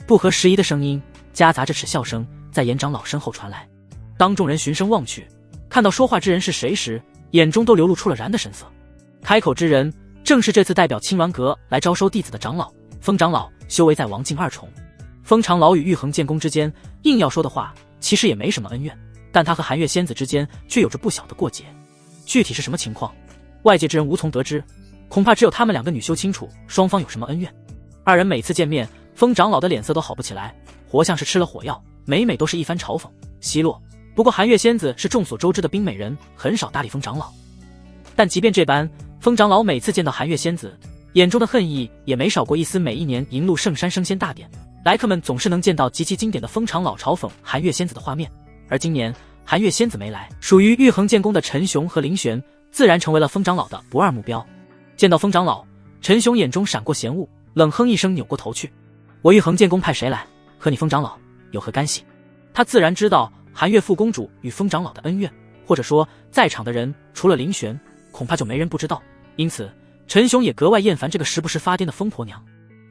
不合时宜的声音夹杂着耻笑声在严长老身后传来。当众人循声望去，看到说话之人是谁时，眼中都流露出了然的神色。开口之人正是这次代表青鸾阁来招收弟子的长老风长老，修为在王境2重。风长老与玉衡剑宫之间硬要说的话，其实也没什么恩怨，但他和寒月仙子之间却有着不小的过节。具体是什么情况，外界之人无从得知，恐怕只有他们2个女修清楚双方有什么恩怨。二人每次见面，风长老的脸色都好不起来，活像是吃了火药，每每都是一番嘲讽奚落。不过寒月仙子是众所周知的冰美人，很少搭理风长老。但即便这般，风长老每次见到寒月仙子，眼中的恨意也没少过一丝。每一年银鹿圣山升仙大典，来客们总是能见到极其经典的风长老嘲讽寒月仙子的画面。而今年寒月仙子没来，属于玉衡剑宫的陈雄和林玄自然成为了风长老的不二目标。见到风长老，陈雄眼中闪过嫌恶，冷哼一声，扭过头去。我玉衡剑宫派谁来，和你风长老有何干系？他自然知道寒月副公主与风长老的恩怨，或者说在场的人除了林玄，恐怕就没人不知道。因此陈雄也格外厌烦这个时不时发癫的疯婆娘。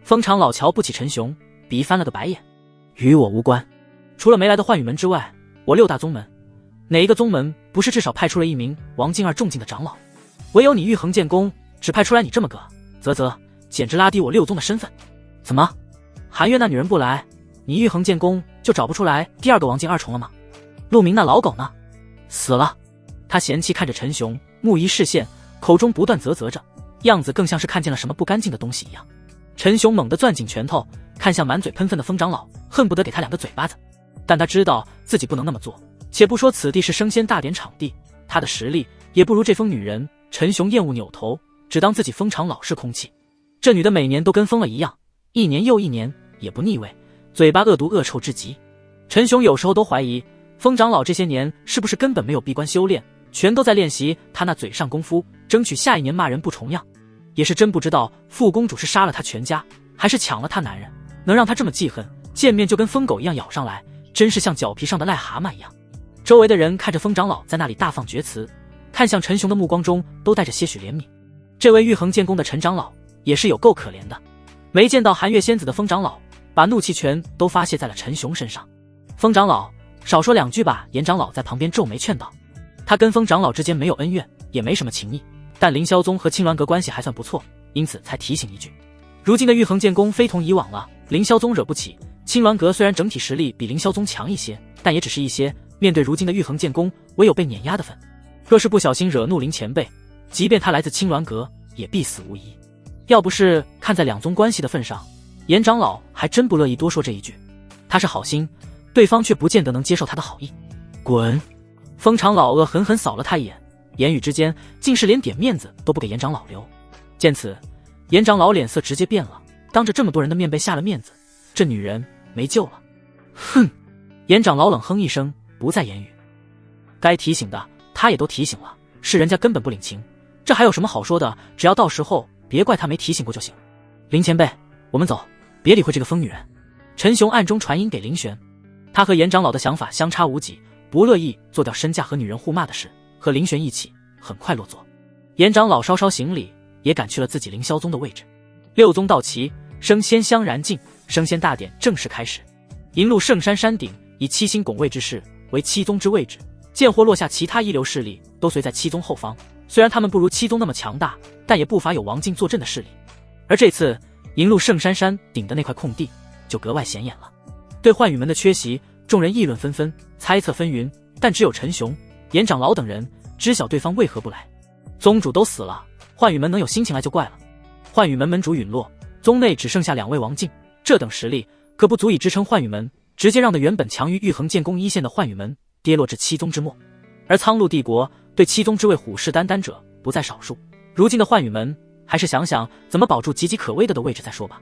风长老瞧不起陈雄，鼻翻了个白眼，与我无关。除了没来的幻羽门之外，我6大宗门哪一个宗门不是至少派出了一名王境2重境的长老？唯有你玉衡剑宫只派出来你这么个啧，简直拉低我6宗的身份。怎么，寒月那女人不来，你玉衡剑宫就找不出来第2个王境2重了吗？陆明那老狗呢？死了。他嫌弃看着陈雄，目移视线，口中不断啧啧着，样子更像是看见了什么不干净的东西一样。陈雄猛地攥紧拳头，看向满嘴喷粪的风长老，恨不得给他2个嘴巴子。但他知道自己不能那么做，且不说此地是升仙大典场地，他的实力也不如这疯女人。陈雄厌恶扭头，只当自己蜂场老是空气。这女的每年都跟疯了一样，一年又一年也不腻味，嘴巴恶毒恶臭至极。陈雄有时候都怀疑疯长老这些年是不是根本没有闭关修炼，全都在练习他那嘴上功夫，争取下一年骂人不重样。也是真不知道傅公主是杀了他全家，还是抢了他男人，能让他这么记恨，见面就跟疯狗一样咬上来，真是像脚皮上的癞蛤蟆一样。周围的人看着疯长老在那里大放厥词，看向陈雄的目光中都带着些许怜悯。这位玉衡剑宫的陈长老也是有够可怜的，没见到寒月仙子的疯长老把怒气全都发泄在了陈雄身上。疯长老少说两句吧，严长老在旁边皱眉劝道。他跟疯长老之间没有恩怨，也没什么情谊，但凌霄宗和青鸾阁关系还算不错，因此才提醒一句。如今的玉衡剑宫非同以往了，凌霄宗惹不起，青鸾阁虽然整体实力比凌霄宗强一些，但也只是一些，面对如今的玉衡剑宫，唯有被碾压的份。若是不小心惹怒凌前辈，即便他来自青鸾阁，也必死无疑。要不是看在两宗关系的份上，严长老还真不乐意多说这一句。他是好心，对方却不见得能接受他的好意。滚！疯长老恶狠狠扫了他一眼，言语之间竟是连点面子都不给严长老留。见此，严长老脸色直接变了，当着这么多人的面被下了面子，这女人没救了。哼！严长老冷哼一声，不再言语。该提醒的他也都提醒了，是人家根本不领情，这还有什么好说的？只要到时候别怪他没提醒过就行。林前辈，我们走，别理会这个疯女人。陈雄暗中传音给林玄，他和严长老的想法相差无几，不乐意做掉身价和女人互骂的事，和林玄一起很快落座。严长老稍稍行礼，也赶去了自己凌霄宗的位置。六宗到齐，升仙香燃尽，升仙大典正式开始。银鹿圣山山顶以七星拱卫之势为七宗之位置，剑或落下其他一流势力都随在七宗后方。虽然他们不如七宗那么强大，但也不乏有王境坐镇的势力。而这次银鹿圣山山顶的那块空地就格外显眼了。对幻羽门的缺席，众人议论纷纷，猜测纷纭，但只有陈雄、严长老等人知晓对方为何不来。宗主都死了，幻羽门能有心情来就怪了。幻羽门门主陨落，宗内只剩下2位王境，这等实力可不足以支撑幻羽门，直接让那原本强于玉衡剑宫一线的幻羽门跌落至七宗之末。而苍鹭帝国对七宗之位虎视眈眈者不在少数，如今的幻羽门还是想想怎么保住岌岌可危的位置再说吧。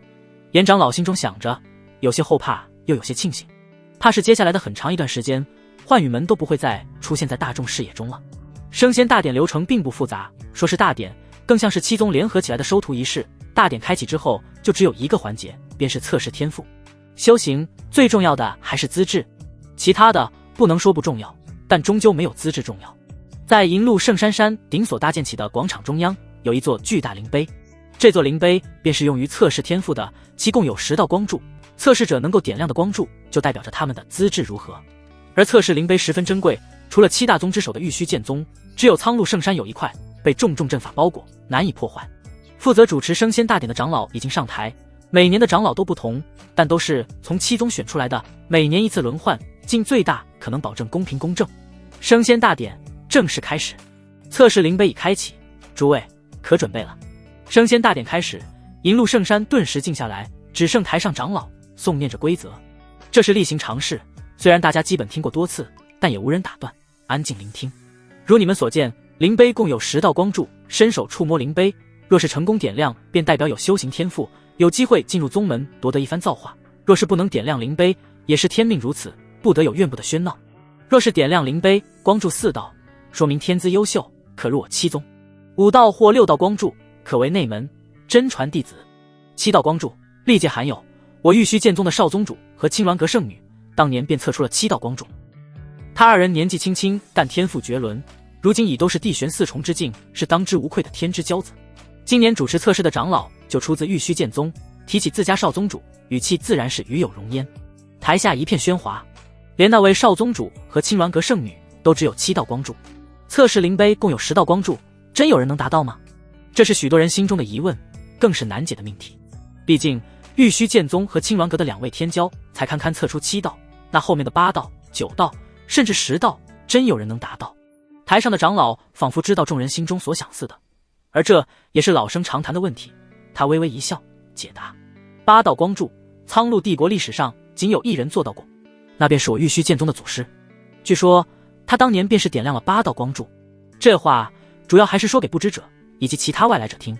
严长老心中想着，有些后怕又有些庆幸，怕是接下来的很长一段时间，幻羽门都不会再出现在大众视野中了。升仙大典流程并不复杂，说是大典，更像是七宗联合起来的收徒仪式。大典开启之后，就只有一个环节，便是测试天赋。修行最重要的还是资质，其他的不能说不重要，但终究没有资质重要。在银鹿圣山山顶所搭建起的广场中央，有一座巨大灵碑，这座灵碑便是用于测试天赋的，其共有10道光柱，测试者能够点亮的光柱就代表着他们的资质如何。而测试灵碑十分珍贵，除了7大宗之首的玉虚剑宗，只有苍鹭圣山有一块被重重阵法包裹，难以破坏。负责主持升仙大典的长老已经上台，每年的长老都不同，但都是从7宗选出来的，每年一次轮换，尽最大可能保证公平公正。升仙大典正式开始，测试灵碑已开启，诸位可准备了。升仙大典开始，银鹿圣山顿时静下来，只剩台上长老诵念着规则。这是例行常事，虽然大家基本听过多次，但也无人打断，安静聆听。如你们所见，灵碑共有10道光柱，伸手触摸灵碑，若是成功点亮，便代表有修行天赋，有机会进入宗门夺得一番造化；若是不能点亮灵碑，也是天命如此，不得有怨不得喧闹。若是点亮灵碑，光柱4道，说明天资优秀，可入我7宗；5道或6道光柱，可为内门真传弟子；7道光柱，历届罕有。我玉虚剑宗的少宗主和青鸾阁圣女，当年便测出了7道光柱。他2人年纪轻轻，但天赋绝伦，如今已都是地玄4重之境，是当之无愧的天之骄子。今年主持测试的长老就出自玉虚剑宗，提起自家少宗主，语气自然是与有荣焉。台下一片喧哗，连那位少宗主和青鸾阁圣女都只有7道光柱。测试灵碑共有10道光柱，真有人能达到吗？这是许多人心中的疑问，更是难解的命题。毕竟玉虚剑宗和青鸾阁的2位天骄才堪堪测出7道，那后面的8道、9道甚至10道，真有人能达到？台上的长老仿佛知道众人心中所想似的，而这也是老生常谈的问题。他微微一笑，解答：8道光柱，苍鹭帝国历史上仅有1人做到过，那便是我玉虚剑宗的祖师。据说他当年便是点亮了8道光柱。这话主要还是说给不知者以及其他外来者听。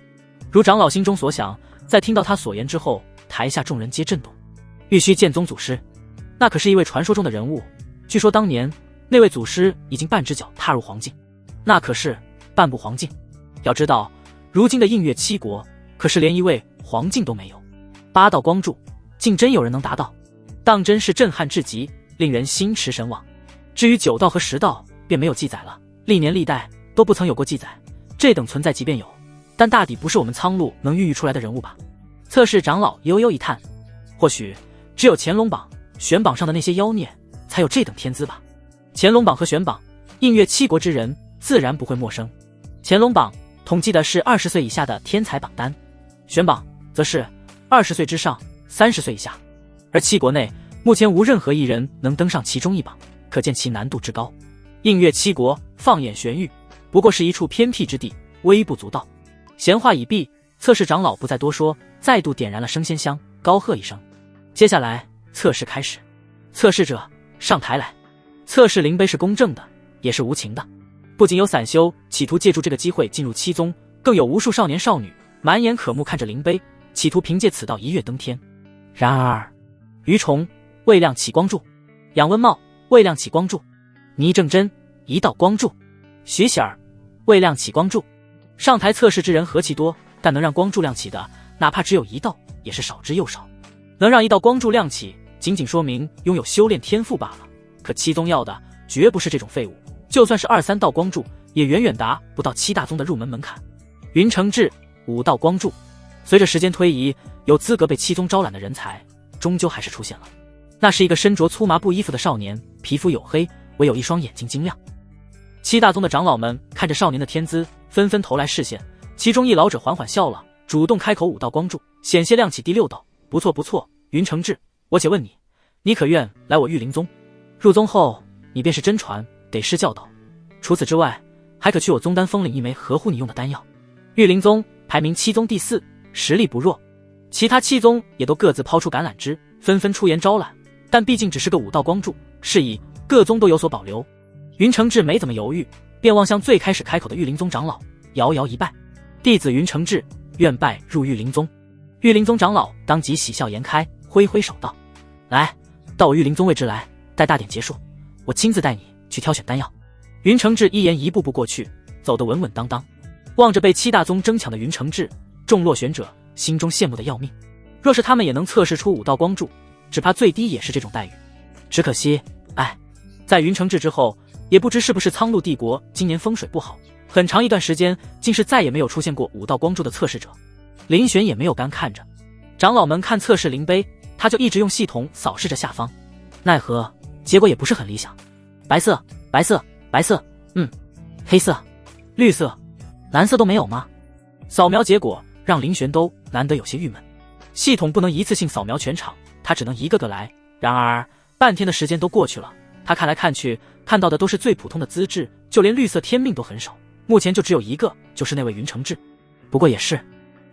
如长老心中所想，在听到他所言之后，台下众人皆震动。玉虚剑宗祖师，那可是一位传说中的人物，据说当年那位祖师已经半只脚踏入黄境，那可是半步黄境。要知道，如今的映月七国可是连一位黄境都没有，8道光柱竟真有人能达到，当真是震撼至极，令人心驰神往。至于9道和10道便没有记载了，历年历代都不曾有过记载，这等存在即便有，但大抵不是我们苍鹭能孕育出来的人物吧。侧室长老悠悠一叹，或许只有乾隆榜、玄榜上的那些妖孽才有这等天资吧。乾隆榜和玄榜，映月七国之人自然不会陌生。乾隆榜统计的是20岁以下的天才榜单，玄榜则是20岁之上、30岁以下，而七国内目前无任何一人能登上其中一榜，可见其难度之高。映月七国放眼玄域，不过是一处偏僻之地，微不足道。闲话已毕，侧室长老不再多说，再度点燃了生仙香，高喝一声。接下来测试开始，测试者上台来。测试灵碑是公正的，也是无情的。不仅有散修企图借助这个机会进入七宗，更有无数少年少女满眼渴慕看着灵碑，企图凭借此道一跃登天。然而，于崇未亮起光柱，杨温茂未亮起光柱，倪正真一道光柱，徐喜儿未亮起光柱。上台测试之人何其多，但能让光柱亮起的，哪怕只有1道，也是少之又少。能让1道光柱亮起，仅仅说明拥有修炼天赋罢了。可七宗要的绝不是这种废物，就算是2、3道光柱，也远远达不到7大宗的入门门槛。云承志5道光柱，随着时间推移，有资格被七宗招揽的人才，终究还是出现了。那是一个身着粗麻布衣服的少年，皮肤黝黑，唯有一双眼睛晶亮。7大宗的长老们看着少年的天资，纷纷投来视线。其中一老者缓缓笑了，主动开口5道光柱，险些亮起第6道。不错不错，云承志，我且问你，你可愿来我玉灵宗？入宗后，你便是真传，得师教导。除此之外，还可去我宗丹封领一枚合乎你用的丹药。玉灵宗排名7宗第4，实力不弱。其他7宗也都各自抛出橄榄枝，纷纷出言招揽，但毕竟只是个5道光柱，是以各宗都有所保留。云承志没怎么犹豫，便望向最开始开口的玉灵宗长老，遥遥一拜：弟子云承志，愿拜入玉灵宗。玉灵宗长老当即喜笑颜开，挥挥手道：来，到我玉灵宗位置来，待大典结束，我亲自带你去挑选丹药。云承志一言一步步过去，走得稳稳当当。望着被7大宗争抢的云承志，众落选者心中羡慕的要命。若是他们也能测试出5道光柱，只怕最低也是这种待遇。只可惜，在云承志之后，也不知是不是苍鹭帝国今年风水不好，很长一段时间竟是再也没有出现过5道光柱的测试者。林玄也没有干看着，长老们看测试灵碑，他就一直用系统扫视着下方，奈何结果也不是很理想。白色、白色、白色，黑色、绿色、蓝色都没有吗？扫描结果让林玄都难得有些郁闷。系统不能一次性扫描全场，他只能一个个来。然而半天的时间都过去了，他看来看去，看到的都是最普通的资质，就连绿色天命都很少，目前就只有一个，就是那位云承志。不过也是，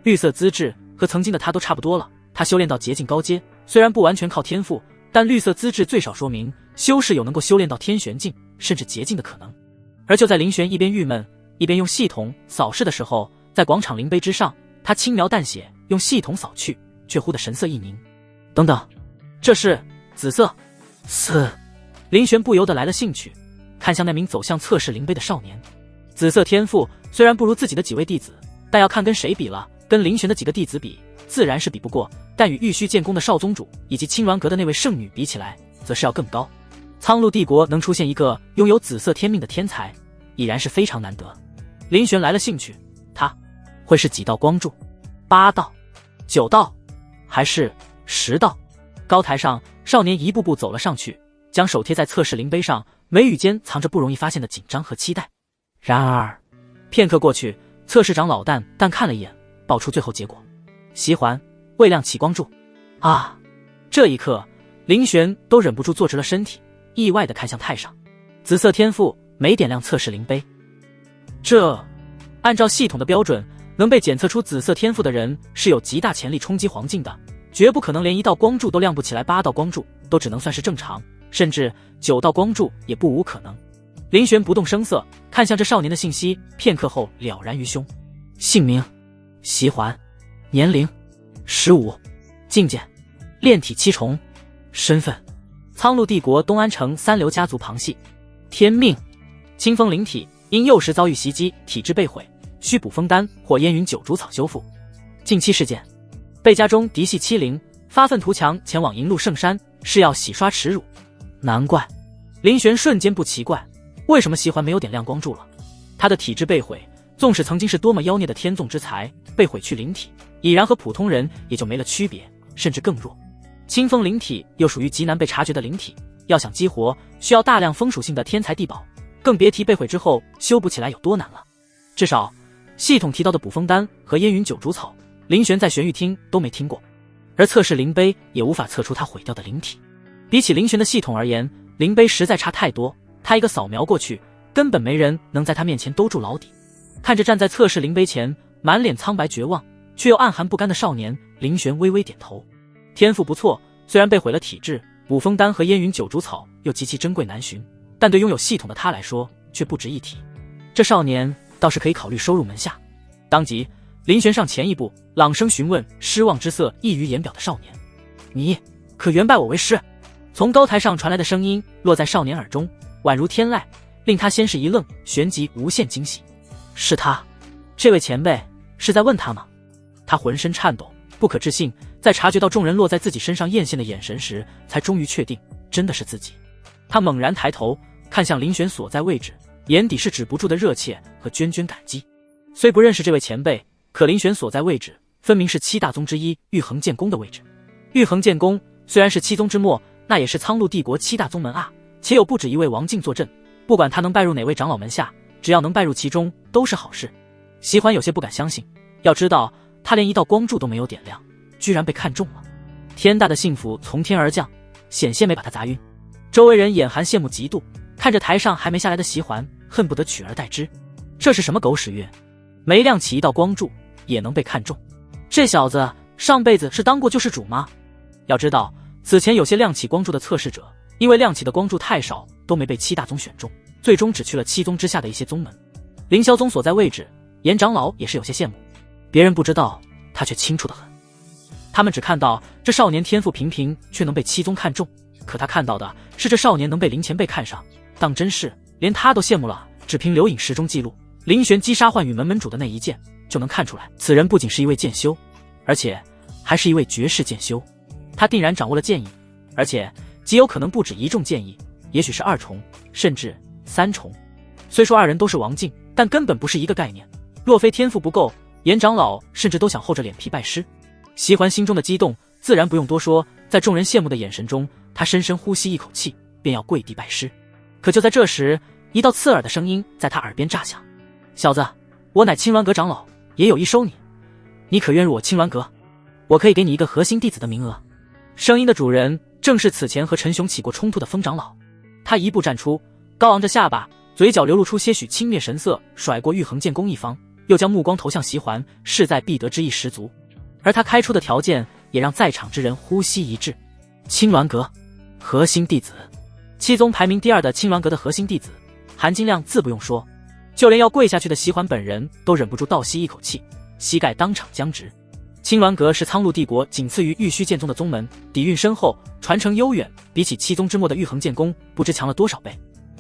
绿色资质和曾经的他都差不多了，他修炼到捷境高阶，虽然不完全靠天赋，但绿色资质最少说明修士有能够修炼到天玄境甚至捷境的可能。而就在林玄一边郁闷一边用系统扫视的时候，在广场灵碑之上，他轻描淡写用系统扫去，却忽的神色一凝。等等，这是紫色。林玄不由得来了兴趣，看向那名走向测试灵碑的少年。紫色天赋虽然不如自己的几位弟子，但要看跟谁比了，跟林玄的几个弟子比，自然是比不过，但与玉虚剑宫的少宗主以及青鸾阁的那位圣女比起来，则是要更高。苍鹭帝国能出现一个拥有紫色天命的天才，已然是非常难得。林玄来了兴趣，他会是几道光柱？8道、9道，还是10道？高台上，少年一步步走了上去，将手贴在测试灵碑上，眉宇间藏着不容易发现的紧张和期待。然而，片刻过去，测试长老淡看了一眼，报出最后结果：习环未亮起光柱。啊！这一刻，林玄都忍不住坐直了身体，意外地看向太上。紫色天赋没点亮测试灵碑。按照系统的标准，能被检测出紫色天赋的人是有极大潜力冲击黄境的，绝不可能连1道光柱都亮不起来，8道光柱都只能算是正常，甚至9道光柱也不无可能。林玄不动声色，看向这少年的信息，片刻后了然于胸。姓名：席环，年龄15，境界炼体七重，身份苍鹭帝国东安城三流家族旁系，天命清风灵体，因幼时遭遇袭击，体质被毁，需补风丹或烟云九竹草修复。近期事件：被家中嫡系欺凌，发愤图强，前往银鹿圣山，是要洗刷耻辱。难怪林玄瞬间不奇怪，为什么席环没有点亮光柱了？他的体质被毁，纵使曾经是多么妖孽的天纵之才，被毁去灵体，已然和普通人也就没了区别，甚至更弱。清风灵体又属于极难被察觉的灵体，要想激活，需要大量风属性的天材地宝，更别提被毁之后修补起来有多难了。至少系统提到的补风丹和烟云九竹草，林玄在玄玉厅都没听过，而测试灵碑也无法测出他毁掉的灵体。比起林玄的系统而言，灵碑实在差太多，他一个扫描过去，根本没人能在他面前兜住牢底。看着站在测试灵碑前满脸苍白绝望却又暗含不甘的少年，林玄微微点头。天赋不错，虽然被毁了体质，补风丹和烟云九竹草又极其珍贵难寻，但对拥有系统的他来说却不值一提。这少年倒是可以考虑收入门下。当即林玄上前一步，朗声询问失望之色溢于言表的少年：你可原拜我为师？从高台上传来的声音落在少年耳中，宛如天籁，令他先是一愣，旋即无限惊喜。是他？这位前辈是在问他吗？他浑身颤抖，不可置信，在察觉到众人落在自己身上艳羡的眼神时，才终于确定真的是自己。他猛然抬头看向林玄所在位置，眼底是止不住的热切和涓涓感激。虽不认识这位前辈，可林玄所在位置分明是七大宗之一玉衡剑宫的位置。玉衡剑宫虽然是七宗之末，那也是苍鹭帝国七大宗门啊，且有不止一位王境坐镇，不管他能拜入哪位长老门下，只要能拜入其中都是好事。席环有些不敢相信，要知道他连一道光柱都没有点亮，居然被看中了。天大的幸福从天而降，险些没把他砸晕。周围人眼含羡慕嫉妒，看着台上还没下来的席环，恨不得取而代之。这是什么狗屎运？没亮起一道光柱也能被看中？这小子上辈子是当过救世主吗？要知道此前有些亮起光柱的测试者，因为亮起的光柱太少，都没被七大宗选中，最终只去了七宗之下的一些宗门。凌霄宗所在位置，严长老也是有些羡慕，别人不知道，他却清楚得很。他们只看到这少年天赋平平，却能被七宗看中，可他看到的是这少年能被林前辈看上，当真是连他都羡慕了。只凭流影时钟记录，林玄击杀幻羽门门主的那一剑，就能看出来，此人不仅是一位剑修，而且还是一位绝世剑修。他定然掌握了剑意，而且极有可能不止一重剑意，也许是2重，甚至3重。虽说二人都是王境，但根本不是一个概念。若非天赋不够，严长老甚至都想厚着脸皮拜师。席环心中的激动自然不用多说，在众人羡慕的眼神中，他深深呼吸一口气，便要跪地拜师。可就在这时，一道刺耳的声音在他耳边炸响：小子，我乃青鸾阁长老，也有意收你，你可愿入我青鸾阁？我可以给你一个核心弟子的名额。声音的主人正是此前和陈雄起过冲突的风长老。他一步站出，高昂着下巴，嘴角流露出些许轻蔑神色，甩过玉衡剑宫一方，又将目光投向席环，势在必得之意十足。而他开出的条件也让在场之人呼吸一滞。青鸾阁核心弟子，七宗排名第2的青鸾阁的核心弟子，含金量自不用说，就连要跪下去的席环本人都忍不住倒吸一口气，膝盖当场僵直。青鸾阁是苍鹭帝国仅次于玉虚剑宗的宗门，底蕴深厚，传承悠远，比起七宗之末的玉衡剑宫不知强了多少倍。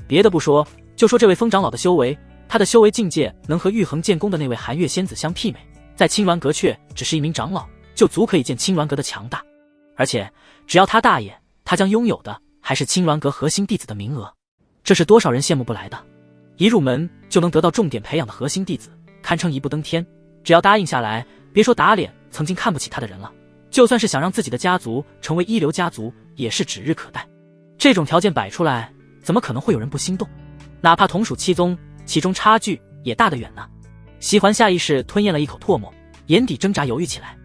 别的不说，就说这位风长老的修为，他的修为境界能和玉衡剑宫的那位寒月仙子相媲美，在青鸾阁却只是一名长老，就足可以见青鸾阁的强大。而且只要他大爷，他将拥有的还是青鸾阁核心弟子的名额，这是多少人羡慕不来的。一入门就能得到重点培养的核心弟子，堪称一步登天。只要答应下来，别说打脸曾经看不起他的人了，就算是想让自己的家族成为一流家族，也是指日可待。这种条件摆出来，怎么可能会有人不心动？哪怕同属七宗，其中差距也大得远呢。席环下意识吞咽了一口唾沫，眼底挣扎犹豫起来，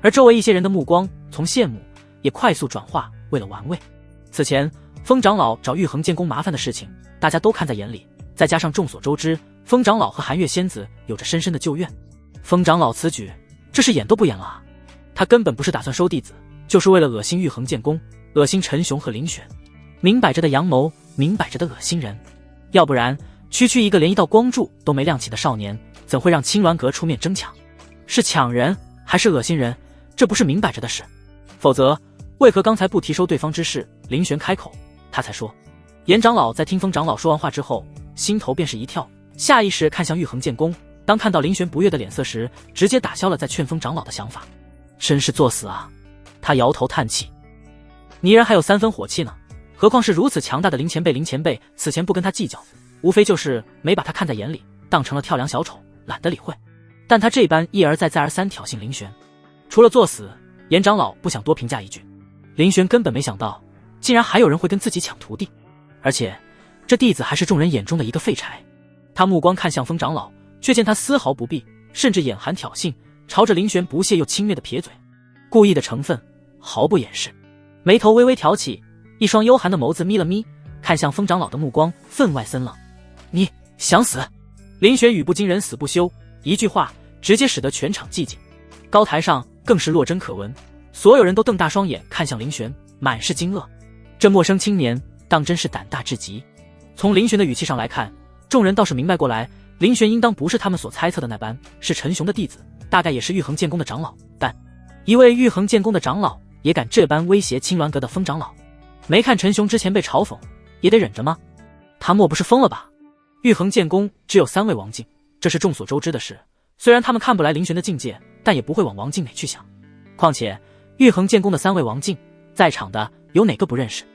而周围一些人的目光从羡慕也快速转化为了玩味。此前风长老找玉衡剑宫麻烦的事情，大家都看在眼里，再加上众所周知，风长老和寒月仙子有着深深的旧怨。风长老此举，这是演都不演了啊！他根本不是打算收弟子，就是为了恶心玉衡剑宫，恶心陈雄和林玄。明摆着的阳谋，明摆着的恶心人。要不然区区一个连一道光柱都没亮起的少年，怎会让青鸾阁出面争抢？是抢人还是恶心人？这不是明摆着的事。否则为何刚才不提收对方之事？林玄开口，他才说。严长老在听风长老说完话之后，心头便是一跳，下意识看向玉衡剑宫。当看到林玄不悦的脸色时，直接打消了在劝风长老的想法。真是作死啊！他摇头叹气，泥人还有3分火气呢，何况是如此强大的林前辈。林前辈此前不跟他计较，无非就是没把他看在眼里，当成了跳梁小丑，懒得理会。但他这般一而再再而三挑衅林玄，除了作死，严长老不想多评价一句。林玄根本没想到，竟然还有人会跟自己抢徒弟，而且这弟子还是众人眼中的一个废柴。他目光看向风长老，却见他丝毫不避，甚至眼含挑衅，朝着林玄不屑又轻蔑的撇嘴，故意的成分毫不掩饰，眉头微微挑起，一双幽寒的眸子眯了眯，看向风长老的目光分外森冷。你想死？林玄语不惊人死不休，一句话直接使得全场寂静，高台上更是落针可闻，所有人都瞪大双眼看向林玄，满是惊愕。这陌生青年当真是胆大至极。从林玄的语气上来看，众人倒是明白过来，林玄应当不是他们所猜测的那般是陈雄的弟子，大概也是玉衡剑宫的长老，但一位玉衡剑宫的长老也敢这般威胁青鸾阁的风长老，没看陈雄之前被嘲讽也得忍着吗？他莫不是疯了吧？玉衡剑宫只有3位王境，这是众所周知的事，虽然他们看不来林玄的境界，但也不会往王境内去想。况且玉衡剑宫的3位王境，在场的有哪个不认识？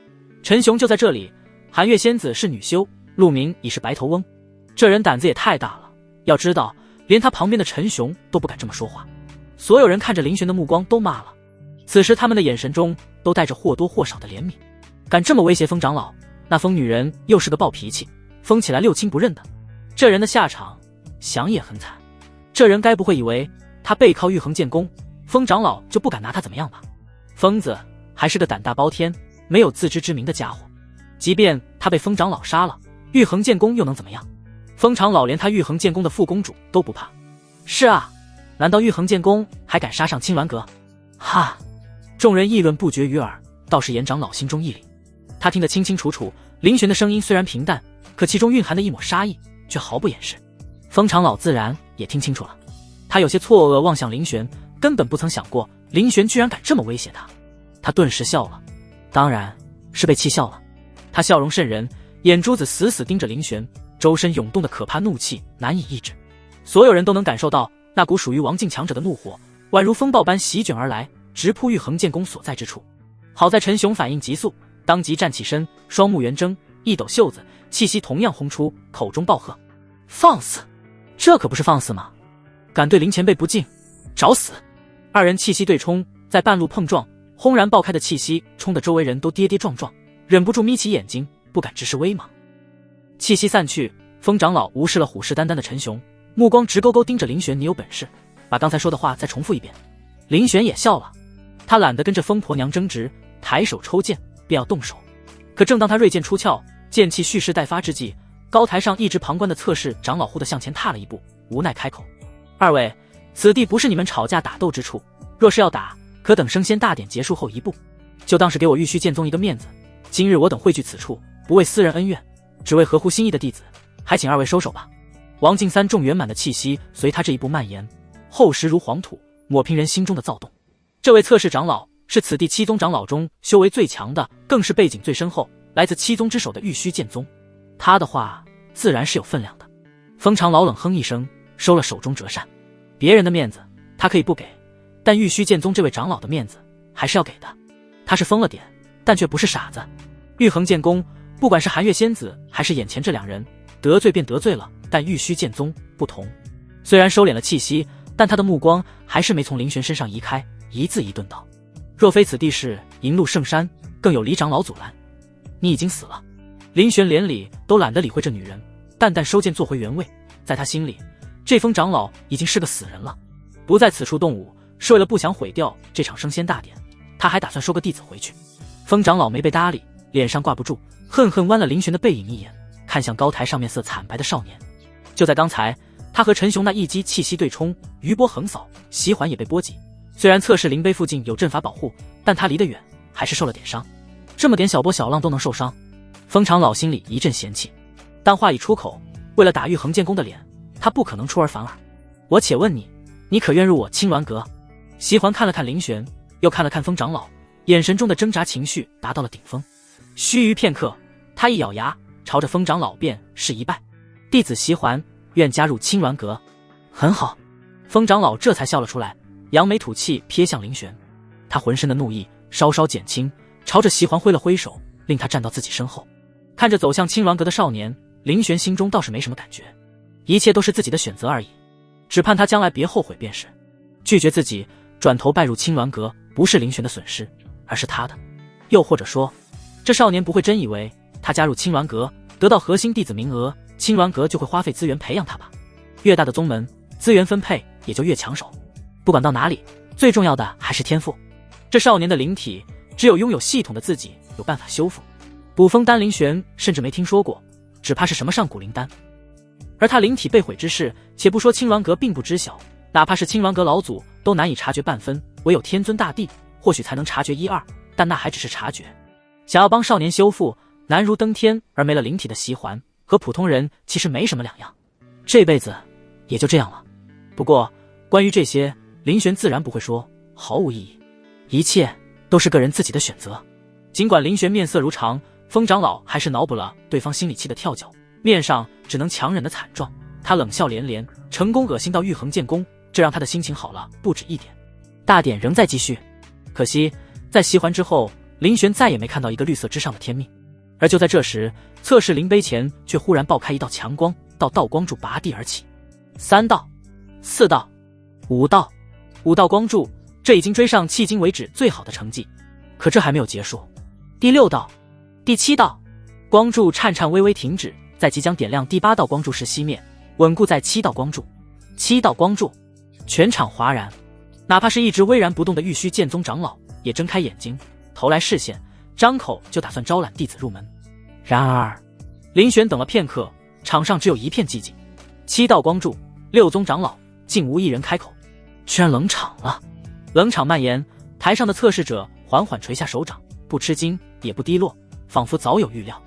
陈雄就在这里，寒月仙子是女修，陆明已是白头翁，这人胆子也太大了，要知道连他旁边的陈雄都不敢这么说话。所有人看着林玄的目光都骂了，此时他们的眼神中都带着或多或少的怜悯。敢这么威胁风长老，那疯女人又是个暴脾气，疯起来六亲不认的，这人的下场想也很惨。这人该不会以为他背靠玉衡剑宫，风长老就不敢拿他怎么样吧？疯子还是个胆大包天没有自知之明的家伙，即便他被风长老杀了，玉衡剑宫又能怎么样？风长老连他玉衡剑宫的副公主都不怕。是啊，难道玉衡剑宫还敢杀上青鸾阁？哈！众人议论不绝于耳，倒是严长老心中一凛。他听得清清楚楚，林玄的声音虽然平淡，可其中蕴含的一抹杀意却毫不掩饰。风长老自然也听清楚了，他有些错愕望向林玄，根本不曾想过林玄居然敢这么威胁他。他顿时笑了，当然是被气笑了。他笑容瘆人，眼珠子死死盯着林玄，周身涌动的可怕怒气难以抑制。所有人都能感受到那股属于王境强者的怒火，宛如风暴般席卷而来，直扑玉衡剑宫所在之处。好在陈雄反应急速，当即站起身，双目圆睁，一抖袖子，气息同样轰出，口中暴喝：放肆！这可不是放肆吗？敢对林前辈不敬，找死！二人气息对冲，在半路碰撞，轰然爆开的气息冲得周围人都跌跌撞撞，忍不住眯起眼睛，不敢直视威芒。气息散去，风长老无视了虎视眈眈的陈雄，目光直勾勾盯着林玄。你有本事把刚才说的话再重复一遍。林玄也笑了，他懒得跟这疯婆娘争执，抬手抽剑便要动手。可正当他锐剑出鞘，剑气蓄势待发之际，高台上一直旁观的侧室长老忽地向前踏了一步，无奈开口：二位，此地不是你们吵架打斗之处，若是要打，可等升仙大典结束后一步，就当是给我玉虚剑宗一个面子。今日我等汇聚此处，不为私人恩怨，只为合乎心意的弟子，还请二位收手吧。王敬三众圆满的气息随他这一步蔓延，厚实如黄土，抹平人心中的躁动。这位侧室长老是此地7宗长老中修为最强的，更是背景最深厚，来自7宗之首的玉虚剑宗，他的话自然是有分量的。风长老冷哼一声，收了手中折扇。别人的面子他可以不给，但玉虚剑宗这位长老的面子还是要给的。他是疯了点，但却不是傻子。玉衡剑宫不管是寒月仙子还是眼前这2人，得罪便得罪了，但玉虚剑宗不同。虽然收敛了气息，但他的目光还是没从林玄身上移开，一字一顿道：若非此地是银鹿圣山，更有李长老阻拦，你已经死了。林玄连理都懒得理会这女人，淡淡收剑坐回原位。在他心里，这风长老已经是个死人了，不在此处动武，是为了不想毁掉这场升仙大典。他还打算收个弟子回去。风长老没被搭理，脸上挂不住，恨恨剜了林玄的背影一眼，看向高台上面色惨白的少年。就在刚才，他和陈雄那一击气息对冲，余波横扫，袭环也被波及。虽然侧室灵碑附近有阵法保护，但他离得远，还是受了点伤。这么点小波小浪都能受伤，风长老心里一阵嫌弃。但话一出口，为了打玉衡剑公的脸，他不可能出尔反尔。我且问你，你可愿入我青鸾阁？席环看了看林玄，又看了看风长老，眼神中的挣扎情绪达到了顶峰。须臾片刻，他一咬牙，朝着风长老便是一拜：弟子席环愿加入青鸾阁。很好。风长老这才笑了出来，扬眉吐气瞥向林玄，他浑身的怒意稍稍减轻，朝着席环挥了挥手，令他站到自己身后。看着走向青鸾阁的少年，林玄心中倒是没什么感觉，一切都是自己的选择而已，只盼他将来别后悔便是。拒绝自己转头拜入青鸾阁，不是林玄的损失，而是他的。又或者说，这少年不会真以为他加入青鸾阁得到核心弟子名额，青鸾阁就会花费资源培养他吧？越大的宗门，资源分配也就越抢手。不管到哪里，最重要的还是天赋。这少年的灵体，只有拥有系统的自己有办法修复。补风丹林玄甚至没听说过，只怕是什么上古灵丹。而他灵体被毁之事，且不说青鸾阁并不知晓，哪怕是青鸾阁老祖都难以察觉半分，唯有天尊大帝或许才能察觉一二，但那还只是察觉。想要帮少年修复，难如登天而没了灵体的席环，和普通人其实没什么两样。这辈子也就这样了。不过关于这些，林玄自然不会说，毫无意义，一切都是个人自己的选择。尽管林玄面色如常，风长老还是脑补了对方心里气的跳脚，面上只能强忍的惨状。他冷笑连连，成功恶心到玉衡剑宫，这让他的心情好了不止一点。大典仍在继续，可惜在席环之后，林玄再也没看到一个绿色之上的天命。而就在这时，测试灵碑前却忽然爆开一道强光，道光柱拔地而起。3道、4道、5道，5道光柱，这已经追上迄今为止最好的成绩。可这还没有结束，第6道、第7道，光柱颤颤巍巍停止，在即将点亮第8道光柱时熄灭，稳固在7道光柱。7道光柱，全场哗然，哪怕是一直巍然不动的玉虚剑宗长老也睁开眼睛，投来视线，张口就打算招揽弟子入门。然而林玄等了片刻，场上只有一片寂静。7道光柱，6宗长老竟无一人开口，居然冷场了。冷场蔓延，台上的测试者缓缓垂下手掌，不吃惊也不低落，仿佛早有预料。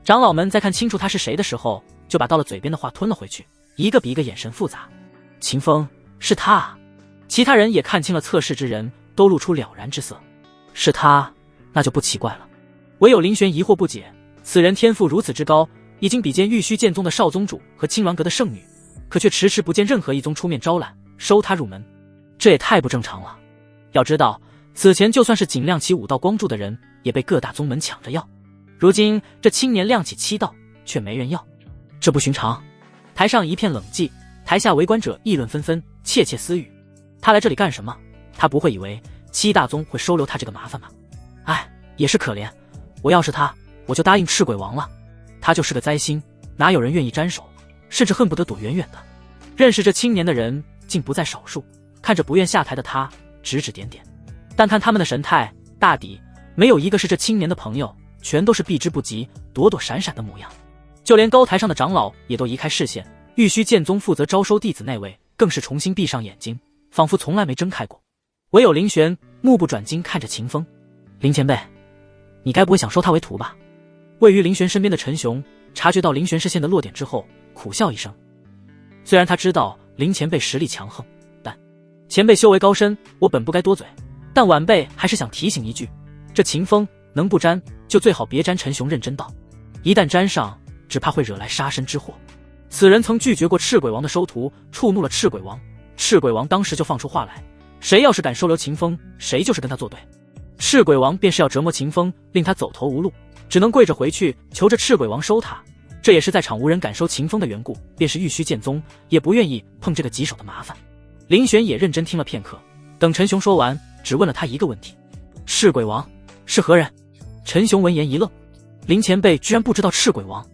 长老们在看清楚他是谁的时候，就把到了嘴边的话吞了回去，一个比一个眼神复杂。秦风，是他啊！其他人也看清了测试之人，都露出了然之色。是他，那就不奇怪了。唯有林玄疑惑不解，此人天赋如此之高，已经比肩玉虚剑宗的少宗主和青鸾阁的圣女，可却迟迟不见任何一宗出面招揽收他入门，这也太不正常了。要知道，此前就算是仅亮起5道光柱的人，也被各大宗门抢着要，如今这青年亮起7道，却没人要，这不寻常。台上一片冷寂，台下围观者议论纷纷，窃窃私语。他来这里干什么？他不会以为7大宗会收留他这个麻烦吧？哎，也是可怜，我要是他，我就答应赤鬼王了。他就是个灾星，哪有人愿意沾手，甚至恨不得躲远远的。认识这青年的人竟不在少数，看着不愿下台的他，指指点点。但看他们的神态，大抵没有一个是这青年的朋友，全都是避之不及，躲躲闪闪的模样。就连高台上的长老也都移开视线，玉虚剑宗负责招收弟子那位更是重新闭上眼睛，仿佛从来没睁开过。唯有林玄目不转睛看着秦风。林前辈，你该不会想收他为徒吧？位于林玄身边的陈雄察觉到林玄视线的落点之后，苦笑一声。虽然他知道林前辈实力强横，但前辈修为高深，我本不该多嘴，但晚辈还是想提醒一句，这秦风能不沾就最好别沾。陈雄认真道，一旦沾上，只怕会惹来杀身之祸。此人曾拒绝过赤鬼王的收徒，触怒了赤鬼王，赤鬼王当时就放出话来，谁要是敢收留秦风，谁就是跟他作对。赤鬼王便是要折磨秦风，令他走投无路，只能跪着回去求着赤鬼王收他。这也是在场无人敢收秦风的缘故，便是玉虚剑宗也不愿意碰这个棘手的麻烦。林玄也认真听了片刻，等陈雄说完，只问了他一个问题：赤鬼王是何人？陈雄闻言一愣，林前辈居然不知道赤鬼王？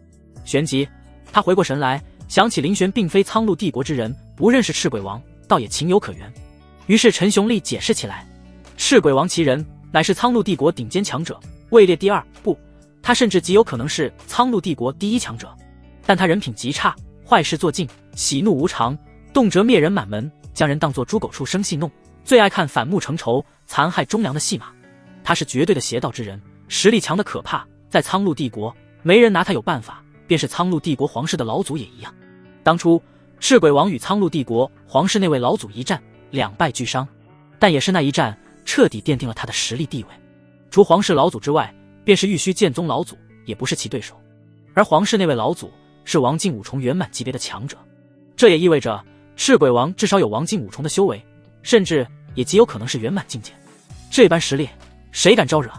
旋即他回过神来，想起林玄并非苍鹭帝国之人，不认识赤鬼王，倒也情有可原。于是陈雄立解释起来，赤鬼王其人乃是苍鹭帝国顶尖强者，位列第2，不，他甚至极有可能是苍鹭帝国第1强者。但他人品极差，坏事做尽，喜怒无常，动辄灭人满门，将人当作猪狗畜生戏弄，最爱看反目成仇、残害忠良的戏码。他是绝对的邪道之人，实力强得可怕，在苍鹭帝国没人拿他有办法，便是苍鹭帝国皇室的老祖也一样。当初赤鬼王与苍鹭帝国皇室那位老祖一战，2败俱伤，但也是那一战彻底奠定了他的实力地位。除皇室老祖之外，便是玉虚剑宗老祖也不是其对手，而皇室那位老祖是王境五重圆满级别的强者，这也意味着赤鬼王至少有王境五重的修为，甚至也极有可能是圆满境界。这般实力，谁敢招惹？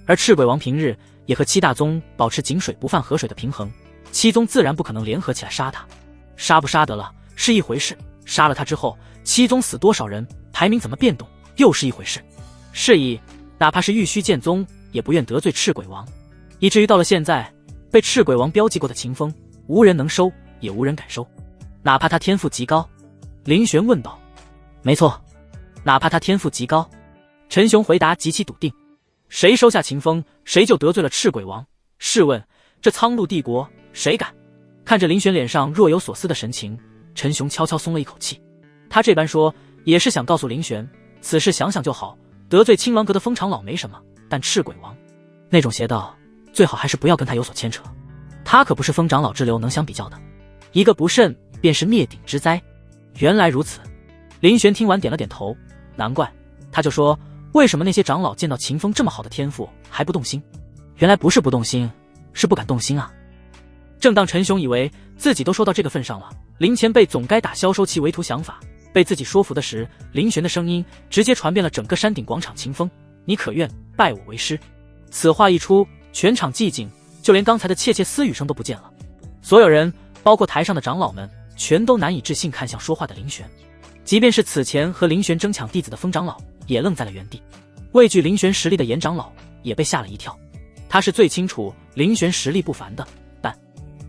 而赤鬼王平日也和七大宗保持井水不犯河水的平衡，七宗自然不可能联合起来杀他。杀不杀得了是一回事，杀了他之后，七宗死多少人，排名怎么变动又是一回事。是以，哪怕是玉虚剑宗也不愿得罪赤鬼王，以至于到了现在，被赤鬼王标记过的秦风，无人能收，也无人敢收。哪怕他天赋极高，林玄问道。没错，哪怕他天赋极高。陈雄回答极其笃定。谁收下秦风，谁就得罪了赤鬼王。试问，这苍鹭帝国谁敢？看着林玄脸上若有所思的神情，陈雄悄悄松了一口气。他这般说，也是想告诉林玄，此事想想就好，得罪青鸾阁的风长老没什么，但赤鬼王那种邪道，最好还是不要跟他有所牵扯。他可不是风长老之流能相比较的，一个不慎便是灭顶之灾。原来如此，林玄听完点了点头，难怪，他就说，为什么那些长老见到秦风这么好的天赋还不动心？原来不是不动心，是不敢动心啊。正当陈雄以为自己都说到这个份上了，林前辈总该打消收其为徒想法，被自己说服的时，林玄的声音直接传遍了整个山顶广场。秦风，你可愿拜我为师？此话一出，全场寂静，就连刚才的窃窃私语声都不见了。所有人，包括台上的长老们，全都难以置信看向说话的林玄。即便是此前和林玄争抢弟子的风长老也愣在了原地，畏惧林玄实力的严长老也被吓了一跳。他是最清楚林玄实力不凡的，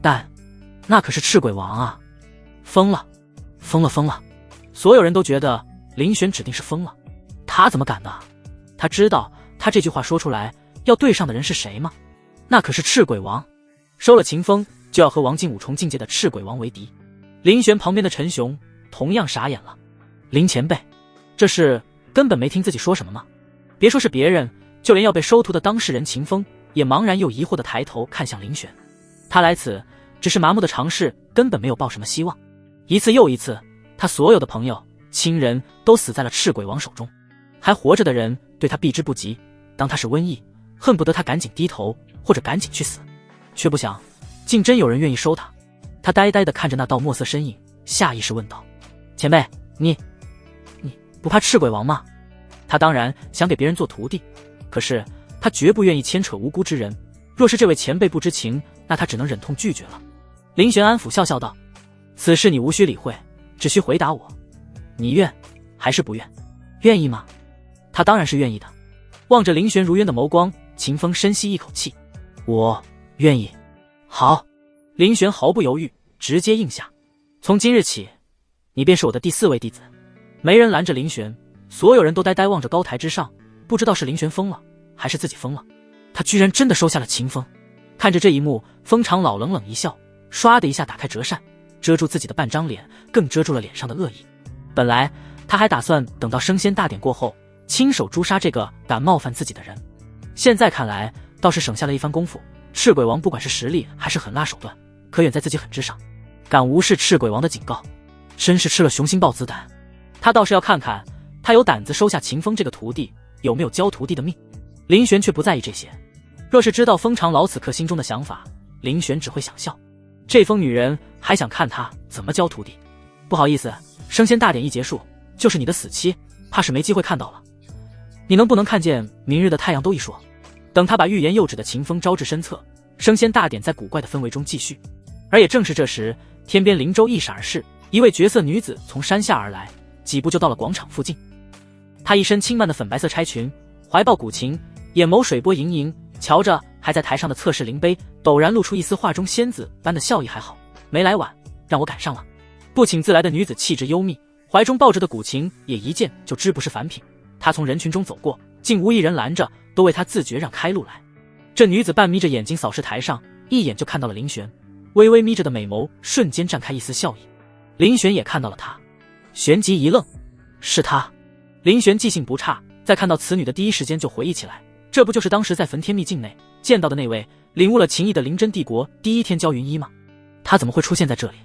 但那可是赤鬼王啊！疯了！所有人都觉得林玄指定是疯了，他怎么敢呢？他知道他这句话说出来要对上的人是谁吗？那可是赤鬼王，收了秦风就要和王境五重境界的赤鬼王为敌。林玄旁边的陈雄同样傻眼了。林前辈，这是根本没听自己说什么吗？别说是别人，就连要被收徒的当事人秦风也茫然又疑惑地抬头看向林玄。他来此只是麻木的尝试，根本没有抱什么希望。一次又一次，他所有的朋友亲人都死在了赤鬼王手中，还活着的人对他避之不及，当他是瘟疫，恨不得他赶紧低头或者赶紧去死。却不想竟真有人愿意收他。他呆呆地看着那道墨色身影，下意识问道，前辈，你不怕赤鬼王吗？他当然想给别人做徒弟，可是他绝不愿意牵扯无辜之人，若是这位前辈不知情，那他只能忍痛拒绝了。林玄安抚笑笑道，此事你无需理会，只需回答我，你愿还是不愿？愿意吗？他当然是愿意的。望着林玄如渊的眸光，秦风深吸一口气，我愿意。好。林玄毫不犹豫，直接应下。从今日起，你便是我的第4位弟子。没人拦着林玄，所有人都呆呆望着高台之上，不知道是林玄疯了还是自己疯了。他居然真的收下了秦风。看着这一幕，风长老冷冷一笑，唰的一下打开折扇，遮住自己的半张脸，更遮住了脸上的恶意。本来他还打算等到升仙大典过后，亲手诛杀这个敢冒犯自己的人，现在看来倒是省下了一番功夫。赤鬼王不管是实力还是狠辣手段，可远在自己狠之上，敢无视赤鬼王的警告，真是吃了雄心豹子胆。他倒是要看看他有胆子收下秦风这个徒弟，有没有交徒弟的命。林玄却不在意这些，若是知道风长老此刻心中的想法，林玄只会想笑。这疯女人还想看他怎么交徒弟。不好意思，升仙大典一结束，就是你的死期，怕是没机会看到了。你能不能看见明日的太阳都一说。等他把欲言又止的秦风招至身侧，升仙大典在古怪的氛围中继续。而也正是这时，天边灵舟一闪而逝，一位绝色女子从山下而来，几步就到了广场附近。她一身轻曼的粉白色钗裙，怀抱古琴，眼眸水波盈盈，瞧着还在台上的侧室灵碑，陡然露出一丝画中仙子般的笑意。还好没来晚，让我赶上了。不请自来的女子气质幽密，怀中抱着的古琴也一见就知不是凡品。她从人群中走过，竟无一人拦着，都为她自觉让开路来。这女子半眯着眼睛扫视台上，一眼就看到了林玄，微微眯着的美眸瞬间绽开一丝笑意。林玄也看到了她，旋即一愣，是她。林玄记性不差，在看到此女的第一时间就回忆起来，这不就是当时在焚天秘境内见到的那位领悟了情义的灵真帝国第一天教云衣吗？他怎么会出现在这里？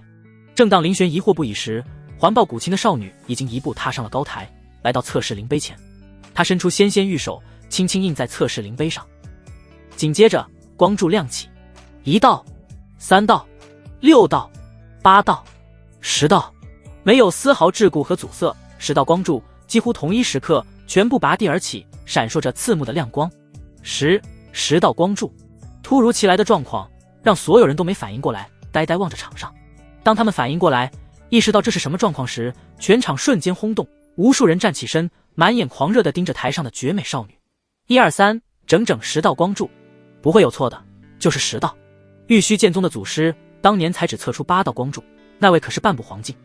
正当林玄疑惑不已时，环抱古琴的少女已经一步踏上了高台，来到测试灵碑前。她伸出纤纤玉手，轻轻印在测试灵碑上。紧接着光柱亮起，1道、3道、6道、8道、10道，没有丝毫桎梏和阻塞。10道光柱几乎同一时刻全部拔地而起，闪烁着刺目的亮光。10道光柱，突如其来的状况让所有人都没反应过来，呆呆望着场上。当他们反应过来，意识到这是什么状况时，全场瞬间轰动，无数人站起身，满眼狂热地盯着台上的绝美少女。1、2、3，整整10道光柱，不会有错的，就是10道。玉虚剑宗的祖师当年才只测出8道光柱，那位可是半部黄境。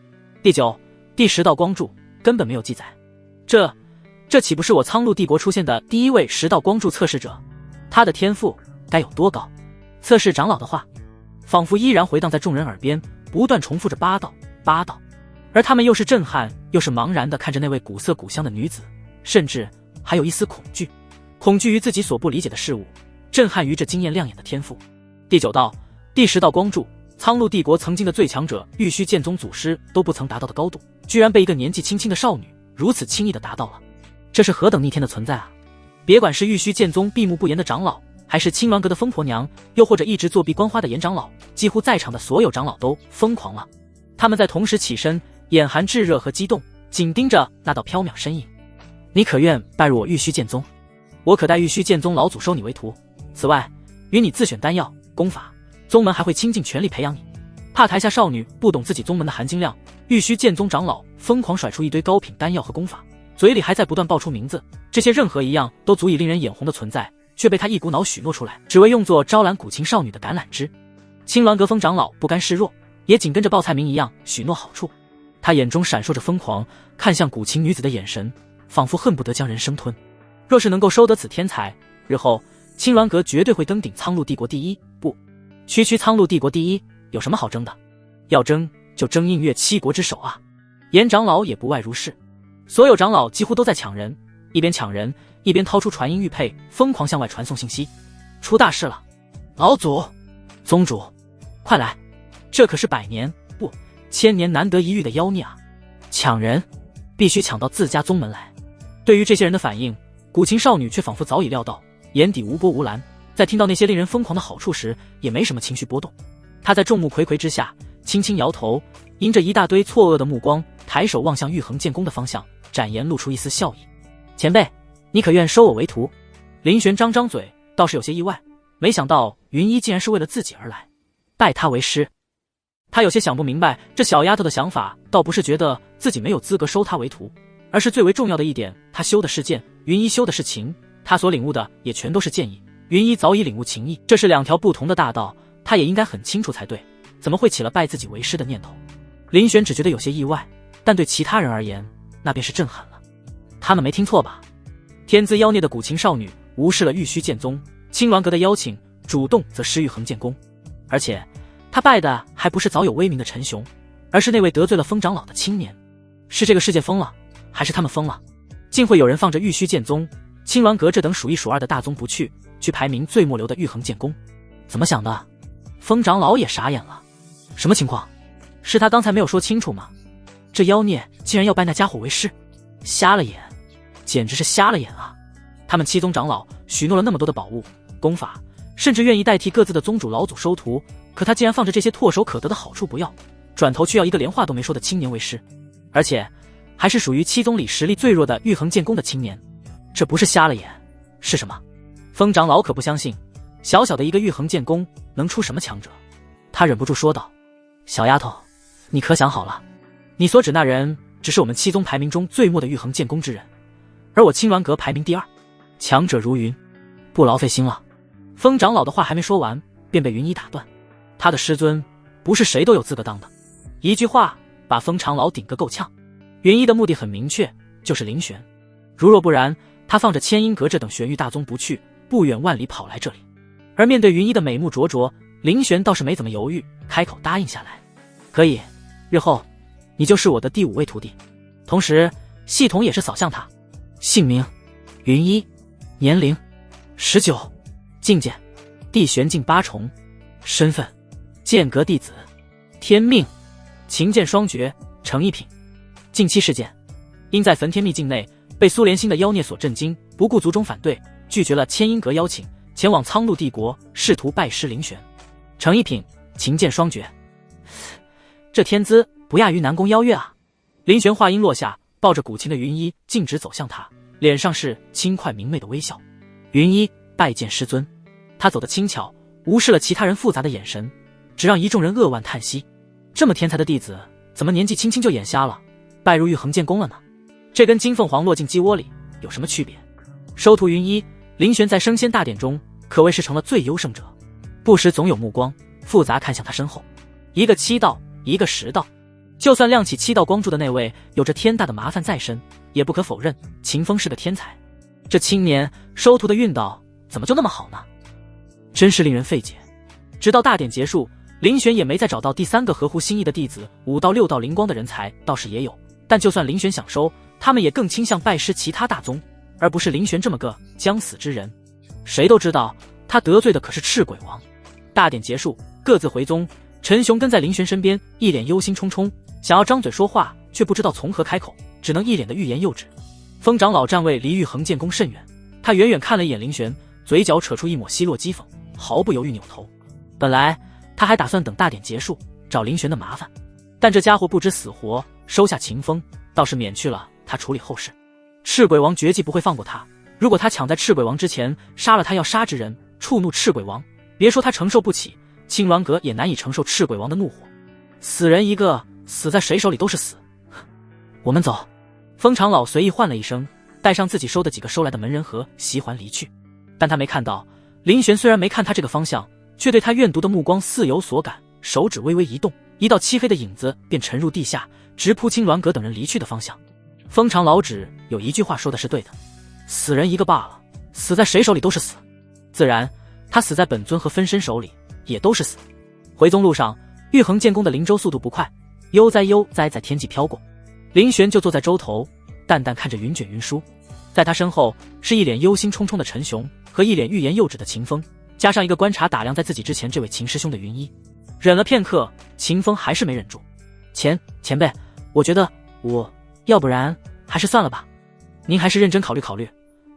第9、第10道光柱根本没有记载，这岂不是我苍鹭帝国出现的第一位10道光柱测试者？他的天赋该有多高？测试长老的话仿佛依然回荡在众人耳边，不断重复着8道8道，而他们又是震撼又是茫然地看着那位古色古香的女子，甚至还有一丝恐惧，恐惧于自己所不理解的事物，震撼于这惊艳亮眼的天赋。第9道、第10道光柱，苍鹭帝国曾经的最强者玉虚剑宗祖师都不曾达到的高度，居然被一个年纪轻轻的少女如此轻易地达到了，这是何等逆天的存在啊！别管是玉虚剑宗闭目不言的长老，还是青鸾阁的疯婆娘，又或者一直作弊观花的严长老，几乎在场的所有长老都疯狂了。他们在同时起身，眼含炙热和激动，紧盯着那道缥缈身影。你可愿拜入我玉虚剑宗？我可待玉虚剑宗老祖收你为徒。此外，与你自选丹药功法，宗门还会倾尽全力培养你。怕台下少女不懂自己宗门的含金量，玉虚剑宗长老疯狂甩出一堆高品丹药和功法，嘴里还在不断爆出名字，这些任何一样都足以令人眼红的存在，却被他一股脑许诺出来，只为用作招揽古琴少女的橄榄枝。青鸾阁风长老不甘示弱，也紧跟着报菜名一样许诺好处。他眼中闪烁着疯狂，看向古琴女子的眼神仿佛恨不得将人生吞。若是能够收得此天才，日后青鸾阁绝对会登顶苍鹭帝国第一。不，区苍鹭帝国第一有什么好争的？要争就争映月7国之首啊！严长老也不外如是，所有长老几乎都在抢人，一边抢人一边掏出传音玉佩，疯狂向外传送信息。出大事了！老祖、宗主，快来！这可是100年不1000年难得一遇的妖孽啊！抢人，必须抢到自家宗门来。对于这些人的反应，古琴少女却仿佛早已料到，眼底无波无澜，在听到那些令人疯狂的好处时，也没什么情绪波动。她在众目睽睽之下轻轻摇头，迎着一大堆错愕的目光，抬手望向玉衡剑宫的方向，展颜露出一丝笑意。前辈，你可愿收我为徒？林玄张张嘴，倒是有些意外，没想到云衣竟然是为了自己而来，拜他为师。他有些想不明白，这小丫头的想法倒不是觉得自己没有资格收她为徒，而是最为重要的一点，他修的是剑，云衣修的是情，他所领悟的也全都是剑意，云衣早已领悟情意，这是2条不同的大道，他也应该很清楚才对，怎么会起了拜自己为师的念头？林玄只觉得有些意外，但对其他人而言，那便是震撼了。他们没听错吧？天资妖孽的古琴少女无视了玉虚剑宗、青鸾阁的邀请，主动则施玉衡剑宫，而且他拜的还不是早有威名的陈雄，而是那位得罪了风长老的青年。是这个世界疯了，还是他们疯了？竟会有人放着玉虚剑宗、青鸾阁这等数一数二的大宗不去排名最末流的玉衡剑宫？怎么想的？风长老也傻眼了。什么情况？是他刚才没有说清楚吗？这妖孽竟然要拜那家伙为师，瞎了眼，简直是瞎了眼啊！他们7宗长老许诺了那么多的宝物、功法，甚至愿意代替各自的宗主老祖收徒，可他竟然放着这些唾手可得的好处不要，转头去要一个连话都没说的青年为师，而且还是属于7宗里实力最弱的玉衡剑宫的青年。这不是瞎了眼是什么？风长老可不相信，小小的一个玉衡剑宫能出什么强者？他忍不住说道：小丫头，你可想好了，你所指那人只是我们7宗排名中最末的玉衡剑宫之人，而我青鸾阁排名第2，强者如云，不劳费心了。风长老的话还没说完，便被云衣打断。他的师尊不是谁都有资格当的，一句话把风长老顶个够呛。云衣的目的很明确，就是林玄。如若不然，他放着千音阁这等玄玉大宗不去，不远万里跑来这里。而面对云衣的美目灼灼，林玄倒是没怎么犹豫，开口答应下来。可以，日后你就是我的第5位徒弟，同时系统也是扫向他。姓名：云衣，年龄：19，境界地玄境8重，身份剑阁弟子，天命秦剑双绝，成一品。近期事件，因在焚天秘境内被苏联星的妖孽所震惊，不顾族中反对，拒绝了千音阁邀请，前往苍鹭帝国，试图拜师灵玄。成一品，秦剑双绝，这天资不亚于南宫邀月啊！灵玄话音落下，抱着古琴的云衣径直走向他，脸上是轻快明媚的微笑。云衣拜见师尊。他走得轻巧，无视了其他人复杂的眼神，只让一众人扼腕叹息。这么天才的弟子，怎么年纪轻轻就眼瞎了，拜入玉衡剑宫了呢？这跟金凤凰落进鸡窝里有什么区别？收徒云衣，灵玄在升仙大典中可谓是成了最优胜者，不时总有目光复杂看向他身后，一个7道，一个10道，就算亮起7道光柱的那位有着天大的麻烦在身，也不可否认秦风是个天才。这青年收徒的运道怎么就那么好呢？真是令人费解。直到大典结束，灵玄也没再找到第3个合乎心意的弟子，5到6道灵光的人才倒是也有，但就算灵玄想收，他们也更倾向拜师其他大宗，而不是灵玄这么个将死之人。谁都知道他得罪的可是赤鬼王。大典结束，各自回宗。陈雄跟在灵玄身边，一脸忧心忡忡，想要张嘴说话，却不知道从何开口，只能一脸的欲言又止。风长老站位离玉衡剑宫甚远，他远远看了一眼灵玄，嘴角扯出一抹奚落讥讽，毫不犹豫扭头。本来他还打算等大典结束找灵玄的麻烦，但这家伙不知死活，收下秦风倒是免去了他处理后事。赤鬼王绝技不会放过他，如果他抢在赤鬼王之前杀了他要杀之人，触怒赤鬼王，别说他承受不起，青鸾阁也难以承受赤鬼王的怒火。死人一个，死在谁手里都是死。我们走。风长老随意唤了一声，带上自己收的几个收来的门人和袭环离去。但他没看到灵玄虽然没看他这个方向，却对他怨毒的目光似有所感，手指微微一动，一道漆黑的影子便沉入地下，直扑青鸾阁等人离去的方向。风长老指有一句话说的是对的，死人一个罢了，死在谁手里都是死。自然他死在本尊和分身手里也都是死。回宗路上，玉衡剑宫的灵舟速度不快，悠哉悠哉在天际飘过。灵玄就坐在舟头，淡淡看着云卷云舒。在他身后是一脸忧心忡忡的陈雄和一脸欲言又止的秦风，加上一个观察打量在自己之前这位秦师兄的云衣。忍了片刻，秦风还是没忍住。前辈，我觉得要不然还是算了吧。您还是认真考虑考虑。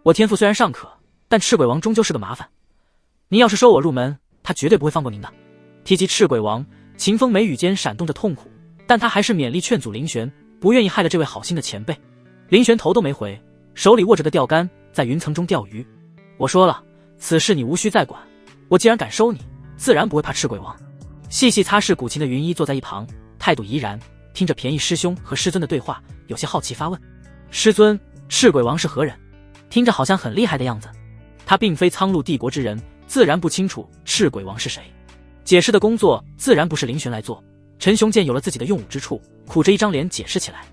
我天赋虽然尚可，但赤鬼王终究是个麻烦。您要是收我入门，他绝对不会放过您的。提及赤鬼王，秦风眉宇间闪动着痛苦，但他还是勉力劝阻灵玄，不愿意害了这位好心的前辈。灵玄头都没回，手里握着个钓竿，在云层中钓鱼。我说了，此事你无需再管，我既然敢收你，自然不会怕赤鬼王。细细擦拭古琴的云衣坐在一旁，态度怡然，听着便宜师兄和师尊的对话，有些好奇发问：师尊，赤鬼王是何人？听着好像很厉害的样子。他并非苍鹭帝国之人，自然不清楚赤鬼王是谁。解释的工作自然不是灵玄来做。陈雄见有了自己的用武之处，苦着一张脸解释起来。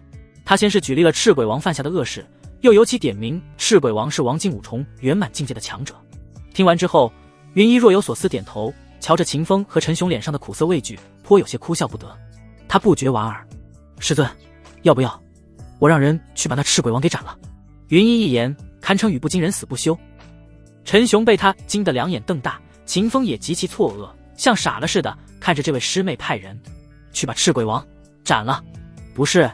他先是举例了赤鬼王犯下的恶事，又尤其点名赤鬼王是王境5重圆满境界的强者。听完之后，云衣若有所思点头，瞧着秦风和陈雄脸上的苦涩畏惧，颇有些哭笑不得。他不觉莞尔：师尊，要不要我让人去把那赤鬼王给斩了？云衣一言，堪称语不惊人死不休。陈雄被他惊得两眼瞪大，秦风也极其错愕，像傻了似的看着这位师妹派人去把赤鬼王斩了。不是，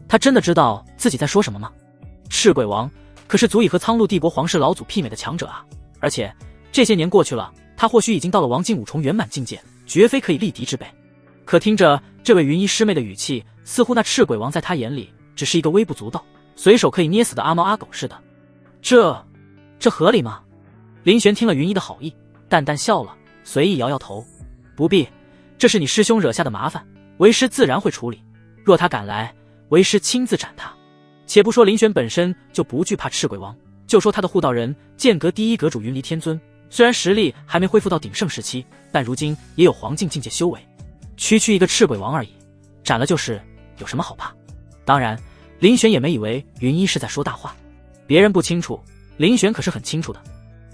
他真的知道自己在说什么吗？赤鬼王可是足以和苍鹭帝国皇室老祖媲美的强者啊！而且这些年过去了，他或许已经到了王境5重圆满境界，绝非可以力敌之辈。可听着这位云衣师妹的语气，似乎那赤鬼王在他眼里只是一个微不足道、随手可以捏死的阿猫阿狗似的。这合理吗？林玄听了云衣的好意，淡淡笑了，随意摇摇头：不必，这是你师兄惹下的麻烦，为师自然会处理。若他敢来，为师亲自斩他。且不说林玄本身就不惧怕赤鬼王，就说他的护道人剑阁第一阁主云离天尊，虽然实力还没恢复到鼎盛时期，但如今也有黄境境界修为，区区一个赤鬼王而已，斩了就是，有什么好怕？当然林玄也没以为云衣是在说大话，别人不清楚，林玄可是很清楚的。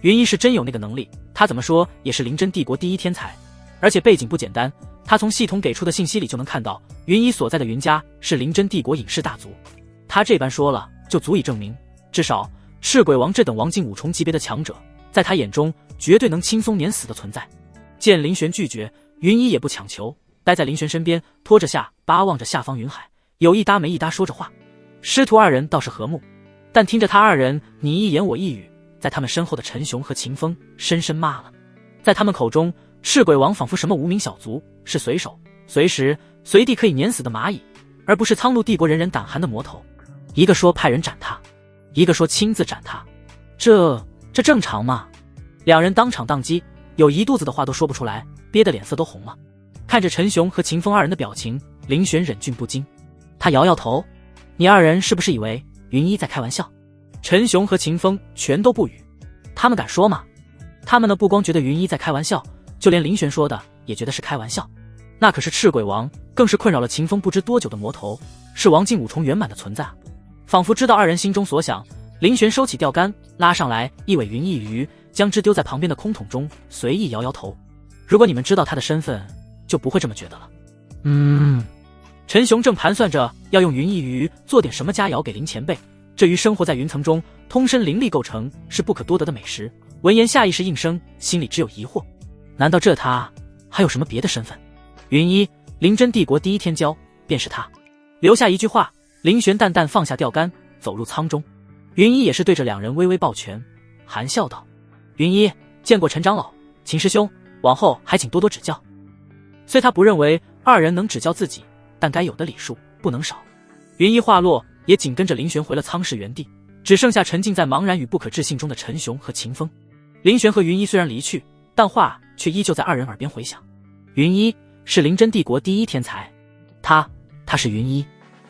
云衣是真有那个能力，他怎么说也是灵真帝国第一天才，而且背景不简单。他从系统给出的信息里就能看到，云衣所在的云家是灵真帝国隐士大族。他这般说了，就足以证明，至少赤鬼王这等王境5重级别的强者，在他眼中绝对能轻松碾死的存在。见林玄拒绝，云衣也不强求，待在林玄身边，拖着下巴望着下方云海，有一搭没一搭说着话。师徒二人倒是和睦，但听着他二人你一言我一语，在他们身后的陈雄和秦风深深骂了。在他们口中，赤鬼王仿佛什么无名小卒，是随手随时随地可以碾死的蚂蚁，而不是苍鹭帝国人人胆寒的魔头。一个说派人斩他，一个说亲自斩他，这正常吗？两人当场宕机，有一肚子的话都说不出来，憋得脸色都红了。看着陈雄和秦风二人的表情，林玄忍俊不禁，他摇摇头，你二人是不是以为云衣在开玩笑？陈雄和秦风全都不语，他们敢说吗？他们呢，不光觉得云衣在开玩笑，就连林玄说的也觉得是开玩笑。那可是赤鬼王，更是困扰了秦风不知多久的魔头，是王境五重圆满的存在。仿佛知道二人心中所想，林玄收起钓竿，拉上来一尾云翼鱼，将之丢在旁边的空桶中，随意摇摇头。如果你们知道他的身份，就不会这么觉得了。陈雄正盘算着要用云翼鱼做点什么佳肴给林前辈，这鱼生活在云层中，通身灵力构成，是不可多得的美食。闻言下意识应声，心里只有疑惑，难道这他还有什么别的身份？云衣，灵真帝国第一天骄，便是他。留下一句话，林玄淡淡放下钓竿，走入舱中。云衣也是对着两人微微抱拳，含笑道：云衣，见过陈长老、秦师兄，往后还请多多指教。虽他不认为二人能指教自己，但该有的礼数不能少。云衣话落，也紧跟着林玄回了舱室原地，只剩下沉浸在茫然与不可置信中的陈雄和秦风。林玄和云衣虽然离去，但话却依旧在二人耳边回响。云衣是灵真帝国第一天才，他是云衣。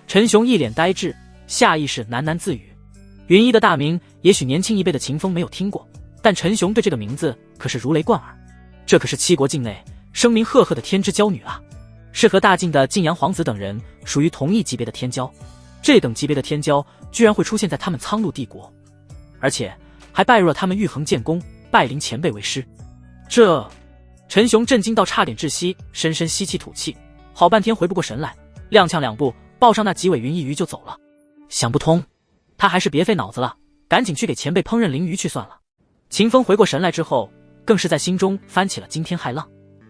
陈雄一脸呆滞，下意识喃喃自语。云衣的大名也许年轻一辈的秦风没有听过，但陈雄对这个名字可是如雷贯耳。这可是七国境内声名赫赫的天之骄女啊，是和大晋的晋阳皇子等人属于同一级别的天骄。这等级别的天骄居然会出现在他们苍鹭帝国，而且还拜入了他们玉衡剑宫，拜林前辈为师。这陈雄震惊到差点窒息，深深吸气吐气，好半天回不过神来，踉跄两步抱上那几尾云翼鱼就走了。想不通，他还是别费脑子了，赶紧去给前辈烹饪鲮鱼去算了。秦风回过神来之后，更是在心中翻起了惊天骇浪。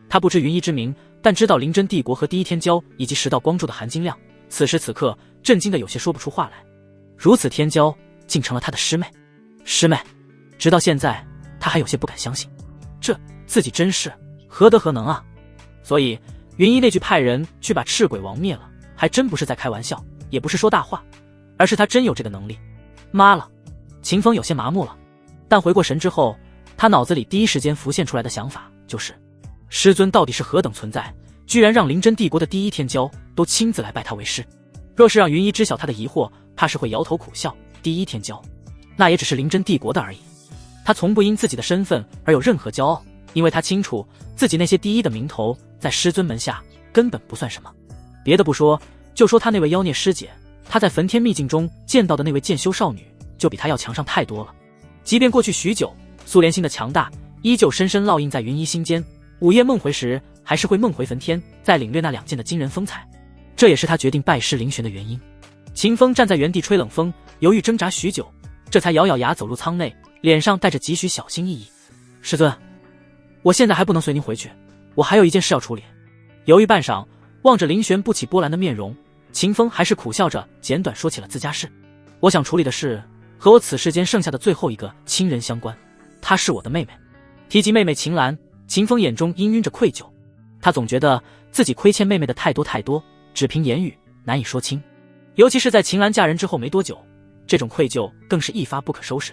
他不知云衣之名，但知道灵真帝国和第一天骄以及10道光柱的含金量，此时此刻震惊的有些说不出话来。如此天骄竟成了他的师妹。师妹，直到现在他还有些不敢相信，这自己真是何德何能啊。所以云衣那句派人去把赤鬼王灭了，还真不是在开玩笑，也不是说大话，而是他真有这个能力。妈了，秦风有些麻木了，但回过神之后，他脑子里第一时间浮现出来的想法就是，师尊到底是何等存在，居然让灵真帝国的第一天骄都亲自来拜他为师。若是让云衣知晓他的疑惑，怕是会摇头苦笑。第一天骄，那也只是灵真帝国的而已。他从不因自己的身份而有任何骄傲，因为他清楚自己那些第一的名头在师尊门下根本不算什么。别的不说，就说他那位妖孽师姐，他在焚天秘境中见到的那位剑修少女，就比他要强上太多了。即便过去许久，苏连心的强大依旧深深烙印在云衣心间，午夜梦回时还是会梦回焚天，再领略那2剑的惊人风采。这也是他决定拜师林玄的原因。秦风站在原地吹冷风，犹豫挣扎许久，这才咬咬牙走入舱内，脸上带着几许小心翼翼。师尊，我现在还不能随您回去，我还有一件事要处理。犹豫半晌，望着林玄不起波澜的面容，秦风还是苦笑着简短说起了自家事。我想处理的事和我此世间剩下的最后一个亲人相关，她是我的妹妹。提及妹妹秦岚，秦风眼中氤氲着愧疚，他总觉得自己亏欠妹妹的太多太多，只凭言语难以说清。尤其是在秦岚嫁人之后没多久，这种愧疚更是一发不可收拾。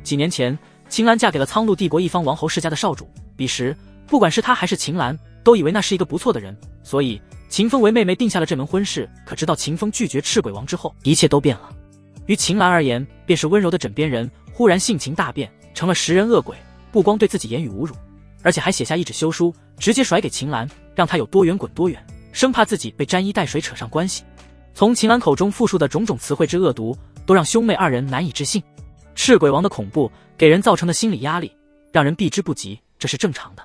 几年前，秦岚嫁给了苍鹭帝国一方王侯世家的少主，彼时不管是他还是秦岚，都以为那是一个不错的人，所以秦风为妹妹定下了这门婚事。可直到秦风拒绝赤鬼王之后，一切都变了。于秦岚而言，便是温柔的枕边人忽然性情大变，成了食人恶鬼，不光对自己言语侮辱，而且还写下一纸休书，直接甩给秦岚，让他有多远滚多远，生怕自己被沾衣带水扯上关系。从秦岚口中复述的种种词汇之恶毒，都让兄妹二人难以置信。赤鬼王的恐怖给人造成的心理压力，让人避之不及，这是正常的。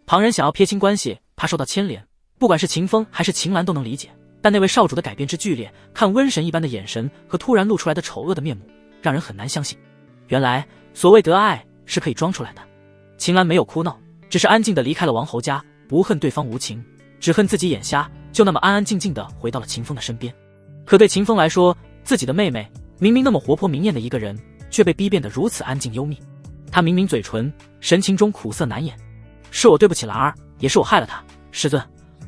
旁人想要撇清关系，怕受到牵连，不管是秦风还是秦岚都能理解，但那位少主的改变之剧烈，看瘟神一般的眼神和突然露出来的丑恶的面目，让人很难相信。原来所谓得爱是可以装出来的。秦岚没有哭闹，只是安静地离开了王侯家，不恨对方无情，只恨自己眼瞎，就那么安安静静地回到了秦风的身边。可对秦风来说，自己的妹妹明明那么活泼明艳的一个人，却被逼变得如此安静幽密。他抿抿嘴唇，神情中苦涩难掩。是我对不起兰儿，也是我害了他，师尊，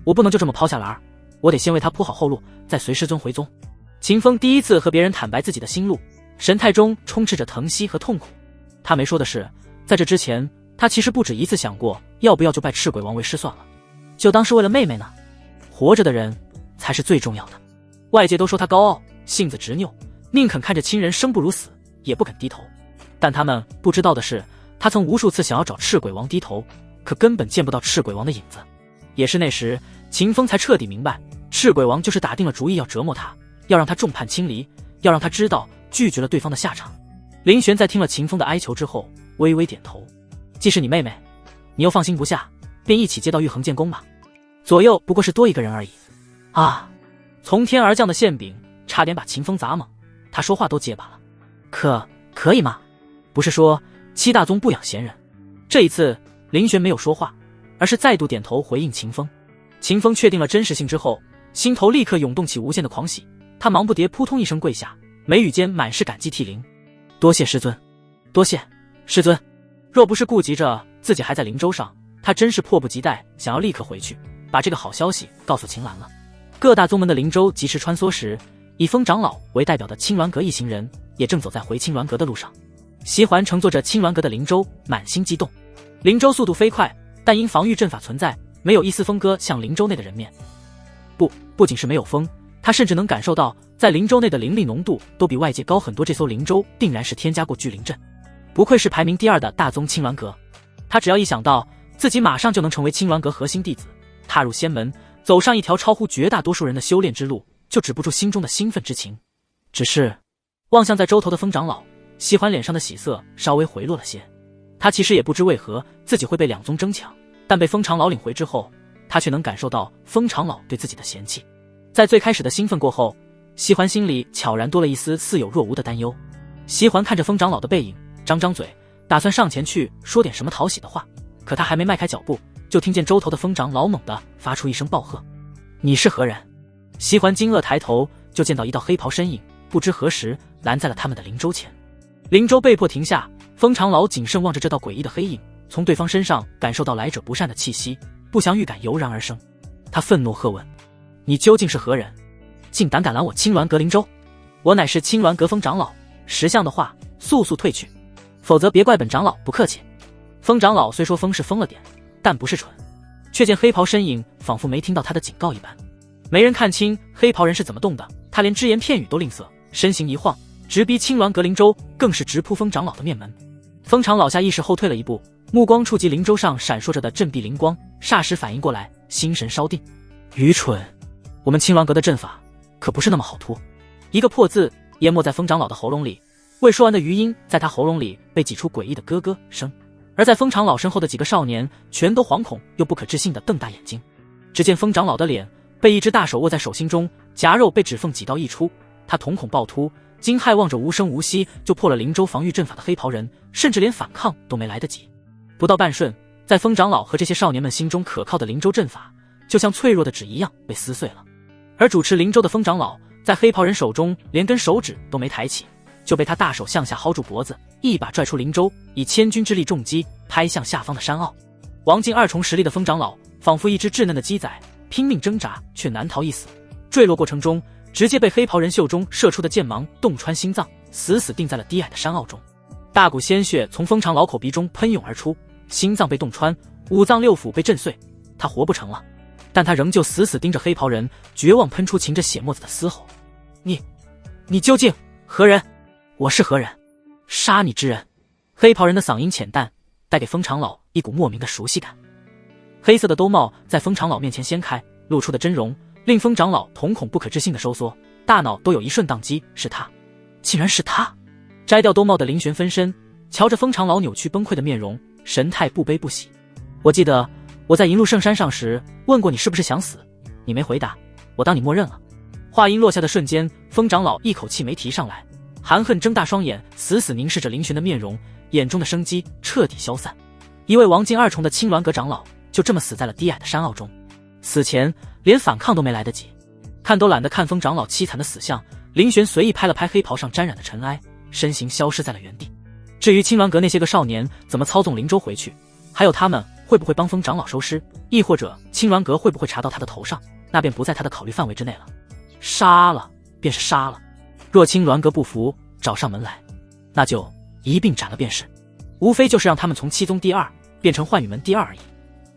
我不能就这么抛下兰儿，我得先为他铺好后路，再随师尊回宗。秦风第一次和别人坦白自己的心路，神态中充斥着疼惜和痛苦。他没说的是，在这之前，他其实不止一次想过，要不要就拜赤鬼王为师算了，就当是为了妹妹呢。活着的人才是最重要的。外界都说他高傲，性子执拗，宁肯看着亲人生不如死，也不肯低头。但他们不知道的是，他曾无数次想要找赤鬼王低头，可根本见不到赤鬼王的影子。也是那时，秦风才彻底明白，赤鬼王就是打定了主意要折磨他，要让他众叛亲离，要让他知道拒绝了对方的下场。林玄在听了秦风的哀求之后，微微点头。既是你妹妹，你又放心不下，便一起接到玉衡剑宫吧。左右不过是多一个人而已。啊！从天而降的馅饼差点把秦风砸懵，他说话都结巴了。可以吗？不是说七大宗不养闲人？这一次林玄没有说话，而是再度点头回应秦风。秦风确定了真实性之后，心头立刻涌动起无限的狂喜，他忙不迭扑通一声跪下，眉宇间满是感激涕零。多谢师尊，多谢师尊。若不是顾及着自己还在灵州上，他真是迫不及待想要立刻回去，把这个好消息告诉秦岚了。各大宗门的灵州及时穿梭时，以风长老为代表的青鸾阁一行人也正走在回青鸾阁的路上。席环乘坐着青鸾阁的灵舟，满心激动。灵舟速度飞快，但因防御阵法存在，没有一丝风割向灵舟内的人面。不仅是没有风，他甚至能感受到在灵舟内的灵力浓度都比外界高很多。这艘灵舟定然是添加过聚灵阵，不愧是排名第2的大宗青鸾阁。他只要一想到自己马上就能成为青鸾阁核心弟子，踏入仙门，走上一条超乎绝大多数人的修炼之路，就止不住心中的兴奋之情。只是望向在舟头的风长老，席环脸上的喜色稍微回落了些。他其实也不知为何自己会被两宗争抢，但被风长老领回之后，他却能感受到风长老对自己的嫌弃。在最开始的兴奋过后，席环心里悄然多了一丝似有若无的担忧。席环看着风长老的背影，张张嘴，打算上前去说点什么讨喜的话，可他还没迈开脚步，就听见舟头的风长老猛地发出一声暴喝：“你是何人？”席环惊愕抬头，就见到一道黑袍身影，不知何时拦在了他们的灵舟前。灵舟被迫停下，风长老谨慎望着这道诡异的黑影，从对方身上感受到来者不善的气息，不祥预感油然而生。他愤怒喝问：“你究竟是何人？竟胆敢拦我青鸾阁灵舟？我乃是青鸾阁风长老，识相的话速速退去，否则别怪本长老不客气。”风长老虽说风是疯了点，但不是蠢，却见黑袍身影仿佛没听到他的警告一般。没人看清黑袍人是怎么动的，他连只言片语都吝啬，身形一晃，直逼青鸾阁灵舟，更是直扑风长老的面门。风长老下意识后退了一步，目光触及灵舟上闪烁着的振臂灵光，霎时反应过来，心神稍定。愚蠢，我们青鸾阁的阵法可不是那么好突。一个破字淹没在风长老的喉咙里，未说完的余音在他喉咙里被挤出诡异的咯咯声。而在风长老身后的几个少年全都惶恐又不可置信地瞪大眼睛。只见风长老的脸被一只大手握在手心中，夹肉被指缝挤到溢出，他瞳孔暴突，惊骇望着无声无息就破了灵舟防御阵法的黑袍人，甚至连反抗都没来得及。不到半瞬，在风长老和这些少年们心中可靠的灵舟阵法就像脆弱的纸一样被撕碎了。而主持灵舟的风长老在黑袍人手中连根手指都没抬起，就被他大手向下薅住脖子，一把拽出灵舟，以千钧之力重击拍向下方的山坳。王境2重实力的风长老仿佛一只稚嫩的鸡仔，拼命挣扎却难逃一死，坠落过程中直接被黑袍人袖中射出的剑芒洞穿心脏，死死钉在了低矮的山坳中。大股鲜血从风长老口鼻中喷涌而出，心脏被洞穿，5脏6腑被震碎，他活不成了。但他仍旧死死盯着黑袍人，绝望喷出噙着血沫子的嘶吼：“你究竟何人？我是何人？杀你之人！”黑袍人的嗓音浅淡，带给风长老一股莫名的熟悉感。黑色的兜帽在风长老面前掀开，露出的真容令风长老瞳孔不可置信的收缩，大脑都有一瞬宕机，是他，竟然是他！摘掉兜帽的林玄分身，瞧着风长老扭曲崩溃的面容，神态不悲不喜。我记得我在银鹿圣山上时问过你是不是想死，你没回答，我当你默认了。话音落下的瞬间，风长老一口气没提上来，含恨睁大双眼，死死凝视着林玄的面容，眼中的生机彻底消散。一位王境二重的青鸾阁长老就这么死在了低矮的山坳中，死前连反抗都没来得及。看都懒得看风长老凄惨的死相，林玄随意拍了拍黑袍上沾染的尘埃，身形消失在了原地。至于青鸾阁那些个少年怎么操纵灵舟回去，还有他们会不会帮风长老收尸，亦或者青鸾阁会不会查到他的头上，那便不在他的考虑范围之内了。杀了便是杀了，若青鸾阁不服找上门来，那就一并斩了便是，无非就是让他们从七宗第二变成幻羽门第二而已。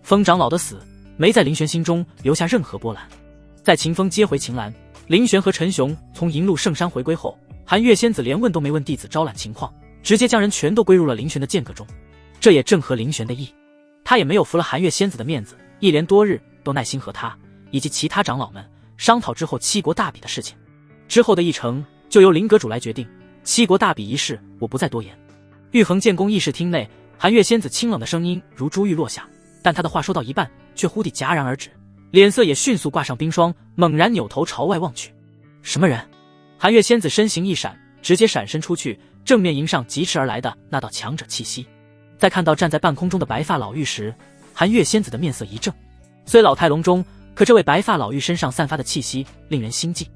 风长老的死没在林玄心中留下任何波澜。在秦风接回秦岚，林玄和陈雄从银鹿圣山回归后，韩月仙子连问都没问弟子招揽情况，直接将人全都归入了林玄的剑阁中。这也正合林玄的意，他也没有服了韩月仙子的面子，一连多日都耐心和他以及其他长老们商讨之后七国大比的事情。之后的议程就由林阁主来决定，七国大比一事我不再多言。玉衡剑宫议事厅内，韩月仙子清冷的声音如珠玉落下，但她的话说到一半却忽地戛然而止，脸色也迅速挂上冰霜，猛然扭头朝外望去。什么人？韩月仙子身形一闪，直接闪身出去，正面迎上疾驰而来的那道强者气息。在看到站在半空中的白发老妪时，韩月仙子的面色一正。虽老态龙钟，可这位白发老妪身上散发的气息令人心悸。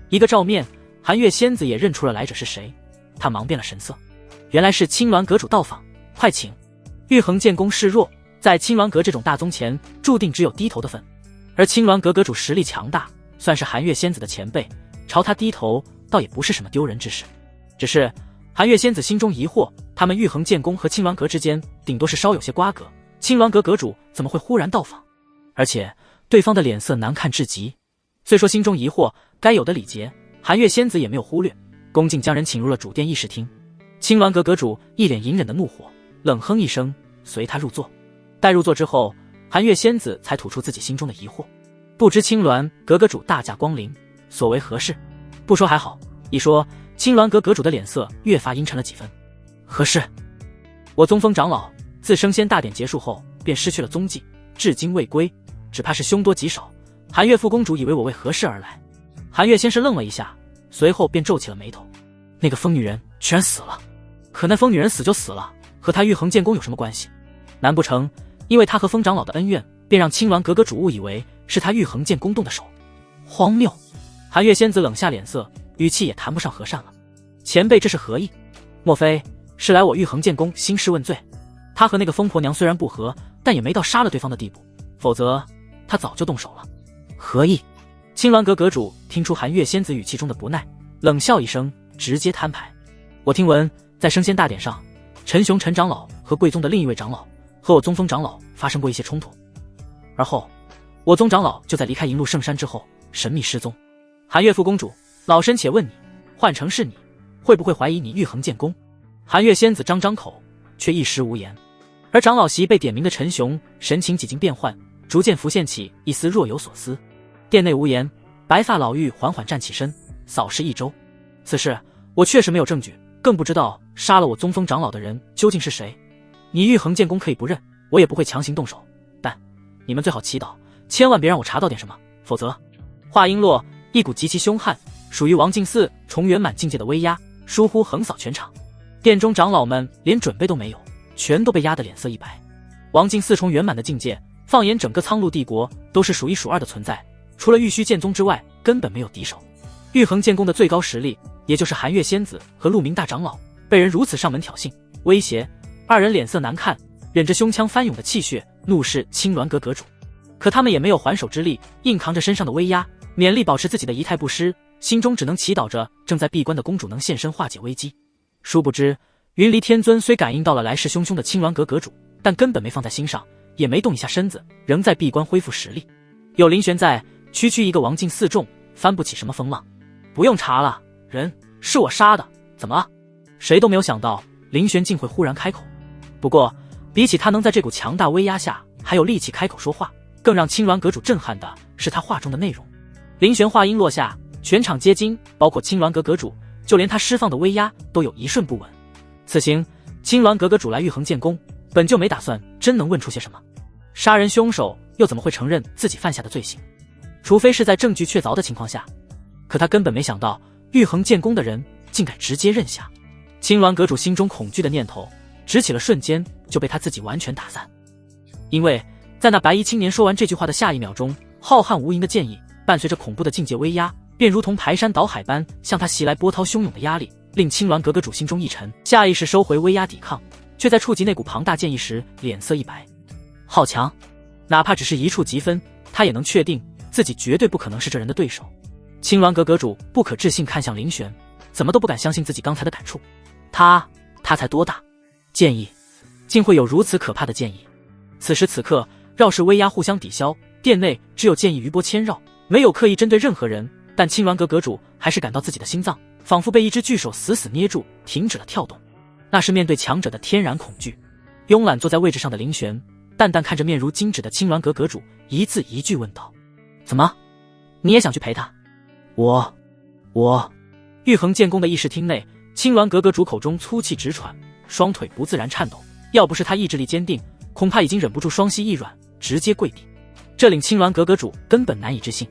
一个照面，韩月仙子也认出了来者是谁，她忙变了神色，原来是青鸾阁主到访，快请。玉衡剑宫示弱，在青鸾阁这种大宗前，注定只有低头的份。而青鸾阁阁主实力强大，算是韩月仙子的前辈，朝他低头倒也不是什么丢人之事。只是韩月仙子心中疑惑，他们玉衡剑宫和青鸾阁之间顶多是稍有些瓜葛，青鸾阁阁主怎么会忽然到访？而且对方的脸色难看至极。虽说心中疑惑，该有的礼节韩月仙子也没有忽略，恭敬将人请入了主殿议事厅。青鸾阁阁主一脸隐忍的怒火，冷哼一声，随他入座。待入座之后，韩月仙子才吐出自己心中的疑惑，不知青鸾阁阁主大驾光临，所为何事？不说还好，一说，青鸾阁阁主的脸色越发阴沉了几分。何事？我宗风长老自升仙大典结束后便失去了踪迹，至今未归，只怕是凶多吉少。韩月副公主以为我为何事而来？韩月先是愣了一下，随后便皱起了眉头。那个疯女人居然死了，可那疯女人死就死了，和她玉衡剑宫有什么关系？难不成因为她和风长老的恩怨，便让青鸾阁阁主误以为是她玉衡剑宫动的手？荒谬！韩月仙子冷下脸色，语气也谈不上和善了。前辈这是何意？莫非是来我玉衡剑宫兴师问罪？他和那个疯婆娘虽然不和，但也没到杀了对方的地步，否则他早就动手了。何意？青鸾阁阁主听出韩月仙子语气中的不耐，冷笑一声，直接摊牌。我听闻在升仙大典上，陈雄陈长老和贵宗的另一位长老和我宗风长老发生过一些冲突，而后我宗长老就在离开银鹿圣山之后神秘失踪。韩月副公主，老身且问你，换成是你，会不会怀疑你玉衡剑宫？韩月仙子张张口，却一时无言。而长老席被点名的陈雄神情几经变幻，逐渐浮现起一丝若有所思。殿内无言，白发老妪缓缓站起身，扫视一周。此事我确实没有证据，更不知道杀了我宗风长老的人究竟是谁。你玉衡剑宫可以不认，我也不会强行动手，但你们最好祈祷，千万别让我查到点什么，否则……话音落，一股极其凶悍，属于王静四重圆满境界的威压疏忽横扫全场。殿中长老们连准备都没有，全都被压得脸色一白。王静四重圆满的境界，放眼整个苍鹭帝国都是数一数二的存在，除了玉虚剑宗之外，根本没有敌手。玉衡剑宫的最高实力，也就是韩月仙子和陆明大长老，被人如此上门挑衅威胁，二人脸色难看，忍着胸腔翻涌的气血，怒视青鸾阁阁主。可他们也没有还手之力，硬扛着身上的威压，勉力保持自己的仪态不失，心中只能祈祷着正在闭关的公主能现身化解危机。殊不知，云离天尊虽感应到了来势汹汹的青鸾阁阁主，但根本没放在心上，也没动一下身子，仍在闭关恢复实力。有林玄在，区区一个王境四众，翻不起什么风浪。不用查了，人是我杀的，怎么了？谁都没有想到林玄竟会忽然开口。不过比起他能在这股强大威压下还有力气开口说话，更让青鸾阁主震撼的是他话中的内容。林玄话音落下，全场皆惊，包括青鸾阁阁主，就连他释放的威压都有一瞬不稳。此行青鸾阁阁主来玉衡剑宫，本就没打算真能问出些什么，杀人凶手又怎么会承认自己犯下的罪行？除非是在证据确凿的情况下。可他根本没想到玉衡剑宫的人竟敢直接认下。青鸾阁主心中恐惧的念头只起了瞬间，就被他自己完全打散。因为在那白衣青年说完这句话的下一秒钟，浩瀚无垠的剑意伴随着恐怖的境界威压，便如同排山倒海般向他袭来，波涛汹涌的压力令青鸾阁阁主心中一沉，下意识收回威压抵抗，却在触及那股庞大剑意时脸色一白。好强，哪怕只是一触即分，他也能确定自己绝对不可能是这人的对手。青鸾阁阁主不可置信看向林玄，怎么都不敢相信自己刚才的感触。他才多大？剑意竟会有如此可怕的剑意？此时此刻，绕世威压互相抵消，殿内只有剑意余波牵绕，没有刻意针对任何人，但青鸾阁阁主还是感到自己的心脏仿佛被一只巨手死死捏住，停止了跳动。那是面对强者的天然恐惧。慵懒坐在位置上的林玄淡淡看着面如金纸的青鸾阁阁主，一字一句问道：怎么，你也想去陪他？我玉衡剑宫的议事厅内，青鸾阁阁主口中粗气直喘，双腿不自然颤抖，要不是他意志力坚定，恐怕已经忍不住双膝一软，直接跪地。这令青鸾阁阁主根本难以置信，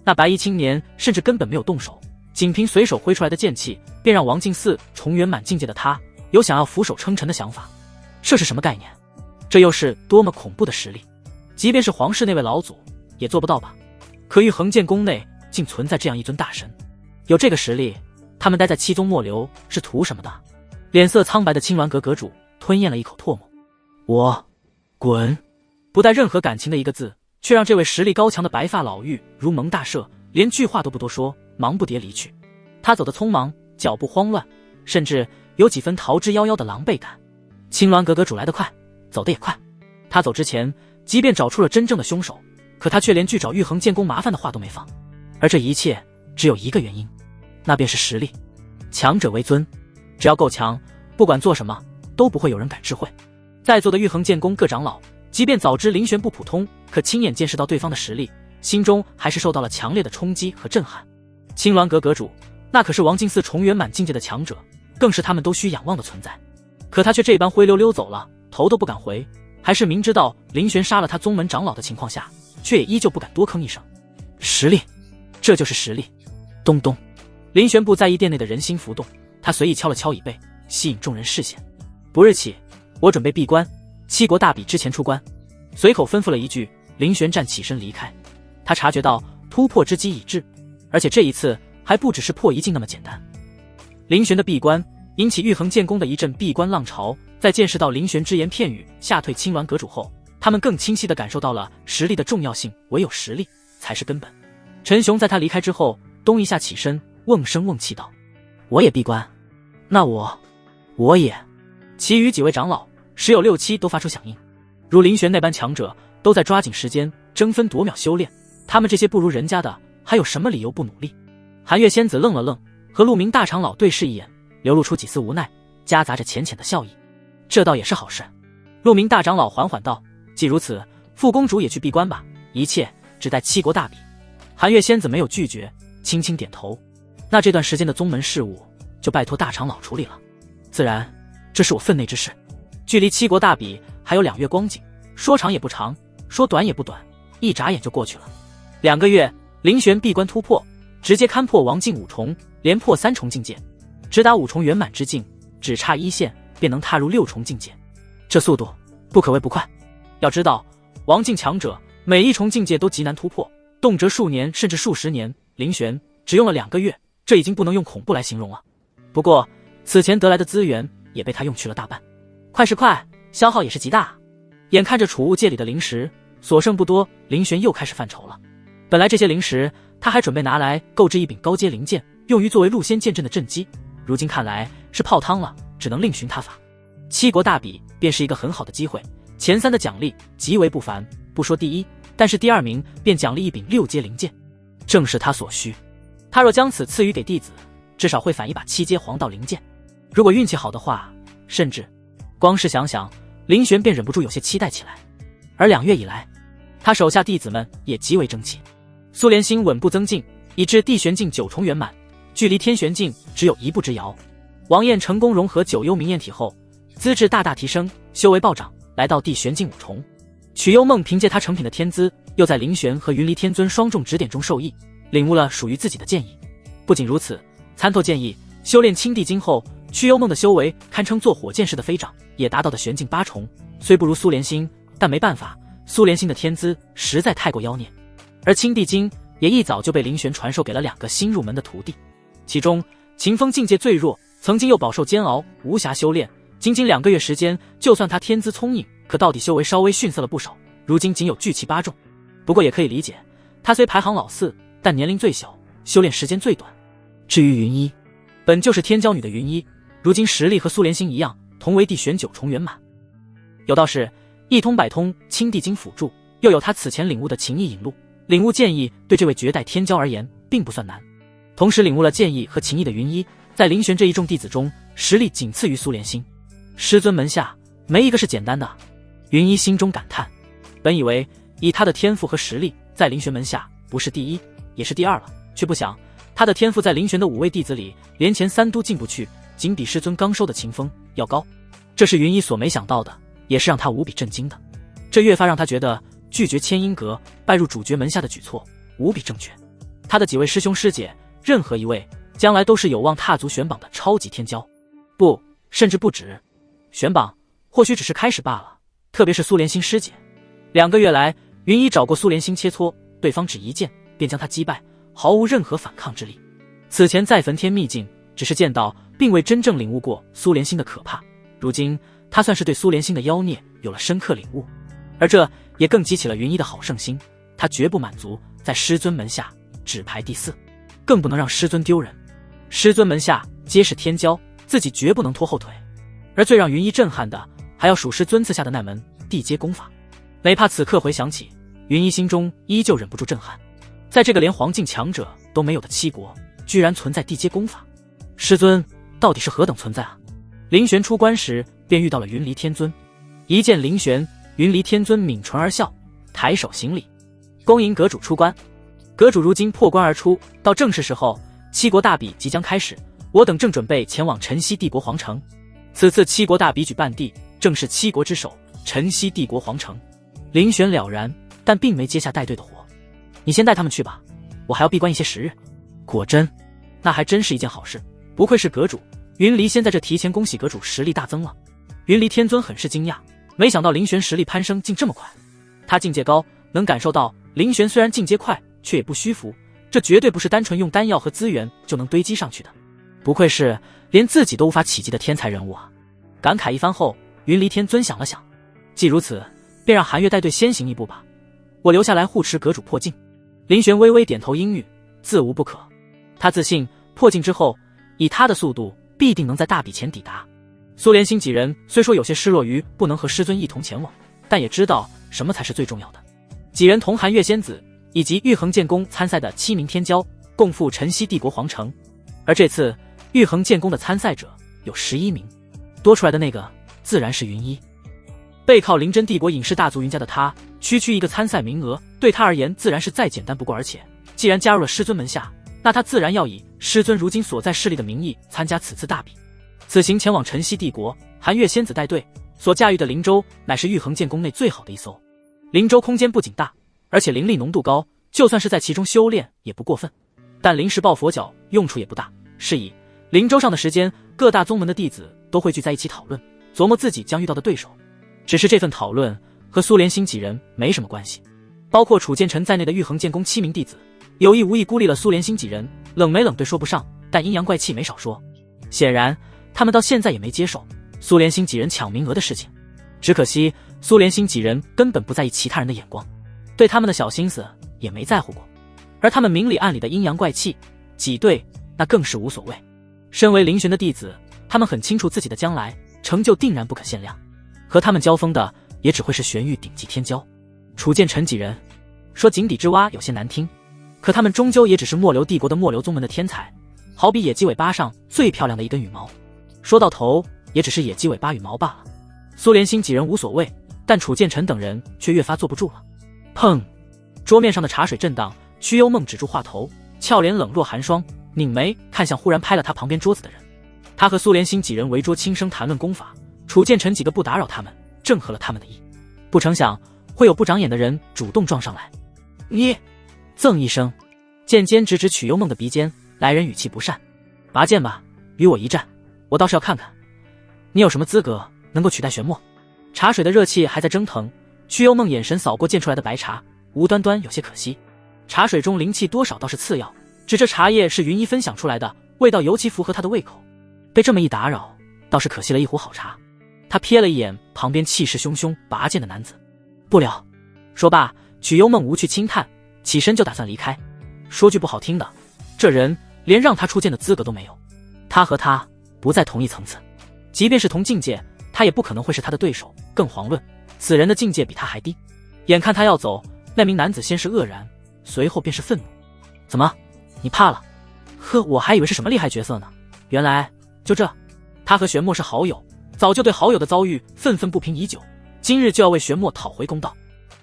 那白衣青年甚至根本没有动手，仅凭随手挥出来的剑气，便让王敬嗣重圆满境界的他有想要俯首称臣的想法。这是什么概念？这又是多么恐怖的实力？即便是皇室那位老祖也做不到吧？可玉衡剑宫内竟存在这样一尊大神，有这个实力，他们待在七宗末流是图什么的？脸色苍白的青鸾阁阁主吞咽了一口唾沫。我滚！不带任何感情的一个字，却让这位实力高强的白发老妪如蒙大赦，连句话都不多说，忙不迭离去。他走得匆忙，脚步慌乱，甚至有几分逃之夭夭的狼狈感。青鸾阁阁主来得快，走得也快。他走之前，即便找出了真正的凶手，可他却连句找玉衡剑宫麻烦的话都没放。而这一切只有一个原因，那便是实力。强者为尊，只要够强，不管做什么都不会有人敢智慧。在座的玉衡剑宫各长老，即便早知林玄不普通，可亲眼见识到对方的实力，心中还是受到了强烈的冲击和震撼。青鸾阁阁主，那可是王敬嗣重圆满境界的强者，更是他们都需仰望的存在。可他却这般灰溜溜走了，头都不敢回，还是明知道林玄杀了他宗门长老的情况下，却也依旧不敢多吭一声。实力，这就是实力。咚咚，林玄不在意殿内的人心浮动，他随意敲了敲椅背，吸引众人视线。不日起，我准备闭关，7国大比之前出关。随口吩咐了一句，林玄站起身离开。他察觉到突破之机已至，而且这一次还不只是破一境那么简单。林玄的闭关引起玉衡剑宫的一阵闭关浪潮，在见识到林玄只言片语吓退青鸾阁主后，他们更清晰地感受到了实力的重要性，唯有实力才是根本。陈雄在他离开之后，东一下起身，瓮声瓮气道：我也闭关？那我也。其余几位长老时有6、7都发出响应。如林玄那般强者都在抓紧时间争分夺秒修炼，他们这些不如人家的还有什么理由不努力？寒月仙子愣了愣，和陆明大长老对视一眼，流露出几丝无奈，夹杂着浅浅的笑意。这倒也是好事。陆明大长老缓缓道：既如此，副公主也去闭关吧，一切只待7国大比。寒月仙子没有拒绝，轻轻点头。那这段时间的宗门事务就拜托大长老处理了，自然这是我分内之事。距离7国大比还有2月光景，说长也不长，说短也不短，一眨眼就过去了。2个月，林玄闭关突破，直接勘破王境5重，连破3重境界，直达5重圆满之境，只差1线便能踏入6重境界。这速度不可谓不快。要知道，王境强者每一重境界都极难突破，动辄数年甚至数十年，林玄只用了2个月，这已经不能用恐怖来形容了。不过此前得来的资源也被他用去了大半。快是快，消耗也是极大。眼看着储物界里的灵石所剩不多，林玄又开始犯愁了。本来这些灵石他还准备拿来购置一柄高阶灵剑，用于作为陆仙剑阵的阵基，如今看来是泡汤了，只能另寻他法。7国大比便是一个很好的机会，前3的奖励极为不凡，不说第1，但是第2名便奖励一柄6阶灵剑，正是他所需。他若将此赐予给弟子，至少会返一把7阶黄道灵剑。如果运气好的话，甚至光是想想，林玄便忍不住有些期待起来。而2月以来，他手下弟子们也极为争气，苏连心稳步增进，以致地玄境9重圆满，距离天玄境只有1步之遥。王燕成功融合9幽明焰体后，资质大大提升，修为暴涨，来到地玄境5重。曲幽梦凭借他成品的天资，又在林玄和云离天尊双重指点中受益，领悟了属于自己的剑意。不仅如此，参透剑意，修炼青帝经后，曲幽梦的修为堪称坐火箭式的飞涨，也达到的玄境8重。虽不如苏连心，但没办法，苏连星的天资实在太过妖孽，而青帝经也一早就被林玄传授给了2个新入门的徒弟，其中秦风境界最弱，曾经又饱受煎熬，无暇修炼。仅仅2个月时间，就算他天资聪颖，可到底修为稍微逊色了不少，如今仅有聚气8重。不过也可以理解，他虽排行老4，但年龄最小，修炼时间最短。至于云衣，本就是天骄女的云衣，如今实力和苏连星一样，同为第选9重圆满。有道是一通百通，青帝经辅助，又有他此前领悟的情意引路，领悟剑意对这位绝代天骄而言并不算难。同时领悟了剑意和情意的云衣，在林玄这一众弟子中，实力仅次于苏连星。师尊门下没一个是简单的。云衣心中感叹，本以为以他的天赋和实力，在林玄门下不是第1也是第2了，却不想他的天赋在林玄的5位弟子里连前3都进不去，仅比师尊刚收的秦风要高。这是云衣所没想到的，也是让他无比震惊的。这越发让他觉得拒绝千音阁拜入主角门下的举措无比正确。他的几位师兄师姐，任何一位将来都是有望踏足玄榜的超级天骄，不，甚至不止。玄榜或许只是开始罢了。特别是苏连星师姐，2个月来，云衣找过苏连星切磋，对方只一剑便将他击败，毫无任何反抗之力。此前在焚天秘境只是见到，并未真正领悟过苏连星的可怕，如今他算是对苏连星的妖孽有了深刻领悟，而这也更激起了云衣的好胜心。他绝不满足在师尊门下只排第4，更不能让师尊丢人。师尊门下皆是天骄，自己绝不能拖后腿。而最让云衣震撼的，还要数师尊赐下的那门地阶功法。哪怕此刻回想起，云衣心中依旧忍不住震撼。在这个连黄境强者都没有的七国，居然存在地阶功法，师尊到底是何等存在啊？林玄出关时便遇到了云离天尊，一见林玄，云离天尊抿唇而笑，抬手行礼，恭迎阁主出关。阁主如今破关而出，到正是时候，七国大比即将开始，我等正准备前往晨曦帝国皇城。此次七国大比举办地，正是七国之首晨曦帝国皇城。林玄了然，但并没接下带队的活。你先带他们去吧，我还要闭关一些时日。果真，那还真是一件好事，不愧是阁主。云离先在这提前恭喜阁主实力大增了。云离天尊很是惊讶，没想到林玄实力攀升竟这么快。他境界高，能感受到林玄虽然境界快，却也不虚浮，这绝对不是单纯用丹药和资源就能堆积上去的。不愧是连自己都无法企及的天才人物啊！感慨一番后，云离天尊想了想，既如此，便让韩月带队先行一步吧，我留下来护持阁主破境。林玄微微点头应允，自无不可。他自信破境之后，以他的速度，必定能在大比前抵达。苏连星几人虽说有些失落于不能和师尊一同前往，但也知道什么才是最重要的。几人同韩月仙子以及玉衡剑宫参赛的7名天骄，共赴晨曦帝国皇城。而这次玉衡剑宫的参赛者有11名，多出来的那个自然是云衣。背靠临真帝国隐士大族云家的他，区一个参赛名额，对他而言自然是再简单不过。而且既然加入了师尊门下，那他自然要以师尊如今所在势力的名义参加此次大比。此行前往晨曦帝国，韩月仙子带队，所驾驭的灵舟乃是玉衡剑宫内最好的一艘。灵舟空间不仅大，而且灵力浓度高，就算是在其中修炼也不过分。但灵石抱佛脚用处也不大，是以灵舟上的时间，各大宗门的弟子都会聚在一起讨论，琢磨自己将遇到的对手。只是这份讨论和苏连星几人没什么关系，包括楚剑尘在内的玉衡剑宫7名弟子，有意无意孤立了苏连星几人，冷没冷对说不上，但阴阳怪气没少说。显然他们到现在也没接受苏连星几人抢名额的事情。只可惜苏连星几人根本不在意其他人的眼光，对他们的小心思也没在乎过。而他们明里暗里的阴阳怪气挤兑，那更是无所谓。身为灵玄的弟子，他们很清楚自己的将来成就定然不可限量，和他们交锋的也只会是玄域顶级天骄。楚剑尘几人说井底之蛙有些难听，可他们终究也只是末流帝国的末流宗门的天才，好比野鸡尾巴上最漂亮的一根羽毛，说到头也只是野鸡尾巴羽毛罢了。苏连星几人无所谓，但楚剑尘等人却越发坐不住了。砰！桌面上的茶水震荡，曲幽梦止住话头，俏脸冷若寒霜，拧眉看向忽然拍了他旁边桌子的人。他和苏连星几人围桌轻声谈论功法，楚剑尘几个不打扰他们，正合了他们的意。不成想会有不长眼的人主动撞上来。你赠一声，剑尖直指曲幽梦的鼻尖，来人语气不善，拔剑吧，与我一战，我倒是要看看你有什么资格能够取代玄墨。茶水的热气还在蒸腾，曲幽梦眼神扫过溅出来的白茶，无端端有些可惜。茶水中灵气多少倒是次要，只这茶叶是云姨分享出来的，味道尤其符合她的胃口。被这么一打扰，倒是可惜了一壶好茶。他瞥了一眼旁边气势汹汹拔剑的男子，不了。说罢，曲幽梦无趣轻叹，起身就打算离开。说句不好听的，这人连让他出剑的资格都没有。他和他不在同一层次，即便是同境界，他也不可能会是他的对手。更遑论此人的境界比他还低。眼看他要走，那名男子先是愕然，随后便是愤怒。怎么，你怕了？呵，我还以为是什么厉害角色呢，原来就这。他和玄墨是好友，早就对好友的遭遇愤愤不平已久，今日就要为玄墨讨回公道。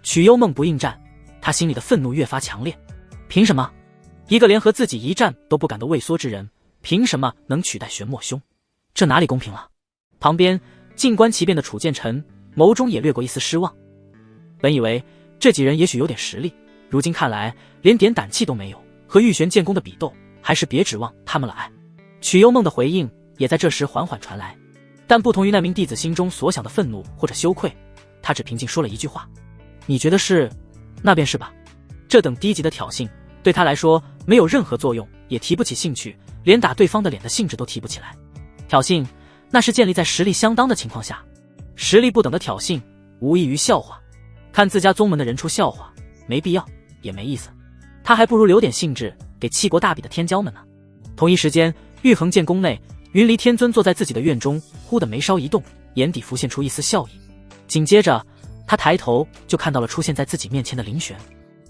曲幽梦不应战，他心里的愤怒越发强烈。凭什么？一个连和自己一战都不敢的畏缩之人，凭什么能取代玄墨兄？这哪里公平了？旁边静观其变的楚剑臣眸中也掠过一丝失望。本以为这几人也许有点实力，如今看来连点胆气都没有，和玉玄剑宫的比斗，还是别指望他们了。曲幽梦的回应也在这时缓缓传来，但不同于那名弟子心中所想的愤怒或者羞愧，他只平静说了一句话：你觉得是，那便是吧。这等低级的挑衅对他来说没有任何作用，也提不起兴趣，连打对方的脸的兴致都提不起来。挑衅那是建立在实力相当的情况下，实力不等的挑衅无异于笑话。看自家宗门的人出笑话，没必要也没意思，他还不如留点兴致给七国大比的天骄们呢。同一时间，玉衡剑宫内，云离天尊坐在自己的院中，忽的眉梢一动，眼底浮现出一丝笑意。紧接着他抬头就看到了出现在自己面前的林玄，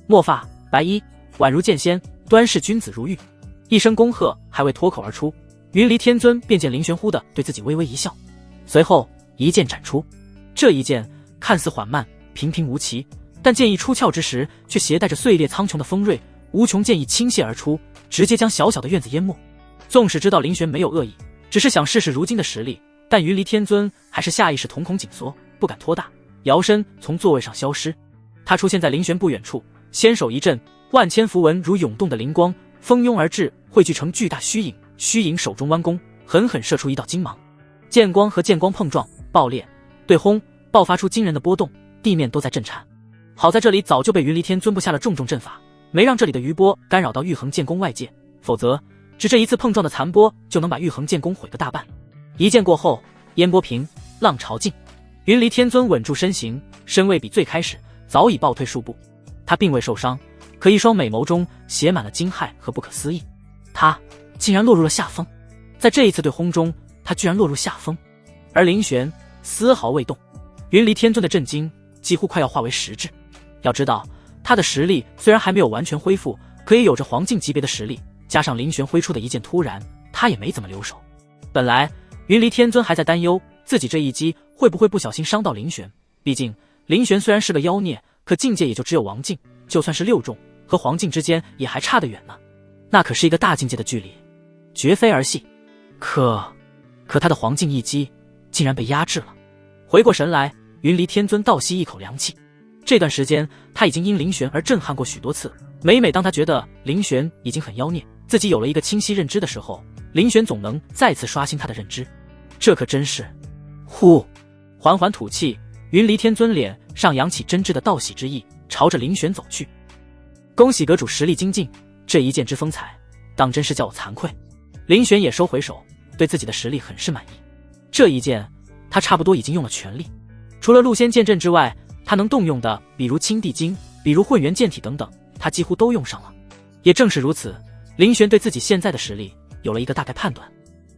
墨发白衣，宛如剑仙，端视君子如玉。一声恭贺还未脱口而出，云离天尊便见林玄忽的对自己微微一笑，随后一剑斩出。这一剑看似缓慢平平无奇，但剑意出鞘之时却携带着碎裂苍穹的锋锐，无穷剑意倾泻而出，直接将小小的院子淹没。纵使知道林玄没有恶意，只是想试试如今的实力，但云离天尊还是下意识瞳孔紧缩，不敢托大，摇身从座位上消失。他出现在林玄不远处，纤手一震，万千符文如涌动的灵光蜂拥而至，汇聚成巨大虚影，虚影手中弯弓，狠狠射出一道金芒。剑光和剑光碰撞爆裂对轰，爆发出惊人的波动，地面都在震颤。好在这里早就被云离天尊布下了重重阵法，没让这里的余波干扰到玉衡剑宫外界，否则只这一次碰撞的残波就能把玉衡剑宫毁个大半。一剑过后，烟波平，浪潮静，云离天尊稳住身形，身位比最开始早已暴退数步。他并未受伤，可一双美眸中写满了惊骇和不可思议。他竟然落入了下风，在这一次对轰中，他居然落入下风。而林玄丝毫未动，云离天尊的震惊几乎快要化为实质。要知道，他的实力虽然还没有完全恢复，可也有着黄境级别的实力，加上林玄挥出的一剑突然，他也没怎么留手。本来云离天尊还在担忧自己这一击会不会不小心伤到林玄，毕竟林玄虽然是个妖孽，可境界也就只有王境，就算是6重，和黄境之间也还差得远呢，那可是一个大境界的距离，绝非儿戏。可他的黄境一击竟然被压制了。回过神来，云离天尊倒吸一口凉气。这段时间他已经因林玄而震撼过许多次，每当他觉得林玄已经很妖孽，自己有了一个清晰认知的时候，林玄总能再次刷新他的认知。这可真是……呼，缓缓吐气，云离天尊脸上扬起真挚的道喜之意，朝着林玄走去。恭喜阁主实力精进，这一剑之风采，当真是叫我惭愧。林玄也收回手，对自己的实力很是满意。这一剑他差不多已经用了全力，除了陆仙剑阵之外，他能动用的比如青帝经，比如混元剑体等等，他几乎都用上了。也正是如此，林玄对自己现在的实力有了一个大概判断。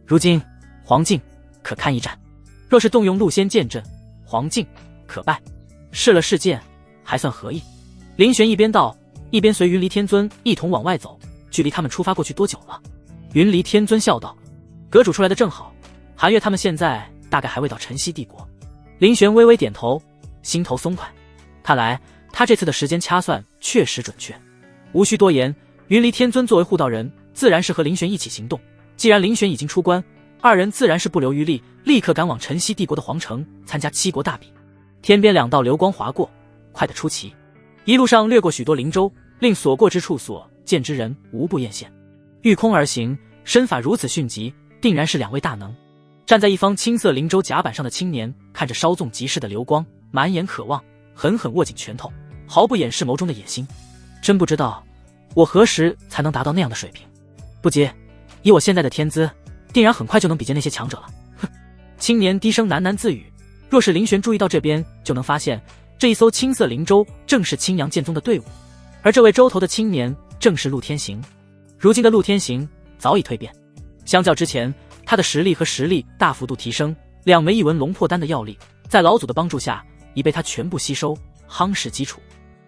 如今黄境可堪一战，若是动用陆仙剑阵，黄境可败。试了试剑，还算合意。林玄一边道，一边随云离天尊一同往外走。距离他们出发过去多久了？云离天尊笑道：阁主出来的正好，韩月他们现在大概还未到晨曦帝国。林玄微微点头，心头松快。看来他这次的时间掐算确实准确。无需多言，云离天尊作为护道人，自然是和林玄一起行动。既然林玄已经出关，二人自然是不留余力，立刻赶往晨曦帝国的皇城参加七国大比。天边2道流光划过，快得出奇。一路上掠过许多灵州，令所过之处所见之人无不艳羡。御空而行，身法如此迅疾，定然是2位大能。站在一方青色灵州甲板上的青年看着稍纵即逝的流光，满眼渴望，狠狠握紧拳头，毫不掩饰眸中的野心。真不知道我何时才能达到那样的水平，不急，以我现在的天资，定然很快就能比肩那些强者了。哼！青年低声喃喃自语。若是林玄注意到这边，就能发现这一艘青色灵舟正是青阳剑宗的队伍，而这位舟头的青年正是陆天行。如今的陆天行早已蜕变，相较之前，他的实力和实力大幅度提升，2枚异纹龙破丹的药力，在老祖的帮助下已被他全部吸收，夯实基础。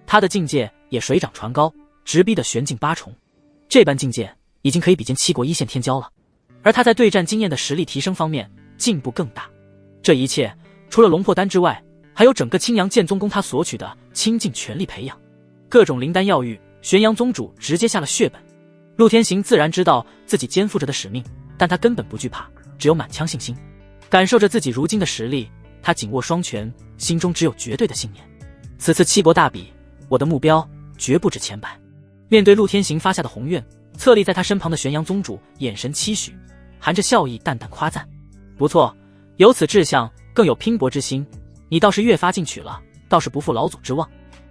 他的境界也水涨船高，直逼的玄境8重，这般境界已经可以比肩7国1线天骄了。而他在对战经验的实力提升方面进步更大，这一切除了龙破丹之外，还有整个青阳剑宗供他索取的倾尽全力培养各种灵丹药玉，玄阳宗主直接下了血本。陆天行自然知道自己肩负着的使命，但他根本不惧怕，只有满腔信心。感受着自己如今的实力，他紧握双拳，心中只有绝对的信念。此次7国大比，我的目标绝不止前百。面对陆天行发下的宏愿，侧立在他身旁的玄阳宗主眼神期许，含着笑意淡淡夸赞：不错，有此志向，更有拼搏之心，你倒是越发进取了，倒是不负老祖之望。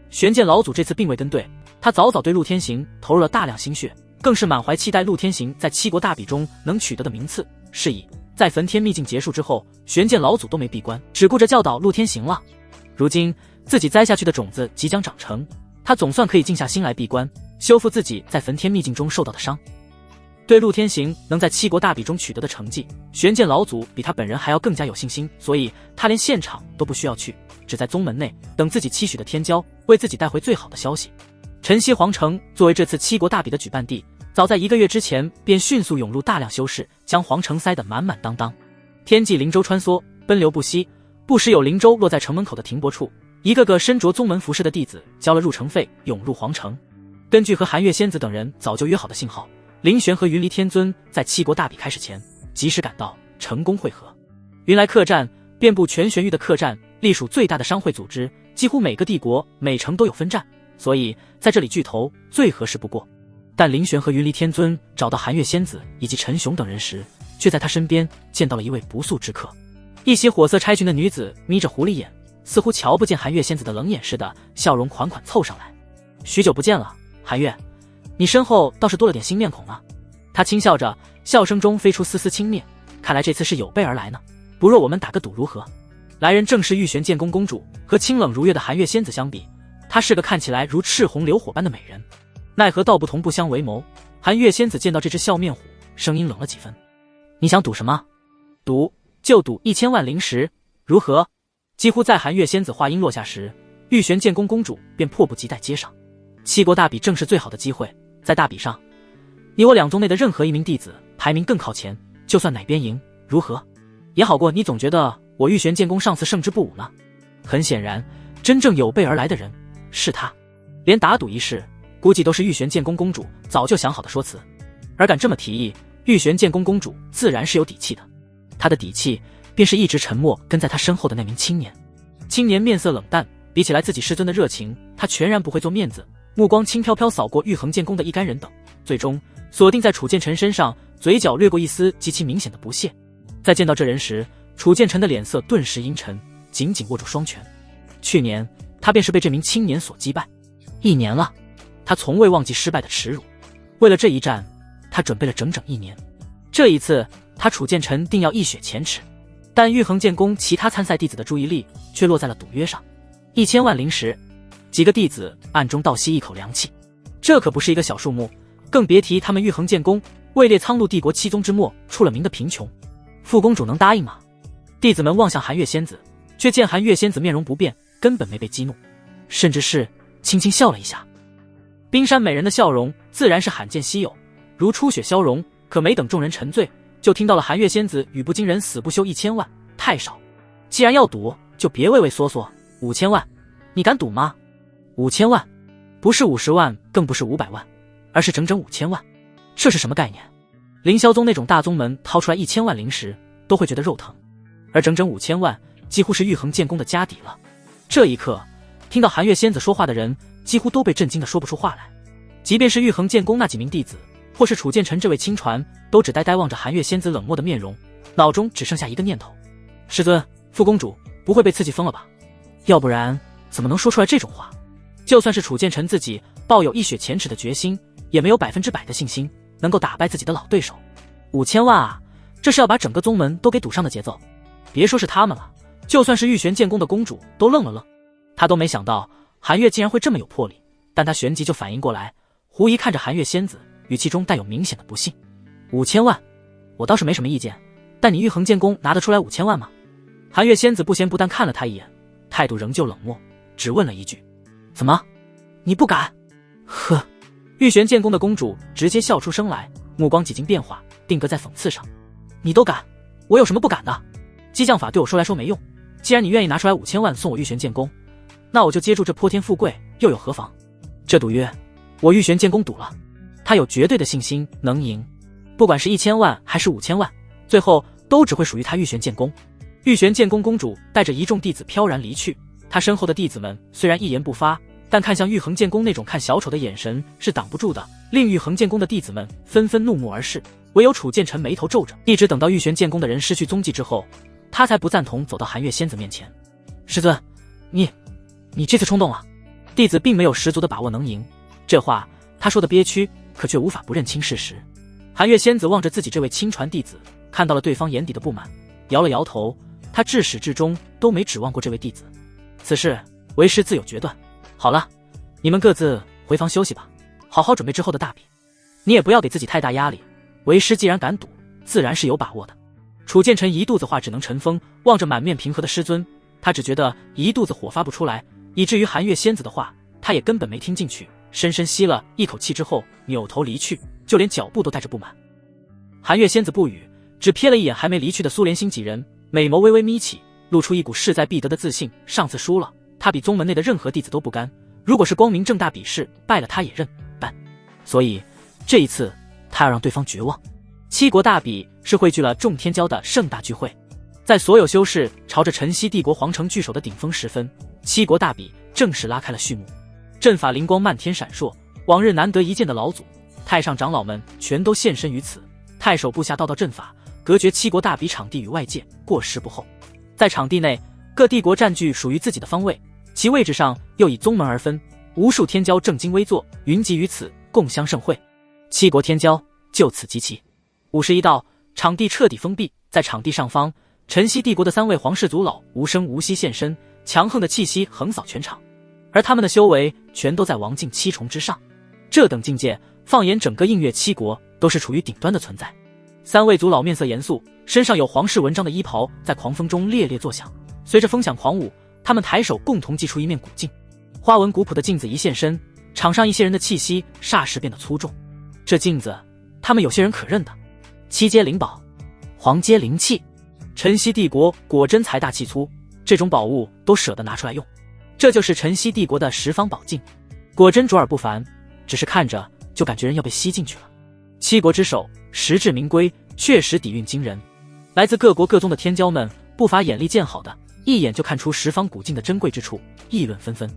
玄剑老祖这次并未跟队，他早早对陆天行投入了大量心血，更是满怀期待陆天行在7国大比中能取得的名次。是以在焚天秘境结束之后，玄剑老祖都没闭关，只顾着教导陆天行了。如今自己栽下去的种子即将长成，他总算可以静下心来闭关，修复自己在焚天秘境中受到的伤。对陆天行能在7国大比中取得的成绩，玄剑老祖比他本人还要更加有信心，所以他连现场都不需要去，只在宗门内等自己期许的天骄为自己带回最好的消息。晨曦皇城作为这次7国大比的举办地，早在1个月之前便迅速涌入大量修士，将皇城塞得满满当当。天际灵舟穿梭，奔流不息，不时有灵舟落在城门口的停泊处，一个个身着宗门服饰的弟子交了入城费，涌入皇城。根据和寒月仙子等人早就约好的信号，林玄和云离天尊在7国大比开始前及时赶到，成功会合。云来客栈遍布全玄域的客栈，隶属最大的商会组织，几乎每个帝国每城都有分站，所以在这里聚头最合适不过。但林玄和云离天尊找到寒月仙子以及陈雄等人时，却在他身边见到了一位不速之客。一袭火色钗裙的女子眯着狐狸眼，似乎瞧不见寒月仙子的冷眼似的，笑容款款凑上来。许久不见了，寒月，你身后倒是多了点新面孔呢。他轻笑着，笑声中飞出丝丝轻蔑，看来这次是有备而来呢。不若我们打个赌如何？来人正是玉玄剑宫公主，和清冷如月的寒月仙子相比，她是个看起来如赤红流火般的美人。奈何道不同不相为谋，寒月仙子见到这只笑面虎，声音冷了几分。你想赌什么？赌就赌1000万灵石，如何？几乎在寒月仙子话音落下时，玉玄剑宫公主便迫不及待接上。7国大比正是最好的机会，在大比上，你我2宗内的任何一名弟子排名更靠前，就算哪边赢，如何？也好过你总觉得我玉玄剑宫上次胜之不武呢。很显然，真正有备而来的人是他，连打赌一事，估计都是玉玄剑宫公主早就想好的说辞，而敢这么提议，玉玄剑宫公主自然是有底气的。她的底气便是一直沉默跟在她身后的那名青年。青年面色冷淡，比起来自己师尊的热情，他全然不会做面子，目光轻飘飘扫过玉衡剑宫的一干人等，最终锁定在楚剑尘身上，嘴角掠过一丝极其明显的不屑。在见到这人时，楚剑尘的脸色顿时阴沉，紧紧握住双拳。去年他便是被这名青年所击败，1年了，他从未忘记失败的耻辱。为了这一战，他准备了整整1年。这一次，他楚剑尘定要一雪前耻。但玉衡剑宫其他参赛弟子的注意力却落在了赌约上，1000万灵石。几个弟子暗中倒吸一口凉气，这可不是一个小数目，更别提他们玉衡剑宫位列苍鹭帝国7宗之末出了名的贫穷。副公主能答应吗？弟子们望向寒月仙子，却见寒月仙子面容不变，根本没被激怒，甚至是轻轻笑了一下。冰山美人的笑容自然是罕见稀有，如初雪消融，可没等众人沉醉，就听到了寒月仙子语不惊人死不休1000万，太少。既然要赌，就别畏畏缩缩，5000万，你敢赌吗？5000万，不是50万，更不是500万，而是整整5000万。这是什么概念？凌霄宗那种大宗门掏出来1000万灵石都会觉得肉疼，而整整5000万几乎是玉衡剑宫的家底了。这一刻，听到寒月仙子说话的人几乎都被震惊得说不出话来，即便是玉衡剑宫那几名弟子，或是楚剑尘这位亲传，都只呆呆望着寒月仙子冷漠的面容，脑中只剩下一个念头：师尊，副公主不会被刺激疯了吧？要不然怎么能说出来这种话？就算是楚建成自己抱有一雪前耻的决心，也没有100%的信心能够打败自己的老对手。5000万啊，这是要把整个宗门都给赌上的节奏。别说是他们了，就算是玉玄剑宫的公主都愣了愣，她都没想到韩月竟然会这么有魄力，但她旋即就反应过来，狐疑看着韩月仙子，语气中带有明显的不信。5000万，我倒是没什么意见，但你玉衡剑宫拿得出来5000万吗？韩月仙子不咸不淡看了他一眼，态度仍旧冷漠，只问了一句：怎么，你不敢？呵，玉玄剑宫的公主直接笑出声来，目光几经变化，定格在讽刺上。你都敢，我有什么不敢的？激将法对我说来说没用，既然你愿意拿出来5000万送我玉玄剑宫，那我就接住这泼天富贵，又有何妨？这赌约，我玉玄剑宫赌了，他有绝对的信心能赢，不管是1000万还是5000万，最后都只会属于他玉玄剑宫。玉玄剑宫公主带着一众弟子飘然离去，她身后的弟子们虽然一言不发，但看向玉衡剑宫那种看小丑的眼神是挡不住的，令玉衡剑宫的弟子们纷纷怒目而视。唯有楚剑臣眉头皱着，一直等到玉玄剑宫的人失去踪迹之后，他才不赞同走到韩月仙子面前。师尊，你这次冲动了。弟子并没有十足的把握能赢，这话他说的憋屈，可却无法不认清事实。韩月仙子望着自己这位亲传弟子，看到了对方眼底的不满，摇了摇头。他至始至终都没指望过这位弟子，此事为师自有决断。好了，你们各自回房休息吧，好好准备之后的大比。你也不要给自己太大压力，为师既然敢赌，自然是有把握的。楚剑臣一肚子话只能尘封，望着满面平和的师尊，他只觉得一肚子火发不出来，以至于韩月仙子的话他也根本没听进去，深深吸了一口气之后扭头离去，就连脚步都带着不满。韩月仙子不语，只瞥了一眼还没离去的苏连心几人，美眸微微眯起，露出一股势在必得的自信。上次输了，他比宗门内的任何弟子都不甘，如果是光明正大比试，败了他也认，所以这一次他要让对方绝望。七国大比是汇聚了众天骄的盛大聚会，在所有修士朝着晨曦帝国皇城聚首的顶峰时分，七国大比正式拉开了序幕。阵法灵光漫天闪烁，往日难得一见的老祖、太上长老们全都现身于此。太守部下道阵法，隔绝七国大比场地与外界，过时不候。在场地内，各帝国占据属于自己的方位，其位置上又以宗门而分，无数天骄正襟危坐，云集于此，共襄盛会。七国天骄就此集齐。51道，场地彻底封闭，在场地上方，晨曦帝国的3位皇室族老无声无息现身，强横的气息横扫全场，而他们的修为全都在王境7重之上。这等境界，放眼整个映月7国，都是处于顶端的存在。3位族老面色严肃，身上有皇室纹章的衣袍在狂风中猎猎作响，随着风响狂舞，他们抬手共同祭出一面古镜，花纹古朴的镜子一现身，场上一些人的气息霎时变得粗重。这镜子，他们有些人可认的。七阶灵宝，黄阶灵器。晨曦帝国果真财大气粗，这种宝物都舍得拿出来用。这就是晨曦帝国的十方宝镜，果真卓尔不凡，只是看着就感觉人要被吸进去了。七国之首，实至名归，确实底蕴惊人。来自各国各宗的天骄们不乏眼力见好的，一眼就看出十方古镜的珍贵之处，议论纷纷。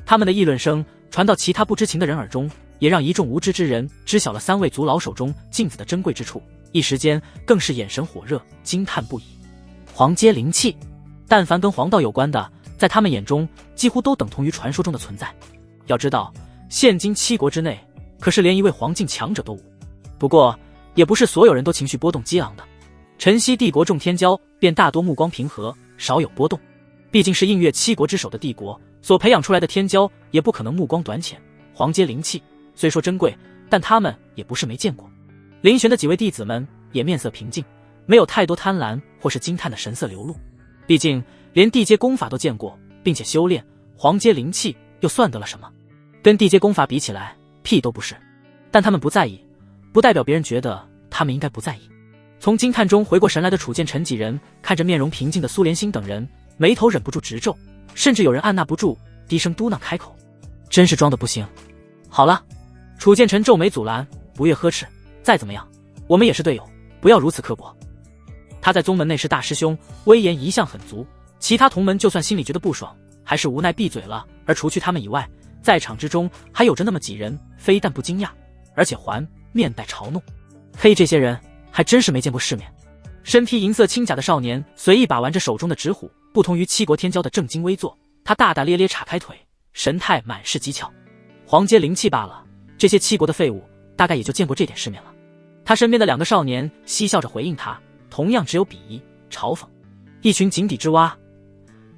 他们的议论声传到其他不知情的人耳中，也让一众无知之人知晓了3位族老手中镜子的珍贵之处，一时间更是眼神火热，惊叹不已。黄阶灵器，但凡跟黄道有关的，在他们眼中几乎都等同于传说中的存在。要知道，现今7国之内，可是连一位黄境强者都无。不过，也不是所有人都情绪波动激昂的。晨曦帝国众天骄便大多目光平和，少有波动。毕竟是映月7国之首的帝国，所培养出来的天骄也不可能目光短浅。黄阶灵器虽说珍贵，但他们也不是没见过。林玄的几位弟子们也面色平静，没有太多贪婪或是惊叹的神色流露。毕竟连地阶功法都见过，并且修炼，黄阶灵器又算得了什么？跟地阶功法比起来，屁都不是。但他们不在意，不代表别人觉得他们应该不在意。从惊叹中回过神来的楚剑臣几人看着面容平静的苏连心等人，眉头忍不住直皱，甚至有人按捺不住低声嘟囔开口：真是装得不行。好了，楚剑臣皱眉阻拦，不越呵斥，再怎么样我们也是队友，不要如此刻薄。他在宗门内是大师兄，威严一向很足，其他同门就算心里觉得不爽，还是无奈闭嘴了。而除去他们以外，在场之中还有着那么几人非但不惊讶，而且还面带嘲弄。嘿，这些人还真是没见过世面。身披银色轻甲的少年随意把玩着手中的纸虎，不同于7国天骄的正襟危坐，他大大咧咧岔开腿，神态满是讥诮。黄阶灵气罢了，这些七国的废物大概也就见过这点世面了。他身边的2个少年嬉笑着回应他，同样只有鄙夷、嘲讽。一群井底之蛙，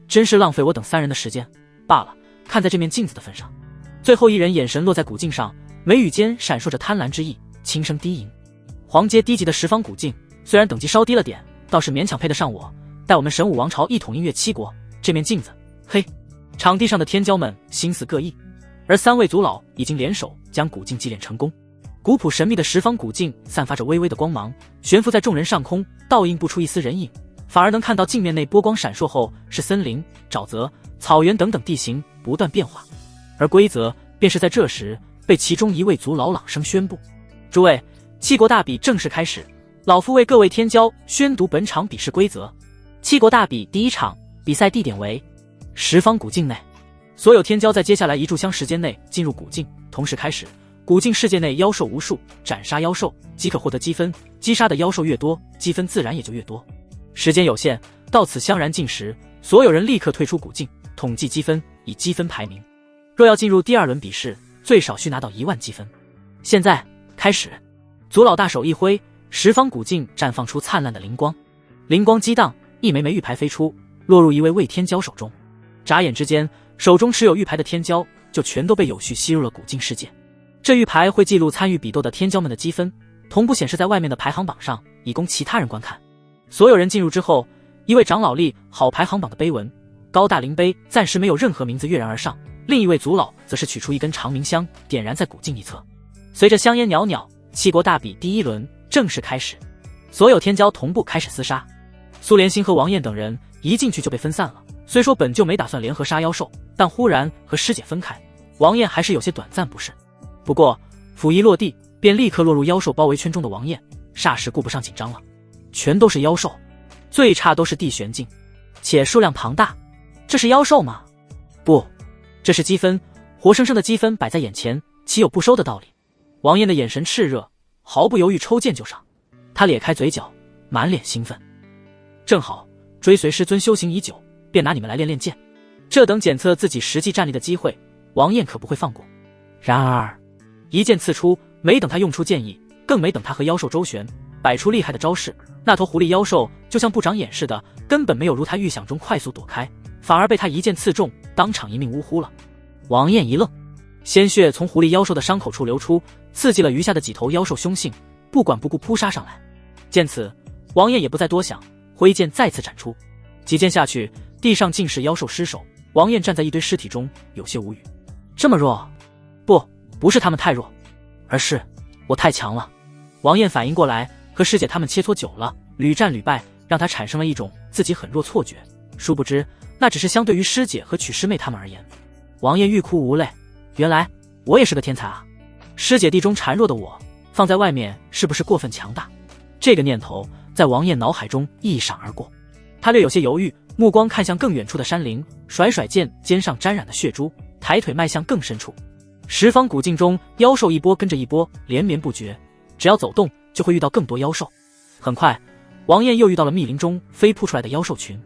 真是浪费我等3人的时间罢了。看在这面镜子的份上，最后一人眼神落在古镜上，眉宇间闪烁着贪婪之意，轻声低吟：黄阶低级的十方古镜，虽然等级稍低了点，倒是勉强配得上我带我们神武王朝一统音乐7国。这面镜子，嘿！场地上的天骄们心思各异，而3位族老已经联手将古镜祭炼成功。古朴神秘的十方古镜散发着微微的光芒，悬浮在众人上空，倒映不出一丝人影，反而能看到镜面内波光闪烁后是森林、沼泽、草原等等地形不断变化。而规则便是在这时被其中一位族老朗声宣布：诸位，7国大比正式开始，老夫为各位天骄宣读本场比试规则。7国大比第1场，比赛地点为十方古镜内，所有天骄在接下来1炷香时间内进入古镜，同时开始。古镜世界内妖兽无数，斩杀妖兽即可获得积分，击杀的妖兽越多，积分自然也就越多。时间有限，到此香然尽时，所有人立刻退出古镜，统计积分，以积分排名。若要进入第2轮比试，最少需拿到1万积分。现在开始！族老大手一挥，十方古镜绽放出灿烂的灵光，灵光激荡，一枚枚玉牌飞出，落入一位位天骄手中。眨眼之间，手中持有玉牌的天骄就全都被有序吸入了古镜世界。这玉牌会记录参与比斗的天骄们的积分，同步显示在外面的排行榜上，以供其他人观看。所有人进入之后，一位长老立好排行榜的碑文，高大灵碑暂时没有任何名字跃然而上，另一位族老则是取出一根长明香，点燃在古镜一侧。随着香烟袅袅，7国大比第1轮正式开始，所有天骄同步开始厮杀。苏连星和王燕等人一进去就被分散了，虽说本就没打算联合杀妖兽，但忽然和师姐分开，王燕还是有些短暂不适。不过斧一落地，便立刻落入妖兽包围圈中的王燕，霎时顾不上紧张了。全都是妖兽，最差都是地玄境，且数量庞大。这是妖兽吗？不，这是积分，活生生的积分摆在眼前，岂有不收的道理？王燕的眼神炽热，毫不犹豫抽剑就上。他咧开嘴角，满脸兴奋。正好追随师尊修行已久，便拿你们来练练剑。这等检测自己实际战力的机会，王燕可不会放过。然而一剑刺出，没等他用出剑意，更没等他和妖兽周旋，摆出厉害的招式，那头狐狸妖兽就像不长眼似的，根本没有如他预想中快速躲开，反而被他一剑刺中，当场一命呜呼了。王燕一愣，鲜血从狐狸妖兽的伤口处流出，刺激了余下的几头妖兽凶性，不管不顾扑杀上来。见此，王燕也不再多想，挥剑再次斩出。几剑下去，地上尽是妖兽尸首，王燕站在一堆尸体中，有些无语。这么弱？不是他们太弱，而是我太强了。王燕反应过来，和师姐他们切磋久了，屡战屡败，让他产生了一种自己很弱错觉。殊不知，那只是相对于师姐和曲师妹他们而言。王燕欲哭无泪，原来我也是个天才啊！师姐地中孱弱的我，放在外面是不是过分强大？这个念头在王燕脑海中一闪而过，她略有些犹豫，目光看向更远处的山林，甩甩剑肩上沾染的血珠，抬腿迈向更深处。十方古镜中，妖兽一波跟着一波，连绵不绝，只要走动就会遇到更多妖兽。很快，王燕又遇到了密林中飞扑出来的妖兽群，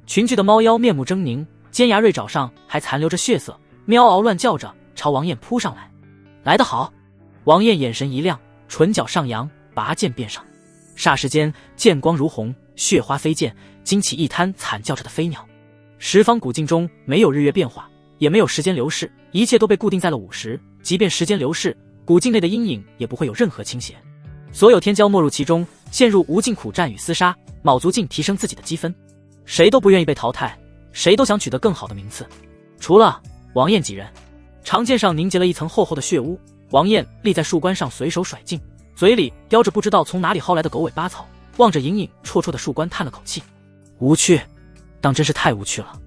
群聚的猫妖面目狰狞，尖牙锐爪上还残留着血色，喵嗷乱叫着朝王燕扑上来。来得好！王燕眼神一亮，唇角上扬，拔剑便上。霎时间，剑光如虹，血花飞溅，惊起一滩惨叫着的飞鸟。十方古镜中没有日月变化，也没有时间流逝，一切都被固定在了50，即便时间流逝，古镜内的阴影也不会有任何倾斜。所有天骄没入其中，陷入无尽苦战与厮杀，卯足劲提升自己的积分。谁都不愿意被淘汰，谁都想取得更好的名次。除了王燕几人，长剑上凝结了一层厚厚的血污。王燕立在树冠上随手甩劲，嘴里叼着不知道从哪里薅来的狗尾巴草，望着隐隐绰绰的树冠叹了口气。无趣，当真是太无趣了。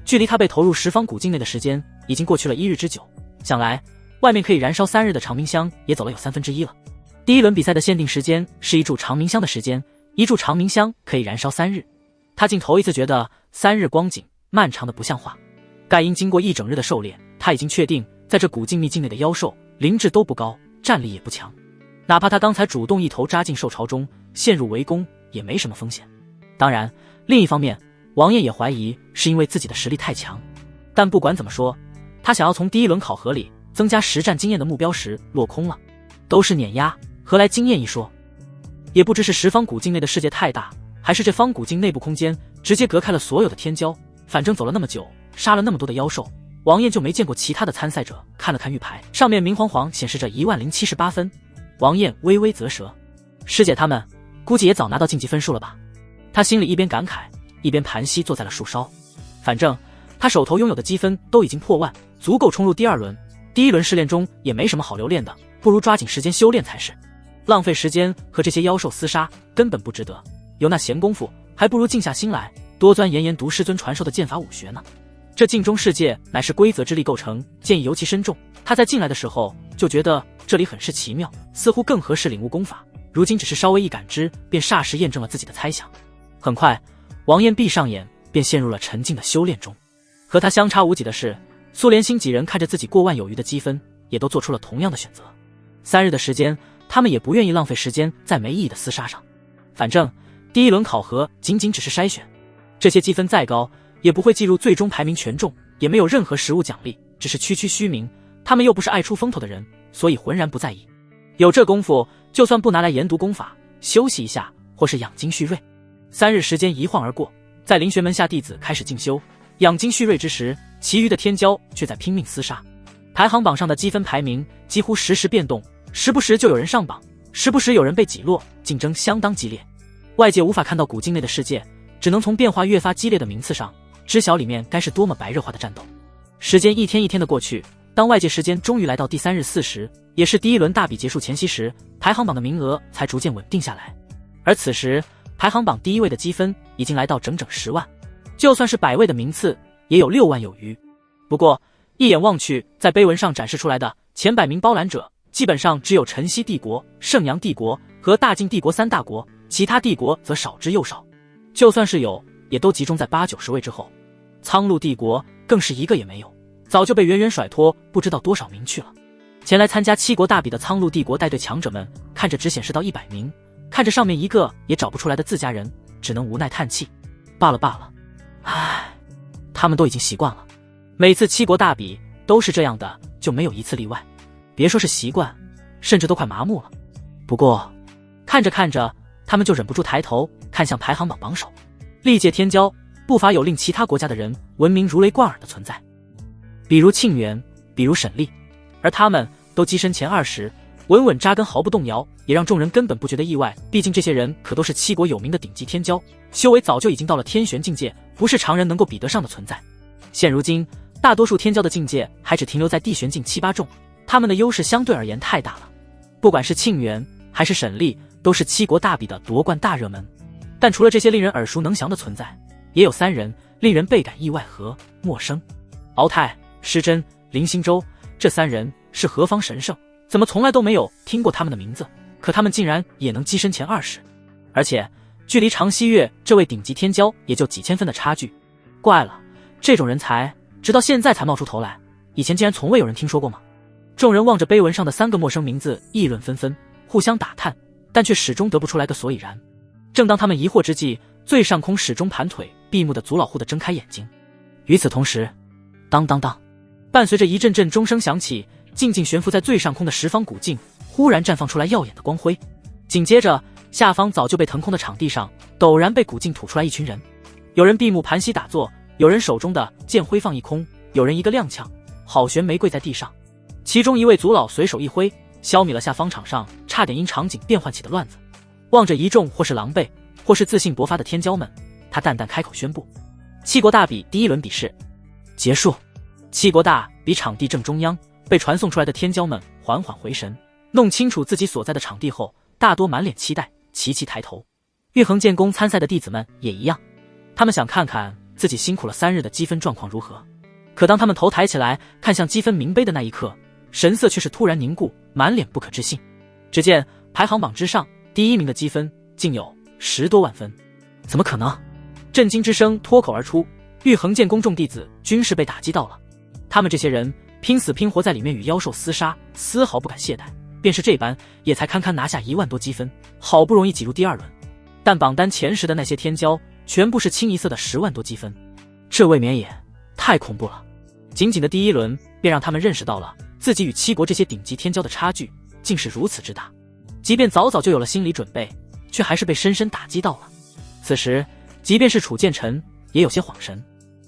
距离他被投入十方古镜内的时间已经过去了1日之久，想来外面可以燃烧3日的长明香也走了有1/3了。第1轮比赛的限定时间是1炷长明香的时间，1炷长明香可以燃烧3日。他竟头一次觉得3日光景漫长的不像话。盖因经过1整日的狩猎，他已经确定在这古镜秘境内的妖兽灵智都不高，战力也不强。哪怕他刚才主动一头扎进兽巢中，陷入围攻也没什么风险。当然，另一方面，王燕也怀疑是因为自己的实力太强。但不管怎么说，他想要从第一轮考核里增加实战经验的目标时落空了。都是碾压，何来经验一说？也不知是十方古境内的世界太大，还是这方古境内部空间直接隔开了所有的天骄。反正走了那么久，杀了那么多的妖兽，王燕就没见过其他的参赛者。看了看玉牌，上面明晃晃显示着10078分。王燕微微啧舌，师姐他们估计也早拿到晋级分数了吧？他心里一边感慨，一边盘膝坐在了树梢。反正他手头拥有的积分都已经破万，足够冲入第二轮。第一轮试炼中也没什么好留恋的，不如抓紧时间修炼才是。浪费时间和这些妖兽厮杀根本不值得，有那闲工夫还不如静下心来多钻研研读师尊传授的剑法武学呢。这境中世界乃是规则之力构成，剑意尤其深重。他在进来的时候就觉得这里很是奇妙，似乎更合适领悟功法。如今只是稍微一感知，便霎时验证了自己的猜想。很快，王燕闭上眼，便陷入了沉静的修炼中。和他相差无几的是，苏连星几人看着自己过万有余的积分，也都做出了同样的选择。3日的时间，他们也不愿意浪费时间在没意义的厮杀上。反正第一轮考核仅仅只是筛选，这些积分再高也不会计入最终排名权重，也没有任何实物奖励，只是区区虚名。他们又不是爱出风头的人，所以浑然不在意。有这功夫，就算不拿来研读功法，休息一下或是养精蓄锐。3日时间一晃而过，在灵玄门下弟子开始进修养精蓄锐之时，其余的天骄却在拼命厮杀。排行榜上的积分排名几乎实时变动，时不时就有人上榜，时不时有人被挤落，竞争相当激烈。外界无法看到古境内的世界，只能从变化越发激烈的名次上知晓里面该是多么白热化的战斗。时间一天一天的过去，当外界时间终于来到第3日4时，也是第一轮大比结束前夕时，排行榜的名额才逐渐稳定下来。而此时排行榜第一位的积分已经来到整整10万，就算是100位的名次也有6万有余。不过一眼望去，在碑文上展示出来的前100名包揽者基本上只有晨曦帝国、圣阳帝国和大晋帝国3大国，其他帝国则少之又少，就算是有也都集中在80、90位之后。苍鹭帝国更是一个也没有，早就被远远甩脱不知道多少名去了。前来参加7国大比的苍鹭帝国带队强者们看着只显示到100名，看着上面一个也找不出来的自家人，只能无奈叹气。罢了罢了，唉，他们都已经习惯了，每次7国大比都是这样的，就没有一次例外。别说是习惯，甚至都快麻木了。不过看着看着，他们就忍不住抬头看向排行榜榜首。历届天骄不乏有令其他国家的人闻名如雷贯耳的存在，比如庆元，比如沈丽，而他们都跻身前20，稳稳扎根毫不动摇，也让众人根本不觉得意外。毕竟这些人可都是7国有名的顶级天骄，修为早就已经到了天玄境界，不是常人能够比得上的存在。现如今大多数天骄的境界还只停留在地玄境7、8重，他们的优势相对而言太大了。不管是庆元还是沈丽，都是7国大比的夺冠大热门。但除了这些令人耳熟能详的存在，也有3人令人倍感意外和陌生。敖泰、施真、林星洲，这3人是何方神圣？怎么从来都没有听过他们的名字？可他们竟然也能跻身前20，而且距离常曦月这位顶级天骄也就几千分的差距。怪了，这种人才直到现在才冒出头来，以前竟然从未有人听说过吗？众人望着碑文上的3个陌生名字，议论纷纷，互相打探，但却始终得不出来个所以然。正当他们疑惑之际，最上空始终盘腿闭目的祖老户的睁开眼睛。与此同时，当当当，伴随着一阵阵钟声响起，静静悬浮在最上空的10方古镜忽然绽放出来耀眼的光辉。紧接着，下方早就被腾空的场地上陡然被古镜吐出来一群人，有人闭目盘膝打坐，有人手中的剑挥放一空，有人一个踉跄，好悬玫瑰在地上。其中一位族老随手一挥，消弭了下方场上差点因场景变换起的乱子。望着一众或是狼狈或是自信勃发的天骄们，他淡淡开口宣布：7国大比第1轮比试结束。7国大比场地正中央，被传送出来的天骄们缓缓回神，弄清楚自己所在的场地后，大多满脸期待，齐齐抬头。玉衡剑宫参赛的弟子们也一样，他们想看看自己辛苦了3日的积分状况如何。可当他们头抬起来看向积分名碑的那一刻，神色却是突然凝固，满脸不可置信。只见排行榜之上第1名的积分竟有10多万分，怎么可能？震惊之声脱口而出，玉衡剑宫众弟子均是被打击到了。他们这些人拼死拼活在里面与妖兽厮杀，丝毫不敢懈怠，便是这般也才堪堪拿下1万多积分，好不容易挤入第2轮。但榜单前10的那些天骄全部是清一色的10万多积分，这未免也太恐怖了。仅仅的第一轮便让他们认识到了自己与七国这些顶级天骄的差距竟是如此之大。即便早早就有了心理准备，却还是被深深打击到了。此时即便是楚剑臣也有些恍神，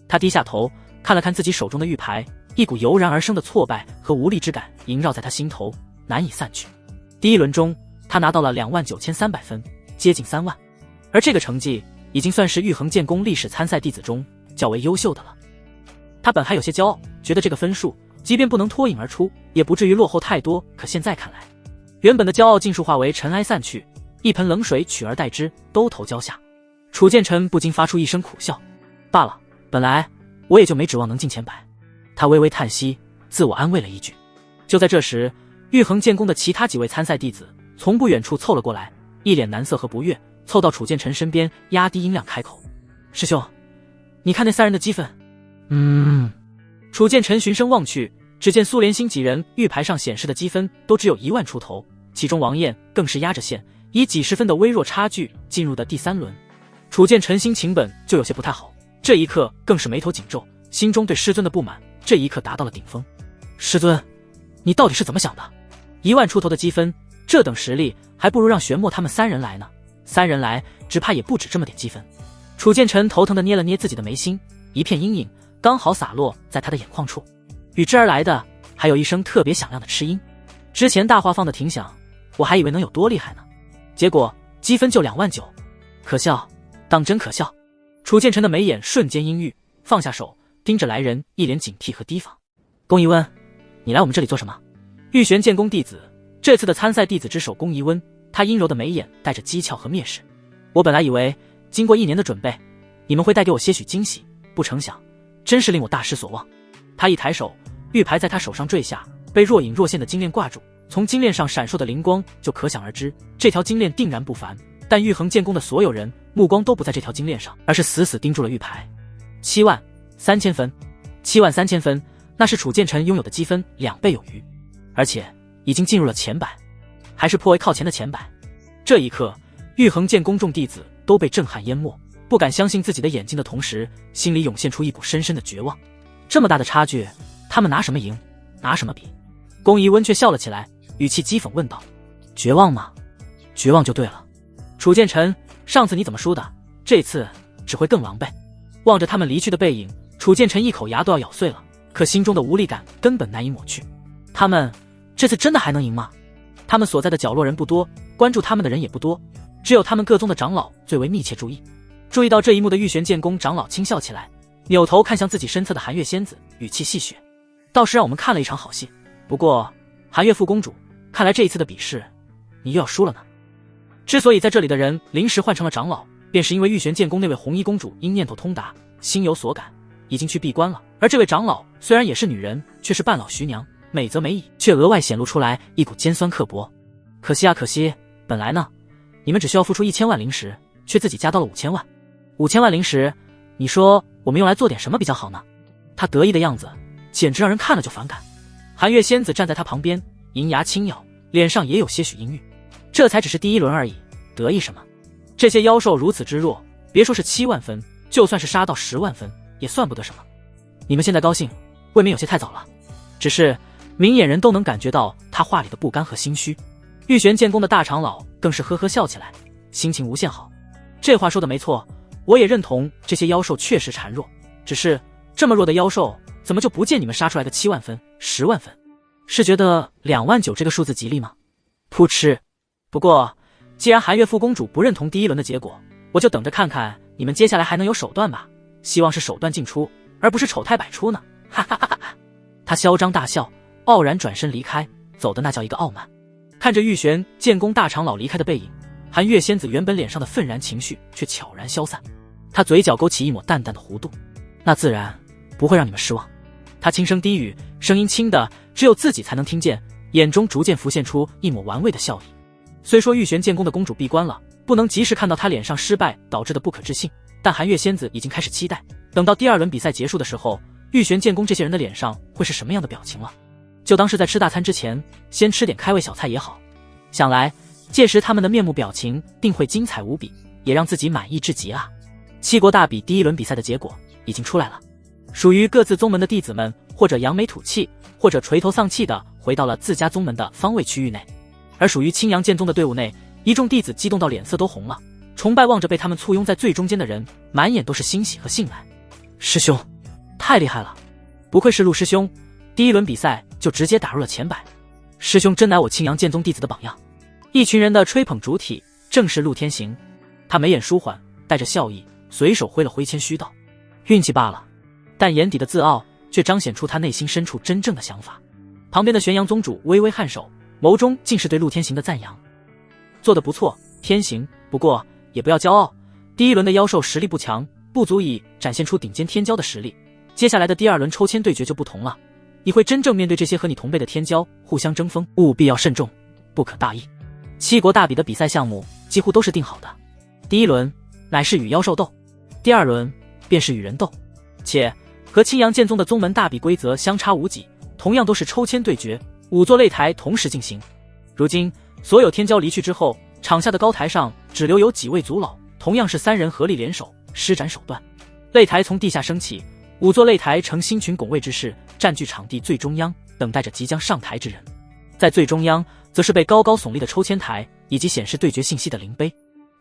他低下头看了看自己手中的玉牌，一股油然而生的挫败和无力之感萦绕在他心头，难以散去。第一轮中他拿到了29300分，接近3万，而这个成绩已经算是玉衡剑宫历史参赛弟子中较为优秀的了。他本还有些骄傲，觉得这个分数即便不能脱颖而出，也不至于落后太多，可现在看来，原本的骄傲尽数化为尘埃散去，一盆冷水取而代之，兜头浇下。楚剑臣不禁发出一声苦笑，罢了，本来我也就没指望能进前100。他微微叹息，自我安慰了一句。就在这时，玉衡剑宫的其他几位参赛弟子从不远处凑了过来，一脸难色和不悦，凑到楚剑臣身边，压低音量开口：师兄，你看那3人的积分。楚剑臣循声望去，只见苏连星几人玉牌上显示的积分都只有1万出头，其中王燕更是压着线，以几十分的微弱差距进入的第3轮。楚剑臣心情本就有些不太好，这一刻更是眉头紧皱，心中对师尊的不满这一刻达到了顶峰。师尊，你到底是怎么想的？1万出头的积分，这等实力还不如让玄墨他们3人来呢，3人来只怕也不止这么点积分。楚剑臣头疼地捏了捏自己的眉心，一片阴影刚好洒落在他的眼眶处，与之而来的还有一声特别响亮的嗤音。之前大话放的挺响，我还以为能有多厉害呢，结果积分就2万9，可笑，当真可笑。楚剑臣的眉眼瞬间阴郁，放下手，盯着来人，一脸警惕和提防。龚宜温，你来我们这里做什么？玉玄剑宫弟子，这次的参赛弟子之首龚宜温，他阴柔的眉眼带着讥诮和蔑视。我本来以为经过1年的准备，你们会带给我些许惊喜，不成想真是令我大失所望。他一抬手，玉牌在他手上坠下，被若隐若现的金链挂住，从金链上闪烁的灵光就可想而知，这条金链定然不凡。但玉衡剑宫的所有人目光都不在这条金链上，而是死死盯住了玉牌。73000分，73000分，那是楚剑臣拥有的积分2倍有余，而且已经进入了前100，还是颇为靠前的前100。这一刻，玉衡剑宫众弟子都被震撼淹没，不敢相信自己的眼睛的同时，心里涌现出一股深深的绝望。这么大的差距，他们拿什么赢？拿什么比？龚宜温却笑了起来，语气讥讽问道：绝望吗？绝望就对了。楚剑臣，上次你怎么输的？这次只会更狼狈。望着他们离去的背影，楚剑臣一口牙都要咬碎了，可心中的无力感根本难以抹去。他们这次真的还能赢吗？他们所在的角落人不多，关注他们的人也不多，只有他们各宗的长老最为密切注意。注意到这一幕的玉玄剑宫长老轻笑起来，扭头看向自己身侧的寒月仙子，语气戏谑：倒是让我们看了一场好戏。不过寒月副公主，看来这一次的比试你又要输了呢。之所以在这里的人临时换成了长老，便是因为玉玄剑宫那位红衣公主因念头通达，心有所感，已经去闭关了。而这位长老虽然也是女人，却是半老徐娘，美则美矣，却额外显露出来一股尖酸刻薄。可惜啊可惜，本来呢，你们只需要付出1000万灵石，却自己加到了5000万。5000万灵石，你说我们用来做点什么比较好呢？他得意的样子简直让人看了就反感。寒月仙子站在他旁边，银牙轻咬，脸上也有些许阴郁。这才只是第1轮而已，得意什么？这些妖兽如此之弱，别说是7万分，就算是杀到10万分也算不得什么。你们现在高兴，未免有些太早了。只是明眼人都能感觉到他话里的不甘和心虚。玉玄剑宫的大长老更是呵呵笑起来，心情无限好。这话说的没错，我也认同这些妖兽确实孱弱，只是这么弱的妖兽，怎么就不见你们杀出来个7万分、10万分？是觉得2万9这个数字吉利吗？噗嗤。不过既然寒月副公主不认同第1轮的结果，我就等着看看你们接下来还能有手段吧，希望是手段尽出，而不是丑态百出呢。哈哈哈哈！他嚣张大笑，傲然转身离开，走的那叫一个傲慢。看着玉玄剑宫大长老离开的背影，寒月仙子原本脸上的愤然情绪却悄然消散，她嘴角勾起一抹淡淡的弧度，那自然不会让你们失望。她轻声低语，声音轻的只有自己才能听见，眼中逐渐浮现出一抹玩味的笑意。虽说玉玄剑宫的公主闭关了，不能及时看到她脸上失败导致的不可置信，但寒月仙子已经开始期待，等到第2轮比赛结束的时候，玉玄剑宫这些人的脸上会是什么样的表情了。就当是在吃大餐之前先吃点开胃小菜也好，想来届时他们的面目表情定会精彩无比，也让自己满意至极啊。7国大比第1轮比赛的结果已经出来了，属于各自宗门的弟子们或者扬眉吐气，或者垂头丧气地回到了自家宗门的方位区域内。而属于青阳剑宗的队伍内，一众弟子激动到脸色都红了，崇拜望着被他们簇拥在最中间的人，满眼都是欣喜和信赖。师兄，太厉害了！不愧是陆师兄，第一轮比赛就直接打入了前100，师兄真乃我青阳剑宗弟子的榜样。一群人的吹捧主体正是陆天行，他眉眼舒缓，带着笑意，随手挥了挥谦虚道：“运气罢了。”但眼底的自傲却彰显出他内心深处真正的想法。旁边的玄阳宗主微微颔首，眸中尽是对陆天行的赞扬：“做得不错，天行，不过也不要骄傲，第一轮的妖兽实力不强，不足以展现出顶尖天骄的实力。接下来的第2轮抽签对决就不同了，你会真正面对这些和你同辈的天骄互相争锋，务必要慎重，不可大意。7国大比的比赛项目几乎都是定好的，第1轮乃是与妖兽斗，第2轮便是与人斗，且和青阳剑宗的宗门大比规则相差无几，同样都是抽签对决，5座擂台同时进行。如今所有天骄离去之后，场下的高台上只留有几位族老，同样是3人合力联手，施展手段。擂台从地下升起，5座擂台呈星群拱卫之势，占据场地最中央，等待着即将上台之人。在最中央则是被高高耸立的抽签台以及显示对决信息的灵碑。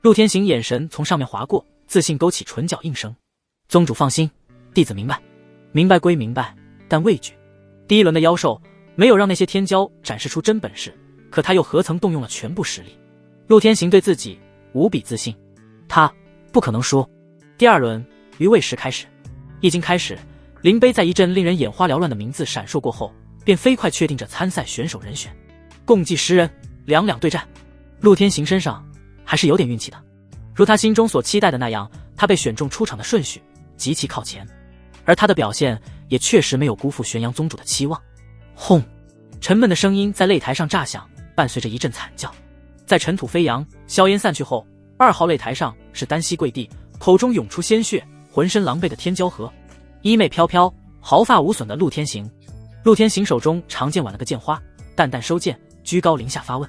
陆天行眼神从上面划过，自信勾起唇角应声：“宗主放心，弟子明白。明白归明白，但畏惧。第1轮的妖兽没有让那些天骄展示出真本事，可他又何曾动用了全部实力？”陆天行对自己无比自信，他不可能输。第2轮于未时开始，一经开始，灵碑在一阵令人眼花缭乱的名字闪烁过后，便飞快确定着参赛选手人选，共计10人，2两对战。陆天行身上还是有点运气的，如他心中所期待的那样，他被选中出场的顺序极其靠前，而他的表现也确实没有辜负玄阳宗主的期望。轰！沉闷的声音在擂台上炸响，伴随着一阵惨叫。在尘土飞扬、硝烟散去后，2号擂台上是单膝跪地，口中涌出鲜血，浑身狼狈的天骄和衣袂飘飘、毫发无损的陆天行。陆天行手中长剑挽了个剑花，淡淡收剑，居高临下发问：“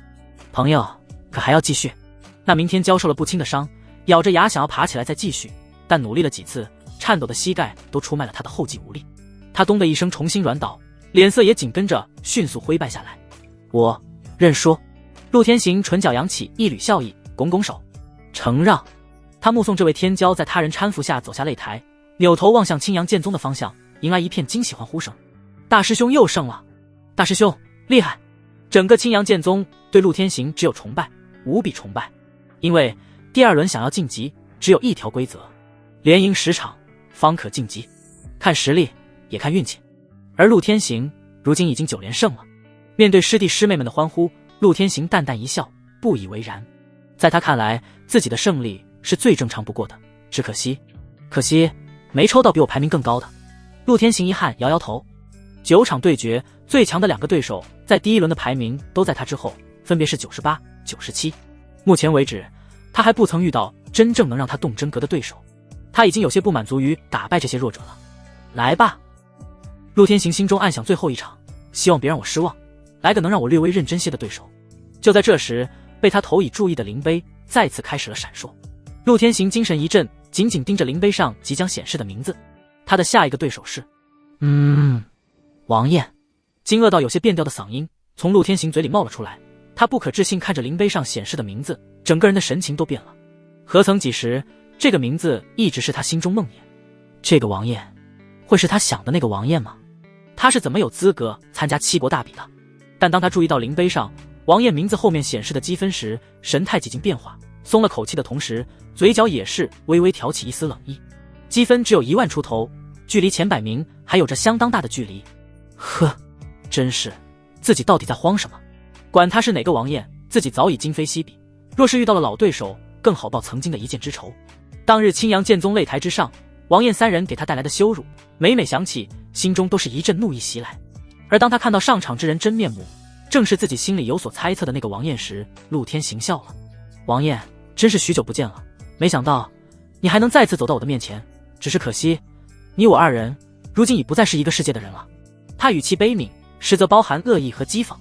朋友，可还要继续？”那明天骄受了不轻的伤，咬着牙想要爬起来再继续，但努力了几次，颤抖的膝盖都出卖了他的后继无力。他咚的一声重新软倒，脸色也紧跟着迅速灰败下来。“我认输。”陆天行唇角扬起一缕笑意，拱拱手承让。他目送这位天骄在他人搀扶下走下擂台，扭头望向青阳剑宗的方向，迎来一片惊喜欢呼声：“大师兄又胜了！大师兄厉害！”整个青阳剑宗对陆天行只有崇拜，无比崇拜，因为第2轮想要晋级只有一条规则，连赢10场方可晋级，看实力也看运气。而陆天行如今已经9连胜了，面对师弟师妹们的欢呼，陆天行淡淡一笑，不以为然。在他看来，自己的胜利是最正常不过的，只可惜没抽到比我排名更高的。陆天行遗憾摇摇头。9场对决，最强的2个对手在第1轮的排名都在他之后，分别是98、97。目前为止，他还不曾遇到真正能让他动真格的对手，他已经有些不满足于打败这些弱者了。来吧！陆天行心中暗想，最后一场，希望别让我失望，来个能让我略微认真些的对手。就在这时，被他投以注意的灵碑再次开始了闪烁。陆天行精神一振，紧紧盯着灵碑上即将显示的名字。他的下一个对手是王艳。惊愕到有些变调的嗓音从陆天行嘴里冒了出来，他不可置信看着灵碑上显示的名字，整个人的神情都变了。何曾几时，这个名字一直是他心中梦魇。这个王艳，会是他想的那个王艳吗？他是怎么有资格参加7国大比的？但当他注意到灵碑上王艳名字后面显示的积分时，神态几经变化，松了口气的同时，嘴角也是微微挑起一丝冷意。积分只有1万出头，距离前100名还有着相当大的距离。呵，真是，自己到底在慌什么？管他是哪个王艳，自己早已今非昔比。若是遇到了老对手，更好报曾经的一箭之仇。当日青阳剑宗擂台之上，王艳3人给他带来的羞辱，每每想起，心中都是一阵怒意袭来。而当他看到上场之人真面目，正是自己心里有所猜测的那个王艳时，陆天行笑了：“王艳，真是许久不见了，没想到你还能再次走到我的面前。只是可惜，你我2人如今已不再是一个世界的人了。”他语气悲悯，实则包含恶意和讥讽。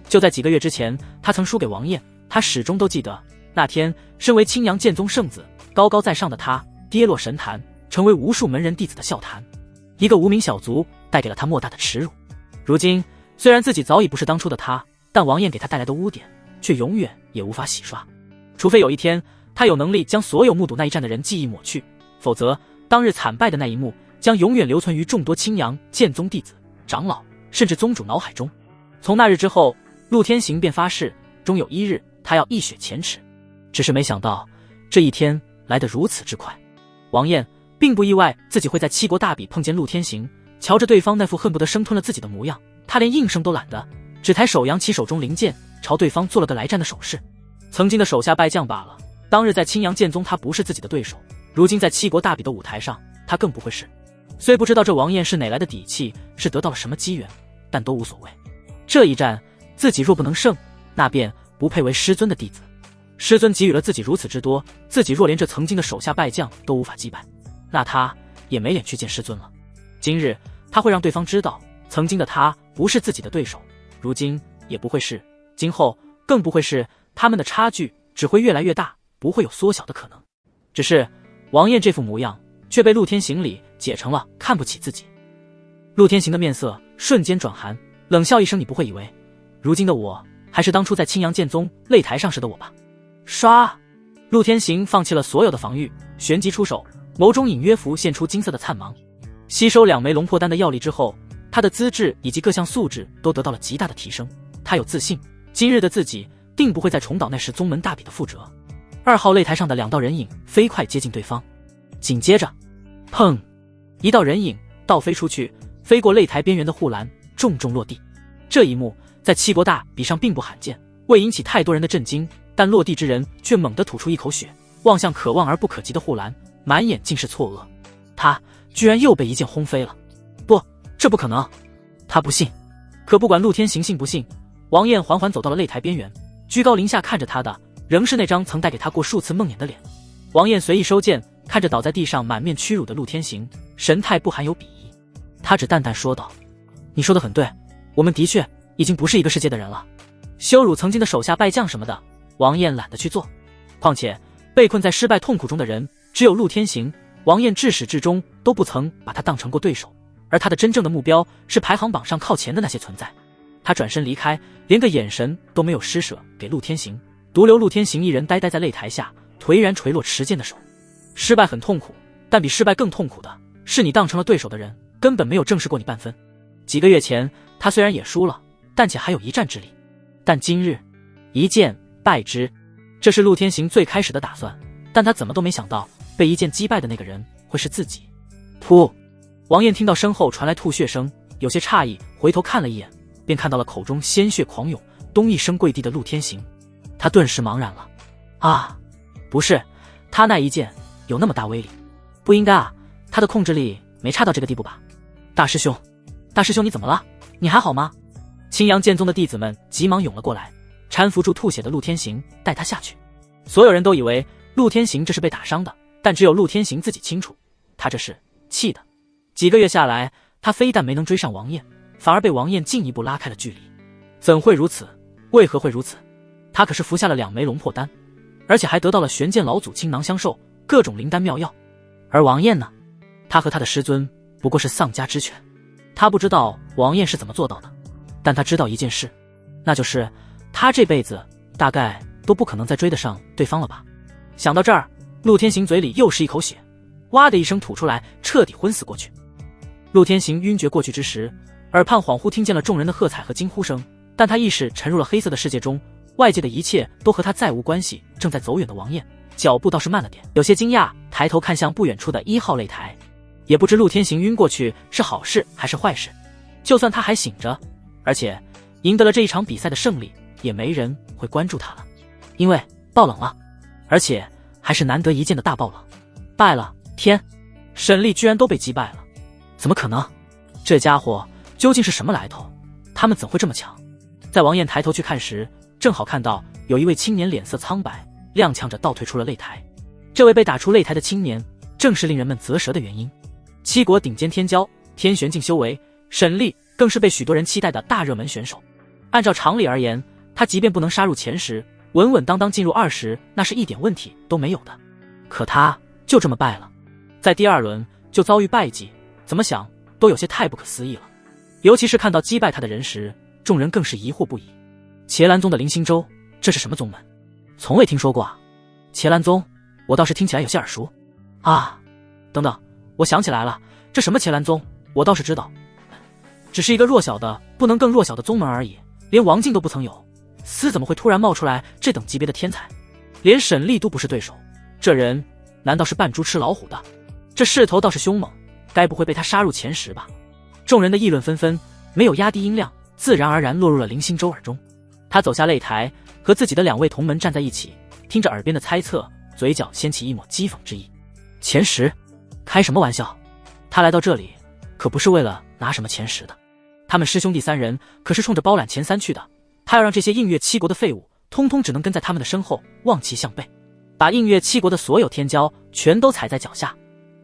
就在几个月之前，他曾输给王艳，他始终都记得那天，身为青阳剑宗圣子，高高在上的他跌落神坛，成为无数门人弟子的笑谈。一个无名小卒，带给了他莫大的耻辱。如今虽然自己早已不是当初的他，但王艳给他带来的污点却永远也无法洗刷。除非有一天他有能力将所有目睹那一战的人记忆抹去，否则当日惨败的那一幕将永远留存于众多青阳剑宗弟子、长老甚至宗主脑海中。从那日之后，陆天行便发誓，终有一日他要一雪前耻。只是没想到这一天来得如此之快。王艳并不意外自己会在七国大比碰见陆天行，瞧着对方那副恨不得生吞了自己的模样，他连应声都懒得，只抬手扬起手中灵剑，朝对方做了个来战的手势。曾经的手下败将罢了，当日在青阳剑宗他不是自己的对手，如今在七国大比的舞台上他更不会是。虽不知道这王艳是哪来的底气，是得到了什么机缘，但都无所谓。这一战自己若不能胜，那便不配为师尊的弟子。师尊给予了自己如此之多，自己若连这曾经的手下败将都无法击败，那他也没脸去见师尊了。今日他会让对方知道，曾经的他不是自己的对手，如今也不会是，今后更不会是，他们的差距只会越来越大，不会有缩小的可能。只是王艳这副模样却被陆天行礼解成了看不起自己。陆天行的面色瞬间转寒，冷笑一声，你不会以为如今的我还是当初在青阳剑宗擂台上时的我吧？唰，陆天行放弃了所有的防御，旋即出手，眸中隐约浮现出金色的灿芒。吸收2枚龙破丹的药力之后，他的资质以及各项素质都得到了极大的提升。他有自信，今日的自己定不会再重蹈那时宗门大比的覆辙。2号擂台上的2道人影飞快接近对方，紧接着砰，一道人影倒飞出去，飞过擂台边缘的护栏，重重落地。这一幕在七国大比上并不罕见，未引起太多人的震惊，但落地之人却猛地吐出一口血，望向可望而不可及的护栏，满眼尽是错愕。他居然又被一剑轰飞了！不，这不可能！他不信。可不管陆天行信不信，王艳缓缓走到了擂台边缘，居高临下看着他的仍是那张曾带给他过数次梦魇的脸。王艳随意收剑，看着倒在地上满面屈辱的陆天行，神态不含有鄙夷。他只淡淡说道：你说的很对，我们的确已经不是一个世界的人了。羞辱曾经的手下败将什么的，王艳懒得去做。况且被困在失败痛苦中的人只有陆天行，王艳至始至终都不曾把他当成过对手，而他的真正的目标是排行榜上靠前的那些存在。他转身离开，连个眼神都没有施舍给陆天行，独留陆天行一人呆呆在擂台下，颓然垂落持剑的手。失败很痛苦，但比失败更痛苦的是你当成了对手的人根本没有正视过你半分。几个月前他虽然也输了，但且还有一战之力，但今日一剑败之。这是陆天行最开始的打算，但他怎么都没想到被一剑击败的那个人会是自己。噗！王艳听到身后传来吐血声，有些诧异，回头看了一眼，便看到了口中鲜血狂涌，咚一声跪地的陆天行。他顿时茫然了。啊，不是，他那一剑有那么大威力？不应该啊，他的控制力没差到这个地步吧？大师兄，大师兄你怎么了？你还好吗？青阳剑宗的弟子们急忙涌了过来，搀扶住吐血的陆天行，带他下去。所有人都以为陆天行这是被打伤的，但只有陆天行自己清楚，他这是气的。几个月下来，他非但没能追上王艳，反而被王艳进一步拉开了距离。怎会如此？为何会如此？他可是服下了2枚龙破丹，而且还得到了玄剑老祖倾囊相授，各种灵丹妙药。而王艳呢？他和他的师尊不过是丧家之犬。他不知道王艳是怎么做到的，但他知道一件事，那就是他这辈子大概都不可能再追得上对方了吧。想到这儿，陆天行嘴里又是一口血，哇的一声吐出来，彻底昏死过去。陆天行晕厥过去之时，耳畔恍惚听见了众人的喝彩和惊呼声，但他意识沉入了黑色的世界中，外界的一切都和他再无关系。正在走远的王艳脚步倒是慢了点，有些惊讶，抬头看向不远处的1号擂台。也不知陆天行晕过去是好事还是坏事，就算他还醒着，而且赢得了这一场比赛的胜利，也没人会关注他了，因为爆冷了，而且还是难得一见的大爆冷。败了！天，沈丽居然都被击败了，怎么可能？这家伙究竟是什么来头？他们怎会这么强？在王艳抬头去看时，正好看到有一位青年脸色苍白，踉跄着倒退出了擂台。这位被打出擂台的青年，正是令人们啧舌的原因。七国顶尖天骄天玄境修为，沈丽更是被许多人期待的大热门选手。按照常理而言，他即便不能杀入前10，稳稳当当进入20，那是一点问题都没有的。可他就这么败了，在第2轮就遭遇败绩，怎么想都有些太不可思议了。尤其是看到击败他的人时，众人更是疑惑不已。伽蓝宗的灵星州，这是什么宗门？从未听说过啊。伽蓝宗，我倒是听起来有些耳熟啊。等等，我想起来了，这什么伽蓝宗，我倒是知道，只是一个弱小的不能更弱小的宗门而已，连王境都不曾有，怎么会突然冒出来这等级别的天才？连沈丽都不是对手，这人难道是扮猪吃老虎的？这势头倒是凶猛，该不会被他杀入前10吧？众人的议论纷纷，没有压低音量，自然而然落入了林星洲耳中。他走下擂台，和自己的2位同门站在一起，听着耳边的猜测，嘴角掀起一抹讥讽之意。前10？开什么玩笑？他来到这里可不是为了拿什么前10的，他们师兄弟3人可是冲着包揽前3去的。他要让这些映月7国的废物通通只能跟在他们的身后，望其项背，把映月7国的所有天骄全都踩在脚下。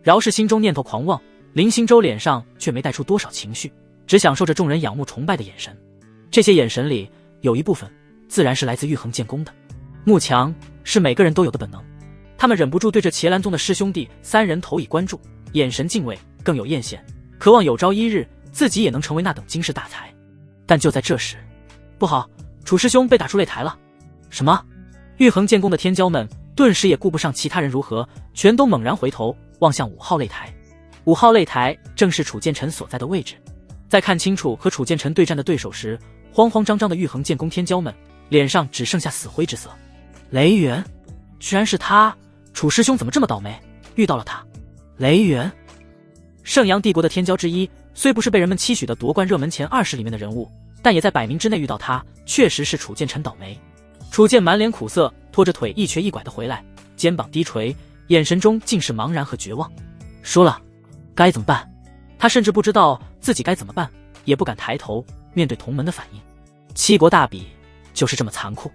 饶是心中念头狂妄，林星洲脸上却没带出多少情绪，只享受着众人仰慕崇拜的眼神。这些眼神里有一部分自然是来自玉衡剑宫的。慕强是每个人都有的本能，他们忍不住对这伽蓝宗的师兄弟3人投以关注，眼神敬畏，更有艳羡，渴望有朝一日自己也能成为那等惊世大才。但就在这时，不好，楚师兄被打出擂台了。什么？玉衡剑宫的天骄们顿时也顾不上其他人如何，全都猛然回头望向5号擂台。5号擂台正是楚剑尘所在的位置。在看清楚和楚剑尘对战的对手时，慌慌张张的玉衡剑宫天骄们脸上只剩下死灰之色。雷元，居然是他！楚师兄怎么这么倒霉，遇到了他？雷元，圣阳帝国的天骄之一，虽不是被人们期许的夺冠热门前20里面的人物，但也在100名之内遇到他，确实是楚剑尘倒霉。楚剑满脸苦涩，拖着腿一瘸一拐的回来，肩膀低垂，眼神中尽是茫然和绝望。输了，该怎么办？他甚至不知道自己该怎么办，也不敢抬头面对同门的反应。7国大比就是这么残酷，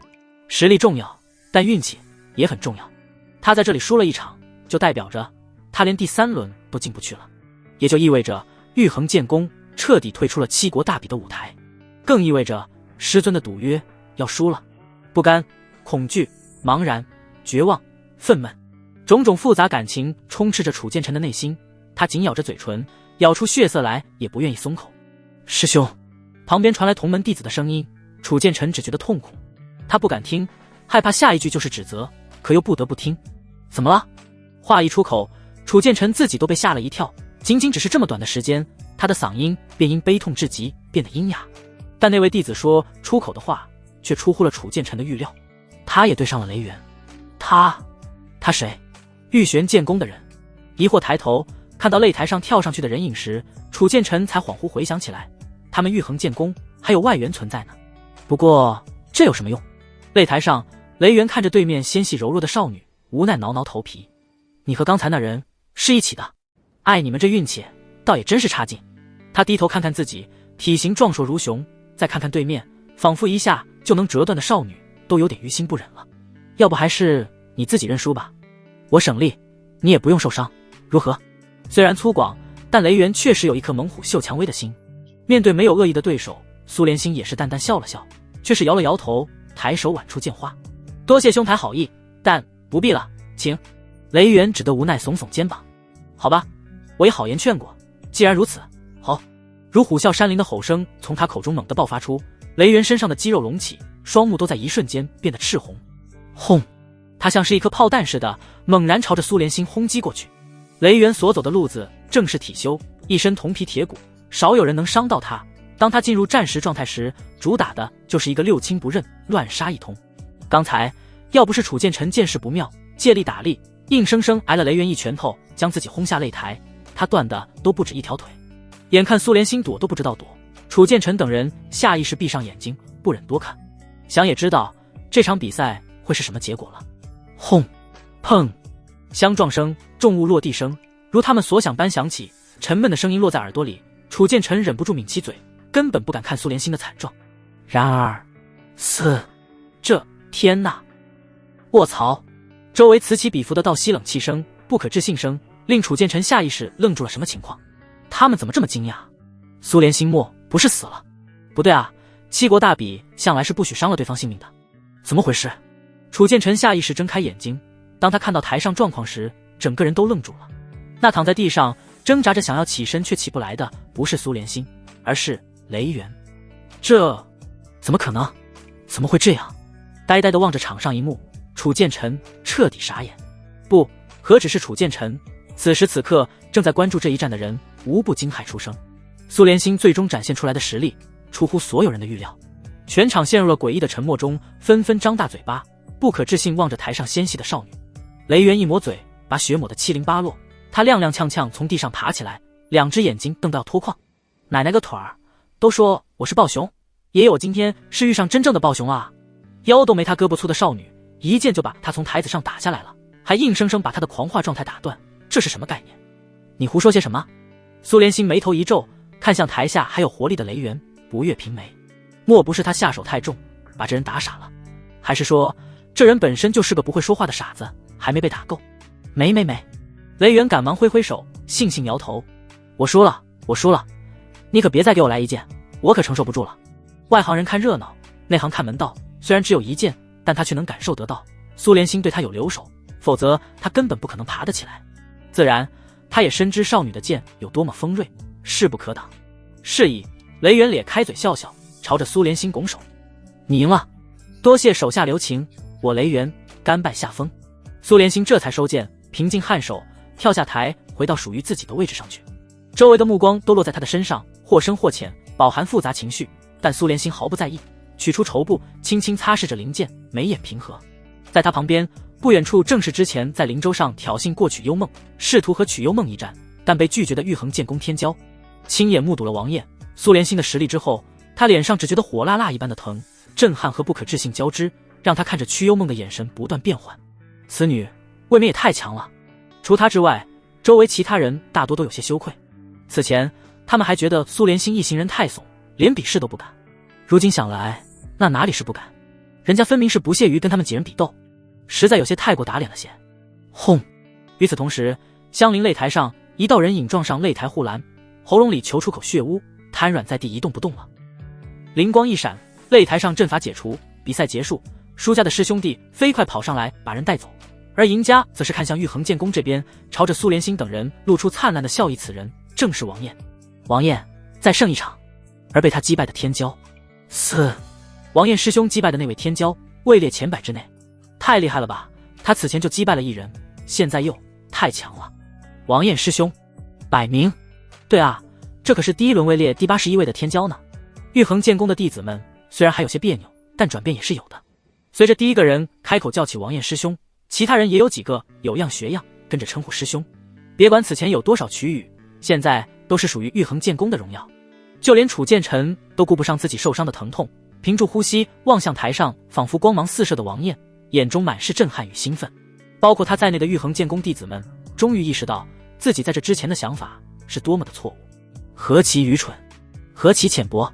实力重要，但运气也很重要。他在这里输了一场，就代表着他连第3轮都进不去了，也就意味着玉衡剑宫彻底退出了7国大比的舞台，更意味着师尊的赌约要输了。不甘、恐惧、茫然、绝望、愤懑，种种复杂感情充斥着楚剑尘的内心。他紧咬着嘴唇，咬出血色来也不愿意松口。师兄，旁边传来同门弟子的声音，楚剑尘只觉得痛苦，他不敢听，害怕下一句就是指责，可又不得不听。怎么了？话一出口，楚剑尘自己都被吓了一跳，仅仅只是这么短的时间，他的嗓音便因悲痛至极变得阴哑。但那位弟子说出口的话却出乎了楚剑尘的预料，他也对上了雷元。他谁？玉玄剑宫的人。疑惑抬头看到擂台上跳上去的人影时，楚剑尘才恍惚回想起来，他们玉衡剑宫还有外援存在呢。不过这有什么用？擂台上，雷元看着对面纤细柔弱的少女，无奈挠挠头皮。你和刚才那人是一起的？哎，你们这运气倒也真是差劲。他低头看看自己，体型壮硕如熊，再看看对面，仿佛一下就能折断的少女，都有点于心不忍了。要不还是你自己认输吧，我省力，你也不用受伤，如何？虽然粗犷，但雷元确实有一颗猛虎嗅蔷薇的心。面对没有恶意的对手，苏连星也是淡淡笑了笑，却是摇了摇头，抬手挽出剑花。多谢兄台好意，但不必了，请。雷元只得无奈耸耸肩膀。好吧，我也好言劝过，既然如此，好。如虎啸山林的吼声从他口中猛地爆发出，雷元身上的肌肉隆起，双目都在一瞬间变得赤红。轰！他像是一颗炮弹似的猛然朝着苏连星轰击过去。雷元所走的路子正是体修，一身铜皮铁骨，少有人能伤到他。当他进入战时状态时，主打的就是一个六亲不认，乱杀一通。刚才要不是楚剑尘见势不妙，借力打力，硬生生挨了雷元一拳头，将自己轰下擂台，他断的都不止一条腿。眼看苏连星躲都不知道躲，楚剑尘等人下意识闭上眼睛，不忍多看。想也知道这场比赛会是什么结果了。轰！砰！相撞声、重物落地声如他们所想般响起，沉闷的声音落在耳朵里，楚剑尘忍不住抿起嘴，根本不敢看苏连星的惨状。然而这天哪！卧槽！周围此起彼伏的倒吸冷气声、不可置信声，令楚剑尘下意识愣住了。什么情况？他们怎么这么惊讶？苏连星不是死了？不对啊，7国大比向来是不许伤了对方性命的，怎么回事？楚剑尘下意识睁开眼睛，当他看到台上状况时，整个人都愣住了。那躺在地上挣扎着想要起身却起不来的不是苏连心，而是雷元。这怎么可能？怎么会这样？呆呆地望着场上一幕，楚剑臣彻底傻眼。不，何止是楚剑臣，此时此刻正在关注这一战的人无不惊骇出声。苏连心最终展现出来的实力出乎所有人的预料，全场陷入了诡异的沉默中，纷纷张大嘴巴，不可置信望着台上纤细的少女。雷元一抹嘴，把血抹得七零八落，他踉踉跄跄从地上爬起来，两只眼睛瞪得要脱眶。奶奶个腿儿，都说我是暴熊，爷爷我今天是遇上真正的暴熊了啊！腰都没他胳膊粗的少女一剑就把他从台子上打下来了，还硬生生把他的狂化状态打断，这是什么概念？你胡说些什么？苏连心眉头一皱，看向台下还有活力的雷元，不悦平眉。莫不是他下手太重，把这人打傻了？还是说这人本身就是个不会说话的傻子，还没被打够？没。雷元赶忙挥挥手，悻悻摇头。我输了，你可别再给我来一剑，我可承受不住了。外行人看热闹，内行看门道，虽然只有一剑，但他却能感受得到苏连心对他有留手，否则他根本不可能爬得起来。自然他也深知少女的剑有多么锋锐，势不可挡。是以雷元咧开嘴笑笑，朝着苏连心拱手。你赢了，多谢手下留情，我雷元甘拜下风。苏连心这才收剑，平静颔首，跳下台，回到属于自己的位置上去。周围的目光都落在他的身上，或深或浅，饱含复杂情绪，但苏连心毫不在意，取出绸布，轻轻擦拭着灵剑，眉眼平和。在他旁边不远处正是之前在灵州上挑衅过曲幽梦，试图和曲幽梦一战但被拒绝的玉衡剑宫天骄。亲眼目睹了王艳、苏连心的实力之后，他脸上只觉得火辣辣一般的疼，震撼和不可置信交织，让他看着曲幽梦的眼神不断变换。此女未免也太强了。除他之外，周围其他人大多都有些羞愧。此前他们还觉得苏连心一行人太怂，连比试都不敢。如今想来，那哪里是不敢，人家分明是不屑于跟他们几人比斗，实在有些太过打脸了些。轰！与此同时，相邻擂台上一道人影撞上擂台护栏，喉咙里求出口血污，瘫软在地一动不动了。灵光一闪，擂台上阵法解除，比赛结束。输家的师兄弟飞快跑上来把人带走，而赢家则是看向玉衡剑宫这边，朝着苏连心等人露出灿烂的笑意。此人正是王艳。王艳再胜一场，而被他击败的天骄王艳师兄击败的那位天骄位列前100之内，太厉害了吧！他此前就击败了一人，现在又太强了。王艳师兄100名，对啊，这可是第一轮位列第81位的天骄呢。玉衡剑宫的弟子们虽然还有些别扭，但转变也是有的。随着第一个人开口叫起王艳师兄，其他人也有几个有样学样，跟着称呼师兄。别管此前有多少曲语，现在都是属于玉衡剑宫的荣耀。就连楚剑臣都顾不上自己受伤的疼痛，屏住呼吸望向台上仿佛光芒四射的王艳，眼中满是震撼与兴奋。包括他在内的玉衡剑宫弟子们终于意识到自己在这之前的想法是多么的错误，何其愚蠢，何其浅薄。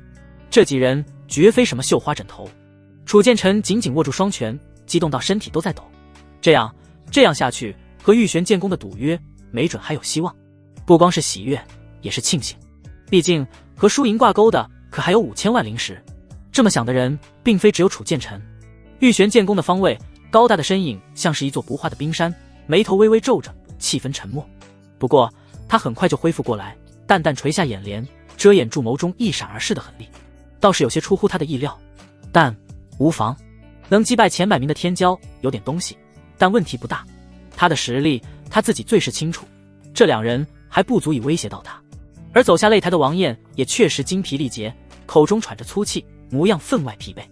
这几人绝非什么绣花枕头。楚剑臣紧紧握住双拳，激动到身体都在抖。这样下去，和玉玄剑宫的赌约没准还有希望。不光是喜悦，也是庆幸。毕竟和输赢挂钩的可还有5000万灵石。这么想的人并非只有楚剑臣。玉玄剑宫的方位，高大的身影像是一座不化的冰山，眉头微微皱着，气氛沉默。不过他很快就恢复过来，淡淡垂下眼帘，遮掩住眸中一闪而逝的狠厉，倒是有些出乎他的意料。但无妨，能击败前100名的天骄有点东西，但问题不大。他的实力他自己最是清楚，这两人还不足以威胁到他。而走下擂台的王艳也确实精疲力竭，口中喘着粗气，模样分外疲惫。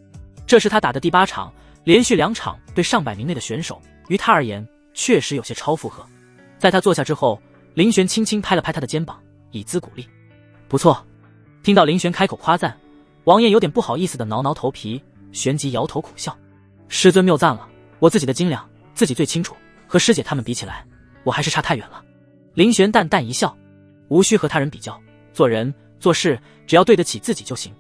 这是他打的第8场，连续2场对上100名内的选手，于他而言确实有些超负荷。在他坐下之后，林璇轻轻拍了拍他的肩膀，以资鼓励。不错。听到林璇开口夸赞，王艳有点不好意思地挠挠头皮，旋即摇头苦笑。师尊谬赞了，我自己的斤两自己最清楚，和师姐他们比起来，我还是差太远了。林璇淡淡一笑，无需和他人比较，做人做事只要对得起自己就行，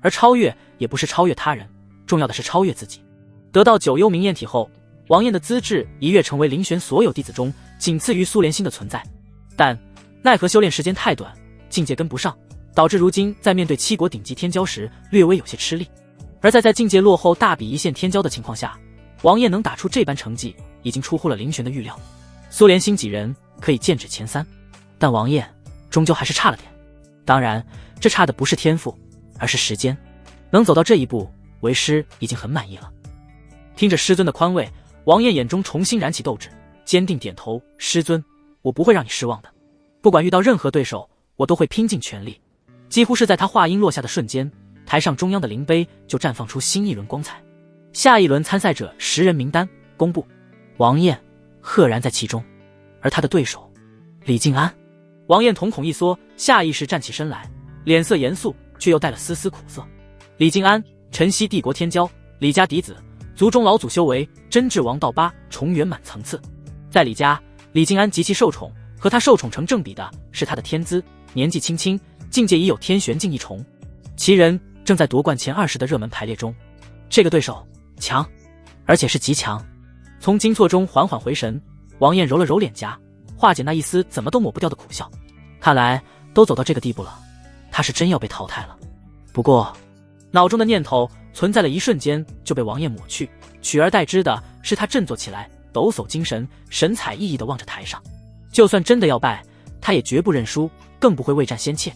而超越也不是超越他人，重要的是超越自己。得到9幽冥验体后，王艳的资质一跃成为林璇所有弟子中仅次于苏连心的存在，但奈何修炼时间太短，境界跟不上，导致如今在面对7国顶级天骄时略微有些吃力。而在境界落后大比一线天骄的情况下，王艳能打出这般成绩已经出乎了林璇的预料。苏连心几人可以剑指前3，但王艳终究还是差了点。当然，这差的不是天赋，而是时间。能走到这一步，为师已经很满意了。听着师尊的宽慰，王燕眼中重新燃起斗志，坚定点头：师尊，我不会让你失望的。不管遇到任何对手，我都会拼尽全力。几乎是在他话音落下的瞬间，台上中央的灵碑就绽放出新一轮光彩。下一轮参赛者10人名单公布，王燕赫然在其中，而他的对手李静安。王燕瞳孔一缩，下意识站起身来，脸色严肃，却又带了丝丝苦涩。李静安，晨曦帝国天骄，李家嫡子，族中老祖修为真至王道8重圆满层次。在李家，李静安极其受宠，和他受宠成正比的是他的天资，年纪轻轻，境界已有天玄境1重，其人正在夺冠前20的热门排列中。这个对手强，而且是极强。从惊错中缓缓回神，王燕揉了揉脸颊，化解那一丝怎么都抹不掉的苦笑。看来都走到这个地步了，他是真要被淘汰了。不过脑中的念头存在了一瞬间就被王燕抹去，取而代之的是他振作起来，抖擞精神，神采奕奕地望着台上。就算真的要败，他也绝不认输，更不会畏战先怯。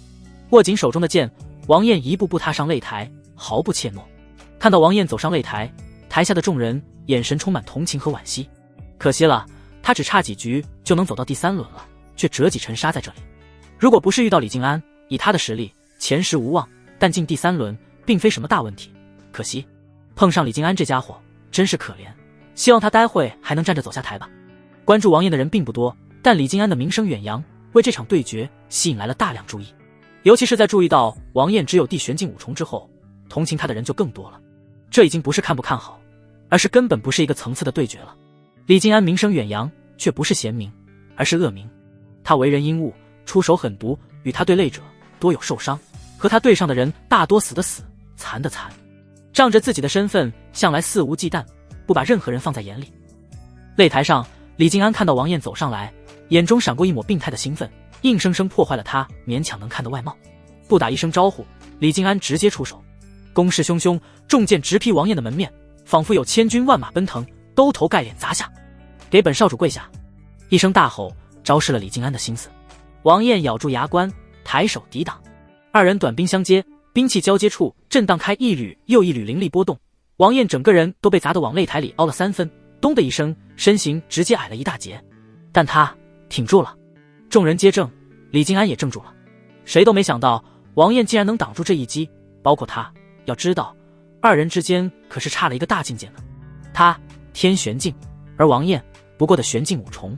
握紧手中的剑，王燕一步步踏上擂台，毫不怯懦。看到王燕走上擂台，台下的众人眼神充满同情和惋惜。可惜了，他只差几局就能走到第3轮了，却折戟沉沙在这里。如果不是遇到李静安，以他的实力，前10无望，但进第3轮并非什么大问题。可惜碰上李静安这家伙，真是可怜。希望他待会还能站着走下台吧。关注王燕的人并不多，但李静安的名声远扬，为这场对决吸引来了大量注意。尤其是在注意到王燕只有地玄境5重之后，同情他的人就更多了。这已经不是看不看好，而是根本不是一个层次的对决了。李静安名声远扬，却不是贤名，而是恶名。他为人阴恶，出手狠毒，与他对擂者多有受伤，和他对上的人大多死的死，残的残。仗着自己的身份，向来肆无忌惮，不把任何人放在眼里。擂台上，李静安看到王燕走上来，眼中闪过一抹病态的兴奋，硬生生破坏了他勉强能看的外貌。不打一声招呼，李静安直接出手，攻势汹汹，重剑直劈王燕的门面，仿佛有千军万马奔腾，兜头盖脸砸下。给本少主跪下！一声大吼，昭示了李静安的心思。王燕咬住牙关，抬手抵挡。二人短兵相接，兵器交接处震荡开一缕又一缕灵力波动，王燕整个人都被砸得往擂台里凹了3分，咚的一声，身形直接矮了一大截。但他挺住了。众人皆怔，李静安也怔住了。谁都没想到王燕竟然能挡住这一击，包括他。要知道，二人之间可是差了一个大境界呢。他天玄境，而王燕不过的玄境5重，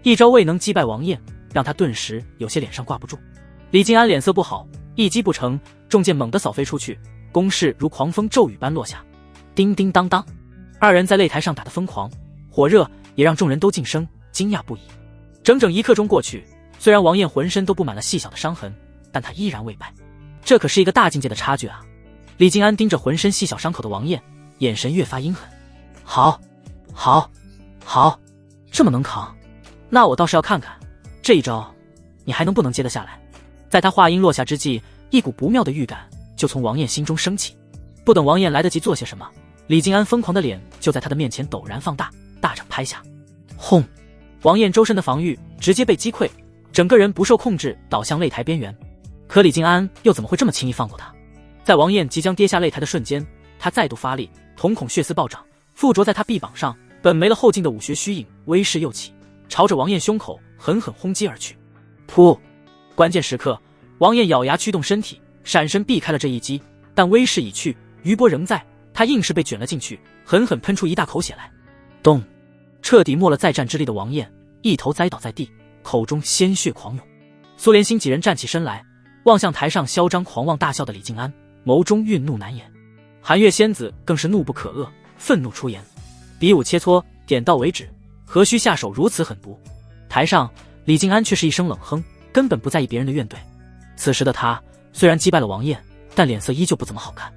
一招未能击败王燕，让他顿时有些脸上挂不住。李静安脸色不好，一击不成，重剑猛地扫飞出去，攻势如狂风骤雨般落下。叮叮当当，二人在擂台上打得疯狂，火热也让众人都噤声，惊讶不已。整整1刻钟过去，虽然王燕浑身都布满了细小的伤痕，但她依然未败。这可是一个大境界的差距啊！李静安盯着浑身细小伤口的王燕，眼神越发阴狠。好，这么能扛，那我倒是要看看，这一招你还能不能接得下来。在他话音落下之际，一股不妙的预感就从王燕心中升起。不等王燕来得及做些什么，李静安疯狂的脸就在他的面前陡然放大，大掌拍下。轰！王燕周身的防御直接被击溃，整个人不受控制倒向擂台边缘。可李静安又怎么会这么轻易放过他？在王燕即将跌下擂台的瞬间，他再度发力，瞳孔血丝暴涨，附着在他臂膀上本没了后劲的武学虚影威势又起，朝着王燕胸口狠狠轰击而去。噗！关键时刻，王燕咬牙驱动身体，闪身避开了这一击，但威势已去，余波仍在，他硬是被卷了进去，狠狠喷出一大口血来。咚！彻底没了再战之力的王燕一头栽倒在地，口中鲜血狂涌。苏连心几人站起身来，望向台上嚣张狂妄大笑的李静安，眸中愠怒难言。寒月仙子更是怒不可遏，愤怒出言：比武切磋，点到为止，何须下手如此狠毒？台上李静安却是一声冷哼，根本不在意别人的怨怼。此时的他虽然击败了王燕，但脸色依旧不怎么好看。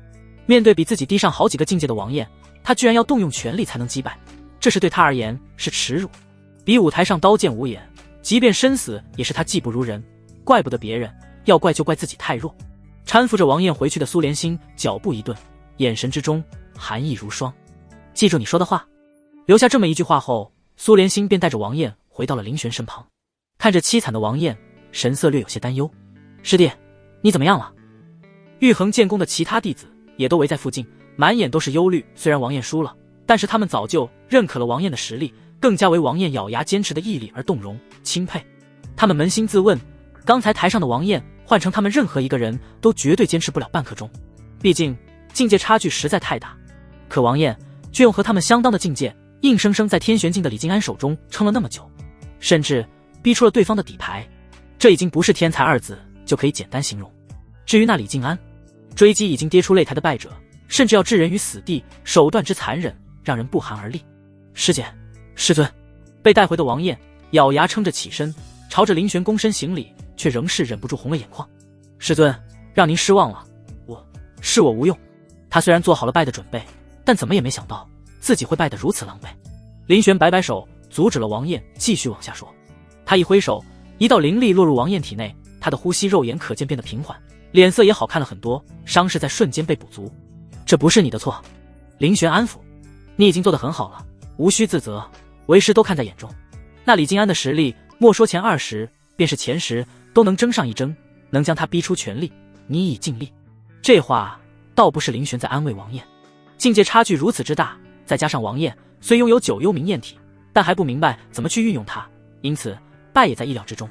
面对比自己低上好几个境界的王燕，他居然要动用全力才能击败，这是对他而言是耻辱。比武台上刀剑无眼，即便身死也是他技不如人，怪不得别人，要怪就怪自己太弱。搀扶着王燕回去的苏连心脚步一顿，眼神之中寒意如霜。记住你说的话。留下这么一句话后，苏连心便带着王燕回到了林玄身旁。看着凄惨的王燕，神色略有些担忧。师弟，你怎么样了？玉衡剑宫的其他弟子也都围在附近，满眼都是忧虑。虽然王燕输了，但是他们早就认可了王燕的实力，更加为王燕咬牙坚持的毅力而动容，钦佩。他们扪心自问，刚才台上的王燕换成他们任何一个人都绝对坚持不了半刻钟，毕竟境界差距实在太大。可王燕却用和他们相当的境界，硬生生在天玄境的李静安手中撑了那么久，甚至逼出了对方的底牌。这已经不是天才二字就可以简单形容。至于那李静安，追击已经跌出擂台的败者，甚至要置人于死地，手段之残忍让人不寒而栗。师姐，师尊。被带回的王燕咬牙撑着起身，朝着林玄躬身行礼，却仍是忍不住红了眼眶。师尊，让您失望了，我无用。他虽然做好了败的准备，但怎么也没想到自己会败得如此狼狈。林玄摆摆手，阻止了王燕继续往下说。他一挥手，一道灵力落入王燕体内，他的呼吸肉眼可见变得平缓，脸色也好看了很多，伤势在瞬间被补足。这不是你的错，林玄安抚，你已经做得很好了，无需自责，为师都看在眼中。那李静安的实力，莫说前20，便是前10都能争上一争，能将他逼出全力，你已尽力。这话倒不是林玄在安慰王燕，境界差距如此之大，再加上王燕虽拥有9幽冥焰体，但还不明白怎么去运用它，因此败也在意料之中。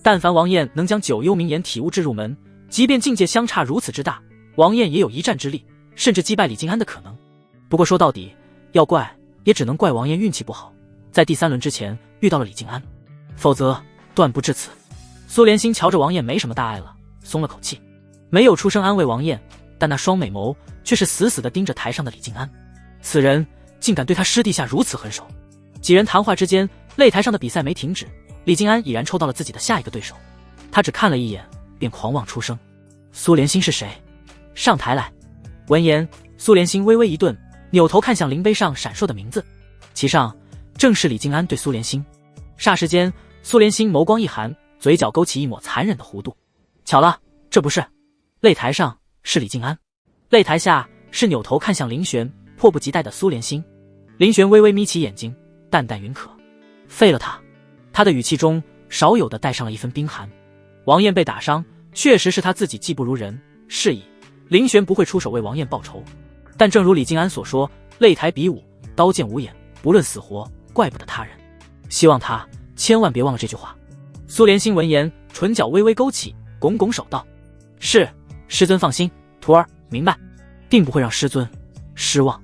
但凡王燕能将9幽冥炎体悟至入门，即便境界相差如此之大，王燕也有一战之力，甚至击败李静安的可能。不过说到底，要怪也只能怪王燕运气不好，在第3轮之前遇到了李静安，否则断不至此。苏连心瞧着王燕没什么大碍了，松了口气，没有出声安慰王燕，但那双美眸却是死死地盯着台上的李静安。此人竟敢对他师弟下如此狠手。几人谈话之间，擂台上的比赛没停止，李静安已然抽到了自己的下一个对手。他只看了一眼便狂妄出声：苏连心是谁？上台来。闻言，苏连心微微一顿，扭头看向灵碑上闪烁的名字，其上正是李静安对苏连心。霎时间，苏连心眸光一寒，嘴角勾起一抹残忍的弧度。巧了，这不是。擂台上是李静安，擂台下是扭头看向林玄，迫不及待的苏连心。林玄微微眯起眼睛，淡淡云可。废了他。他的语气中少有的带上了一分冰寒。王燕被打伤，确实是他自己技不如人，是以林玄不会出手为王燕报仇。但正如李静安所说，擂台比武，刀剑无眼，不论死活，怪不得他人。希望他千万别忘了这句话。苏连心闻言，唇角微微勾起，拱拱手道：是，师尊放心，徒儿明白，定不会让师尊失望。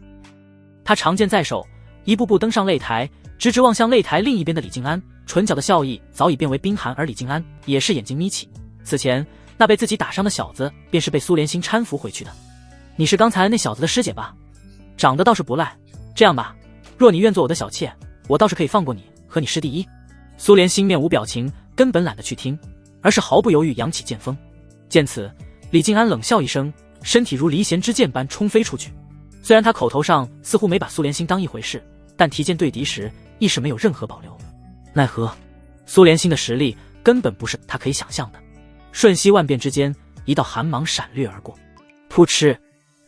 他长剑在手，一步步登上擂台，直直望向擂台另一边的李静安，唇角的笑意早已变为冰寒，而李静安也是眼睛眯起。此前那被自己打伤的小子，便是被苏连心搀扶回去的。你是刚才那小子的师姐吧？长得倒是不赖。这样吧，若你愿做我的小妾，我倒是可以放过你和你师弟一。苏连心面无表情，根本懒得去听，而是毫不犹豫扬起剑锋。见此，李静安冷笑一声，身体如离弦之箭般冲飞出去。虽然他口头上似乎没把苏连心当一回事，但提剑对敌时亦是没有任何保留。奈何苏连心的实力根本不是他可以想象的。瞬息万变之间，一道寒芒闪掠而过，噗嗤，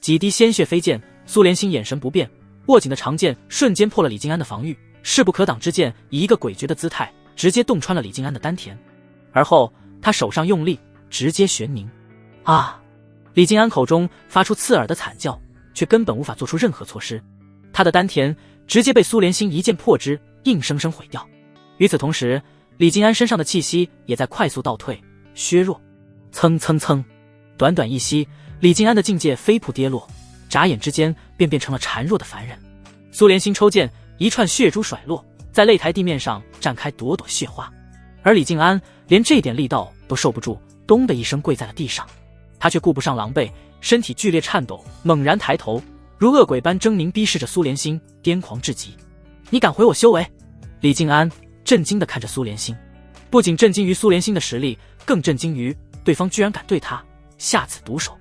几滴鲜血飞溅。苏连心眼神不变，握紧的长剑瞬间破了李静安的防御，势不可挡之剑以一个诡谲的姿态直接洞穿了李静安的丹田，而后他手上用力，直接悬凝。啊！李静安口中发出刺耳的惨叫，却根本无法做出任何措施。他的丹田直接被苏连心一剑破之，硬生生毁掉。与此同时，李静安身上的气息也在快速倒退削弱。蹭蹭蹭，短短一息，李静安的境界飞扑跌落，眨眼之间便变成了孱弱的凡人。苏连心抽剑，一串血珠甩落，在擂台地面上绽开朵朵血花。而李静安连这点力道都受不住，咚的一声跪在了地上。他却顾不上狼狈，身体剧烈颤抖，猛然抬头，如恶鬼般狰狞逼视着苏连心，癫狂至极。你敢毁我修为？李静安震惊地看着苏连心，不仅震惊于苏连心的实力，更震惊于对方居然敢对他下此毒手。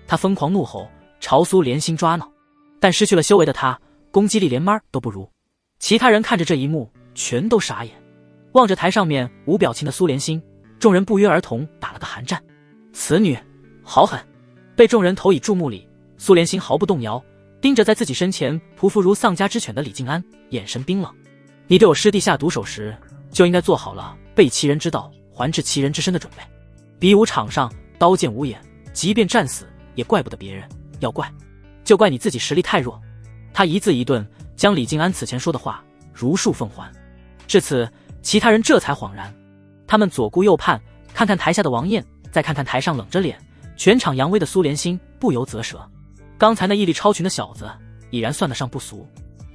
他疯狂怒吼，朝苏连心抓挠，但失去了修为的他，攻击力连妈都不如。其他人看着这一幕，全都傻眼，望着台上面无表情的苏连心，众人不约而同打了个寒战。此女好狠！被众人投以注目礼，苏连心毫不动摇，盯着在自己身前匍匐如丧家之犬的李静安，眼神冰冷。你对我师弟下毒手时，就应该做好了被其人知道还治其人之身的准备。比武场上刀剑无眼，即便战死也怪不得别人，要怪就怪你自己实力太弱。他一字一顿将李静安此前说的话如数奉还。至此，其他人这才恍然，他们左顾右盼，看看台下的王艳，再看看台上冷着脸全场扬威的苏连心，不由啧舌。刚才那毅力超群的小子已然算得上不俗，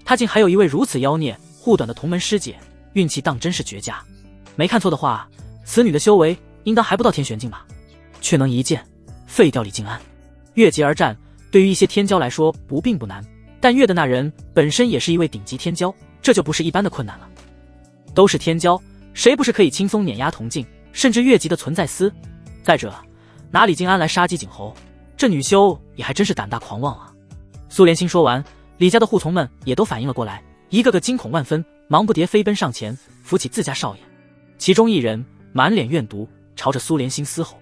他竟还有一位如此妖孽护短的同门师姐，运气当真是绝佳。没看错的话，此女的修为应当还不到天玄境吧，却能一剑废掉李静安。越级而战对于一些天骄来说并不难，但越的那人本身也是一位顶级天骄，这就不是一般的困难了。都是天骄，谁不是可以轻松碾压同境甚至越级的存在思？再者，拿李静安来杀鸡儆猴，这女修也还真是胆大狂妄啊。苏连心说完，李家的护从们也都反应了过来，一个个惊恐万分，忙不迭飞奔上前扶起自家少爷。其中一人满脸怨毒，朝着苏连心嘶吼：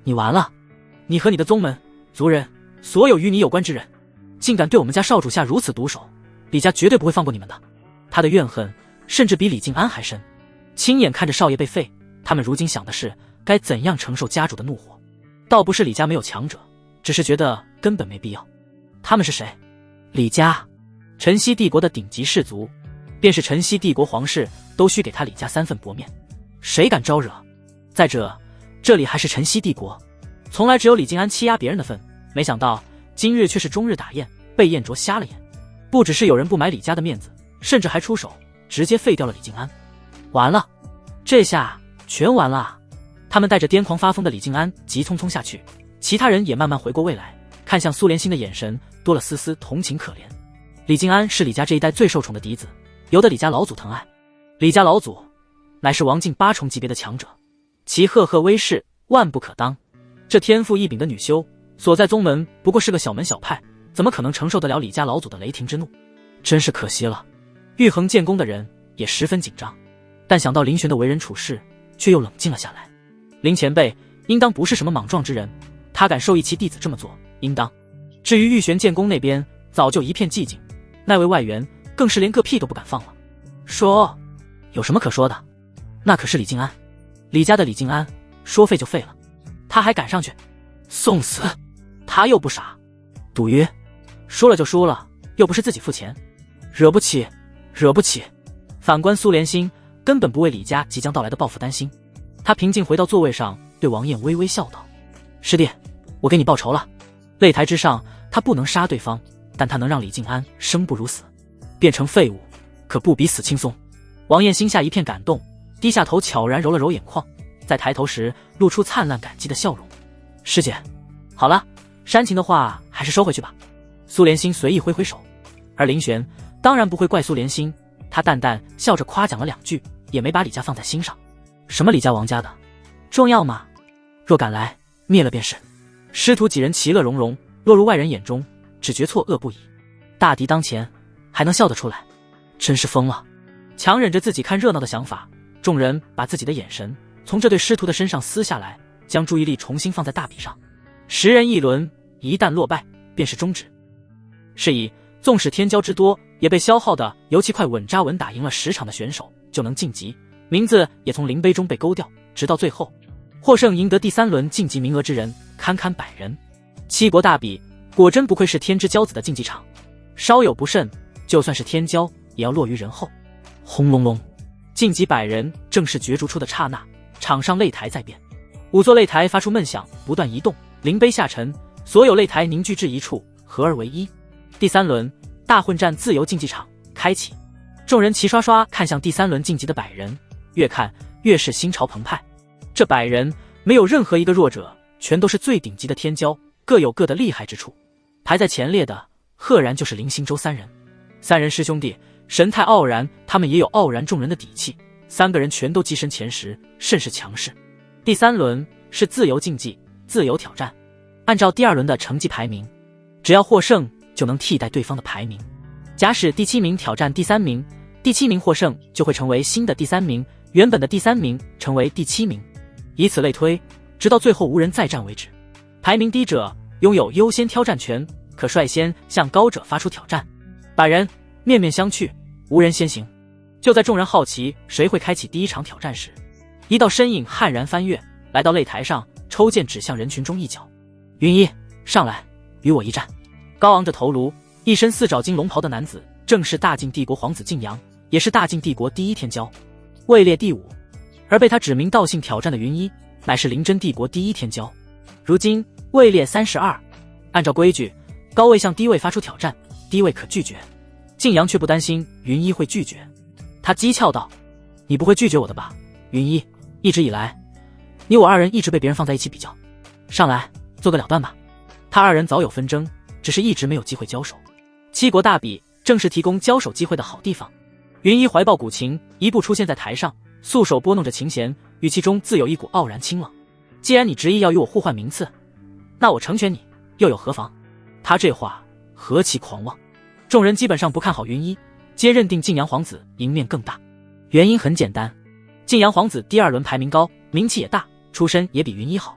你完了，你和你的宗门族人，所有与你有关之人，竟敢对我们家少主下如此毒手，李家绝对不会放过你们的。他的怨恨甚至比李静安还深，亲眼看着少爷被废，他们如今想的是该怎样承受家主的怒火。倒不是李家没有强者，只是觉得根本没必要。他们是谁？李家，晨曦帝国的顶级氏族，便是晨曦帝国皇室都需给他李家3份薄面，谁敢招惹？再者，这里还是晨曦帝国，从来只有李静安欺压别人的份，没想到今日却是终日打雁，被燕啄瞎了眼。不只是有人不买李家的面子，甚至还出手直接废掉了李静安。完了，这下全完了啊！他们带着癫狂发疯的李静安急匆匆下去，其他人也慢慢回过味来，看向苏连心的眼神多了丝丝同情可怜。李静安是李家这一代最受宠的嫡子，由得李家老祖疼爱。李家老祖乃是王境8重级别的强者，其赫赫威势万不可当。这天赋异禀的女修所在宗门不过是个小门小派，怎么可能承受得了李家老祖的雷霆之怒？真是可惜了。玉衡建功的人也十分紧张，但想到林玄的为人处事，却又冷静了下来。林前辈应当不是什么莽撞之人，他敢授意其弟子这么做，应当。至于玉玄建功那边，早就一片寂静，那位外援更是连个屁都不敢放了。说有什么可说的？那可是李静安，李家的李静安，说废就废了，他还敢上去送死？他又不傻，赌约输了就输了，又不是自己付钱，惹不起，惹不起。反观苏连心，根本不为李家即将到来的报复担心。他平静回到座位上，对王艳微微笑道：师弟，我给你报仇了。擂台之上，他不能杀对方，但他能让李静安生不如死，变成废物，可不比死轻松。王艳心下一片感动，低下头悄然揉了揉眼眶，在抬头时露出灿烂感激的笑容。师姐，好了，煽情的话还是收回去吧。苏连心随意挥挥手，而林玄当然不会怪苏连心，他淡淡笑着夸奖了2句，也没把李家放在心上。什么李家王家的，重要吗？若敢来，灭了便是。师徒几人其乐融融，落入外人眼中，只觉错愕不已。大敌当前，还能笑得出来，真是疯了。强忍着自己看热闹的想法，众人把自己的眼神从这对师徒的身上撕下来，将注意力重新放在大比上。10人一轮，一旦落败，便是终止。是以，纵使天骄之多，也被消耗的尤其快，稳扎稳打赢了10场的选手就能晋级，名字也从灵碑中被勾掉，直到最后获胜赢得第3轮晋级名额之人堪堪100人。7国大比果真不愧是天之骄子的竞技场，稍有不慎，就算是天骄也要落于人后。轰隆隆，晋级100人正式角逐出的刹那，场上擂台在变，5座擂台发出闷响，不断移动，灵碑下沉，所有擂台凝聚至一处，合而为一。第3轮大混战自由竞技场开启，众人齐刷刷看向第3轮晋级的100人，越看越是心潮澎湃。这100人没有任何一个弱者，全都是最顶级的天骄，各有各的厉害之处。排在前列的赫然就是林星洲3人，3人师兄弟神态傲然，他们也有傲然众人的底气，3个人全都跻身前10，甚是强势。第3轮是自由竞技，自由挑战，按照第2轮的成绩排名，只要获胜就能替代对方的排名。假使第7名挑战第3名，第7名获胜就会成为新的第3名，原本的第3名成为第7名，以此类推，直到最后无人再战为止。排名低者拥有优先挑战权，可率先向高者发出挑战。100人面相觑，无人先行。就在众人好奇谁会开启第1场挑战时，一道身影悍然翻越，来到擂台上，抽剑指向人群中一角。云一，上来，与我一战。高昂着头颅，一身四爪金龙袍的男子，正是大晋帝国皇子晋阳，也是大晋帝国第一天骄，位列第5。而被他指名道姓挑战的云一，乃是灵真帝国第一天骄，如今位列32。按照规矩，高位向低位发出挑战，低位可拒绝。晋阳却不担心云一会拒绝，他讥诮道：“你不会拒绝我的吧，云一？一直以来，你我二人一直被别人放在一起比较，上来做个了断吧。”他二人早有纷争，只是一直没有机会交手。七国大比正是提供交手机会的好地方。云一怀抱古琴，一步出现在台上，素手拨弄着琴弦，语气中自有一股傲然清冷。既然你执意要与我互换名次，那我成全你，又有何妨？他这话何其狂妄！众人基本上不看好云一，皆认定晋阳皇子赢面更大。原因很简单，晋阳皇子第2轮排名高，名气也大，出身也比云一好。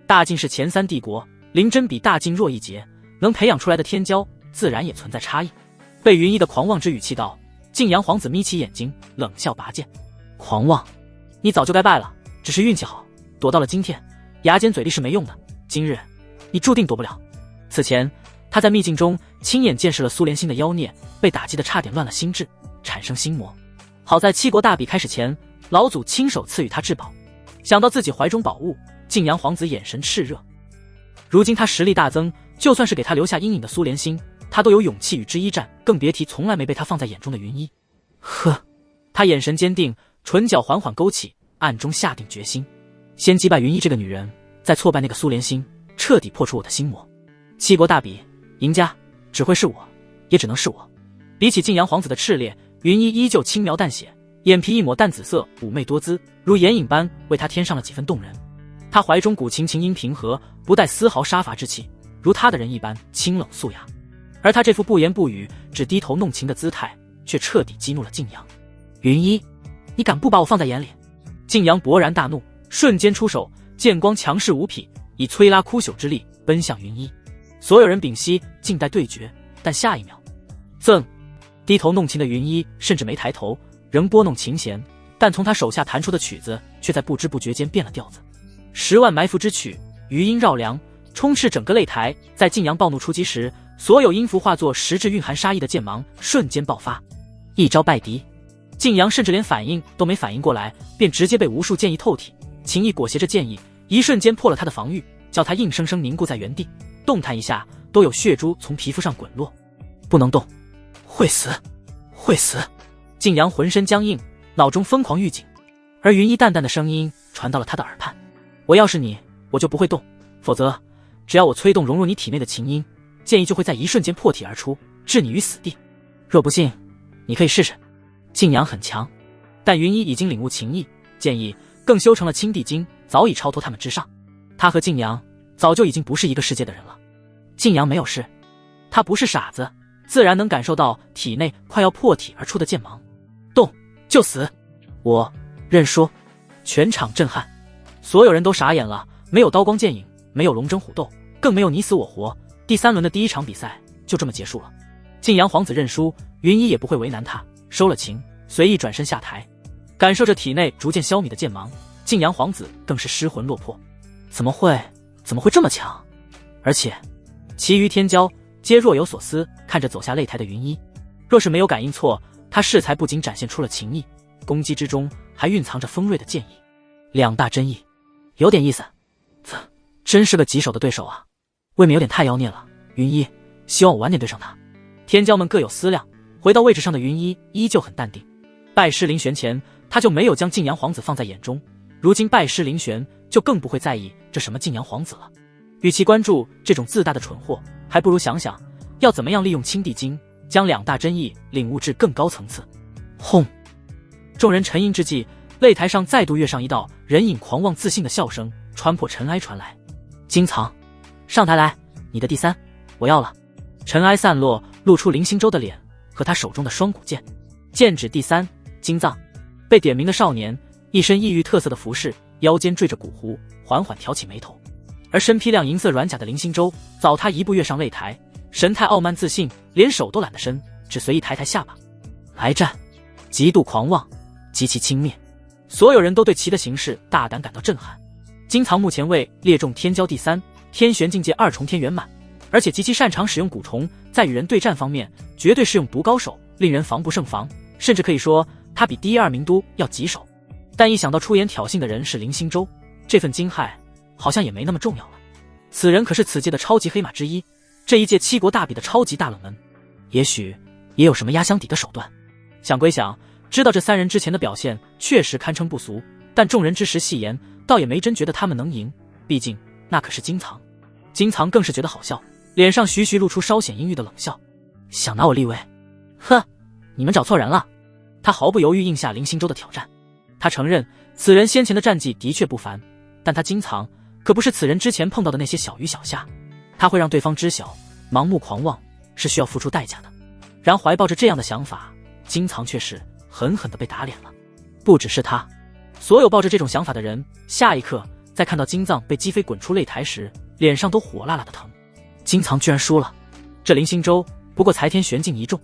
大晋是前3帝国，灵真比大晋弱一截，能培养出来的天骄自然也存在差异。被云一的狂妄之语气到，晋阳皇子眯起眼睛，冷笑拔剑：“狂妄！你早就该败了，只是运气好，躲到了今天。牙尖嘴利是没用的，今日你注定躲不了。”此前他在秘境中亲眼见识了苏连心的妖孽，被打击得差点乱了心智，产生心魔。好在七国大比开始前，老祖亲手赐予他至宝。想到自己怀中宝物，晋阳皇子眼神炽热。如今他实力大增，就算是给他留下阴影的苏连心，他都有勇气与之一战，更别提从来没被他放在眼中的云一。呵，他眼神坚定，唇角缓缓勾起，暗中下定决心，先击败云一这个女人，再挫败那个苏连心，彻底破除我的心魔。七国大比，赢家只会是我，也只能是我。比起晋阳皇子的炽烈，云一依旧轻描淡写，眼皮一抹淡紫色，妩媚多姿，如眼影般为他添上了几分动人。他怀中古琴琴音平和，不带丝毫杀伐之气，如他的人一般清冷素雅。而他这副不言不语，只低头弄琴的姿态，却彻底激怒了晋阳。云一，你敢不把我放在眼里？晋阳勃然大怒，瞬间出手，剑光强势无匹，以摧拉枯朽之力奔向云一。所有人屏息，静待对决。但下一秒，锃！低头弄琴的云一甚至没抬头，仍拨弄琴弦，但从他手下弹出的曲子，却在不知不觉间变了调子。10万埋伏之曲，余音绕梁，充斥整个擂台。在晋阳暴怒出击时，所有音符化作实质蕴含杀意的剑芒，瞬间爆发，一招败敌。晋阳甚至连反应都没反应过来，便直接被无数剑意透体，琴意裹挟着剑意，一瞬间破了他的防御，叫他硬生生凝固在原地，动弹一下都有血珠从皮肤上滚落。不能动，会死，会死！晋阳浑身僵硬，脑中疯狂预警。而云一淡淡的声音传到了他的耳畔：“我要是你，我就不会动，否则只要我催动融入你体内的琴音，剑意就会在一瞬间破体而出，置你于死地。若不信，你可以试试。”晋阳很强，但云一已经领悟琴意，剑意更修成了青帝经，早已超脱他们之上。他和晋阳早就已经不是一个世界的人了。晋阳没有事，他不是傻子，自然能感受到体内快要破体而出的剑芒。动就死，我认输！全场震撼，所有人都傻眼了，没有刀光剑影，没有龙争虎斗，更没有你死我活。第3轮的第1场比赛就这么结束了。晋阳皇子认输，云一也不会为难他，收了琴，随意转身下台。感受着体内逐渐消弭的剑芒，晋阳皇子更是失魂落魄。怎么会这么强？而且其余天骄皆若有所思，看着走下擂台的云一。若是没有感应错，他适才不仅展现出了情意，攻击之中还蕴藏着锋锐的剑意。2大真意，有点意思。真是个棘手的对手啊，未免有点太妖孽了。云一，希望我晚点对上他。天骄们各有思量，回到位置上的云一依旧很淡定。拜师凌玄前，他就没有将晋阳皇子放在眼中，如今拜师凌玄，就更不会在意这什么晋阳皇子了。与其关注这种自大的蠢货，还不如想想要怎么样利用青帝经，将2大真意领悟至更高层次。轰！众人沉吟之际，擂台上再度跃上一道人影狂妄自信的笑声，穿破尘埃传来：“金藏，上台来，你的第3，我要了。”尘埃散落，露出林星洲的脸和他手中的双股剑。剑指第3，金藏。被点名的少年，一身异域特色的服饰，腰间缀着古壶，缓缓挑起眉头。而身披亮银色软甲的林星洲，早他一步跃上擂台，神态傲慢自信，连手都懒得伸，只随意抬下巴。来战！极度狂妄，极其轻蔑。所有人都对其的行事大胆感到震撼。金藏目前为列中天骄第3，天玄境界2重天圆满，而且极其擅长使用蛊虫，在与人对战方面绝对是用毒高手，令人防不胜防，甚至可以说他比第1、2名都要棘手。但一想到出言挑衅的人是林星洲，这份惊骇好像也没那么重要了。此人可是此届的超级黑马之一，这一届7国大比的超级大冷门，也许也有什么压箱底的手段。想归想，知道这3人之前的表现确实堪称不俗，但众人之时戏言，倒也没真觉得他们能赢，毕竟那可是金藏。金藏更是觉得好笑，脸上徐徐露出稍显阴郁的冷笑。想拿我立威？呵，你们找错人了。他毫不犹豫应下林星洲的挑战。他承认此人先前的战绩的确不凡，但他金藏可不是此人之前碰到的那些小鱼小虾，他会让对方知晓盲目狂妄是需要付出代价的。然怀抱着这样的想法，金藏却是狠狠地被打脸了。不只是他，所有抱着这种想法的人，下一刻在看到金藏被击飞滚出擂台时，脸上都火辣辣的疼。金藏居然输了，这林星洲不过才天玄境1重，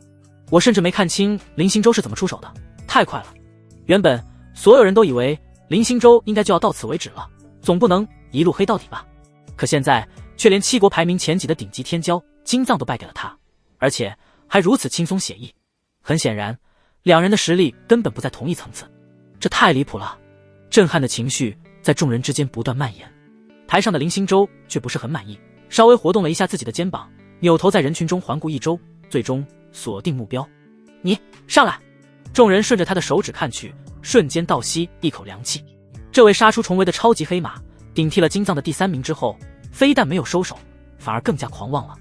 我甚至没看清林星洲是怎么出手的，太快了。原本所有人都以为林星洲应该就要到此为止了，总不能一路黑到底吧。可现在却连7国排名前几的顶级天骄金藏都败给了他，而且还如此轻松写意。很显然两人的实力根本不在同一层次，这太离谱了。震撼的情绪在众人之间不断蔓延。台上的林星洲却不是很满意，稍微活动了一下自己的肩膀，扭头在人群中环顾一周，最终锁定目标。你上来。众人顺着他的手指看去，瞬间倒吸一口凉气。这位杀出重围的超级黑马顶替了金藏的第3名之后，非但没有收手，反而更加狂妄了。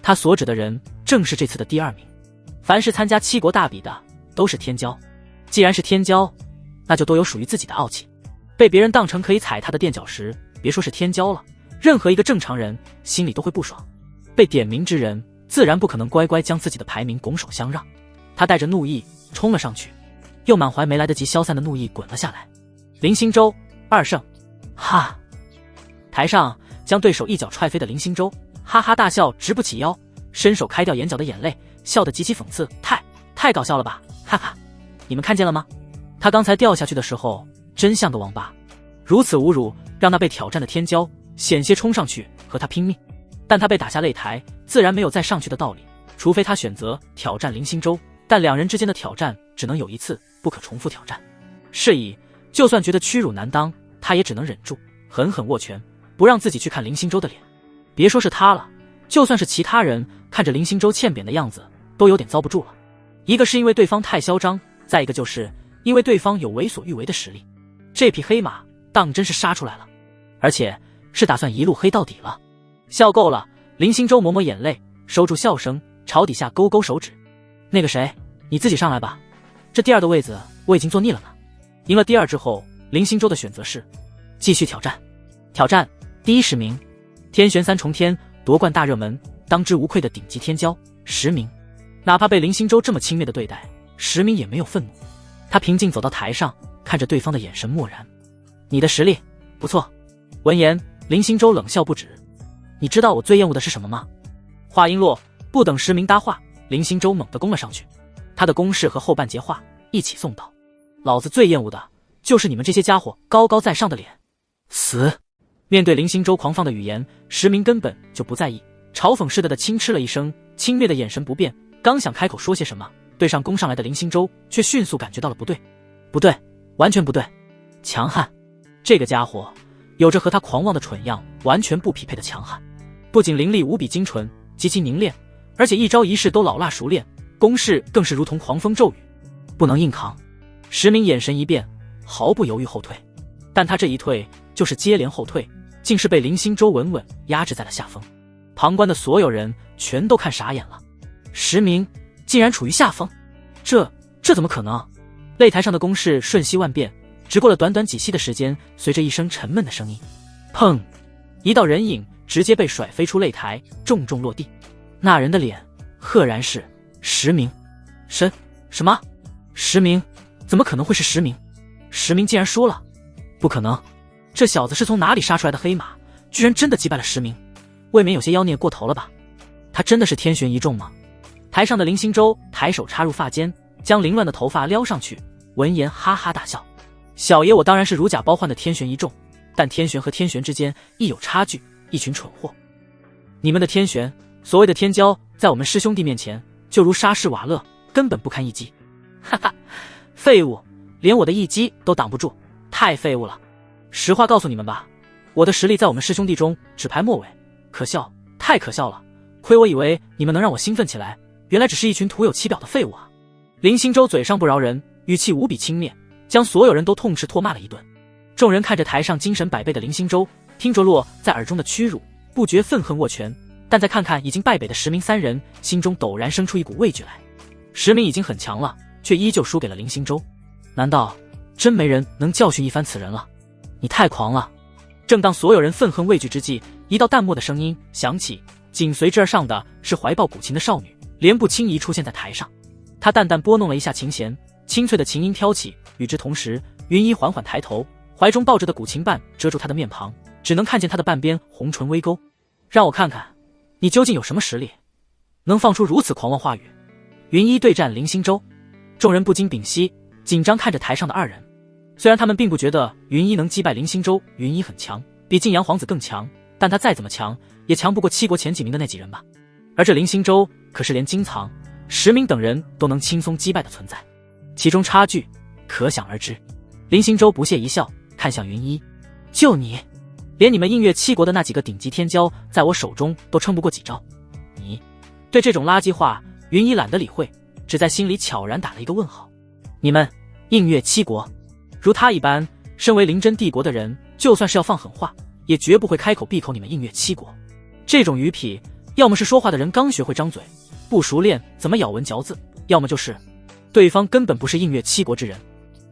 他所指的人正是这次的第2名。凡是参加7国大比的都是天骄，既然是天骄，那就都有属于自己的傲气。被别人当成可以踩他的垫脚石，别说是天骄了，任何一个正常人心里都会不爽。被点名之人自然不可能乖乖将自己的排名拱手相让，他带着怒意冲了上去，又满怀没来得及消散的怒意滚了下来。林星洲2胜，哈！台上将对手一脚踹飞的林星洲哈哈大笑，直不起腰，伸手开掉眼角的眼泪，笑得极其讽刺，太搞笑了吧，哈哈！你们看见了吗？他刚才掉下去的时候真像个王八，如此侮辱让那被挑战的天骄险些冲上去和他拼命，但他被打下擂台，自然没有再上去的道理，除非他选择挑战林星洲，但两人之间的挑战只能有一次，不可重复挑战。是以就算觉得屈辱难当，他也只能忍住，狠狠握拳，不让自己去看林星洲的脸。别说是他了，就算是其他人看着林星洲欠扁的样子都有点遭不住了。一个是因为对方太嚣张，再一个就是因为对方有为所欲为的实力。这匹黑马当真是杀出来了，而且是打算一路黑到底了。笑够了，林星洲抹抹眼泪，收住笑声，朝底下勾勾手指。那个谁，你自己上来吧，这第2的位子我已经坐腻了呢。赢了第2之后，林星洲的选择是继续挑战第10名，天玄3重天夺冠大热门，当之无愧的顶级天骄10名。哪怕被林星洲这么轻蔑的对待，10名也没有愤怒。他平静走到台上，看着对方的眼神漠然。你的实力不错。闻言，林星洲冷笑不止。你知道我最厌恶的是什么吗？话音落，不等10名搭话，林星洲猛地攻了上去，他的攻势和后半截话一起送到。老子最厌恶的就是你们这些家伙高高在上的脸。死！面对林星洲狂放的语言，10名根本就不在意，嘲讽似的轻嗤了一声，轻蔑的眼神不变，刚想开口说些什么，对上攻上来的林星洲却迅速感觉到了不对，完全不对。强悍，这个家伙有着和他狂妄的蠢样完全不匹配的强悍，不仅灵力无比精纯，极其凝练，而且一招一式都老辣熟练，攻势更是如同狂风骤雨，不能硬扛。10名眼神一变，毫不犹豫后退，但他这一退就是接连后退，竟是被林星洲稳稳压制在了下风。旁观的所有人全都看傻眼了，10名竟然处于下风，这怎么可能？擂台上的攻势瞬息万变，只过了短短几息的时间，随着一声沉闷的声音，砰！一道人影直接被甩飞出擂台，重重落地。那人的脸赫然是10名。什么？10名？怎么可能会是10名？10名竟然输了？不可能！这小子是从哪里杀出来的黑马，居然真的击败了10名？未免有些妖孽过头了吧？他真的是天玄1重吗？台上的林星洲抬手插入发间，将凌乱的头发撩上去，闻言哈哈大笑。小爷我当然是如假包换的天玄一众，但天玄和天玄之间亦有差距，一群蠢货。你们的天玄，所谓的天骄，在我们师兄弟面前，就如沙士瓦勒，根本不堪一击。哈哈，废物，连我的一击都挡不住，太废物了。实话告诉你们吧，我的实力在我们师兄弟中只排末尾，可笑，太可笑了。亏我以为你们能让我兴奋起来，原来只是一群徒有其表的废物啊！林星洲嘴上不饶人，语气无比轻蔑，将所有人都痛斥唾骂了一顿。众人看着台上精神百倍的林星洲，听着落在耳中的屈辱，不觉愤恨握拳。但再看看已经败北的石明三人，心中陡然生出一股畏惧来。石明已经很强了，却依旧输给了林星洲，难道真没人能教训一番此人了？你太狂了！正当所有人愤恨畏惧之际，一道淡漠的声音响起，紧随之而上的是怀抱古琴的少女莲步轻移出现在台上。她淡淡拨弄了一下琴弦，清脆的琴音飘起，与之同时，云衣缓缓抬头，怀中抱着的古琴瓣遮住她的面庞，只能看见她的半边红唇微勾。让我看看你究竟有什么实力，能放出如此狂妄话语。云衣对战林星洲，众人不禁屏息，紧张看着台上的二人。虽然他们并不觉得云衣能击败林星洲，云衣很强，比晋阳皇子更强，但他再怎么强，也强不过七国前几名的那几人吧。而这林星洲可是连金藏、石明等人都能轻松击败的存在，其中差距可想而知。林星洲不屑一笑，看向云衣，就你，连你们映月七国的那几个顶级天骄，在我手中都撑不过几招。你对这种垃圾话，云衣懒得理会，只在心里悄然打了一个问号。你们映月七国，如他一般身为灵真帝国的人，就算是要放狠话，也绝不会开口闭口你们映月七国。这种鱼痞，要么是说话的人刚学会张嘴，不熟练怎么咬文嚼字，要么就是对方根本不是映月七国之人。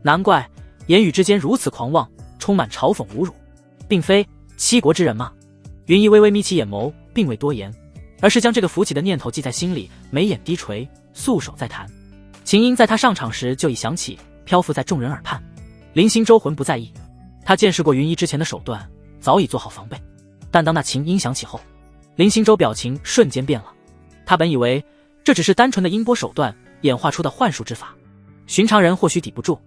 难怪言语之间如此狂妄，充满嘲讽侮辱。并非七国之人吗？云衣微微眯起眼眸，并未多言，而是将这个浮起的念头记在心里，眉眼低垂，素手在弹。琴音在他上场时就已响起，漂浮在众人耳畔。林星洲浑不在意，他见识过云衣之前的手段，早已做好防备。但当那琴音响起后，林星洲表情瞬间变了。他本以为这只是单纯的音波手段演化出的幻术之法，寻常人或许抵不住，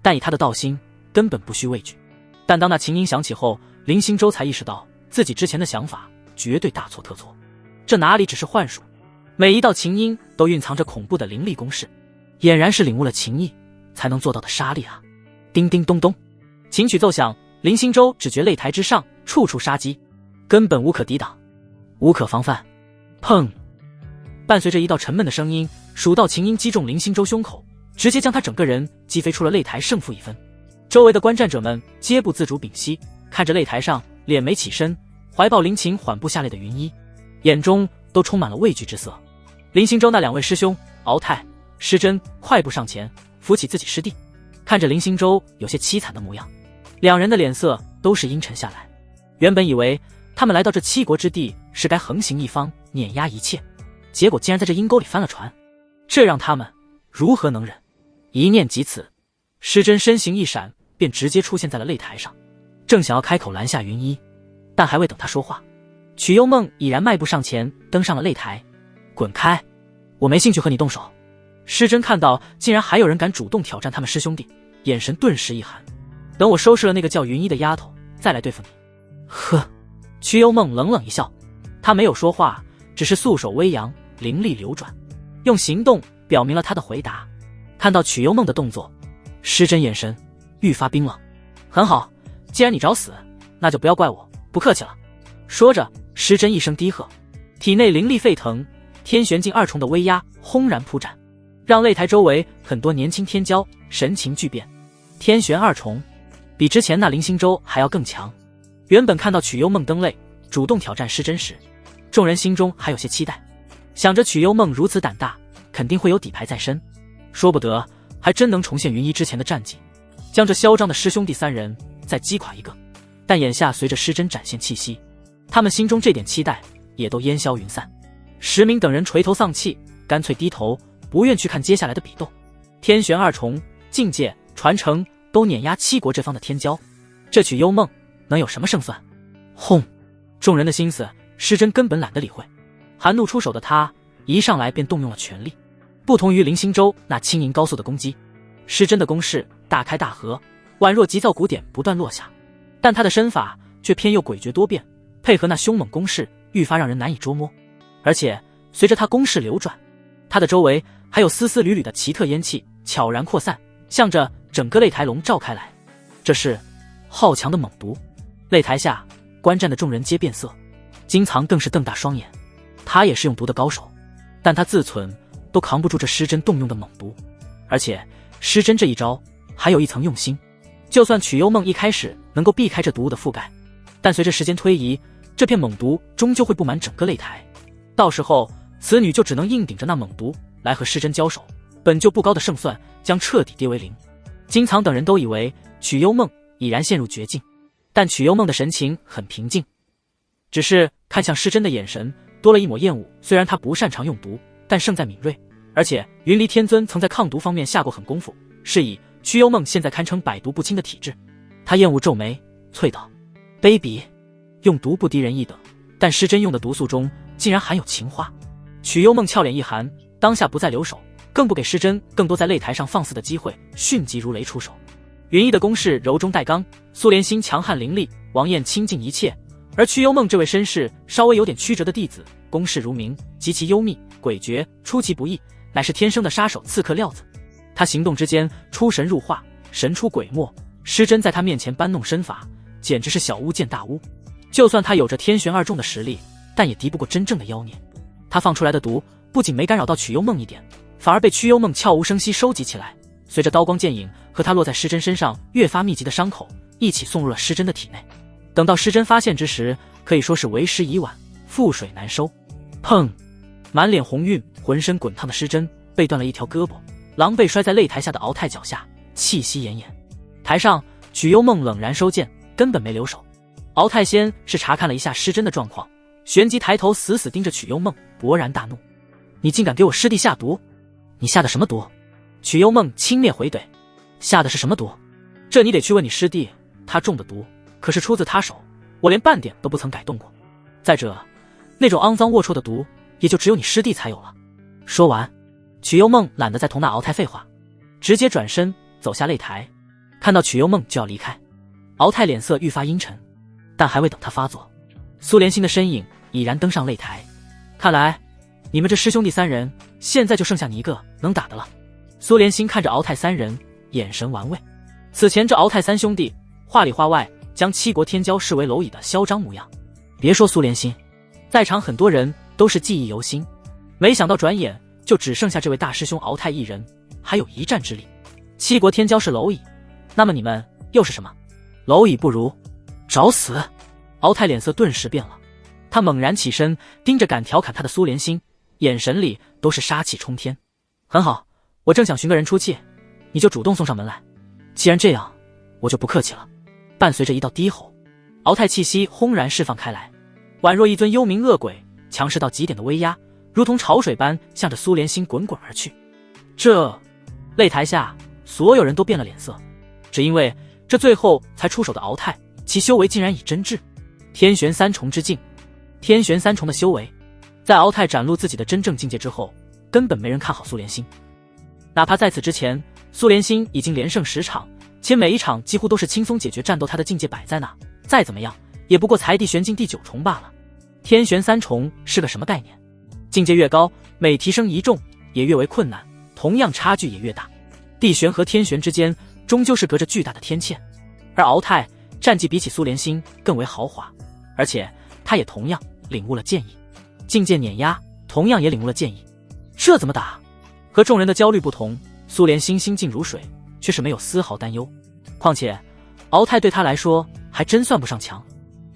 但以他的道心，根本不需畏惧。但当那琴音响起后，林星洲才意识到自己之前的想法绝对大错特错。这哪里只是幻术，每一道琴音都蕴藏着恐怖的灵力攻势，俨然是领悟了琴意才能做到的杀力啊！叮叮咚咚，琴曲奏响，林星洲只觉擂台之上处处杀机，根本无可抵挡，无可防范。砰！伴随着一道沉闷的声音，数道琴音击中林星洲胸口，直接将他整个人击飞出了擂台，胜负已分。周围的观战者们皆不自主屏息，看着擂台上脸眉起身，怀抱灵琴缓步下来的云衣，眼中都充满了畏惧之色。林星洲那两位师兄敖泰、施真快步上前扶起自己师弟，看着林星洲有些凄惨的模样，两人的脸色都是阴沉下来。原本以为他们来到这七国之地是该横行一方，碾压一切，结果竟然在这阴沟里翻了船，这让他们如何能忍？一念及此，施真身形一闪，便直接出现在了擂台上，正想要开口拦下云衣，但还未等他说话，曲幽梦已然迈步上前，登上了擂台。滚开，我没兴趣和你动手。施真看到竟然还有人敢主动挑战他们师兄弟，眼神顿时一寒，等我收拾了那个叫云衣的丫头，再来对付你。呵，曲幽梦冷冷一笑，他没有说话，只是素手微扬，灵力流转，用行动表明了他的回答。看到曲幽梦的动作，施真眼神愈发冰冷。很好，既然你找死，那就不要怪我，不客气了。说着，施真一声低喝，体内灵力沸腾，天玄境二重的威压轰然铺展，让擂台周围很多年轻天骄神情巨变。天玄二重比之前那林星洲还要更强。原本看到曲幽梦登擂主动挑战施真时，众人心中还有些期待，想着曲幽梦如此胆大，肯定会有底牌在身，说不得还真能重现云衣之前的战绩，将这嚣张的师兄弟三人再击垮一个。但眼下随着施真展现气息，他们心中这点期待也都烟消云散。石明等人垂头丧气，干脆低头，不愿去看接下来的比斗。天玄二重、境界、传承都碾压七国这方的天骄，这曲幽梦能有什么胜算？轰！众人的心思，施真根本懒得理会。含怒出手的他，一上来便动用了全力。不同于林星洲那轻盈高速的攻击，施真的攻势大开大合，宛若急躁鼓点不断落下，但他的身法却偏又诡谲多变，配合那凶猛攻势，愈发让人难以捉摸。而且随着他攻势流转，他的周围还有丝丝缕缕的奇特烟气悄然扩散，向着整个擂台笼罩开来。这是好强的猛毒！擂台下观战的众人皆变色，金藏更是瞪大双眼。他也是用毒的高手，但他自忖都扛不住这失真动用的猛毒。而且失真这一招还有一层用心，就算曲幽梦一开始能够避开这毒雾的覆盖，但随着时间推移，这片猛毒终究会布满整个擂台，到时候此女就只能硬顶着那猛毒来和失真交手，本就不高的胜算将彻底跌为零。金藏等人都以为曲幽梦已然陷入绝境，但曲幽梦的神情很平静，只是看向失真的眼神多了一抹厌恶。虽然他不擅长用毒，但胜在敏锐，而且云离天尊曾在抗毒方面下过狠功夫，是以曲幽梦现在堪称百毒不侵的体质。他厌恶皱眉，啐道：卑鄙！用毒不敌人一等，但失真用的毒素中竟然含有情花。曲幽梦俏脸一寒，当下不再留手，更不给失真更多在擂台上放肆的机会，迅即如雷出手。云逸的攻势柔中带刚，苏连心强悍凌厉，王艳倾尽一切，而曲幽梦这位身世稍微有点曲折的弟子，攻势如明，极其幽密诡谲，出其不意，乃是天生的杀手刺客料子。他行动之间出神入化，神出鬼没，失真在他面前搬弄身法，简直是小巫见大巫。就算他有着天旋二众的实力，但也敌不过真正的妖孽。他放出来的毒不仅没干扰到曲幽梦一点，反而被曲幽梦悄无声息收集起来，随着刀光剑影和他落在失真身上越发密集的伤口一起送入了失真的体内。等到失真发现之时，可以说是为时已晚，覆水难收。砰！满脸红晕浑身滚烫的失真被断了一条胳膊，狼狈摔在擂台下的敖泰脚下，气息奄奄。台上曲幽梦冷然收剑，根本没留手。敖泰先是查看了一下失真的状况，旋即抬头死死盯着曲幽梦，勃然大怒：你竟敢给我师弟下毒！你下的什么毒？曲幽梦轻蔑回怼：下的是什么毒？这你得去问你师弟，他中的毒可是出自他手，我连半点都不曾改动过。再者，那种肮脏龌龊的毒也就只有你师弟才有了。说完，曲幽梦懒得再同那敖泰废话，直接转身走下擂台。看到曲幽梦就要离开，敖泰脸色愈发阴沉，但还未等他发作，苏连心的身影已然登上擂台。看来你们这师兄弟三人现在就剩下你一个能打的了。苏连心看着敖泰三人，眼神玩味。此前这敖泰三兄弟话里话外将七国天骄视为蝼蚁的嚣张模样，别说苏连心，在场很多人都是记忆犹新。没想到转眼就只剩下这位大师兄敖泰一人，还有一战之力。七国天骄是蝼蚁，那么你们又是什么？蝼蚁不如找死！敖泰脸色顿时变了，他猛然起身，盯着敢调侃他的苏连心，眼神里都是杀气冲天。很好，我正想寻个人出气，你就主动送上门来。既然这样，我就不客气了。伴随着一道低吼，敖泰气息轰然释放开来，宛若一尊幽冥恶鬼，强势到极点的威压，如同潮水般向着苏连心滚滚而去。这擂台下所有人都变了脸色，只因为这最后才出手的敖泰，其修为竟然已真至天玄三重之境。天玄三重的修为，在敖泰展露自己的真正境界之后，根本没人看好苏连心。哪怕在此之前，苏连心已经连胜10场，且每一场几乎都是轻松解决战斗，他的境界摆在那，再怎么样也不过才地玄境第9重罢了。天玄三重是个什么概念？境界越高，每提升一重也越为困难，同样差距也越大。地玄和天玄之间终究是隔着巨大的天堑，而敖泰战绩比起苏连心更为豪华，而且他也同样领悟了剑意，境界碾压同样也领悟了剑意。这怎么打？和众人的焦虑不同，苏连心心静如水，却是没有丝毫担忧。况且敖泰对他来说还真算不上强，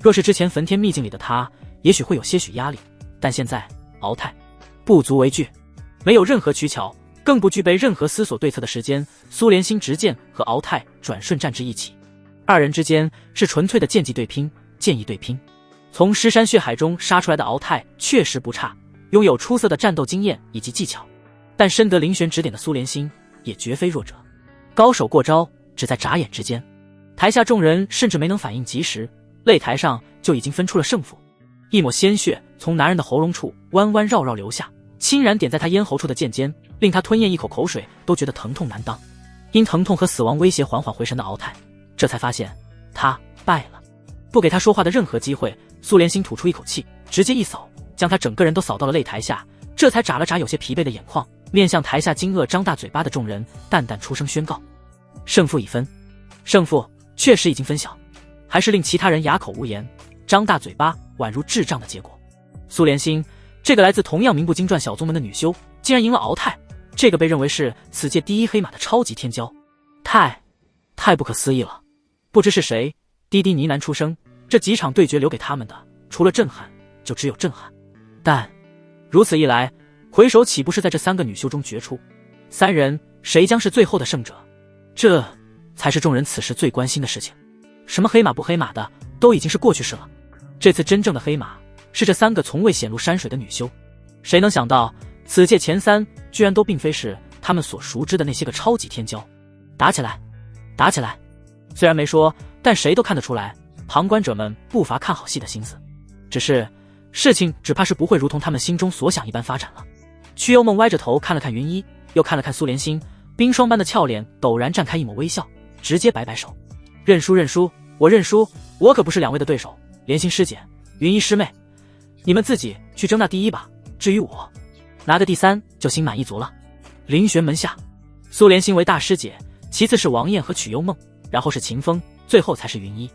若是之前焚天秘境里的他，也许会有些许压力，但现在敖泰不足为惧，没有任何取巧，更不具备任何思索对策的时间。苏连心执剑和敖泰转瞬战至一起，二人之间是纯粹的剑技对拼，剑意对拼。从尸山血海中杀出来的敖泰确实不差，拥有出色的战斗经验以及技巧，但深得凌玄指点的苏连心也绝非弱者，高手过招只在眨眼之间。台下众人甚至没能反应及时，擂台上就已经分出了胜负。一抹鲜血从男人的喉咙处弯弯绕绕流下，轻然点在他咽喉处的剑尖，令他吞咽一口口水都觉得疼痛难当。因疼痛和死亡威胁缓缓回神的敖泰，这才发现他败了。不给他说话的任何机会，苏连心吐出一口气，直接一扫，将他整个人都扫到了擂台下，这才眨了眨有些疲惫的眼眶，面向台下惊愕张大嘴巴的众人，淡淡出声宣告：胜负已分。胜负确实已经分晓，还是令其他人哑口无言，张大嘴巴宛如智障的结果。苏连心这个来自同样名不经传小宗门的女修，竟然赢了敖泰，这个被认为是此届第一黑马的超级天骄，太不可思议了。不知是谁低低呢喃出声，这几场对决留给他们的除了震撼就只有震撼。但如此一来，回首岂不是在这3个女修中决出3人谁将是最后的胜者？这才是众人此时最关心的事情。什么黑马不黑马的都已经是过去式了，这次真正的黑马是这3个从未显露山水的女修。谁能想到此届前3居然都并非是他们所熟知的那些个超级天骄。打起来，打起来！虽然没说，但谁都看得出来，旁观者们不乏看好戏的心思。只是事情只怕是不会如同他们心中所想一般发展了。曲幽梦歪着头看了看云一，又看了看苏连心，冰霜般的俏脸陡然绽开一抹微笑，直接摆摆手：认输认输，我认输，我可不是2位的对手。连心师姐，云一师妹，你们自己去争那第1吧，至于我，拿个第3就心满意足了。凌玄门下，苏连心为大师姐，其次是王艳和曲幽梦，然后是秦风，最后才是云一。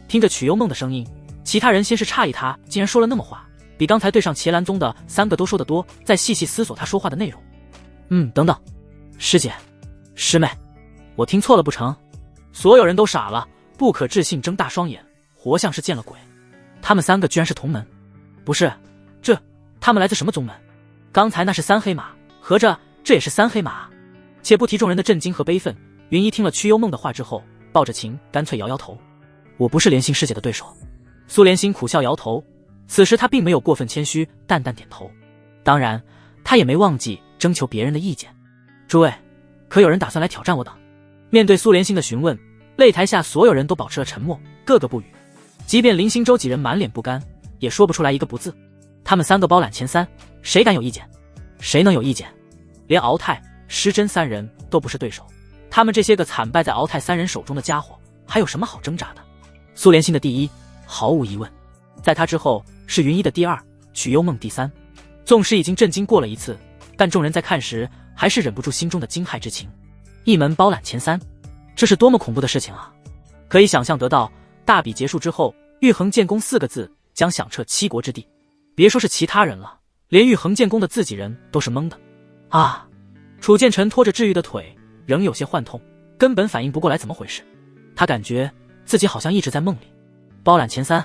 听着曲幽梦的声音，其他人先是诧异他竟然说了那么话，比刚才对上茄兰宗的3个都说得多，再细细思索他说话的内容。等等，师姐，师妹，我听错了不成？所有人都傻了，不可置信睁大双眼，活像是见了鬼。他们3个居然是同门？不是，他们来自什么宗门？刚才那是3黑马，合着这也是3黑马？且不提众人的震惊和悲愤，云一听了曲幽梦的话之后，抱着琴干脆摇摇头：我不是莲心师姐的对手。苏莲心苦笑摇头，此时他并没有过分谦虚，淡淡点头。当然他也没忘记征求别人的意见。诸位，可有人打算来挑战我等？面对苏莲心的询问，擂台下所有人都保持了沉默，个个不语。即便林星洲几人满脸不甘，也说不出来一个不字。他们3个包揽前3，谁敢有意见？谁能有意见？连敖泰、施真3人都不是对手，他们这些个惨败在敖泰3人手中的家伙，还有什么好挣扎的？苏连心的第1，毫无疑问，在他之后是云一的第2，曲幽梦第3。纵使已经震惊过了一次，但众人在看时还是忍不住心中的惊骇之情。一门包揽前3，这是多么恐怖的事情啊！可以想象得到，大比结束之后，玉衡建功4个字将响彻7国之地。别说是其他人了，连玉衡建功的自己人都是懵的。啊！楚剑尘拖着治愈的腿，仍有些幻痛，根本反应不过来怎么回事。他感觉自己好像一直在梦里。包揽前3，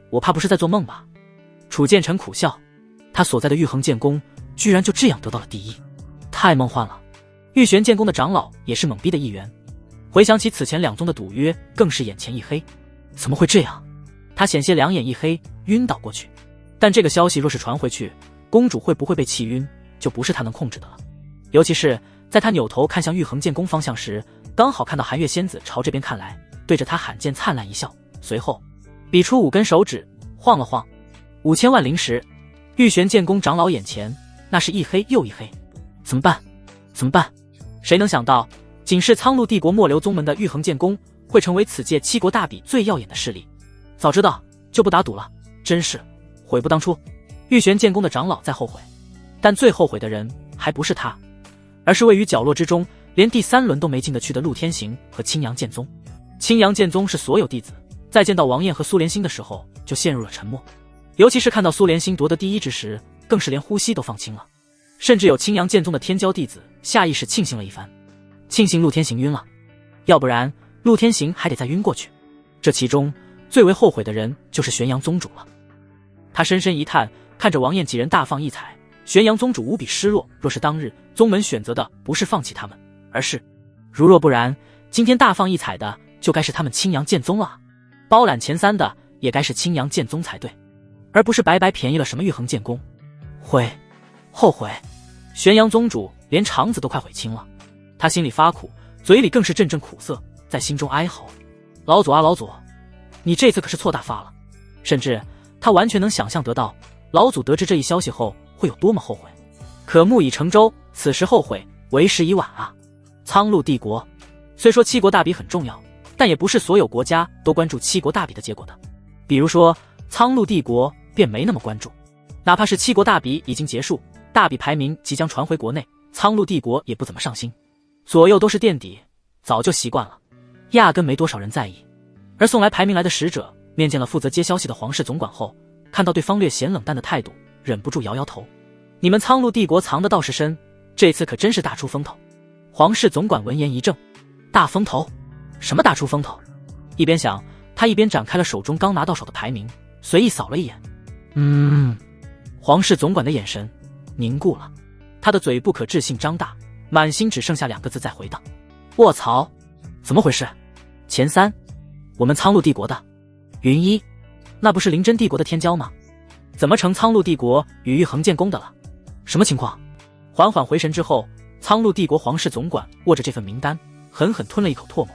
我怕不是在做梦吧？楚剑尘苦笑，他所在的玉衡建功居然就这样得到了第1，太梦幻了。玉玄建功的长老也是懵逼的一员，回想起此前2宗的赌约，更是眼前一黑。怎么会这样？他险些2眼一黑，晕倒过去。但这个消息若是传回去，公主会不会被气晕，就不是他能控制的了。尤其是在他扭头看向玉衡建功方向时，刚好看到寒月仙子朝这边看来，对着他罕见灿烂一笑，随后比出5根手指，晃了晃，5000万灵石。玉玄建功长老眼前那是一黑又一黑，怎么办？怎么办？谁能想到，仅是苍鹭帝国末流宗门的玉衡建功，会成为此届7国大比最耀眼的势力？早知道就不打赌了，真是悔不当初。玉玄建功的长老在后悔，但最后悔的人还不是他，而是位于角落之中连第3轮都没进得去的陆天行和青阳剑宗。青阳剑宗是所有弟子在见到王艳和苏连心的时候就陷入了沉默，尤其是看到苏连心夺得第1之时，更是连呼吸都放轻了。甚至有青阳剑宗的天骄弟子下意识庆幸了一番，庆幸陆天行晕了，要不然陆天行还得再晕过去。这其中最为后悔的人就是玄阳宗主了。他深深一叹，看着王艳几人大放异彩，玄阳宗主无比失落。若是当日宗门选择的不是放弃他们，而是如若不然，今天大放异彩的就该是他们青阳剑宗了，包揽前3的也该是青阳剑宗才对，而不是白白便宜了什么玉衡剑功。后悔。玄阳宗主连肠子都快悔青了，他心里发苦，嘴里更是阵阵苦涩，在心中哀嚎：老祖啊老祖，你这次可是错大发了。甚至他完全能想象得到，老祖得知这一消息后会有多么后悔。可木已成舟，此时后悔为时已晚啊。苍鹭帝国虽说7国大比很重要，但也不是所有国家都关注七国大比的结果的。比如说苍鹭帝国便没那么关注，哪怕是七国大比已经结束，大比排名即将传回国内，苍鹭帝国也不怎么上心，左右都是垫底，早就习惯了，压根没多少人在意。而送来排名来的使者面见了负责接消息的皇室总管后，看到对方略显冷淡的态度，忍不住摇摇头。你们苍鹭帝国藏得倒是深，这次可真是大出风头。皇室总管闻言一怔，大风头？什么大出风头？一边想，他一边展开了手中刚拿到手的排名，随意扫了一眼。皇室总管的眼神凝固了，他的嘴不可置信张大，满心只剩下2个字在回荡：卧槽！怎么回事？前3，我们苍鹭帝国的云一，那不是灵真帝国的天骄吗？怎么成苍鹭帝国与玉衡建功的了？什么情况？缓缓回神之后，苍鹭帝国皇室总管握着这份名单，狠狠吞了一口唾沫。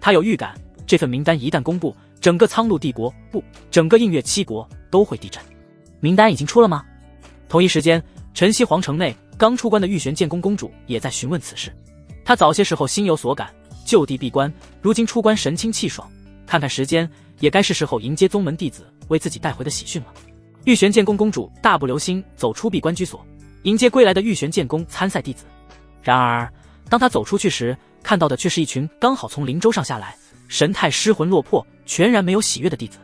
他有预感，这份名单一旦公布，整个苍鹭帝国整个映月7国都会地震。名单已经出了吗？同一时间，晨曦皇城内刚出关的玉玄建功公主也在询问此事。她早些时候心有所感，就地闭关，如今出关神清气爽，看看时间，也该是时候迎接宗门弟子为自己带回的喜讯了。玉玄建功公主大步流星走出闭关居所，迎接归来的玉玄建功参赛弟子。然而当她走出去时，看到的却是一群刚好从灵州上下来，神态失魂落魄，全然没有喜悦的弟子。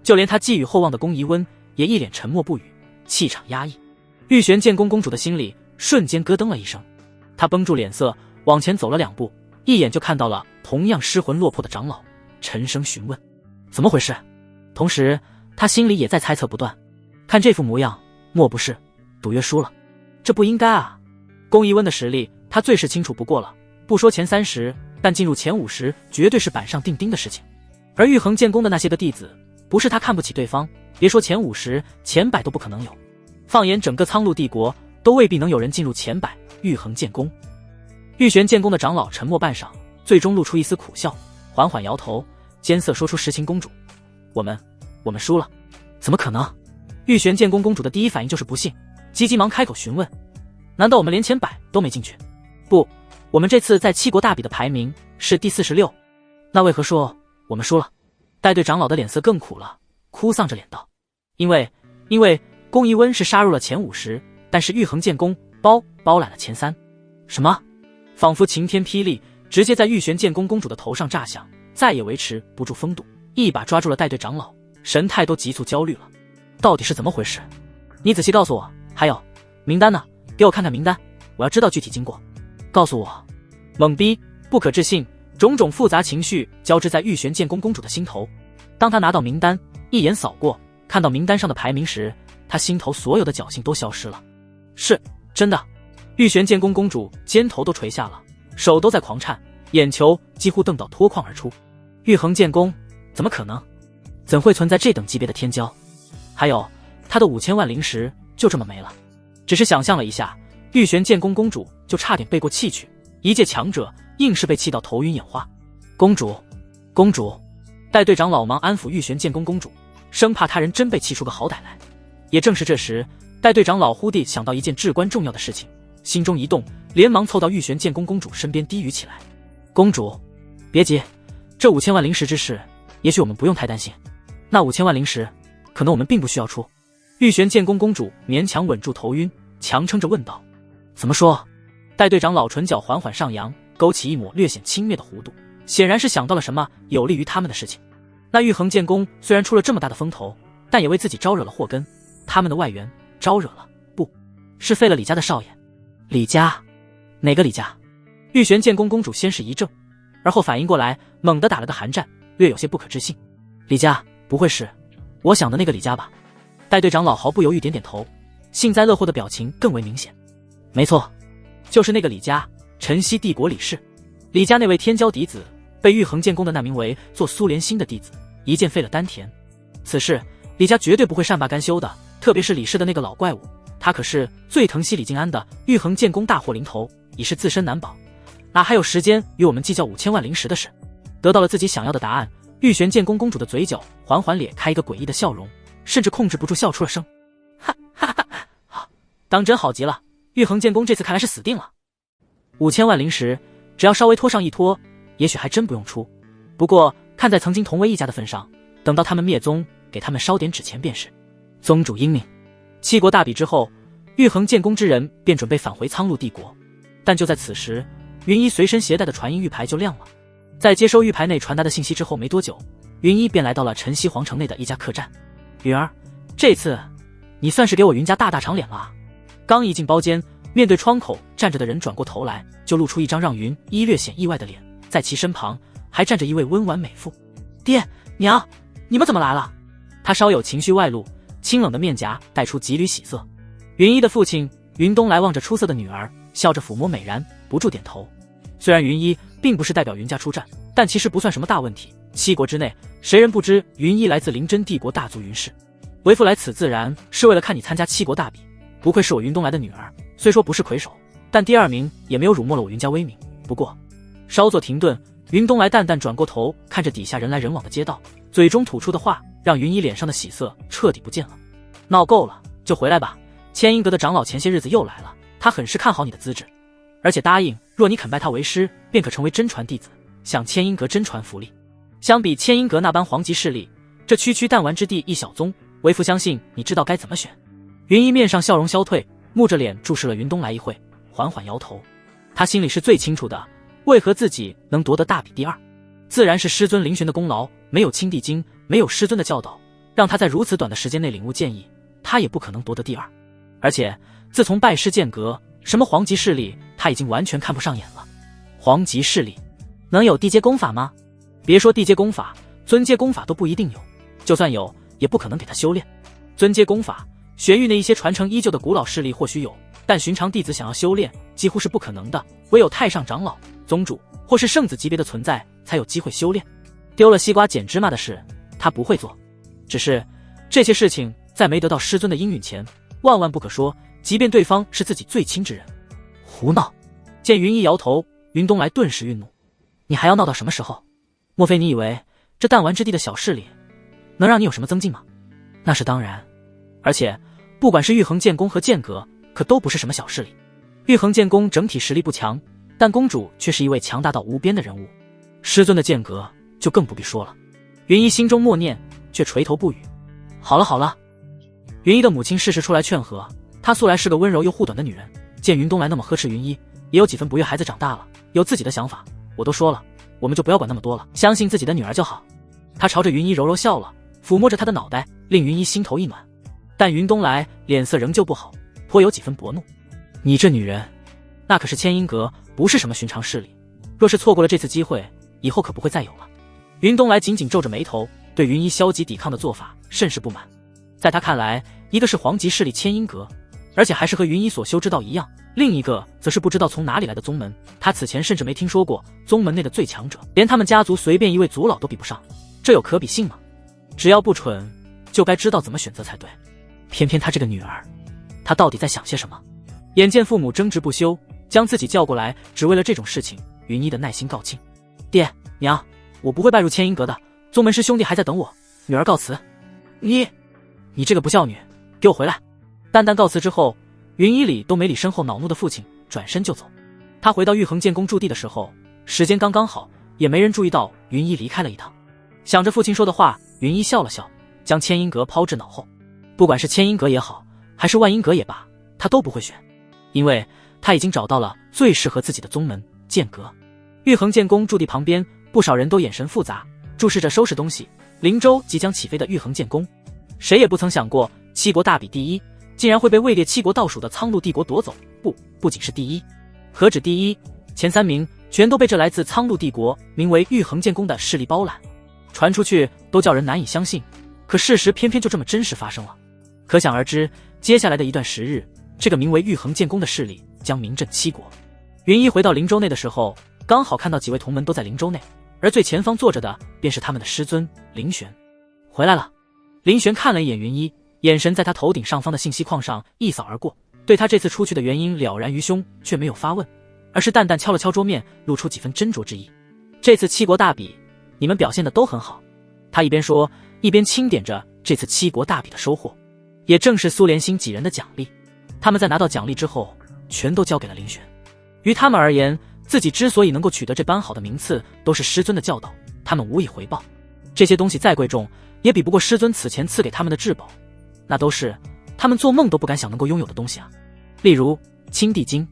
就连她寄予厚望的宫仪温也一脸沉默不语，气场压抑。玉玄建功公主的心里瞬间咯噔了一声，她绷住脸色往前走了2步，一眼就看到了同样失魂落魄的长老，沉声询问怎么回事。同时她心里也在猜测不断，看这副模样，莫不是赌约输了？这不应该啊！宫仪温的实力她最是清楚不过了，不说前30，但进入前50绝对是板上钉钉的事情。而玉衡建功的那些个弟子，不是他看不起对方，别说前50，前100都不可能有。放眼整个苍鹭帝国，都未必能有人进入前100。玉衡建功，玉玄建功的长老沉默半晌，最终露出一丝苦笑，缓缓摇头，艰涩说出实情：公主，我们输了。怎么可能？玉玄建功公主的第一反应就是不信，急忙开口询问：难道我们连前100都没进去？不，我们这次在7国大比的排名是第46，那为何说我们输了？带队长老的脸色更苦了，哭丧着脸道：因为宫仪温是杀入了前50，但是玉衡建功包揽了前3。什么？仿佛晴天霹雳，直接在玉玄建功公主的头上炸响，再也维持不住风度，一把抓住了带队长老，神态都急促焦虑了。到底是怎么回事？你仔细告诉我。还有名单呢？给我看看名单，我要知道具体经过。告诉我。懵逼，不可置信，种种复杂情绪交织在玉玄建功公主的心头。当她拿到名单，一眼扫过，看到名单上的排名时，她心头所有的侥幸都消失了。是真的。玉玄建功公主肩头都垂下了，手都在狂颤，眼球几乎瞪到脱眶而出。玉衡建功怎么可能？怎会存在这等级别的天骄？还有她的5000万灵石就这么没了。只是想象了一下，玉玄建功公主就差点背过气去，一介强者硬是被气到头晕眼花。公主，带队长老忙安抚玉玄建功公主，生怕他人真被气出个好歹来。也正是这时，带队长老忽地想到一件至关重要的事情，心中一动，连忙凑到玉玄建功公主身边低语起来：公主别急，这5000万灵石之事也许我们不用太担心，那5000万灵石可能我们并不需要出。玉玄建功公主勉强稳住头晕，强撑着问道：怎么说？带队长老唇角缓缓上扬，勾起一抹略显轻蔑的弧度，显然是想到了什么有利于他们的事情。那玉衡建功虽然出了这么大的风头，但也为自己招惹了祸根，他们的外援招惹了，不是废了李家的少爷。李家？哪个李家？玉玄建功公主先是一怔，而后反应过来，猛地打了个寒战，略有些不可置信。李家不会是我想的那个李家吧？带队长老毫不犹豫点点头，幸灾乐祸的表情更为明显。没错，就是那个李家，晨曦帝国李氏。李家那位天骄嫡子被玉衡建功的那名为做苏连心的弟子一剑废了丹田，此事李家绝对不会善罢甘休的。特别是李氏的那个老怪物，他可是最疼惜李静安的。玉衡建功大祸临头，已是自身难保，哪还有时间与我们计较5000万灵石的事？得到了自己想要的答案，玉玄建功公主的嘴角缓缓咧开一个诡异的笑容，甚至控制不住笑出了声。哈哈哈哈！当真好极了，玉衡建功这次看来是死定了。5000万灵石，只要稍微拖上一拖，也许还真不用出。不过看在曾经同为一家的份上，等到他们灭宗，给他们烧点纸钱便是。宗主英明。七国大比之后，玉衡建功之人便准备返回苍鹭帝国，但就在此时，云一随身携带的传音玉牌就亮了。在接收玉牌内传达的信息之后没多久，云一便来到了晨曦皇城内的一家客栈。云儿，这次你算是给我云家大大长脸了啊！刚一进包间，面对窗口站着的人转过头来，就露出一张让云一略显意外的脸，在其身旁还站着一位温婉美妇。爹娘，你们怎么来了？他稍有情绪外露，清冷的面颊带出几缕喜色。云一的父亲云东来望着出色的女儿，笑着抚摸美髯，不住点头。虽然云一并不是代表云家出战，但其实不算什么大问题。七国之内，谁人不知云一来自灵真帝国大族云氏？为父来此自然是为了看你参加七国大比，不愧是我云东来的女儿。虽说不是魁首，但第2名也没有辱没了我云家威名。不过，稍作停顿，云东来淡淡转过头，看着底下人来人往的街道，嘴中吐出的话让云一脸上的喜色彻底不见了。闹够了就回来吧，千音阁的长老前些日子又来了，他很是看好你的资质，而且答应若你肯拜他为师，便可成为真传弟子，向千音阁真传福利。相比千音阁那般皇级势力，这区区弹丸之地一小宗，为父相信你知道该怎么选。云一面上笑容消退，木着脸注视了云东来一会，缓缓摇头。他心里是最清楚的，为何自己能夺得大比第2，自然是师尊灵玄的功劳。没有青帝经，没有师尊的教导，让他在如此短的时间内领悟剑意，他也不可能夺得第2。而且自从拜师剑阁，什么皇级势力他已经完全看不上眼了。皇级势力能有地阶功法吗？别说地阶功法，尊阶功法都不一定有，就算有也不可能给他修炼。尊阶功法，玄域那一些传承依旧的古老势力或许有，但寻常弟子想要修炼几乎是不可能的，唯有太上长老、宗主或是圣子级别的存在才有机会修炼。丢了西瓜捡芝麻的事他不会做，只是这些事情在没得到师尊的应允前，万万不可说，即便对方是自己最亲之人。胡闹！见云一摇头，云东来顿时愠怒，你还要闹到什么时候？莫非你以为这弹丸之地的小势力能让你有什么增进吗？那是当然，而且不管是玉衡剑宫和剑阁，可都不是什么小势力。玉衡剑宫整体实力不强，但公主却是一位强大到无边的人物，师尊的剑阁就更不必说了。云一心中默念，却垂头不语。好了好了，云一的母亲适时出来劝和，她素来是个温柔又护短的女人，见云东来那么呵斥云一，也有几分不悦孩子长大了，有自己的想法。我都说了，我们就不要管那么多了，相信自己的女儿就好。她朝着云一柔柔笑了，抚摸着她的脑袋，令云一心头一暖。但云东来脸色仍旧不好，颇有几分薄怒。你这女人，那可是千音阁，不是什么寻常势力，若是错过了这次机会，以后可不会再有了。云东来紧紧皱着眉头，对云一消极抵抗的做法甚是不满。在他看来，一个是皇级势力千音阁，而且还是和云一所修之道一样，另一个则是不知道从哪里来的宗门，他此前甚至没听说过，宗门内的最强者连他们家族随便一位族老都比不上，这有可比性吗？只要不蠢，就该知道怎么选择才对。偏偏他这个女儿，她到底在想些什么？眼见父母争执不休，将自己叫过来只为了这种事情，云一的耐心告罄。爹娘，我不会拜入千音阁的，宗门师兄弟还在等我，女儿告辞。你这个不孝女，给我回来！淡淡告辞之后，云一理都没理身后恼怒的父亲，转身就走。他回到玉衡剑宫驻地的时候，时间刚刚好，也没人注意到云一离开了一趟。想着父亲说的话，云一笑了笑，将千音阁抛至脑后。不管是千音阁也好，还是万音阁也罢，他都不会选，因为他已经找到了最适合自己的宗门剑阁。玉衡剑宫驻地旁边，不少人都眼神复杂，注视着收拾东西，灵州即将起飞的玉衡剑宫。谁也不曾想过，七国大比第1竟然会被位列七国倒数的苍鹭帝国夺走。不仅是第1，何止第1，前3名全都被这来自苍鹭帝国名为玉衡剑宫的势力包揽。传出去都叫人难以相信，可事实偏偏就这么真实发生了。可想而知，接下来的一段时日，这个名为玉衡剑宫的势力将名震七国。云一回到灵州内的时候，刚好看到几位同门都在灵州内，而最前方坐着的便是他们的师尊灵玄。回来了。灵玄看了一眼云一，眼神在他头顶上方的信息框上一扫而过，对他这次出去的原因了然于胸，却没有发问，而是淡淡敲了敲桌面，露出几分斟酌之意。这次七国大比，你们表现的都很好。他一边说，一边清点着这次七国大比的收获，也正是苏连星几人的奖励。他们在拿到奖励之后，全都交给了灵玄。于他们而言，自己之所以能够取得这般好的名次，都是师尊的教导，他们无以回报。这些东西再贵重，也比不过师尊此前赐给他们的至宝，那都是他们做梦都不敢想能够拥有的东西啊。例如青帝经。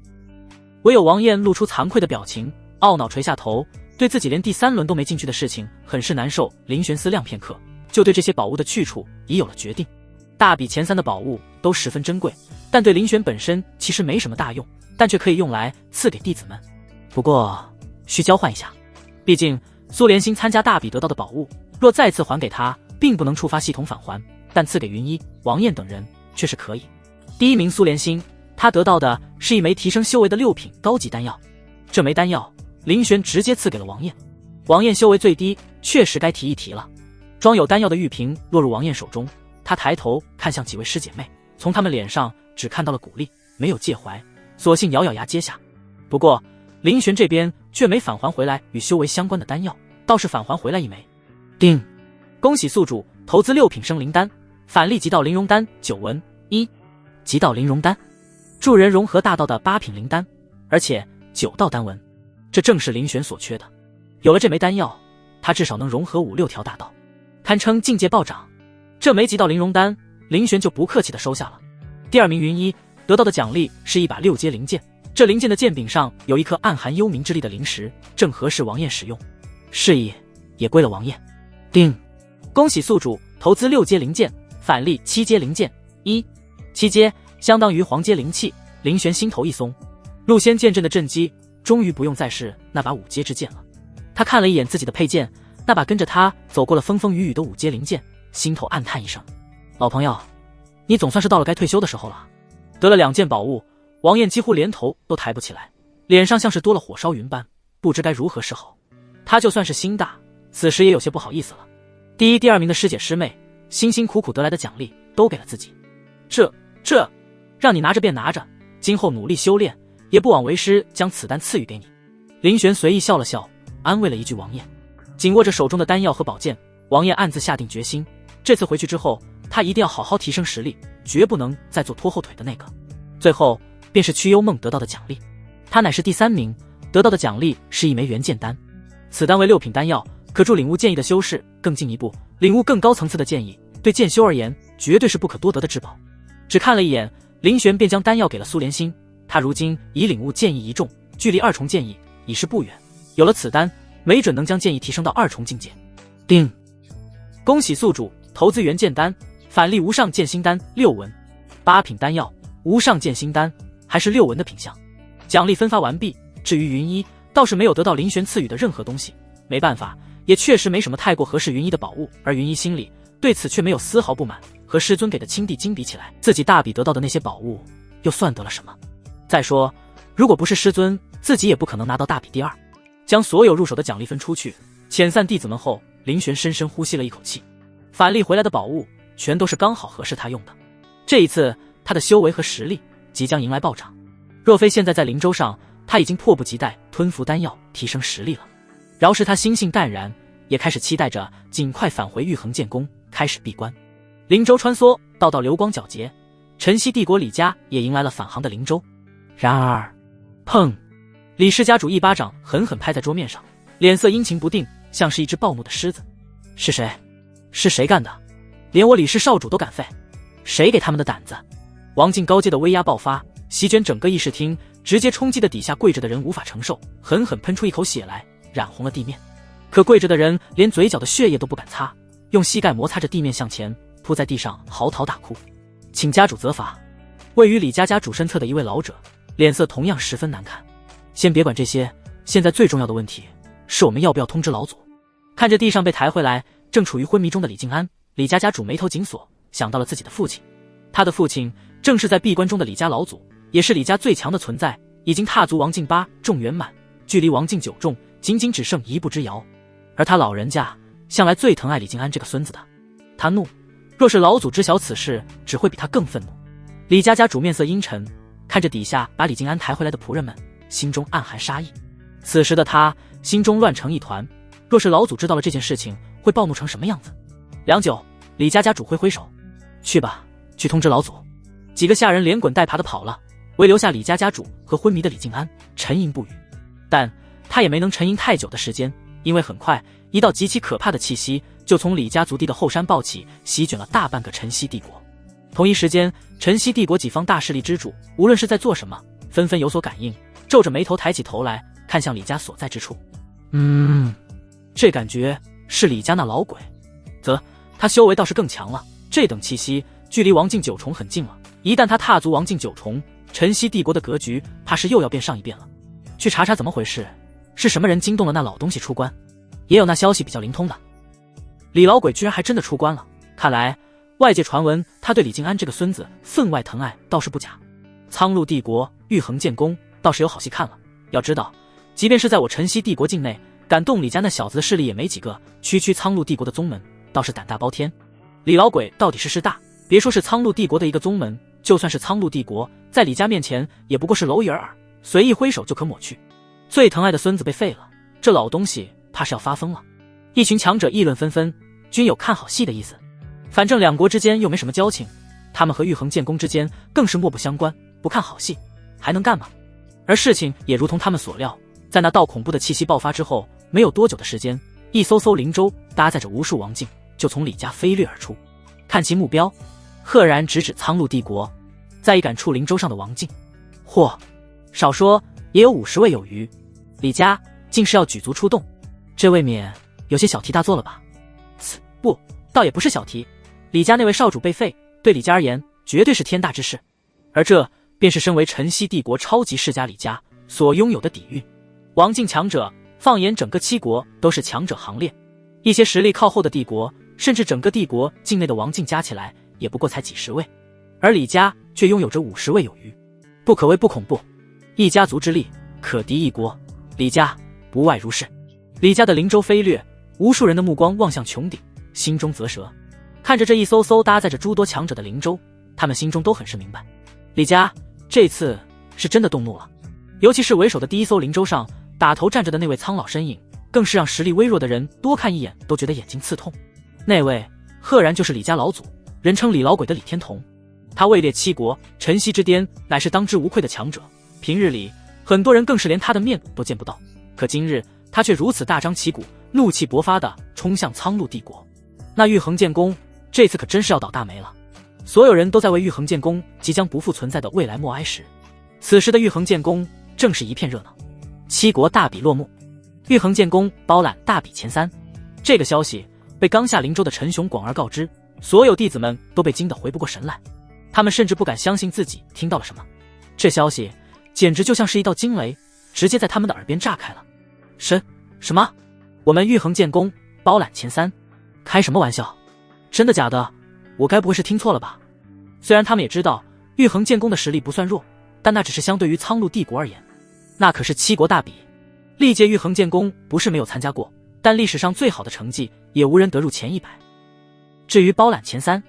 唯有王晏露出惭愧的表情，懊恼垂下头，对自己连第3轮都没进去的事情很是难受。林玄思量片刻，就对这些宝物的去处已有了决定。大比前3的宝物都十分珍贵，但对林玄本身其实没什么大用，但却可以用来赐给弟子们。不过需交换一下，毕竟苏连心参加大比得到的宝物，若再次还给他，并不能触发系统返还，但赐给云一、王晏等人却是可以。第1名苏连心，他得到的是一枚提升修为的6品高级丹药。这枚丹药林玄直接赐给了王晏。王晏修为最低，确实该提一提了。装有丹药的玉瓶落入王晏手中，他抬头看向几位师姐妹，从他们脸上只看到了鼓励，没有介怀，索性咬咬牙接下。不过林玄这边却没返还回来与修为相关的丹药，倒是返还回来一枚。叮！恭喜宿主投资6品生灵丹，返利极道灵容丹9文1。极道灵容丹，助人融合大道的8品灵丹，而且9道丹文，这正是林玄所缺的。有了这枚丹药，他至少能融合5、6条大道，堪称境界暴涨。这枚极道灵容丹，林玄就不客气地收下了。第2名云一得到的奖励是一把6阶灵剑，这灵剑的剑柄上有一颗暗含幽冥之力的灵石，正合适王晏使用，示意也归了王晏。叮！恭喜宿主投资6阶灵剑，返利7阶灵剑1。7阶相当于黄阶灵气，林玄心头一松，陆仙剑阵的阵基终于不用再是那把5阶之剑了。他看了一眼自己的佩剑，那把跟着他走过了风风雨雨的5阶灵剑，心头暗叹一声：老朋友，你总算是到了该退休的时候了。得了2件宝物，王晏几乎连头都抬不起来，脸上像是多了火烧云般，不知该如何是好。他就算是心大，此时也有些不好意思了。第1、第2名的师姐师妹辛辛苦苦得来的奖励都给了自己，这让你拿着便拿着，今后努力修炼，也不枉为师将此丹赐予给你。林玄随意笑了笑，安慰了一句王晏。紧握着手中的丹药和宝剑，王晏暗自下定决心，这次回去之后，他一定要好好提升实力，绝不能再做拖后腿的那个。最后便是祛幽梦得到的奖励，他乃是第3名，得到的奖励是一枚元剑丹。此丹为6品丹药，可助领悟剑意的修士更进一步，领悟更高层次的剑意，对剑修而言绝对是不可多得的至宝。只看了一眼，林玄便将丹药给了苏连心。他如今已领悟剑意一重，距离2重剑意已是不远，有了此丹，没准能将剑意提升到2重境界。叮！恭喜宿主投资元剑丹，返利无上剑心丹6文，8品丹药，无上剑心丹还是6文的品相。奖励分发完毕，至于云一，倒是没有得到林玄赐予的任何东西，没办法，也确实没什么太过合适云一的宝物，而云一心里对此却没有丝毫不满。和师尊给的青帝经比起来，自己大比得到的那些宝物又算得了什么？再说，如果不是师尊，自己也不可能拿到大比第2。将所有入手的奖励分出去，遣散弟子们后，林玄深深呼吸了一口气。返利回来的宝物全都是刚好合适他用的。这一次，他的修为和实力即将迎来暴涨。若非现在在灵州上，他已经迫不及待吞服丹药提升实力了。饶是他心性淡然，也开始期待着尽快返回玉衡剑宫，开始闭关。灵州穿梭，道道流光皎洁，晨曦帝国李家也迎来了返航的灵州。然而，砰！李氏家主一巴掌狠狠拍在桌面上，脸色阴晴不定，像是一只暴怒的狮子。是谁？是谁干的？连我李氏少主都敢废？谁给他们的胆子？王境高阶的威压爆发，席卷整个议事厅，直接冲击的底下跪着的人无法承受，狠狠喷出一口血来，染红了地面。可跪着的人连嘴角的血液都不敢擦，用膝盖摩擦着地面向前扑在地上嚎啕大哭，请家主责罚。位于李家家主身侧的一位老者，脸色同样十分难看。先别管这些，现在最重要的问题是我们要不要通知老祖。看着地上被抬回来正处于昏迷中的李静安，李家家主眉头紧锁，想到了自己的父亲。他的父亲正是在闭关中的李家老祖，也是李家最强的存在，已经踏足王境8重圆满，距离王境9重仅仅只剩1步之遥。而他老人家向来最疼爱李静安这个孙子的，他怒，若是老祖知晓此事，只会比他更愤怒。李家家主面色阴沉，看着底下把李静安抬回来的仆人们，心中暗含杀意。此时的他心中乱成一团，若是老祖知道了这件事情，会暴怒成什么样子？良久，李家家主挥挥手，去吧，去通知老祖。几个下人连滚带爬的跑了，唯留下李家家主和昏迷的李静安沉吟不语。但他也没能沉吟太久的时间，因为很快一道极其可怕的气息就从李家族地的后山暴起，席卷了大半个晨曦帝国。同一时间，晨曦帝国几方大势力之主，无论是在做什么，纷纷有所感应，皱着眉头抬起头来，看向李家所在之处。这感觉是李家那老鬼，他修为倒是更强了。这等气息距离王境九重很近了，一旦他踏足王境九重，晨曦帝国的格局怕是又要变上一变了。去查查怎么回事，是什么人惊动了那老东西出关？也有那消息比较灵通的，李老鬼居然还真的出关了。看来外界传闻他对李靖安这个孙子分外疼爱倒是不假。苍鹭帝国玉衡剑宫倒是有好戏看了。要知道，即便是在我晨曦帝国境内，敢动李家那小子的势力也没几个，区苍鹭帝国的宗门倒是胆大包天。李老鬼到底是势大，别说是苍鹭帝国的一个宗门，就算是苍鹭帝国，在李家面前也不过是蝼蚁耳，随意挥手就可抹去。最疼爱的孙子被废了，这老东西怕是要发疯了。一群强者议论纷纷，均有看好戏的意思。反正两国之间又没什么交情，他们和玉衡剑宫之间更是漠不相关，不看好戏还能干嘛？而事情也如同他们所料，在那道恐怖的气息爆发之后，没有多久的时间，一艘艘灵舟搭载着无数王境就从李家飞掠而出，看其目标，赫然直指苍鹭帝国。在一杆处灵舟上的王境，嚯，少说也有50位有余。李家竟是要举足出动，这未免有些小题大做了吧？不，倒也不是小题。李家那位少主被废，对李家而言绝对是天大之事，而这便是身为晨曦帝国超级世家李家所拥有的底蕴。王境强者，放眼整个七国都是强者行列，一些实力靠后的帝国，甚至整个帝国境内的王境加起来也不过才几十位，而李家却拥有着50位有余，不可谓不恐怖。一家族之力可敌一国，李家不外如是。李家的灵舟飞掠，无数人的目光望向穹顶，心中啧舌。看着这一艘艘搭载着诸多强者的灵舟，他们心中都很是明白，李家这次是真的动怒了。尤其是为首的第一艘灵舟上打头站着的那位苍老身影，更是让实力微弱的人多看一眼都觉得眼睛刺痛。那位赫然就是李家老祖，人称李老鬼的李天同。他位列七国晨曦之巅，乃是当之无愧的强者。平日里很多人更是连他的面都见不到，可今日他却如此大张旗鼓，怒气勃发地冲向苍鹭帝国。那玉衡剑宫这次可真是要倒大霉了。所有人都在为玉衡剑宫即将不复存在的未来默哀时，此时的玉衡剑宫正是一片热闹。七国大比落幕，玉衡剑宫包揽大比前3。这个消息被刚下灵舟的陈雄广而告知，所有弟子们都被惊得回不过神来，他们甚至不敢相信自己听到了什么。这消息简直就像是一道惊雷，直接在他们的耳边炸开了。什么？我们玉衡剑宫包揽前3？开什么玩笑？真的假的？我该不会是听错了吧？虽然他们也知道玉衡剑宫的实力不算弱，但那只是相对于苍鹭帝国而言，那可是七国大比。历届玉衡剑宫不是没有参加过，但历史上最好的成绩也无人得入前100。至于包揽前3，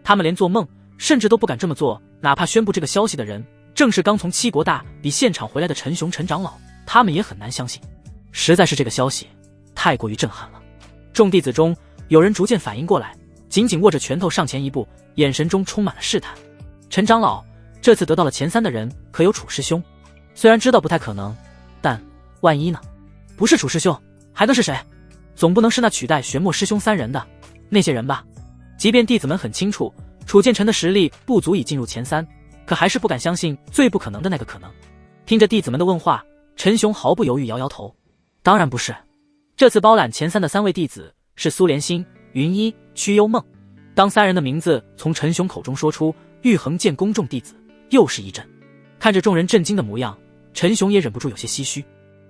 他们连做梦甚至都不敢这么做。哪怕宣布这个消息的人正是刚从七国大比现场回来的陈雄陈长老，他们也很难相信。实在是这个消息太过于震撼了。众弟子中有人逐渐反应过来，紧紧握着拳头上前一步，眼神中充满了试探。陈长老，这次得到了前3的人可有楚师兄？虽然知道不太可能，但万一呢？不是楚师兄还能是谁？总不能是那取代玄墨师兄3人的那些人吧？即便弟子们很清楚楚剑尘的实力不足以进入前3，可还是不敢相信最不可能的那个可能。听着弟子们的问话，陈雄毫不犹豫摇摇头，当然不是。这次包揽前3的3位弟子是苏连心、云一、曲幽梦。当3人的名字从陈雄口中说出，玉衡剑宫众弟子又是一震。看着众人震惊的模样，陈雄也忍不住有些唏嘘。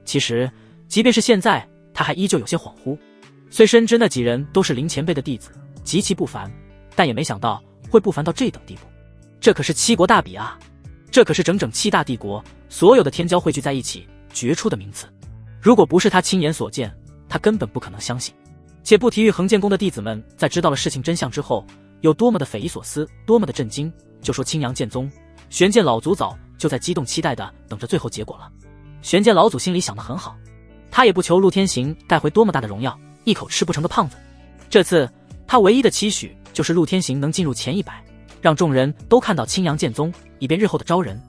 其实即便是现在，他还依旧有些恍惚。虽深知那几人都是林前辈的弟子，极其不凡，但也没想到会不凡到这等地步。这可是七国大比啊，这可是整整7大帝国所有的天骄汇聚在一起决出的名次。如果不是他亲眼所见，他根本不可能相信。且不提玉衡剑宫的弟子们在知道了事情真相之后有多么的匪夷所思，多么的震惊，就说青阳剑宗玄剑老祖早就在激动期待的等着最后结果了。玄剑老祖心里想得很好，他也不求陆天行带回多么大的荣耀，一口吃不成的胖子。这次他唯一的期许就是陆天行能进入前100，让众人都看到青阳剑宗，以便日后的招人。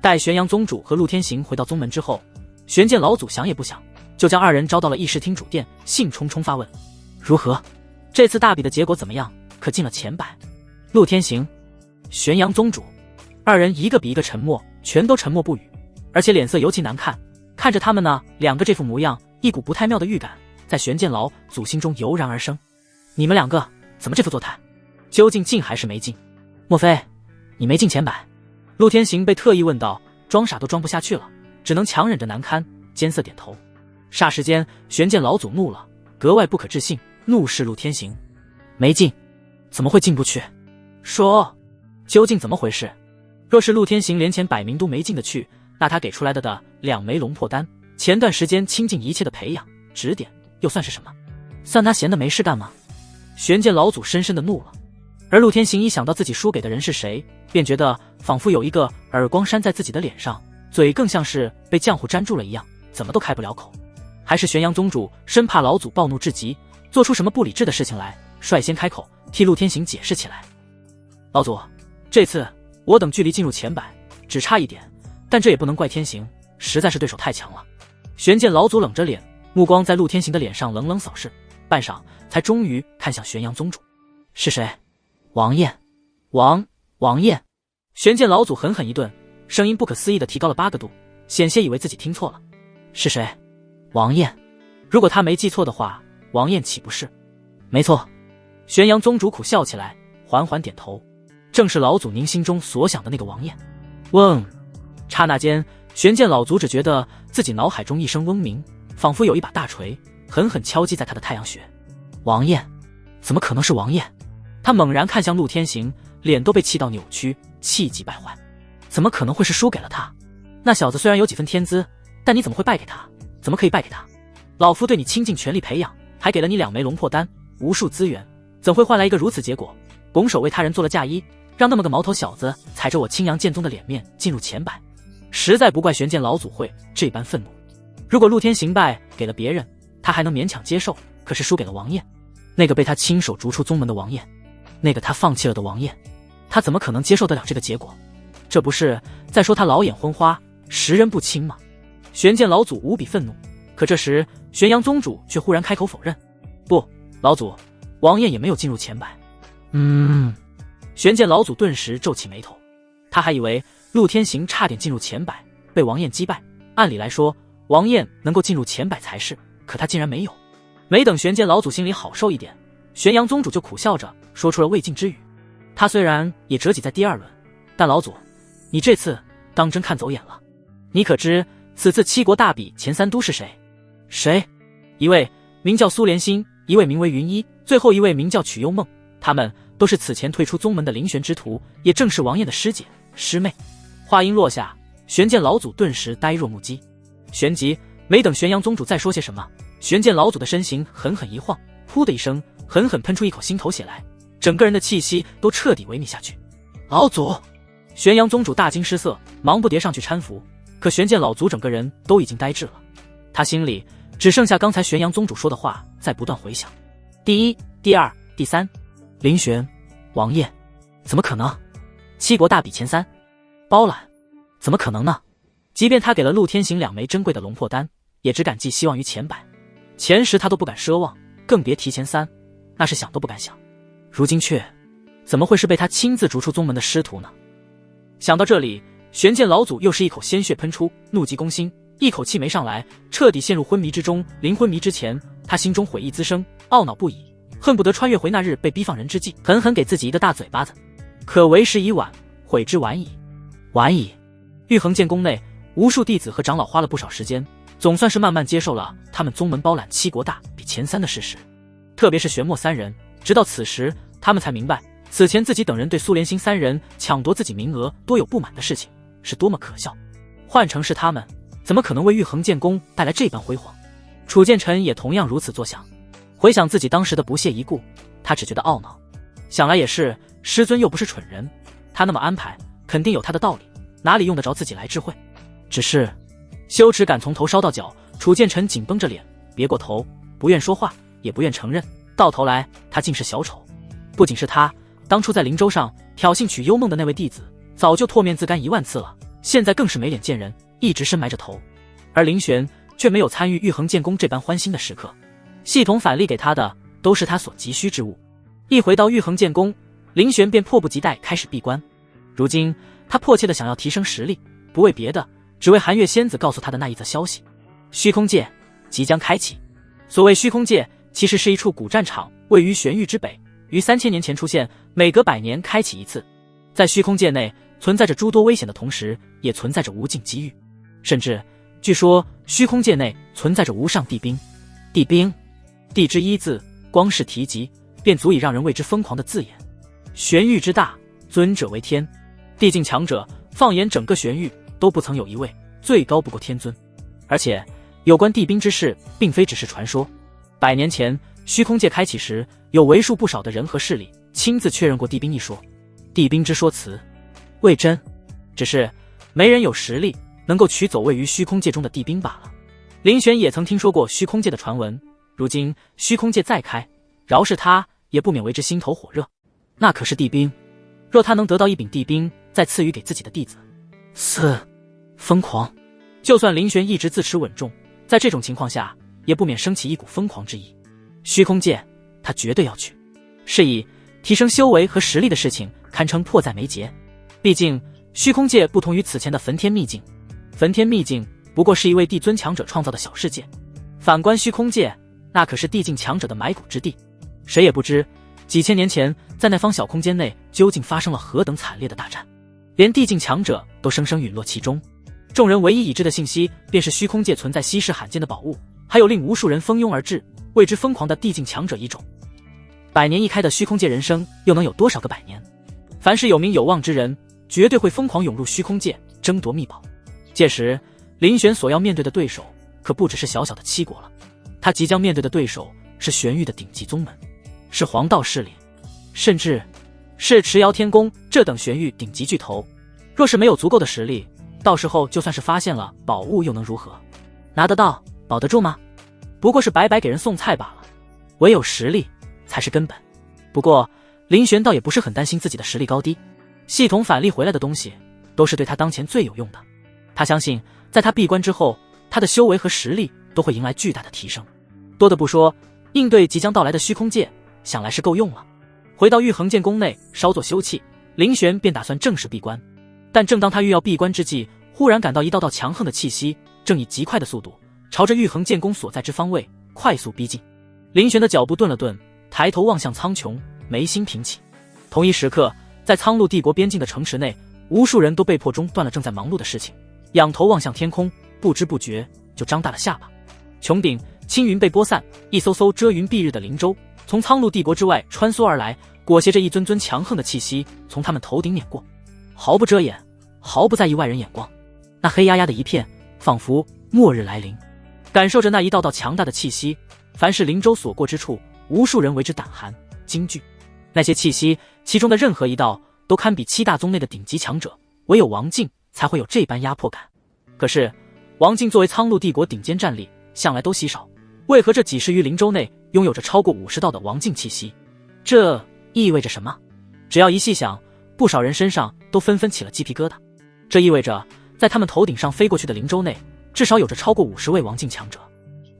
待玄阳宗主和陆天行回到宗门之后，玄剑老祖想也不想，就将二人招到了议事厅主殿，兴冲冲发问：如何？这次大比的结果怎么样？可进了前百？陆天行、玄阳宗主二人一个比一个沉默，全都沉默不语，而且脸色尤其难看。看着他们呢，两个这副模样，一股不太妙的预感在玄剑老祖心中油然而生。你们两个怎么这副作态？究竟进还是没进？莫非你没进前百？陆天行被特意问到，装傻都装不下去了，只能强忍着难堪，艰涩点头。霎时间，玄剑老祖怒了，格外不可置信，怒视陆天行：没进？怎么会进不去？说，究竟怎么回事？若是陆天行连前百名都没进得去，那他给出来的2枚龙破丹，前段时间倾尽一切的培养指点，又算是什么？算他闲的没事干吗？玄剑老祖深深的怒了。而陆天行一想到自己输给的人是谁，便觉得仿佛有一个耳光扇在自己的脸上，嘴更像是被浆糊粘住了一样，怎么都开不了口。还是玄阳宗主生怕老祖暴怒至极，做出什么不理智的事情来，率先开口替陆天行解释起来：老祖，这次我等距离进入前百只差一点，但这也不能怪天行，实在是对手太强了。玄剑老祖冷着脸，目光在陆天行的脸上冷冷扫视，半晌才终于看向玄阳宗主：是谁？王燕。王燕。玄剑老祖狠狠一顿，声音不可思议地提高了8个度，险些以为自己听错了。是谁？王燕。如果他没记错的话，王燕岂不是？没错。玄阳宗主苦笑起来，缓缓点头，正是老祖您心中所想的那个王燕。嗡！刹那间，玄剑老祖只觉得自己脑海中一声嗡鸣，仿佛有一把大锤狠狠敲击在他的太阳穴。王燕？怎么可能是王燕？他猛然看向陆天行，脸都被气到扭曲，气急败坏。怎么可能会是输给了他？那小子虽然有几分天资，但你怎么会败给他？怎么可以败给他？老夫对你倾尽全力培养，还给了你2枚龙破丹，无数资源，怎会换来一个如此结果？拱手为他人做了嫁衣，让那么个毛头小子踩着我青阳剑宗的脸面进入前百，实在不怪玄剑老祖会这般愤怒。如果陆天行败给了别人，他还能勉强接受，可是输给了王燕，那个被他亲手逐出宗门的王燕，那个他放弃了的王燕，他怎么可能接受得了这个结果？这不是在说他老眼昏花，识人不清吗？玄剑老祖无比愤怒，可这时玄阳宗主却忽然开口否认：不，老祖，王燕也没有进入前百。玄剑老祖顿时皱起眉头，他还以为陆天行差点进入前百，被王燕击败，按理来说王燕能够进入前百才是，可他竟然没有。没等玄剑老祖心里好受一点，玄阳宗主就苦笑着说出了未尽之语：他虽然也折戟在第2轮，但老祖，你这次当真看走眼了。你可知此次7国大比前3都是谁？谁？一位名叫苏连心，一位名为云一，最后一位名叫曲幽梦，他们都是此前退出宗门的灵玄之徒，也正是王燕的师姐师妹。话音落下，玄剑老祖顿时呆若木鸡。旋即没等玄阳宗主再说些什么，玄剑老祖的身形狠狠一晃，噗的一声狠狠喷出一口心头血来，整个人的气息都彻底萎靡下去。老祖！玄阳宗主大惊失色，忙不迭上去搀扶，可玄剑老祖整个人都已经呆滞了，他心里只剩下刚才玄阳宗主说的话在不断回响：第1、第2、第3，林玄、王燕，怎么可能？7国大比前3，包揽，怎么可能呢？即便他给了陆天行2枚珍贵的龙破丹，也只敢寄希望于前百，前10他都不敢奢望，更别提前3，那是想都不敢想。如今却怎么会是被他亲自逐出宗门的师徒呢？想到这里，玄剑老祖又是一口鲜血喷出，怒极攻心，一口气没上来，彻底陷入昏迷之中。临昏迷之前，他心中悔意滋生，懊恼不已，恨不得穿越回那日被逼放人之际，狠狠给自己一个大嘴巴子。可为时已晚，悔之晚矣。晚矣。玉衡剑宫内，无数弟子和长老花了不少时间，总算是慢慢接受了他们宗门包揽7国大比前3的事实。特别是玄墨3人，直到此时，他们才明白，此前自己等人对苏连心3人抢夺自己名额多有不满的事情，是多么可笑。换成是他们，怎么可能为玉衡剑宫带来这般辉煌？楚剑臣也同样如此作想。回想自己当时的不屑一顾，他只觉得懊恼。想来也是，师尊又不是蠢人，他那么安排，肯定有他的道理，哪里用得着自己来智慧？只是羞耻感从头烧到脚，楚剑臣紧绷着脸，别过头，不愿说话，也不愿承认，到头来他竟是小丑。不仅是他，当初在灵州上挑衅曲幽梦的那位弟子，早就唾面自干1万次了，现在更是没脸见人，一直深埋着头。而林玄却没有参与玉衡建功这般欢欣的时刻。系统返利给他的都是他所急需之物。一回到玉衡建功，林玄便迫不及待开始闭关。如今他迫切地想要提升实力，不为别的，只为寒月仙子告诉他的那一则消息：虚空界即将开启。所谓虚空界，其实是一处古战场，位于玄域之北，于3000年前出现，每隔100年开启一次。在虚空界内存在着诸多危险的同时，也存在着无尽机遇，甚至据说虚空界内存在着无上帝兵。帝兵，帝之一字，光是提及便足以让人为之疯狂的字眼。玄域之大，尊者为天，帝境强者，放眼整个玄域都不曾有一位，最高不过天尊。而且有关帝兵之事并非只是传说，100年前虚空界开启时，有为数不少的人和势力亲自确认过帝兵一说。帝兵之说辞未真，只是没人有实力能够取走位于虚空界中的帝兵罢了。林玄也曾听说过虚空界的传闻，如今虚空界再开，饶是他也不免为之心头火热。那可是帝兵，若他能得到一柄帝兵，再赐予给自己的弟子，疯狂。就算林玄一直自持稳重，在这种情况下也不免升起一股疯狂之意。虚空界他绝对要去，是以提升修为和实力的事情堪称迫在眉睫。毕竟虚空界不同于此前的焚天秘境，焚天秘境不过是一位帝尊强者创造的小世界，反观虚空界，那可是帝境强者的埋骨之地。谁也不知几千年前在那方小空间内究竟发生了何等惨烈的大战，连帝境强者都生生陨落其中。众人唯一已知的信息便是虚空界存在稀世罕见的宝物，还有令无数人蜂拥而至为之疯狂的帝境强者一种。100年一开的虚空界人生又能有多少个100年？凡是有名有望之人绝对会疯狂涌入虚空界争夺秘宝。届时林玄所要面对的对手可不只是小小的7国了，他即将面对的对手是玄域的顶级宗门，是黄道势力，甚至是持瑶天宫这等玄域顶级巨头。若是没有足够的实力，到时候就算是发现了宝物又能如何？拿得到保得住吗？不过是白白给人送菜罢了。唯有实力才是根本。不过林玄倒也不是很担心自己的实力高低，系统返利回来的东西都是对他当前最有用的。他相信在他闭关之后，他的修为和实力都会迎来巨大的提升。多的不说，应对即将到来的虚空界，想来是够用了。回到玉衡剑宫内稍作休憩，林玄便打算正式闭关。但正当他欲要闭关之际，忽然感到一道道强横的气息正以极快的速度朝着玉衡剑宫所在之方位快速逼近。林玄的脚步顿了顿，抬头望向苍穹，眉心平起。同一时刻，在苍鹭帝国边境的城池内，无数人都被迫中断了正在忙碌的事情，仰头望向天空，不知不觉就张大了下巴。穹顶青云被拨散，一艘艘遮云蔽日的灵舟从苍鹭帝国之外穿梭而来，裹挟着一尊尊强横的气息从他们头顶碾过，毫不遮掩，毫不在意外人眼光。那黑压压的一片，仿佛末日来临。感受着那一道道强大的气息，凡是灵舟所过之处，无数人为之胆寒惊惧。那些气息其中的任何一道都堪比7大宗内的顶级强者，唯有王静才会有这般压迫感。可是王静作为苍鹭帝国顶尖战力，向来都稀少，为何这几十余灵舟内拥有着超过50道的王静气息？这意味着什么？只要一细想，不少人身上都纷纷起了鸡皮疙瘩。这意味着在他们头顶上飞过去的灵舟内，至少有着超过50位王境强者。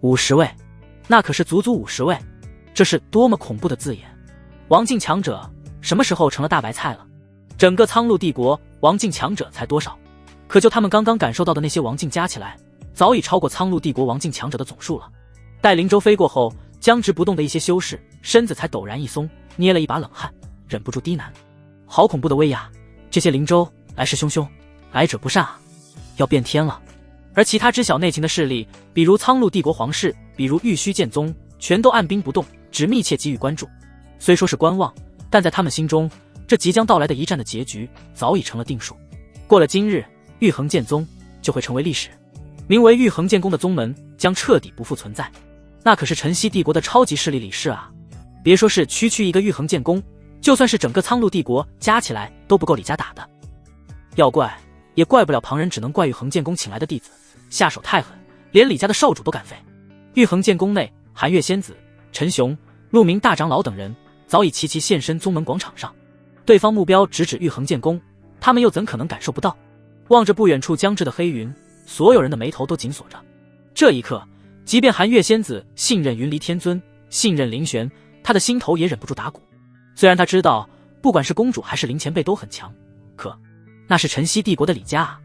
50位，那可是足足50位，这是多么恐怖的字眼！王境强者什么时候成了大白菜了？整个苍鹭帝国王境强者才多少？可就他们刚刚感受到的那些王境加起来，早已超过苍鹭帝国王境强者的总数了。待灵舟飞过后，僵直不动的一些修士身子才陡然一松，捏了一把冷汗，忍不住低喃：好恐怖的威压！这些灵舟来势汹汹，来者不善啊，要变天了。而其他知晓内情的势力，比如苍鹭帝国皇室，比如玉虚剑宗，全都按兵不动，只密切给予关注。虽说是观望，但在他们心中，这即将到来的一战的结局早已成了定数。过了今日，玉衡剑宗就会成为历史，名为玉衡剑宫的宗门将彻底不复存在。那可是晨曦帝国的超级势力李氏啊！别说是区区一个玉衡剑宫，就算是整个苍鹭帝国加起来都不够李家打的。要怪也怪不了旁人，只能怪玉衡剑宫请来的弟子下手太狠，连李家的少主都敢废。玉衡剑宫内，寒月仙子、陈雄、陆明大长老等人早已齐齐现身宗门广场上，对方目标直指玉衡剑宫，他们又怎可能感受不到？望着不远处将至的黑云，所有人的眉头都紧锁着。这一刻，即便韩月仙子信任云离天尊，信任林玄，他的心头也忍不住打鼓。虽然他知道不管是公主还是林前辈都很强，可那是晨曦帝国的李家啊，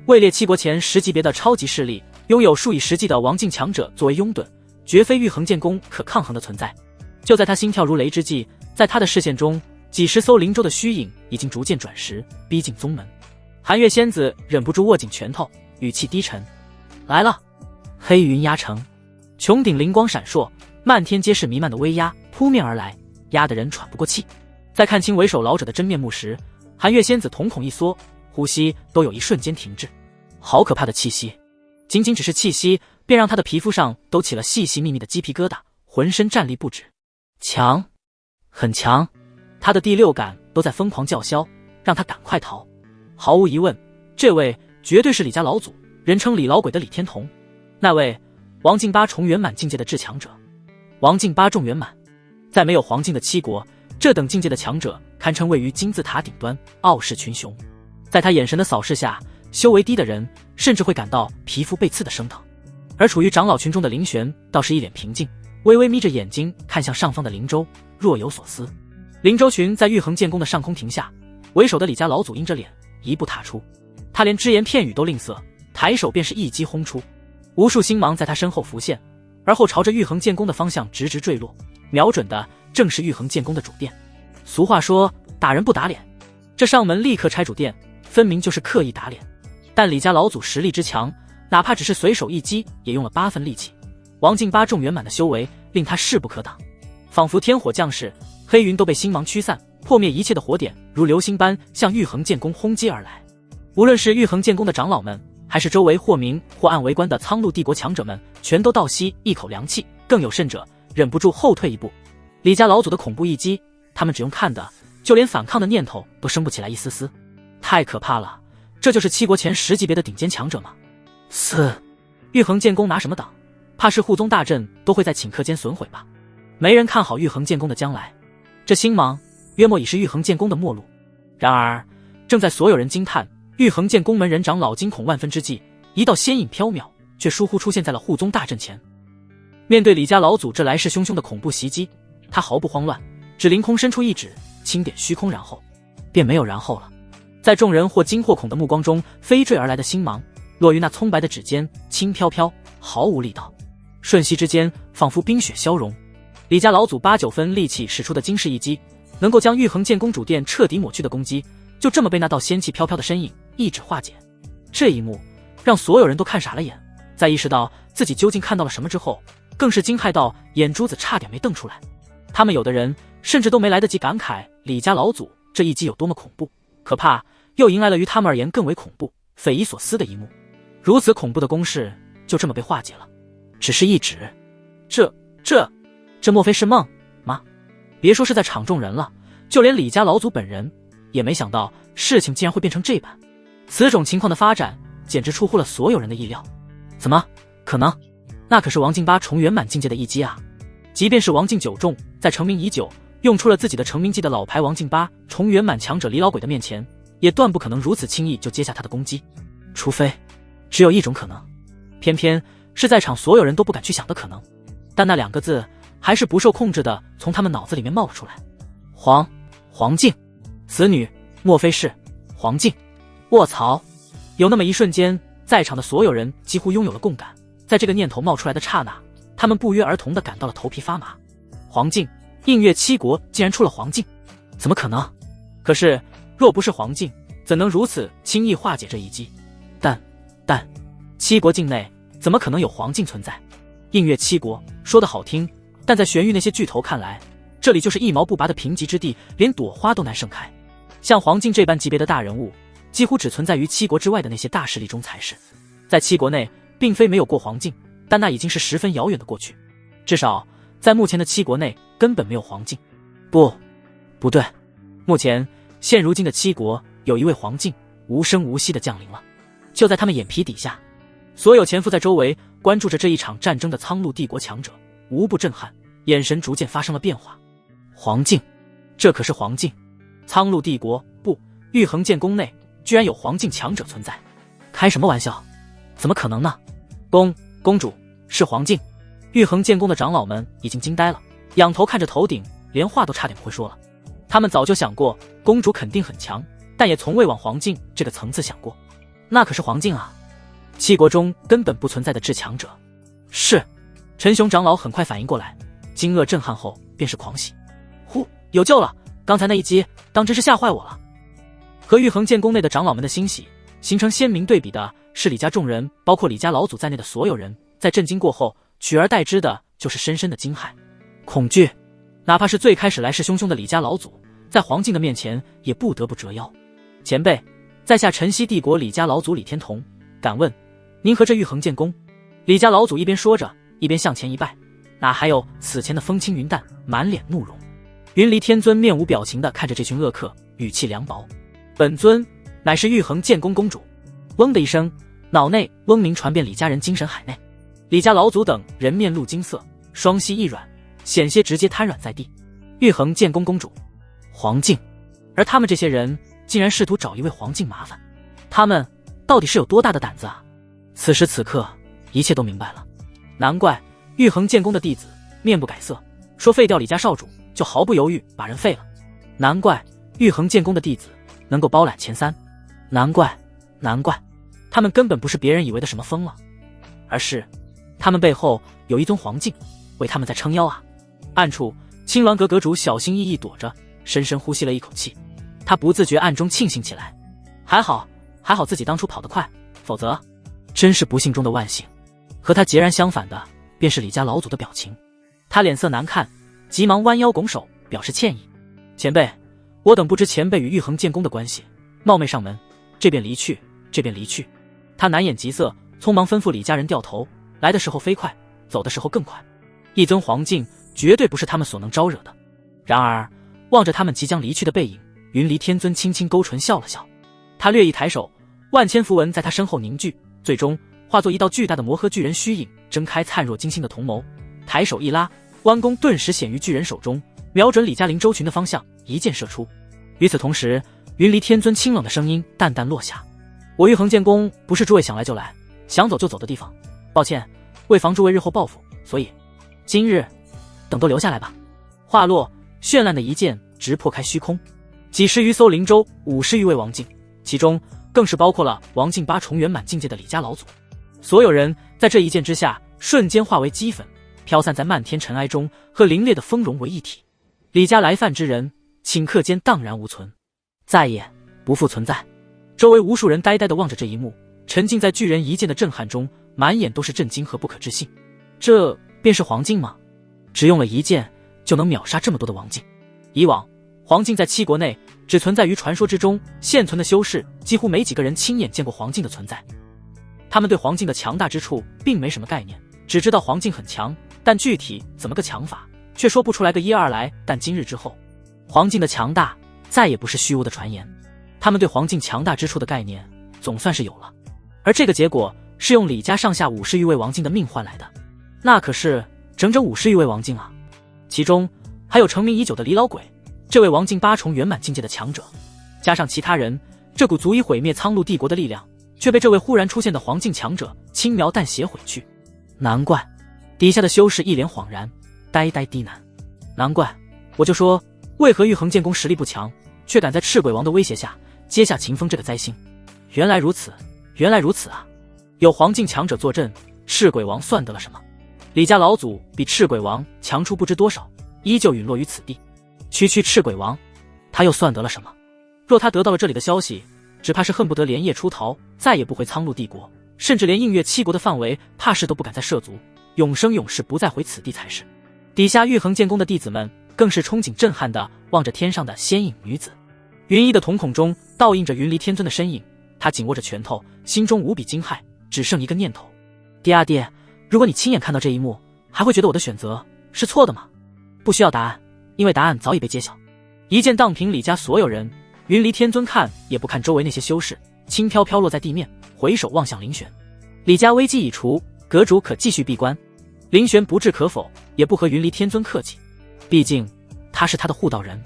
位列七国前10级别的超级势力，拥有数以10计的王境强者作为拥趸，绝非玉衡剑宫可抗衡的存在。就在他心跳如雷之际，在他的视线中，几十艘灵舟的虚影已经逐渐转实，逼近宗门。韩月仙子忍不住握紧拳头，语气低沉：“来了。”黑云压城，穹顶灵光闪烁，漫天皆是弥漫的威压扑面而来，压得人喘不过气。在看清为首老者的真面目时，韩月仙子瞳孔一缩，呼吸都有一瞬间停滞。好可怕的气息，仅仅只是气息，便让他的皮肤上都起了细细密密的鸡皮疙瘩，浑身战栗不止。强，很强，他的第六感都在疯狂叫嚣，让他赶快逃。毫无疑问，这位绝对是李家老祖，人称李老鬼的李天童，那位王境八重圆满境界的至强者。王境八重圆满，在没有黄境的七国，这等境界的强者堪称位于金字塔顶端，傲视群雄。在他眼神的扫视下，修为低的人甚至会感到皮肤被刺的生疼。而处于长老群中的林玄倒是一脸平静，微微眯着眼睛看向上方的灵舟，若有所思。灵舟群在玉衡剑宫的上空停下，为首的李家老祖阴着脸一步踏出，他连只言片语都吝啬，抬手便是一击轰出。无数星芒在他身后浮现，而后朝着玉衡剑宫的方向直直坠落，瞄准的正是玉衡剑宫的主殿。俗话说打人不打脸，这上门立刻拆主殿，分明就是刻意打脸。但李家老祖实力之强，哪怕只是随手一击也用了8分力气，王境八重圆满的修为令他势不可挡，仿佛天火降世，黑云都被星芒驱散，破灭一切的火点如流星般向玉衡剑宫轰击而来。无论是玉衡剑宫的长老们，还是周围或明或暗围观的苍鹭帝国强者们，全都倒吸一口凉气，更有甚者忍不住后退一步。李家老祖的恐怖一击，他们只用看的，就连反抗的念头都生不起来一丝丝。太可怕了，这就是七国前10级别的顶尖强者吗？玉衡剑宫拿什么挡？怕是护宗大阵都会在顷刻间损毁吧。没人看好玉衡剑宫的将来，这星芒约莫已是玉衡剑宫的末路。然而正在所有人惊叹玉衡剑宫门人长老惊恐万分之际，一道仙影飘渺，却疏忽出现在了护宗大阵前。面对李家老祖这来势汹汹的恐怖袭击，他毫不慌乱，只凌空伸出一指，轻点虚空，然后便没有然后了。在众人或惊或恐的目光中，飞坠而来的星芒落于那葱白的指尖，轻飘飘，毫无力道，瞬息之间仿佛冰雪消融。李家老祖8、9分力气使出的惊世一击，能够将玉衡剑宫主殿彻底抹去的攻击，就这么被那道仙气飘飘的身影一指化解。这一幕让所有人都看傻了眼，在意识到自己究竟看到了什么之后，更是惊骇到眼珠子差点没瞪出来。他们有的人甚至都没来得及感慨李家老祖这一击有多么恐怖可怕，又迎来了于他们而言更为恐怖、匪夷所思的一幕。如此恐怖的攻势就这么被化解了，只是一指，这莫非是梦吗？别说是在场众人了，就连李家老祖本人也没想到事情竟然会变成这般。此种情况的发展简直出乎了所有人的意料。怎么可能？那可是王境八重圆满境界的一击啊！即便是王境9重，在成名已久，用出了自己的成名技的老牌王境八重圆满强者李老鬼的面前，也断不可能如此轻易就接下他的攻击。除非只有一种可能，偏偏是在场所有人都不敢去想的可能。但那2个字还是不受控制的从他们脑子里面冒了出来。黄静，此女莫非是黄静？卧槽！有那么一瞬间，在场的所有人几乎拥有了共感。在这个念头冒出来的刹那，他们不约而同地感到了头皮发麻。黄静，映月七国竟然出了黄静，怎么可能？可是若不是黄静，怎能如此轻易化解这一击？但七国境内怎么可能有黄静存在？映月七国说得好听，但在玄域那些巨头看来，这里就是一毛不拔的贫瘠之地，连朵花都难盛开。像黄静这般级别的大人物，几乎只存在于七国之外的那些大势力中才是。在七国内并非没有过黄静，但那已经是十分遥远的过去。至少在目前的七国内根本没有黄静。不对，目前现如今的七国有一位黄静无声无息地降临了。就在他们眼皮底下，所有潜伏在周围关注着这一场战争的苍鹭帝国强者无不震撼，眼神逐渐发生了变化。黄静，这可是黄静！苍鹭帝国玉衡剑宫内居然有黄境强者存在，开什么玩笑？怎么可能呢？公主，是黄静。玉衡剑宫的长老们已经惊呆了，仰头看着头顶，连话都差点不会说了。他们早就想过公主肯定很强，但也从未往黄静这个层次想过。那可是黄静啊，七国中根本不存在的至强者。是。陈雄长老很快反应过来，惊愕震撼后便是狂喜。呼，有救了！刚才那一击当真是吓坏我了。和玉衡剑宫内的长老们的欣喜形成鲜明对比的是，李家众人包括李家老祖在内的所有人在震惊过后，取而代之的就是深深的惊骇、恐惧。哪怕是最开始来势汹汹的李家老祖，在黄静的面前也不得不折腰。前辈，在下晨曦帝国李家老祖李天童，敢问您和这玉衡剑宫？李家老祖一边说着，一边向前一拜，哪还有此前的风轻云淡，满脸怒容。云离天尊面无表情地看着这群恶客，语气凉薄：本尊乃是玉衡剑宫公主。嗡的一声，脑内嗡鸣传遍李家人精神海内。李家老祖等人面露惊色，双膝一软，险些直接瘫软在地。玉衡剑宫公主黄静，而他们这些人竟然试图找一位黄静麻烦，他们到底是有多大的胆子啊？此时此刻一切都明白了，难怪玉衡剑宫的弟子面不改色，说废掉李家少主就毫不犹豫把人废了。难怪玉衡剑宫的弟子能够包揽前3，难怪他们根本不是别人以为的什么疯了，而是他们背后有一尊黄静为他们在撑腰啊。暗处青鸾阁阁主小心翼翼躲着，深深呼吸了一口气，他不自觉暗中庆幸起来，还好自己当初跑得快，否则真是不幸中的万幸。和他截然相反的便是李家老祖的表情，他脸色难看，急忙弯腰拱手表示歉意。前辈，我等不知前辈与玉衡剑宫的关系，冒昧上门，这便离去。他难掩急色，匆忙吩咐李家人掉头，来的时候飞快，走的时候更快。一尊黄静绝对不是他们所能招惹的。然而望着他们即将离去的背影，云离天尊轻轻勾唇笑了笑，他略一抬手，万千符文在他身后凝聚，最终化作一道巨大的魔核巨人虚影，睁开灿若金星的瞳眸，抬手一拉，弯弓顿时显于巨人手中，瞄准李家灵州群的方向，一箭射出。与此同时，云离天尊清冷的声音淡淡落下：我玉衡剑宫不是诸位想来就来，想走就走的地方，抱歉，为防诸位日后报复，所以今日等都留下来吧。话落，绚烂的一剑直破开虚空，几十余艘灵舟，50余位王境，其中更是包括了王境8重圆满境界的李家老祖。所有人在这一剑之下瞬间化为齑粉，飘散在漫天尘埃中，和凌冽的风融为一体。李家来犯之人顷刻间荡然无存，再也不复存在。周围无数人呆呆地望着这一幕，沉浸在巨人一剑的震撼中，满眼都是震惊和不可置信。这便是黄境吗？只用了一剑就能秒杀这么多的王境？以往黄境在七国内只存在于传说之中，现存的修士几乎没几个人亲眼见过黄境的存在。他们对黄境的强大之处并没什么概念，只知道黄境很强，但具体怎么个强法却说不出来个一二来。但今日之后，黄境的强大再也不是虚无的传言，他们对黄境强大之处的概念总算是有了。而这个结果是用李家上下50余位王境的命换来的，那可是整整50余位王境啊！其中还有成名已久的李老鬼，这位王境8重圆满境界的强者，加上其他人，这股足以毁灭苍鹭帝国的力量却被这位忽然出现的黄境强者轻描淡写毁去。难怪底下的修士一脸恍然，呆呆低喃。难怪我就说，为何玉衡剑宫实力不强，却敢在赤鬼王的威胁下接下秦风这个灾星？原来如此啊！有黄境强者坐镇，赤鬼王算得了什么？李家老祖比赤鬼王强出不知多少，依旧陨落于此地。区赤鬼王，他又算得了什么？若他得到了这里的消息，只怕是恨不得连夜出逃，再也不回苍鹭帝国，甚至连映月7国的范围怕是都不敢再涉足，永生永世不再回此地才是。底下玉衡剑宫的弟子们更是憧憬震撼地望着天上的仙影女子，云衣的瞳孔中倒映着云离天尊的身影，他紧握着拳头，心中无比惊骇，只剩一个念头：爹啊爹，如果你亲眼看到这一幕，还会觉得我的选择是错的吗？不需要答案，因为答案早已被揭晓。一剑荡平李家所有人，云离天尊看也不看周围那些修士，轻飘飘落在地面，回首望向凌玄。李家危机已除，阁主可继续闭关。凌玄不置可否，也不和云离天尊客气，毕竟他是他的护道人。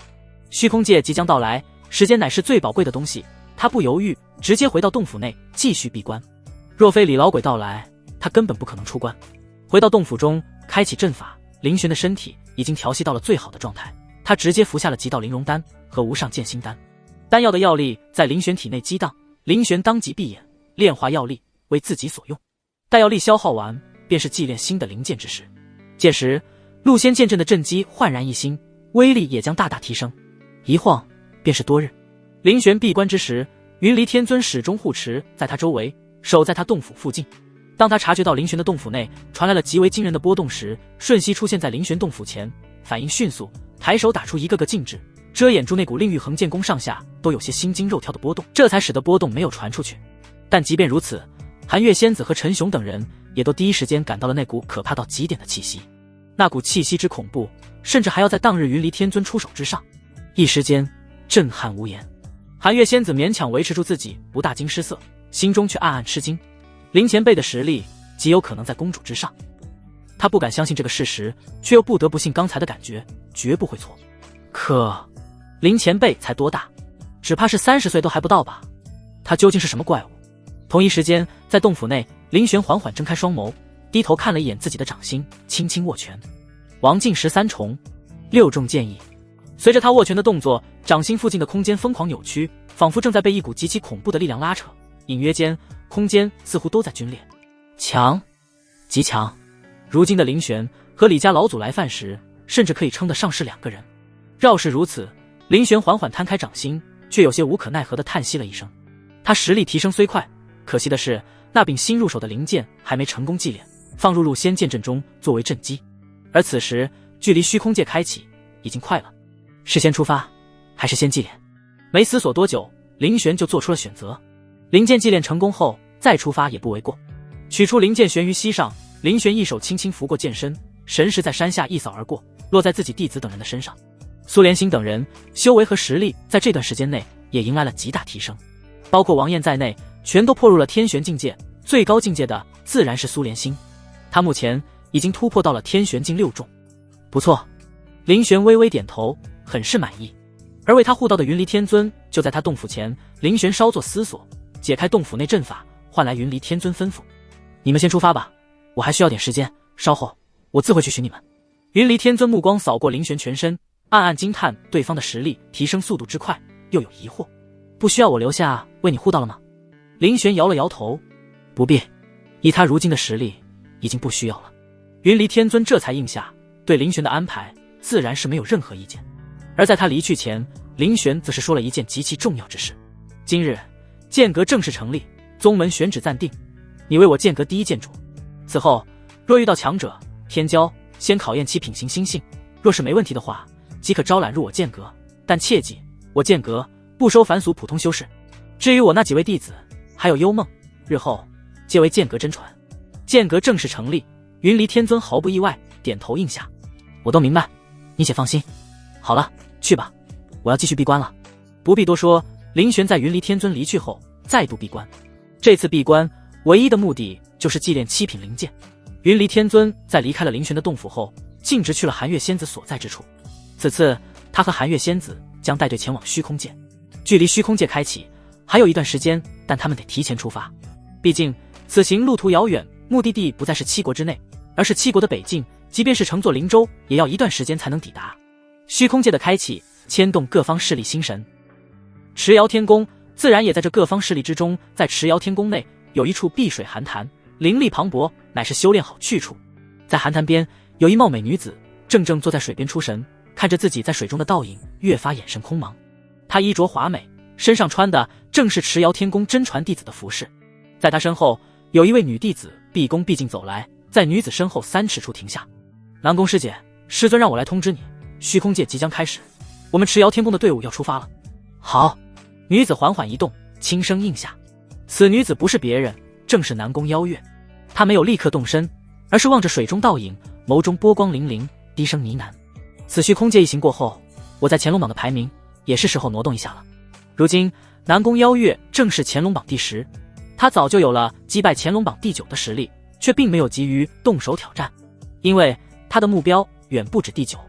虚空界即将到来，时间乃是最宝贵的东西，他不犹豫，直接回到洞府内继续闭关。若非李老鬼到来，他他根本不可能出关。回到洞府中，开启阵法，林玄的身体已经调息到了最好的状态，他直接服下了极道玲珑丹和无上剑心丹。丹药的药力在林玄体内激荡，林玄当即闭眼，炼化药力为自己所用。待药力消耗完，便是祭炼新的灵剑之时。届时，陆仙剑阵的阵基焕然一新，威力也将大大提升。一晃便是多日。林玄闭关之时，云离天尊始终护持在他周围，守在他洞府附近。当他察觉到林玄的洞府内传来了极为惊人的波动时，瞬息出现在林玄洞府前，反应迅速，抬手打出一个个禁制，遮掩住那股令玉衡剑宫上下都有些心惊肉跳的波动，这才使得波动没有传出去。但即便如此，寒月仙子和陈雄等人也都第一时间感到了那股可怕到极点的气息。那股气息之恐怖，甚至还要在当日云离天尊出手之上，一时间震撼无言。寒月仙子勉强维持住自己不大惊失色，心中却暗暗吃惊，林前辈的实力极有可能在公主之上。他不敢相信这个事实，却又不得不信刚才的感觉，绝不会错。可林前辈才多大？只怕是30岁都还不到吧？他究竟是什么怪物？同一时间，在洞府内，林玄缓缓睁开双眸，低头看了一眼自己的掌心，轻轻握拳。王进13重，6重剑意。随着他握拳的动作，掌心附近的空间疯狂扭曲，仿佛正在被一股极其恐怖的力量拉扯，隐约间空间似乎都在皲裂。强，极强。如今的林玄和李家老祖来犯时，甚至可以称得上是2个人。饶是如此，林玄缓缓摊开掌心，却有些无可奈何地叹息了一声。他实力提升虽快，可惜的是那柄新入手的灵剑还没成功祭炼，放入陆仙剑阵中作为阵基。而此时距离虚空界开启已经快了，是先出发还是先祭炼？没思索多久，林玄就做出了选择。灵剑祭炼成功后再出发也不为过。取出灵剑悬于膝上，林玄一手轻轻拂过剑身，神识在山下一扫而过，落在自己弟子等人的身上。苏连星等人修为和实力在这段时间内也迎来了极大提升，包括王燕在内全都破入了天玄境界，最高境界的自然是苏连星，他目前已经突破到了天玄境6重。不错，林玄微微点头，很是满意。而为他护道的云离天尊就在他洞府前，林玄稍作思索，解开洞府内阵法，换来云离天尊吩咐：你们先出发吧，我还需要点时间，稍后我自会去寻你们。云离天尊目光扫过林玄全身，暗暗惊叹对方的实力提升速度之快，又有疑惑：不需要我留下为你护道了吗？林玄摇了摇头：不必，以他如今的实力已经不需要了。云离天尊这才应下，对林玄的安排自然是没有任何意见。而在他离去前，林玄则是说了一件极其重要之事：今日剑阁正式成立，宗门选址暂定，你为我剑阁第一剑主。此后若遇到强者天骄，先考验其品行心性，若是没问题的话，即可招揽入我剑阁。但切记，我剑阁不收凡俗普通修士。至于我那几位弟子还有幽梦，日后皆为剑阁真传。剑阁正式成立，云离天尊毫不意外，点头应下：我都明白，你且放心。好了，去吧，我要继续闭关了。不必多说，林玄在云离天尊离去后再度闭关。这次闭关唯一的目的就是祭炼7品灵剑。云离天尊在离开了林玄的洞府后，径直去了寒月仙子所在之处。此次他和寒月仙子将带队前往虚空界。距离虚空界开启还有一段时间，但他们得提前出发。毕竟此行路途遥远，目的地不再是7国之内，而是7国的北境，即便是乘坐灵舟也要一段时间才能抵达。虚空界的开启牵动各方势力心神，持瑶天宫自然也在这各方势力之中。在持瑶天宫内有一处碧水寒潭，灵力磅礴，乃是修炼好去处。在寒潭边有一貌美女子，正坐在水边出神，看着自己在水中的倒影，越发眼神空茫。她衣着华美，身上穿的正是持瑶天宫真传弟子的服饰。在她身后有一位女弟子毕恭毕敬走来，在女子身后3尺处停下：南宫师姐，师尊让我来通知你，虚空界即将开始，我们持瑶天宫的队伍要出发了。好。女子缓缓一动，轻声应下。此女子不是别人，正是南宫邀月。她没有立刻动身，而是望着水中倒影，眸中波光粼粼，低声呢喃：此虚空界一行过后，我在乾隆榜的排名也是时候挪动一下了。如今南宫邀月正是乾隆榜第10，他早就有了击败乾隆榜第9的实力，却并没有急于动手挑战，因为他的目标远不止第9。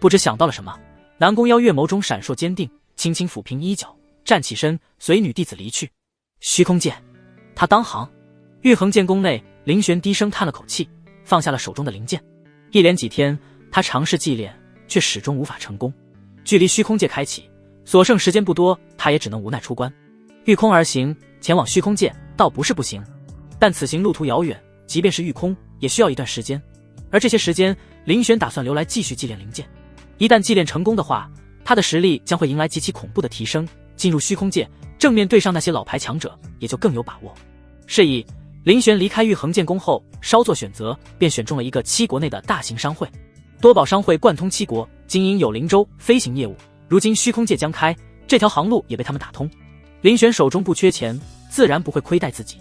不知想到了什么，南宫邀月眸中闪烁坚定，轻轻抚平衣角，站起身，随女弟子离去。虚空剑，他当行。玉衡剑宫内，林玄低声叹了口气，放下了手中的灵剑。一连几天，他尝试祭炼，却始终无法成功。距离虚空界开启，所剩时间不多，他也只能无奈出关。御空而行，前往虚空界倒不是不行，但此行路途遥远，即便是御空，也需要一段时间。而这些时间，林玄打算留来继续祭炼灵剑。一旦祭炼成功的话，他的实力将会迎来极其恐怖的提升。进入虚空界，正面对上那些老牌强者，也就更有把握。是以，林玄离开玉衡剑宫后，稍作选择，便选中了一个7国内的大型商会。多宝商会贯通7国，经营有灵舟飞行业务。如今虚空界将开，这条航路也被他们打通。林玄手中不缺钱，自然不会亏待自己。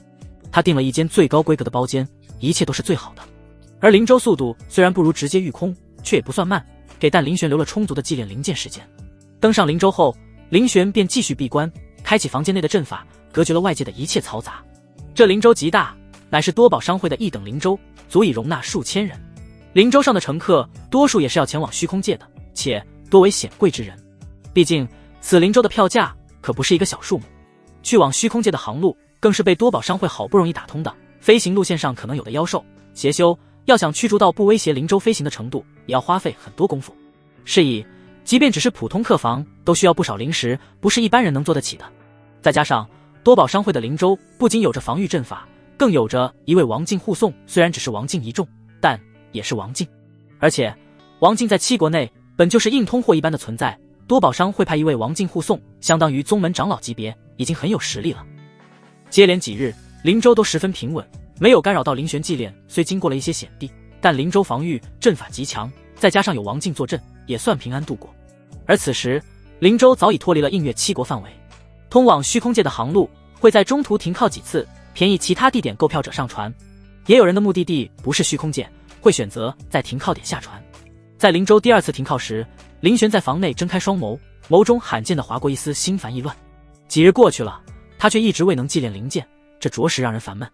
他订了一间最高规格的包间，一切都是最好的。而灵舟速度虽然不如直接御空，却也不算慢，给但林玄留了充足的祭炼灵剑时间。登上灵舟后，林玄便继续闭关，开启房间内的阵法，隔绝了外界的一切嘈杂。这灵舟极大，乃是多宝商会的一等灵舟，足以容纳数千人。灵舟上的乘客多数也是要前往虚空界的，且多为显贵之人。毕竟此灵舟的票价可不是一个小数目，去往虚空界的航路更是被多宝商会好不容易打通的。飞行路线上可能有的妖兽邪修，要想驱逐到不威胁灵舟飞行的程度，也要花费很多功夫。是以，即便只是普通客房，都需要不少灵石，不是一般人能做得起的。再加上多宝商会的灵舟不仅有着防御阵法，更有着一位王境护送。虽然只是王境一众，但也是王境。而且王境在7国内本就是硬通货一般的存在，多宝商会派一位王境护送，相当于宗门长老级别，已经很有实力了。接连几日，灵舟都十分平稳，没有干扰到灵玄祭炼。虽经过了一些险地，但灵舟防御阵法极强，再加上有王境坐镇，也算平安度过。而此时灵舟早已脱离了映月7国范围，通往虚空界的航路会在中途停靠几次，便宜其他地点购票者上船。也有人的目的地不是虚空界，会选择在停靠点下船。在灵舟第2次停靠时，林玄在房内睁开双眸，眸中罕见地划过一丝心烦意乱。几日过去了，他却一直未能祭炼灵剑，这着实让人烦闷。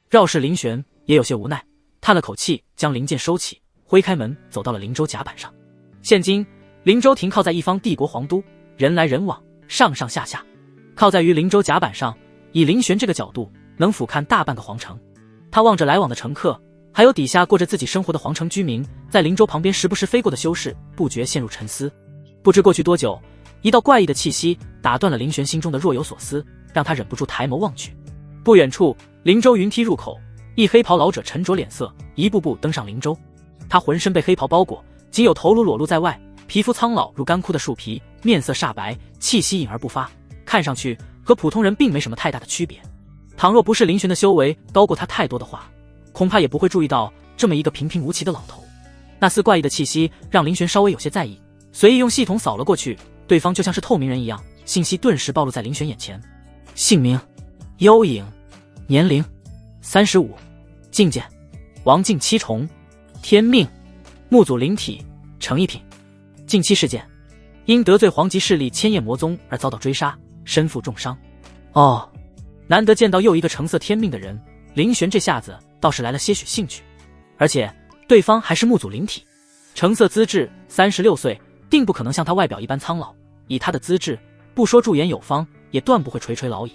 绕视林玄也有些无奈，叹了口气，将灵剑收起，挥开门走到了灵舟甲板上。现今灵舟停靠在一方帝国皇都，人来人往，上上下下。靠在于灵舟甲板上，以林玄这个角度，能俯瞰大半个皇城。他望着来往的乘客，还有底下过着自己生活的皇城居民，在灵舟旁边时不时飞过的修士，不觉陷入沉思。不知过去多久，一道怪异的气息打断了林玄心中的若有所思，让他忍不住抬眸望去。不远处，灵舟云梯入口，一黑袍老者沉着脸色，一步步登上灵舟。他浑身被黑袍包裹，仅有头颅裸露在外，皮肤苍老如干枯的树皮，面色煞白，气息隐而不发，看上去和普通人并没什么太大的区别。倘若不是林玄的修为高过他太多的话，恐怕也不会注意到这么一个平平无奇的老头。那丝怪异的气息让林玄稍微有些在意，随意用系统扫了过去，对方就像是透明人一样，信息顿时暴露在林玄眼前。姓名：幽影，年龄35，境界王境7重，天命木祖灵体，成一品。近期事件：因得罪皇级势力千叶魔宗而遭到追杀，身负重伤。哦，难得见到又一个橙色天命的人，林玄这下子倒是来了些许兴趣。而且对方还是木祖灵体，橙色资质，36岁，定不可能像他外表一般苍老。以他的资质，不说驻颜有方，也断不会垂垂老矣。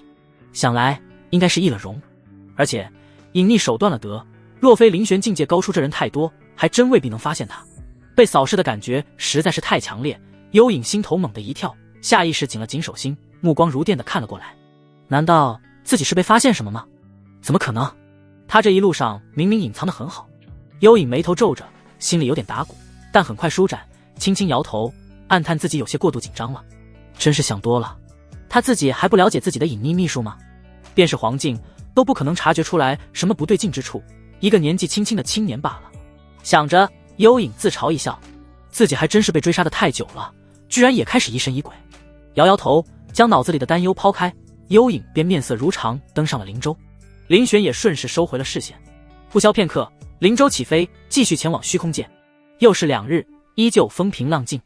想来应该是易了容，而且隐匿手段了得。若非林玄境界高出这人太多，还真未必能发现他。被扫视的感觉实在是太强烈，幽影心头猛地一跳，下意识紧了紧手心，目光如电地看了过来。难道自己是被发现什么吗？怎么可能？他这一路上明明隐藏得很好。幽影眉头皱着，心里有点打鼓，但很快舒展，轻轻摇头，暗叹自己有些过度紧张了。真是想多了，他自己还不了解自己的隐匿秘术吗？便是黄境都不可能察觉出来什么不对劲之处，一个年纪轻轻的青年罢了。想着，幽影自嘲一笑，自己还真是被追杀的太久了，居然也开始疑神疑鬼。摇摇头，将脑子里的担忧抛开，幽影便面色如常登上了灵舟。林玄也顺势收回了视线。不消片刻，灵舟起飞，继续前往虚空界。又是2日，依旧风平浪静。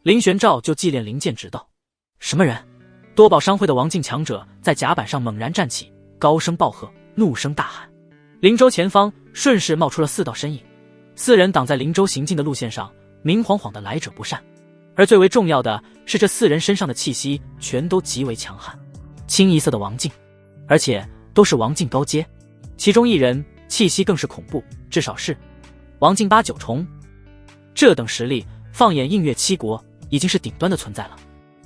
林玄照就祭炼灵剑直道：什么人？多宝商会的王境强者在甲板上猛然站起，高声暴喝，怒声大喊。灵舟前方顺势冒出了4道身影，4人挡在灵舟行进的路线上，明晃晃的来者不善。而最为重要的是，这4人身上的气息全都极为强悍，清一色的王境，而且都是王境高阶。其中一人气息更是恐怖，至少是王境8、9重。这等实力，放眼映月7国，已经是顶端的存在了。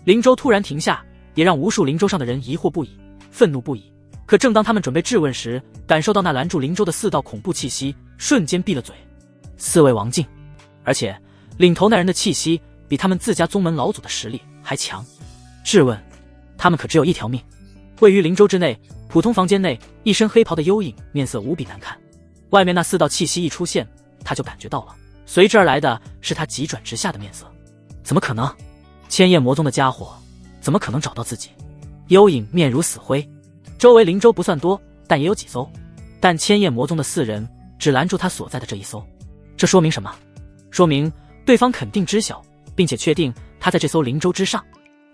灵州突然停下，也让无数灵州上的人疑惑不已，愤怒不已。可正当他们准备质问时，感受到那拦住灵州的4道恐怖气息，瞬间闭了嘴。4位王境，而且领头那人的气息比他们自家宗门老祖的实力还强。质问，他们可只有一条命。位于灵州之内，普通房间内，一身黑袍的幽影面色无比难看。外面那4道气息一出现，他就感觉到了，随之而来的是他急转直下的面色。怎么可能？千叶魔宗的家伙怎么可能找到自己？幽影面如死灰。周围灵州不算多，但也有几艘，但千叶魔宗的4人只拦住他所在的这一艘。这说明什么？说明对方肯定知晓，并且确定他在这艘灵州之上，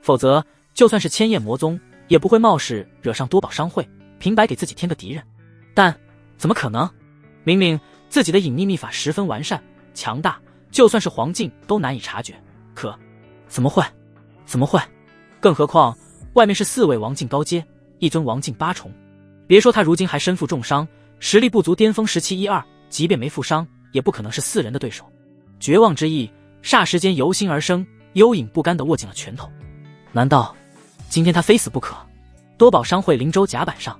否则就算是千叶魔宗也不会冒失惹上多宝商会，平白给自己添个敌人。但怎么可能？明明自己的隐秘秘法十分完善强大，就算是黄境都难以察觉，可怎么会？更何况外面是4位王境高阶，一尊王境8重。别说他如今还身负重伤，实力不足巅峰17、12，即便没负伤，也不可能是4人的对手。绝望之意霎时间由心而生，幽影不甘地握紧了拳头。难道今天他非死不可？多宝商会灵州甲板上，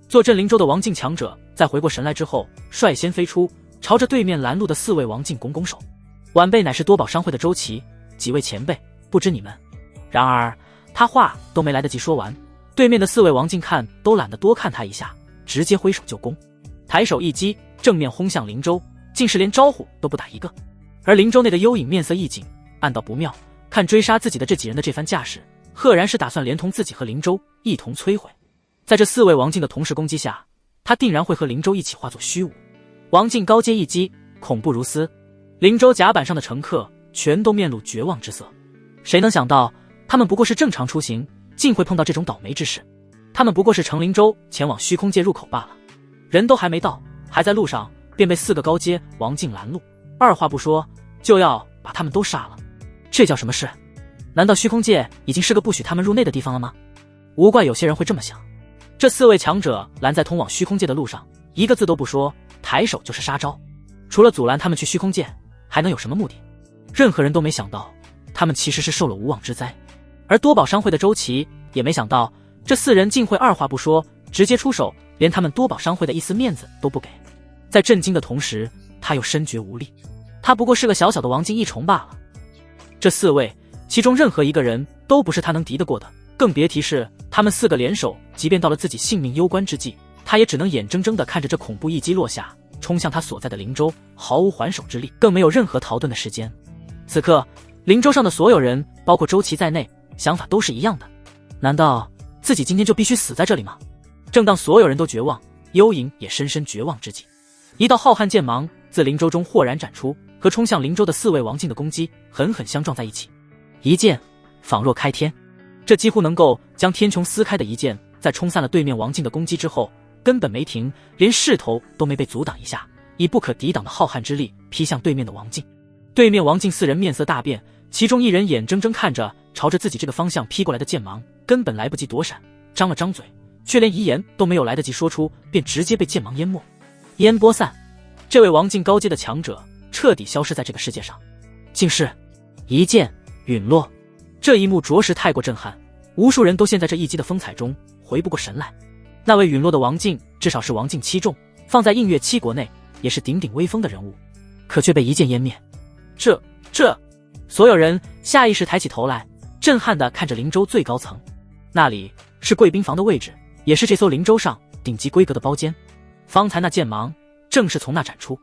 坐镇灵州的王境强者在回过神来之后，率先飞出，朝着对面拦路的4位王境拱拱手。晚辈乃是多宝商会的周琦，几位前辈，不知你们。然而他话都没来得及说完，对面的4位王境看都懒得多看他一下，直接挥手就攻，抬手一击，正面轰向灵州，竟是连招呼都不打一个。而灵州内的幽影面色一紧，暗道不妙，看追杀自己的这几人的这番架势，赫然是打算连同自己和灵州一同摧毁。在这4位王境的同时攻击下，他定然会和灵州一起化作虚无。王境高阶一击，恐怖如斯。灵州甲板上的乘客全都面露绝望之色。谁能想到他们不过是正常出行，竟会碰到这种倒霉之事。他们不过是乘灵州前往虚空界入口罢了，人都还没到，还在路上便被4个高阶王境拦路，二话不说就要把他们都杀了。这叫什么事？难道虚空界已经是个不许他们入内的地方了吗？无怪有些人会这么想。这4位强者拦在通往虚空界的路上，一个字都不说，抬手就是杀招。除了阻拦他们去虚空界，还能有什么目的？任何人都没想到，他们其实是受了无妄之灾。而多宝商会的周琦也没想到，这4人竟会二话不说，直接出手，连他们多宝商会的一丝面子都不给。在震惊的同时，他又深觉无力。他不过是个小小的王境1重罢了。这4位，其中任何一个人都不是他能敌得过的，更别提是他们4个联手，即便到了自己性命攸关之际，他也只能眼睁睁地看着这恐怖一击落下，冲向他所在的灵州，毫无还手之力，更没有任何逃遁的时间。此刻灵州上的所有人，包括周琦在内，想法都是一样的。难道自己今天就必须死在这里吗？正当所有人都绝望，幽影也深深绝望之际，一道浩瀚剑芒自灵州中豁然展出，和冲向灵州的4位王境的攻击狠狠相撞在一起。一剑仿若开天，这几乎能够将天穹撕开的一剑，在冲散了对面王境的攻击之后，根本没停，连势头都没被阻挡一下，以不可抵挡的浩瀚之力劈向对面的王境。对面王境4人面色大变，其中一人眼睁睁看着朝着自己这个方向劈过来的剑芒，根本来不及躲闪，张了张嘴，却连遗言都没有来得及说出，便直接被剑芒淹没。烟波散，这位王境高阶的强者彻底消失在这个世界上，竟是一剑陨落。这一幕着实太过震撼，无数人都陷在这一击的风采中，回不过神来。那位陨落的王境至少是王境7重，放在映月7国内也是鼎鼎威风的人物，可却被一剑湮灭。这所有人下意识抬起头来，震撼地看着灵州最高层，那里是贵宾房的位置，也是这艘灵州上顶级规格的包间。方才那剑芒正是从那展出，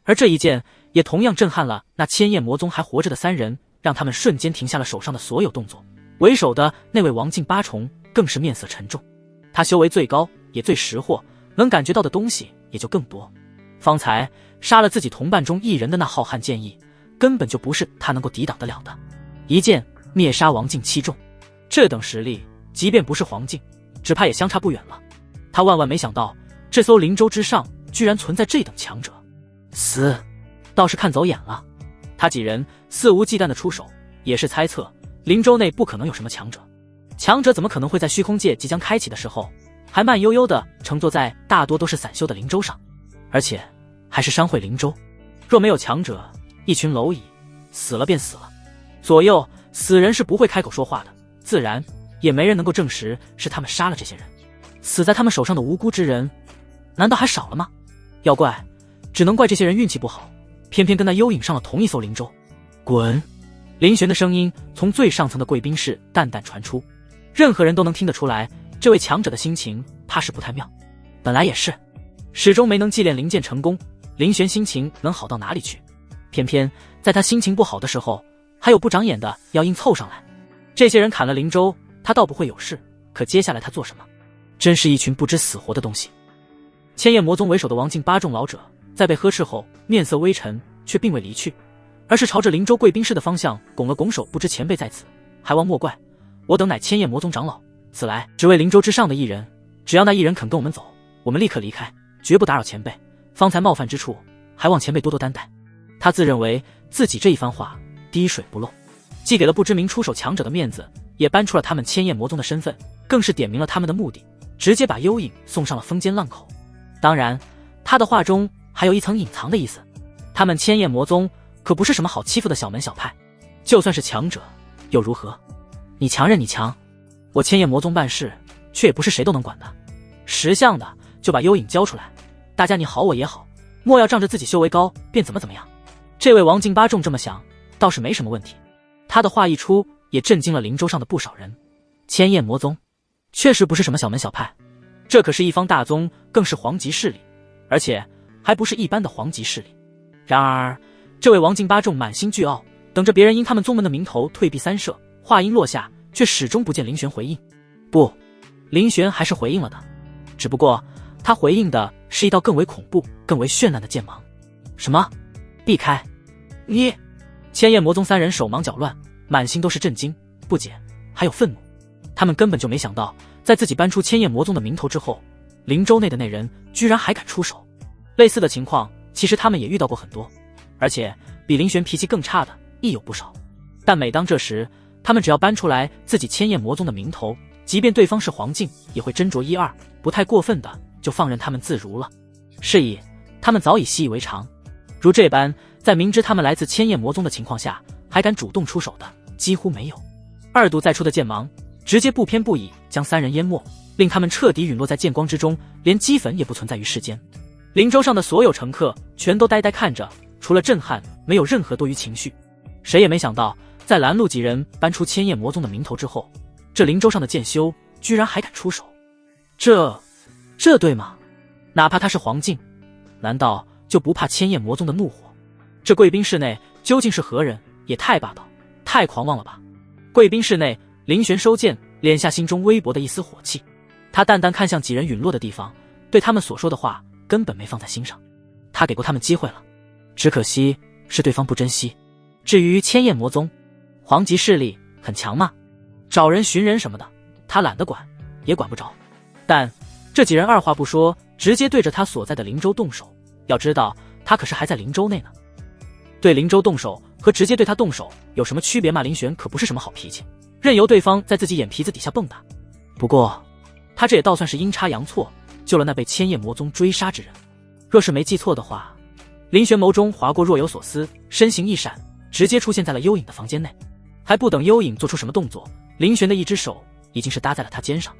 而这一剑也同样震撼了那千叶魔宗还活着的3人，让他们瞬间停下了手上的所有动作。为首的那位王境8重更是面色沉重，他修为最高，也最识货，能感觉到的东西也就更多。方才杀了自己同伴中1人的那浩瀚剑意，根本就不是他能够抵挡得了的。一剑灭杀王境7重，这等实力，即便不是黄境，只怕也相差不远了。他万万没想到，这艘灵州之上居然存在这等强者，死倒是看走眼了。他几人肆无忌惮的出手，也是猜测灵州内不可能有什么强者。强者怎么可能会在虚空界即将开启的时候，还慢悠悠地乘坐在大多都是散修的灵州上？而且还是伤毁灵州。若没有强者，一群蝼蚁，死了便死了。左右死人是不会开口说话的，自然也没人能够证实是他们杀了这些人。死在他们手上的无辜之人，难道还少了吗？要怪，只能怪这些人运气不好，偏偏跟那幽影上了同一艘灵舟。滚！林玄的声音从最上层的贵宾室淡淡传出，任何人都能听得出来，这位强者的心情怕是不太妙。本来也是，始终没能祭炼灵剑成功，林玄心情能好到哪里去？偏偏在他心情不好的时候，还有不长眼的要硬凑上来。这些人砍了灵舟，他倒不会有事，可接下来他做什么？真是一群不知死活的东西。千叶魔宗为首的王境八众老者在被呵斥后，面色微沉，却并未离去，而是朝着灵州贵宾室的方向拱了拱手，不知前辈在此，还望莫怪。我等乃千叶魔宗长老，此来只为灵州之上的一人，只要那一人肯跟我们走，我们立刻离开，绝不打扰前辈。方才冒犯之处，还望前辈多多担待。他自认为自己这一番话滴水不漏，既给了不知名出手强者的面子，也搬出了他们千叶魔宗的身份，更是点明了他们的目的，直接把幽影送上了风尖浪口。当然，他的话中还有一层隐藏的意思，他们千叶魔宗可不是什么好欺负的小门小派，就算是强者又如何？你强任你强，我千叶魔宗办事却也不是谁都能管的。识相的就把幽影交出来，大家你好我也好，莫要仗着自己修为高便怎么样。这位王境八众这么想倒是没什么问题，他的话一出也震惊了灵州上的不少人。千叶魔宗确实不是什么小门小派，这可是一方大宗，更是皇级势力，而且还不是一般的皇级势力。然而这位王境八众满心倨傲，等着别人因他们宗门的名头退避三舍，话音落下，却始终不见林玄回应。不，林玄还是回应了的，只不过他回应的是一道更为恐怖更为绚烂的剑芒。什么？避开你！千叶魔宗三人手忙脚乱，满心都是震惊、不解还有愤怒。他们根本就没想到，在自己搬出千叶魔宗的名头之后，灵州内的那人居然还敢出手。类似的情况其实他们也遇到过很多，而且比林玄脾气更差的亦有不少。但每当这时，他们只要搬出来自己千叶魔宗的名头，即便对方是黄境，也会斟酌一二，不太过分的就放任他们自如了。是以他们早已习以为常，如这般在明知他们来自千叶魔宗的情况下还敢主动出手的几乎没有。二度再出的剑芒直接不偏不倚将三人淹没，令他们彻底陨落在剑光之中，连齑粉也不存在于世间。灵州上的所有乘客全都呆呆看着，除了震撼没有任何多余情绪。谁也没想到，在拦路几人搬出千叶魔宗的名头之后，这灵州上的剑修居然还敢出手。这对吗？哪怕他是黄境，难道就不怕千叶魔宗的怒火？这贵宾室内究竟是何人？也太霸道太狂妄了吧。贵宾室内，林玄收剑，敛下心中微薄的一丝火气。他淡淡看向几人陨落的地方，对他们所说的话根本没放在心上。他给过他们机会了，只可惜是对方不珍惜。至于千叶魔宗，皇级势力很强吗？找人寻人什么的，他懒得管，也管不着。但这几人二话不说，直接对着他所在的灵州动手。要知道，他可是还在灵州内呢。对灵州动手和直接对他动手有什么区别吗？林玄可不是什么好脾气，任由对方在自己眼皮子底下蹦跶。不过他这也倒算是阴差阳错，救了那被千叶魔宗追杀之人。若是没记错的话，林玄眸中划过若有所思，身形一闪，直接出现在了幽影的房间内。还不等幽影做出什么动作，林玄的一只手已经是搭在了他肩上。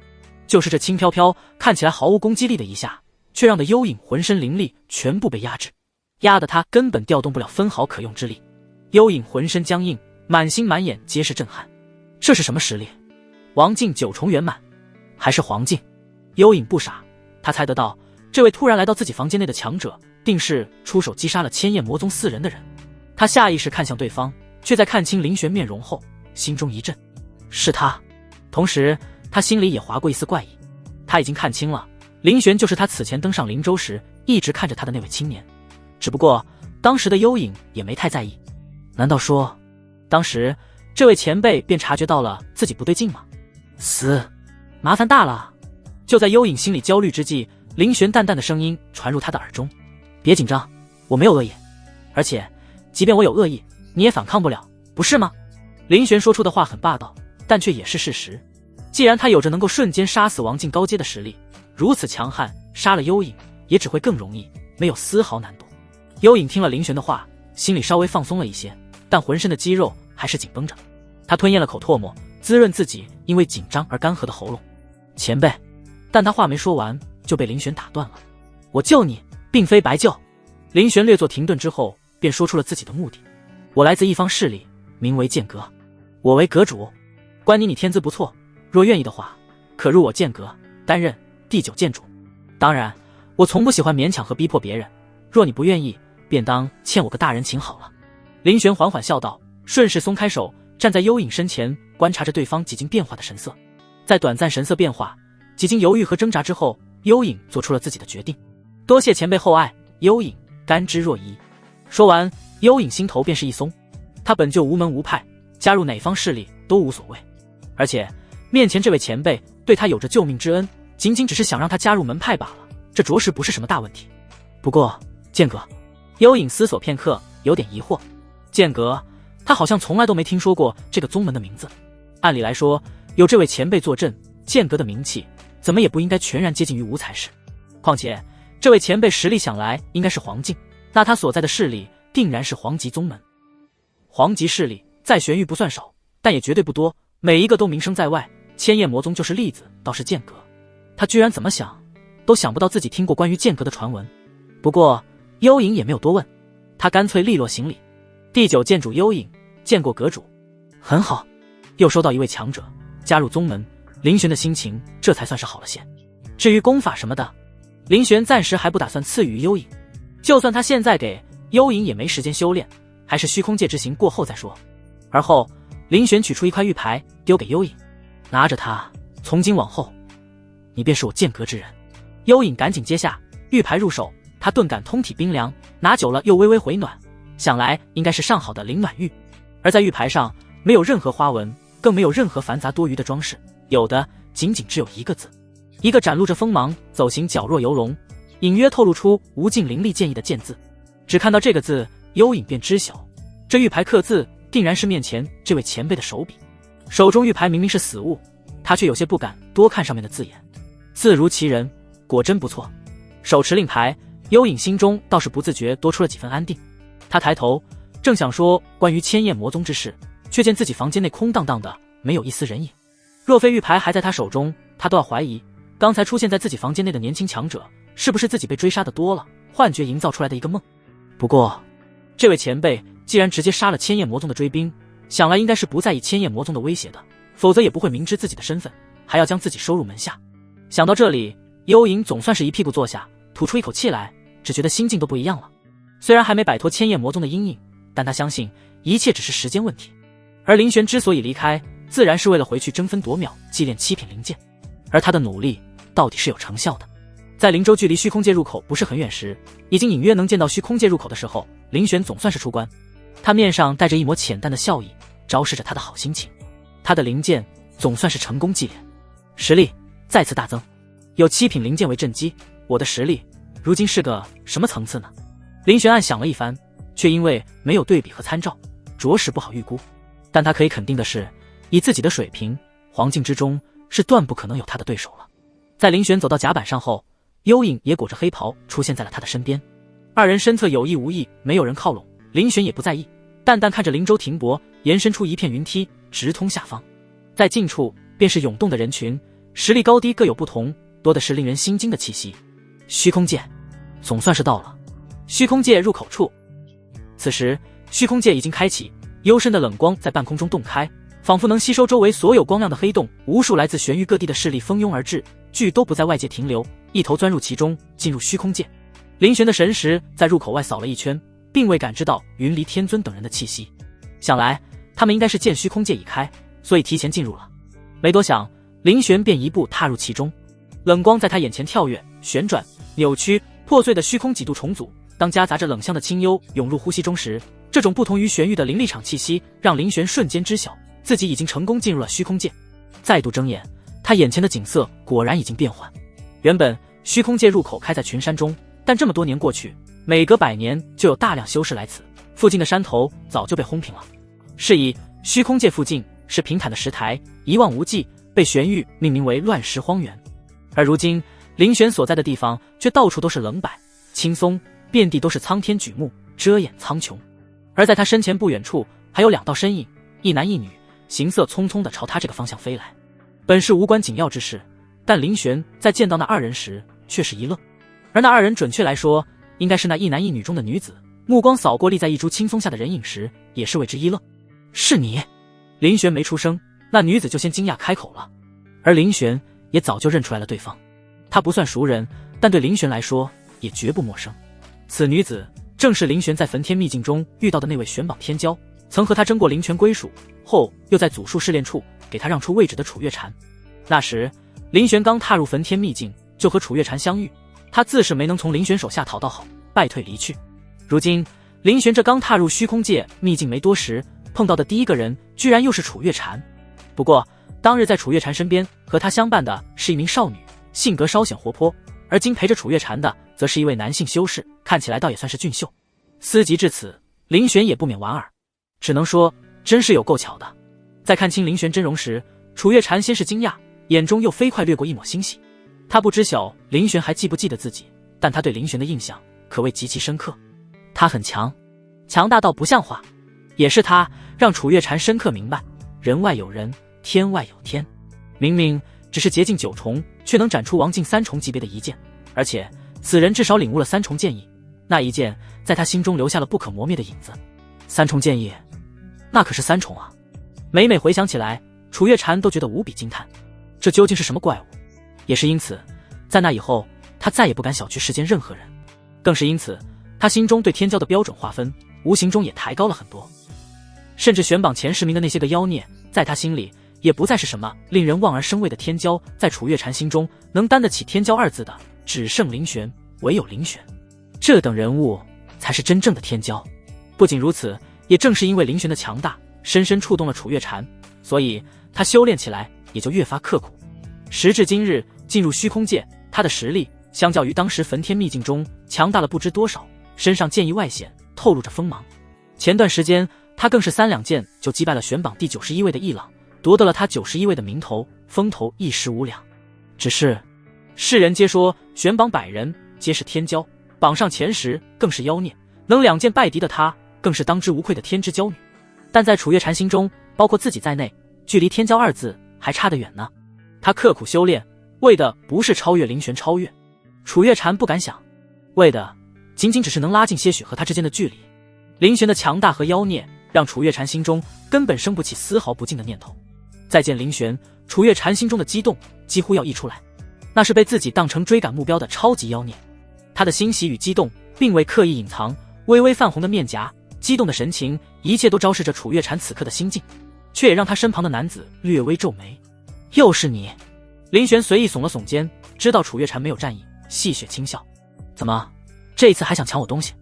就是这轻飘飘看起来毫无攻击力的一下，却让的幽影浑身灵力全部被压制，压得他根本调动不了分毫可用之力。幽影浑身僵硬，满心满眼皆是震撼。这是什么实力？王境9重圆满，还是黄境？幽影不傻，他猜得到这位突然来到自己房间内的强者定是出手击杀了千叶魔宗4人的人。他下意识看向对方，却在看清林玄面容后心中一震，是他。同时他心里也划过一丝怪异，他已经看清了林玄就是他此前登上灵州时一直看着他的那位青年。只不过当时的幽影也没太在意。难道说当时这位前辈便察觉到了自己不对劲吗？死，麻烦大了。就在幽影心里焦虑之际，林玄淡淡的声音传入他的耳中，别紧张，我没有恶意，而且即便我有恶意，你也反抗不了，不是吗？林玄说出的话很霸道，但却也是事实。既然他有着能够瞬间杀死王境高阶的实力，如此强悍，杀了幽影也只会更容易，没有丝毫难度。幽影听了林玄的话，心里稍微放松了一些，但浑身的肌肉还是紧绷着。他吞咽了口唾沫，滋润自己因为紧张而干涸的喉咙。前辈，但他话没说完就被林玄打断了。我救你，并非白救。林玄略作停顿之后，便说出了自己的目的。我来自一方势力，名为剑阁，我为阁主。观你天资不错，若愿意的话，可入我剑阁，担任第9剑主。当然，我从不喜欢勉强和逼迫别人，若你不愿意，便当欠我个大人情好了。林玄缓缓笑道，顺势松开手，站在幽影身前，观察着对方几经变化的神色。在短暂神色变化、几经犹豫和挣扎之后，幽影做出了自己的决定。多谢前辈厚爱，幽影甘之若饴。说完，幽影心头便是一松。他本就无门无派，加入哪方势力都无所谓，而且面前这位前辈对他有着救命之恩，仅仅只是想让他加入门派罢了，这着实不是什么大问题。不过剑阁，幽影思索片刻，有点疑惑。剑阁，他好像从来都没听说过这个宗门的名字。按理来说，有这位前辈坐镇，剑阁的名气怎么也不应该全然接近于无才氏。况且这位前辈实力想来应该是黄境，那他所在的势力定然是黄极宗门。黄极势力在玄域不算少，但也绝对不多，每一个都名声在外，千叶魔宗就是例子，倒是剑阁，他居然怎么想都想不到自己听过关于剑阁的传闻。不过幽影也没有多问，他干脆利落行礼。第9剑主幽影，见过阁主。很好，又收到一位强者加入宗门，林玄的心情这才算是好了些。至于功法什么的，林玄暂时还不打算赐予幽影，就算他现在给幽影也没时间修炼，还是虚空界之行过后再说。而后林玄取出一块玉牌丢给幽影，拿着它，从今往后你便是我剑阁之人。幽影赶紧接下玉牌入手，他顿感通体冰凉，拿久了又微微回暖，想来应该是上好的灵暖玉。而在玉牌上没有任何花纹，更没有任何繁杂多余的装饰，有的仅仅只有一个字，一个展露着锋芒，走形皎若游龙，隐约透露出无尽凌厉剑意的剑字。只看到这个字，幽影便知晓这玉牌刻字定然是面前这位前辈的手笔。手中玉牌明明是死物，他却有些不敢多看上面的字眼，字如其人，果真不错。手持令牌，幽影心中倒是不自觉多出了几分安定。他抬头正想说关于千叶魔宗之事，却见自己房间内空荡荡的，没有一丝人影。若非玉牌还在他手中，他都要怀疑刚才出现在自己房间内的年轻强者是不是自己被追杀的多了，幻觉营造出来的一个梦。不过这位前辈既然直接杀了千叶魔宗的追兵，想来应该是不在意千叶魔宗的威胁的，否则也不会明知自己的身份还要将自己收入门下。想到这里，幽影总算是一屁股坐下，吐出一口气来，只觉得心境都不一样了。虽然还没摆脱千叶魔宗的阴影，但他相信一切只是时间问题。而林玄之所以离开，自然是为了回去争分夺秒祭炼7品灵剑，而他的努力到底是有成效的。在灵州距离虚空界入口不是很远时，已经隐约能见到虚空界入口的时候，林玄总算是出关。他面上带着一抹浅淡的笑意，昭示着他的好心情。他的灵剑总算是成功祭炼，实力再次大增，有7品灵剑为震基，我的实力如今是个什么层次呢？林玄暗想了一番，却因为没有对比和参照，着实不好预估。但他可以肯定的是，以自己的水平，黄境之中是断不可能有他的对手了。在林玄走到甲板上后，幽影也裹着黑袍出现在了他的身边。二人身侧有意无意，没有人靠拢，林玄也不在意，淡淡看着灵州停泊，延伸出一片云梯，直通下方。在近处便是涌动的人群，实力高低各有不同，多的是令人心惊的气息。虚空界总算是到了。虚空界入口处，此时虚空界已经开启，幽深的冷光在半空中洞开，仿佛能吸收周围所有光亮的黑洞，无数来自玄域各地的势力蜂拥而至，俱都不在外界停留，一头钻入其中，进入虚空界。林玄的神识在入口外扫了一圈，并未感知到云离天尊等人的气息，想来他们应该是见虚空界已开，所以提前进入了。没多想，林玄便一步踏入其中，冷光在他眼前跳跃、旋转、扭曲，破碎的虚空几度重组。当夹杂着冷香的清幽涌入呼吸中时，这种不同于玄域的灵力场气息，让林玄瞬间知晓自己已经成功进入了虚空界。再度睁眼，他眼前的景色果然已经变换。原本虚空界入口开在群山中，但这么多年过去，每隔100年就有大量修士来此，附近的山头早就被轰平了。是以虚空界附近是平坦的石台，一望无际，被玄域命名为乱石荒原。而如今林玄所在的地方却到处都是冷柏，青松，遍地都是苍天举目，遮掩苍穹。而在他身前不远处，还有2道身影，一男一女，行色匆匆地朝他这个方向飞来。本是无关紧要之事，但林玄在见到那2人时，却是一愣。而那2人准确来说，应该是那一男一女中的女子。目光扫过立在一株青松下的人影时，也是为之一愣。是你？林玄没出声，那女子就先惊讶开口了。而林玄也早就认出来了对方。他不算熟人，但对林玄来说也绝不陌生。此女子正是林玄在焚天秘境中遇到的那位玄榜天骄，曾和他争过灵泉归属，后又在祖术试炼处给他让出位置的楚月禅。那时林玄刚踏入焚天秘境，就和楚月禅相遇，他自是没能从林玄手下讨到好，败退离去。如今林玄这刚踏入虚空界秘境没多时，碰到的第一个人居然又是楚月禅。不过当日在楚月禅身边和他相伴的是一名少女，性格稍显活泼，而今陪着楚月禅的则是一位男性修士，看起来倒也算是俊秀。思及至此，林玄也不免莞尔，只能说真是有够巧的。在看清林玄真容时，楚月禅先是惊讶，眼中又飞快掠过一抹欣喜。他不知晓林玄还记不记得自己，但他对林玄的印象可谓极其深刻。他很强，强大到不像话。也是他让楚月禅深刻明白，人外有人，天外有天。明明只是捷径9重，却能斩出王境3重级别的一剑，而且此人至少领悟了3重剑意，那一剑在他心中留下了不可磨灭的影子。3重剑意，那可是3重啊！每每回想起来，楚月禅都觉得无比惊叹，这究竟是什么怪物？也是因此，在那以后，他再也不敢小觑世间任何人。更是因此，他心中对天骄的标准划分，无形中也抬高了很多。甚至玄榜前10名的那些个妖孽，在他心里也不再是什么令人望而生畏的天骄，在楚月禅心中能担得起天骄2字的，只剩林玄，唯有林玄。这等人物才是真正的天骄。不仅如此，也正是因为林玄的强大，深深触动了楚月禅，所以他修炼起来也就越发刻苦。时至今日，进入虚空界，他的实力相较于当时焚天秘境中强大了不知多少，身上剑意外显，透露着锋芒。前段时间他更是3两剑就击败了玄榜第91位的易朗，夺得了他91位的名头，风头一时无两。只是世人皆说玄榜100人皆是天骄，榜上前10更是妖孽，能2剑败敌的他更是当之无愧的天之骄女。但在楚月禅心中，包括自己在内，距离天骄2字还差得远呢。他刻苦修炼，为的不是超越林玄，超越楚月禅不敢想，为的仅仅只是能拉近些许和他之间的距离。林玄的强大和妖孽让楚月禅心中根本生不起丝毫不敬的念头。再见林玄，楚月禅心中的激动几乎要溢出来，那是被自己当成追赶目标的超级妖孽。他的欣喜与激动并未刻意隐藏，微微泛红的面颊，激动的神情，一切都昭示着楚月禅此刻的心境，却也让他身旁的男子略微皱眉。又是你？林玄随意耸了耸肩，知道楚月禅没有战意，戏谑轻笑。怎么，这一次还想抢我东西？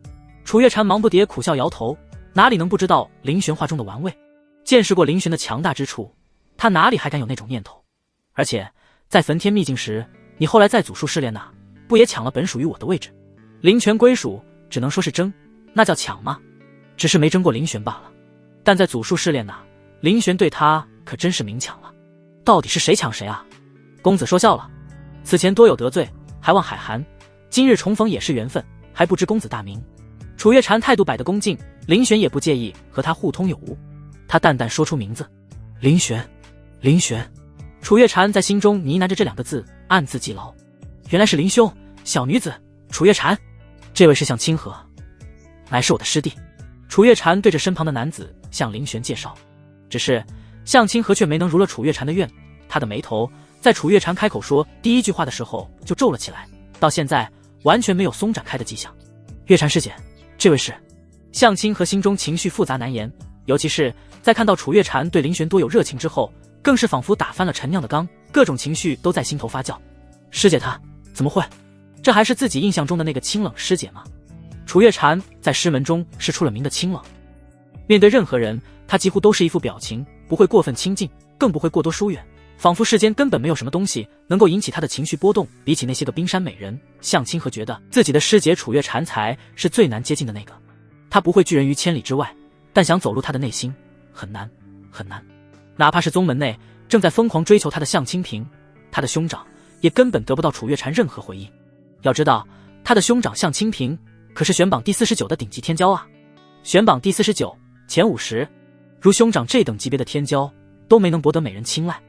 楚月禅忙不迭苦笑摇头，哪里能不知道林玄话中的玩味？见识过林玄的强大之处，他哪里还敢有那种念头？而且在焚天秘境时，你后来在祖术试炼那，不也抢了本属于我的位置？灵泉归属只能说是争，那叫抢吗？只是没争过林玄罢了。但在祖术试炼那，林玄对他可真是明抢了。到底是谁抢谁啊？公子说笑了，此前多有得罪，还望海涵。今日重逢也是缘分，还不知公子大名。楚月禅态度摆得恭敬，林玄也不介意和他互通有无。他淡淡说出名字：林玄。林玄。楚月禅在心中呢喃着这2个字，暗自记牢。原来是林兄，小女子楚月禅，这位是向清河，乃是我的师弟。楚月禅对着身旁的男子向林玄介绍。只是向清河却没能如了楚月禅的愿，他的眉头在楚月禅开口说第一句话的时候就皱了起来，到现在完全没有松展开的迹象。月禅师姐，这位是？向清河心中情绪复杂难言，尤其是在看到楚月禅对林玄多有热情之后，更是仿佛打翻了陈酿的缸，各种情绪都在心头发酵。师姐她怎么会？这还是自己印象中的那个清冷师姐吗？楚月禅在师门中是出了名的清冷，面对任何人，他几乎都是一副表情，不会过分亲近，更不会过多疏远，仿佛世间根本没有什么东西能够引起他的情绪波动。比起那些个冰山美人，向清河觉得自己的师姐楚月禅才是最难接近的那个。他不会拒人于千里之外，但想走入他的内心很难很难。哪怕是宗门内正在疯狂追求他的向清平，他的兄长也根本得不到楚月禅任何回应。要知道他的兄长向清平可是选榜第49的顶级天骄啊，选榜第49，前50，如兄长这等级别的天骄都没能博得美人青睐。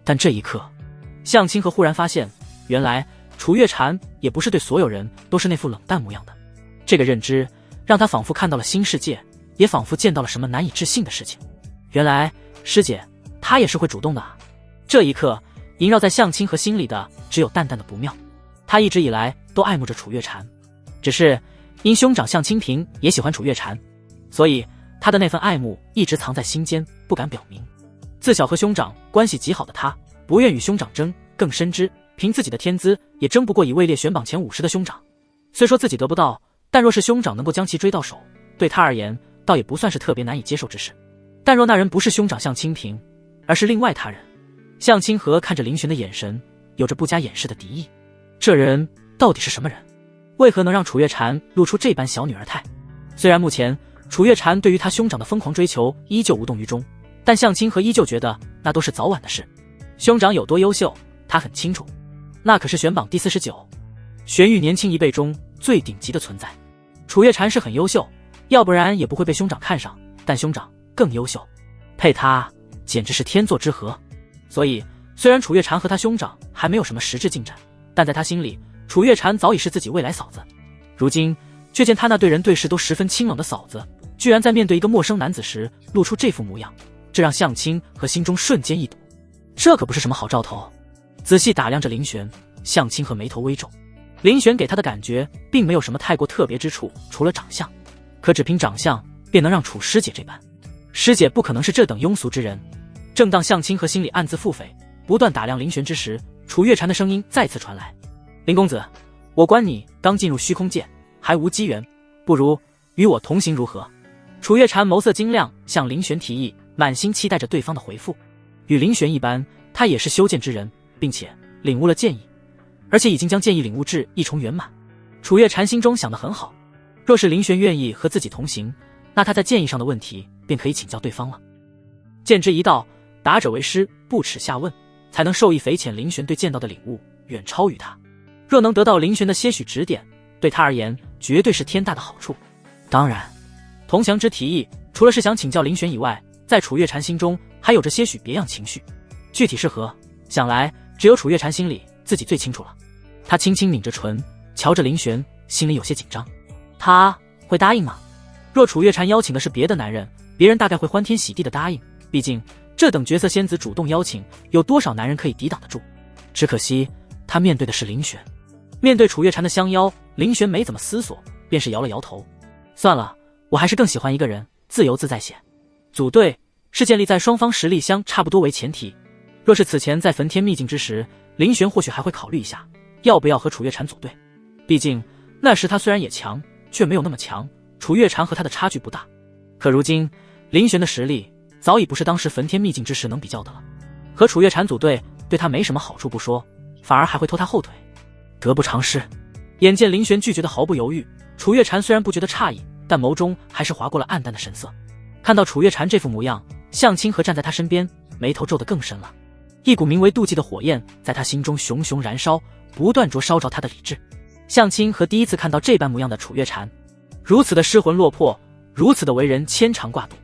但这一刻，向清河忽然发现，原来楚月禅也不是对所有人都是那副冷淡模样的。这个认知让他仿佛看到了新世界，也仿佛见到了什么难以置信的事情。原来师姐她也是会主动的啊。这一刻萦绕在向清河心里的只有淡淡的不妙。他一直以来都爱慕着楚月禅，只是因兄长向清平也喜欢楚月禅，所以他的那份爱慕一直藏在心间，不敢表明。自小和兄长关系极好的他，不愿与兄长争，更深知凭自己的天资也争不过已位列选榜前50的兄长。虽说自己得不到，但若是兄长能够将其追到手，对他而言倒也不算是特别难以接受之事。但若那人不是兄长向清平，而是另外他人，向清河看着林玄的眼神有着不加掩饰的敌意。这人到底是什么人？为何能让楚月禅露出这般小女儿态？虽然目前楚月禅对于他兄长的疯狂追求依旧无动于衷，但向清河依旧觉得那都是早晚的事。兄长有多优秀，他很清楚，那可是选榜第49，玄域年轻一辈中最顶级的存在。楚月禅是很优秀，要不然也不会被兄长看上，但兄长更优秀，配他简直是天作之合。所以虽然楚月禅和他兄长还没有什么实质进展，但在他心里，楚月禅早已是自己未来嫂子。如今却见他那对人对事都十分清冷的嫂子，居然在面对一个陌生男子时露出这副模样，这让向清和心中瞬间一堵。这可不是什么好兆头。仔细打量着林玄，向清和眉头微皱。林玄给他的感觉并没有什么太过特别之处，除了长相，可只凭长相便能让楚师姐这般，师姐不可能是这等庸俗之人。正当向清和心里暗自腹诽，不断打量林玄之时，楚月禅的声音再次传来：林公子，我观你刚进入虚空界，还无机缘，不如与我同行如何？楚月禅眸色晶亮，向林玄提议，满心期待着对方的回复。与林玄一般，他也是修剑之人，并且领悟了剑意，而且已经将剑意领悟至一重圆满。楚月禅心中想得很好，若是林玄愿意和自己同行，那他在剑意上的问题便可以请教对方了。剑之一道，达者为师，不耻下问，才能受益匪浅。林玄对剑道的领悟远超于他，若能得到林玄的些许指点，对他而言绝对是天大的好处。当然，同降之提议除了是想请教林玄以外，在楚月禅心中还有着些许别样情绪，具体是何，想来只有楚月禅心里自己最清楚了。他轻轻抿着唇，瞧着林玄，心里有些紧张。他会答应吗？若楚月禅邀请的是别的男人，别人大概会欢天喜地的答应，毕竟这等绝色仙子主动邀请，有多少男人可以抵挡得住？只可惜他面对的是林玄。面对楚月禅的相邀，林玄没怎么思索，便是摇了摇头。算了，我还是更喜欢一个人自由自在些。组队是建立在双方实力相差不多为前提，若是此前在焚天秘境之时，林玄或许还会考虑一下要不要和楚月禅组队，毕竟那时他虽然也强，却没有那么强，楚月禅和他的差距不大。可如今林玄的实力早已不是当时焚天秘境之时能比较的了，和楚月禅组队对他没什么好处不说，反而还会拖他后腿，得不偿失。眼见林玄拒绝的毫不犹豫，楚月禅虽然不觉得诧异，但眸中还是划过了暗淡的神色。看到楚月禅这副模样，向清河站在他身边，眉头皱得更深了。一股名为妒忌的火焰在他心中熊熊燃烧，不断灼烧着他的理智。向清河第一次看到这般模样的楚月禅，如此的失魂落魄，如此的为人牵肠挂肚。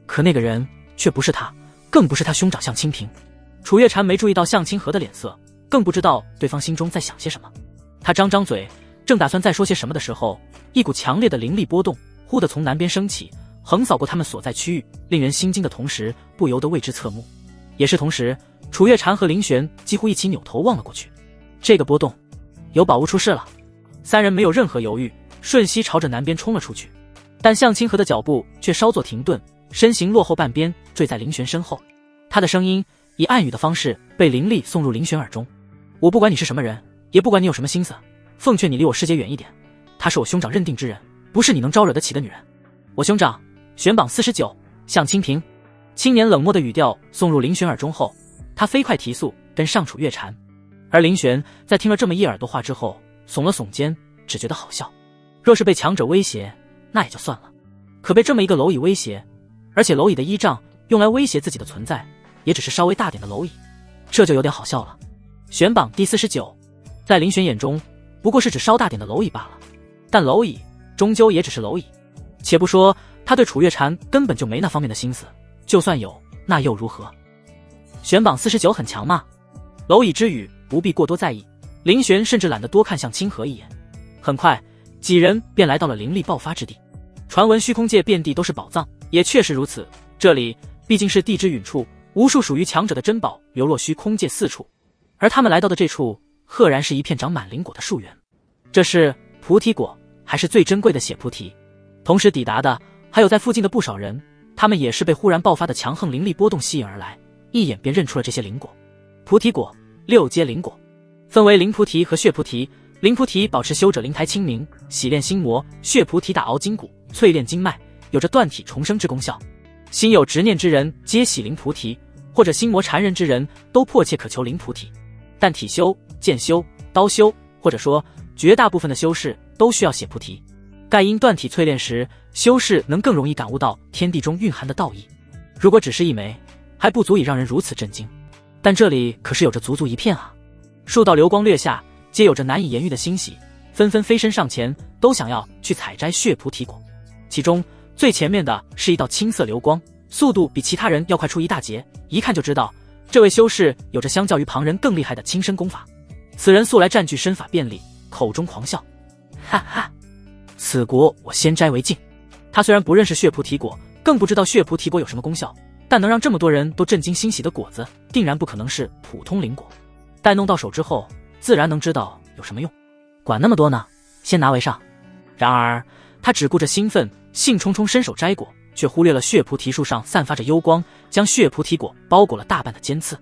可那个人却不是他，更不是他兄长向清平。楚月禅没注意到向清河的脸色，更不知道对方心中在想些什么。他张张嘴，正打算再说些什么的时候，一股强烈的灵力波动忽地从南边升起，横扫过他们所在区域，令人心惊的同时不由得为之侧目。也是同时，楚月禅和林玄几乎一起扭头望了过去。这个波动，有宝物出事了。三人没有任何犹豫，瞬息朝着南边冲了出去。但向清河的脚步却稍作停顿，身形落后半边，坠在林玄身后。他的声音以暗语的方式被灵力送入林玄耳中：我不管你是什么人，也不管你有什么心思，奉劝你离我师姐远一点。他是我兄长认定之人，不是你能招惹得起的女人。我兄长选榜49，向清平。青年冷漠的语调送入林玄耳中后，他飞快提速跟上楚月禅。而林玄在听了这么一耳朵话之后，耸了耸肩，只觉得好笑。若是被强者威胁，那也就算了，可被这么一个蝼蚁威胁，而且蝼蚁的依仗用来威胁自己的存在，也只是稍微大点的蝼蚁，这就有点好笑了。选榜第49，在林玄眼中，不过是指稍大点的蝼蚁罢了。但蝼蚁终究也只是蝼蚁，且不说他对楚月禅根本就没那方面的心思，就算有，那又如何？玄榜49很强吗？蝼蚁之语不必过多在意，林玄甚至懒得多看向清河一眼。很快，几人便来到了灵力爆发之地。传闻虚空界遍地都是宝藏，也确实如此。这里毕竟是地之允处，无数属于强者的珍宝流落虚空界四处。而他们来到的这处，赫然是一片长满灵果的树园。这是菩提果，还是最珍贵的血菩提。同时抵达的还有在附近的不少人，他们也是被忽然爆发的强横灵力波动吸引而来，一眼便认出了这些灵果。菩提果6阶灵果，分为灵菩提和血菩提。灵菩提保持修者灵台清明，洗炼心魔；血菩提打熬筋骨，淬炼经脉，有着断体重生之功效。心有执念之人皆喜灵菩提，或者心魔缠人之人都迫切渴求灵菩提。但体修、剑修、刀修，或者说绝大部分的修士都需要血菩提。盖因断体淬炼时，修士能更容易感悟到天地中蕴含的道义。如果只是一枚，还不足以让人如此震惊。但这里可是有着足足一片啊！数道流光掠下，皆有着难以言喻的欣喜，纷纷飞身上前，都想要去采摘血菩提果。其中最前面的是一道青色流光，速度比其他人要快出一大截，一看就知道这位修士有着相较于旁人更厉害的亲身功法。此人素来占据身法便利，口中狂笑，哈哈，此果我先摘为敬。他虽然不认识血菩提果，更不知道血菩提果有什么功效，但能让这么多人都震惊欣喜的果子，定然不可能是普通灵果。待弄到手之后，自然能知道有什么用。管那么多呢，先拿为上。然而他只顾着兴奋，兴冲冲伸手摘果，却忽略了血菩提树上散发着幽光，将血菩提果包裹了大半的尖刺。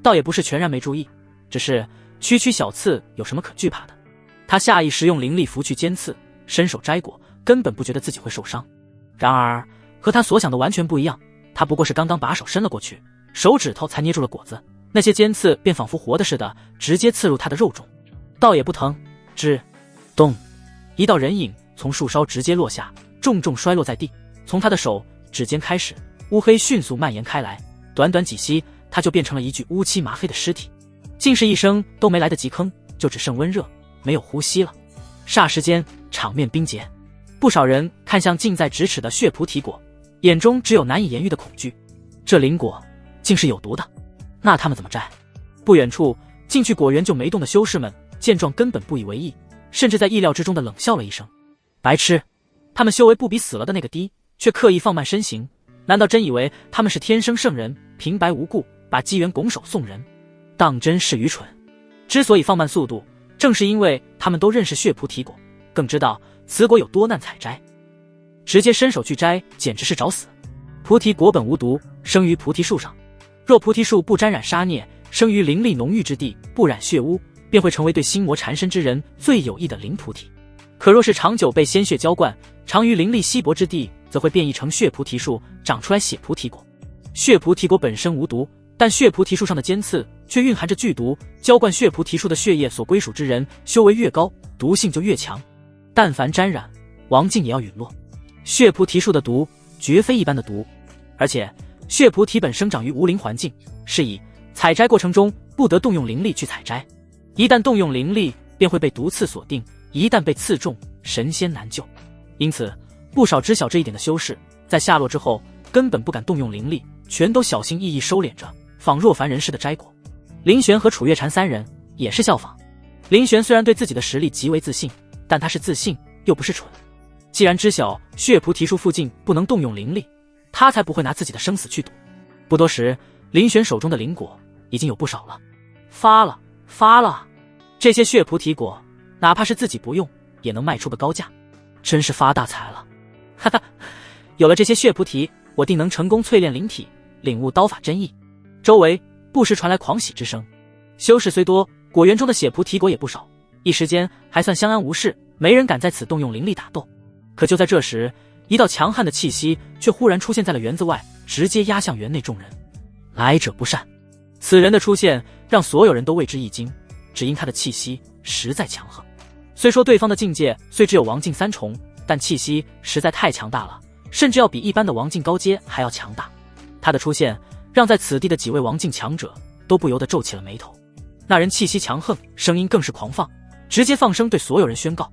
倒也不是全然没注意，只是区区小刺有什么可惧怕的。他下意识用灵力拂去尖刺，伸手摘果，根本不觉得自己会受伤。然而和他所想的完全不一样，他不过是刚刚把手伸了过去，手指头才捏住了果子，那些尖刺便仿佛活的似的，直接刺入他的肉中。倒也不疼，只咚，一道人影从树梢直接落下，重重摔落在地。从他的手指尖开始，乌黑迅速蔓延开来，短短几息，他就变成了一具乌漆麻黑的尸体。竟是一声都没来得及吭，就只剩温热，没有呼吸了。霎时间，场面冰结，不少人看向近在咫尺的血菩提果，眼中只有难以言喻的恐惧。这灵果竟是有毒的，那他们怎么摘？不远处进去果园就没动的修士们见状根本不以为意，甚至在意料之中的冷笑了一声。白痴，他们修为不比死了的那个低，却刻意放慢身形，难道真以为他们是天生圣人，平白无故把机缘拱手送人？当真是愚蠢。之所以放慢速度，正是因为他们都认识血菩提果，更知道此果有多难采摘，直接伸手去摘简直是找死。菩提果本无毒，生于菩提树上，若菩提树不沾染杀孽，生于灵力浓郁之地，不染血污，便会成为对心魔缠身之人最有益的灵菩提。可若是长久被鲜血浇灌，常于灵力稀薄之地，则会变异成血菩提树，长出来血菩提果。血菩提果本身无毒，但血菩提树上的尖刺却蕴含着剧毒，浇灌血菩提树的血液所归属之人，修为越高，毒性就越强，但凡沾染，亡境也要陨落。血菩提树的毒绝非一般的毒，而且血菩提本生长于无灵环境，是以采摘过程中不得动用灵力去采摘，一旦动用灵力，便会被毒刺锁定，一旦被刺中，神仙难救。因此不少知晓这一点的修士在下落之后根本不敢动用灵力，全都小心翼翼收敛着，仿若凡人似的摘果。林玄和楚月禅三人也是效仿。林玄虽然对自己的实力极为自信，但他是自信又不是蠢。既然知晓血菩提树附近不能动用灵力，他才不会拿自己的生死去赌。不多时，林玄手中的灵果已经有不少了。发了！这些血菩提果，哪怕是自己不用，也能卖出个高价，真是发大财了。哈哈，有了这些血菩提，我定能成功淬炼灵体，领悟刀法真意。周围不时传来狂喜之声。修士虽多，果园中的血菩提果也不少，一时间还算相安无事，没人敢在此动用灵力打斗。可就在这时，一道强悍的气息却忽然出现在了园子外，直接压向园内众人。来者不善。此人的出现让所有人都为之一惊，只因他的气息实在强横。虽说对方的境界虽只有王境3重，但气息实在太强大了，甚至要比一般的王境高阶还要强大。他的出现让在此地的几位王境强者都不由得皱起了眉头。那人气息强横，声音更是狂放，直接放声对所有人宣告：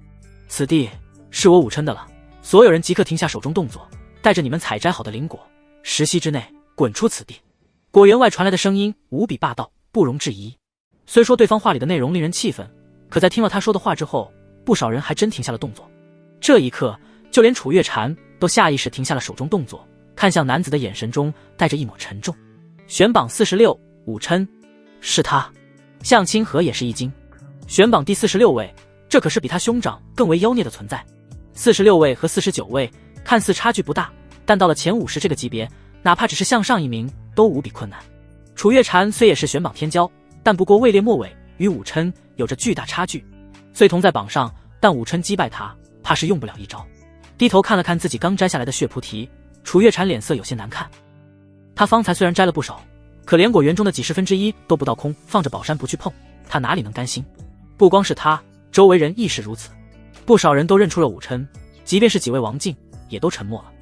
此地是我武琛的了，所有人即刻停下手中动作，带着你们采摘好的灵果，10息之内滚出此地。果园外传来的声音无比霸道，不容置疑。虽说对方话里的内容令人气愤，可在听了他说的话之后，不少人还真停下了动作。这一刻，就连楚月禅都下意识停下了手中动作，看向男子的眼神中带着一抹沉重。选榜46，武琛，是他。向清河也是一惊，选榜第46位，这可是比他兄长更为妖孽的存在。46位和49位看似差距不大，但到了前50这个级别，哪怕只是向上一名都无比困难。楚月禅虽也是选榜天骄，但不过位列末尾，与武琛有着巨大差距。虽同在榜上，但武琛击败他，怕是用不了一招。低头看了看自己刚摘下来的血菩提，楚月禅脸色有些难看。他方才虽然摘了不少，可连果园中的几1/10都不到空，放着宝山不去碰，他哪里能甘心？不光是他，周围人亦是如此。不少人都认出了武琛，即便是几位王境，也都沉默了。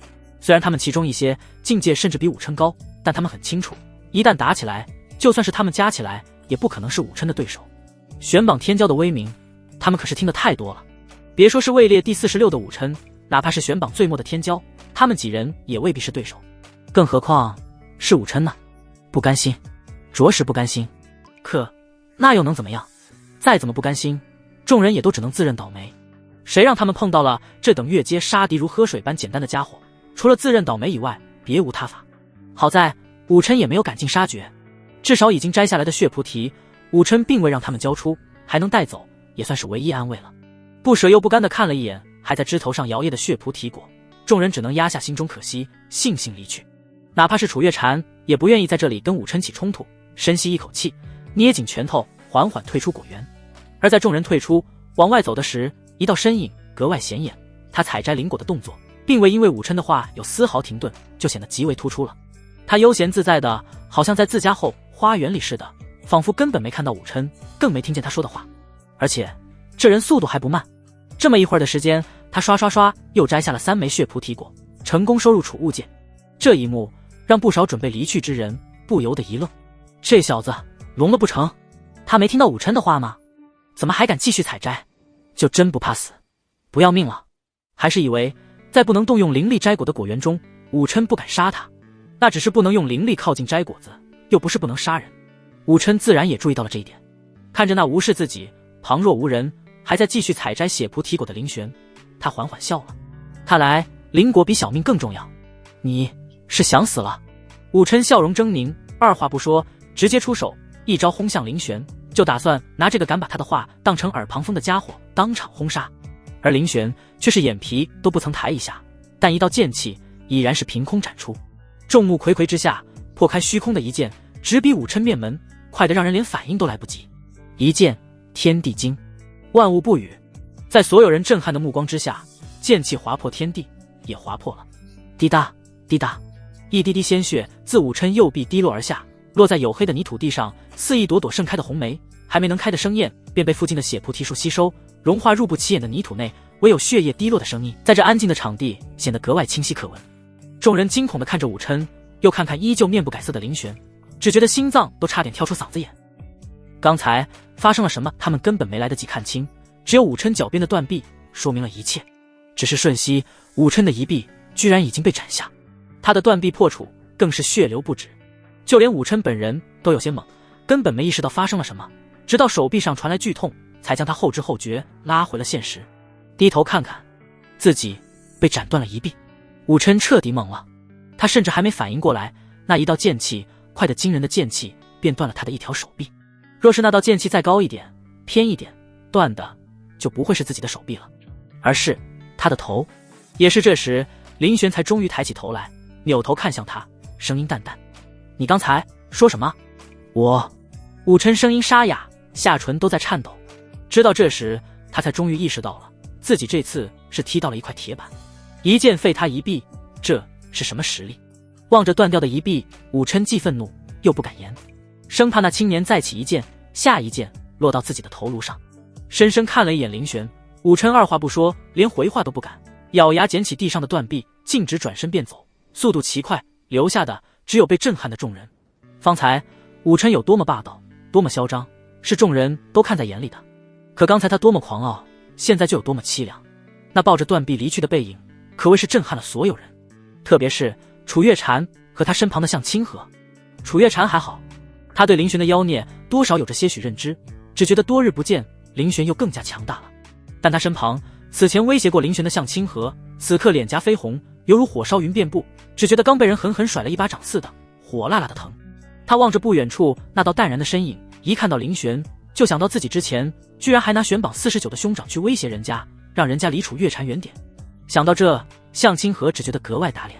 虽然他们其中一些境界甚至比武琛高，但他们很清楚，一旦打起来，就算是他们加起来，也不可能是武琛的对手。选榜天骄的威名，他们可是听得太多了。别说是位列第46的武琛，哪怕是选榜最末的天骄，他们几人也未必是对手。更何况是武琛呢？不甘心，着实不甘心。可那又能怎么样？再怎么不甘心，众人也都只能自认倒霉。谁让他们碰到了这等越阶杀敌如喝水般简单的家伙，除了自认倒霉以外，别无他法。好在武琛也没有赶尽杀绝，至少已经摘下来的血菩提，武琛并未让他们交出，还能带走，也算是唯一安慰了。不舍又不甘地看了一眼还在枝头上摇曳的血菩提果，众人只能压下心中可惜，悻悻离去。哪怕是楚月禅也不愿意在这里跟武琛起冲突，深吸一口气，捏紧拳头，缓缓退出果园。而在众人退出往外走的时，一道身影格外显眼，他采摘灵果的动作并未因为武琛的话有丝毫停顿，就显得极为突出了。他悠闲自在的，好像在自家后花园里似的，仿佛根本没看到武琛，更没听见他说的话。而且这人速度还不慢，这么一会儿的时间，他刷刷刷又摘下了3枚血菩提果，成功收入储物戒。这一幕让不少准备离去之人不由得一愣，这小子聋了不成？他没听到武琛的话吗？怎么还敢继续采摘？就真不怕死，不要命了？还是以为在不能动用灵力摘果的果园中，武琛不敢杀他？那只是不能用灵力靠近摘果子，又不是不能杀人。武琛自然也注意到了这一点，看着那无视自己、旁若无人，还在继续采摘血菩提果的林玄，他缓缓笑了。看来灵果比小命更重要，你是想死了？武琛笑容狰狞，二话不说，直接出手，一招轰向林玄，就打算拿这个敢把他的话当成耳旁风的家伙当场轰杀。而林玄却是眼皮都不曾抬一下，但一道剑气已然是凭空斩出，众目睽睽之下，破开虚空的一剑直逼武琛面门，快得让人连反应都来不及。一剑天地惊，万物不语。在所有人震撼的目光之下，剑气划破天地，也划破了。滴答滴答，一滴滴鲜血自武琛右臂滴落而下，落在黝黑的泥土地上，似一朵朵盛开的红梅，还没能开的生焰便被附近的血菩提树吸收，融化入不起眼的泥土内，唯有血液滴落的声音在这安静的场地显得格外清晰可闻。众人惊恐地看着武琛，又看看依旧面不改色的林玄，只觉得心脏都差点跳出嗓子眼。刚才发生了什么，他们根本没来得及看清，只有武琛脚边的断臂说明了一切。只是瞬息，武琛的一臂居然已经被斩下，他的断臂破处更是血流不止。就连武琛本人都有些懵，根本没意识到发生了什么，直到手臂上传来剧痛，才将他后知后觉拉回了现实。低头看看，自己被斩断了一臂，武琛彻底懵了。他甚至还没反应过来，那一道剑气，快得惊人的剑气便断了他的一条手臂。若是那道剑气再高一点、偏一点，断的就不会是自己的手臂了，而是他的头。也是这时，林玄才终于抬起头来，扭头看向他，声音淡淡：“你刚才说什么？”我……武琛声音沙哑，下唇都在颤抖。直到这时，他才终于意识到了，自己这次是踢到了一块铁板，一剑废他一臂，这是什么实力？望着断掉的一臂，武琛既愤怒又不敢言，生怕那青年再起一剑，下一剑落到自己的头颅上。深深看了一眼林玄，武琛二话不说，连回话都不敢，咬牙捡起地上的断臂，径直转身便走，速度奇快，留下的只有被震撼的众人。方才武琛有多么霸道，多么嚣张，是众人都看在眼里的。可刚才他多么狂傲，现在就有多么凄凉。那抱着断臂离去的背影，可谓是震撼了所有人，特别是楚月禅和他身旁的向清河。楚月禅还好，他对林玄的妖孽多少有着些许认知，只觉得多日不见，林玄又更加强大了。但他身旁此前威胁过林玄的向清河，此刻脸颊绯红，犹如火烧云遍布，只觉得刚被人狠狠甩了一巴掌似的，火辣辣的疼。他望着不远处那道淡然的身影，一看到林玄，就想到自己之前居然还拿玄榜49的兄长去威胁人家，让人家离楚月禅远点。想到这，向清河只觉得格外打脸，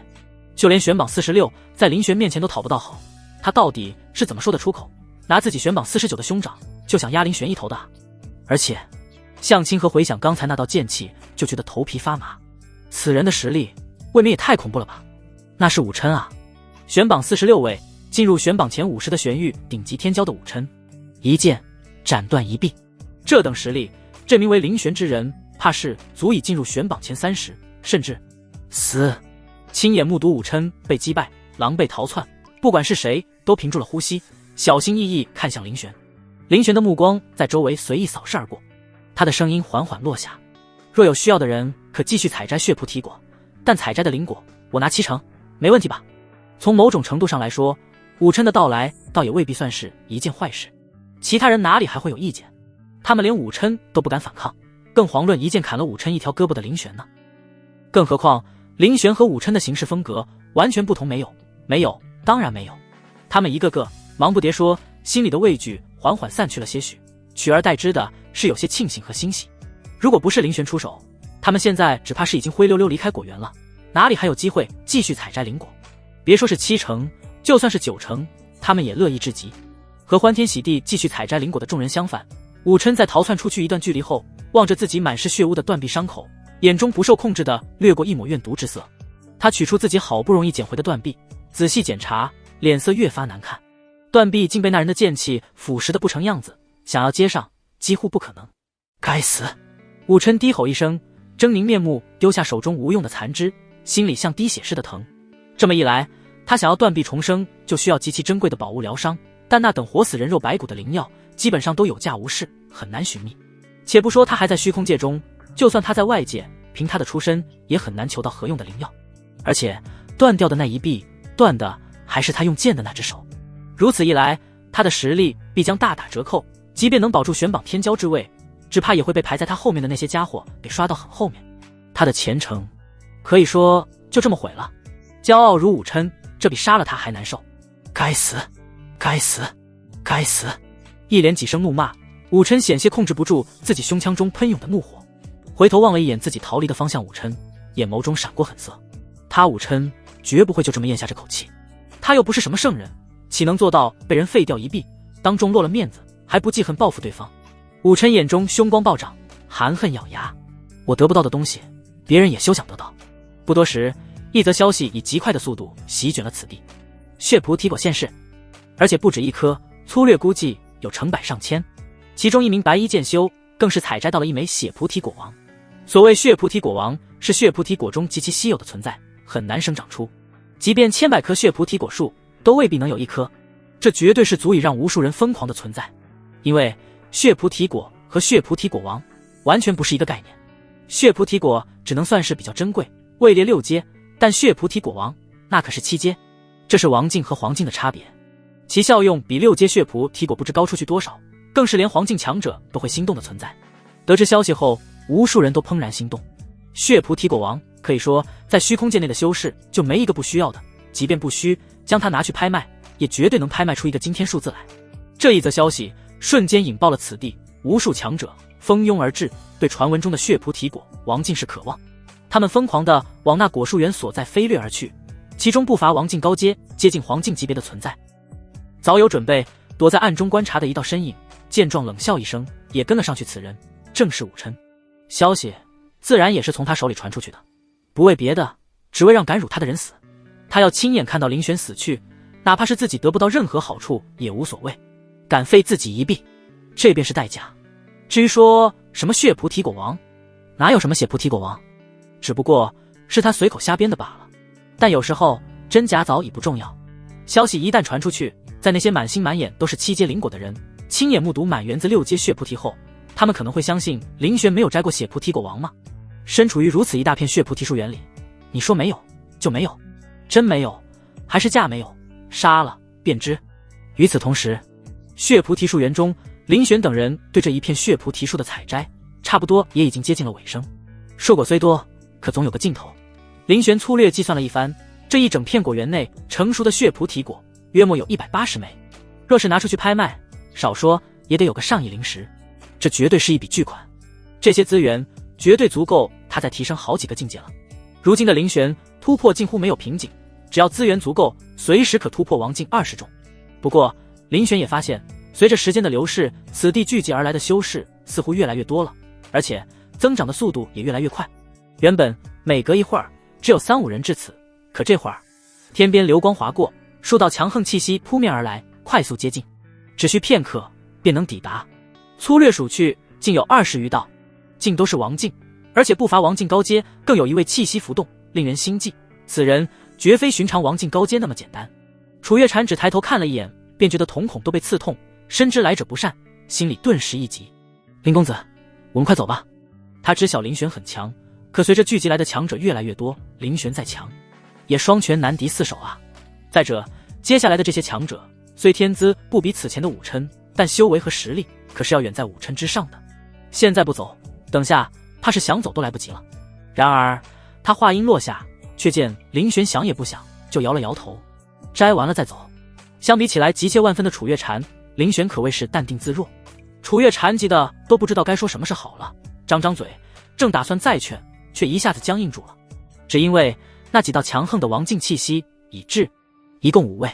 就连玄榜46在林玄面前都讨不到好，他到底是怎么说得出口，拿自己玄榜49的兄长就想压林玄一头的？而且向清河回想刚才那道剑气，就觉得头皮发麻，此人的实力未免也太恐怖了吧。那是武琛啊，玄榜46位，进入玄榜前50的玄域顶级天骄的武琛，一剑斩断一臂，这等实力，这名为林玄之人，怕是足以进入玄榜前30，甚至死。亲眼目睹武琛被击败，狼狈逃窜，不管是谁都屏住了呼吸，小心翼翼看向林玄。林玄的目光在周围随意扫视而过，他的声音缓缓落下：若有需要的人可继续采摘血菩提果，但采摘的灵果我拿70%，没问题吧？从某种程度上来说，武琛的到来倒也未必算是一件坏事，其他人哪里还会有意见？他们连武琛都不敢反抗，更遑论一剑砍了武琛一条胳膊的林玄呢？更何况林玄和武琛的行事风格完全不同。没有，当然没有。他们一个个忙不迭说，心里的畏惧缓缓散去了些许，取而代之的是有些庆幸和欣喜。如果不是林玄出手，他们现在只怕是已经灰溜溜离开果园了，哪里还有机会继续采摘灵果？别说是70%，就算是90%，他们也乐意至极。和欢天喜地继续采摘灵果的众人相反，武琛在逃窜出去一段距离后，望着自己满是血污的断臂伤口，眼中不受控制地掠过一抹怨毒之色。他取出自己好不容易捡回的断臂，仔细检查，脸色越发难看。断臂竟被那人的剑气腐蚀得不成样子，想要接上几乎不可能。该死！武琛低吼一声，狰狞面目，丢下手中无用的残枝，心里像滴血似的疼。这么一来，他想要断臂重生，就需要极其珍贵的宝物疗伤，但那等活死人肉白骨的灵药基本上都有价无市，很难寻觅。且不说他还在虚空界中，就算他在外界，凭他的出身也很难求到合用的灵药。而且断掉的那一臂，断的还是他用剑的那只手。如此一来，他的实力必将大打折扣，即便能保住玄榜天骄之位，只怕也会被排在他后面的那些家伙给刷到很后面。他的前程可以说就这么毁了。骄傲如武琛，这比杀了他还难受。该死！该死！该死！一连几声怒骂，武琛险些控制不住自己胸腔中喷涌的怒火，回头望了一眼自己逃离的方向，武琛眼眸中闪过狠色。他武琛绝不会就这么咽下这口气，他又不是什么圣人，岂能做到被人废掉一臂，当众落了面子，还不记恨报复对方？武琛眼中凶光暴涨，含恨咬牙，我得不到的东西，别人也休想得到。不多时，一则消息以极快的速度席卷了此地，血菩提果现世，而且不止一颗，粗略估计有成百上千。其中一名白衣剑修更是采摘到了一枚血菩提果王。所谓血菩提果王，是血菩提果中极其稀有的存在，很难生长出，即便千百棵血菩提果树都未必能有一颗。这绝对是足以让无数人疯狂的存在，因为血菩提果和血菩提果王完全不是一个概念。血菩提果只能算是比较珍贵，位列6阶，但血菩提果王那可是7阶，这是王境和黄境的差别，其效用比6阶血菩提果不知高出去多少，更是连黄境强者都会心动的存在。得知消息后，无数人都怦然心动。血菩提果王可以说在虚空界内的修士就没一个不需要的，即便不需将它拿去拍卖，也绝对能拍卖出一个惊天数字来。这一则消息瞬间引爆了此地，无数强者蜂拥而至，对传闻中的血菩提果王尽是渴望。他们疯狂地往那果树园所在飞掠而去，其中不乏王境高阶，接近黄境级别的存在。早有准备，躲在暗中观察的一道身影，见状冷笑一声，也跟了上去。此人正是武琛。消息自然也是从他手里传出去的，不为别的，只为让敢辱他的人死。他要亲眼看到林玄死去，哪怕是自己得不到任何好处也无所谓，敢废自己一臂，这便是代价。至于说什么血菩提果王，哪有什么血菩提果王，只不过是他随口瞎编的罢了。但有时候真假早已不重要，消息一旦传出去，在那些满心满眼都是7阶灵果的人亲眼目睹满园子6阶血菩提后，他们可能会相信林玄没有摘过血菩提果王吗？身处于如此一大片血菩提树园里，你说没有就没有，真没有还是假没有，杀了便知。与此同时，血菩提树园中，林玄等人对这一片血菩提树的采摘差不多也已经接近了尾声。硕果虽多，可总有个尽头。林玄粗略计算了一番，这一整片果园内成熟的血菩提果约莫有180枚，若是拿出去拍卖，少说也得有个上亿灵石，这绝对是一笔巨款。这些资源绝对足够他再提升好几个境界了。如今的林玄突破近乎没有瓶颈，只要资源足够，随时可突破王境20种。不过林玄也发现，随着时间的流逝，此地聚集而来的修士似乎越来越多了，而且增长的速度也越来越快。原本每隔一会儿只有3-5人至此，可这会儿天边流光划过，数道强横气息扑面而来，快速接近，只需片刻便能抵达。粗略数去，竟有20余道，竟都是王境，而且不乏王境高阶，更有一位气息浮动，令人心悸。此人绝非寻常王境高阶那么简单。楚月禅只抬头看了一眼，便觉得瞳孔都被刺痛，深知来者不善，心里顿时一急。林公子，我们快走吧。他知晓林玄很强，可随着聚集来的强者越来越多，林玄再强也双拳难敌4手啊。再者，接下来的这些强者虽天资不比此前的武琛，但修为和实力可是要远在武琛之上的。现在不走，等下怕是想走都来不及了。然而他话音落下，却见林玄想也不想就摇了摇头，摘完了再走。相比起来急切万分的楚月禅，林玄可谓是淡定自若。楚月禅急得都不知道该说什么是好了，张张嘴正打算再劝，却一下子僵硬住了。只因为那几道强横的王境气息已至，一共5位，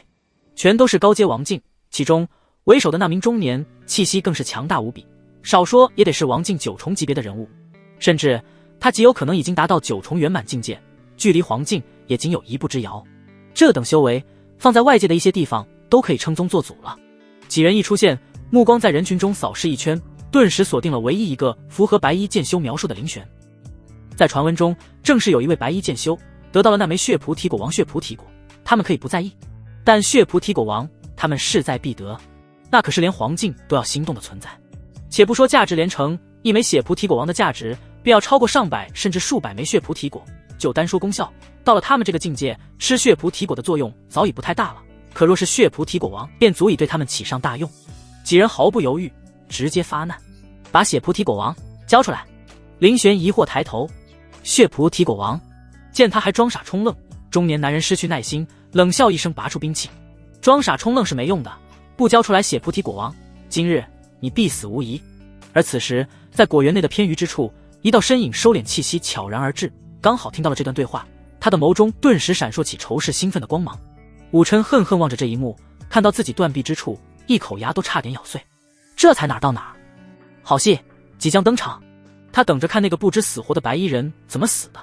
全都是高阶王境，其中为首的那名中年气息更是强大无比，少说也得是王境9重级别的人物，甚至他极有可能已经达到9重圆满境界，距离黄境也仅有1步之遥。这等修为放在外界的一些地方都可以称宗做祖了。几人一出现，目光在人群中扫视一圈，顿时锁定了唯一一个符合白衣剑修描述的林玄。在传闻中，正是有一位白衣剑修得到了那枚血菩提果王血菩提果，他们可以不在意，但血菩提果王他们势在必得，那可是连黄境都要心动的存在。且不说价值连城，一枚血菩提果王的价值便要超过上百甚至数百枚血菩提果，就单说功效，到了他们这个境界，吃血菩提果的作用早已不太大了，可若是血菩提果王，便足以对他们起上大用。几人毫不犹豫，直接发难，把血菩提果王交出来。林玄疑惑抬头，血菩提果王见他还装傻充愣，中年男人失去耐心，冷笑一声，拔出兵器。装傻充愣是没用的，不交出来血菩提果王，今日你必死无疑。而此时在果园内的偏隅之处，一道身影收敛气息悄然而至，刚好听到了这段对话，他的眸中顿时闪烁起仇视兴奋的光芒。武琛恨恨望着这一幕，看到自己断臂之处，一口牙都差点咬碎。这才哪儿到哪儿，好戏即将登场。他等着看那个不知死活的白衣人怎么死的。